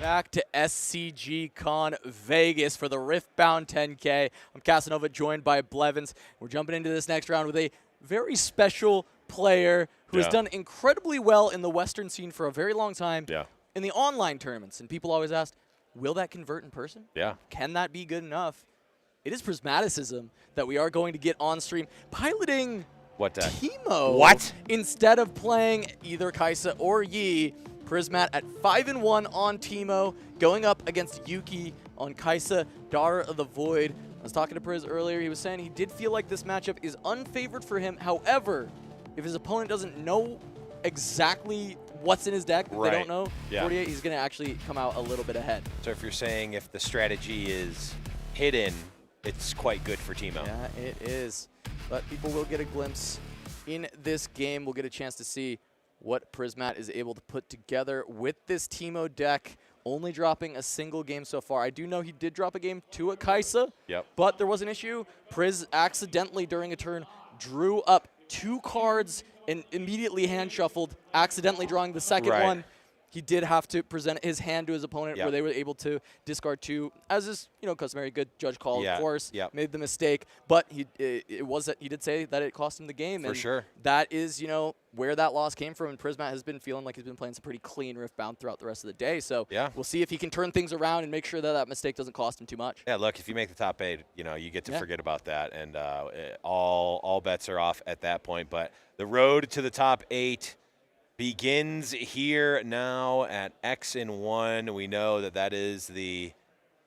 Back to SCG Con Vegas for the Riftbound 10K. I'm Casanova, joined by Blevins. We're jumping into this next round with a very special player who has done incredibly well in the Western scene for a very long time in the online tournaments. And people always ask, will that convert in person? Yeah. Can that be good enough? It is Prismaticism that we are going to get on stream, piloting what Teemo. What? Instead of playing either Kaisa or Yi. Prismat at 5-1 on Teemo, going up against Yuki on Kaisa, Daughter of the Void. I was talking to Priz earlier. He was saying he did feel like this matchup is unfavored for him. However, if his opponent doesn't know exactly what's in his deck, if they don't know 48, he's going to actually come out a little bit ahead. So if you're saying if the strategy is hidden, it's quite good for Teemo. Yeah, it is. But people will get a glimpse in this game. We'll get a chance to see what Prismat is able to put together with this Teemo deck, only dropping a single game so far. I do know he did drop a game to a Kaisa, but there was an issue. Priz accidentally, during a turn, drew up 2 cards and immediately hand shuffled, accidentally drawing the second one. He did have to present his hand to his opponent where they were able to discard 2, as is customary. Good judge call, of course. Made the mistake, but he did say that it cost him the game. For sure. That is where that loss came from. And Prismat has been feeling like he's been playing some pretty clean Riftbound throughout the rest of the day. So we'll see if he can turn things around and make sure that that mistake doesn't cost him too much. Yeah, look, if you make the top 8, you get to forget about that, and all bets are off at that point. But the road to the top 8 begins here now at X-1. We know that is the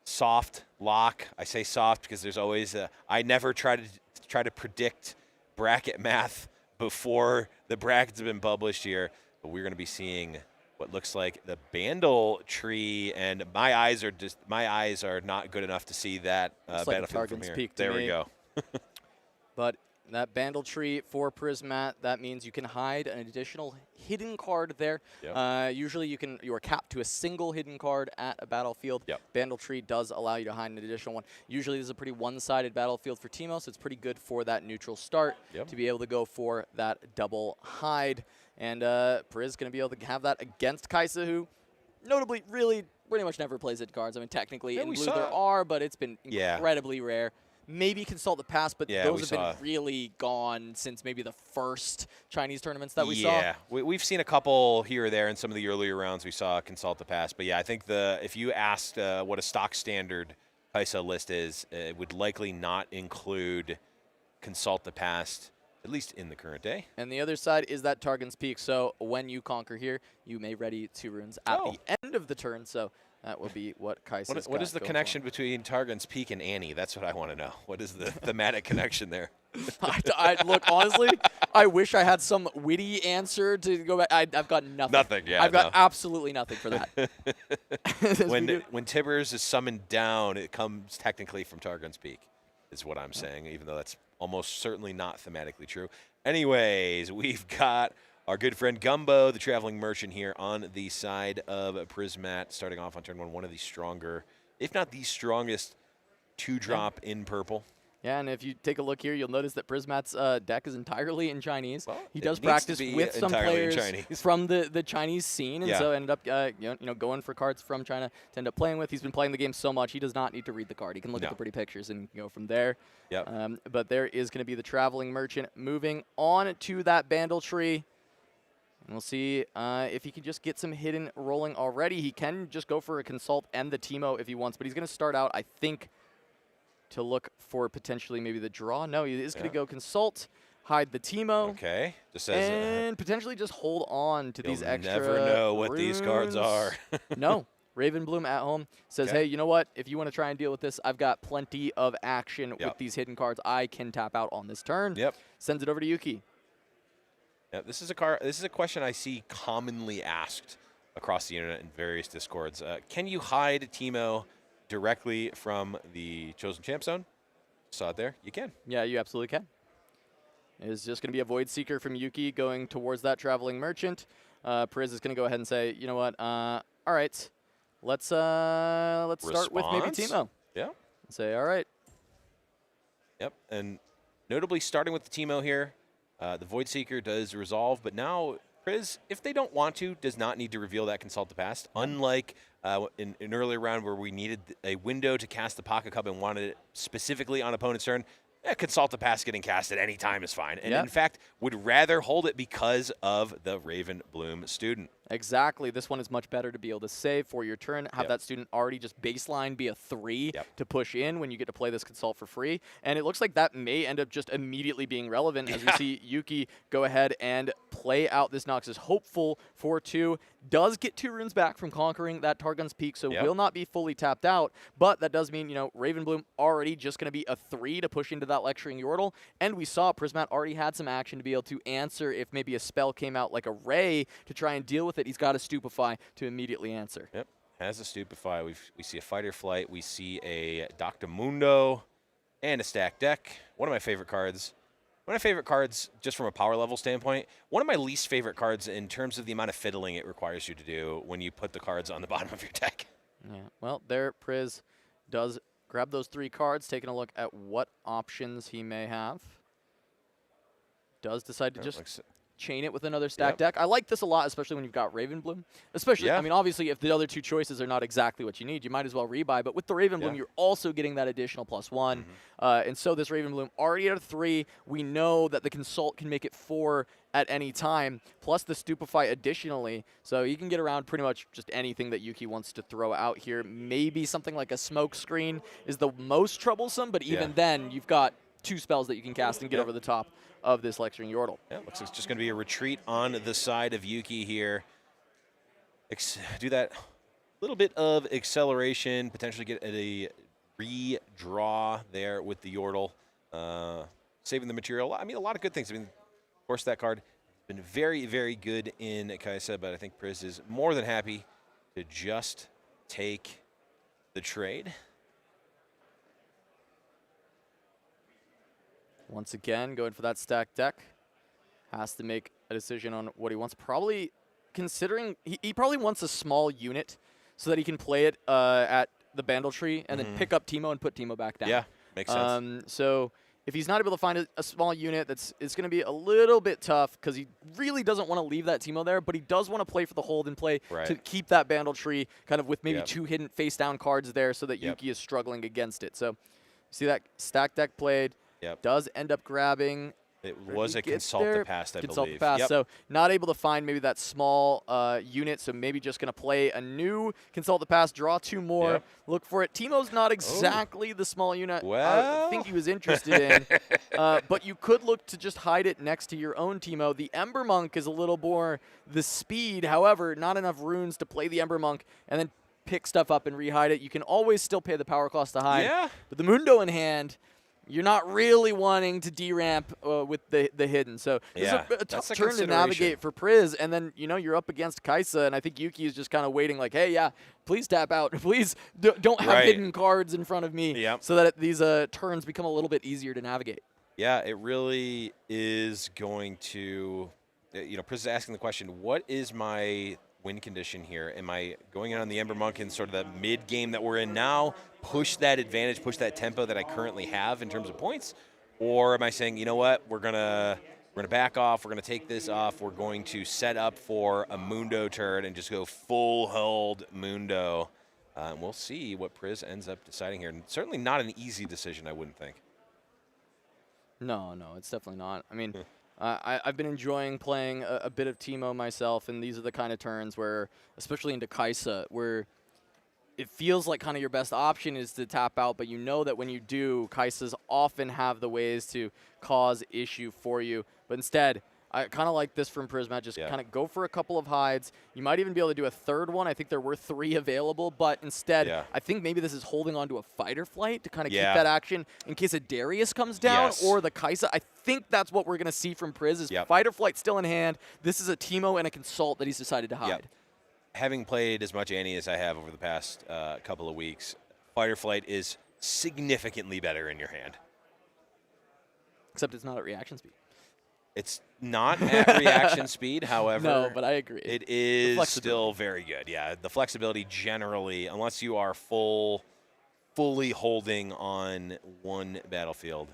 soft lock. I say soft because there's always I never try to predict bracket math before the brackets have been published here, but we're going to be seeing what looks like the Bandle tree, and my eyes are not good enough to see that battlefield from here. There we go. But that Bandle tree for Prismat, that means you can hide an additional hidden card there. Usually you are capped to a single hidden card at a battlefield. Bandle tree does allow you to hide an additional one. Usually this is a pretty one-sided battlefield for Teemo, so it's pretty good for that neutral start to be able to go for that double hide. And Priz is going to be able to have that against Kaisa, who notably really pretty much never plays hidden cards. I mean, technically in blue there are, but it's been incredibly rare. Maybe Consult the Past, but those have been really gone since maybe the first Chinese tournaments that we saw. Yeah, we've seen a couple here or there in some of the earlier rounds. We saw Consult the Past, but I think if you asked what a stock standard Kaisa list is, it would likely not include Consult the Past, at least in the current day. And the other side is that Targon's Peak. So when you conquer here, you may ready 2 runes at the end of the turn. So that will be what Kaisa's What is the connection between Targon's Peak and Annie? That's what I want to know. What is the thematic connection there? Look, honestly, I wish I had some witty answer to go back. I've got nothing. Nothing, yeah. I've got absolutely nothing for that. when Tibbers is summoned down, it comes technically from Targon's Peak, is what I'm saying, even though that's almost certainly not thematically true. Anyways, we've got our good friend Gumbo, the traveling merchant, here on the side of Prismat, starting off on turn 1, one of the stronger, if not the strongest, 2-drop in purple. Yeah, and if you take a look here, you'll notice that Prismat's deck is entirely in Chinese. Well, he does practice with some players from the Chinese scene, and so ended up going for cards from China to end up playing with. He's been playing the game so much, he does not need to read the card. He can look at the pretty pictures and go from there. But there is going to be the traveling merchant moving on to that Bandle tree. And we'll see if he can just get some hidden rolling already. He can just go for a Consult and the Teemo if he wants, but he's going to start out, I think, to look for potentially maybe the draw. No, he is going to go Consult, hide the Teemo. Okay. Just and potentially just hold on to these extra never know what runes. These cards are. No. Raven Bloom at home says, hey, you know what? If you want to try and deal with this, I've got plenty of action with these hidden cards. I can tap out on this turn. Sends it over to Yuki. Yeah, this is a question I see commonly asked across the internet in various discords. Can you hide Teemo directly from the Chosen Champ Zone? Saw it there. You can. Yeah, you absolutely can. It's just going to be a Void Seeker from Yuki going towards that Traveling Merchant. Priz is going to go ahead and say, you know what? All right, let's start with maybe Teemo. Yeah. Say, all right. Yep, and notably starting with the Teemo here. The Void Seeker does resolve, but now Priz, if they don't want to, does not need to reveal that Consult the Past. Unlike in an earlier round where we needed a window to cast the Pocket Cup and wanted it specifically on opponent's turn, Consult the Past getting cast at any time is fine. And in fact, would rather hold it because of the Raven Bloom student. Exactly. This one is much better to be able to save for your turn, have that student already just baseline be a 3 to push in when you get to play this Consult for free. And it looks like that may end up just immediately being relevant as we see Yuki go ahead and play out this Noxus. Hopeful for 2. Does get 2 runes back from conquering that Targon's Peak, so will not be fully tapped out. But that does mean, you know, Raven Bloom already just going to be a 3 to push into that Lecturing Yordle. And we saw Prismat already had some action to be able to answer if maybe a spell came out like a Ray to try and deal with it. He's got a Stupefy to immediately answer. Yep, has a Stupefy. We see a Fighter Flight. We see a Dr. Mundo and a stacked deck. One of my favorite cards. One of my favorite cards just from a power level standpoint. One of my least favorite cards in terms of the amount of fiddling it requires you to do when you put the cards on the bottom of your deck. Yeah, well, there Priz does grab those 3 cards, taking a look at what options he may have. Does decide to just chain it with another stack deck. I like this a lot, especially when you've got Raven Bloom. Especially, I mean, obviously, if the other 2 choices are not exactly what you need, you might as well rebuy. But with the Raven Bloom, you're also getting that additional +1. And so this Raven Bloom already at a 3. We know that the Consult can make it 4 at any time, plus the Stupefy additionally. So you can get around pretty much just anything that Yuki wants to throw out here. Maybe something like a Smoke Screen is the most troublesome, but even then, you've got 2 spells that you can cast and get over the top of this Lecturing Yordle. Yeah, looks like it's just going to be a retreat on the side of Yuki here. Do that little bit of acceleration, potentially get a redraw there with the Yordle, saving the material. I mean, a lot of good things. I mean, of course, that card has been very, very good in Kaisa, but I think Priz is more than happy to just take the trade. Once again, going for that stacked deck. Has to make a decision on what he wants. Probably considering, he probably wants a small unit so that he can play it at the Bandle Tree and then pick up Teemo and put Teemo back down. Yeah, makes sense. So if he's not able to find a small unit, it's going to be a little bit tough because he really doesn't want to leave that Teemo there, but he does want to play for the hold and play to keep that Bandle Tree kind of with maybe 2 hidden face-down cards there so that Yuki is struggling against it. So see that stack deck played. Does end up grabbing. It was a Consult the Past, I believe. Consult the Past. So not able to find maybe that small unit, so maybe just going to play a new Consult the Past, draw 2 more, look for it. Teemo's not exactly the small unit I think he was interested in, but you could look to just hide it next to your own Teemo. The Ember Monk is a little more the speed, however, not enough runes to play the Ember Monk and then pick stuff up and rehide it. You can always still pay the power cost to hide, but the Mundo in hand, you're not really wanting to deramp with the hidden. So it's a tough turn to navigate for Priz. And then, you know, you're up against Kaisa, and I think Yuki is just kind of waiting like, hey, please tap out. Please don't have hidden cards in front of me so that these turns become a little bit easier to navigate. Yeah, it really is going to, you know, Priz is asking the question, what is my win condition here? Am I going in on the Ember Monk in sort of the mid-game that we're in now, push that advantage, push that tempo that I currently have in terms of points? Or am I saying, you know what, we're gonna back off, we're gonna take this off, we're going to set up for a Mundo turn and just go full hold Mundo? And we'll see what Priz ends up deciding here. And certainly not an easy decision, I wouldn't think. No, it's definitely not. I mean, I've been enjoying playing a bit of Teemo myself, and these are the kind of turns where, especially into Kaisa, where it feels like kind of your best option is to tap out, but you know that when you do, Kaisas often have the ways to cause issue for you. But instead, I kind of like this from Prismat. Just kind of go for a couple of hides. You might even be able to do a third one. I think there were 3 available, but instead, I think maybe this is holding on to a Fighter Flight to kind of keep that action in case a Darius comes down or the Kaisa. I think that's what we're going to see from Priz is Fighter Flight still in hand. This is a Teemo and a Consult that he's decided to hide. Having played as much Annie as I have over the past couple of weeks, Fighter Flight is significantly better in your hand. Except it's not at reaction speed. It's not at reaction speed, however. No, but I agree. It is still very good. Yeah, the flexibility generally, unless you are fully holding on one battlefield.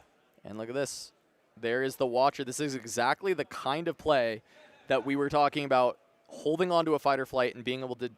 And look at this. There is the Watcher. This is exactly the kind of play that we were talking about holding on to a fight or flight and being able to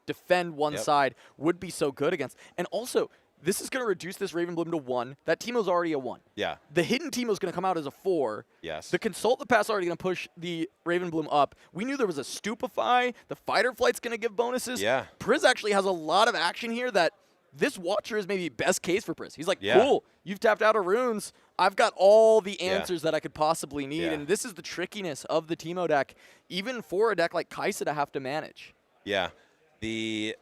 defend one side would be so good against. And also, this is going to reduce this Raven Bloom to 1. That Teemo's already a 1. Yeah. The hidden Teemo's going to come out as a 4. Yes. The Consult the Pass already going to push the Raven Bloom up. We knew there was a Stupefy. The Fighter Flight's going to give bonuses. Yeah. Priz actually has a lot of action here that this Watcher is maybe best case for Priz. He's like, cool, you've tapped out of runes. I've got all the answers that I could possibly need. And this is the trickiness of the Teemo deck, even for a deck like Kaisa to have to manage. Yeah. The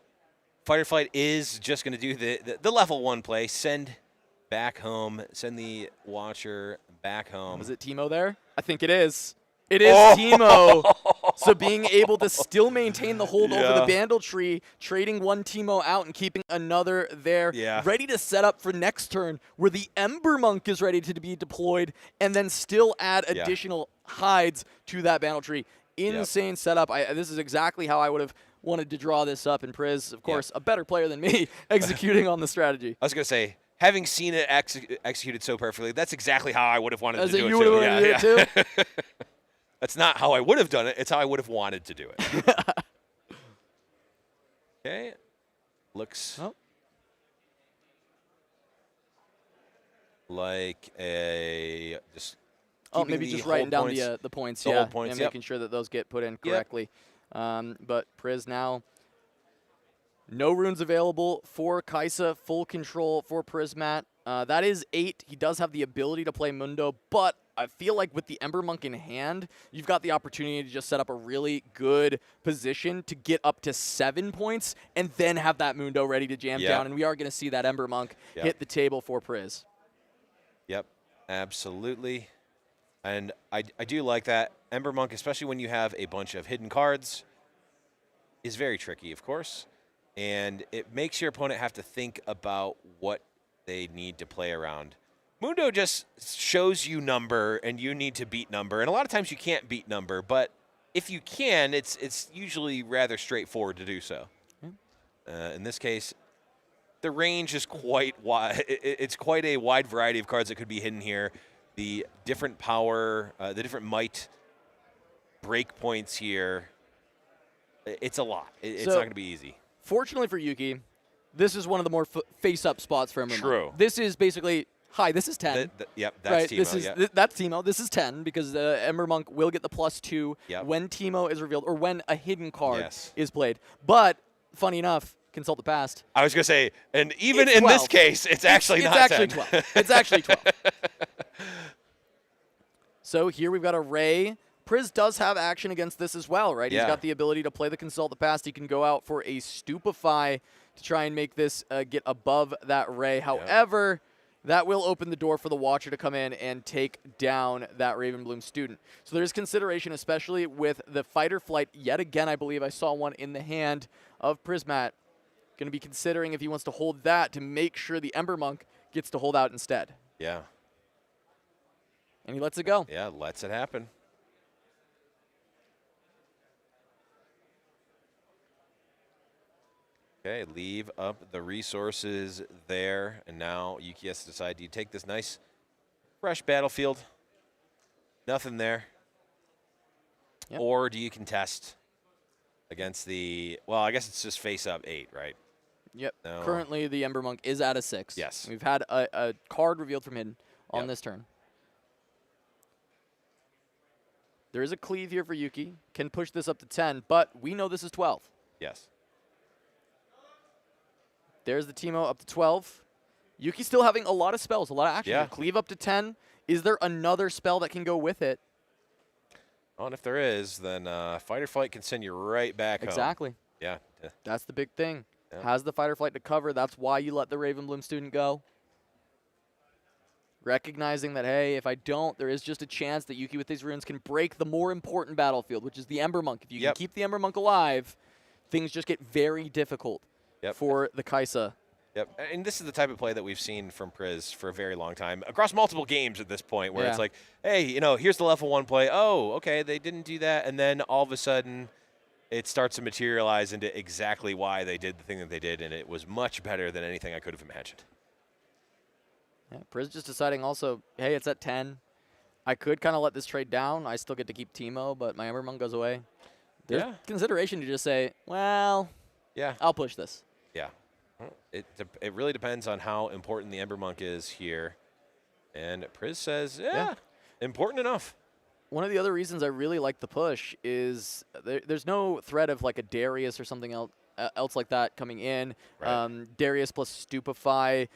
Fighter Flight is just going to do the level 1 play. Send back home. Send the Watcher back home. Is it Teemo there? I think it is. It is Teemo. So being able to still maintain the hold over the Bandle Tree, trading one Teemo out and keeping another there, ready to set up for next turn where the Ember Monk is ready to be deployed and then still add additional hides to that Bandle Tree. Insane setup. This is exactly how I would have wanted to draw this up. And Priz, of course, a better player than me, executing on the strategy. I was going to say, having seen it executed so perfectly, that's exactly how I would have wanted to do it, you would have wanted to do it too? That's not how I would have done it. It's how I would have wanted to do it. Okay. Looks like a maybe just writing down the points. Hold points, and making sure that those get put in correctly. But Priz now, no runes available for Kaisa. Full control for Prismat. That is 8. He does have the ability to play Mundo, but I feel like with the Ember Monk in hand, you've got the opportunity to just set up a really good position to get up to 7 points and then have that Mundo ready to jam down. And we are going to see that Ember Monk hit the table for Priz. Yep, absolutely. And I do like that. Ember Monk, especially when you have a bunch of hidden cards, is very tricky, of course. And it makes your opponent have to think about what they need to play around. Mundo just shows you number, and you need to beat number. And a lot of times you can't beat number, but if you can, it's usually rather straightforward to do so. In this case, the range is quite wide. It's quite a wide variety of cards that could be hidden here. The different power, the different might break points here. It's a lot. It's not going to be easy. Fortunately for Yuki, this is one of the more face-up spots for Ember Monk. True. This is basically, hi, this is 10. Yep, that's right? Teemo. That's Teemo. This is 10 because Ember Monk will get the +2 when Teemo is revealed or when a hidden card is played. But, funny enough, Consult the Past. I was going to say, and even in this case, it's actually not 10. 12. It's actually 12. So here we've got a Ray. Priz does have action against this as well, right? He's got the ability to play the Consult the Past. He can go out for a Stupefy to try and make this get above that Ray. However, that will open the door for the Watcher to come in and take down that Ravenbloom student. So there's consideration, especially with the Fighter Flight. Yet again, I believe I saw one in the hand of Prismat. Going to be considering if he wants to hold that to make sure the Ember Monk gets to hold out instead. Yeah. And he lets it go. Yeah, lets it happen. Okay, leave up the resources there. And now Yuki has to decide, do you take this nice, fresh battlefield? Nothing there. Yep. Or do you contest against the, well, I guess it's just face up 8, right? Yep. No. Currently, the Ember Monk is at a 6. Yes. We've had a card revealed from hidden on this turn. There is a cleave here for Yuki. Can push this up to 10, but we know this is 12. Yes. There's the Teemo up to 12. Yuki still having a lot of spells, a lot of action. Yeah. Cleave up to 10. Is there another spell that can go with it? Oh, and if there is, then Fighter Flight can send you right back home. Exactly. Yeah. That's the big thing. Yeah. Has the Fighter Flight to cover. That's why you let the Ravenbloom student go. Recognizing that, hey, if I don't, there is just a chance that Yuki with these runes can break the more important battlefield, which is the Ember Monk. If you can keep the Ember Monk alive, things just get very difficult for the Kaisa. Yep, and this is the type of play that we've seen from Priz for a very long time, across multiple games at this point, where it's like, hey, you know, here's the level 1 play. Oh, okay, they didn't do that. And then all of a sudden, it starts to materialize into exactly why they did the thing that they did, and it was much better than anything I could have imagined. Yeah, Priz just deciding also, hey, it's at 10. I could kind of let this trade down. I still get to keep Teemo, but my Embermonk goes away. There's consideration to just say, well, I'll push this. Yeah. It really depends on how important the Embermonk is here. And Priz says, important enough. One of the other reasons I really like the push is there's no threat of like a Darius or something else like that coming in. Right. Darius plus Stupefy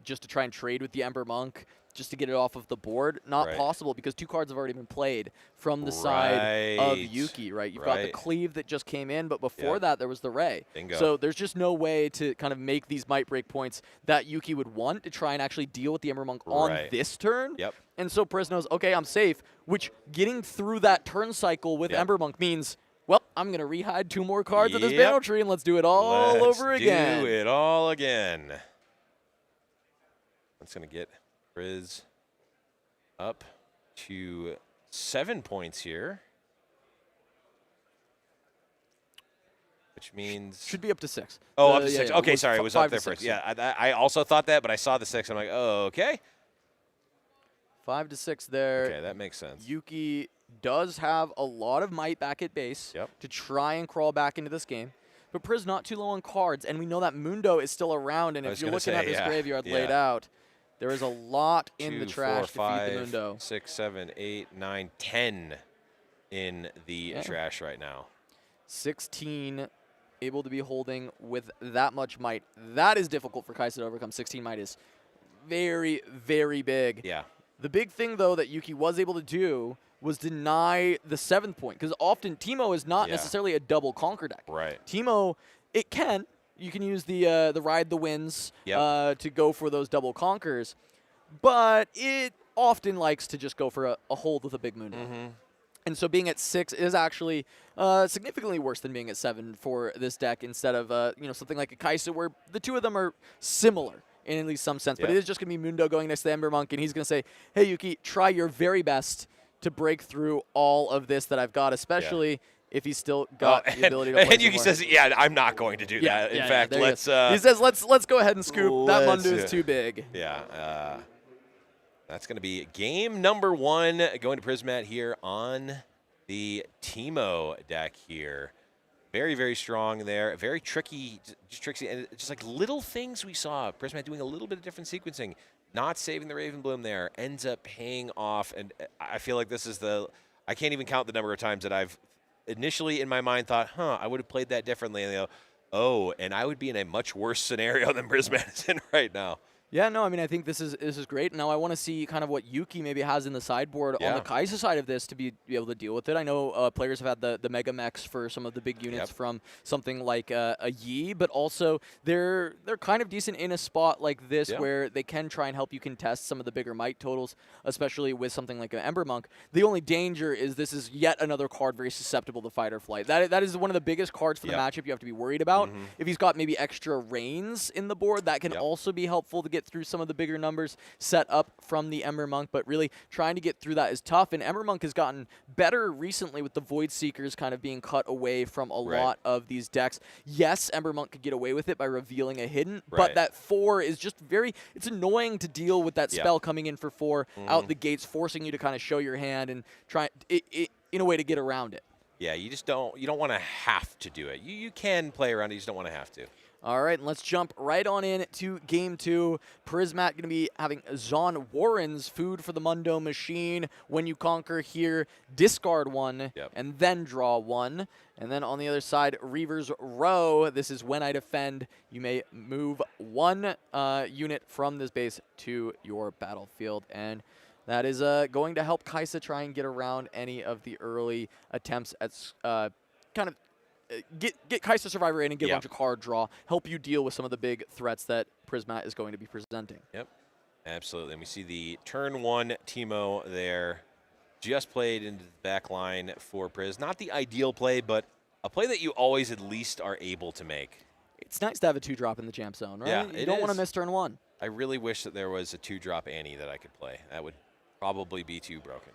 just to try and trade with the Embermonk, just to get it off of the board. Not possible because 2 cards have already been played from the side of Yuki, right? You've got the Cleave that just came in, but before that there was the Ray. Bingo. So there's just no way to kind of make these might break points that Yuki would want to try and actually deal with the Embermonk on this turn. Yep. And so Priz knows, okay, I'm safe, which getting through that turn cycle with Embermonk means, well, I'm going to rehide 2 more cards of this battle tree and let's do it all over again. Do it all again. That's going to get Priz up to 7 points here. Which means... Should be up to 6. Oh, up to 6. Okay, sorry, it was up there 5 to 6, first. Yeah, I also thought that, but I saw the 6. I'm like, oh, okay. 5 to 6 there. Okay, that makes sense. Yuki does have a lot of might back at base to try and crawl back into this game. But Priz not too low on cards, and we know that Mundo is still around, and if you're looking at this graveyard laid out, there is a lot in the trash to feed the Mundo. 6, 7, 8, 9, 10 in the trash right now. 16 able to be holding with that much might. That is difficult for Kaisa to overcome. 16 might is very, very big. Yeah. The big thing, though, that Yuki was able to do was deny the 7th point, because often Teemo is not necessarily a double conquer deck. Right. Teemo, it can. You can use the Ride the Winds to go for those double conquers, but it often likes to just go for a hold with a big Mundo. And so being at 6 is actually significantly worse than being at 7 for this deck instead of something like a Kaisa where the 2 of them are similar in at least some sense. But it is just going to be Mundo going next to the Embermonk, and he's going to say, hey, Yuki, try your very best to break through all of this that I've got, especially if he's still got the ability to play And Yuki says, I'm not going to do that. In fact, let's... he says, let's go ahead and scoop. That Mundo is too big. Yeah. That's going to be game number 1 going to Prismat here on the Teemo deck here. Very, very strong there. Very tricky, just tricksy. And just like little things we saw. Prismat doing a little bit of different sequencing. Not saving the Raven Bloom there. Ends up paying off. And I feel like this is I can't even count the number of times that I've initially in my mind thought, I would have played that differently. And they go, oh, and I would be in a much worse scenario than Prismat is in right now. Yeah, no, I mean, I think this is great. Now I want to see kind of what Yuki maybe has in the sideboard on the Kaisa side of this to be able to deal with it. I know players have had the Mega Mechs for some of the big units from something like a Yi, but also they're kind of decent in a spot like this where they can try and help you contest some of the bigger might totals, especially with something like an Embermonk. The only danger is this is yet another card very susceptible to fight or flight. That is one of the biggest cards for the matchup you have to be worried about. If he's got maybe extra Rains in the board, that can also be helpful to get through some of the bigger numbers set up from the Embermonk, but really trying to get through that is tough, and Embermonk has gotten better recently with the Void Seekers kind of being cut away from a lot of these decks. Yes, Embermonk could get away with it by revealing a hidden, but that 4 is just it's annoying to deal with that spell coming in for 4 out the gates, forcing you to kind of show your hand and try in a way to get around it. Yeah, you don't want to have to do it. You can play around it, you just don't want to have to. All right, and let's jump right on in to Game 2. Prismat going to be having Zon Warren's Food for the Mundo Machine. When you conquer here, discard 1 and then draw 1. And then on the other side, Reaver's Row. This is when I defend. You may move 1 unit from this base to your battlefield. And that is going to help Kaisa try and get around any of the early attempts at kind of get Kaisa Survivor in and get a bunch of card draw, help you deal with some of the big threats that Prismat is going to be presenting. Yep, absolutely. And we see the turn 1 Teemo there. Just played into the back line for Priz. Not the ideal play, but a play that you always at least are able to make. It's nice to have a 2-drop in the jam zone, right? Yeah, you don't want to miss turn 1. I really wish that there was a 2-drop Annie that I could play. That would probably be too broken,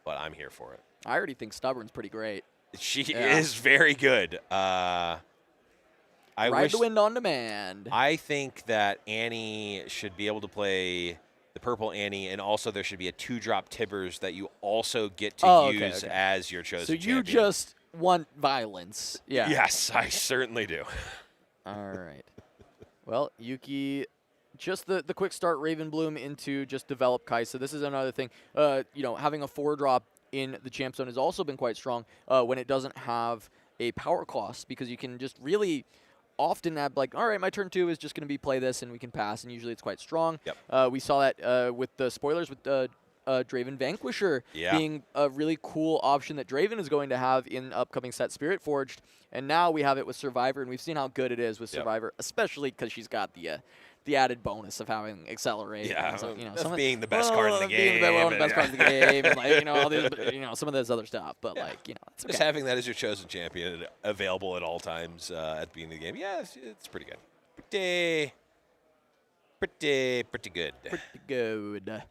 but I'm here for it. I already think Stubborn's pretty great. She is very good. Ride the Wind on demand. I think that Annie should be able to play the purple Annie, and also there should be a 2-drop Tibbers that you also get to use as your chosen champion. So you just want violence. Yeah. Yes, I certainly do. All right. Well, Yuki, just the quick start Ravenbloom into just develop Kaisa. This is another thing. Having a 4-drop in the champ zone has also been quite strong when it doesn't have a power cost, because you can just really often have like, all right, my turn 2 is just going to be play this and we can pass, and usually it's quite strong. Yep. We saw that with the spoilers with Draven Vanquisher being a really cool option that Draven is going to have in upcoming set Spirit Forged, and now we have it with Survivor, and we've seen how good it is with Survivor, especially because she's got the added bonus of having Accelerate. Yeah, so, that's being the best card in the game. One of the best cards in the game, and like, all these, some of this other stuff. But it's okay. Just having that as your chosen champion available at all times at the beginning of the game, it's pretty good. Pretty good. Pretty good.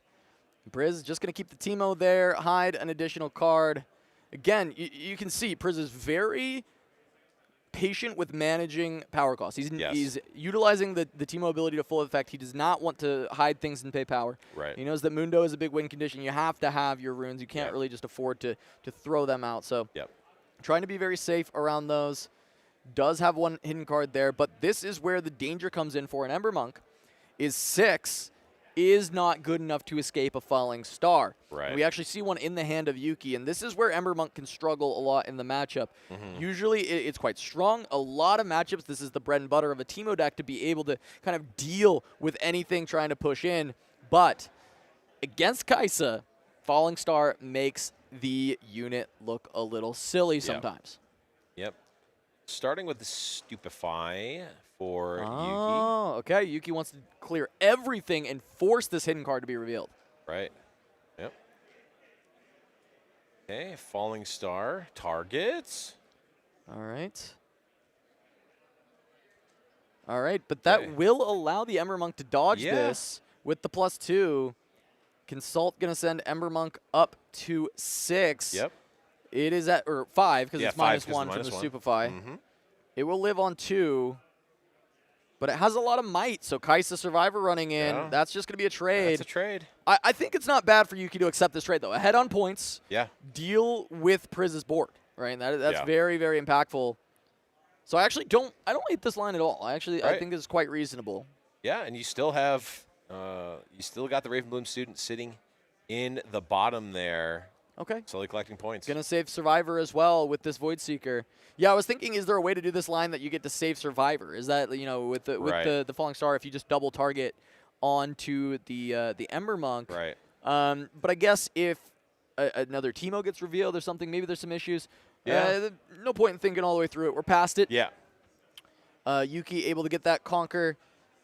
Priz just going to keep the Teemo there, hide an additional card. Again, you can see Priz is very patient with managing power costs. He's utilizing the Teemo ability to full effect. He does not want to hide things and pay power. Right. He knows that Mundo is a big win condition. You have to have your runes. You can't really just afford to throw them out. So trying to be very safe around those. Does have one hidden card there, but this is where the danger comes in for an Ember Monk. Is 6 is not good enough to escape a falling star. Right. And we actually see one in the hand of Yuki, and this is where Ember Monk can struggle a lot in the matchup. Usually it's quite strong. A lot of matchups, this is the bread and butter of a Teemo deck to be able to kind of deal with anything trying to push in. But against Kaisa, falling star makes the unit look a little silly sometimes. Yep. Starting with the Stupefy for Yuki. Oh, okay. Yuki wants to clear everything and force this hidden card to be revealed. Right. Yep. Okay, Falling Star targets. All right. All right, but that will allow the Ember Monk to dodge this with the +2. Consult going to send Ember Monk up to 6. Yep. It is at, or 5, because it's -1 from the -1. Stupefy. It will live on 2. But it has a lot of might, so Kaisa Survivor running in. Yeah. That's just going to be a trade. That's a trade. I think it's not bad for Yuki to accept this trade, though. Ahead on points. Yeah. Deal with Priz's board, right? That's very, very impactful. So I actually don't hate this line at all. I think it's quite reasonable. Yeah, and you still have you still got the Ravenbloom student sitting in the bottom there. Okay. Slowly collecting points. Going to save Survivor as well with this Void Seeker. Yeah, I was thinking, is there a way to do this line that you get to save Survivor? Is that, with the Falling Star, if you just double target onto the Ember Monk? Right. But I guess if another Teemo gets revealed or something, maybe there's some issues. Yeah. No point in thinking all the way through it. We're past it. Yeah. Yuki able to get that Conquer.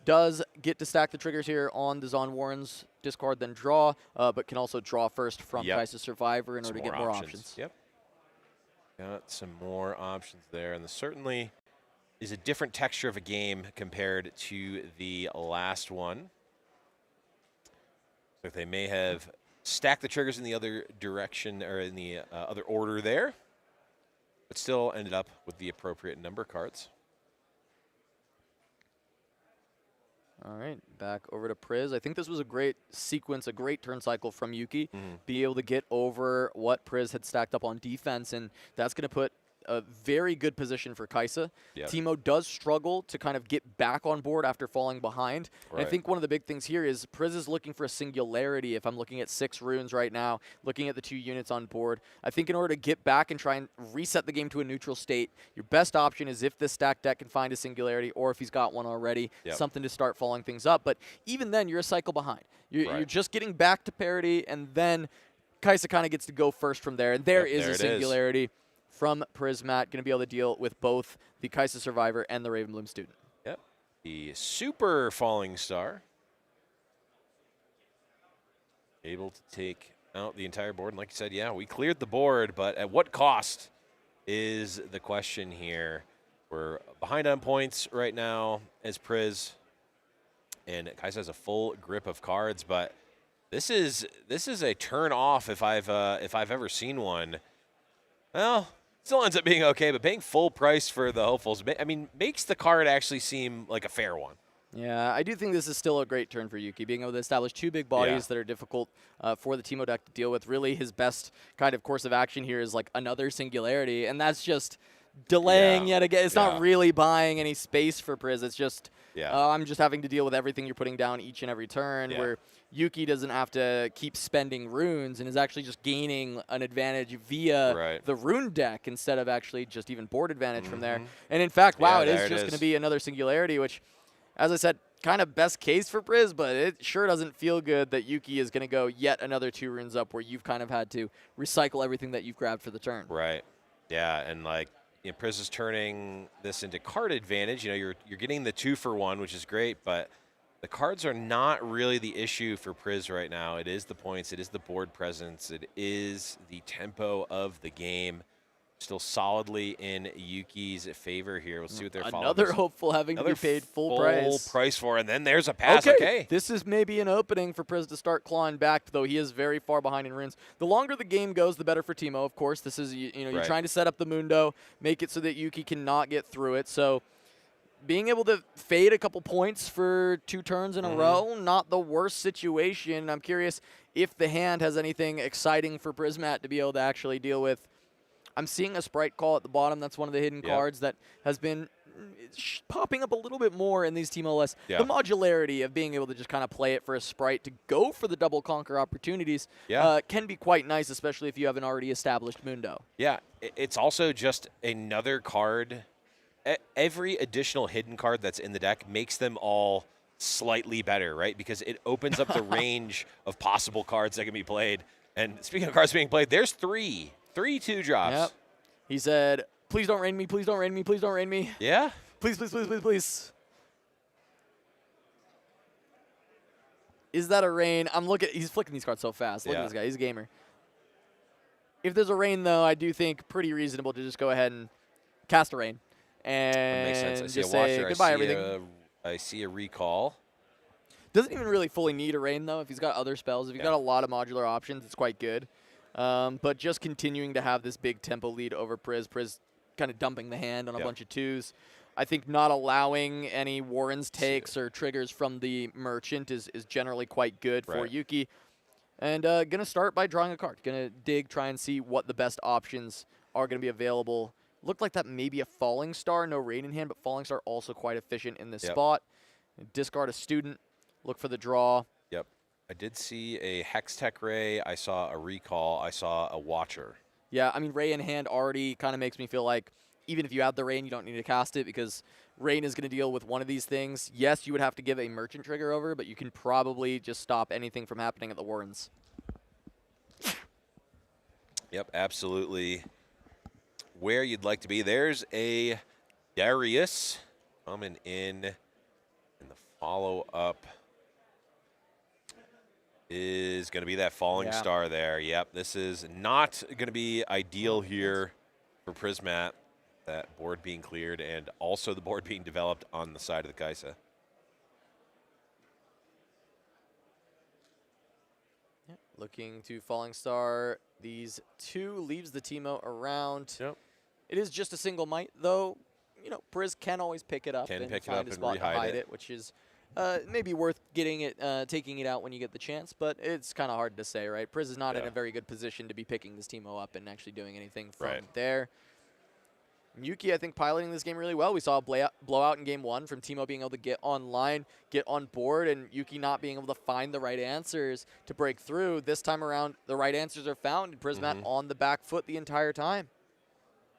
Does get to stack the triggers here on the Zon Warren's discard, then draw, but can also draw first from Kaisa Survivor in order to get more options. Yep. Got some more options there, and this certainly is a different texture of a game compared to the last one. So they may have stacked the triggers in the other direction, or in the other order there, but still ended up with the appropriate number cards. All right, back over to Priz. I think this was a great sequence, a great turn cycle from Yuki. Be able to get over what Priz had stacked up on defense, and that's going to put a very good position for Kaisa. Teemo does struggle to kind of get back on board after falling behind. And I think one of the big things here is Priz is looking for a singularity. If I'm looking at 6 runes right now, looking at the 2 units on board, I think in order to get back and try and reset the game to a neutral state, your best option is if this stacked deck can find a singularity, or if he's got one already, something to start following things up. But even then, you're a cycle behind. You're just getting back to parity, and then Kaisa kind of gets to go first from there. And there is a singularity from Prismat, going to be able to deal with both the Kaisa Survivor and the Ravenbloom student. Yep. The Super Falling Star. Able to take out the entire board. And like you said, we cleared the board, but at what cost is the question here. We're behind on points right now as Priz, and Kaisa has a full grip of cards, but this is a turn off if I've ever seen one. Well, still ends up being okay, but paying full price for the hopefuls, I mean, makes the card actually seem like a fair one. Yeah, I do think this is still a great turn for Yuki, being able to establish 2 big bodies that are difficult for the Teemo deck to deal with. Really, his best kind of course of action here is like another Singularity, and that's just delaying yet again. It's not really buying any space for Priz. It's just, I'm just having to deal with everything you're putting down each and every turn, where Yuki doesn't have to keep spending runes and is actually just gaining an advantage via the rune deck instead of actually just even board advantage from there. And in fact, wow, it is just going to be another Singularity, which, as I said, kind of best case for Priz, but it sure doesn't feel good that Yuki is going to go yet another 2 runes up where you've kind of had to recycle everything that you've grabbed for the turn. Right. Yeah, and like, you know, Priz is turning this into card advantage. You know, you're getting the 2-for-1, which is great, but the cards are not really the issue for Priz right now. It is the points, it is the board presence, it is the tempo of the game. Still solidly in Yuki's favor here. We'll see what their follow-up Another is. hopeful having to be paid full price for, and then there's a pass. Okay. This is maybe an opening for Priz to start clawing back, though he is very far behind in runes. The longer the game goes, the better for Teemo, of course. This is, you know, you're trying to set up the Mundo, make it so that Yuki cannot get through it. So being able to fade a couple points for 2 turns in a row, not the worst situation. I'm curious if the hand has anything exciting for Prismat to be able to actually deal with. I'm seeing a Sprite Call at the bottom. That's one of the hidden cards that has been popping up a little bit more in these Teemo lists. The modularity of being able to just kind of play it for a Sprite to go for the double conquer opportunities can be quite nice, especially if you have an already established Mundo. Yeah, it's also just another card. Every additional hidden card that's in the deck makes them all slightly better, right? Because it opens up the range of possible cards that can be played. And speaking of cards being played, there's 3 2-drops. Yep. He said, please don't rain me, please don't rain me, please don't rain me. Yeah? Please, please, please, please, please. Is that a rain? I'm looking, he's flicking these cards so fast. Look at this guy, he's a gamer. If there's a rain, though, I do think pretty reasonable to just go ahead and cast a rain. And that makes sense. I see just a watcher. say goodbye, everything. I see a recall. Doesn't even really fully need a rain, though. If he's got other spells, if he's got a lot of modular options, it's quite good. But just continuing to have this big tempo lead over Priz. Priz kind of dumping the hand on a bunch of 2s. I think not allowing any Warren's takes or triggers from the Merchant is generally quite good for Yuki. And going to start by drawing a card. Going to dig, try and see what the best options are going to be available. Looked like that may be a Falling Star. No rain in hand, but Falling Star also quite efficient in this spot. Discard a Student. Look for the draw. Yep. I did see a Hextech Ray. I saw a recall. I saw a Watcher. Yeah, I mean, Ray in hand already kind of makes me feel like even if you have the Rain, you don't need to cast it because Rain is going to deal with one of these things. Yes, you would have to give a Merchant trigger over, but you can probably just stop anything from happening at the Warrens. Yep, absolutely. Where you'd like to be. There's a Darius coming in the follow-up. Is going to be that Falling Star there. Yep, this is not going to be ideal here for Prismat. That board being cleared and also the board being developed on the side of the Kaisa. Yep. Looking to Falling Star. These 2 leaves the Teemo around. Yep. It is just a single might, though. You know, Priz can always pick it up and find a spot to hide it, which is maybe worth getting it, taking it out when you get the chance, but it's kind of hard to say, right? Priz is not in a very good position to be picking this Teemo up and actually doing anything from there. Yuki, I think, piloting this game really well. We saw a blowout in Game 1 from Teemo being able to get online, get on board, and Yuki not being able to find the right answers to break through. This time around, the right answers are found, and Prismat on the back foot the entire time.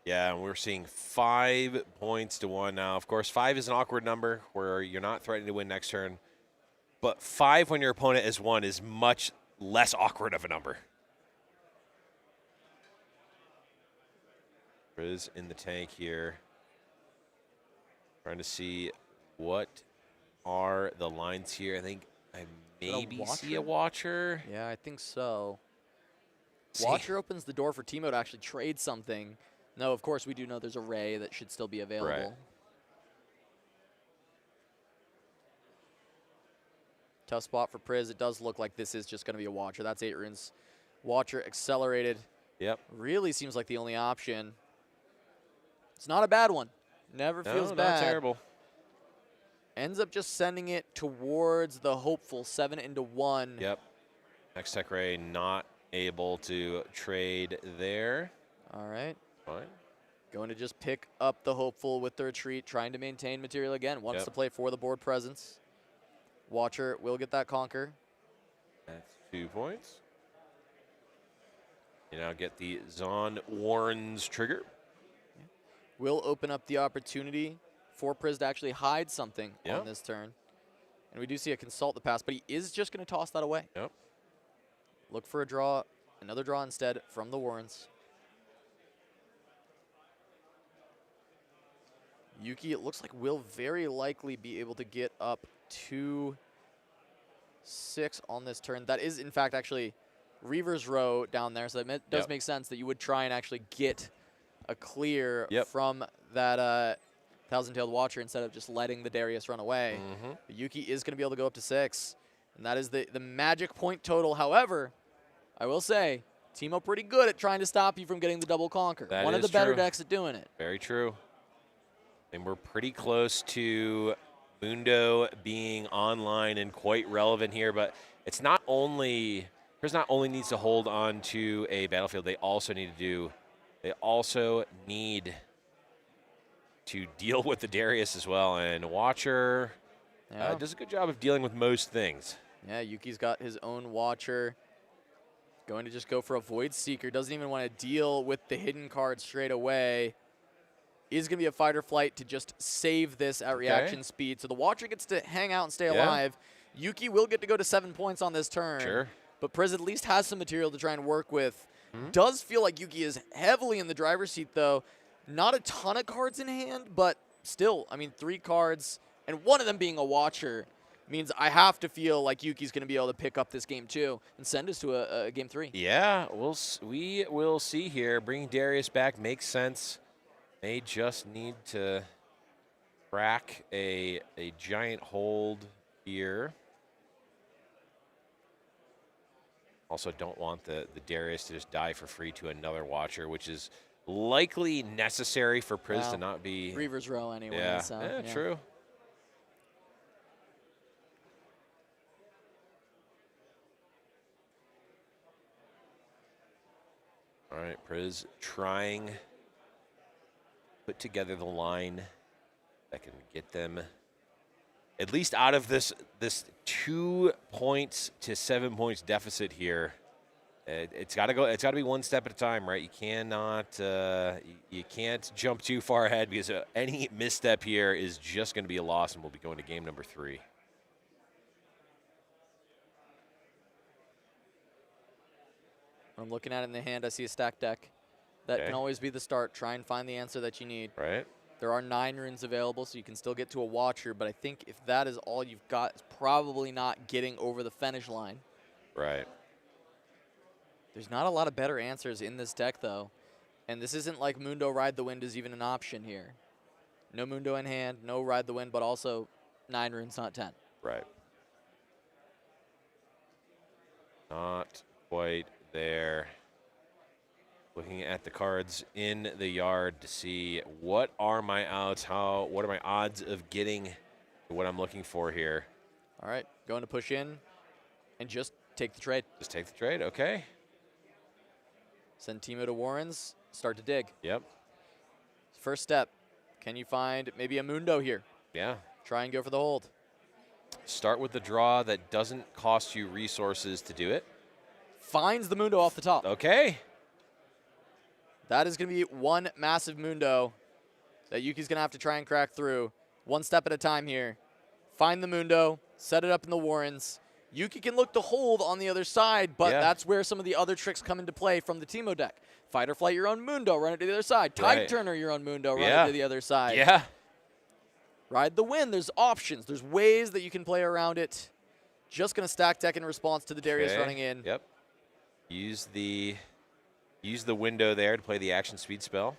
Yeah, and we're seeing 5 points to 1 now. Of course, 5 is an awkward number where you're not threatening to win next turn. But 5 when your opponent is 1 is much less awkward of a number. Priz in the tank here. Trying to see what are the lines here. I think I maybe see a Watcher. Yeah, I think so. Watcher opens the door for Teemo to actually trade something. No, of course, we do know there's a Ray that should still be available. Right. Tough spot for Priz. It does look like this is just going to be a Watcher. That's 8 runes. Watcher accelerated. Yep. Really seems like the only option. It's not a bad one. Never feels bad. Not terrible. Ends up just sending it towards the hopeful 7 into 1. Yep. X-Tech Ray not able to trade there. All right. Fine. Going to just pick up the hopeful with the retreat, trying to maintain material again. Wants Yep. to play for the board presence. Watcher will get that conquer. That's 2 points. You now get the Zon Warren's trigger. Will open up the opportunity for Priz to actually hide something Yep. on this turn. And we do see a consult the pass, but he is just going to toss that away. Yep. Look for a draw, another draw instead from the Warrens. Yuki, it looks like will very likely be able to get up to 6 on this turn. That is, in fact, actually Reaver's row down there, so that does Yep. make sense that you would try and actually get a clear Yep. from that Thousand-Tailed Watcher instead of just letting the Darius run away. Mm-hmm. But Yuki is going to be able to go up to 6, and that is the magic point total. However, I will say, Teemo pretty good at trying to stop you from getting the double conquer. That One of the is better true. decks at doing it. Very true. And we're pretty close to Mundo being online and quite relevant here, but it's not only, Priz not only needs to hold on to a battlefield, they also need to deal with the Darius as well. And Watcher Yeah. does a good job of dealing with most things. Yeah, Yuki's got his own Watcher. Going to just go for a Void Seeker. Doesn't even want to deal with the hidden card straight away. Is going to be a fight or flight to just save this at reaction speed. So the Watcher gets to hang out and stay Yeah. alive. Yuki will get to go to 7 points on this turn. Sure. But Priz at least has some material to try and work with. Mhm. Does feel like Yuki is heavily in the driver's seat, though. Not a ton of cards in hand, but still, I mean, 3 cards, and one of them being a Watcher, means I have to feel like Yuki's going to be able to pick up this game, too, and send us to a game 3. Yeah, we will see here. Bringing Darius back makes sense. They just need to crack a giant hold here. Also, don't want the Darius to just die for free to another Watcher, which is likely necessary for Priz Well, to not be. Reaver's row anyway. Yeah, So, yeah, true. All right, Priz trying to put together the line that can get them at least out of this 2 points to 7 points deficit here. It's got to go. It's got to be one step at a time, right? You cannot. You can't jump too far ahead because any misstep here is just going to be a loss, and we'll be going to game number 3. I'm looking at it in the hand. I see a stack deck. That Okay. can always be the start. Try and find the answer that you need. Right. There are 9 runes available, so you can still get to a Watcher, but I think if that is all you've got, it's probably not getting over the finish line. Right. There's not a lot of better answers in this deck, though. And this isn't like Mundo Ride the Wind is even an option here. No Mundo in hand, no Ride the Wind, but also 9 runes, not 10. Right. Not quite there. Looking at the cards in the yard to see what are my outs, what are my odds of getting what I'm looking for here. All right, going to push in and just take the trade. Just take the trade, okay. Send Teemo to Warrens, start to dig. Yep, First step, can you find maybe a Mundo here? yeah. Try and go for the hold. Start with the draw that doesn't cost you resources to do it. Finds the Mundo off the top. Okay. That is going to be one massive Mundo that Yuki's going to have to try and crack through. One step at a time here. Find the Mundo, set it up in the Warrens. Yuki can look to hold on the other side, but Yeah. that's where some of the other tricks come into play from the Teemo deck. Fight or flight your own Mundo, run it to the other side. Tide Right. Turner your own Mundo, run Yeah. it to the other side. Yeah. Ride the Wind, there's options. There's ways that you can play around it. Just going to stack deck in response to the Darius Okay. running in. Yep. Use the window there to play the action speed spell.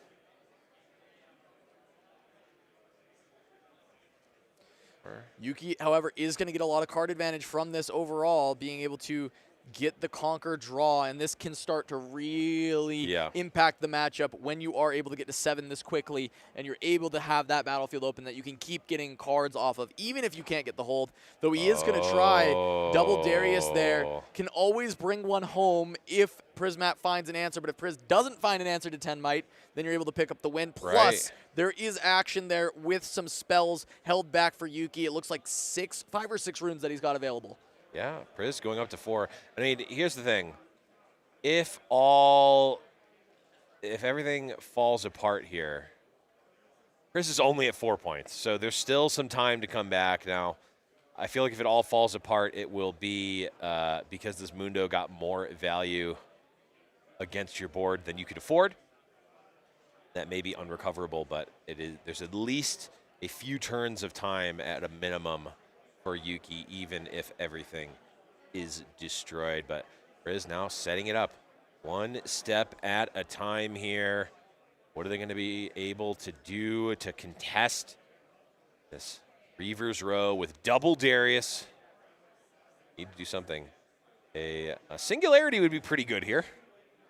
Yuki, however, is going to get a lot of card advantage from this overall, being able to get the Conquer draw, and this can start to really impact the matchup when you are able to get to 7 this quickly, and you're able to have that battlefield open that you can keep getting cards off of, even if you can't get the hold. Though he is going to try double Darius there. Can always bring one home if Prismat finds an answer, but if Priz doesn't find an answer to 10 might, then you're able to pick up the win. Plus, there is action there with some spells held back for Yuki. It looks like 5 or 6 runes that he's got available. Yeah, Priz going up to 4. I mean, here's the thing. If everything falls apart here, Priz is only at 4 points, so there's still some time to come back. Now, I feel like if it all falls apart, it will be because this Mundo got more value against your board than you could afford. That may be unrecoverable, but there's at least a few turns of time at a minimum for Yuki, even if everything is destroyed. But Priz now setting it up one step at a time here. What are they going to be able to do to contest this Reaver's Row with double Darius? Need to do something. A Singularity would be pretty good here,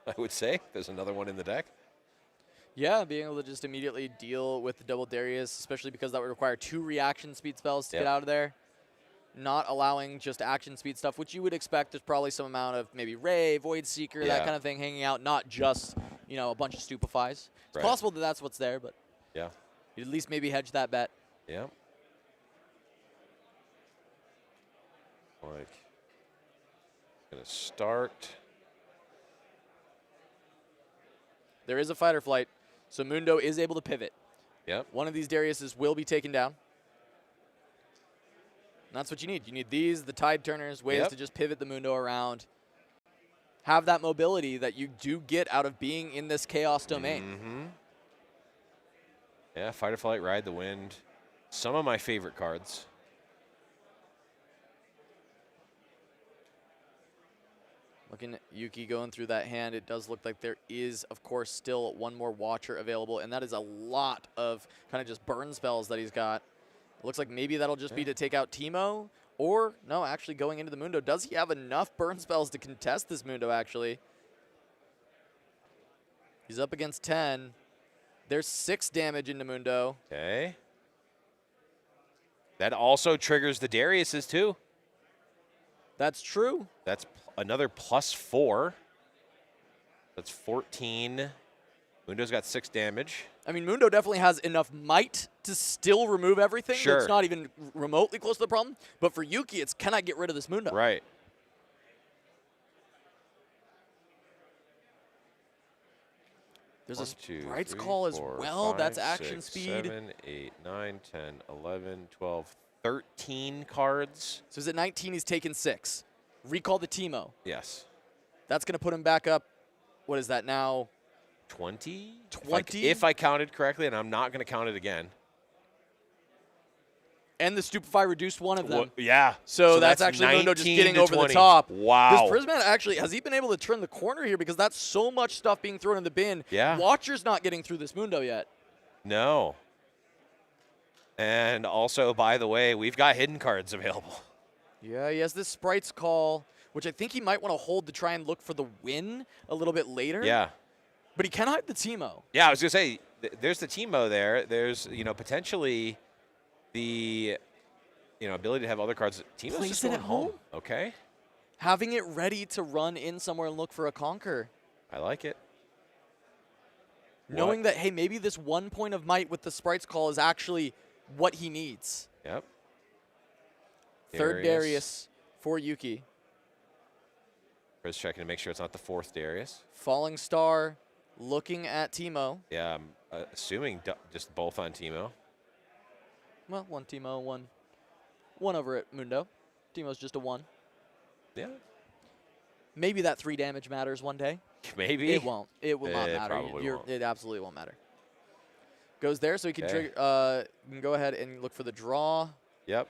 I would say. There's another one in the deck. Yeah, being able to just immediately deal with the double Darius, especially because that would require 2 reaction speed spells to get out of there. Not allowing just action speed stuff, which you would expect. There's probably some amount of maybe Ray, Void Seeker, that kind of thing hanging out, not just, you know, a bunch of Stupefies. It's possible that that's what's there, but you'd at least maybe hedge that bet. Yeah. Like, gonna start. There is a fight or flight, so Mundo is able to pivot. Yep. One of these Dariuses will be taken down. And that's what you need. You need these, the Tide Turners, ways to just pivot the Mundo around. Have that mobility that you do get out of being in this Chaos domain. Yeah, Fight or Flight, Ride the Wind. Some of my favorite cards. Looking at Yuki going through that hand, it does look like there is, of course, still one more Watcher available, and that is a lot of kind of just burn spells that he's got. It looks like maybe that'll just be to take out Teemo, or, no, actually going into the Mundo. Does he have enough burn spells to contest this Mundo, actually? He's up against 10. There's 6 damage into Mundo. Okay. That also triggers the Dariuses, too. That's true. That's another +4. That's 14. Mundo's got 6 damage. I mean, Mundo definitely has enough might to still remove everything. Sure. It's not even remotely close to the problem. But for Yuki, it's can I get rid of this Mundo? Right. There's a Sprite's Call as well. 5, That's action 6, speed. 7, 8, 9, 10, 11, 12, 13 cards. So is it 19? He's taken 6. Recall the Teemo. Yes. That's going to put him back up. What is that now? 20? 20? If I counted correctly, and I'm not going to count it again. And the Stupefy reduced one of them. Well, yeah. So that's actually Mundo just getting over the top. Wow. Does Prismat actually, has he been able to turn the corner here? Because that's so much stuff being thrown in the bin. Yeah. Watcher's not getting through this Mundo yet. No. And also, by the way, we've got hidden cards available. Yeah, he has this Sprite's Call, which I think he might want to hold to try and look for the win a little bit later. Yeah. But he can hide the Teemo. Yeah, I was going to say, there's the Teemo there. There's, potentially the, ability to have other cards. Teemo's Place just it going at home. Okay. Having it ready to run in somewhere and look for a Conquer. I like it. Knowing that, hey, maybe this 1 point of might with the Sprite's Call is actually what he needs. Yep. Third Darius for Yuki. Chris checking to make sure it's not the 4th Darius. Falling Star looking at Teemo. Yeah, I'm assuming just both on Teemo. Well, one Teemo, one over at Mundo. Teemo's just a 1. Yeah. Maybe that 3 damage matters one day. Maybe. It won't. It will not matter. Probably won't. It absolutely won't matter. Goes there, so he can trigger. You can go ahead and look for the draw. Yep.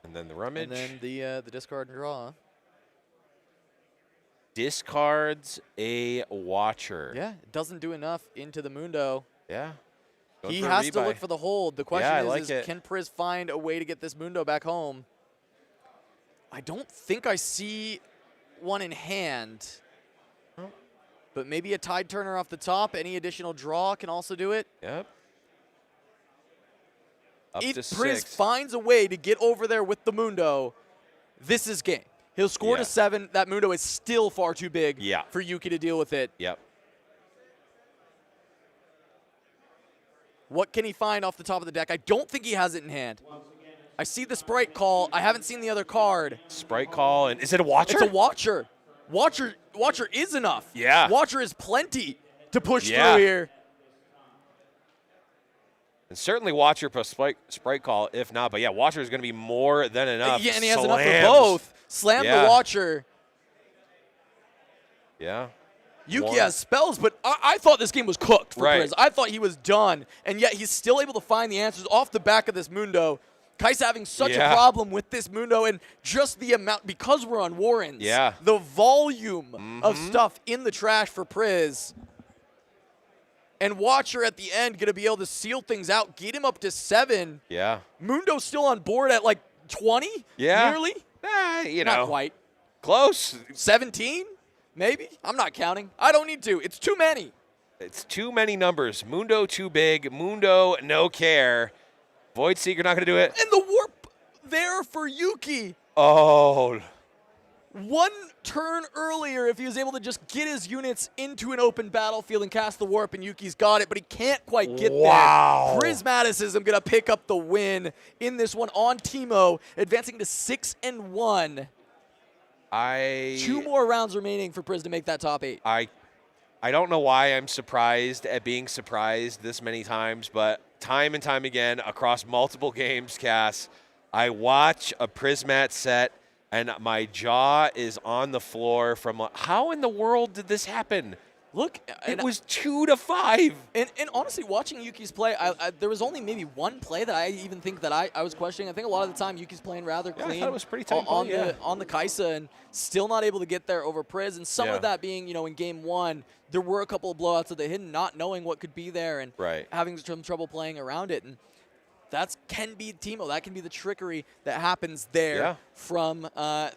And then the rummage. And then the discard and draw. Discards a Watcher. Yeah, it doesn't do enough into the Mundo. Yeah. He has to look for the hold. The question is can Priz find a way to get this Mundo back home? I don't think I see one in hand. But maybe a Tide Turner off the top. Any additional draw can also do it. Yep. Up If to Priz 6. finds a way to get over there with the Mundo, this is game. He'll score to 7. That Mundo is still far too big for Yuki to deal with it. Yep. What can he find off the top of the deck? I don't think he has it in hand. I see the Sprite call. I haven't seen the other card. Sprite call, and is it a Watcher? It's a Watcher. Watcher is enough. Yeah. Watcher is plenty to push through here. And certainly Watcher plus Sprite call, if not. But yeah, Watcher is going to be more than enough. Yeah, and he has enough for both. Slam the Watcher. Yeah. Yuki has spells, but I thought this game was cooked for Priz. I thought he was done, and yet he's still able to find the answers off the back of this Mundo. Kai's having such a problem with this Mundo, and just the amount, because we're on Warrens, the volume of stuff in the trash for Priz. And Watcher at the end going to be able to seal things out, get him up to 7. Yeah. Mundo's still on board at like 20? Yeah. Nearly? You know. Not quite. Close. 17? Maybe? I'm not counting. I don't need to. It's too many. It's too many numbers. Mundo too big. Mundo no care. Void Seeker not going to do it. And the warp there for Yuki. Oh. One turn earlier, if he was able to just get his units into an open battlefield and cast the warp, and Yuki's got it, but he can't quite get there. Prismaticism going to pick up the win in this one on Teemo, advancing to 6-1. 2 more rounds remaining for Priz to make that top 8. I don't know why I'm surprised at being surprised this many times, but time and time again across multiple games, Cass, I watch a Prismat set and my jaw is on the floor from how in the world did this happen? Look, it was 2-5. And honestly, watching Yuki's play, there was only maybe one play that I even think that I was questioning. I think a lot of the time Yuki's playing rather clean. I thought it was pretty tight on the Kaisa, and still not able to get there over Priz. And some of that being, in game 1, there were a couple of blowouts of the hidden, not knowing what could be there and having some trouble playing around it. And that can be Teemo. That can be the trickery that happens there from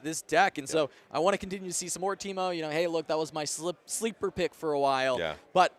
this deck. And so I want to continue to see some more Teemo. Hey, look, that was my sleeper pick for a while. But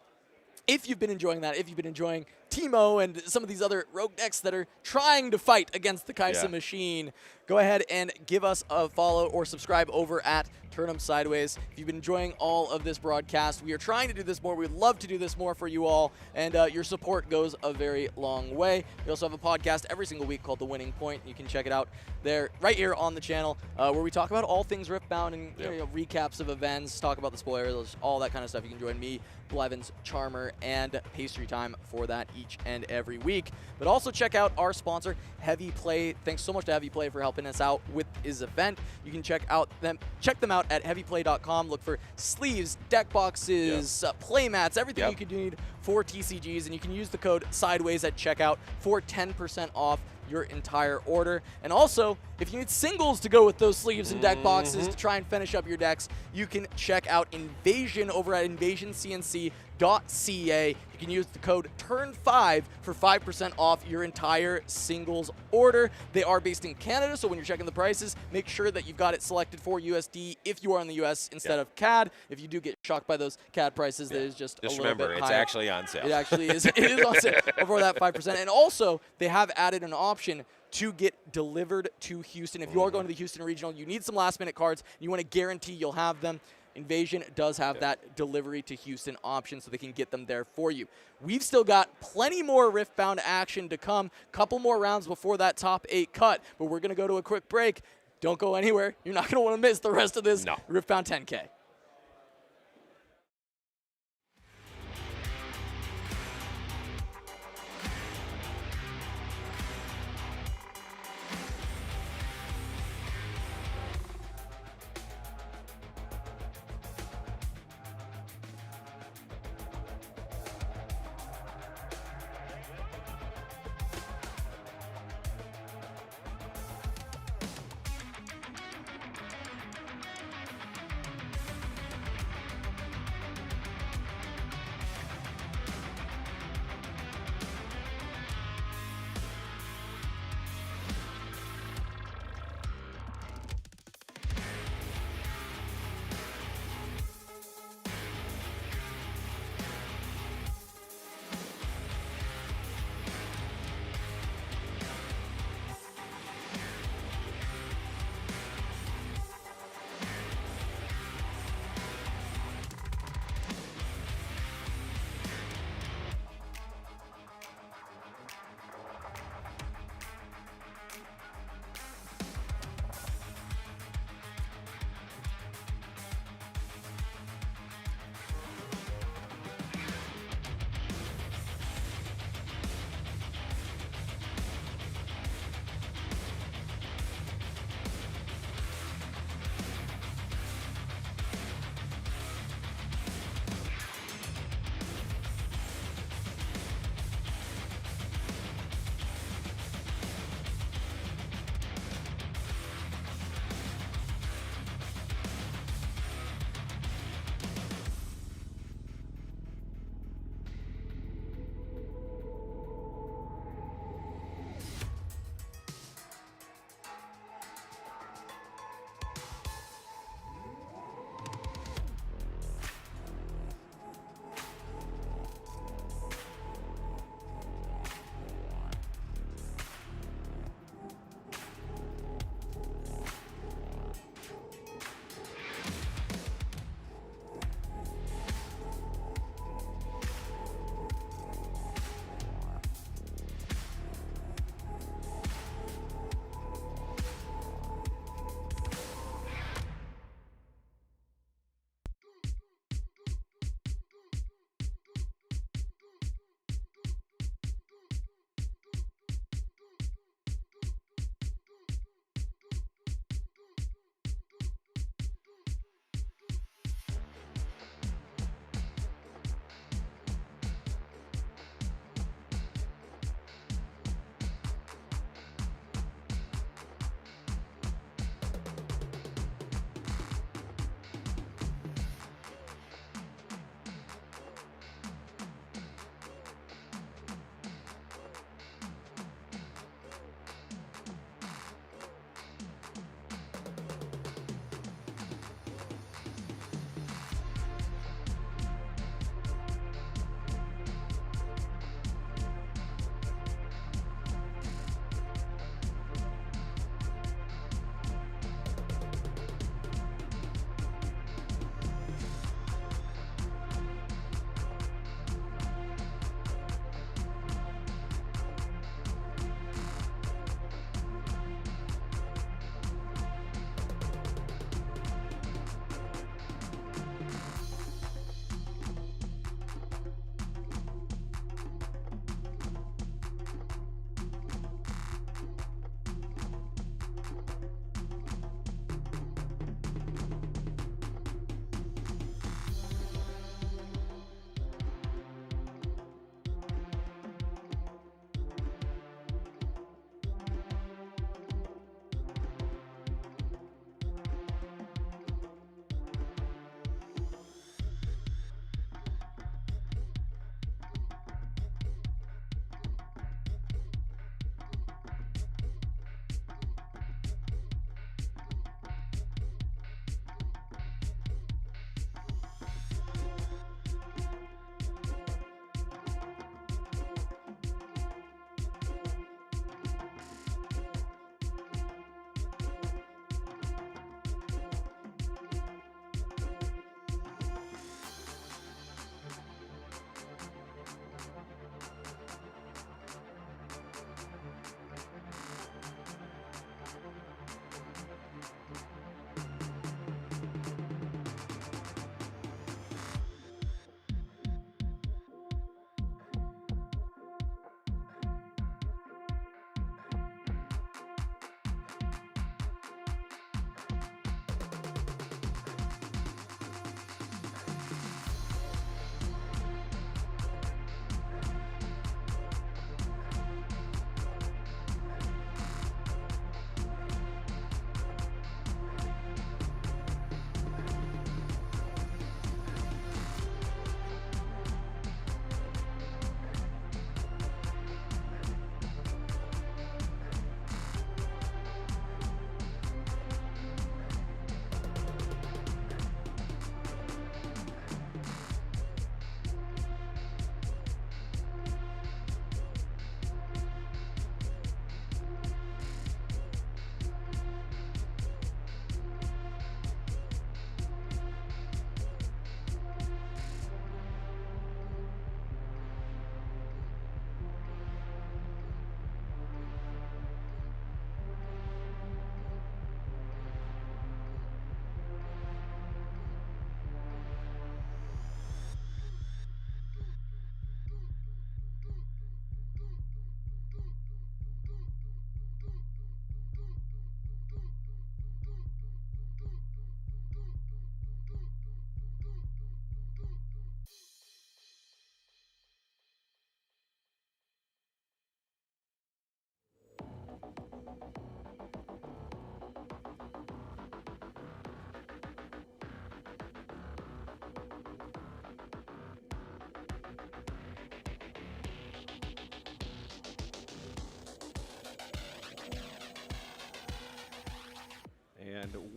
if you've been enjoying that, if you've been enjoying Teemo and some of these other rogue decks that are trying to fight against the Kaisa machine, go ahead and give us a follow or subscribe over at Turn 'em Sideways. If you've been enjoying all of this broadcast, we are trying to do this more. We'd love to do this more for you all, and your support goes a very long way. We also have a podcast every single week called The Winning Point. You can check it out there, right here on the channel, where we talk about all things Riftbound and recaps of events, talk about the spoilers, all that kind of stuff. You can join me, Blevins, Charmer, and Pastry Time for that each and every week. But also check out our sponsor, Heavy Play. Thanks so much to Heavy Play for helping us out with this event. You can check them out at heavyplay.com. Look for sleeves, deck boxes, play mats, everything you could need for TCGs, and you can use the code SIDEWAYS at checkout for 10% off your entire order. And also, if you need singles to go with those sleeves and deck boxes to try and finish up your decks, you can check out Invasion over at invasioncnc.ca. You can use the code TURN5 for 5% off your entire singles order. They are based in Canada, so when you're checking the prices, make sure that you've got it selected for USD if you are in the US instead of CAD. If you do get shocked by those CAD prices, that is just a little remember, bit it's higher. actually on sale. It actually is. It is on sale over that 5%. And also, they have added an option to get delivered to Houston. If you are going to the Houston Regional, you need some last-minute cards, and you want to guarantee you'll have them. Invasion does have that delivery to Houston option, so they can get them there for you. We've still got plenty more Riftbound action to come. Couple more rounds before that top 8 cut, but we're going to go to a quick break. Don't go anywhere. You're not going to want to miss the rest of this Riftbound 10K.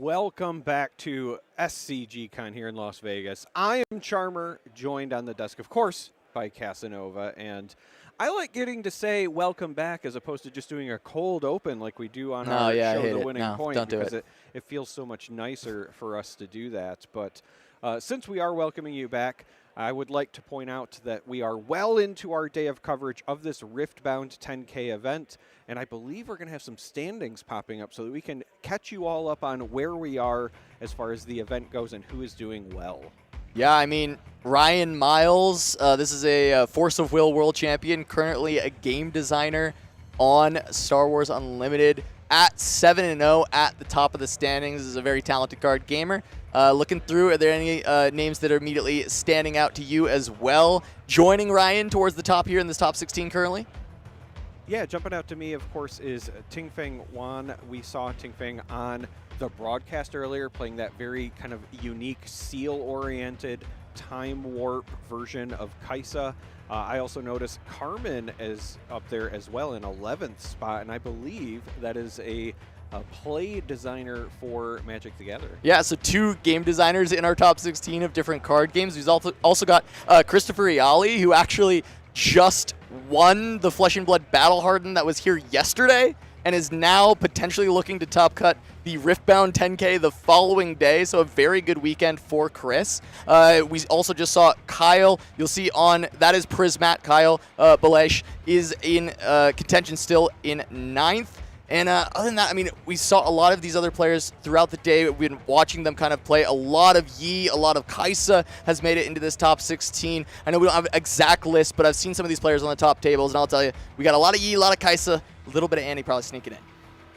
Welcome back to SCG Con here in Las Vegas. I am Charmer, joined on the desk, of course, by Casanova, and I like getting to say welcome back as opposed to just doing a cold open like we do on our show, The Winning Point, because it feels so much nicer for us to do that. But since we are welcoming you back, I would like to point out that we are well into our day of coverage of this Riftbound 10K event, and I believe we're going to have some standings popping up so that we can catch you all up on where we are as far as the event goes and who is doing well. Yeah, I mean, Ryan Miles, this is a Force of Will world champion, currently a game designer on Star Wars Unlimited, at 7-0 at the top of the standings. This is a very talented card gamer. Looking through, are there any names that are immediately standing out to you as well? Joining Ryan towards the top here in this top 16 currently? Yeah, jumping out to me, of course, is Tingfeng Wan. We saw Tingfeng on the broadcast earlier, playing that very kind of unique seal-oriented time warp version of Kaisa. I also noticed Carmen is up there as well in 11th spot, and I believe that is a play designer for Magic the Gathering. Yeah, so 2 game designers in our top 16 of different card games. We've also got Christopher Iali, who actually just won the Flesh and Blood Battle Hardened that was here yesterday and is now potentially looking to top cut the Riftbound 10K the following day, so a very good weekend for Chris. We also just saw Kyle. You'll see on, that is Prismat. Kyle Balesh is in contention still in 9th. And other than that, I mean, we saw a lot of these other players throughout the day. We've been watching them kind of play. A lot of Yi, a lot of Kaisa has made it into this top 16. I know we don't have an exact list, but I've seen some of these players on the top tables, and I'll tell you, we got a lot of Yi, a lot of Kaisa, a little bit of Annie probably sneaking in.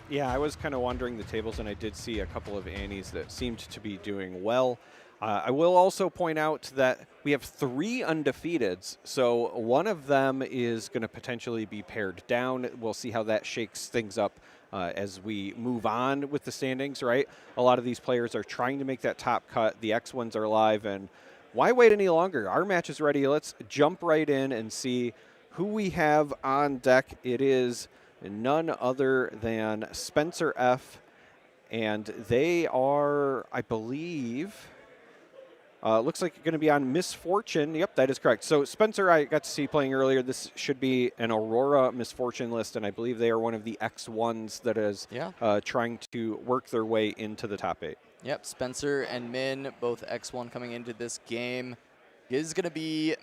Yeah, I was kind of wandering the tables, and I did see a couple of Annies that seemed to be doing well. I will also point out that we have 3 undefeateds, so one of them is going to potentially be pared down. We'll see how that shakes things up as we move on with the standings, right? A lot of these players are trying to make that top cut. The X1s are live, and why wait any longer? Our match is ready. Let's jump right in and see who we have on deck. It is none other than Spencer F., and they are, I believe... looks like you're going to be on Misfortune. Yep, that is correct. So Spencer, I got to see playing earlier. This should be an Aurora Misfortune list, and I believe they are one of the X1s that is trying to work their way into the top 8. Yep, Spencer and Min, both X1 coming into this game. It is going to be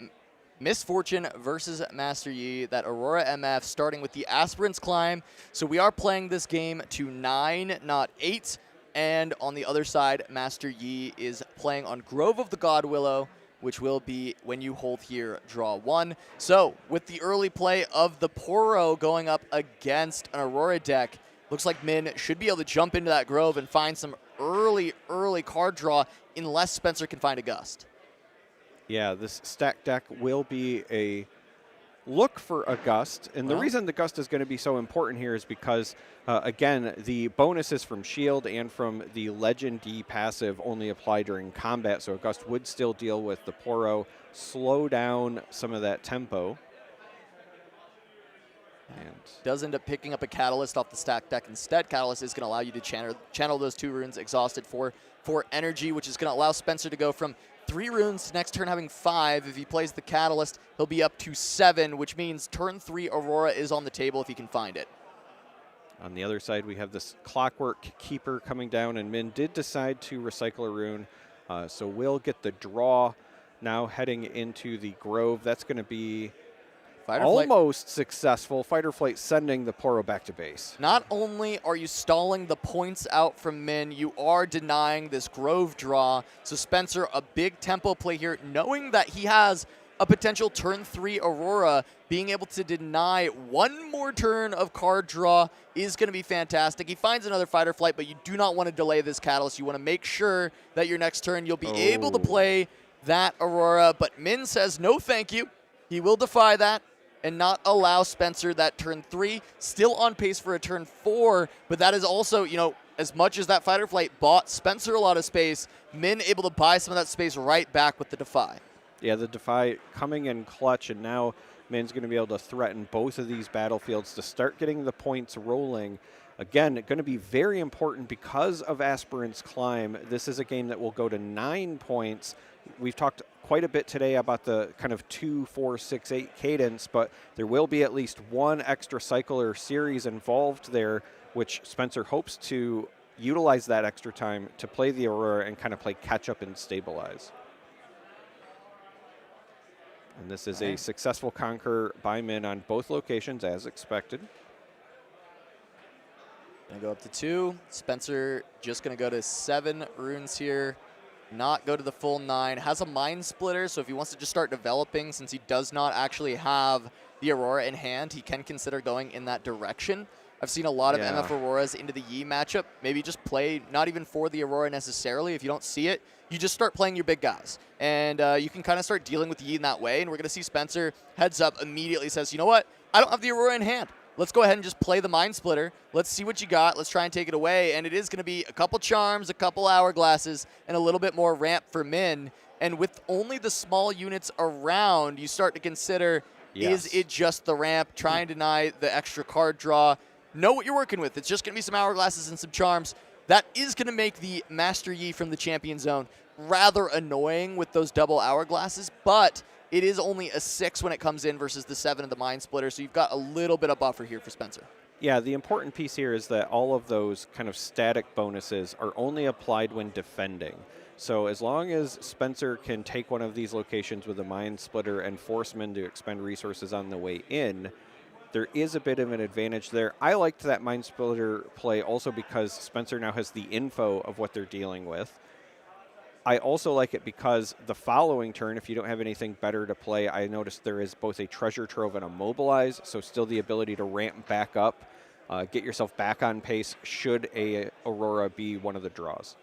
Misfortune versus Master Yi, that Aurora MF, starting with the Aspirant's Climb. So we are playing this game to 9, not 8. And on the other side, Master Yi is playing on Grove of the Godwillow, which will be when you hold here, draw 1. So with the early play of the Poro going up against an Aurora deck, looks like Min should be able to jump into that Grove and find some early card draw unless Spencer can find a Gust. Yeah, this stack deck will be a look for a Gust, and the reason the Gust is going to be so important here is because, again, the bonuses from Shield and from the Legend D passive only apply during combat, so a Gust would still deal with the Poro, slow down some of that tempo. And does end up picking up a Catalyst off the stack deck instead. Catalyst is going to allow you to channel those 2 runes, Exhausted for energy, which is going to allow Spencer to go from 3 runes to next turn having 5. If he plays the Catalyst, he'll be up to 7, which means turn 3 Aurora is on the table if he can find it. On the other side, we have this Clockwork Keeper coming down, and Min did decide to recycle a rune, so we'll get the draw now heading into the Grove. That's going to be almost successful. Fight or Flight sending the Poro back to base. Not only are you stalling the points out from Min, you are denying this Grove draw. So Spencer, a big tempo play here, knowing that he has a potential turn 3 Aurora, being able to deny 1 more turn of card draw is going to be fantastic. He finds another Fight or Flight, but you do not want to delay this Catalyst. You want to make sure that your next turn you'll be able to play that Aurora, but Min says no thank you. He will defy that and not allow Spencer that turn 3. Still on pace for a turn 4, but that is also, you know, as much as that Fight or Flight bought Spencer a lot of space, Min able to buy some of that space right back with the Defy. Yeah, the Defy coming in clutch, and now Min's going to be able to threaten both of these battlefields to start getting the points rolling. again, going to be very important because of Aspirant's Climb. This is a game that will go to 9 points. We've talked quite a bit today about the kind of 2, 4, 6, 8 cadence, but there will be at least one extra cycle or series involved there, which Spencer hopes to utilize that extra time to play the Aurora and kind of play catch up and stabilize. And this is a successful conquer by Min on both locations as expected. Gonna go up to 2. Spencer just gonna go to 7 runes here, not go to the full 9. Has a Mind Splitter, so if he wants to just start developing, since he does not actually have the Aurora in hand, he can consider going in that direction. I've seen a lot of MF Auroras into the Yi matchup. Maybe just play not even for the Aurora necessarily. If you don't see it, you just start playing your big guys. And you can kind of start dealing with Yi in that way. And we're going to see Spencer heads up immediately says, you know what? I don't have the Aurora in hand. Let's go ahead and just play the Mind Splitter. Let's see what you got. Let's try and take it away. And it is going to be a couple charms, a couple hourglasses, and a little bit more ramp for Min. And with only the small units around, you start to consider, is it just the ramp? Try and deny the extra card draw. Know what you're working with. It's just going to be some hourglasses and some charms. That is going to make the Master Yi from the Champion Zone rather annoying with those double hourglasses, but it is only a 6 when it comes in versus the 7 of the Mind Splitter, so you've got a little bit of buffer here for Spencer. Yeah, the important piece here is that all of those kind of static bonuses are only applied when defending. So as long as Spencer can take one of these locations with a Mind Splitter and force Min to expend resources on the way in, there is a bit of an advantage there. I liked that Mind Splitter play also because Spencer now has the info of what they're dealing with. I also like it because the following turn, if you don't have anything better to play, I noticed there is both a Treasure Trove and a Mobilize, so still the ability to ramp back up, get yourself back on pace should a Aurora be one of the draws.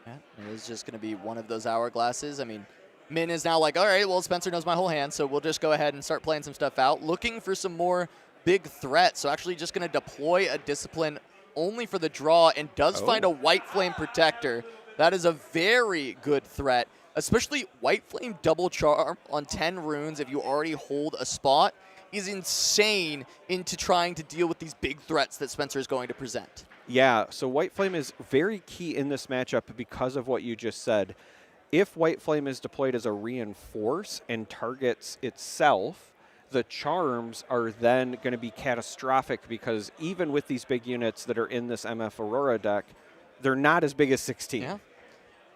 Yeah, it is just going to be one of those hourglasses. I mean, Min is now like, all right, well, Spencer knows my whole hand, so we'll just go ahead and start playing some stuff out. Looking for some more big threats, so actually just going to deploy a Discipline only for the draw and does find a White Flame Protector. That is a very good threat, especially White Flame double charm on 10 runes if you already hold a spot is insane into trying to deal with these big threats that Spencer is going to present. Yeah, so White Flame is very key in this matchup because of what you just said. If White Flame is deployed as a reinforce and targets itself, the charms are then going to be catastrophic because even with these big units that are in this MF Aurora deck, they're not as big as 16. Yeah,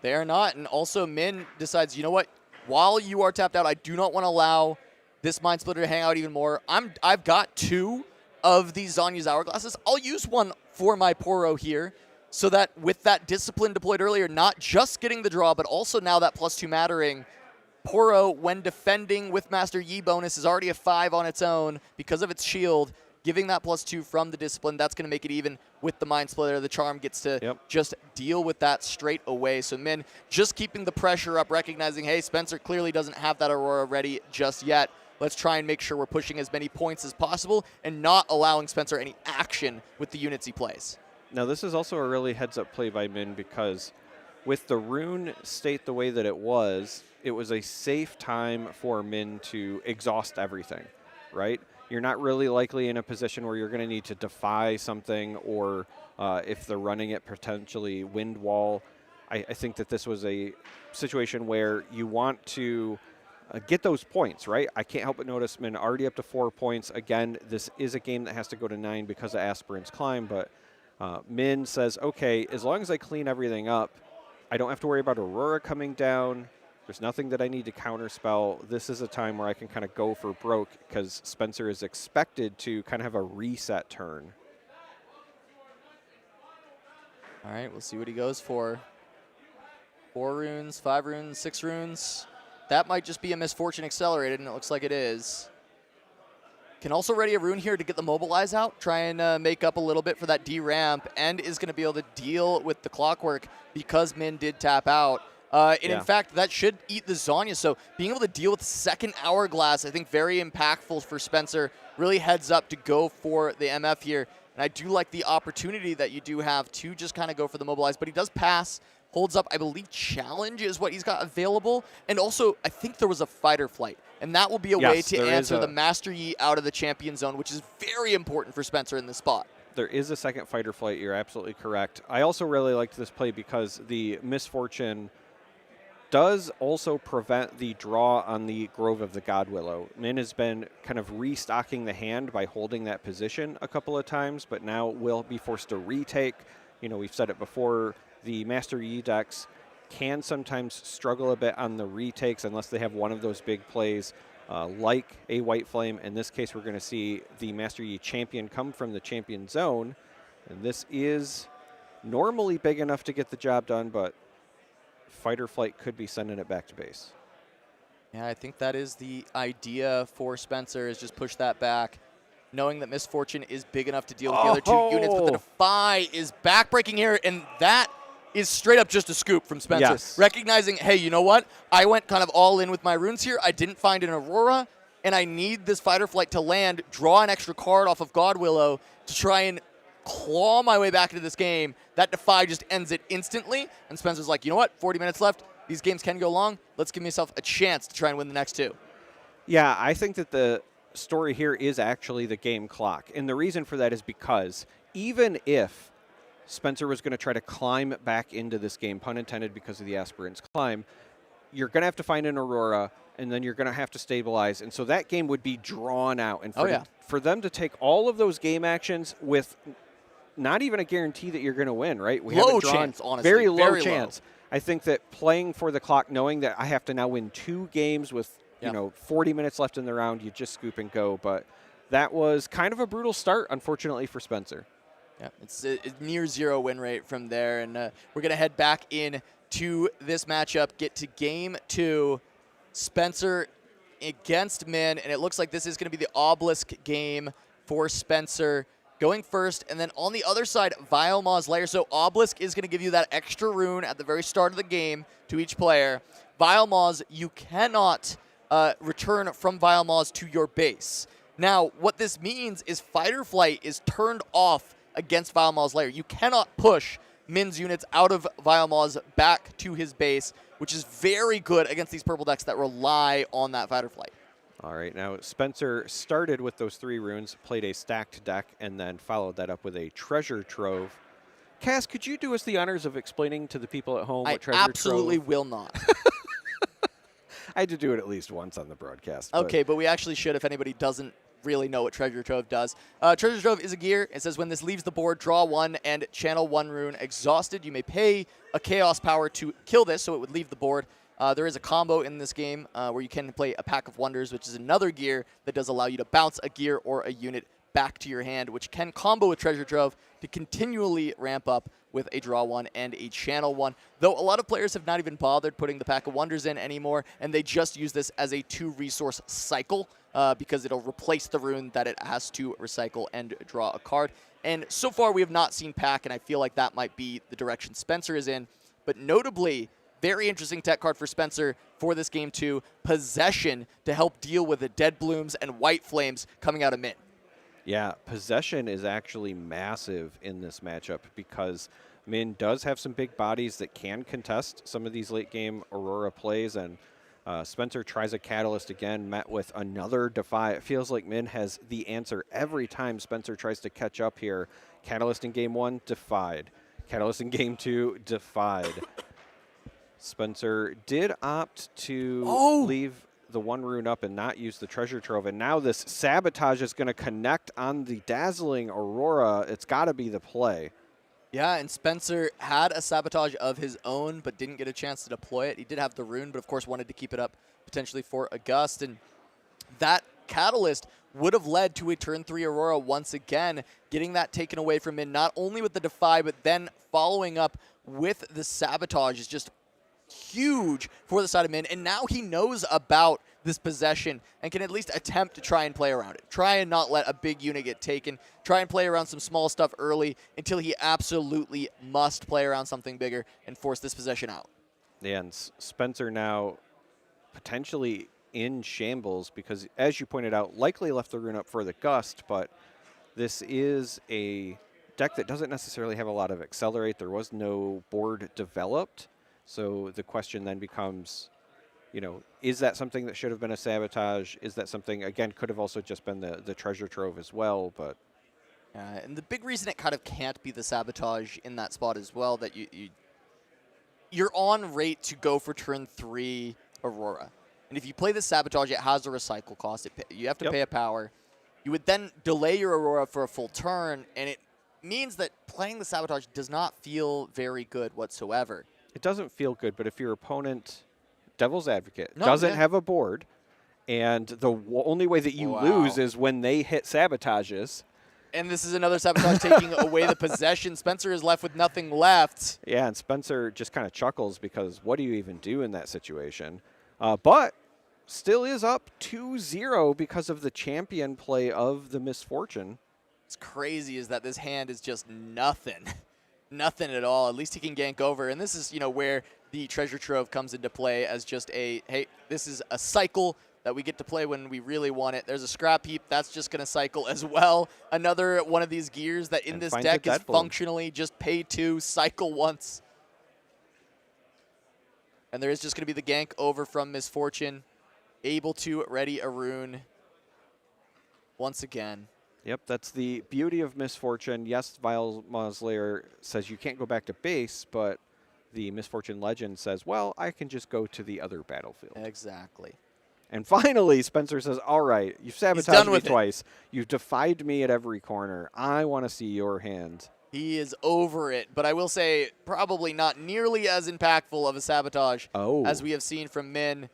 they are not. And also Min decides, you know what? While you are tapped out, I do not want to allow this Mind Splitter to hang out even more. I've got 2 of these Zanya's Hourglasses. I'll use one for my Poro here, so that with that Discipline deployed earlier, not just getting the draw, but also now that +2 mattering, Poro, when defending with Master Yi bonus, is already a 5 on its own because of its shield. Giving that +2 from the Discipline, that's going to make it even with the Mind Splitter. The Charm gets to just deal with that straight away. So Min just keeping the pressure up, recognizing, hey, Spencer clearly doesn't have that Aurora ready just yet. Let's try and make sure we're pushing as many points as possible and not allowing Spencer any action with the units he plays. Now, this is also a really heads-up play by Min because with the rune state the way that it was a safe time for Min to exhaust everything, right? You're not really likely in a position where you're going to need to defy something or if they're running it, potentially wind wall. I think that this was a situation where you want to get those points, right? I can't help but notice Min already up to 4 points. Again, this is a game that has to go to 9 because of Aspirant's Climb, but Min says, okay, as long as I clean everything up, I don't have to worry about Aurora coming down. There's nothing that I need to counterspell. This is a time where I can kind of go for broke because Spencer is expected to kind of have a reset turn. All right, we'll see what he goes for. 4 runes, 5 runes, 6 runes. That might just be a Misfortune accelerated, and it looks like it is. Can also ready a rune here to get the Mobilize out, try and make up a little bit for that D-ramp, and is going to be able to deal with the Clockwork because Min did tap out. In fact, that should eat the Zanya, so being able to deal with the second Hourglass, I think very impactful for Spencer. Really heads up to go for the MF here. And I do like the opportunity that you do have to just kind of go for the Mobilize, but he does pass. Holds up, I believe, Challenge is what he's got available. And also, I think there was a Fight or Flight. And that will be a way to answer the Master Yi out of the Champion Zone, which is very important for Spencer in this spot. there is a second fight or flight. You're absolutely correct. I also really liked this play because the misfortune does also prevent the draw on the Grove of the Godwillow. Min has been kind of restocking the hand by holding that position a couple of times, but now will be forced to retake. You know, we've said it before, the Master Yi decks can sometimes struggle a bit on the retakes unless they have one of those big plays like a White Flame. In this case, we're going to see the Master Yi champion come from the champion zone, and this is normally big enough to get the job done, but fight or flight could be sending it back to base. Yeah, I think that is the idea for Spencer, is just push that back, knowing that Misfortune is big enough to deal with the other two units, but the Defy is backbreaking here, and that is straight up just a scoop from Spencer. Yes. Recognizing, hey, you know what? I went kind of all in with my runes here. I didn't find an Aurora, and I need this fight or flight to land, draw an extra card off of Godwillow to try and claw my way back into this game. That Defy just ends it instantly, and Spencer's like, you know what? 40 minutes left. These games can go long. Let's give myself a chance to try and win the next two. Yeah, I think that the story here is actually the game clock, and the reason for that is because even if Spencer was going to try to climb back into this game, pun intended because of the Aspirant's climb, you're going to have to find an Aurora, and then you're going to have to stabilize, and so that game would be drawn out. And for them to take all of those game actions with not even a guarantee that you're going to win, right? We low chance, honestly. Very low chance. I think that playing for the clock, knowing that I have to now win 2 games with, you know, 40 minutes left in the round, you just scoop and go. But that was kind of a brutal start, unfortunately, for Spencer. Yeah, it's a near 0 win rate from there, and we're going to head back in to this matchup, get to game 2. Spencer against Min, and it looks like this is going to be the Obelisk game for Spencer. Going first, and then on the other side, Vilemaw's Lair. So Obelisk is going to give you that extra rune at the very start of the game to each player. Vilemaw's, you cannot return from Vilemaw's to your base. Now, what this means is Fight or Flight is turned off against Vilemaw's Lair. You cannot push Min's units out of Vilemaw's back to his base, which is very good against these purple decks that rely on that Fight or Flight. All right, now Spencer started with those 3 runes, played a stacked deck, and then followed that up with a treasure trove. Cass, could you do us the honors of explaining to the people at home what treasure trove? I absolutely will not. I had to do it at least once on the broadcast. Okay, but we actually should if anybody doesn't really know what Treasure Trove does. Treasure Trove is a gear. It says when this leaves the board, draw 1 and channel 1 rune. Exhausted, you may pay a Chaos Power to kill this, so it would leave the board. There is a combo in this game where you can play a Pack of Wonders, which is another gear that does allow you to bounce a gear or a unit back to your hand, which can combo with Treasure Trove to continually ramp up with a draw 1 and a channel 1. Though a lot of players have not even bothered putting the Pack of Wonders in anymore, and they just use this as a 2-resource cycle because it'll replace the rune that it has to recycle and draw a card. And so far we have not seen Pack, and I feel like that might be the direction Spencer is in. But notably, very interesting tech card for Spencer for this game 2, Possession, to help deal with the Dead Blooms and White Flames coming out of Min. Yeah, Possession is actually massive in this matchup because Min does have some big bodies that can contest some of these late-game Aurora plays, and Spencer tries a Catalyst again, met with another Defy. It feels like Min has the answer every time Spencer tries to catch up here. Catalyst in game 1, defied. Catalyst in game 2, defied. Spencer did opt to leave the 1 rune up and not use the Treasure Trove, and now this Sabotage is going to connect on the Dazzling Aurora. It's got to be the play. Yeah, and Spencer had a Sabotage of his own, but didn't get a chance to deploy it. He did have the rune, but of course wanted to keep it up potentially for a Gust, and that Catalyst would have led to a turn 3 Aurora once again, getting that taken away from him, not only with the Defy, but then following up with the Sabotage is just huge for the side of Min, and now he knows about this possession and can at least attempt to try and play around it. Try and not let a big unit get taken. Try and play around some small stuff early until he absolutely must play around something bigger and force this possession out. Yeah, and Spencer now potentially in shambles because, as you pointed out, likely left the rune up for the Gust, but this is a deck that doesn't necessarily have a lot of Accelerate. There was no board developed. So the question then becomes, you know, is that something that should have been a Sabotage? Is that something, again, could have also just been the Treasure Trove as well? But And the big reason it kind of can't be the sabotage in that spot as well, that you're on rate to go for turn 3 Aurora. And if you play the sabotage, it has a recycle cost. You have to pay a power. You would then delay your Aurora for a full turn, and it means that playing the sabotage does not feel very good whatsoever. It doesn't feel good, but if your opponent, devil's advocate, doesn't have a board, and the only way that you lose is when they hit sabotages. And this is another sabotage taking away the possession. Spencer is left with nothing left. Yeah, and Spencer just kind of chuckles because what do you even do in that situation? But still is up 2-0 because of the champion play of the Misfortune. What's crazy is that this hand is just nothing. Nothing at all. At least he can gank over. And this is, where the Treasure Trove comes into play as just hey, this is a cycle that we get to play when we really want it. There's a scrap heap. That's just going to cycle as well. Another one of these gears that in this deck is functionally just pay 2, cycle once. And there is just going to be the gank over from Misfortune. Able to ready a rune once again. Yep, that's the beauty of Misfortune. Yes, Vile Mauslayer says you can't go back to base, but the Misfortune Legend says, well, I can just go to the other battlefield. Exactly. And finally, Spencer says, all right, you've sabotaged me twice. You've defied me at every corner. I want to see your hand. He is over it, but I will say probably not nearly as impactful of a sabotage as we have seen from Min.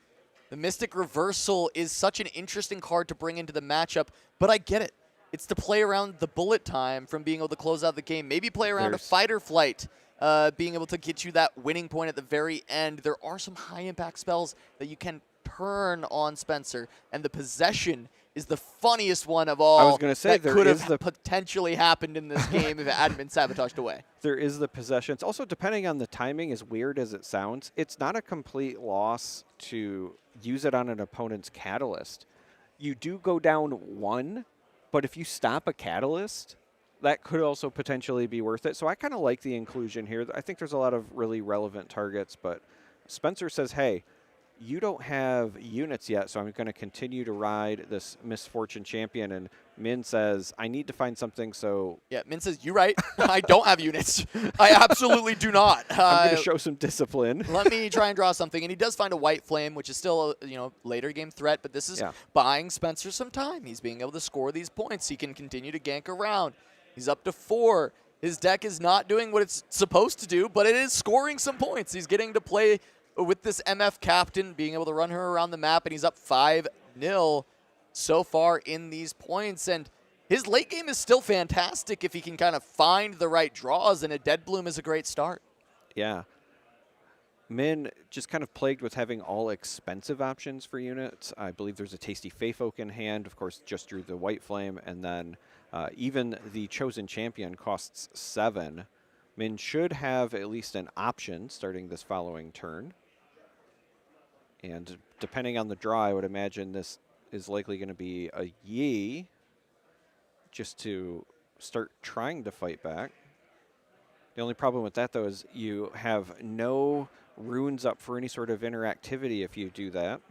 The Mystic Reversal is such an interesting card to bring into the matchup, but I get it. It's to play around the bullet time from being able to close out the game. Maybe play around a fight or flight, being able to get you that winning point at the very end. There are some high-impact spells that you can turn on Spencer, and the possession is the funniest one of all. I was going to say, that could have potentially happened in this game if it hadn't been sabotaged away. There is the possession. It's also, depending on the timing, as weird as it sounds, it's not a complete loss to use it on an opponent's catalyst. You do go down 1, but if you stop a catalyst, that could also potentially be worth it. So I kind of like the inclusion here. I think there's a lot of really relevant targets, but Spencer says, hey, you don't have units yet, so I'm going to continue to ride this Misfortune champion. And Min says, I need to find something, so... Yeah, Min says, you're right. I don't have units. I absolutely do not. I'm going to show some discipline. Let me try and draw something. And he does find a White Flame, which is still a later game threat, but this is buying Spencer some time. He's being able to score these points. He can continue to gank around. He's up to 4. His deck is not doing what it's supposed to do, but it is scoring some points. He's getting to play with this MF captain, being able to run her around the map, and he's up 5-0 so far in these points. And his late game is still fantastic if he can kind of find the right draws, and a Dead Bloom is a great start. Yeah. Min just kind of plagued with having all expensive options for units. I believe there's a Tasty Faith Oak in hand, of course, just drew the White Flame, and then even the Chosen Champion costs 7. Min should have at least an option starting this following turn. And depending on the draw, I would imagine this is likely going to be a Yi just to start trying to fight back. The only problem with that, though, is you have no runes up for any sort of interactivity if you do that.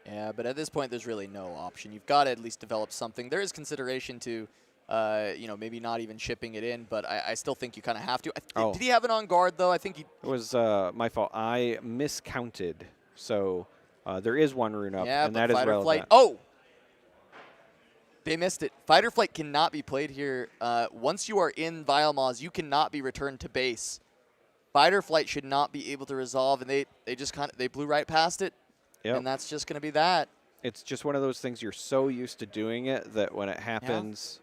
Yeah, but at this point, there's really no option. You've got to at least develop something. There is consideration to, maybe not even shipping it in, but I still think you kind of have to. Did he have it on guard, though? I think he... It was my fault. I miscounted. So there is 1 rune up, and that is relevant. Flight. Oh! They missed it. Fight or Flight cannot be played here. Once you are in Vile Maws, you cannot be returned to base. Fight or Flight should not be able to resolve, and they just they blew right past it. Yep. And that's just going to be that. It's just one of those things you're so used to doing it that when it happens...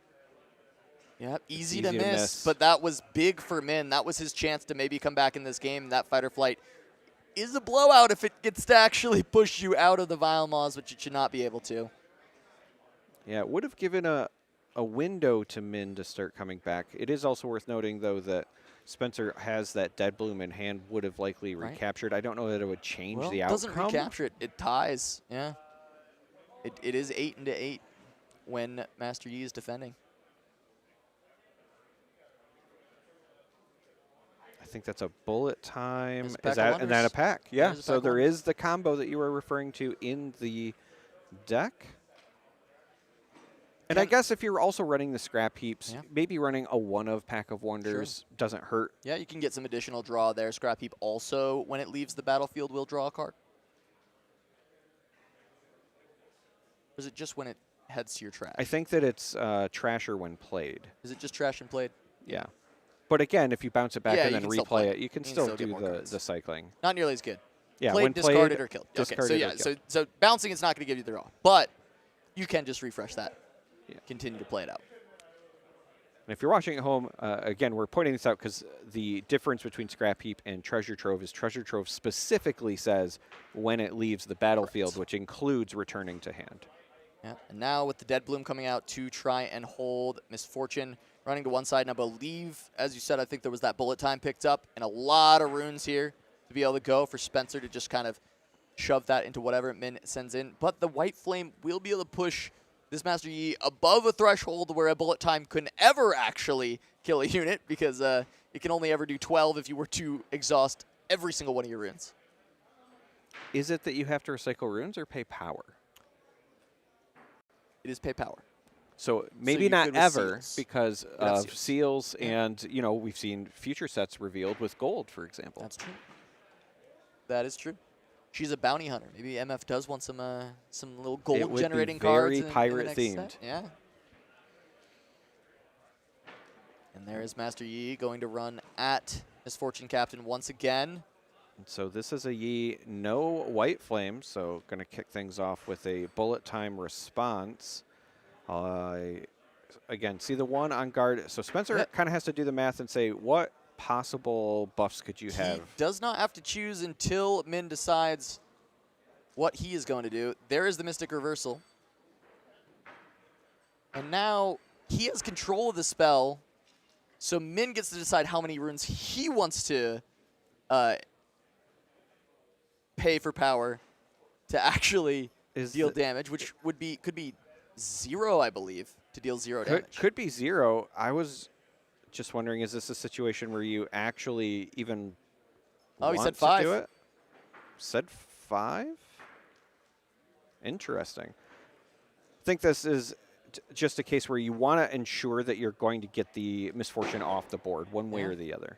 Yeah, easy to miss, but that was big for Min. That was his chance to maybe come back in this game. That Fight or Flight is a blowout if it gets to actually push you out of the Vile Maws, which it should not be able to. Yeah, it would have given a window to Min to start coming back. It is also worth noting, though, that Spencer has that Dead Bloom in hand, would have likely recaptured. I don't know that it would change the outcome. It doesn't recapture it. It ties, yeah. It is 8-8 when Master Yi is defending. I think that's a bullet time. Is that a pack? Yeah, so there is the combo that you were referring to in the deck. And I guess if you're also running the scrap heaps, Yeah. maybe running a one of Pack of Wonders doesn't hurt. Yeah, you can get some additional draw there. Scrap Heap also, when it leaves the battlefield, will draw a card. Or is it just when it heads to your trash? I think that it's trasher when played. Is it just trash and played? Yeah. But again, if you bounce it back Yeah, and you then can still replay play it, you can You can still still get do more cards. the cycling. Not nearly as good. Yeah, Played, when discarded, played, or killed. Okay, so discarded or yeah, killed. so bouncing is not going to give you the draw. But you can just refresh that. Yeah. Continue to play it out. And if you're watching at home, again, we're pointing this out because the difference between Scrap Heap and Treasure Trove is Treasure Trove specifically says when it leaves the battlefield, which includes returning to hand. Yeah. And now with the Dead Bloom coming out to try and hold Misfortune running to one side. And I believe, as you said, I think there was that bullet time picked up and a lot of runes here to be able to go for Spencer to just kind of shove that into whatever Min sends in. But the White Flame will be able to push this Master Yi above a threshold where a bullet time couldn't ever actually kill a unit because it can only ever do 12 if you were to exhaust every single one of your runes. Is it that you have to recycle runes or pay power? It is pay power. So maybe you not could with ever seals. because have of seals and, you know, we've seen future sets revealed with gold, for example. That's true. That is true. She's a bounty hunter. Maybe MF does want some little gold generating cards. Very in the pirate next themed. set. Yeah. And there is Master Yi going to run at Misfortune Captain once again. And so this is a Yi, no White Flame, so going to kick things off with a bullet time response. Again, see the one on guard. So Spencer kind of has to do the math and say, what possible buffs could you have? He does not have to choose until Min decides what he is going to do. There is the Mystic Reversal. And now he has control of the spell, so Min gets to decide how many runes he wants to pay for power to actually deal damage, which could be 0, I believe, to deal 0 damage. Could be 0. I was just wondering, is this a situation where you actually even Oh, he want said 5. to do it? Said 5? Interesting. I think this is just a case where you want to ensure that you're going to get the Misfortune off the board one way or the other.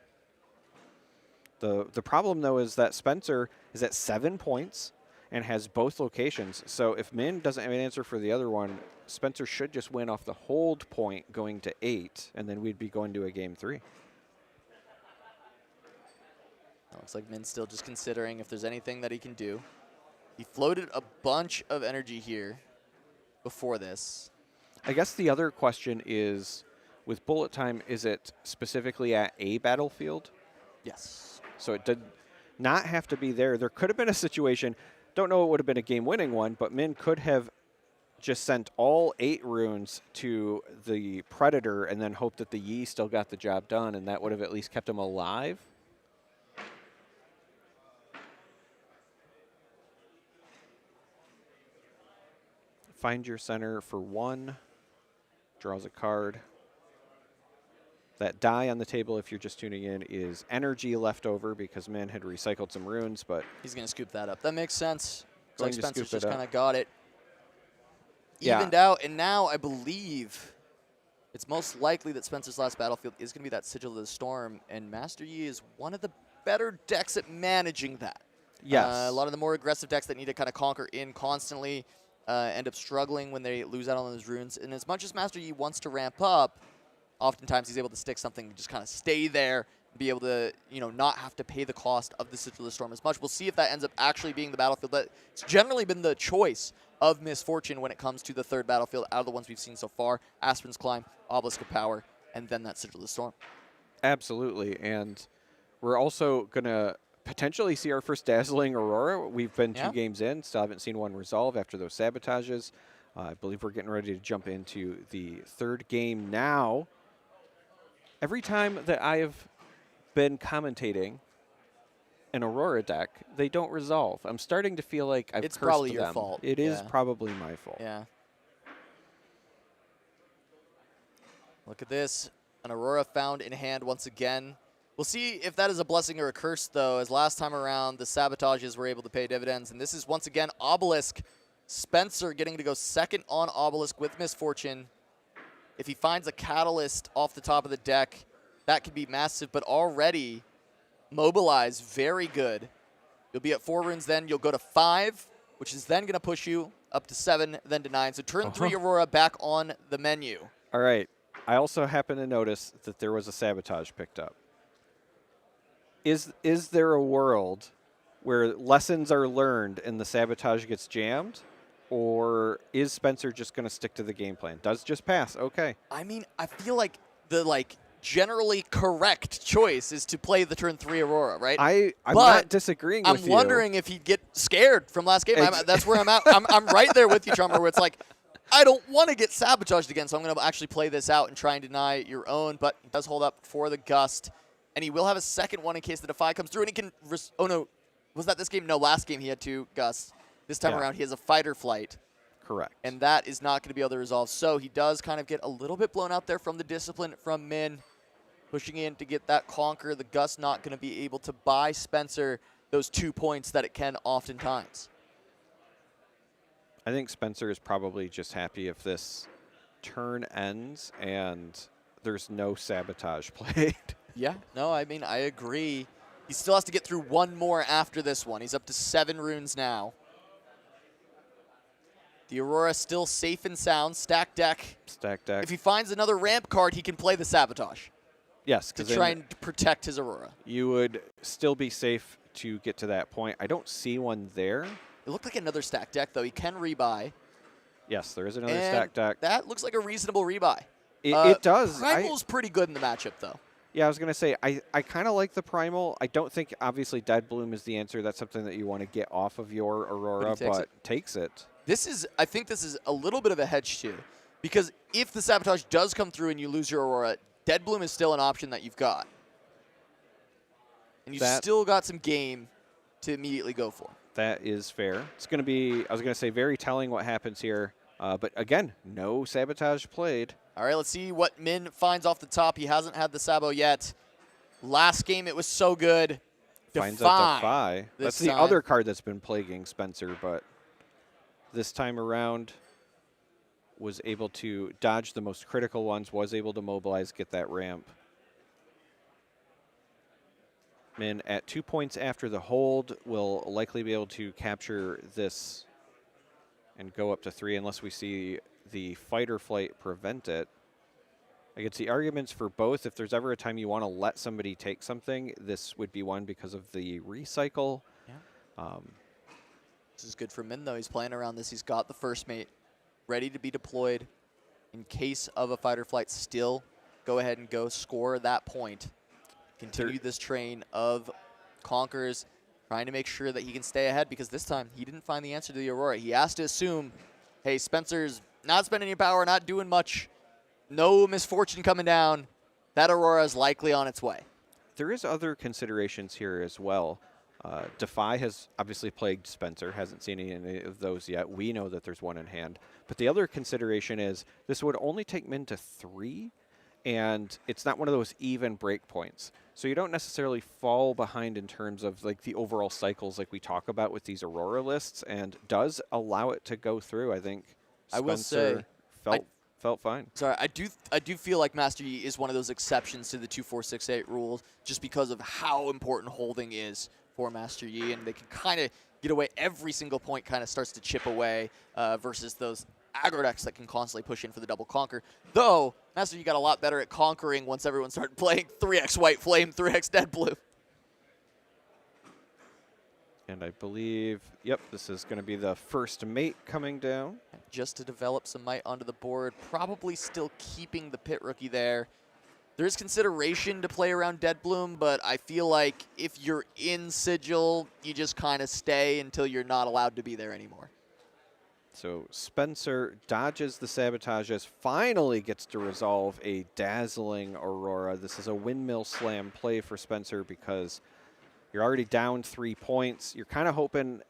The problem, though, is that Spencer is at 7 points and has both locations. So if Min doesn't have an answer for the other one, Spencer should just win off the hold point going to 8, and then we'd be going to a game 3. Looks like Min's still just considering if there's anything that he can do. He floated a bunch of energy here before this. I guess the other question is, with bullet time, is it specifically at a battlefield? Yes. So it did not have to be there. There could have been a situation, don't know it would have been a game-winning one, but Min could have just sent all 8 runes to the Predator and then hoped that the Yi still got the job done, and that would have at least kept him alive. Find your center for 1. Draws a card. That die on the table, if you're just tuning in, is energy left over because Min had recycled some runes, but he's going to scoop that up. That makes sense. It's like Going to Spencer's scoop it just up. kind of got it Yeah. evened out, and now I believe it's most likely that Spencer's last battlefield is going to be that Sigil of the Storm, and Master Yi is one of the better decks at managing that. yes. A lot of the more aggressive decks that need to kind of conquer in constantly end up struggling when they lose out on those runes. And as much as Master Yi wants to ramp up, oftentimes he's able to stick something and just kind of stay there and be able to, not have to pay the cost of the Sigil of the Storm as much. We'll see if that ends up actually being the battlefield. But it's generally been the choice of Misfortune when it comes to the third battlefield out of the ones we've seen so far. Aspen's Climb, Obelisk of Power, and then that Sigil of the Storm. Absolutely, and we're also going to potentially see our first Dazzling Aurora. We've been 2 games in, still haven't seen one resolve after those sabotages. I believe we're getting ready to jump into the 3rd game now. Every time that I have been commentating an Aurora deck, they don't resolve. I'm starting to feel like I've It's cursed probably your them. fault. It is Yeah. probably my fault. Yeah. Look at this. An Aurora found in hand once again. We'll see if that is a blessing or a curse, though, as last time around, the sabotages were able to pay dividends. And this is, once again, Obelisk. Spencer getting to go second on Obelisk with Misfortune. If he finds a Catalyst off the top of the deck, that could be massive, but already Mobilize, very good. You'll be at 4 runes then. You'll go to 5, which is then going to push you up to 7, then to 9. So turn 3 Aurora back on the menu. All right. I also happen to notice that there was a Sabotage picked up. Is there a world where lessons are learned and the Sabotage gets jammed? Or is Spencer just going to stick to the game plan? Does just pass. Okay. I mean, I feel like the generally correct choice is to play the turn 3 Aurora, right? I'm but not disagreeing with you. I'm wondering if he'd get scared from last game. That's where I'm at. I'm right there with you, Charmer, where it's like, I don't want to get sabotaged again, so I'm going to actually play this out and try and deny your own, but he does hold up for the Gust, and he will have a second one in case the Defy comes through, and he can... oh, no. Was that this game? No, last game he had 2 Gusts. This time around, he has a Fighter Flight. Correct. And that is not going to be able to resolve. So he does kind of get a little bit blown out there from the Discipline from Min. Pushing in to get that Conquer. The Gust not going to be able to buy Spencer those 2 points that it can oftentimes. I think Spencer is probably just happy if this turn ends and there's no Sabotage played. Yeah, no, I mean, I agree. He still has to get through 1 more after this one. He's up to 7 runes now. The Aurora still safe and sound. Stack deck. Stack deck. If he finds another ramp card, he can play the Sabotage. Yes, to try and protect his Aurora. You would still be safe to get to that point. I don't see one there. It looked like another stack deck, though. He can rebuy. Yes, there is another stack deck. That looks like a reasonable rebuy. It does. Primal's pretty good in the matchup, though. Yeah, I was going to say, I kind of like the Primal. I don't think, obviously, Dead Bloom is the answer. That's something that you want to get off of your Aurora, but takes it. I think this is a little bit of a hedge, too. Because if the Sabotage does come through and you lose your Aurora, Dead Bloom is still an option that you've got. And you've still got some game to immediately go for. That is fair. It's going to be, I was going to say, very telling what happens here. But again, no Sabotage played. All right, let's see what Min finds off the top. He hasn't had the Sabo yet. Last game, it was so good. Finds a Defy. That's the other card that's been plaguing Spencer, but this time around was able to dodge the most critical ones, was able to mobilize, get that ramp. Min at 2 points after the hold will likely be able to capture this and go up to 3 unless we see the Fighter Flight prevent it. I could see arguments for both. If there's ever a time you want to let somebody take something, this would be one because of the recycle. Yeah. This is good for Min, though. He's playing around this. He's got the first mate ready to be deployed in case of a Fighter Flight. Still go ahead and go score that point. Continue this train of Conquerors, trying to make sure that he can stay ahead, because this time he didn't find the answer to the Aurora. He has to assume, hey, Spencer's not spending any power, not doing much, no misfortune coming down. That Aurora is likely on its way. There is other considerations here as well. Defy has obviously plagued Spencer, hasn't seen any of those yet. We know that there's one in hand. But the other consideration is this would only take Min to 3, and it's not one of those even break points. So you don't necessarily fall behind in terms of like the overall cycles like we talk about with these Aurora lists, and does allow it to go through. I think Spencer I will say, felt fine. Sorry, I do feel like Master Yi is one of those exceptions to the 2-4-6-8 rules, just because of how important holding is for Master Yi, and they can kind of get away. Every single point kind of starts to chip away versus those aggro decks that can constantly push in for the double conquer. Though, Master Yi got a lot better at conquering once everyone started playing 3x White Flame, 3x Dead Blue. And I believe, yep, this is going to be the first mate coming down. Just to develop some might onto the board, probably still keeping the Pit Rookie there. There is consideration to play around Dead Bloom, but I feel like if you're in Sigil, you just kind of stay until you're not allowed to be there anymore. So Spencer dodges the Sabotages, finally gets to resolve a dazzling Aurora. This is a windmill slam play for Spencer because you're already down 3 points. You're kind of hoping,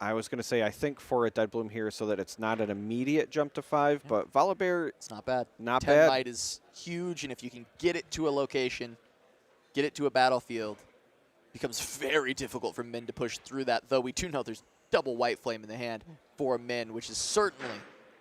I was going to say, I think for a Dead Bloom here so that it's not an immediate jump to 5, but Volibear, it's not bad. Not 10 bad. might is huge, and if you can get it to a location, get it to a battlefield, it becomes very difficult for Min to push through that, though we do know there's double White Flame in the hand for Min, which is certainly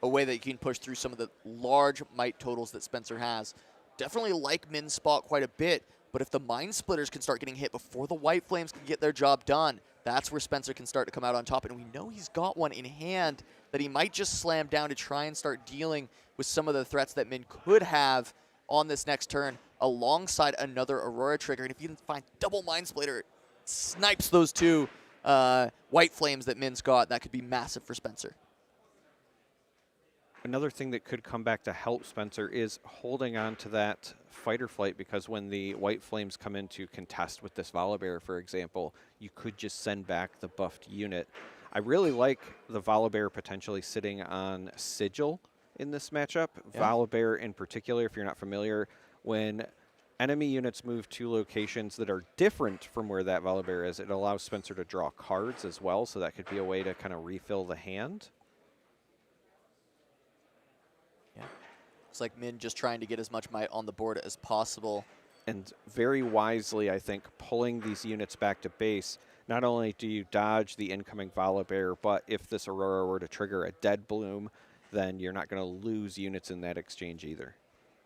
a way that you can push through some of the large might totals that Spencer has. Definitely like Min's spot quite a bit, but if the Mind Splitters can start getting hit before the White Flames can get their job done, that's where Spencer can start to come out on top. And we know he's got one in hand that he might just slam down to try and start dealing with some of the threats that Min could have on this next turn alongside another Aurora trigger. And if you can find double Mind Splitter, it snipes those two White Flames that Min's got. That could be massive for Spencer. Another thing that could come back to help Spencer is holding on to that fight or flight, because when the White Flames come in to contest with this Volibear, for example, you could just send back the buffed unit. I really like the Volibear potentially sitting on Sigil in this matchup. Yeah. Volibear in particular, if you're not familiar, when enemy units move to locations that are different from where that Volibear is, it allows Spencer to draw cards as well, so that could be a way to kind of refill the hand. It's like Min just trying to get as much might on the board as possible. And very wisely, I think, pulling these units back to base, not only do you dodge the incoming Volibear, but if this Aurora were to trigger a Dead Bloom, then you're not going to lose units in that exchange either.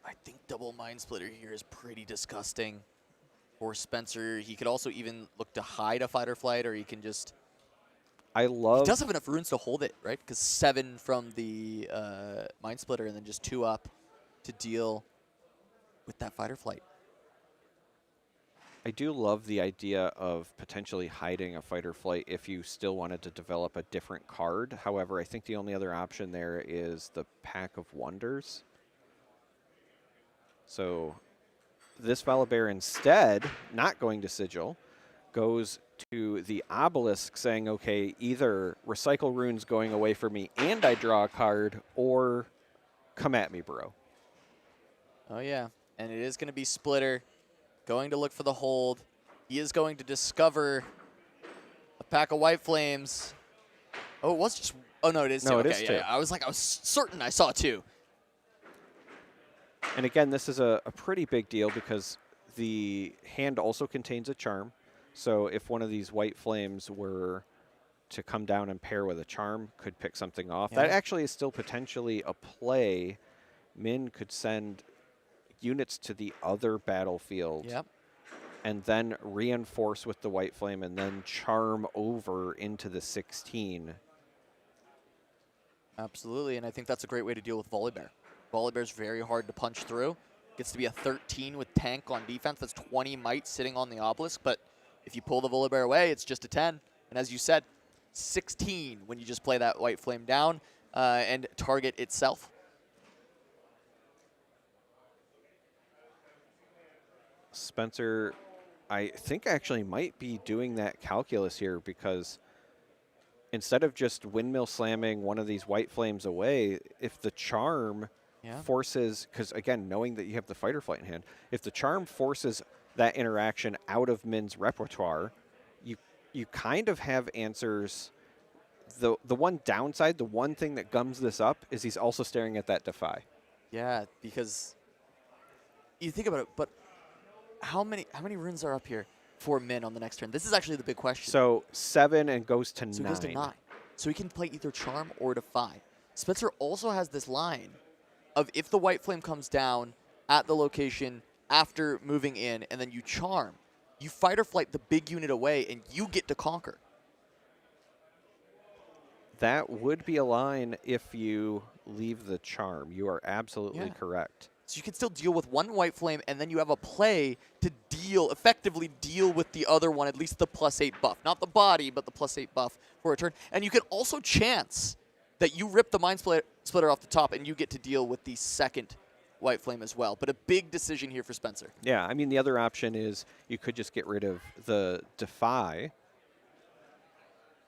I think double Mind Splitter here is pretty disgusting for Spencer. He could also even look to hide a fight or flight, or he can just... He does have enough runes to hold it, right? Because 7 from the Mind Splitter and then just 2 up to deal with that fight or flight. I do love the idea of potentially hiding a fight or flight if you still wanted to develop a different card. However, I think the only other option there is the Pack of Wonders. So this Volibear instead, not going to Sigil, goes to the Obelisk saying, okay, either recycle runes going away for me and I draw a card, or come at me, bro. Oh, yeah. And it is going to be Splitter going to look for the hold. He is going to discover a pack of White Flames. Oh, it was just... Oh, no, it is 2. No, okay, it is 2. Yeah, I was certain I saw 2. And again, this is a pretty big deal because the hand also contains a charm. So if one of these White Flames were to come down and pair with a charm, could pick something off. Yeah. That actually is still potentially a play. Min could send units to the other battlefield, yep, and then reinforce with the White Flame and then charm over into the 16. Absolutely, and I think that's a great way to deal with Volibear. Volibear's very hard to punch through. Gets to be a 13 with tank on defense. That's 20 might sitting on the Obelisk, but if you pull the Volibear away, it's just a 10. And as you said, 16 when you just play that White Flame down and target itself. Spencer, I think actually might be doing that calculus here, because instead of just windmill slamming one of these White Flames away, if the charm forces, because again, knowing that you have the fight or flight in hand, if the charm forces that interaction out of Min's repertoire, you kind of have answers. The one downside, the one thing that gums this up, is he's also staring at that Defy. Yeah, because you think about it, but how many runes are up here for Min on the next turn? This is actually the big question. So 7 and goes to 9. So he goes to 9. So he can play either Charm or Defy. Spencer also has this line of if the White Flame comes down at the location after moving in and then you Charm, you fight or flight the big unit away and you get to conquer. That would be a line if you leave the Charm. You are absolutely correct. So you can still deal with one White Flame, and then you have a play to effectively deal with the other one, at least the +8 buff. Not the body, but the +8 buff for a turn. And you can also chance that you rip the Mind Splitter off the top, and you get to deal with the second White Flame as well. But a big decision here for Spencer. Yeah, I mean, the other option is you could just get rid of the Defy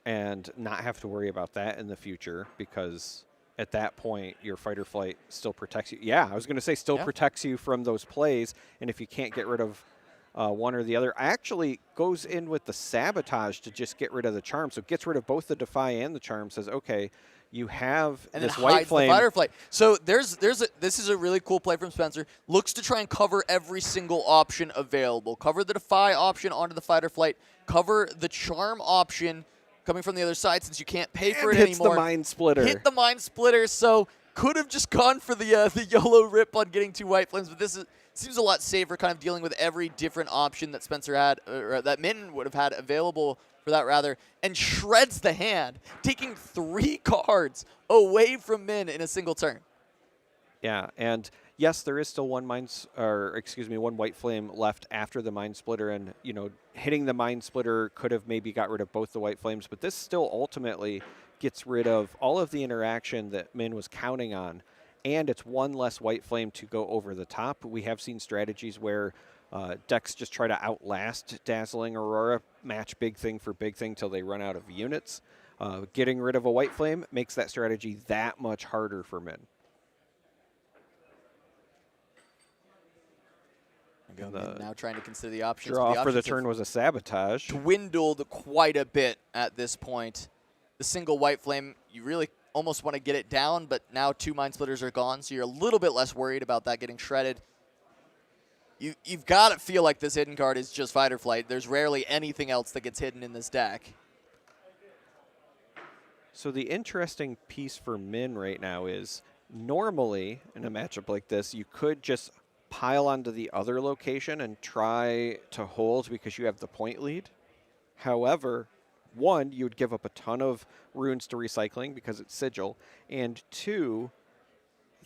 and not have to worry about that in the future, because at that point, your fight or flight still protects you. Yeah, I was going to say still protects you from those plays. And if you can't get rid of one or the other, actually goes in with the Sabotage to just get rid of the Charm. So it gets rid of both the Defy and the Charm. Says, okay, you have and this then White hides Flame. The fight or flight. So this is a really cool play from Spencer. Looks to try and cover every single option available. Cover the Defy option onto the fight or flight. Cover the Charm option coming from the other side, since you can't pay for it anymore. Hits the Mind Splitter. Hit the Mind Splitter, so could have just gone for the YOLO rip on getting 2 white flames, but seems a lot safer, kind of dealing with every different option that Spencer had, or that Min would have had available for that rather, and shreds the hand, taking 3 cards away from Min in a single turn. Yeah, and yes, there is still one white flame left after the Mind Splitter, and hitting the Mind Splitter could have maybe got rid of both the white flames, but this still ultimately gets rid of all of the interaction that Min was counting on, and it's 1 less white flame to go over the top. We have seen strategies where decks just try to outlast Dazzling Aurora, match big thing for big thing till they run out of units. Getting rid of a white flame makes that strategy that much harder for Min. Now trying to consider the options. Draw for the turn was a sabotage. Dwindled quite a bit at this point. The single white flame, you really almost want to get it down, but now 2 Mind Splitters are gone, so you're a little bit less worried about that getting shredded. You've got to feel like this hidden card is just Fight or Flight. There's rarely anything else that gets hidden in this deck. So the interesting piece for Min right now is normally in a matchup like this, you could just pile onto the other location and try to hold because you have the point lead. However, 1, you would give up a ton of runes to recycling because it's Sigil, and 2,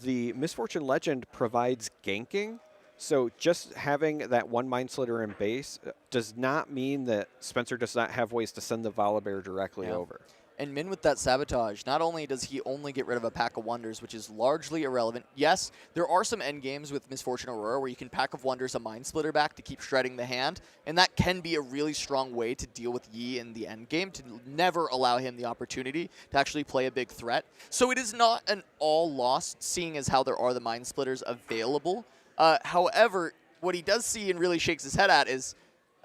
the Misfortune Legend provides ganking. So just having that 1 Mind Slitter in base does not mean that Spencer does not have ways to send the Volibear directly over. And Min with that sabotage, not only does he only get rid of a Pack of Wonders, which is largely irrelevant. Yes, there are some end games with Misfortune Aurora where you can Pack of Wonders a Mind Splitter back to keep shredding the hand, and that can be a really strong way to deal with Yi in the end game, to never allow him the opportunity to actually play a big threat. So it is not an all loss, seeing as how there are the Mind Splitters available. However, what he does see and really shakes his head at is,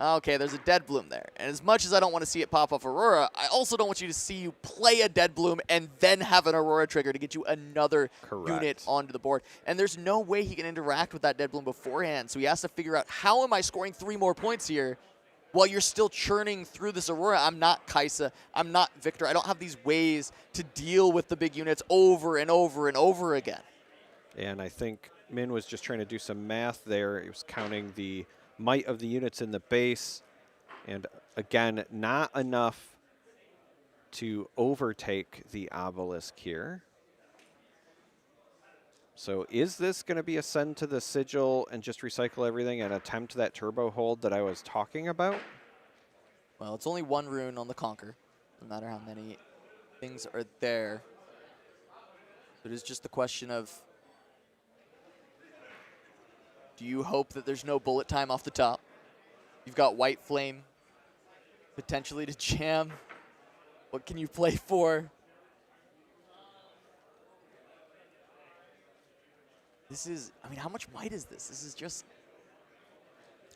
okay, there's a Dead Bloom there. And as much as I don't want to see it pop off Aurora, I also don't want you to see you play a Dead Bloom and then have an Aurora trigger to get you another unit onto the board. And there's no way he can interact with that Dead Bloom beforehand. So he has to figure out, how am I scoring 3 more points here while you're still churning through this Aurora? I'm not Kaisa. I'm not Victor. I don't have these ways to deal with the big units over and over and over again. And I think Min was just trying to do some math there. He was counting the might of the units in the base, and again, not enough to overtake the obelisk here. So is this going to be a send to the Sigil and just recycle everything and attempt that turbo hold that I was talking about? Well, it's only 1 rune on the Conquer, no matter how many things are there. It is just the question of, do you hope that there's no bullet time off the top? You've got White Flame potentially to jam. What can you play for? This is, I mean, how much white is this? This is just...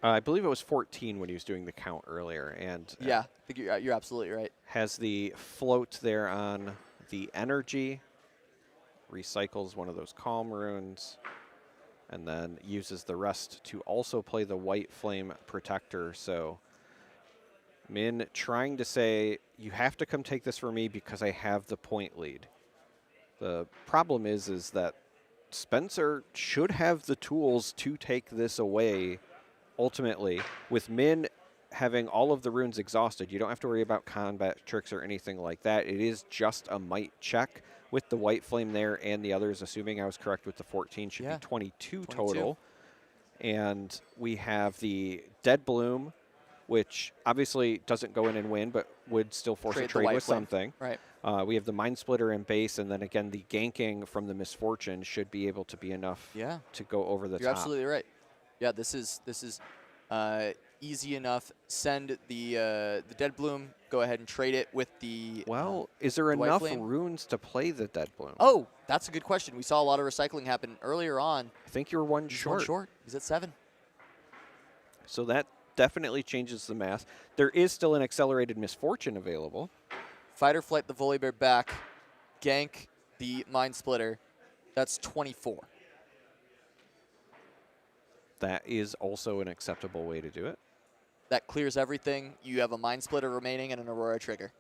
I believe it was 14 when he was doing the count earlier. And yeah, I think you're absolutely right. Has the float there on the energy. Recycles one of those calm runes. And then uses the rest to also play the White Flame Protector. So Min trying to say, you have to come take this for me because I have the point lead. The problem is that Spencer should have the tools to take this away ultimately. With Min having all of the runes exhausted, you don't have to worry about combat tricks or anything like that. It is just a might check. With the White Flame there and the others, assuming I was correct with the 14, should be 22 total. And we have the Dead Bloom, which obviously doesn't go in and win, but would still force a trade with something. Right. We have the Mind Splitter in base, and then again, the ganking from the Misfortune should be able to be enough to go over the top. You're absolutely right. Yeah, this is easy enough. Send the Dead Bloom. Go ahead and trade it with the. Well, is there enough runes to play the Dead Bloom? Oh, that's a good question. We saw a lot of recycling happen earlier on. I think you're 1 short. 1 short. He's at 7. So that definitely changes the math. There is still an accelerated Misfortune available. Fight or Flight the Volibear back. Gank the Mind Splitter. That's 24. That is also an acceptable way to do it. That clears everything. You have a Mind Splitter remaining and an Aurora trigger.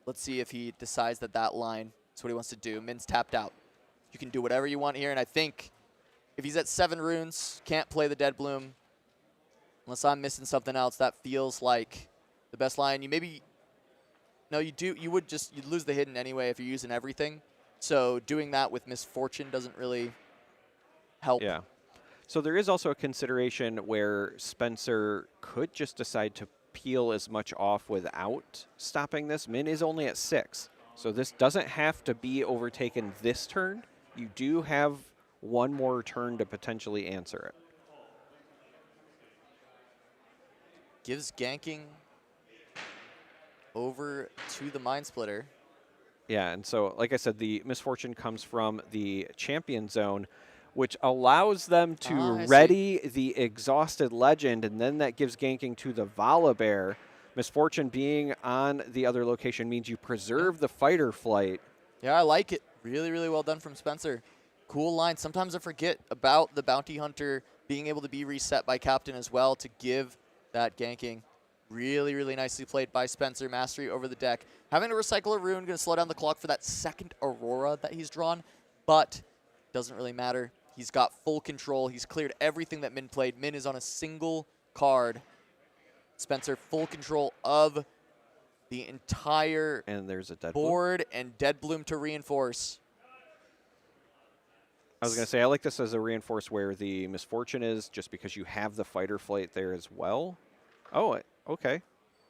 Let's see if he decides that line is That's what he wants to do. Min's tapped out. You can do whatever you want here, and I think if he's at 7 runes, can't play the Dead Bloom, unless I'm missing something else, that feels like the best line. You maybe, no, you would just, you'd lose the hidden anyway if you're using everything. So doing that with Misfortune doesn't really help. Yeah. So there is also a consideration where Spencer could just decide to peel as much off without stopping this. Min is only at 6. So this doesn't have to be overtaken this turn. You do have one more turn to potentially answer it. Gives ganking over to the Mind Splitter. Yeah, and so, like I said, the Misfortune comes from the Champion Zone, which allows them to ready the Exhausted Legend, and then that gives ganking to the Volibear. Misfortune being on the other location means you preserve the Fighter Flight. Yeah, I like it. Really, really well done from Spencer. Cool line. Sometimes I forget about the Bounty Hunter being able to be reset by Captain as well to give that ganking. Really, really nicely played by Spencer. Mastery over the deck. Having to recycle a rune, going to slow down the clock for that second Aurora that he's drawn, but doesn't really matter. He's got full control. He's cleared everything that Min played. Min is on a single card. Spencer, full control of the entire and there's a Dead board and Dead Bloom to reinforce. I was going to say, I like this as a reinforce where the Misfortune is, just because you have the Fighter Flight there as well. Oh, okay.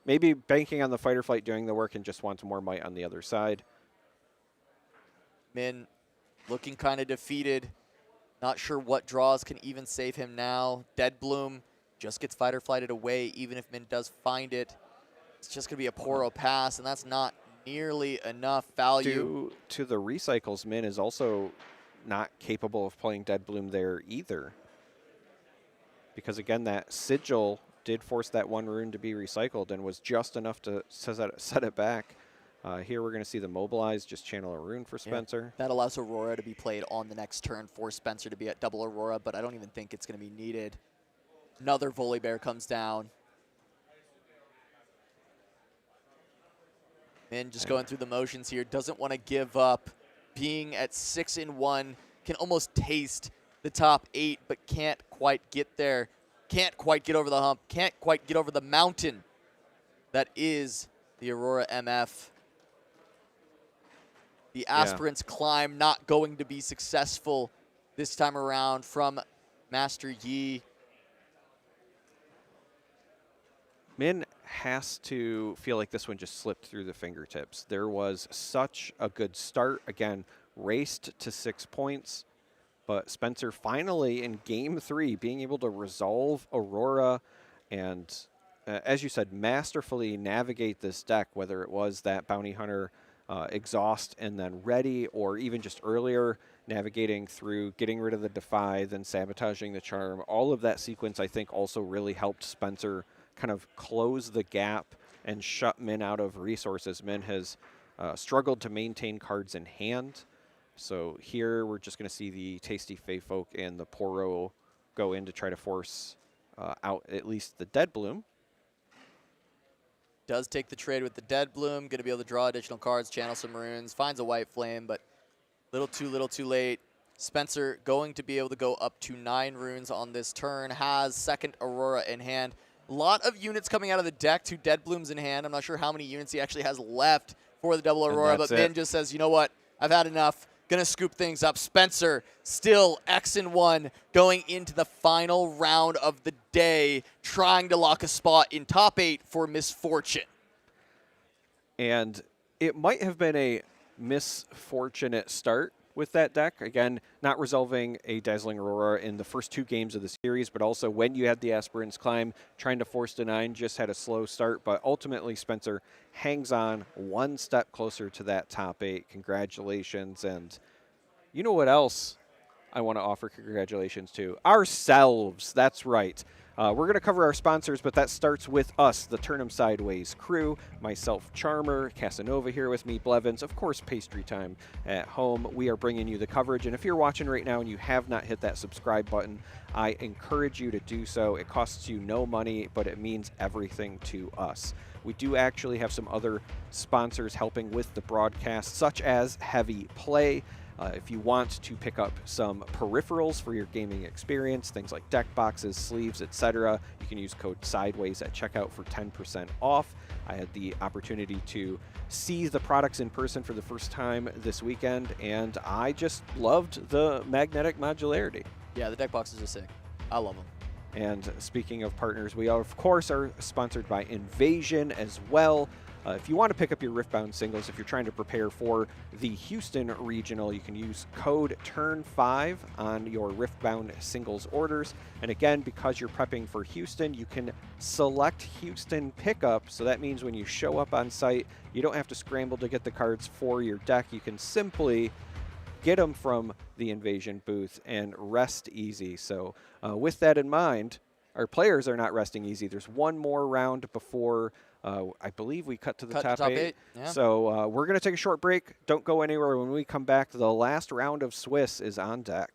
Maybe banking on the Fighter Flight doing the work and just wants more might on the other side. Min looking kind of defeated. Not sure what draws can even save him now. Dead Bloom just gets Fighter Flighted away, even if Min does find it. It's just going to be a Poro pass, and that's not nearly enough value. Due to the recycles, Min is also not capable of playing Dead Bloom there either. Because, again, that Sigil did force that one rune to be recycled and was just enough to set it back. Here we're going to see the Mobilize just channel a rune for Spencer. Yeah, that allows Aurora to be played on the next turn for Spencer to be at double Aurora, but I don't even think it's going to be needed. Another Volibear comes down. Min just going through the motions here. Doesn't want to give up. Being at 6-1, can almost taste the top 8, but can't quite get there. Can't quite get over the hump. Can't quite get over the mountain that is the Aurora MF. The Aspirant's climb not going to be successful this time around from Master Yi. Min has to feel like this one just slipped through the fingertips. There was such a good start. Again, raced to 6 points. But Spencer finally in Game 3 being able to resolve Aurora and, as you said, masterfully navigate this deck, whether it was that Bounty Hunter exhaust and then ready, or even just earlier navigating through getting rid of the Defy, then sabotaging the Charm. All of that sequence, I think, also really helped Spencer kind of close the gap and shut Min out of resources. Min has struggled to maintain cards in hand. So here we're just going to see the Tasty Fey Folk and the Poro go in to try to force out at least the Dead Bloom. Does take the trade with the Dead Bloom. Going to be able to draw additional cards, channel some runes, finds a White Flame, but little too late. Spencer going to be able to go up to 9 runes on this turn. Has second Aurora in hand. A lot of units coming out of the deck, 2 Dead Blooms in hand. I'm not sure how many units he actually has left for the double Aurora, but Min just says, you know what? I've had enough. Gonna scoop things up. Spencer still X-1 going into the final round of the day, trying to lock a spot in top 8 for Misfortune. And it might have been a misfortunate start with that deck. Again, not resolving a Dazzling Aurora in the first 2 games of the series, but also when you had the Aspirant's Climb, trying to force to 9, just had a slow start. But ultimately, Spencer hangs on one step closer to that top 8. Congratulations. And you know what else I want to offer congratulations to? Ourselves. That's right. We're going to cover our sponsors, but that starts with us, the Turn 'em Sideways crew, myself, Charmer, Casanova here with me, Blevins, of course, Pastry Time at home. We are bringing you the coverage, and if you're watching right now and you have not hit that subscribe button, I encourage you to do so. It costs you no money, but it means everything to us. We do actually have some other sponsors helping with the broadcast, such as Heavy Play. If you want to pick up some peripherals for your gaming experience, things like deck boxes, sleeves, etc., you can use code SIDEWAYS at checkout for 10% off. I had the opportunity to see the products in person for the first time this weekend, and I just loved the magnetic modularity. Yeah, the deck boxes are sick. I love them. And speaking of partners, we of course are sponsored by Invasion as well. If you want to pick up your Riftbound singles, if you're trying to prepare for the Houston Regional, you can use code TURN5 on your Riftbound singles orders. And again, because you're prepping for Houston, you can select Houston pickup. So that means when you show up on site, you don't have to scramble to get the cards for your deck. You can simply get them from the Invasion booth and rest easy. So with that in mind, our players are not resting easy. There's one more round before I believe we cut to the top eight. Yeah. So we're going to take a short break. Don't go anywhere. When we come back, the last round of Swiss is on deck.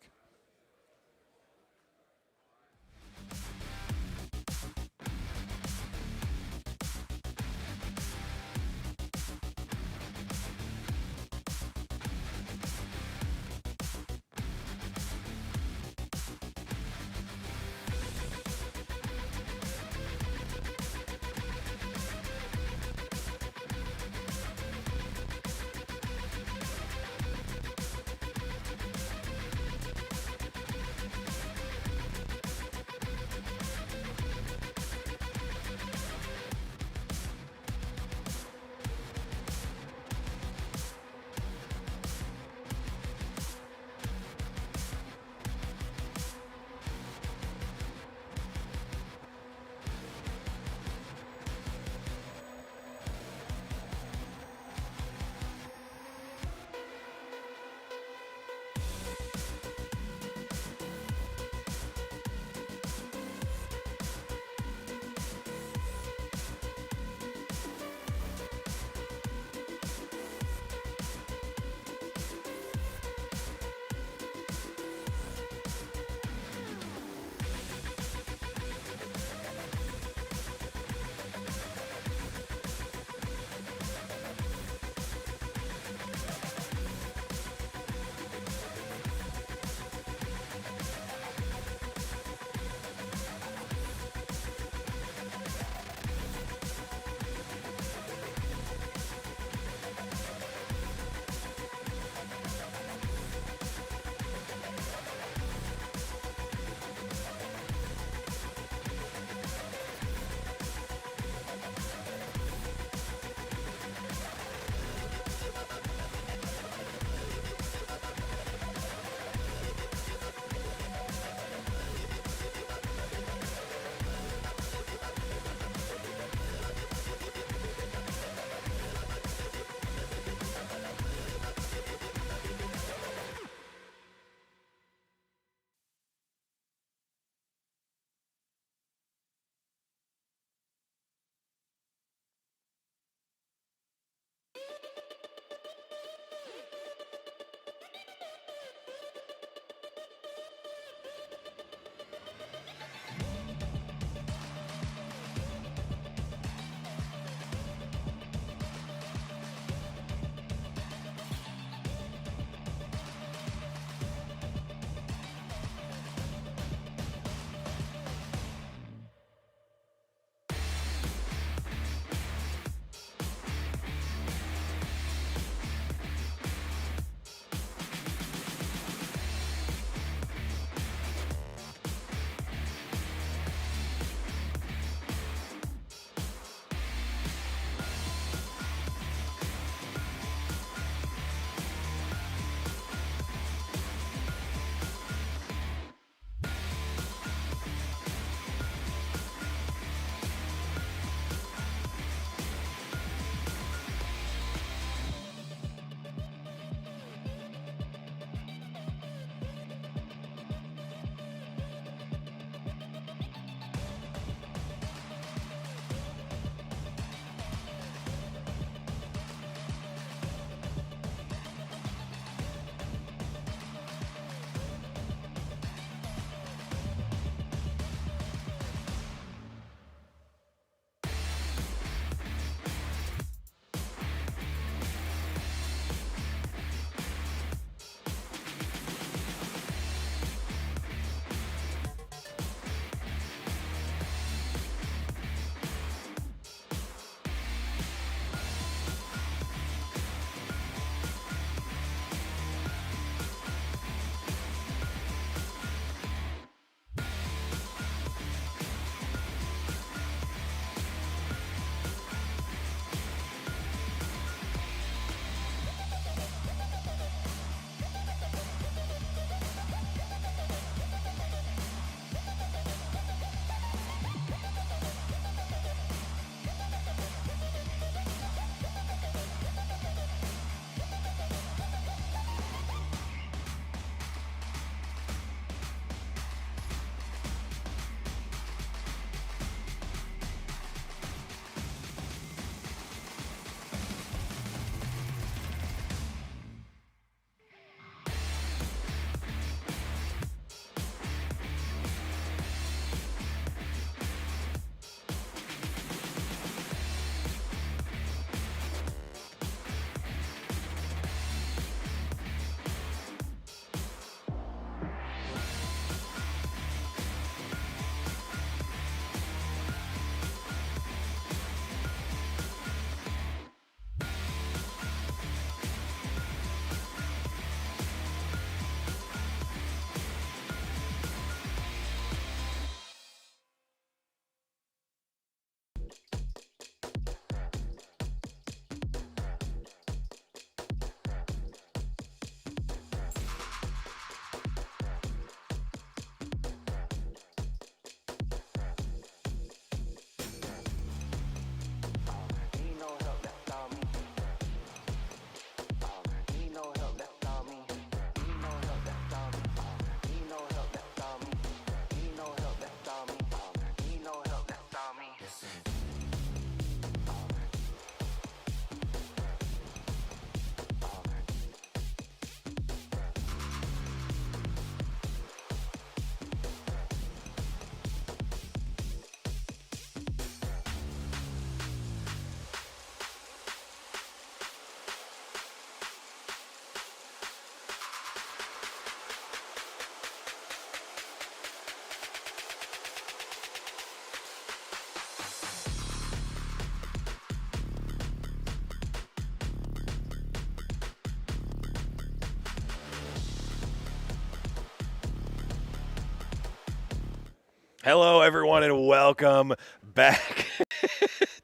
Hello, everyone, and welcome back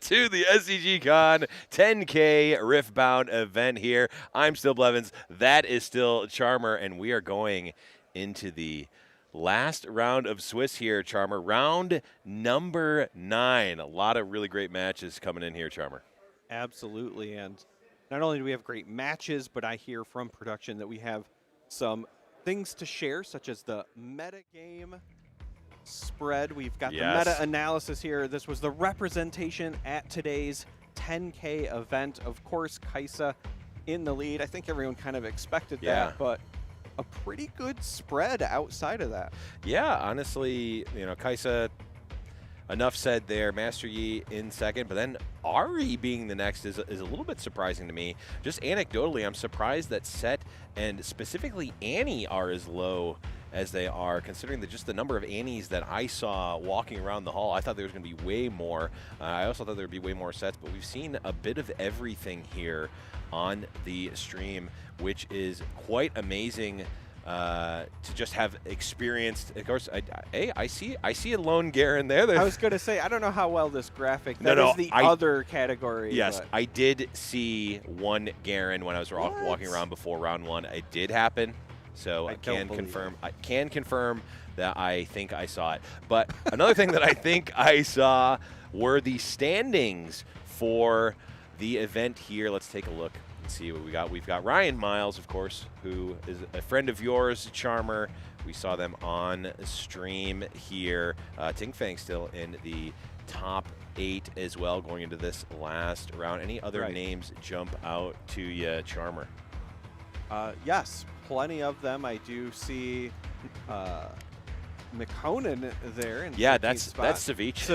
to the SCG Con 10K Riftbound event here. I'm still Blevins. That is still Charmer, and we are going into the last round of Swiss here, Charmer. Round number 9. A lot of really great matches coming in here, Charmer. Absolutely, and not only do we have great matches, but I hear from production that we have some things to share, such as the metagame spread. We've got the meta-analysis here. This was the representation at today's 10K event. Of course, Kaisa in the lead. I think everyone kind of expected that, but a pretty good spread outside of that. Yeah, honestly, Kaisa, enough said there. Master Yi in second, but then Ari being the next is a little bit surprising to me. Just anecdotally, I'm surprised that Set and specifically Annie are as low as they are, considering just the number of Annies that I saw walking around the hall. I thought there was going to be way more. I also thought there would be way more sets, but we've seen a bit of everything here on the stream, which is quite amazing to just have experienced. Of course, I see a lone Garen there. I was going to say, I don't know how well this graphic, that is the other category. Yes, I did see one Garen when I was walking around before round 1. It did happen. So I can confirm that I think I saw it. But another thing that I think I saw were the standings for the event here. Let's take a look and see what we got. We've got Ryan Miles, of course, who is a friend of yours, Charmer. We saw them on stream here. Ting Fang still in the top 8 as well going into this last round. Any other names jump out to you, Charmer? Yes, plenty of them. I do see McConan there. In that's Savich.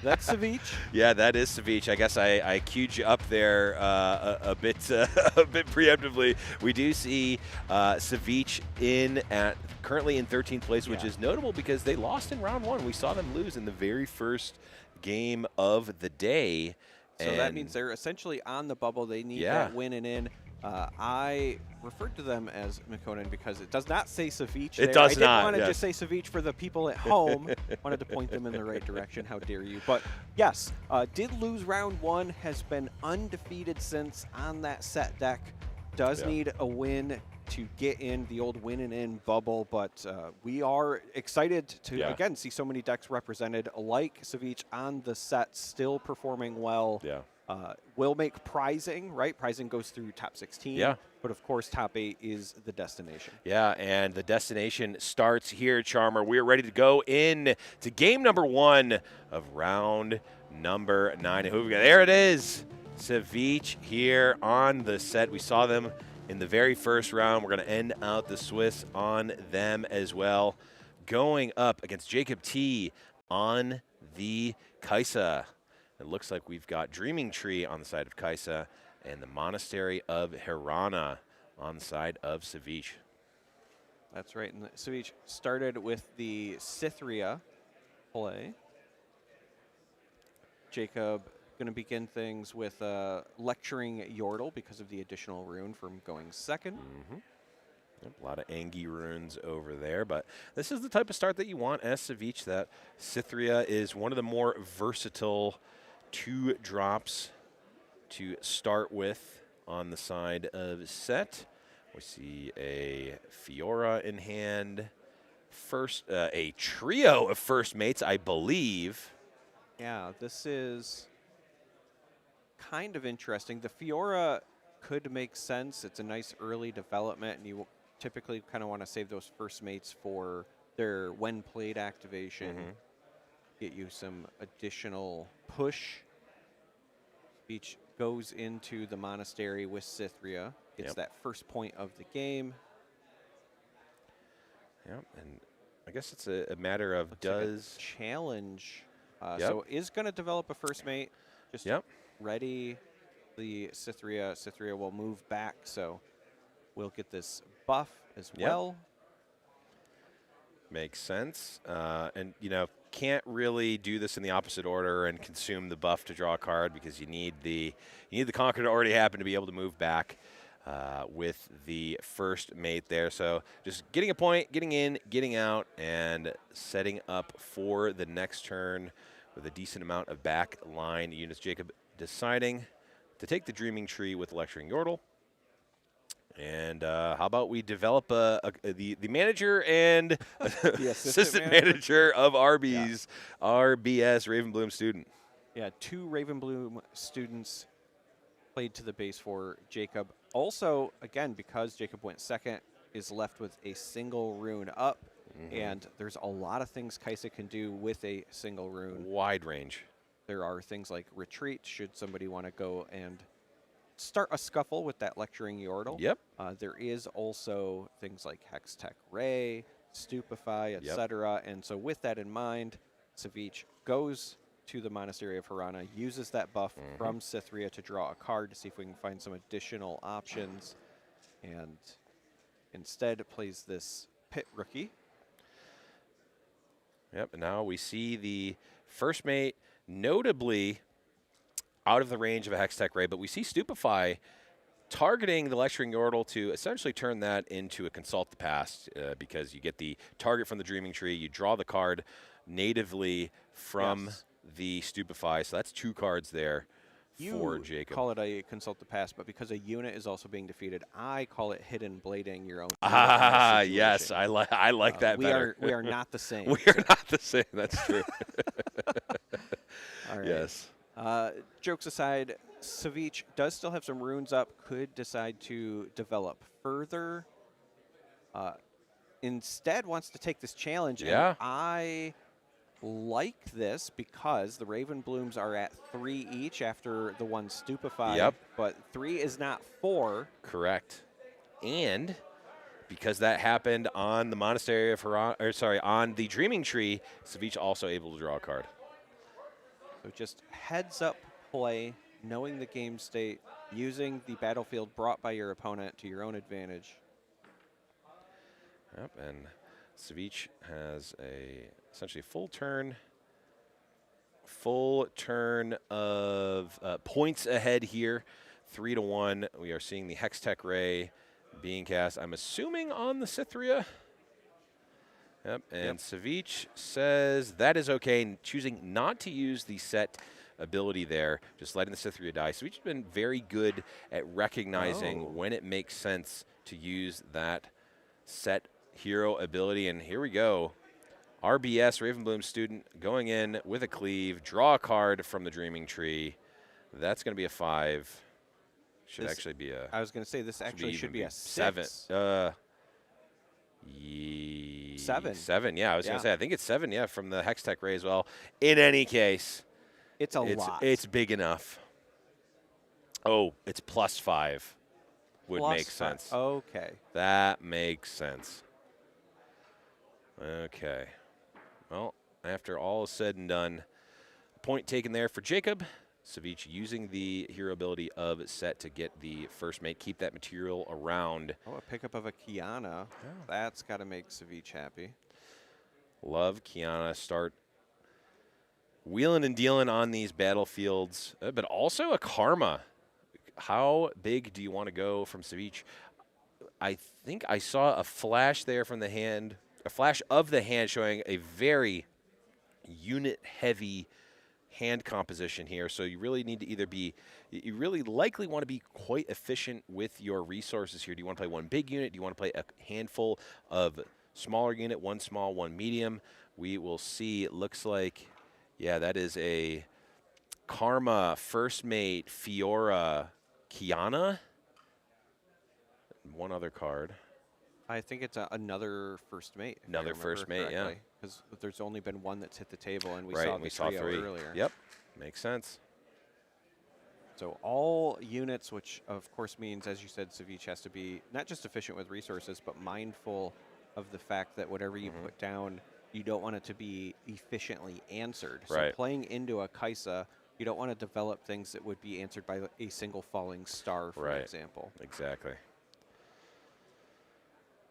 That's Savich. Yeah, that is Savich. I guess I queued you up there a bit preemptively. We do see Savich currently in 13th place, which is notable because they lost in round 1. We saw them lose in the very first game of the day. So that means they're essentially on the bubble. They need that win and in. I referred to them as McConan because it does not say Savich there. It does not. I didn't want to just say Savich for the people at home. Wanted to point them in the right direction. How dare you? But yes, did lose round 1, has been undefeated since on that set deck. Does need a win to get in the old win and in bubble, but we are excited to, again, see so many decks represented like Savich on the set, still performing well. Will make prizing, right? Prizing goes through top 16. Yeah. But of course, top 8 is the destination. Yeah, and the destination starts here, Charmer. We are ready to go in to game number 1 of round number 9. Who we got? There it is. Savich here on the set. We saw them in the very first round. We're going to end out the Swiss on them as well. Going up against Jacob T on the Kaisa. It looks like we've got Dreaming Tree on the side of Kaisa and the Monastery of Hirana on the side of Savich. That's right. And Savich started with the Cythria play. Jacob going to begin things with lecturing Yordle because of the additional rune from going second. A lot of Angie runes over there, but this is the type of start that you want as Savich. That Cythria is one of the more versatile 2 drops to start with on the side of Set. We see a Fiora in hand. First, a trio of first mates, I believe. Yeah, this is kind of interesting. The Fiora could make sense. It's a nice early development, and you typically kind of want to save those first mates for their when played activation. Get you some additional push. Beach goes into the Monastery with Cythria. Gets that first point of the game. And I guess it's a matter of does like challenge. So is going to develop a first mate. Just ready the Cythria. Cythria will move back, so we'll get this buff as well. Makes sense. And, can't really do this in the opposite order and consume the buff to draw a card because you need the conquer to already happen to be able to move back. with the first mate there. So just getting a point, getting in, getting out, and setting up for the next turn with a decent amount of back line units. Jacob deciding to take the Dreaming Tree with Lecturing Yordle. And how about we develop the manager and The assistant manager of RB's RBS Ravenbloom student. Yeah, 2 Ravenbloom students played to the base for Jacob. Also, again, because Jacob went second, is left with a single rune up. And there's a lot of things Kaisa can do with a single rune. Wide range. There are things like retreat, should somebody want to go and start a scuffle with that Lecturing Yordle. Yep. There is also things like Hex Tech Ray, Stupefy, etc. And so with that in mind, Savich goes to the Monastery of Harana, uses that buff from Cythria to draw a card to see if we can find some additional options, and instead plays this Pit Rookie. Yep, and now we see the first mate notably out of the range of a Hex Tech Ray, but we see Stupefy targeting the Lecturing Yordle to essentially turn that into a Consult the Past, because you get the target from the Dreaming Tree, you draw the card natively from the Stupefy, so that's 2 cards there for Jacob. You call it a Consult the Past, but because a unit is also being defeated, I call it hidden blading your own. Yes, I like that better. We are not the same. We are not the same. That's true. All right. Yes. Jokes aside, Savich does still have some runes up, could decide to develop further. Instead wants to take this challenge. Yeah. And I like this because the Ravenblooms are at 3 each after the one Stupefy. Yep. But 3 is not 4. Correct. And because that happened on the Monastery of Harana, or sorry, on the Dreaming Tree, Savich also able to draw a card. So just heads up play, knowing the game state, using the battlefield brought by your opponent to your own advantage. Yep, and Savich has essentially full turn of points ahead here, 3-1. We are seeing the Hex Tech Ray being cast, I'm assuming, on the Cythria. Yep, and Savich says that is okay, choosing not to use the set ability there, just letting the Cythria die. Savich has been very good at recognizing when it makes sense to use that set hero ability, and here we go. RBS, Ravenbloom student, going in with a cleave, draw a card from the Dreaming Tree. That's going to be a 5. Should actually be a... I was going to say, this actually should be a 7. 7. 7, yeah. I was going to say, I think it's 7, yeah, from the Hex Tech Ray as well. In any case, it's a lot. It's big enough. Oh, it's +5 would make sense. Okay. That makes sense. Okay. Well, after all is said and done, point taken there for Jacob. Savich using the hero ability of set to get the first mate, keep that material around. Oh, a pickup of a Kiana. That's got to make Savich happy. Love Kiana. Start wheeling and dealing on these battlefields, but also a Karma. How big do you want to go from Savich? I think I saw a flash there from the hand, a flash of the hand showing a very unit-heavy hand composition here. So you really need to either be, you really likely want to be quite efficient with your resources here. Do you want to play one big unit? Do you want to play a handful of smaller unit, one small, one medium? We will see. It looks like, yeah, that is a Karma, First Mate, Fiora, Kiana. One other card. I think it's another first mate. Another first mate, yeah. Because there's only been one that's hit the table, and we saw trio 3 earlier. Yep, makes sense. So all units, which of course means, as you said, Savich has to be not just efficient with resources, but mindful of the fact that whatever you put down, you don't want it to be efficiently answered. So playing into a Kaisa, you don't want to develop things that would be answered by a single falling star, for example. Exactly.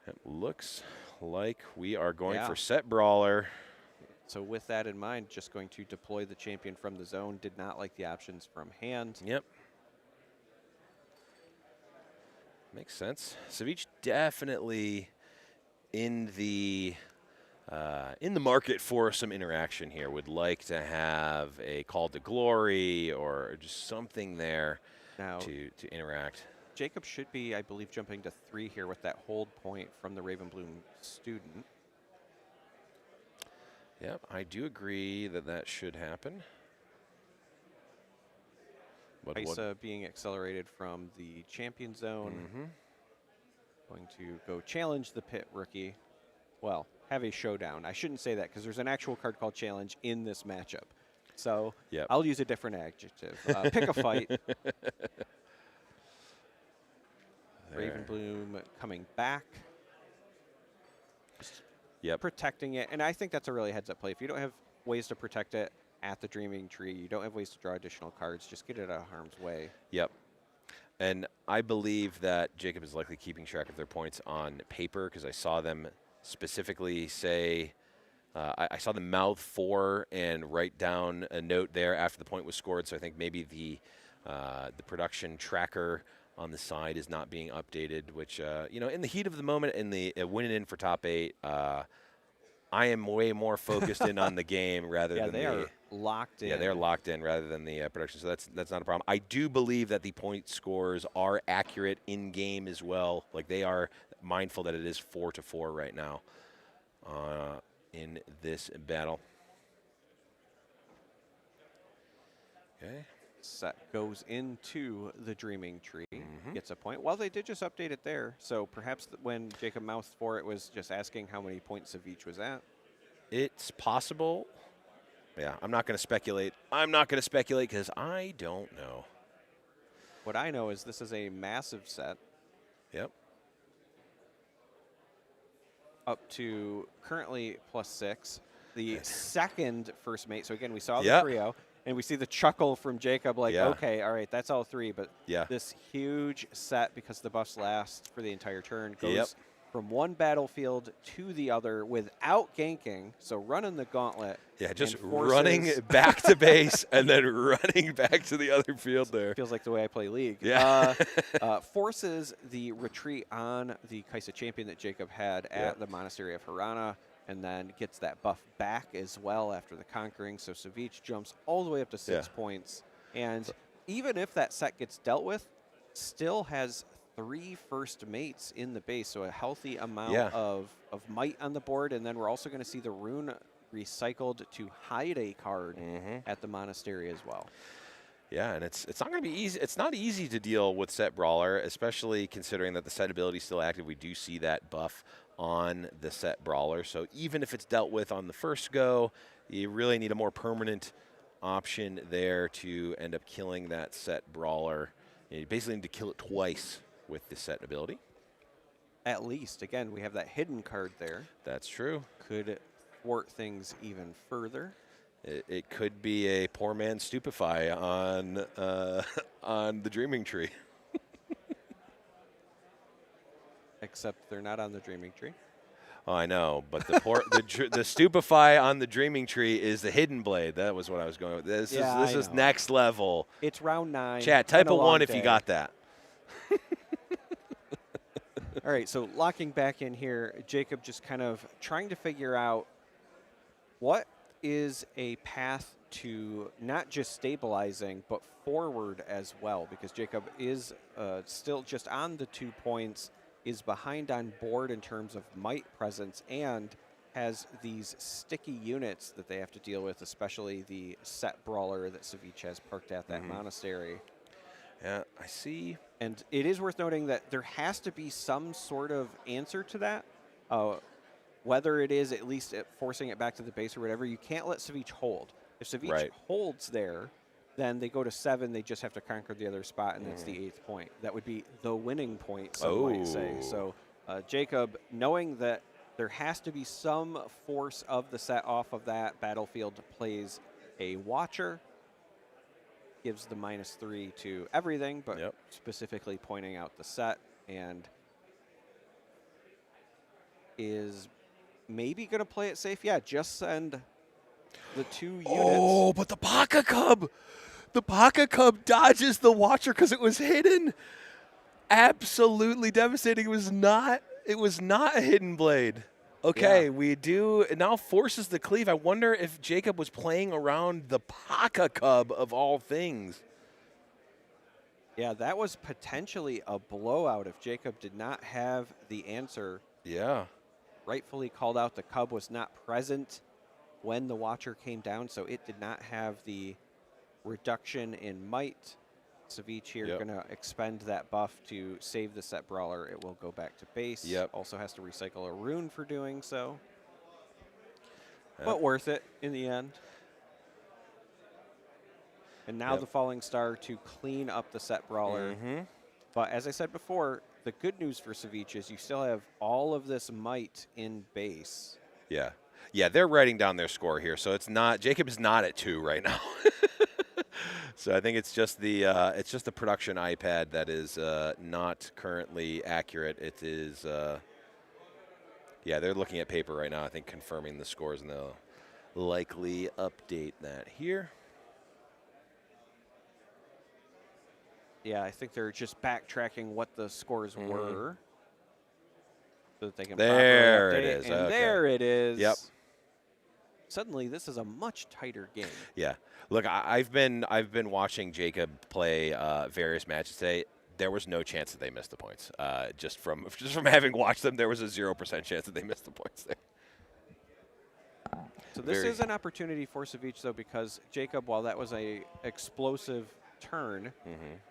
It looks like we are going for Set Brawler. So with that in mind, just going to deploy the champion from the zone. Did not like the options from hand. Yep. Makes sense. Savich definitely in the market for some interaction here. Would like to have a call to glory or just something there Now, to interact. Jacob should be, I believe, jumping to 3 here with that hold point from the Ravenbloom student. Yep, I do agree that should happen. But Isa being accelerated from the champion zone. Going to go challenge the pit rookie. Well, have a showdown. I shouldn't say that because there's an actual card called challenge in this matchup. So I'll use a different adjective. Pick a fight. Ravenbloom coming back. Protecting it. And I think that's a really heads-up play. If you don't have ways to protect it at the Dreaming Tree, you don't have ways to draw additional cards, just get it out of harm's way. Yep. And I believe that Jacob is likely keeping track of their points on paper because I saw them specifically say, I saw them mouth 4 and write down a note there after the point was scored. So I think maybe the production tracker on the side is not being updated, which, in the heat of the moment, in the winning in for top 8, I am way more focused in on the game rather than they are locked in. Yeah, they're locked in rather than the production, so that's not a problem. I do believe that the point scores are accurate in game as well. Like they are mindful that it is 4-4 right now in this battle. Okay. Set goes into the Dreaming Tree, gets a point. Well, they did just update it there, so perhaps when Jacob mouthed 4, it was just asking how many points of each was at. It's possible. Yeah, I'm not going to speculate. I'm not going to speculate because I don't know. What I know is this is a massive set. Yep. Up to currently +6. The second first mate, so again, we saw the trio. And we see the chuckle from Jacob, like, okay, all right, that's all 3. But this huge set, because the buffs last for the entire turn, goes from one battlefield to the other without ganking. So running the gauntlet. Yeah, just running back to base and then running back to the other field there. Feels like the way I play League. Yeah. Forces the retreat on the Kaisa champion that Jacob had at the Monastery of Harana. And then gets that buff back as well after the conquering. So Savich jumps all the way up to 6 points. And even if that set gets dealt with, still has 3 first mates in the base. So a healthy amount of might on the board. And then we're also going to see the rune recycled to hide a card at the Monastery as well. Yeah, and it's not going to be easy. It's not easy to deal with Set Brawler, especially considering that the set ability is still active. We do see that buff on the Set Brawler. So even if it's dealt with on the first go, you really need a more permanent option there to end up killing that Set Brawler. You basically need to kill it twice with the set ability. At least. Again, we have that hidden card there. That's true. Could thwart things even further. It could be a poor man's Stupefy on the Dreaming Tree. Except they're not on the Dreaming Tree. Oh, I know, but the Stupefy on the Dreaming Tree is the Hidden Blade. That was what I was going with. This is next level. It's round 9. Chat, type a 1 if you got that. All right, so locking back in here, Jacob just kind of trying to figure out what is a path to not just stabilizing, but forward as well, because Jacob is still just on the 2 points, is behind on board in terms of might presence, and has these sticky units that they have to deal with, especially the Set Brawler that Savich has parked at that Monastery. Yeah, I see. And it is worth noting that there has to be some sort of answer to that. Whether it is at least forcing it back to the base or whatever, you can't let Savich hold. If Savich holds there, then they go to 7. They just have to conquer the other spot, and that's the 8th point. That would be the winning point, some might say. So Jacob, knowing that there has to be some force of the set off of that battlefield, plays a Watcher, gives the -3 to everything, but specifically pointing out the set, and is maybe going to play it safe. Yeah, just send the 2 units. Oh, but the Paka Cub! The Paka Cub dodges the Watcher because it was hidden. absolutely devastating. It was not a hidden blade. Okay, we do. It now forces the cleave. I wonder if Jacob was playing around the Paka Cub of all things. Yeah, that was potentially a blowout if Jacob did not have the answer. Yeah. Rightfully called out, the Cub was not present when the Watcher came down, so it did not have the reduction in might. Savich here going to expend that buff to save the set brawler. It will go back to base. Yep. Also has to recycle a rune for doing so. But worth it in the end. And now the Falling Star to clean up the set brawler. But as I said before, the good news for Savich is you still have all of this might in base. Yeah. Yeah, they're writing down their score here, so it's not Jacob is not at 2 right now. So I think it's just the production iPad that is not currently accurate. It is they're looking at paper right now, I think, confirming the scores, and they'll likely update that here. Yeah, I think they're just backtracking what the scores were. So that they can there properly it update, is. and Okay. there it is. Yep. Suddenly, this is a much tighter game. Yeah. Look, I've been watching Jacob play various matches today. There was no chance that they missed the points. Just from having watched them, there was a 0% chance that they missed the points there. So this is an opportunity for Savich, though, because Jacob, while that was a explosive turn,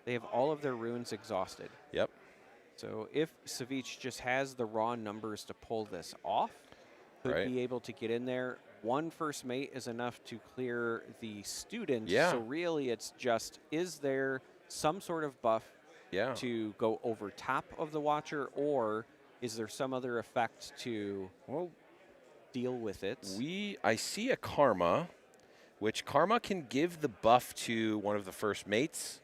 they have all of their runes exhausted. Yep. So if Savich just has the raw numbers to pull this off, could be able to get in there. One first mate is enough to clear the student. Yeah. So really it's just, is there some sort of buff to go over top of the Watcher, or is there some other effect to deal with it? I see a Karma, which Karma can give the buff to one of the first mates,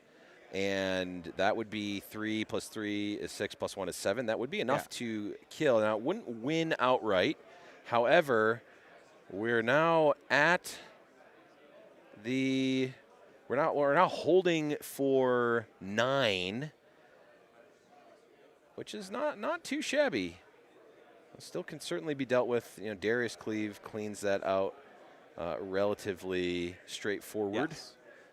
and that would be 3 + 3 is 6 + 1 is 7. That would be enough to kill. Now, it wouldn't win outright. However, we're now at the we're now holding for 9, which is not too shabby. It still can certainly be dealt with. You know, Darius Cleave cleans that out relatively straightforward.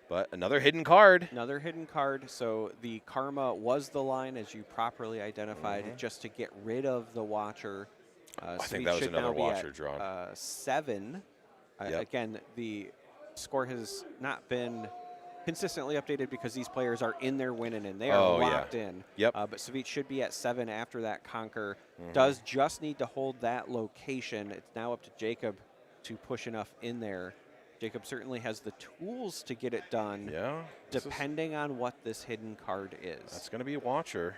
But another hidden card. Another hidden card. So the Karma was the line, as you properly identified, just to get rid of the Watcher. I so think that was another Watcher drawn. 7. Again, the score has not been consistently updated because these players are in their winning and they are locked in. Yep. But Savich should be at 7 after that conquer. Does just need to hold that location. It's now up to Jacob to push enough in there. Jacob certainly has the tools to get it done. Yeah. Depending on what this hidden card is. That's going to be a Watcher.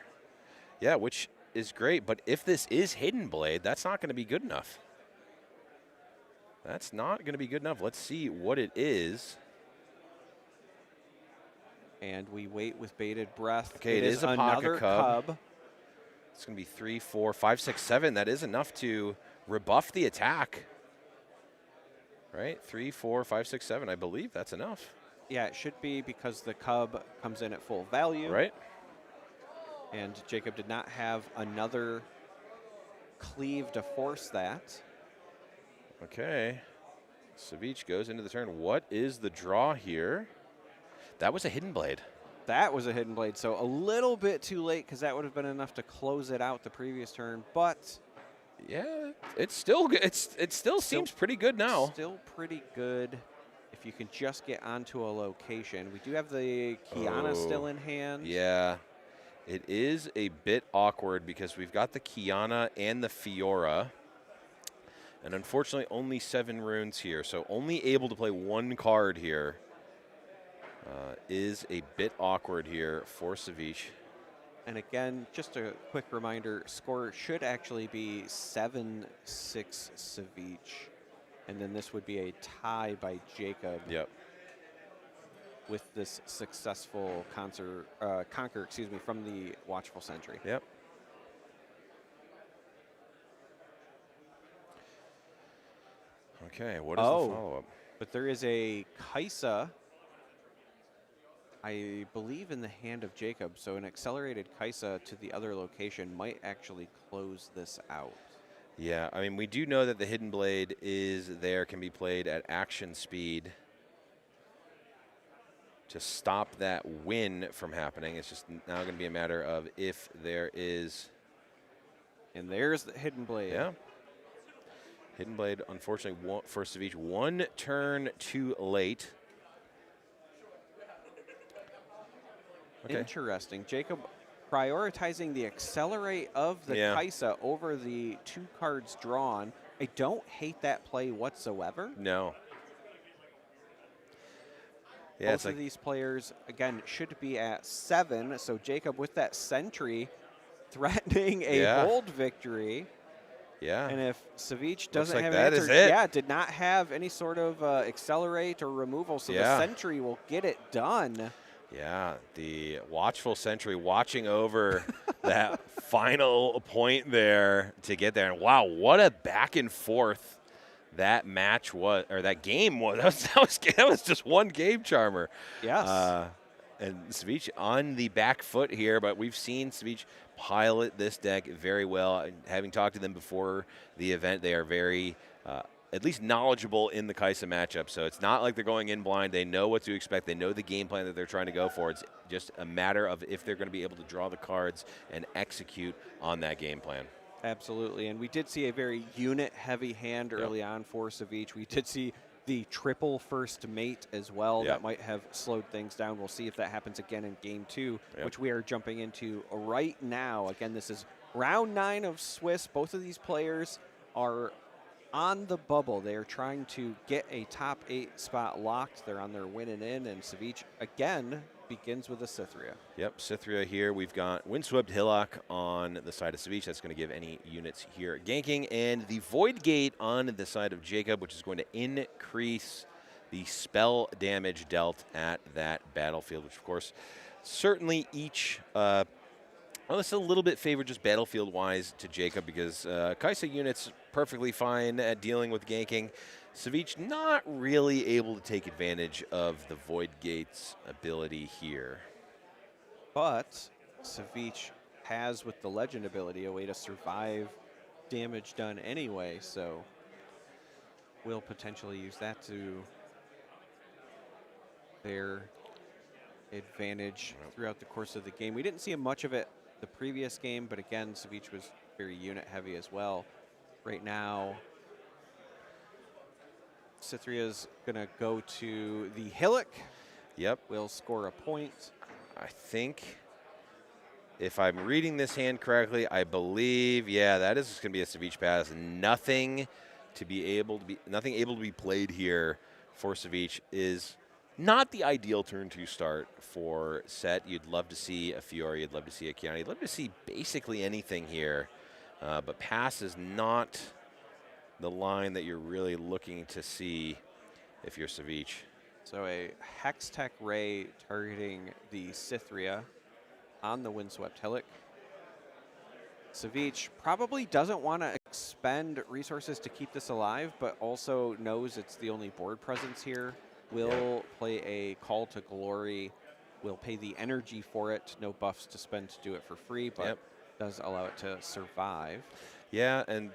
Yeah, which is great. But if this is Hidden Blade, that's not going to be good enough. That's not going to be good enough. Let's see what it is. And we wait with bated breath. Okay, it is a another Paka Cub. It's going to be 3, 4, 5, 6, 7. That is enough to rebuff the attack. Right? 3, 4, 5, 6, 7. I believe that's enough. Yeah, it should be because the Cub comes in at full value. Right. And Jacob did not have another cleave to force that. Okay. Savich goes into the turn. What is the draw here? That was a Hidden Blade. That was a Hidden Blade, so a little bit too late because that would have been enough to close it out the previous turn, but yeah, it's still good. It still seems pretty good now. Still pretty good if you can just get onto a location. We do have the Kiana still in hand. Yeah. It is a bit awkward because we've got the Kiana and the Fiora. And unfortunately, only 7 runes here. So only able to play 1 card here is a bit awkward here for Savich. And again, just a quick reminder, score should actually be 7-6 Savich. And then this would be a tie by Jacob. Yep. With this successful conquer, from the Watchful Sentry. Yep. Okay, what is the follow-up? But there is a Kaisa I believe in the hand of Jacob, so an accelerated Kaisa to the other location might actually close this out. Yeah, I mean, we do know that the Hidden Blade is there, can be played at action speed to stop that win from happening. It's just now going to be a matter of if there is. And there's the Hidden Blade. Yeah. Hidden Blade, unfortunately, for Savich, 1 turn too late. Okay. Interesting. Jacob prioritizing the accelerate of the Kaisa over the 2 cards drawn. I don't hate that play whatsoever. No. Yeah, Both of these players, again, should be at 7. So Jacob with that sentry threatening a hold victory. Yeah. And if Savich doesn't like have that an answer, is it. did not have any sort of accelerate or removal, so the sentry will get it done. Yeah, the watchful sentry watching over that final point there to get there. And wow, what a back and forth that match was, or that game was. That was just one game, Charmer. Yes. And Savich on the back foot here, but we've seen Savich pilot this deck very well. And having talked to them before the event, they are very, at least knowledgeable in the Kaisa matchup. So it's not like they're going in blind. They know what to expect. They know the game plan that they're trying to go for. It's just a matter of if they're going to be able to draw the cards and execute on that game plan. Absolutely, and we did see a very unit-heavy hand early on for Savich. We did see the triple first mate as well. That might have slowed things down. We'll see if that happens again in game 2, which we are jumping into right now. Again, this is round 9 of Swiss. Both of these players are on the bubble. They are trying to get a top 8 spot locked. They're on their win and in, and Savich again begins with a Cythria. Yep, Cythria here. We've got Windswept Hillock on the side of Savich. That's going to give any units here ganking. And the Void Gate on the side of Jacob, which is going to increase the spell damage dealt at that battlefield, which, of course, certainly each... well, it's a little bit favored just battlefield-wise to Jacob because Kaisa units perfectly fine at dealing with ganking. Savich not really able to take advantage of the Void Gate's ability here. But Savich has, with the Legend ability, a way to survive damage done anyway, so we'll potentially use that to their advantage throughout the course of the game. We didn't see much of it the previous game, but again, Savich was very unit heavy as well. Right now, Cythria's gonna go to the Hillock. Yep. Will score a point. I think, if I'm reading this hand correctly, I believe, that is going to be a Savich pass. Nothing able to be played here for Savich is not the ideal turn to start for Set. You'd love to see a Fiora, you'd love to see a Kiana, you'd love to see basically anything here, but pass is not the line that you're really looking to see if you're Savich. So a Hextech Ray targeting the Cythria on the Windswept Hillock. Savich probably doesn't want to expend resources to keep this alive, but also knows it's the only board presence here. Will play a Call to Glory, will pay the energy for it, no buffs to spend to do it for free, but does allow it to survive. Yeah, and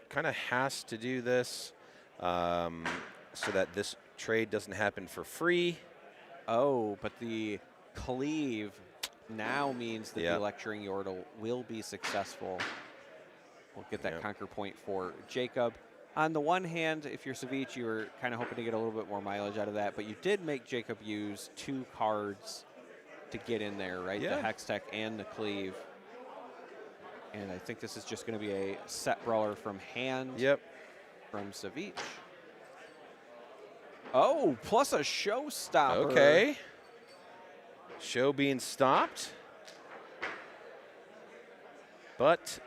kind of has to do this so that this trade doesn't happen for free. Oh, but the cleave now means that the Lecturing Yordle will be successful. We'll get that conquer point for Jacob. On the one hand, if you're Savich, you were kind of hoping to get a little bit more mileage out of that, but you did make Jacob use 2 cards to get in there, right? Yeah. The Hextech and the cleave. And I think this is just going to be a set brawler from hand from Savich. Oh, plus a showstopper. Okay. Show being stopped. But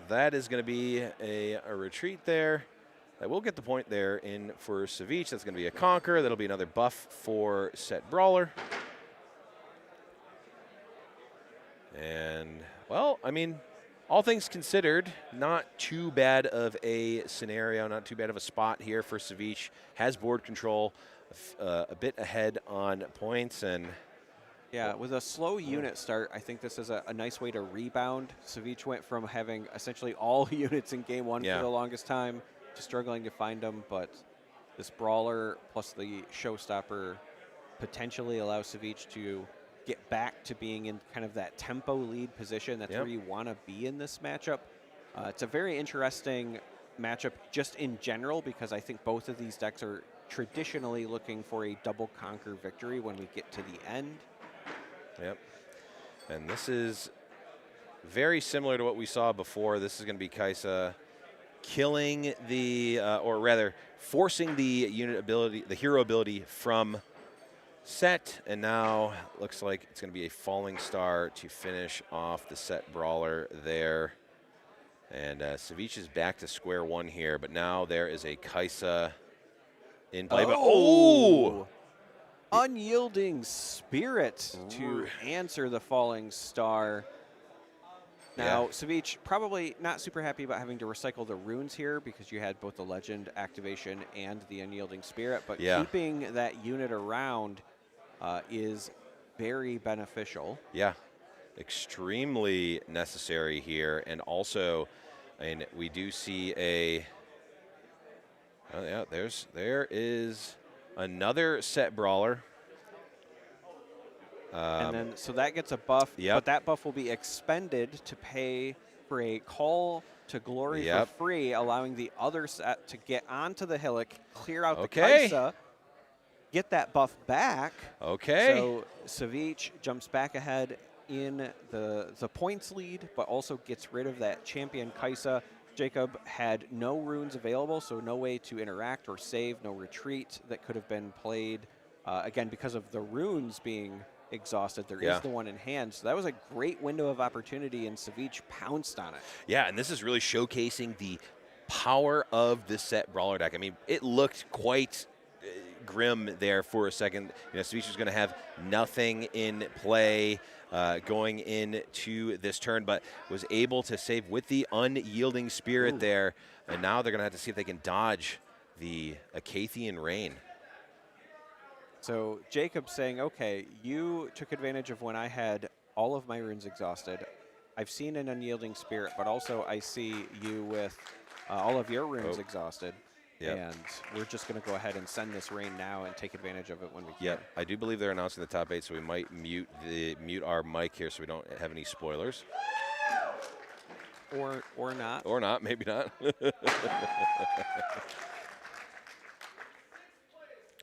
that is going to be a retreat there. I will get the point there in for Savich. That's going to be a conquer. That'll be another buff for Set Brawler. And, well, I mean, all things considered, not too bad of a scenario, not too bad of a spot here for Savich. Has board control, a bit ahead on points, and Yeah, with a slow unit start, I think this is a nice way to rebound. Savich went from having essentially all units in game one for the longest time to struggling to find them, but this brawler plus the showstopper potentially allows Savich to get back to being in kind of that tempo lead position. That's where you want to be in this matchup. It's a very interesting matchup just in general because I think both of these decks are traditionally looking for a double conquer victory when we get to the end. Yep. And this is very similar to what we saw before. This is going to be Kaisa killing the, or rather, forcing the unit ability, the hero ability from set. And now looks like it's going to be a falling star to finish off the set brawler there. And Savich is back to square one here, but now there is a Kaisa in play. Oh! Unyielding Spirit to answer the falling star. Now, Savich probably not super happy about having to recycle the runes here because you had both the legend activation and the Unyielding Spirit, but keeping that unit around is very beneficial. Yeah, extremely necessary here. And also, and we do see a, oh yeah, there is another set brawler. And then, so that gets a buff, but that buff will be expended to pay for a call to glory for free, allowing the other set to get onto the Hillock, clear out the Kaisa, get that buff back. So Savich jumps back ahead in the points lead, but also gets rid of that champion Kaisa. Jacob had no runes available, so no way to interact or save, no retreat that could have been played. Again, because of the runes being exhausted, there is the one in hand. So that was a great window of opportunity, and Savich pounced on it. Yeah, and this is really showcasing the power of the set brawler deck. I mean, it looked quite grim there for a second. You know, Savich was going to have nothing in play going into this turn, but was able to save with the Unyielding Spirit there. And now they're going to have to see if they can dodge the Acathian Rain. So Jacob saying, okay, you took advantage of when I had all of my runes exhausted. I've seen an Unyielding Spirit, but also I see you with all of your runes exhausted. And we're just going to go ahead and send this rain now and take advantage of it when we can. I do believe they're announcing the top 8, so we might mute our mic here so we don't have any spoilers. Or not. Or not, maybe not.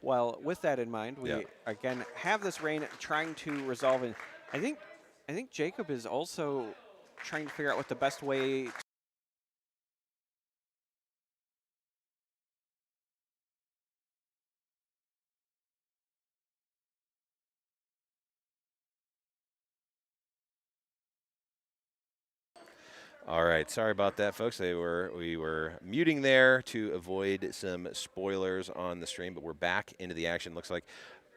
Well, with that in mind, we again have this rain trying to resolve it. I think Jacob is also trying to figure out what the best way All right, sorry about that, folks. We were muting there to avoid some spoilers on the stream, but we're back into the action. Looks like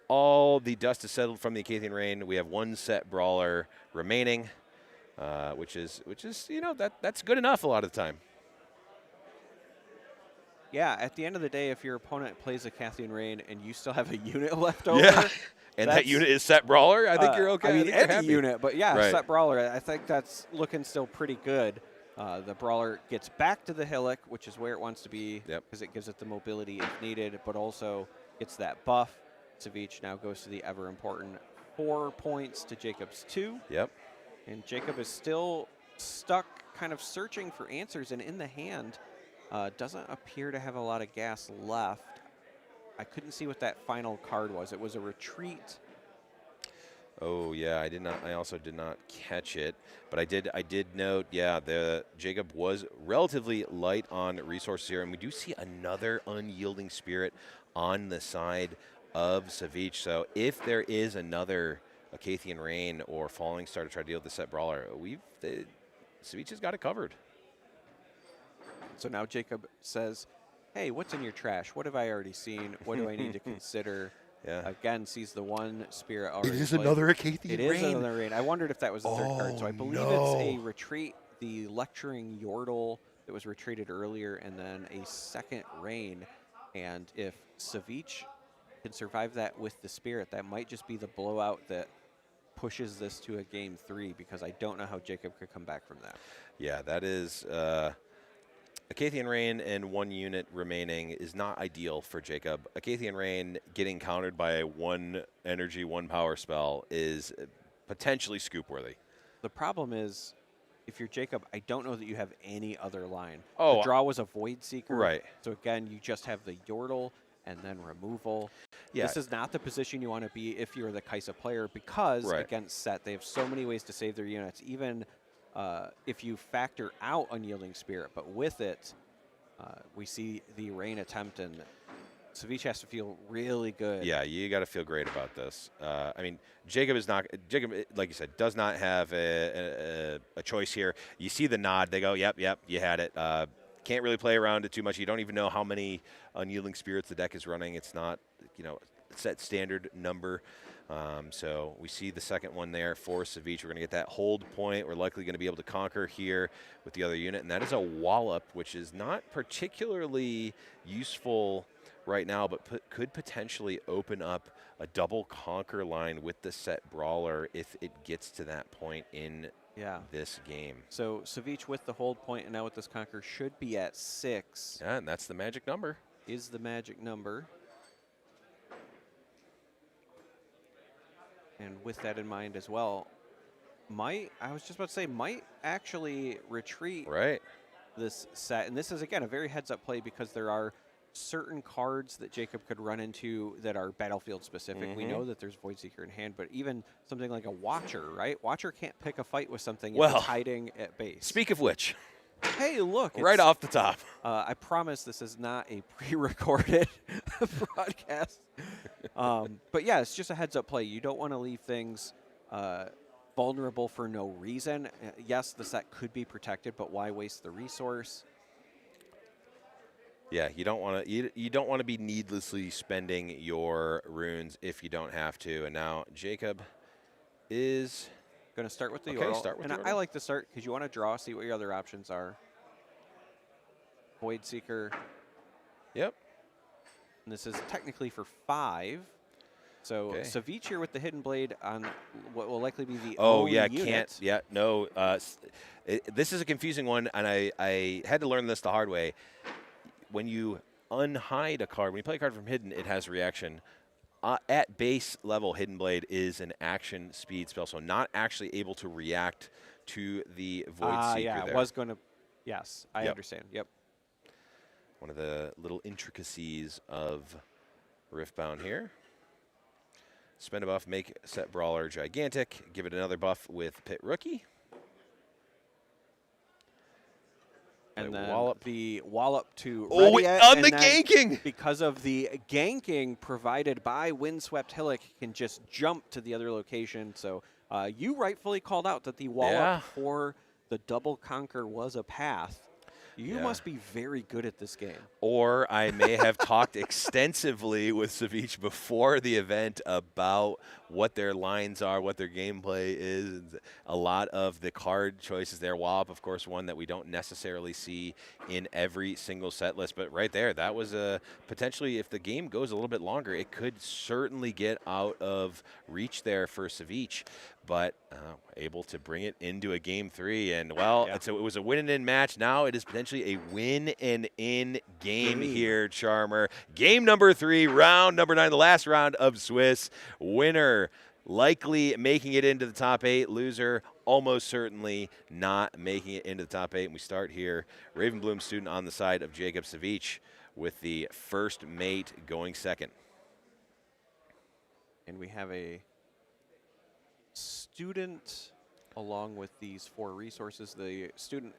all the dust is settled from the Acathian Rain. We have one set brawler remaining, which is that's good enough a lot of the time. Yeah, at the end of the day, if your opponent plays a Acathian Rain and you still have a unit left over, and that unit is set brawler, I think you're okay. I mean, any unit, but set brawler, I think that's looking still pretty good. The brawler gets back to the Hillock, which is where it wants to be, because it gives it the mobility if needed, but also gets that buff. Savich now goes to the ever-important 4 points to Jacob's 2. And Jacob is still stuck kind of searching for answers, and in the hand, doesn't appear to have a lot of gas left. I couldn't see what that final card was. It was a retreat. Oh yeah, I also did not catch it, but I did note. Yeah, the Jacob was relatively light on resources here, and we do see another Unyielding Spirit on the side of Savich. So if there is another Acathian Rain or Falling Star to try to deal with the set brawler, Savich has got it covered. So now Jacob says, hey, what's in your trash? What have I already seen? What do I need to consider? Again, sees the one spirit already. It is another Acathian Rain. It is another rain. I wondered if that was the third card. So I believe it's a retreat, the Lecturing Yordle that was retreated earlier, and then a second rain. And if Savich can survive that with the spirit, that might just be the blowout that pushes this to a game 3 because I don't know how Jacob could come back from that. Yeah, that is Acathian Rain and 1 unit remaining is not ideal for Jacob. Acathian Rain getting countered by a 1 energy, 1 power spell is potentially scoop-worthy. The problem is, if you're Jacob, I don't know that you have any other line. Oh, the draw was a Void Seeker. Right. So again, you just have the Yordle and then removal. Yeah. This is not the position you want to be if you're the Kaisa player because against Set, they have so many ways to save their units, even if you factor out Unyielding Spirit. But with it, we see the Rain attempt, and Savich has to feel really good. Yeah, you got to feel great about this. I mean, Jacob, like you said, does not have a choice here. You see the nod. They go, yep, you had it. Can't really play around it too much. You don't even know how many Unyielding Spirits the deck is running. It's not, set standard number. So we see the second one there for Savich. We're going to get that hold point. We're likely going to be able to conquer here with the other unit, and that is a Wallop, which is not particularly useful right now, but could potentially open up a double conquer line with the Set Brawler if it gets to that point in this game. So Savich with the hold point and now with this conquer should be at 6. Yeah, and that's the magic number. Is the magic number. And with that in mind as well, I was just about to say, might actually retreat this set. And this is, again, a very heads-up play because there are certain cards that Jacob could run into that are battlefield specific. We know that there's Void Seeker in hand, but even something like a Watcher, right? Watcher can't pick a fight with something if it's hiding at base. Speak of which. Hey, look. Right off the top. I promise this is not a pre-recorded broadcast. But yeah, it's just a heads-up play. You don't want to leave things vulnerable for no reason. Yes, the set could be protected, but why waste the resource? Yeah, you don't want to be needlessly spending your runes if you don't have to. And now Jacob is going to start with the Yordle. And I like to start because you want to draw, see what your other options are. Void Seeker. Yep. And this is technically for 5. So Savich here with the Hidden Blade on what will likely be the only unit. This is a confusing one, and I had to learn this the hard way. When you unhide a card, when you play a card from Hidden, it has reaction. At base level, Hidden Blade is an action speed spell, so not actually able to react to the Void Seeker yeah, there. I was going to, yes, I understand, yep. One of the little intricacies of Riftbound here. Spend a buff, make Set Brawler gigantic, give it another buff with Pit Rookie. And then the Wallop to on the ganking! Because of the ganking provided by Windswept Hillock, can just jump to the other location. So you rightfully called out that the Wallop for the double conquer was a path. You must be very good at this game. Or I may have talked extensively with Savich before the event about what their lines are, what their gameplay is. A lot of the card choices there. Wallop, of course, one that we don't necessarily see in every single set list. But right there, that was potentially, if the game goes a little bit longer, it could certainly get out of reach there for Savich. But able to bring it into a game 3. And, well, it was a win-and-in match. Now it is potentially a win-and-in game here, Charmer. Game number 3, round number 9, the last round of Swiss. Winner likely making it into the top 8. Loser almost certainly not making it into the top 8. And we start here. Ravenbloom student on the side of Jacob Savich with the first mate going second. And we have a student along with these 4 resources. The student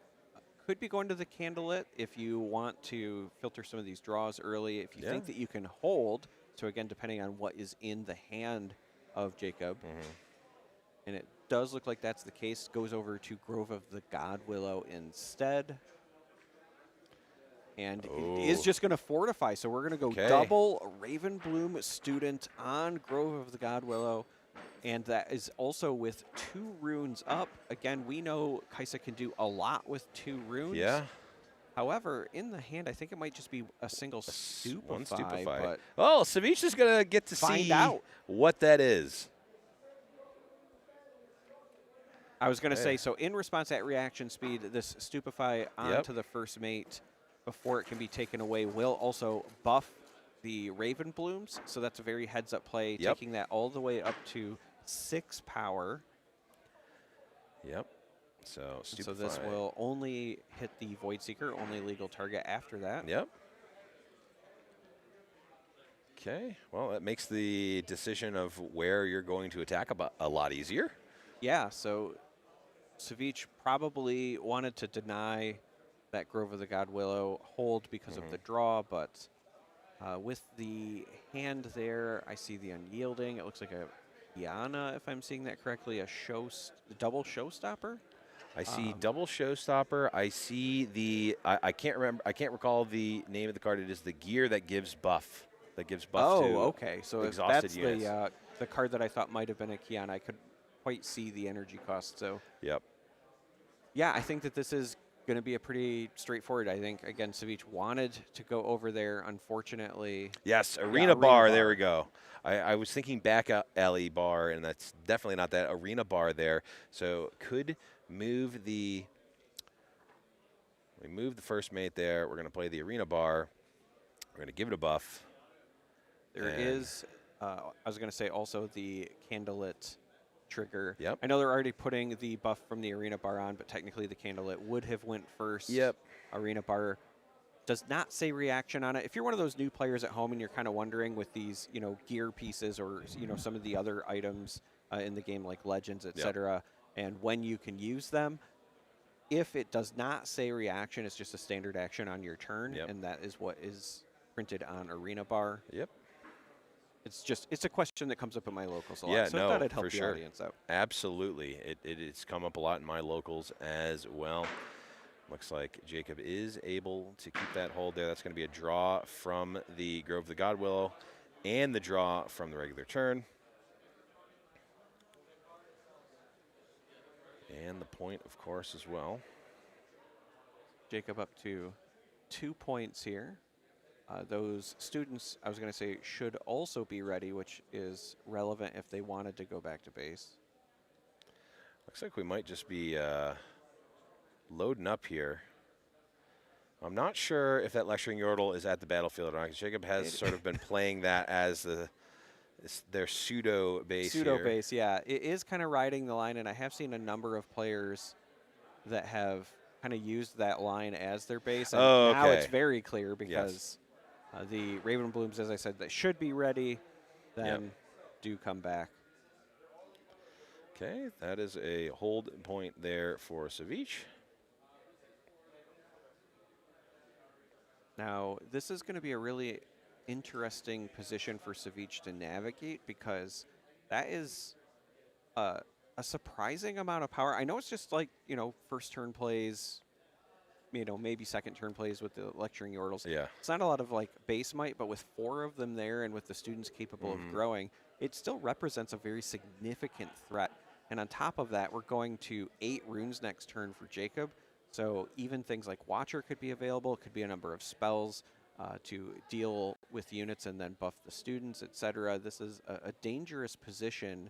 could be going to the Candlelit if you want to filter some of these draws early. If you think that you can hold, so again, depending on what is in the hand of Jacob. And it does look like that's the case. Goes over to Grove of the God Willow instead. And it is just going to fortify. So we're going to go double Ravenbloom student on Grove of the God Willow. And that is also with 2 runes up. Again, we know Kaisa can do a lot with 2 runes. Yeah. However, in the hand, I think it might just be a single Stupefy. One Stupefy. But Savich is going to get to see what that is. I was going to say, so in response at reaction speed, this Stupefy onto the first mate before it can be taken away will also buff the Raven Blooms. So that's a very heads-up play, taking that all the way up to 6 power. Yep. So Stupefy. So this will only hit the Void Seeker, only legal target after that. Yep. Okay. Well, that makes the decision of where you're going to attack a lot easier. Yeah, so Savich probably wanted to deny that Grove of the God Willow hold because of the draw, but with the hand there, I see the Unyielding. It looks like a Kiana, if I'm seeing that correctly, a double Showstopper. I see double Showstopper. I see the I can't recall the name of the card. It is the gear that gives buff. That gives buff to okay. So if exhausted that's units. the card that I thought might have been a Kiana, I could quite see the energy cost. So yeah, I think that this is going to be a pretty straightforward. I think again, Savich wanted to go over there. Unfortunately, yes, Arena Bar. There we go. I was thinking back alley bar, and that's definitely not that. Arena Bar there. So could move the. We move the first mate there. We're going to play the Arena Bar. We're going to give it a buff. There is. I was going to say also the Candlelit trigger. Yep. I know they're already putting the buff from the Arena Bar on, but technically the Candlelit would have went first. Yep. Arena Bar does not say reaction on it. If you're one of those new players at home and you're kind of wondering with these, gear pieces or, some of the other items in the game like Legends, etc., and when you can use them, if it does not say reaction, it's just a standard action on your turn, and that is what is printed on Arena Bar. Yep. It's a question that comes up in my locals a lot, Yeah, so I thought I'd help the audience out. Absolutely. It's come up a lot in my locals as well. Looks like Jacob is able to keep that hold there. That's going to be a draw from the Grove of the God Willow and the draw from the regular turn. And the point, of course, as well. Jacob up to 2 points here. Those students, I was going to say, should also be ready, which is relevant if they wanted to go back to base. Looks like we might just be loading up here. I'm not sure if that Lecturing Yordle is at the battlefield or not, because Jacob has sort of been playing that as their pseudo base. Base, yeah. It is kind of riding the line, and I have seen a number of players that have kind of used that line as their base. And now it's very clear because the Raven Blooms, as I said, that should be ready, then do come back. Okay, that is a hold point there for Savich. Now, this is going to be a really interesting position for Savich to navigate because that is a surprising amount of power. I know it's just like, first turn plays, maybe second turn plays with the Lecturing Yordles. Yeah. It's not a lot of base might, but with 4 of them there and with the students capable of growing, it still represents a very significant threat. And on top of that, we're going to 8 runes next turn for Jacob. So even things like Watcher could be available. It could be a number of spells to deal with units and then buff the students, etc. This is a dangerous position.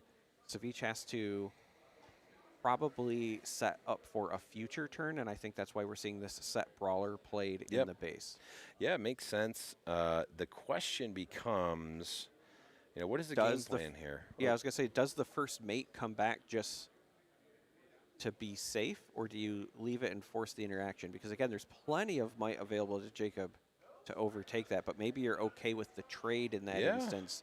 Savich has to probably set up for a future turn, and I think that's why we're seeing this set Brawler played in the base. Yeah, it makes sense. The question becomes, what is the game plan here? Yeah, I was going to say, does the first mate come back just to be safe, or do you leave it and force the interaction? Because, again, there's plenty of might available to Jacob to overtake that, but maybe you're okay with the trade in that instance.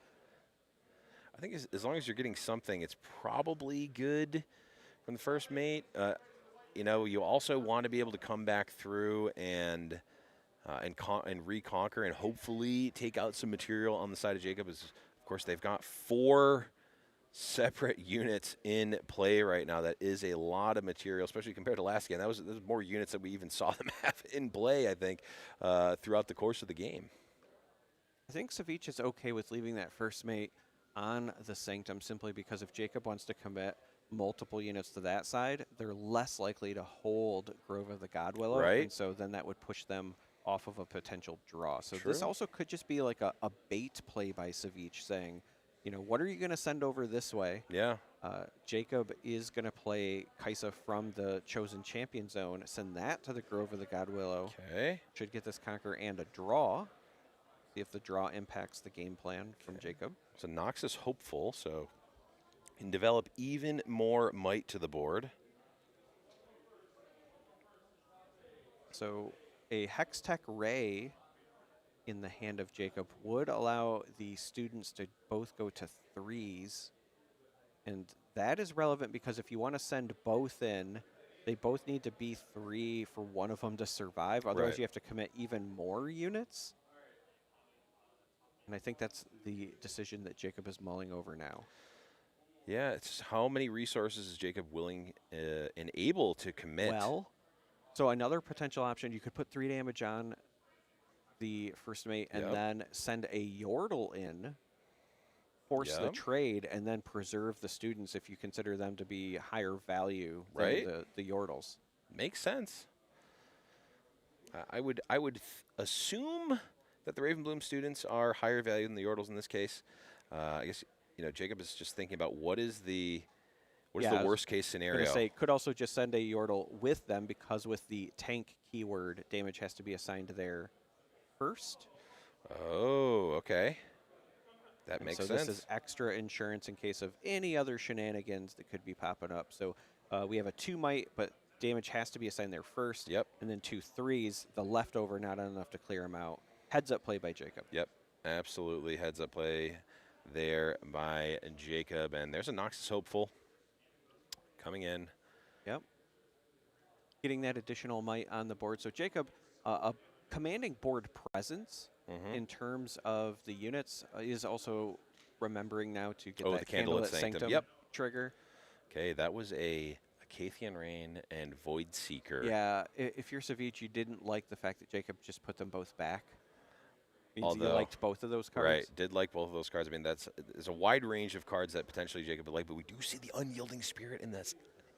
I think as long as you're getting something, it's probably good from the first mate. You also want to be able to come back through and reconquer and hopefully take out some material on the side of Jacob. Of course, they've got 4 separate units in play right now. That is a lot of material, especially compared to last game. That was more units that we even saw them have in play, I think, throughout the course of the game. I think Savich is okay with leaving that first mate on the Sanctum simply because if Jacob wants to commit multiple units to that side, they're less likely to hold Grove of the God Willow. Right. And so then that would push them off of a potential draw. So this also could just be like a bait play by Savich saying, what are you going to send over this way? Yeah. Jacob is going to play Kaisa from the Chosen Champion zone, send that to the Grove of the God Willow. Okay. Should get this Conquer and a draw. See if the draw impacts the game plan from Jacob. So Nox is hopeful, so can develop even more might to the board. So a Hextech Ray in the hand of Jacob would allow the students to both go to 3s. And that is relevant because if you want to send both in, they both need to be 3 for one of them to survive. Otherwise, Right. you have to commit even more units. And I think that's the decision that Jacob is mulling over now. Yeah, it's how many resources is Jacob willing and able to commit? Well, so another potential option, you could put 3 damage on the first mate and then send a Yordle in, force the trade, and then preserve the students if you consider them to be higher value than the Yordles. Makes sense. I would assume that the Ravenbloom students are higher value than the Yordles in this case. I guess Jacob is just thinking about what is the worst case scenario. Say could also just send a Yordle with them because with the tank keyword, damage has to be assigned there first. Oh, okay. That makes sense. So this is extra insurance in case of any other shenanigans that could be popping up. So we have a 2 might, but damage has to be assigned there first. Yep. And then 2 3s, the leftover not enough to clear them out. Heads up play by Jacob. Yep, absolutely. Heads up play there by Jacob. And there's a Noxus Hopeful coming in. Yep. Getting that additional might on the board. So Jacob, a commanding board presence in terms of the units is also remembering now to get that the Candlelit Sanctum trigger. Okay, that was a Cathian Rain and Void Seeker. Yeah, if you're Savage, you didn't like the fact that Jacob just put them both back. Means you Although, liked both of those cards. Right, did like both of those cards. I mean, there's a wide range of cards that potentially Jacob would like, but we do see the Unyielding Spirit in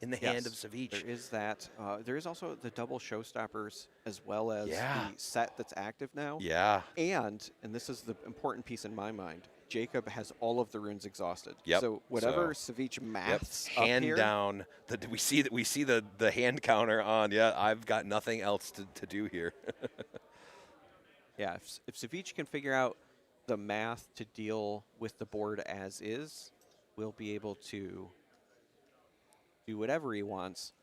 the hand of Savage. There is that. There is also the double showstoppers as well as the set that's active now. Yeah. And this is the important piece in my mind, Jacob has all of the runes exhausted. Yep. So whatever Savage maths hand up here, down. We see the hand counter on. Yeah, I've got nothing else to do here. Yeah, if Savage can figure out the math to deal with the board as is, we'll be able to do whatever he wants.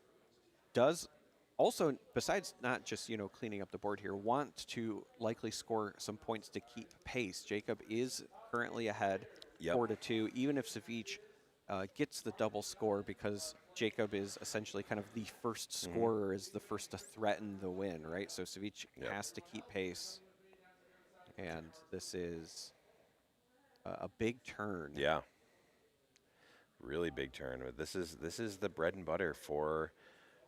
Does also, besides not just cleaning up the board here, want to likely score some points to keep pace. Jacob is currently ahead 4-2, even if Savage gets the double score, because Jacob is essentially kind of the first scorer, is the first to threaten the win, right? So Savage has to keep pace. And this is a big turn. Yeah. Really big turn. This is the bread and butter for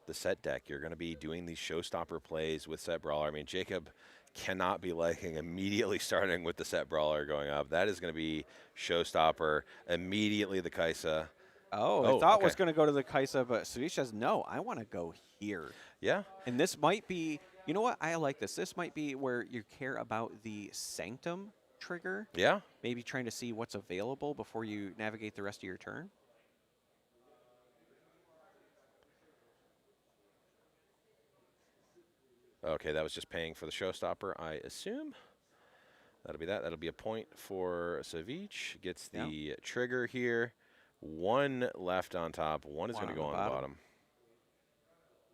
the set deck. You're going to be doing these showstopper plays with Set Brawler. I mean, Jacob cannot be liking immediately starting with the Set Brawler going up. That is going to be showstopper, immediately the Kaisa. Oh, I thought was going to go to the Kaisa, but Savage says, no, I want to go here. Yeah. And this might be, you know what, I like this. This might be where you care about the Sanctum trigger. Yeah. Maybe trying to see what's available before you navigate the rest of your turn. Okay, that was just paying for the showstopper, I assume. That'll be that. That'll be a point for Savage. Gets the trigger here. 1 left on top. 1 is going to go on the bottom.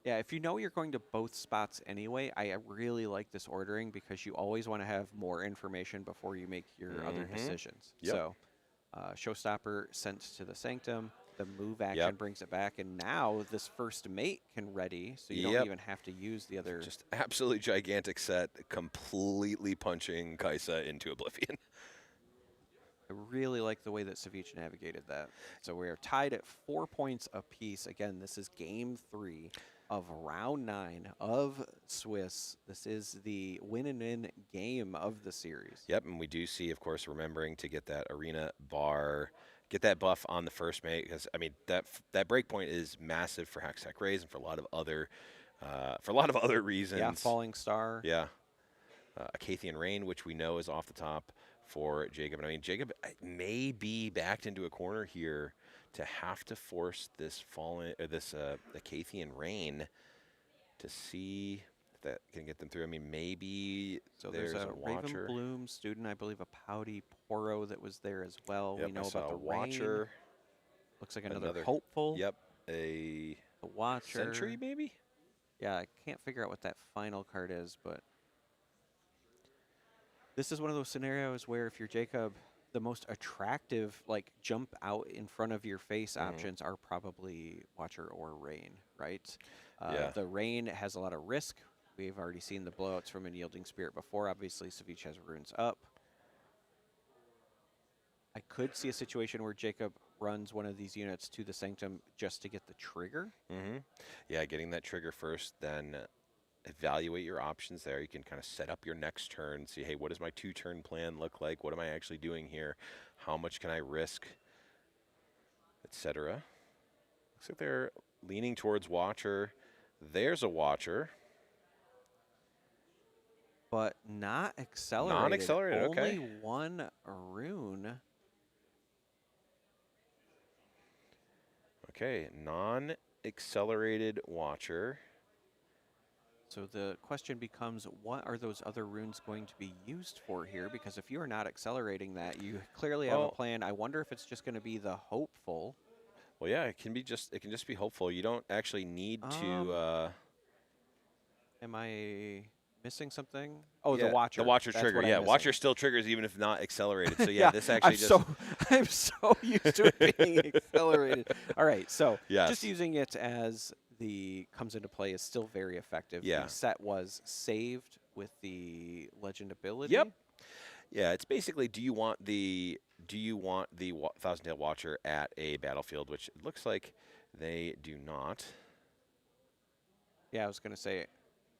Yeah, if you know you're going to both spots anyway, I really like this ordering because you always want to have more information before you make your other decisions. Yep. So, showstopper sent to the Sanctum. The move action brings it back, and now this first mate can ready, so you don't even have to use the other. Just absolutely gigantic set, completely punching Kaisa into oblivion. I really like the way that Savage navigated that. So we are tied at 4 points apiece. Again, this is game 3 of round 9 of Swiss. This is the win-and-win game of the series. Yep, and we do see, of course, remembering to get that arena bar, get that buff on the first mate, because I mean that breakpoint is massive for Hextech Rays and for a lot of other reasons. Yeah, Falling Star. Yeah, a Cathian Rain, which we know is off the top for Jacob. And I mean, Jacob may be backed into a corner here to have to force this Acathian Rain to see if that can get them through. I mean, maybe So there's a Watcher. Raven Bloom student, I believe a Pouty Poro that was there as well. Yep, We know I saw about the a Watcher. Rain. Looks like another Hopeful. Yep, a Watcher. Sentry maybe? Yeah, I can't figure out what that final card is, but this is one of those scenarios where if you're Jacob, the most attractive, like jump out in front of your face options are probably Watcher or Rain, right? Yeah. The Rain has a lot of risk. We've already seen the blowouts from Unyielding Spirit before. Obviously, Savich has runes up. I could see a situation where Jacob runs one of these units to the Sanctum just to get the trigger. Yeah, getting that trigger first, then evaluate your options there. You can kind of set up your next turn, see, hey, what does my 2-turn plan look like? What am I actually doing here? How much can I risk, etc. Looks like they're leaning towards Watcher. There's a Watcher. But not accelerated. Not accelerated, Only okay. one rune. Okay, non-accelerated Watcher. So the question becomes, what are those other runes going to be used for here? Because if you are not accelerating that, you clearly have a plan. I wonder if it's just going to be the Hopeful. Well, yeah, it can just be Hopeful. You don't actually need to. Am I missing something? Oh, yeah, the Watcher. The Watcher That's trigger. what I'm Yeah, missing. Watcher still triggers even if not accelerated. So yeah, this actually I'm so used to it being accelerated. All right, so Yes. just using it as the comes into play is still very effective. Yeah. The set was saved with the legend ability. Yep. Yeah, it's basically do you want the Thousand Tail Watcher at a battlefield, which it looks like they do not. Yeah, I was going to say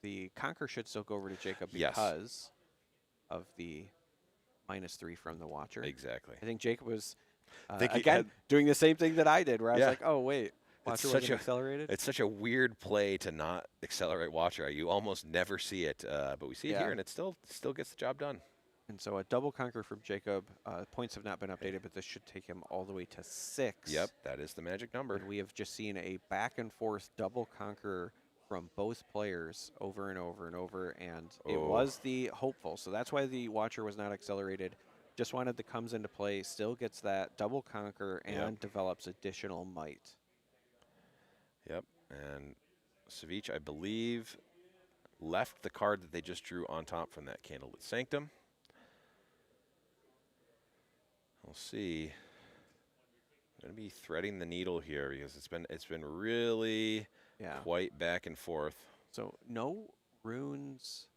the Conquer should still go over to Jacob Yes. because of the -3 from the Watcher. Exactly. I think Jacob was Think he again had- doing the same thing that I did, where I Yeah. was like, "Oh wait, Watcher wasn't accelerated." It's such a weird play to not accelerate Watcher. You almost never see it, but we see it here, and it still gets the job done. And so a double Conquer from Jacob. Points have not been updated, but this should take him all the way to 6. Yep, that is the magic number. And we have just seen a back and forth double Conquer from both players over and over and over, and it was the Hopeful. So that's why the Watcher was not accelerated. Just wanted the comes into play, still gets that double Conquer, and develops additional might. Yep, and Savich, I believe, left the card that they just drew on top from that Candlelit Sanctum. We'll see. I'm going to be threading the needle here because it's been really quite back and forth. So no runes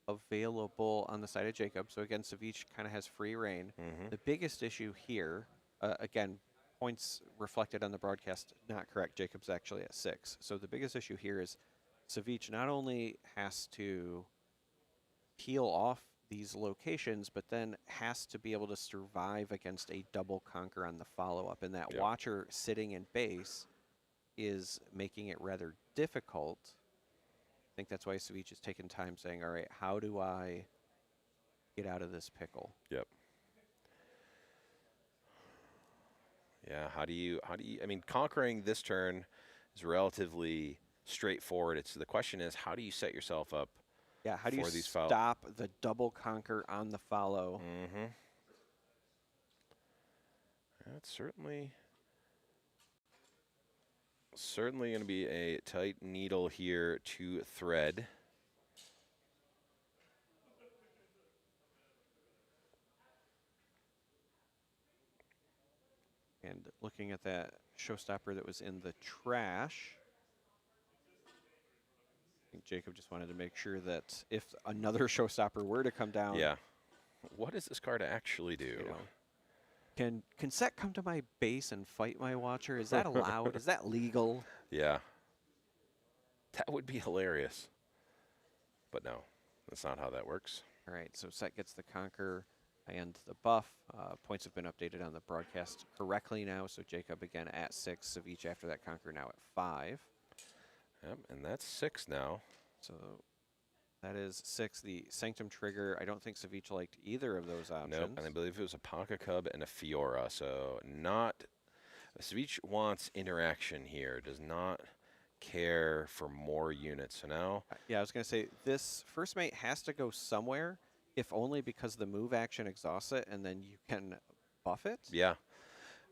available on the side of Jacob. So again, Savich kind of has free reign. The biggest issue here, again, points reflected on the broadcast, not correct. Jacob's actually at 6. So the biggest issue here is Savich not only has to peel off these locations, but then has to be able to survive against a double Conquer on the follow-up. And that Watcher sitting in base is making it rather difficult. I think that's why Savich is taking time saying, all right, how do I get out of this pickle? Yep. Yeah, how do you, I mean, conquering this turn is relatively straightforward. The question is, how do you set yourself up? Yeah, how do you stop the double Conquer on the follow? That's certainly going to be a tight needle here to thread. And looking at that showstopper that was in the trash, I think Jacob just wanted to make sure that if another showstopper were to come down. Yeah. What does this card actually do? You know, can Set come to my base and fight my Watcher? Is that allowed? Is that legal? Yeah. That would be hilarious. But no, that's not how that works. All right, so Set gets the Conquer and the buff. Points have been updated on the broadcast correctly now. So Jacob again at 6, Savich after that Conquer now at 5. Yep, and that's 6 now. So That is 6. The Sanctum Trigger. I don't think Savich liked either of those options. Nope, and I believe it was a Ponka Cub and a Fiora, so not... Savich wants interaction here, does not care for more units. So now... Yeah, I was going to say, this first mate has to go somewhere, if only because the move action exhausts it, and then you can buff it. Yeah.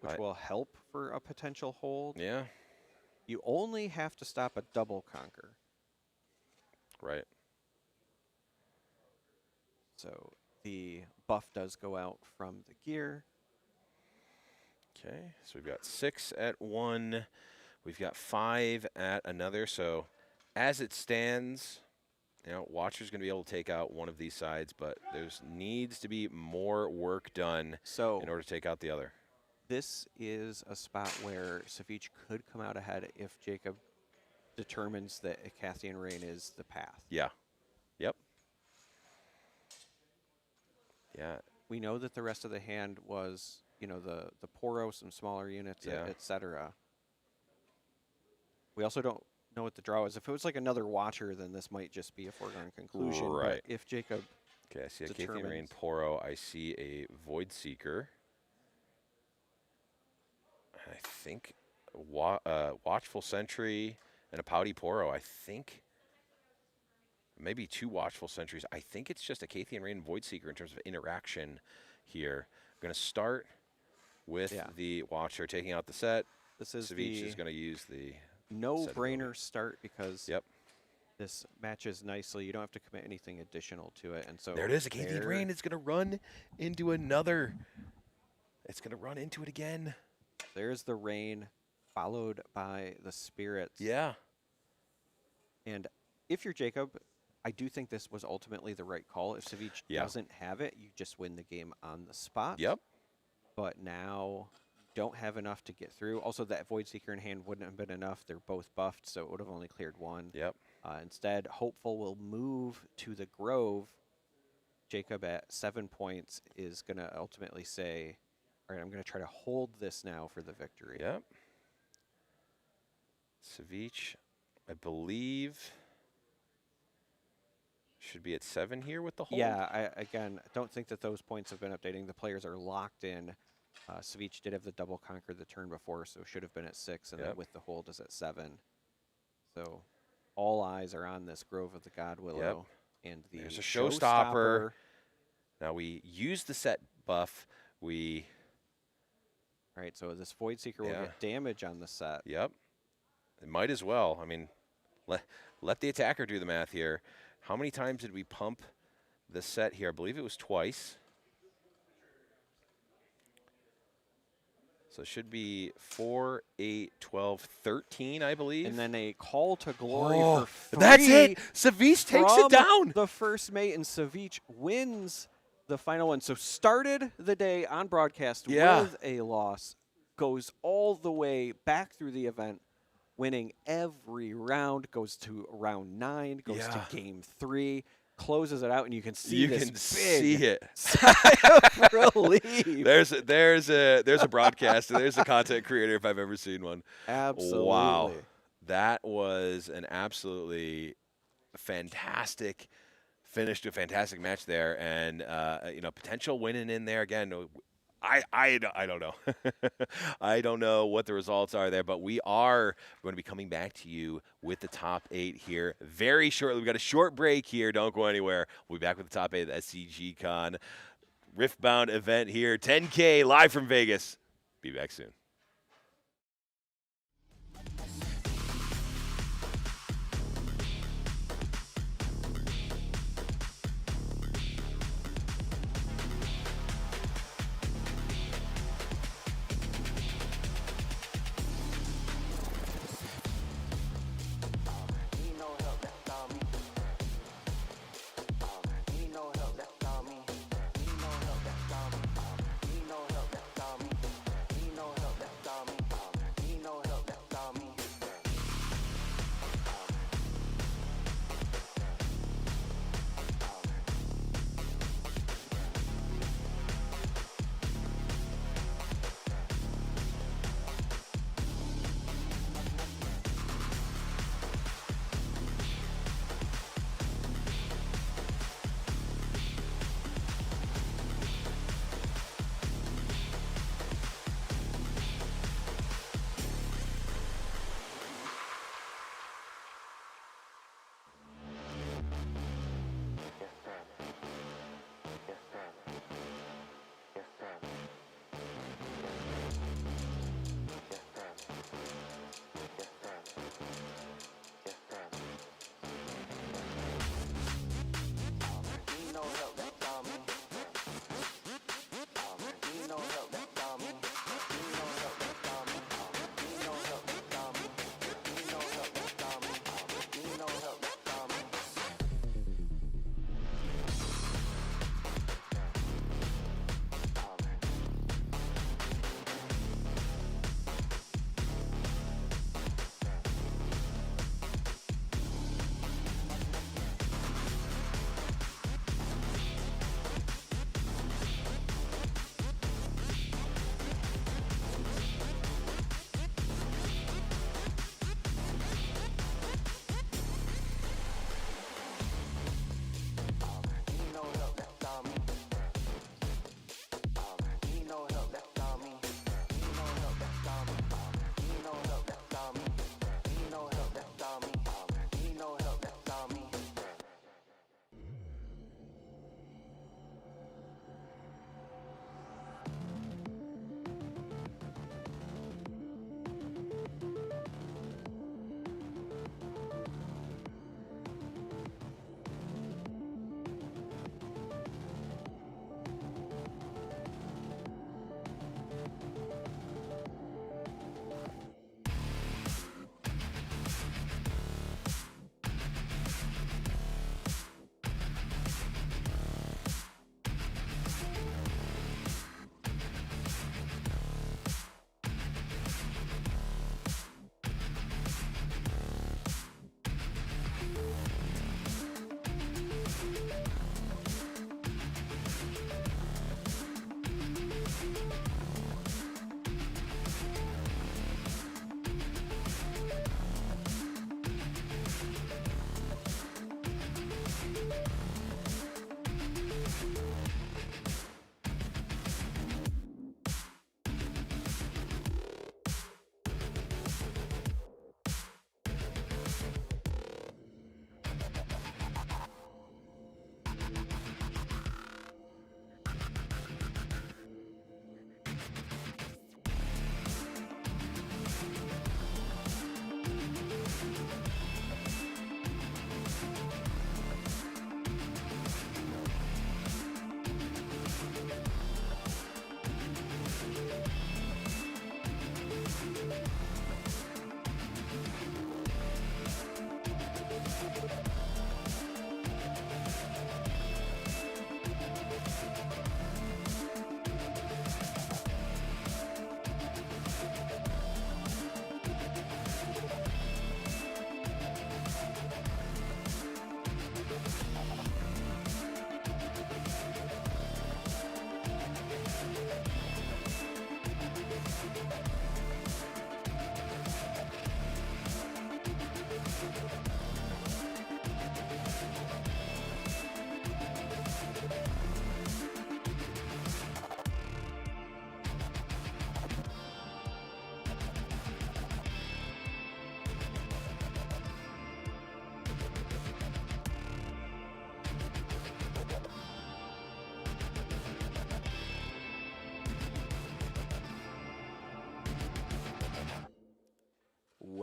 Which will help for a potential hold. Yeah. You only have to stop a double conquer. Right. So the buff does go out from the gear. Okay, so we've got 6 at 1. We've got 5 at another. So as it stands, you know, Watcher's going to be able to take out one of these sides, but there's needs to be more work done in order to take out the other. This is a spot where Savich could come out ahead if Jacob determines that Icathian Rain is the path. Yeah. Yep. Yeah. We know that the rest of the hand was, you know, the Poro, some smaller units, etc. We also don't know what the draw is. If it was like another Watcher, then this might just be a foregone conclusion. Right. But if Jacob Okay, I see a Icathian Rain Poro. I see a Void Seeker. I think Watchful Sentry and a Pouty Poro. I think maybe 2 Watchful Sentries. I think it's just a Icathian Rain and Void Seeker in terms of interaction here. I'm going to start with the Watcher taking out the set. This is Savich is going to use the no-brainer start because this matches nicely. You don't have to commit anything additional to it. And so there it is. Icathian Rain is going to run into another. It's going to run into it again. There's the Rain, followed by the Spirits. Yeah. And if you're Jacob, I do think this was ultimately the right call. If Savich doesn't have it, you just win the game on the spot. Yep. But now don't have enough to get through. Also, that Void Seeker in hand wouldn't have been enough. They're both buffed, so it would have only cleared 1. Yep. Instead, Hopeful will move to the Grove. Jacob at 7 points is going to ultimately say, all right, I'm going to try to hold this now for the victory. Yep. Savich, I believe, should be at 7 here with the hold. Yeah, again, don't think that those points have been updating. The players are locked in. Savich did have the double conquer the turn before, so should have been at 6, and then with the hold is at 7. So all eyes are on this Grove of the God Willow. And there's a showstopper. Now we use the set buff. Right, so this Void Seeker will get damage on the set. Yep. It might as well. I mean, let the attacker do the math here. How many times did we pump the set here? I believe it was twice. So it should be 4, 8, 12, 13, I believe. And then a Call to Glory for 3. That's it. Savich takes it down. The first mate, and Savich wins the final one. So started the day on broadcast with a loss, goes all the way back through the event, winning every round, goes to round 9, goes to game 3, closes it out, and you can see big sigh of relief. There's a broadcaster, there's a content creator if I've ever seen one. Absolutely. Wow. That was an absolutely fantastic finish to a fantastic match there, and you know, potential winning in there again. I don't know. I don't know what the results are there, but we are going to be coming back to you with the top 8 here very shortly. We've got a short break here. Don't go anywhere. We'll be back with the top 8 of the SCG Con Riftbound event here. 10K live from Vegas. Be back soon.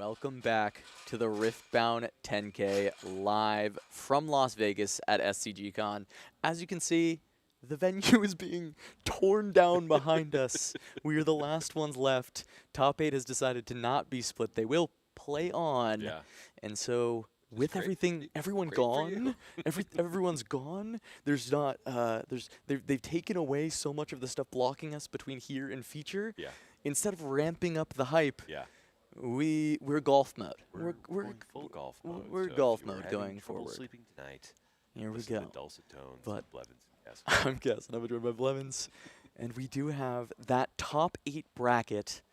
Welcome back to the Riftbound 10K live from Las Vegas at SCG Con. As you can see, the venue is being torn down behind us. We are the last ones left. Top 8 has decided to not be split. They will play on. Yeah. And so with everyone Great for you. gone, everyone's gone. There's not they've taken away so much of the stuff blocking us between here and feature. Yeah. Instead of ramping up the hype, Yeah. we're golf mode. We're going full golf mode. we're so golf if you were mode having going trouble forward. sleeping tonight. Here we listen to go. the dulcet tones But of Blevins and Casanova. I'm guessing I'm joined by Blevins, and we do have that top 8 bracket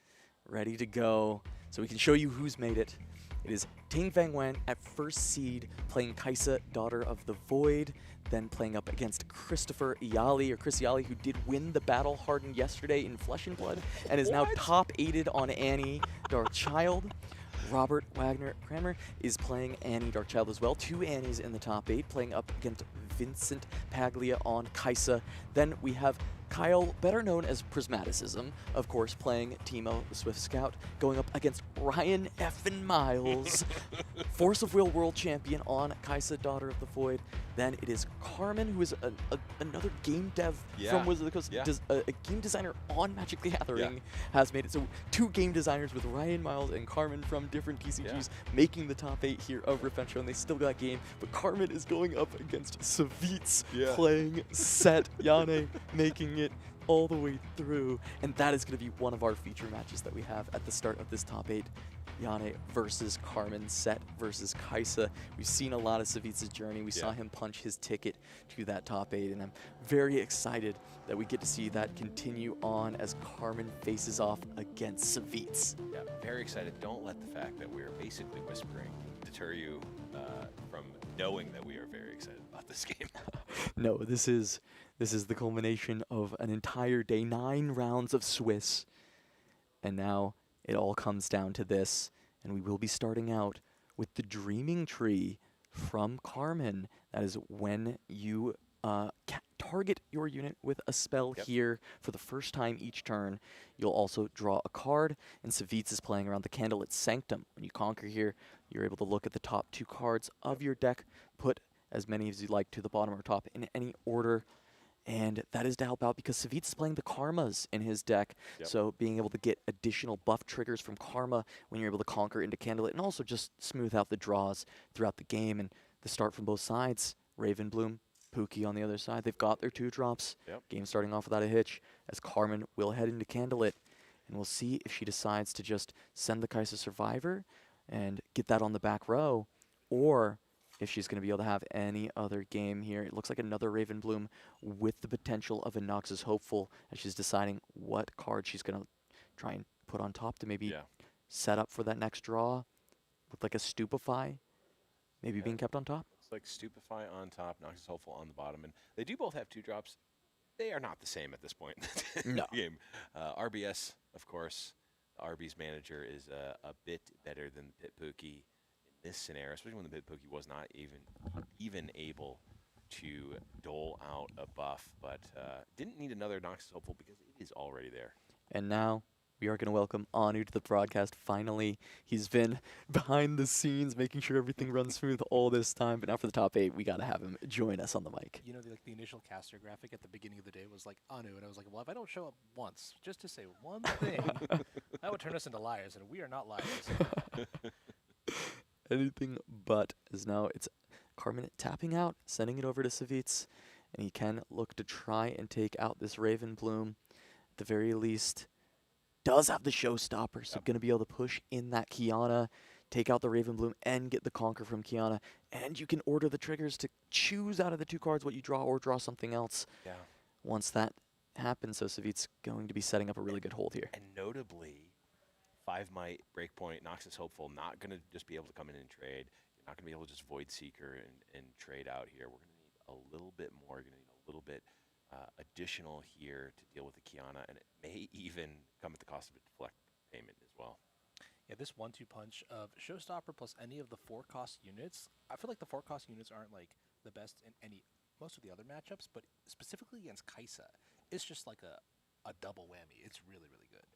ready to go, so we can show you who's made it. It is Ting Fang Wen at first seed, playing Kaisa, Daughter of the Void, then playing up against Christopher Iyali, or Chris Iyali, who did win the Battle Hardened yesterday in Flesh and Blood, and is now top 8'd on Annie, Dark Child. Robert Wagner Kramer is playing Annie Darkchild as well. 2 Annies in the top 8, playing up against Vincent Paglia on Kaisa. Then we have Kyle, better known as Prismaticism, of course, playing Timo the Swift Scout, going up against Ryan effin' Miles, Force of Will World Champion on Kaisa, Daughter of the Void. Then it is Carmen, who is another game dev from Wizard of the Coast, a game designer on Magic the Gathering, has made it. So 2 game designers with Ryan Miles and Carmen from different TCGs making the top 8 here of Revenge, and they still got game. But Carmen is going up against Savitz, playing Set Yane, making it all the way through. And that is going to be one of our feature matches that we have at the start of this top 8. Yane versus Carmen, Set versus Kaisa. We've seen a lot of Savitz's journey. We saw him punch his ticket to that top 8, and I'm very excited that we get to see that continue on as Carmen faces off against Savitz. Yeah, very excited. Don't let the fact that we're basically whispering deter you from knowing that we are very excited about this game. No, this is the culmination of an entire day, 9 rounds of Swiss, and now it all comes down to this, and we will be starting out with the Dreaming Tree from Carmen. That is when you target your unit with a spell here for the first time each turn. You'll also draw a card, and Savitz is playing around the Candlelit Sanctum. When you conquer here, you're able to look at the top 2 cards of your deck, put as many as you like to the bottom or top in any order. And that is to help out because Savitz is playing the Karmas in his deck. So being able to get additional buff triggers from Karma when you're able to conquer into Candlelit, and also just smooth out the draws throughout the game. And the start from both sides, Ravenbloom, Pookie on the other side, they've got their 2 drops. Game starting off without a hitch, as Carmen will head into Candlelit. And we'll see if she decides to just send the Kaisa Survivor and get that on the back row, or if she's going to be able to have any other game here. It looks like another Ravenbloom with the potential of a Noxus Hopeful, as she's deciding what card she's going to try and put on top to maybe set up for that next draw. With like a Stupefy, maybe being kept on top. Looks like Stupefy on top, Noxus Hopeful on the bottom, and they do both have 2 drops. They are not the same at this point in the game. RBS, of course, the RB's manager is a bit better than the Pit Pookie this scenario, especially when the Pit Pookie was not even able to dole out a buff, but didn't need another Noxus Hopeful because it is already there. And now we are going to welcome Anu to the broadcast. Finally, he's been behind the scenes making sure everything runs smooth all this time, but now for the top 8, we got to have him join us on the mic. You know, the initial caster graphic at the beginning of the day was like Anu, and I was like, well, if I don't show up once, just to say one thing, that would turn us into liars, and we are not liars. Anything but, as now it's Carmen tapping out, sending it over to Savitz, and he can look to try and take out this Ravenbloom. At the very least, does have the showstopper, so going to be able to push in that Kiana, take out the Ravenbloom, and get the Conquer from Kiana. And you can order the triggers to choose out of the 2 cards what you draw or draw something else. Once that happens, so Savitz going to be setting up a really good hold here. And notably, 5 Might, Breakpoint, Noxus Hopeful, not going to just be able to come in and trade. You're not going to be able to just Void Seeker and trade out here. We're going to need a little bit more. We're going to need a little bit additional here to deal with the Kiana, and it may even come at the cost of a deflect payment as well. Yeah, this 1-2 punch of Showstopper plus any of the 4-cost units, I feel like the 4-cost units aren't like the best in most of the other matchups, but specifically against Kaisa, it's just like a double whammy. It's really, really good.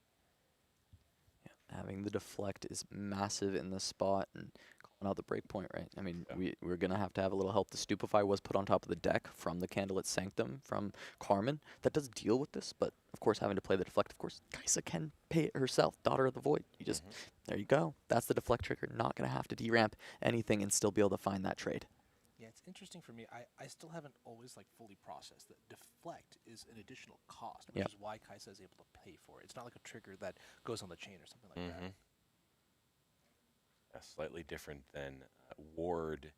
Having the deflect is massive in this spot, and calling out the break point, right? I mean, we're going to have a little help. The Stupefy was put on top of the deck from the Candlelit Sanctum from Carmen. That does deal with this, but of course having to play the deflect, of course, Kaisa can pay it herself, Daughter of the Void. You just, there you go. That's the deflect trigger. Not going to have to deramp anything and still be able to find that trade. Yeah, it's interesting for me. I still haven't always like fully processed that deflect is an additional cost, which is why Kaisa is able to pay for it. It's not like a trigger that goes on the chain or something like that. Slightly different than Ward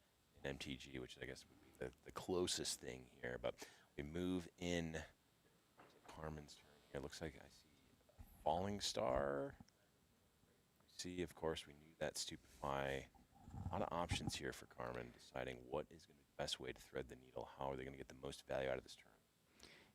in MTG, which I guess would be the closest thing here. But we move in to Carmen's turn here. Looks like I see a Falling Star. See, of course, we knew that Stupefy. A lot of options here for Carmen, deciding what is going to be the best way to thread the needle. How are they going to get the most value out of this turn?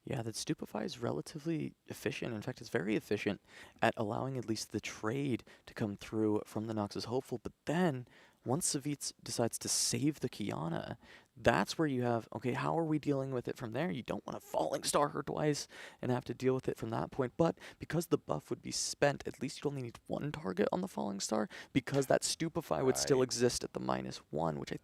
Yeah, that Stupefy is relatively efficient. In fact, it's very efficient at allowing at least the trade to come through from the Noxus Hopeful. But then, once Savitz decides to save the Kiana, that's where you have, okay, how are we dealing with it from there? You don't want to Falling Star her twice and have to deal with it from that point. But because the buff would be spent, at least you only need one target on the Falling Star, because that Stupefy would still exist at the -1, which I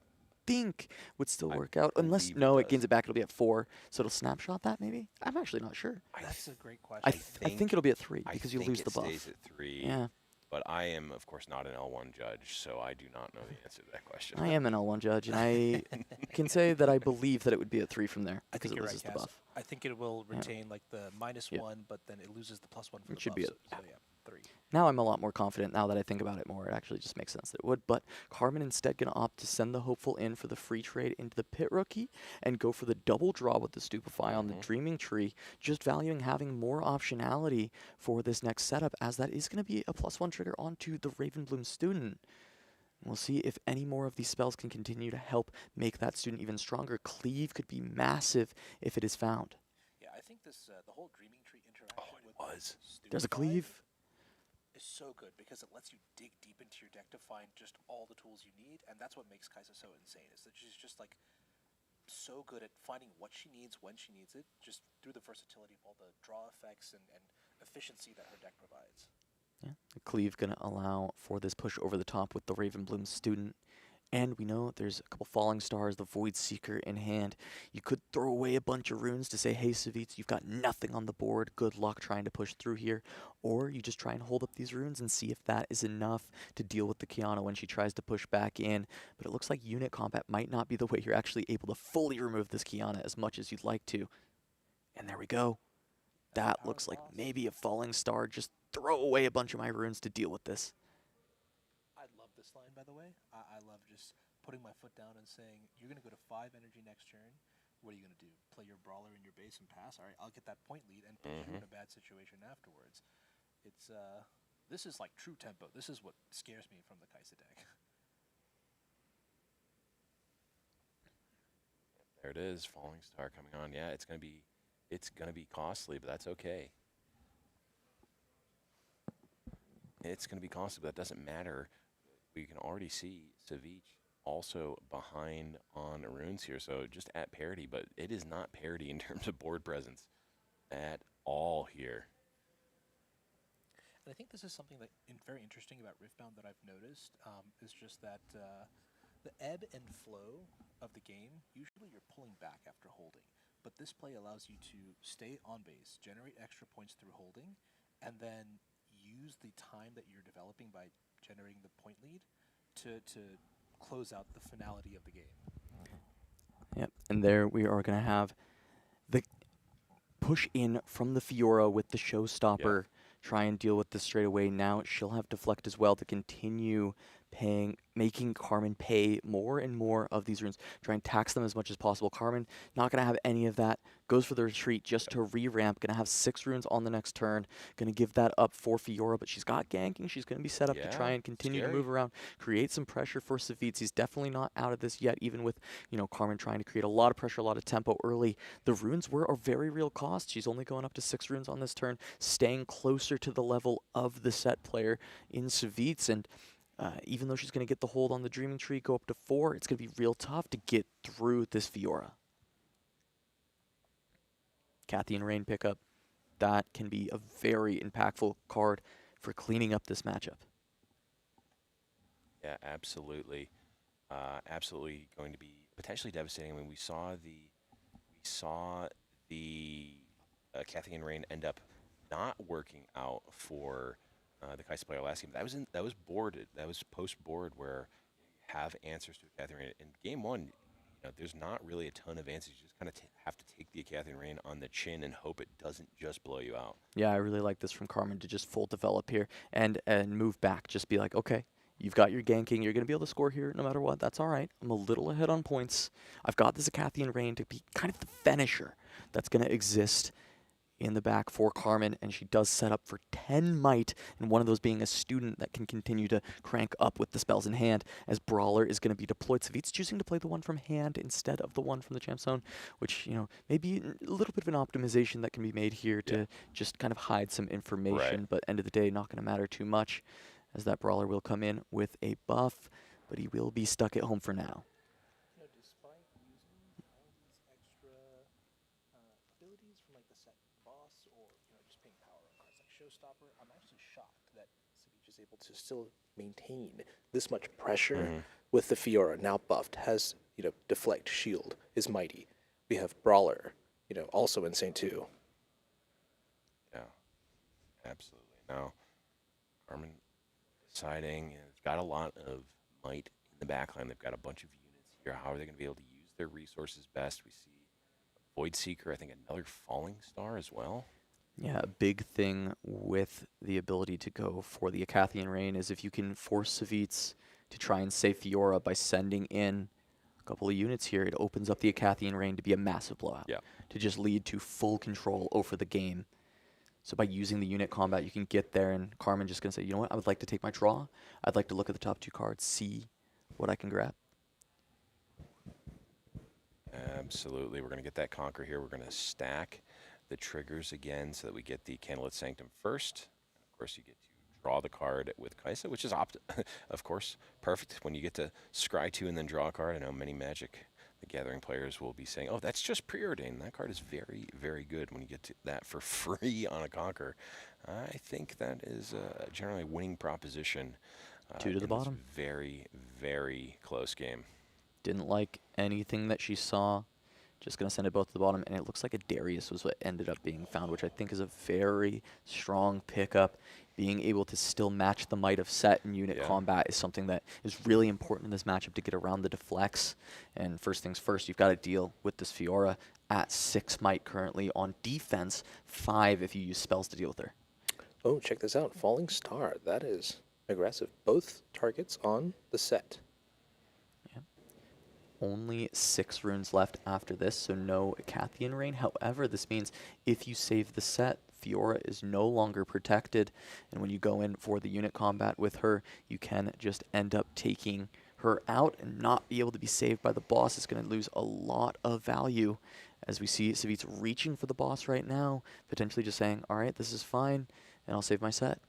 think would still work out. Unless, no, it gains it back. It'll be at 4, so it'll snapshot that maybe? I'm actually not sure. That's a great question. I think it'll be at 3 because you lose the buff. I think it stays at 3. Yeah. But I am, of course, not an L1 judge, so I do not know the answer to that question. I am an L1 judge, and I can say that I believe that it would be at 3 from there because it loses the buff. I think it will retain like the -1, but then it loses the +1 for the should buff. be So yeah, 3. Now I'm a lot more confident now that I think about it more. It actually just makes sense that it would. But Carmen instead going to opt to send the Hopeful in for the free trade into the Pit Rookie and go for the double draw with the Stupefy on the Dreaming Tree, just valuing having more optionality for this next setup, as that is going to be a +1 trigger onto the Ravenbloom Student. We'll see if any more of these spells can continue to help make that student even stronger. Cleave could be massive if it is found. Yeah, I think this the whole Dreaming Tree interaction with There's a Cleave. Is so good because it lets you dig deep into your deck to find just all the tools you need, and that's what makes Kaisa so insane, is that she's just like so good at finding what she needs when she needs it, just through the versatility of all the draw effects and efficiency that her deck provides. Yeah, the Cleave going to allow for this push over the top with the Ravenbloom Student. And we know there's a couple Falling Stars, the Void Seeker in hand. You could throw away a bunch of runes to say, hey, Savitz, you've got nothing on the board. Good luck trying to push through here. Or you just try and hold up these runes and see if that is enough to deal with the Kiana when she tries to push back in. But it looks like unit combat might not be the way you're actually able to fully remove this Kiana as much as you'd like to. And there we go. That looks like maybe a Falling Star. Just throw away a bunch of my runes to deal with this. This line, by the way, I love just putting my foot down and saying, you're going to go to 5 energy next turn. What are you going to do? Play your brawler in your base and pass? All right, I'll get that point lead and put you in a bad situation afterwards. It's this is like true tempo. This is what scares me from the Kaisa deck. There it is, Falling Star coming on. Yeah, it's gonna be costly, but that's okay. It's gonna be costly, but that doesn't matter. We can already see Savitz also behind on runes here, so just at parity, but it is not parity in terms of board presence at all here. And I think this is something that very interesting about Riftbound that I've noticed, is just that the ebb and flow of the game, usually you're pulling back after holding, but this play allows you to stay on base, generate extra points through holding, and then use the time that you're developing by generating the point lead to close out the finality of the game. Yep, and there we are going to have the push in from the Fiora with the Showstopper. Yep. Try and deal with this straight away. Now she'll have Deflect as well to continue making Carmen pay more and more of these runes. Try and tax them as much as possible. Carmen not going to have any of that. Goes for the retreat just to re-ramp. Going to have 6 runes on the next turn. Going to give that up for Fiora, but she's got ganking. She's going to be set up to try and continue to move around. Create some pressure for Savitz. He's definitely not out of this yet, even with, you know, Carmen trying to create a lot of pressure, a lot of tempo early. The runes were a very real cost. She's only going up to 6 runes on this turn, staying closer to the level of the set player in Savitz. And even though she's going to get the hold on the Dreaming Tree, go up to 4, it's going to be real tough to get through this Fiora. Cathy and Rain pickup. That can be a very impactful card for cleaning up this matchup. Yeah, absolutely. Absolutely going to be potentially devastating. I mean, we saw the Cathian Rain end up not working out for the Kai'Sa player last game. That was boarded. That was post board where you have answers to a Cathian Rain. In game one, there's not really a ton of answers. You just kind of have to take the Cathian Rain on the chin and hope it doesn't just blow you out. Yeah, I really like this from Carmen to just full develop here and move back. Just be like, okay, you've got your ganking. You're going to be able to score here no matter what. That's all right. I'm a little ahead on points. I've got this Acathian Rain to be kind of the finisher that's going to exist in the back for Carmen, and she does set up for 10 might, and one of those being a student that can continue to crank up with the spells in hand, as Brawler is going to be deployed. Savit's choosing to play the one from hand instead of the one from the champ zone, which, maybe a little bit of an optimization that can be made here to just kind of hide some information, but end of the day, not going to matter too much, as that Brawler will come in with a buff, but he will be stuck at home for now. Despite using all these extra abilities from like the set boss or just paying power on cards like Showstopper, I'm actually shocked that Savitch is able to still maintain this much pressure with the Fiora now buffed. Has deflect, shield is mighty. We have Brawler, also insane too. Yeah, absolutely. Now, Carmen deciding they've got a lot of might in the backline. They've got a bunch of units here. How are they going to be able to use their resources best? We see Void Seeker, I think another Falling Star as well. Yeah, a big thing with the ability to go for the Acathian Rain is if you can force Savitz to try and save Fiora by sending in a couple of units here, it opens up the Acathian Rain to be a massive blowout, to just lead to full control over the game. So by using the unit combat, you can get there, and Carmen just going to say, you know what, I would like to take my draw. I'd like to look at the top two cards, see what I can grab. Absolutely. We're going to get that Conquer here. We're going to stack the triggers again so that we get the Candlelit Sanctum first. And of course, you get to draw the card with Kai'Sa, which is, of course, perfect when you get to scry 2 and then draw a card. I know many Magic the Gathering players will be saying, oh, that's just preordained. That card is very, very good when you get to that for free on a Conquer. I think that is generally a winning proposition. 2 to the bottom. Very, very close game. Didn't like anything that she saw. Just going to send it both to the bottom, and it looks like a Darius was what ended up being found, which I think is a very strong pickup. Being able to still match the might of set and unit combat is something that is really important in this matchup to get around the deflects. And first things first, you've got to deal with this Fiora at 6 might currently on defense, 5 if you use spells to deal with her. Oh, check this out. Falling Star. That is aggressive. Both targets on the set. Only 6 runes left after this, so no Acathian Rain. However, this means if you save the set, Fiora is no longer protected, and when you go in for the unit combat with her, you can just end up taking her out and not be able to be saved by the boss. It's going to lose a lot of value, as we see Savitz reaching for the boss right now, potentially just saying, all right, this is fine, and I'll save my set.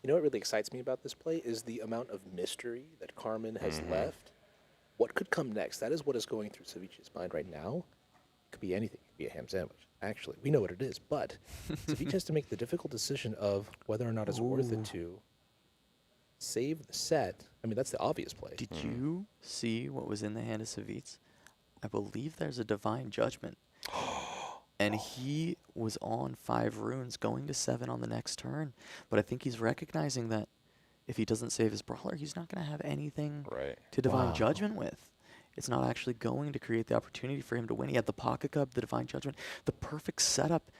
You know what really excites me about this play is the amount of mystery that Carmen has left. What could come next? That is what is going through Savitch's mind right now. It could be anything. It could be a ham sandwich. Actually, we know what it is, but Savitch has to make the difficult decision of whether or not it's worth it to save the set. I mean, that's the obvious play. Did you see what was in the hand of Savitz? I believe there's a Divine Judgment. And he was on 5 runes, going to 7 on the next turn. But I think he's recognizing that if he doesn't save his Brawler, he's not going to have anything to Divine Judgment with. It's not actually going to create the opportunity for him to win. He had the Pocket Cup, the Divine Judgment, the perfect setup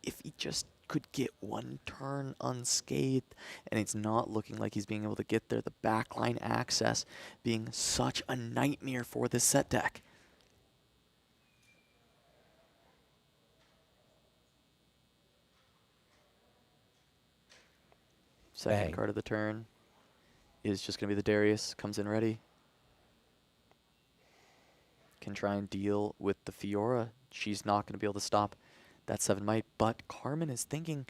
if he just could get 1 turn unscathed, and it's not looking like he's being able to get there. The backline access being such a nightmare for this set deck. Second card of the turn is just going to be the Darius. Comes in ready. Can try and deal with the Fiora. She's not going to be able to stop that 7 might. But Carmen is thinking,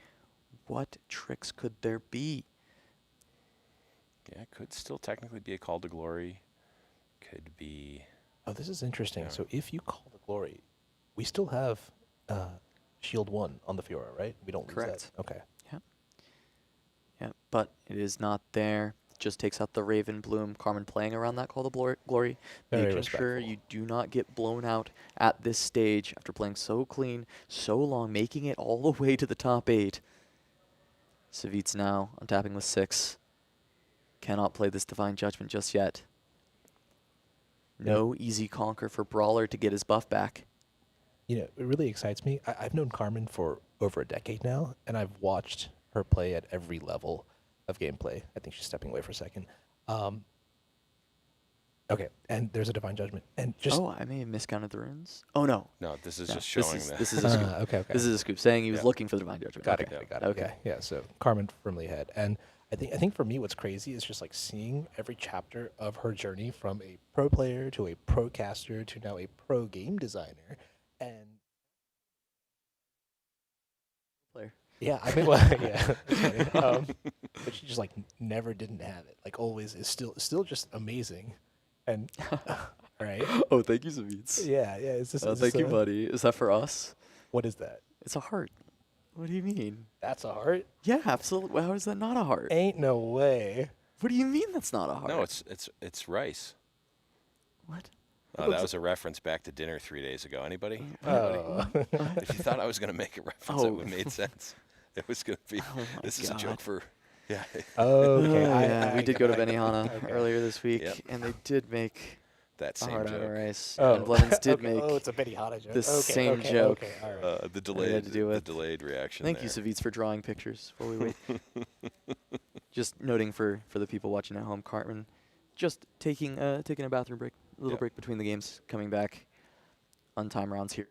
what tricks could there be? Yeah, it could still technically be a Call to Glory. Could be... Oh, this is interesting. So if you Call to Glory, we still have Shield 1 on the Fiora, right? We don't lose that. Okay. Yeah, but it is not there. just takes out the Raven Bloom. Carmen playing around that Call to Glory, Very making sure respectful. you do not get blown out at this stage after playing so clean, so long, making it all the way to the top 8. Savitz now untapping with 6. Cannot play this Divine Judgment just yet. No easy conquer for Brawler to get his buff back. You know, it really excites me. I've known Carmen for over a decade now, and I've watched her play at every level of gameplay. I think she's stepping away for a second. Okay, and there's a Divine Judgment. And just Oh, I may have miscounted the runes. Oh, no. No, this is No, just showing this is a scoop. okay. This is a scoop, saying he was Yeah. looking for the Divine Judgment. Got Okay. it. Got it. Okay. Yeah. So Carmen firmly ahead, and I think for me, what's crazy is just like seeing every chapter of her journey from a pro player to a pro caster to now a pro game designer, and Player. yeah, I mean, well, yeah, that's funny. But she just like never didn't have it. Like always is still just amazing, and right. Oh, thank you, Savitz. Yeah. It's just. Thank you, buddy. Is that for us? What is that? It's a heart. What do you mean? That's a heart? Yeah, absolutely. How is that not a heart? Ain't no way. What do you mean that's not a heart? No, it's rice. What? Oh, that was a reference back to dinner 3 days ago. Anybody? Oh. If you thought I was going to make a reference, Oh. it would made sense. It was going to be. Oh my This is a God. joke for. Yeah. Okay. Yeah, we did go to got it. Benihana Okay. earlier this week, Yep. and they did make That a same heart out of joke. rice. Oh. And Blevins did Okay. make. Oh, it's a Benihana joke. the Okay, same okay, joke. Okay, all right. The had delayed, to do with- the delayed reaction. Thank there. you, Savitz, for drawing pictures while we wait. Just noting for the people watching at home, Cartman just taking a bathroom break, a little Yeah. break between the games, coming back on time rounds here.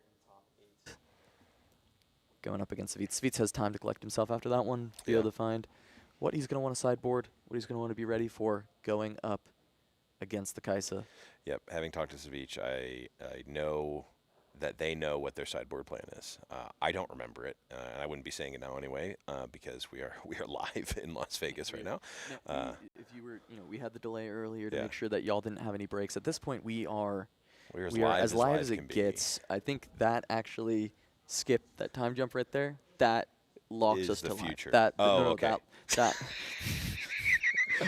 Going up against Savitz. Savitz has time to collect himself after that one, be Yeah. able to find what he's going to want to sideboard, what he's going to want to be ready for going up against the Kaisa. Yep. Having talked to Savitz, I know that they know what their sideboard plan is. I don't remember it, and I wouldn't be saying it now anyway, because we are live in Las Vegas right now. If you were, we had the delay earlier to Yeah. make sure that y'all didn't have any breaks. At this point, we are We're as live as can it be. gets. I think that actually skipped that time jump right there. That locks Is us the to future. live. Oh, no, okay. That.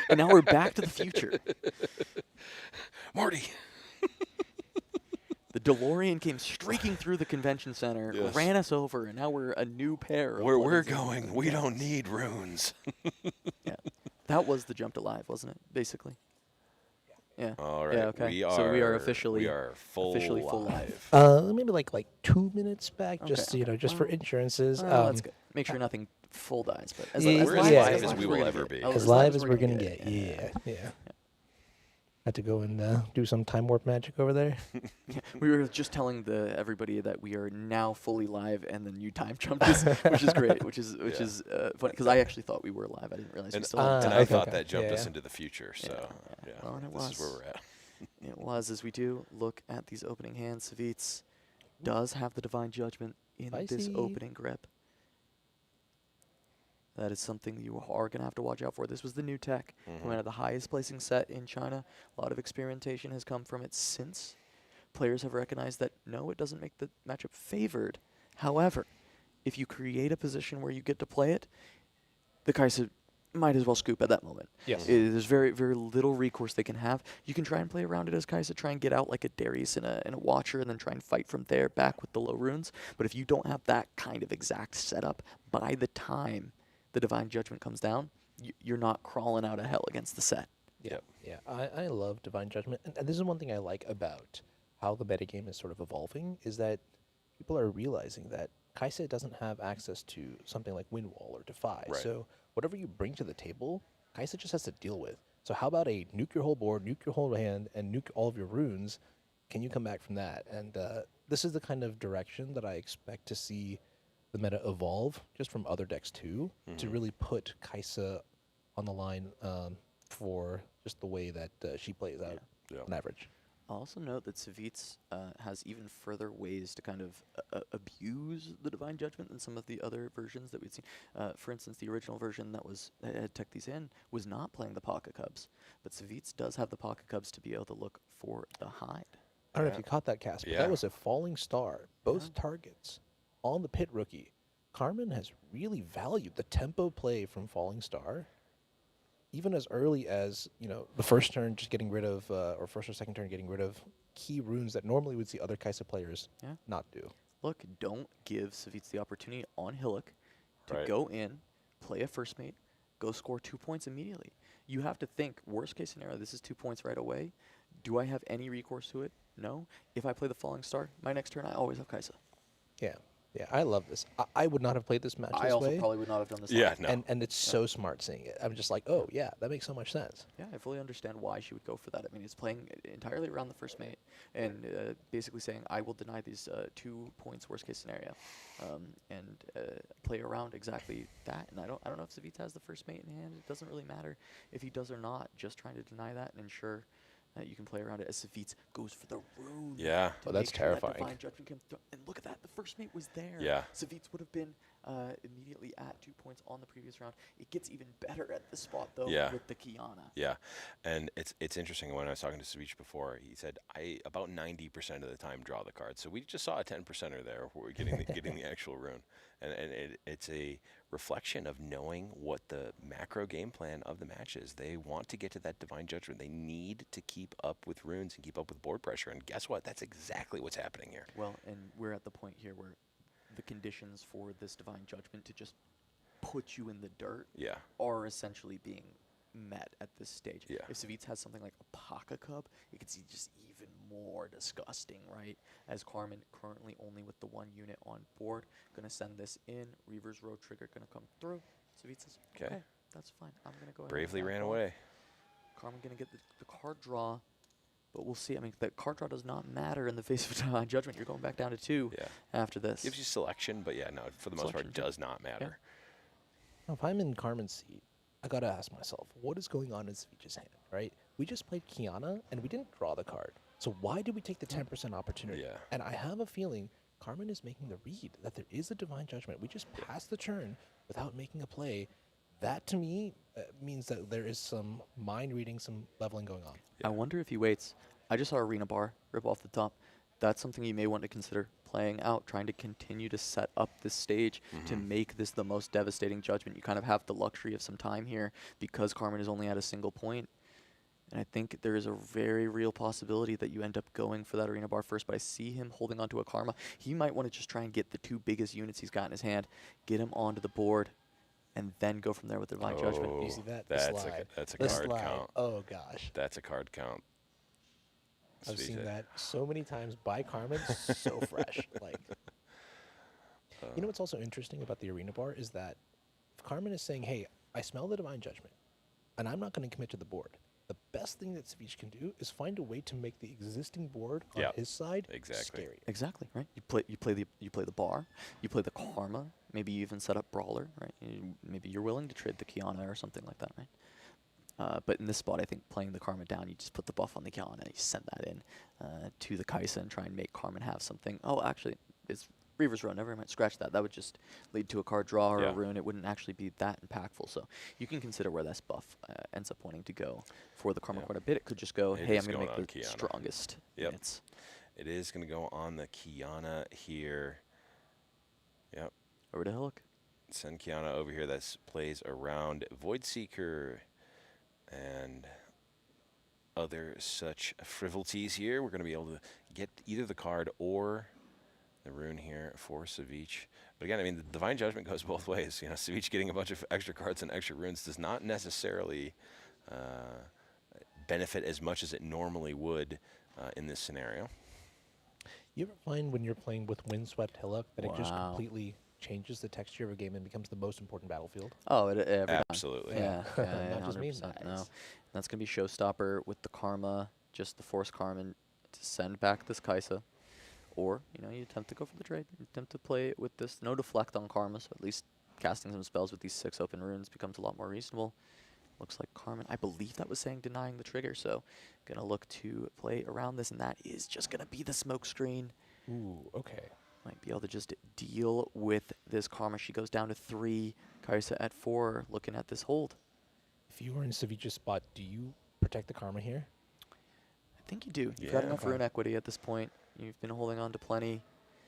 And now we're back to the future. Marty. The DeLorean came streaking through the convention center, Yes. ran us over, and now we're a new pair. Of Where we're Blevins and going, we don't need runes. Yeah, that was the jump to live, wasn't it? Basically. Yeah. All right. Yeah. Okay. We are, so we are officially full live. Maybe like 2 minutes back, just Okay. just for Well, insurances. Well, that's good. Make sure nothing full dies, but as, Yeah, as we're live as live as as live we as will we're ever gonna be. get. as live as we're gonna get. Yeah. Had to go and do some time warp magic over there. Yeah, we were just telling everybody that we are now fully live, and then you time jumped us, which is great, which is funny because I actually thought we were live. I didn't realize we And, still had and time. I okay, thought okay. that jumped Yeah, us yeah. into the future. So Yeah. yeah, Well, and it this is where was. we're at. It was, as we do look at these opening hands. Savitz does have the Divine Judgment in this Spicy. opening grip. That is something you are going to have to watch out for. This was the new tech. Coming out of the highest placing set in China. A lot of experimentation has come from it since. Players have recognized that, no, it doesn't make the matchup favored. However, if you create a position where you get to play it, the Kaisa might as well scoop at that moment. Yes. There's very, very little recourse they can have. You can try and play around it as Kaisa, try and get out like a Darius and a Watcher, and then try and fight from there back with the low runes. But if you don't have that kind of exact setup, by the time the Divine Judgment comes down, you're not crawling out of hell against the set. Yep. Yeah, I love Divine Judgment. And this is one thing I like about how the metagame is sort of evolving, is that people are realizing that Kaisa doesn't have access to something like Windwall or Defy. Right. So whatever you bring to the table, Kaisa just has to deal with. So how about a nuke your whole board, nuke your whole hand, and nuke all of your runes? Can you come back from that? And this is the kind of direction that I expect to see the meta evolve, just from other decks too, to really put Kaisa on the line for just the way that she plays out Yeah. on average. I'll also note that Savitz has even further ways to kind of abuse the Divine Judgment than some of the other versions that we've seen. For instance, the original version that had tech these in was not playing the Pocket Cubs, but Savitz does have the Pocket Cubs to be able to look for the hide. I don't know if you caught that, Cass, but Yeah. that was a falling star. Both targets on the pit rookie. Carmen has really valued the tempo play from Falling Star. even as early as, the first turn, just getting rid of, or first or second turn, getting rid of key runes that normally would see other Kaisa players not do. Look, don't give Savitz the opportunity on Hillock to Right. go in, play a first mate, go score 2 points immediately. You have to think, worst case scenario, this is 2 points right away. Do I have any recourse to it? No. If I play the Falling Star, my next turn I always have Kaisa. Yeah. Yeah, I love this. I would not have played this match I this also way. probably would not have done this. Yeah, either. no. And it's so smart seeing it. I'm just like, oh, yeah, that makes so much sense. Yeah, I fully understand why she would go for that. I mean, it's playing entirely around the first mate and basically saying, I will deny these 2 points worst case scenario, and play around exactly that. And I don't know if Savitz has the first mate in hand. It doesn't really matter if he does or not. Just trying to deny that and ensure that you can play around it as Savitz goes for the rune. Yeah. to Oh, that's make sure that terrifying. Divine Judgment comes through. And look at that, the first mate was there. Yeah. Savitz would have been immediately at 2 points on the previous round. It gets even better at this spot though Yeah. with the Kiana. Yeah, and it's interesting. When I was talking to Savitz before, he said I about 90% of the time draw the card. So we just saw a 10%er there where we're getting getting the actual rune, and it's a reflection of knowing what the macro game plan of the match is. They want to get to that Divine Judgment. They need to keep up with runes and keep up with board pressure. And guess what? That's exactly what's happening here. Well, and we're at the point here where the conditions for this Divine Judgment to just put you in the dirt Yeah. are essentially being met at this stage. Yeah. If Savitz has something like a Paka Cub, you can see just even more disgusting, right? As Carmen currently only with the 1 unit on board, gonna send this in. Reaver's Road trigger gonna come through. Savitz says, 'Kay. okay, that's fine. I'm gonna go ahead. Bravely and ran back off. away. Carmen gonna get the card draw, but we'll see. I mean, that card draw does not matter in the face of Divine Judgment. You're going back down to 2 Yeah. after this. Gives you selection, but yeah, no, for the most part, Selection, too. does not matter. Now, if I'm in Carmen's seat, I gotta ask myself, what is going on in Savich's hand, right? We just played Kiana, and we didn't draw the card. So why did we take the 10% opportunity? Yeah. And I have a feeling Carmen is making the read that there is a Divine Judgment. We just passed the turn without making a play. That, to me, means that there is some mind reading, some leveling going on. I wonder if he waits. I just saw Arena Bar rip off the top. That's something you may want to consider playing out, trying to continue to set up this stage to make this the most devastating judgment. You kind of have the luxury of some time here because Carmen is only at a single point. And I think there is a very real possibility that you end up going for that Arena Bar first, but I see him holding onto a Karma. He might want to just try and get the 2 biggest units he's got in his hand, get him onto the board, and then go from there with Divine Judgment. You see that? The That's slide. a The card slide. count. Oh, gosh. That's a card count. I've Sweet. seen that so many times by Carmen, so fresh. Like, you know what's also interesting about the Arena Bar is that if Carmen is saying, hey, I smell the Divine Judgment, and I'm not going to commit to the board, the best thing that Savitch can do is find a way to make the existing board on Yep. his side Exactly. scary. Exactly, right? You play the bar, you play the Karma, maybe you even set up Brawler, right? Maybe you're willing to trade the Kiana or something like that, right? But in this spot, I think playing the Karma down, you just put the buff on the Kiana, you send that in to the Kaisa and try and make Carmen have something. Oh, actually, it's Reaver's Road. Never mind, scratch that. That would just lead to a card draw or Yeah. a rune. It wouldn't actually be that impactful. So you can consider where this buff ends up wanting to go for the Karma Yeah. quite a bit. It could just go, It hey, I'm is going to going make the on Kiana. strongest Yep. units. It is going to go on the Kiana here. Yep. Over to Hillock. Send Kiana over here. That plays around Void Seeker and other such frivolities here. We're going to be able to get either the card or the rune here for Savitch. But again, I mean, the Divine Judgment goes both ways. You know, Savitch getting a bunch of extra cards and extra runes does not necessarily benefit as much as it normally would in this scenario. You ever find when you're playing with Windswept Hillock that it just Wow. completely changes the texture of a game and becomes the most important battlefield? Oh, every time. Absolutely. Yeah, yeah, Not just me, 100%. No, nice. that's gonna be showstopper with the Karma, just the force Carmen to send back this Kaisa, or you attempt to go for the trade, you attempt to play it with this no deflect on Karma, so at least casting some spells with these 6 open runes becomes a lot more reasonable. Looks like Carmen, I believe that was saying denying the trigger, so gonna look to play around this, and that is just gonna be the smoke screen. Ooh, okay. Might be able to just deal with this Karma. She goes down to 3, Kaisa at 4, looking at this hold. If you were in Savitch's spot, do you protect the Karma here? I think you do. You've got Yeah. enough rune equity at this point. You've been holding on to plenty.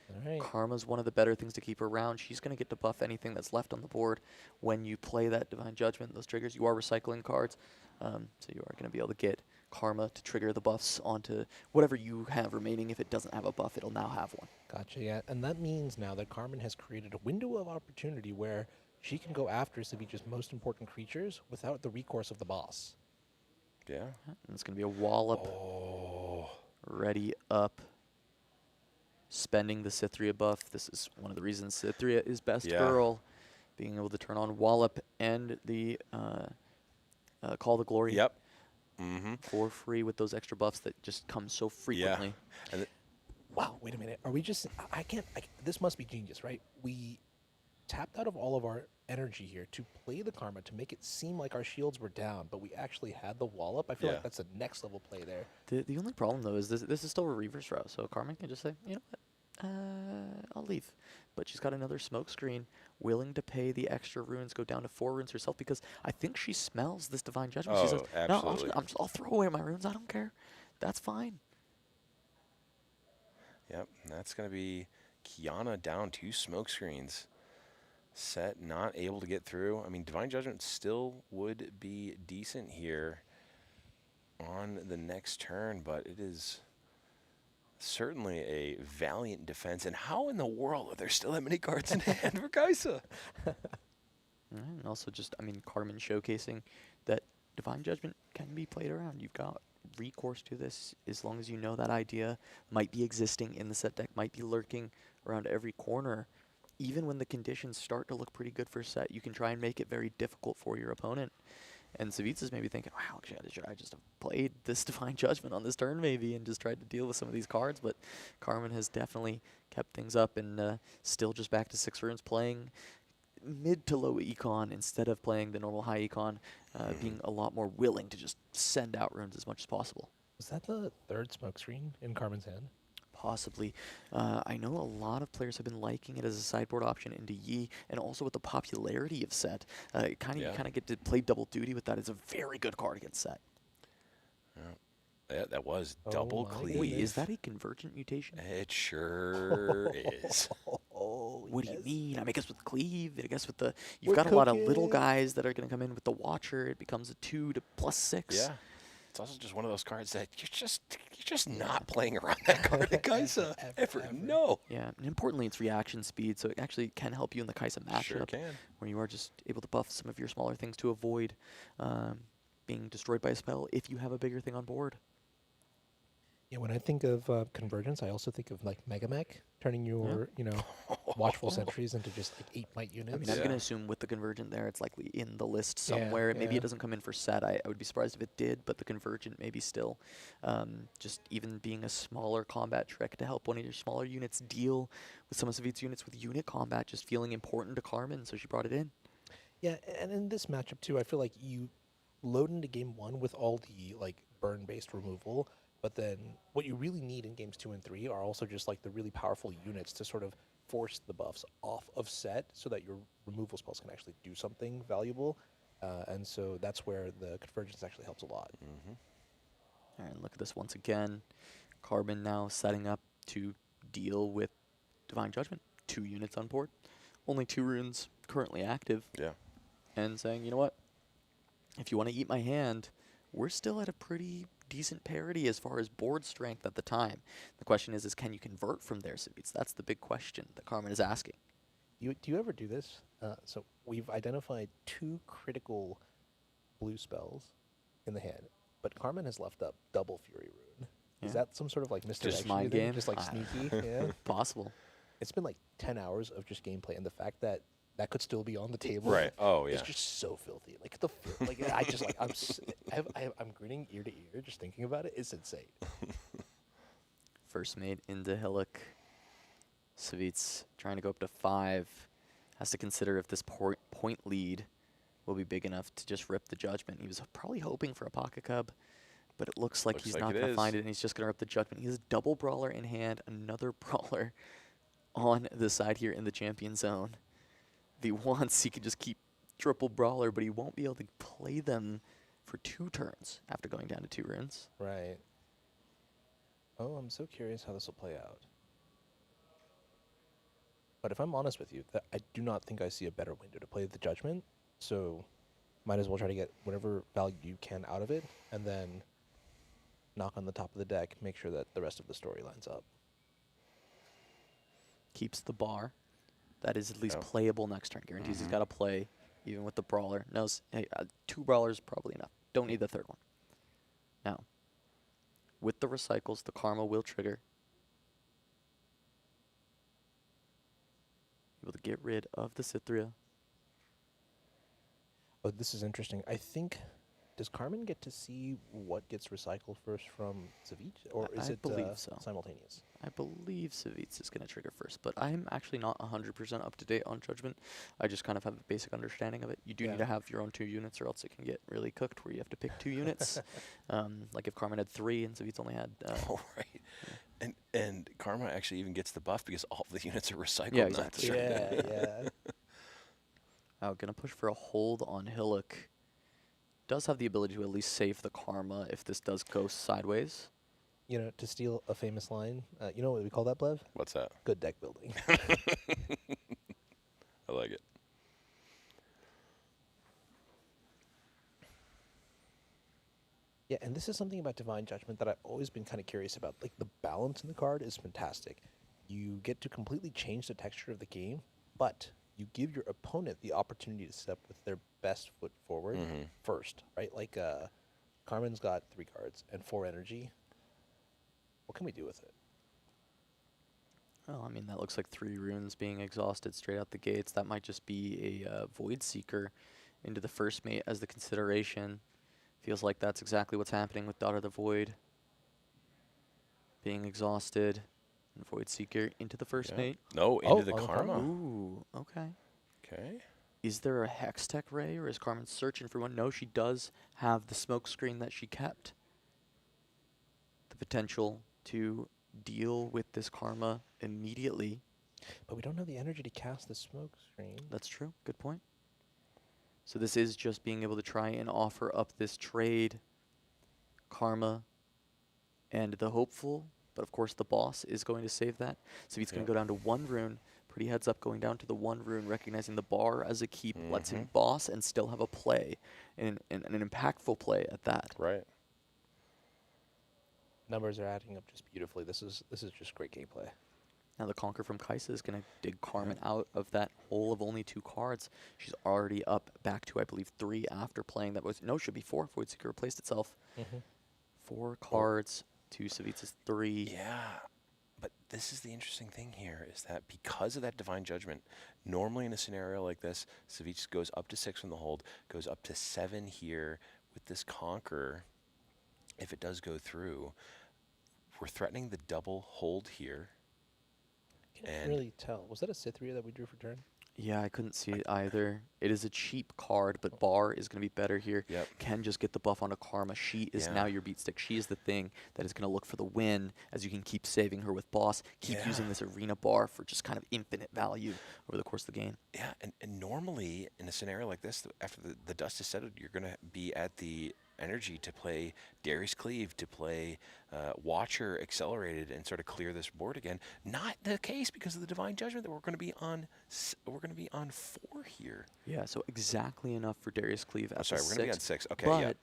All right. Karma's one of the better things to keep her around. She's going to get to buff anything that's left on the board when you play that Divine Judgment. Those triggers, you are recycling cards, so you are going to be able to get Karma to trigger the buffs onto whatever you have remaining. If it doesn't have a buff, it'll now have one. Gotcha, yeah. And that means now that Carmen has created a window of opportunity where she can go after Ceviche's most important creatures without the recourse of the boss. Yeah. And it's going to be a wallop. Ready up. Spending the Cythria buff. This is one of the reasons Cythria is best girl. Being able to turn on Wallop and the Call the Glory. Yep. For free with those extra buffs that just come so frequently. Yeah. Wow, wait a minute. Are we just... I can't... this must be genius, right? We tapped out of all of our energy here to play the Karma to make it seem like our shields were down, but we actually had the Wallop. I feel like that's a next level play there. The only problem, though, is this is still a reverse route, so Carmen can just say, you know what, I'll leave. But she's got another smoke screen, willing to pay the extra runes, go down to 4 runes herself, because I think she smells this Divine Judgment. She says, absolutely. No, I'll throw away my runes, I don't care. That's fine. Yep, and that's going to be Kiana down 2 smoke screens. Set not able to get through. I mean, Divine Judgment still would be decent here on the next turn, but it is certainly a valiant defense. And how in the world are there still that many cards in hand for Kaisa? And also just, I mean, Carmen showcasing that Divine Judgment can be played around. You've got recourse to this as long as you know that idea might be existing in the set deck, might be lurking around every corner. Even when the conditions start to look pretty good for set, you can try and make it very difficult for your opponent. And Savitsa's maybe thinking, wow, should I just have played this Divine Judgment on this turn maybe and just tried to deal with some of these cards? But Carmen has definitely kept things up and still just back to 6 runes, playing mid to low econ instead of playing the normal high econ, being a lot more willing to just send out runes as much as possible. Was that the 3rd smoke screen in Carmen's hand? Possibly. I know a lot of players have been liking it as a sideboard option into Yi, and also with the popularity of Set. You kind of get to play double duty with that. It's a very good card against Set. Yeah, that was double cleave. Wait, is that a convergent mutation? It sure is. What do you mean? I guess with cleave, I guess with the... You've got a lot of little guys that are going to come in with the Watcher. It becomes a 2 to +6. Yeah. It's also just one of those cards that you're just not playing around that card at Kaisa ever. No. Yeah, and importantly, it's reaction speed, so it actually can help you in the Kaisa matchup. Sure can. Where you are just able to buff some of your smaller things to avoid being destroyed by a spell if you have a bigger thing on board. Yeah, when I think of convergence, I also think of like Mega Mech, turning your watchful sentries into just like 8 might units. I mean, I'm going to assume with the convergent there, it's likely in the list somewhere. Maybe it doesn't come in for set. I would be surprised if it did, but the convergent maybe still. Just even being a smaller combat trick to help one of your smaller units deal with some of Savit's units with unit combat, just feeling important to Carmen, so she brought it in. Yeah, and in this matchup too, I feel like you load into game 1 with all the like burn-based removal. But then what you really need in games 2 and 3 are also just like the really powerful units to sort of force the buffs off of set so that your removal spells can actually do something valuable. And so that's where the convergence actually helps a lot. All right, look at this once again. Carmen now setting up to deal with Divine Judgment. 2 units on board. Only 2 runes currently active. Yeah. And saying, you know what? If you want to eat my hand, we're still at a pretty decent parity as far as board strength at the time. The question is can you convert from there, Savitz? That's the big question that Carmen is asking. Do you ever do this? So we've identified 2 critical blue spells in the hand, but Carmen has left up double Fury Rune. Is that some sort of like misdirection? Just mind game? Just like sneaky? Yeah. Possible. It's been like 10 hours of just gameplay, and the fact that that could still be on the table. Right. Oh, yeah. It's just so filthy. Like I'm grinning ear to ear just thinking about it. It's insane. First mate into Hillock. Savitz trying to go up to 5. Has to consider if this point lead will be big enough to just rip the Judgment. He was probably hoping for a Pocket Cub, but it looks like he's not going to find it, and he's just going to rip the Judgment. He has a double Brawler in hand, another Brawler on the side here in the champion zone. If he wants, he could just keep triple Brawler, but he won't be able to play them for 2 turns after going down to 2 runes. Right. Oh, I'm so curious how this will play out. But if I'm honest with you, I do not think I see a better window to play the Judgment. So might as well try to get whatever value you can out of it, and then knock on the top of the deck, make sure that the rest of the story lines up. Keeps the bar. That is at least playable next turn. Guarantees he's got to play, even with the Brawler. Knows, hey, 2 Brawlers probably enough. Don't need the third one. Now, with the recycles, the Karma will trigger. Able to get rid of the Cithria. Oh, this is interesting. I think, does Carmen get to see what gets recycled first from Savitz, or is it simultaneous? I believe Savitz is going to trigger first, but I'm actually not 100% up to date on Judgment. I just kind of have a basic understanding of it. You do need to have your own 2 units, or else it can get really cooked, where you have to pick 2 units. Like if Carmen had 3 and Savitz only had... oh, right. And Karma actually even gets the buff because all of the units are recycled. Yeah, exactly. Yeah. Oh, going to push for a hold on Hillock. Does have the ability to at least save the Karma if this does go sideways. You know, to steal a famous line, you know what we call that, Blev? What's that? Good deck building. I like it. Yeah, and this is something about Divine Judgment that I've always been kind of curious about. Like, the balance in the card is fantastic. You get to completely change the texture of the game, but you give your opponent the opportunity to step with their best foot forward first, right? Like, Carmen's got 3 cards and 4 energy. What can we do with it? Well, I mean, that looks like 3 runes being exhausted straight out the gates. That might just be a Void Seeker into the first mate as the consideration. Feels like that's exactly what's happening with Daughter of the Void. Being exhausted. And Void Seeker into the first mate. No, into the Karma. Ooh, okay. Okay. Is there a Hextech Ray, or is Carmen searching for one? No, she does have the smoke screen that she kept. The potential to deal with this Karma immediately. But we don't have the energy to cast the smoke screen. That's true. Good point. So this is just being able to try and offer up this trade. Karma and the Hopeful. But of course the boss is going to save that. So he's going to go down to 1 rune. Pretty heads up going down to the 1 rune, recognizing the bar as a keep lets him boss and still have a play. And an impactful play at that. Right. Numbers are adding up just beautifully. This is just great gameplay. Now the Conquer from Kaisa is going to dig Carmen out of that hole of only 2 cards. She's already up back to, I believe, 3 after playing that was... No, should be 4. Void Seeker replaced itself. 4 cards to Savitz's 3. Yeah, but this is the interesting thing here, is that because of that Divine Judgment, normally in a scenario like this, Savitz goes up to 6 from the hold, goes up to 7 here with this Conquer. If it does go through, we're threatening the double hold here. Can't really tell. Was that a Cithria that we drew for turn? Yeah, I couldn't see it either. It is a cheap card, but Bar is going to be better here. Can just get the buff onto Karma. She is now your beat stick. She is the thing that is going to look for the win, as you can keep saving her with boss, keep using this arena bar for just kind of infinite value over the course of the game. Yeah, and normally in a scenario like this, after the dust is settled, you're going to be at the energy to play Darius Cleave, to play Watcher Accelerated, and sort of clear this board again. Not the case because of the Divine Judgment that we're going to be on. We're going to be on 4 here. Yeah, so exactly enough for Darius Cleave. We're going to be on 6. Okay, but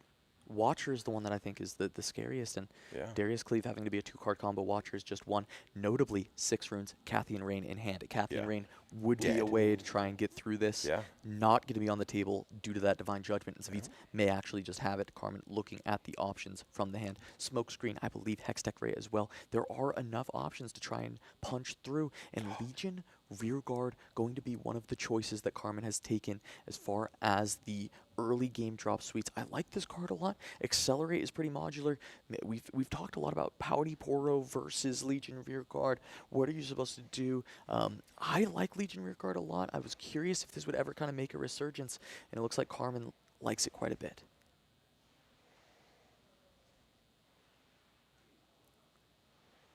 Watcher is the one that I think is the scariest, and Darius Cleave having to be a 2-card combo. Watcher is just 1. Notably, 6 runes, Cathian Rain in hand. Cathian Rain would be a way to try and get through this. Not going to be on the table due to that Divine Judgment, and Savitz may actually just have it. Carmen looking at the options from the hand. Smoke Screen, I believe Hextech Ray as well. There are enough options to try and punch through, and Legion Rearguard going to be one of the choices that Carmen has taken as far as the early game drop suites. I like this card a lot. Accelerate is pretty modular. We've talked a lot about Pouty Poro versus Legion Rearguard. What are you supposed to do? I like Legion Rearguard a lot. I was curious if this would ever kind of make a resurgence, and it looks like Carmen likes it quite a bit.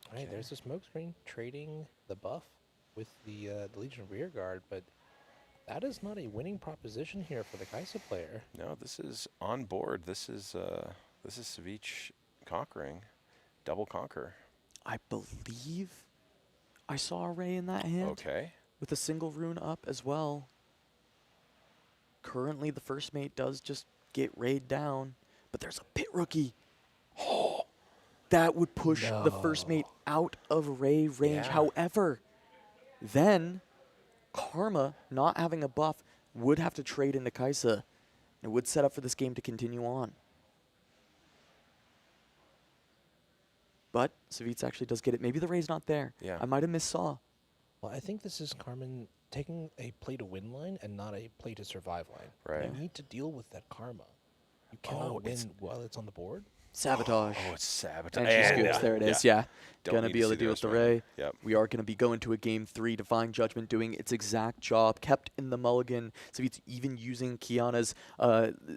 All right, there's the smoke screen trading the buff with the Legion Rearguard, but that is not a winning proposition here for the Kaisa player. No, this is on board. This is Savitz conquering, double conquer. I believe I saw a Ray in that hand. Okay. with a single rune up as well. Currently, the first mate does just get rayed down, but there's a pit rookie. Oh, that would push the first mate out of ray range. Yeah. However, then Karma, not having a buff, would have to trade into Kaisa. It would set up for this game to continue on. But Savitz actually does get it. Maybe the ray's not there. Yeah. I might have missed Saw. Well, I think this is Carmen taking a play-to-win line and not a play-to-survive line. Right. You need to deal with that karma. You cannot win while it's on the board. Sabotage. Oh, it's sabotage. And she scoops. There it is. Yeah. Don't Gonna need be to able to see deal those with the right now. ray. Yep. We are going to be going to a game 3. Divine Judgment doing its exact job. Kept in the mulligan. Savitz even using Kiana's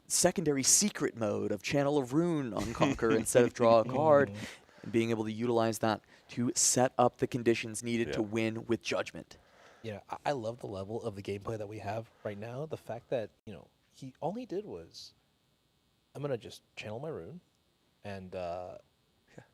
secondary secret mode of Channel of Rune on Conquer instead of draw a card. And being able to utilize that to set up the conditions needed to win with Judgment. Yeah, I love the level of the gameplay that we have right now. The fact that, all he did was, I'm going to just channel my rune, and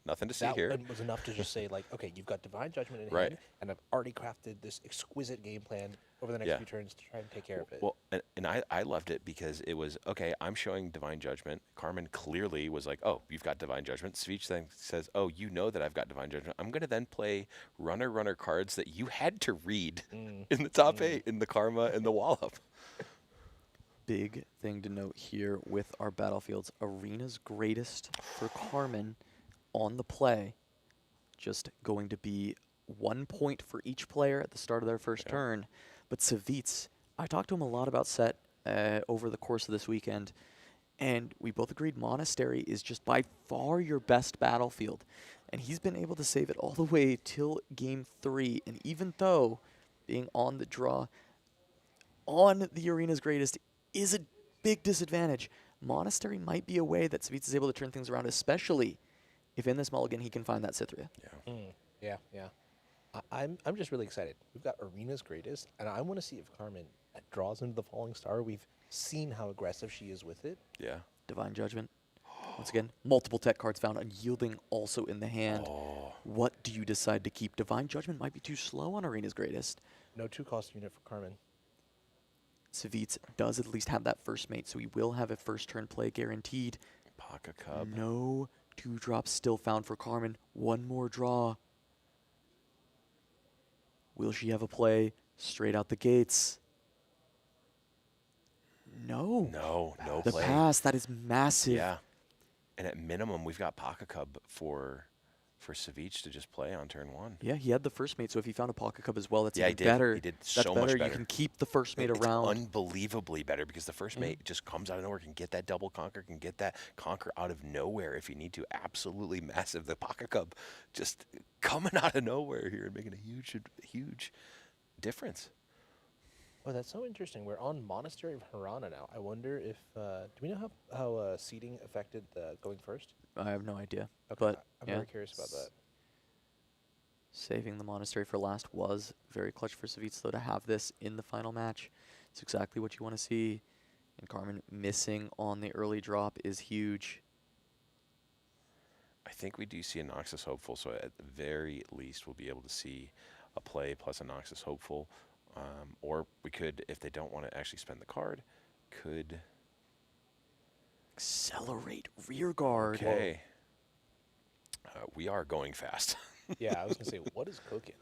Nothing to see that here. was enough to just say, like, okay, you've got Divine Judgment in Right. hand, and I've already crafted this exquisite game plan over the next few turns to try and take care of it. Well, and I loved it because it was, okay, I'm showing Divine Judgment. Carmen clearly was like, oh, you've got Divine Judgment. Sveech then says, oh, you know that I've got Divine Judgment. I'm going to then play runner cards that you had to read in the top 8, in the Karma and the Wallop. Big thing to note here with our battlefields. Arena's greatest for Carmen on the play. Just going to be 1 point for each player at the start of their first turn. But Savitz, I talked to him a lot about set over the course of this weekend, and we both agreed Monastery is just by far your best battlefield. And he's been able to save it all the way till game 3. And even though being on the draw on the Arena's greatest is a big disadvantage, Monastery might be a way that Savitz is able to turn things around, especially if in this mulligan he can find that Cythria. Yeah. I'm just really excited. We've got Arena's greatest, and I want to see if Carmen draws into the Falling Star. We've seen how aggressive she is with it. Yeah. Divine Judgment. Once again, multiple tech cards found. Unyielding also in the hand. What do you decide to keep? Divine Judgment might be too slow on Arena's greatest. No 2-cost unit for Carmen. Savitz does at least have that first mate, so he will have a first turn play guaranteed. Paka Cub. No 2-drops still found for Carmen. One more draw. Will she have a play straight out the gates? No. No The play. pass, that is massive. Yeah. And at minimum, we've got Paka Cub for Savitz to just play on turn 1. Yeah, he had the first mate, so if he found a Pocket Cub as well, that's Yeah, even he did. better. He did That's so much better. You can keep the first mate It's around. unbelievably better because the first mate just comes out of nowhere, can get that double conquer, can get that conquer out of nowhere if you need to. Absolutely massive. The Pocket Cub just coming out of nowhere here and making a huge difference. Oh, that's so interesting. We're on Monastery of Harana now. I wonder if do we know how seeding affected going first? I have no idea. Okay, But I'm yeah, very curious about that. saving the Monastery for last was very clutch for Savitz, though, to have this in the final match. It's exactly what you want to see. And Carmen missing on the early drop is huge. I think we do see a Noxus Hopeful, so at the very least we'll be able to see a play plus a Noxus Hopeful. Or we could, if they don't want to actually spend the card, could... Accelerate rear guard. Okay. We are going fast. Yeah, I was going to say, what is cooking?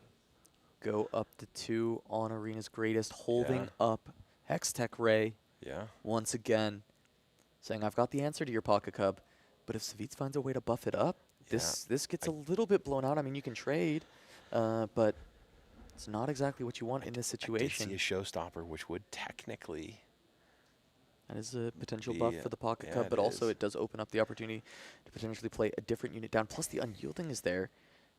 Go up to 2 on Arena's greatest, holding up Hextech Ray Yeah. once again, saying, I've got the answer to your Pocket Cub, but if Savitz finds a way to buff it up, this gets a little bit blown out. I mean, you can trade, but it's not exactly what you want in this situation. I did see a showstopper, which would technically... That is a potential buff for the Pocket Cub, it but also is. it does open up the opportunity to potentially play a different unit down. Plus, the Unyielding is there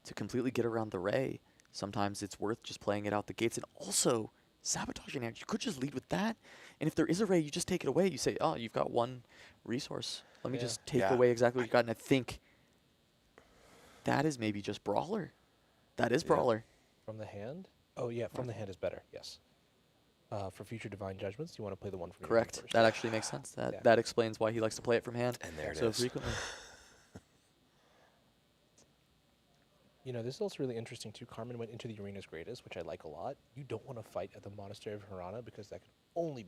to completely get around the Ray. Sometimes it's worth just playing it out the gates. And also, sabotaging it. You could just lead with that. And if there is a Ray, you just take it away. You say, oh, you've got one resource. Let me just take away exactly what you've got. And I think that is maybe just Brawler. That is Brawler. From the hand? Oh, yeah, from the hand is better, yes. For future Divine Judgments, you want to play the one from your hand Correct. first. That actually makes sense. That explains why he likes to play it from hand And there it so is. frequently. You know, this is also really interesting too. Carmen went into the Arena's Greatest, which I like a lot. You don't want to fight at the Monastery of Harana because that could only be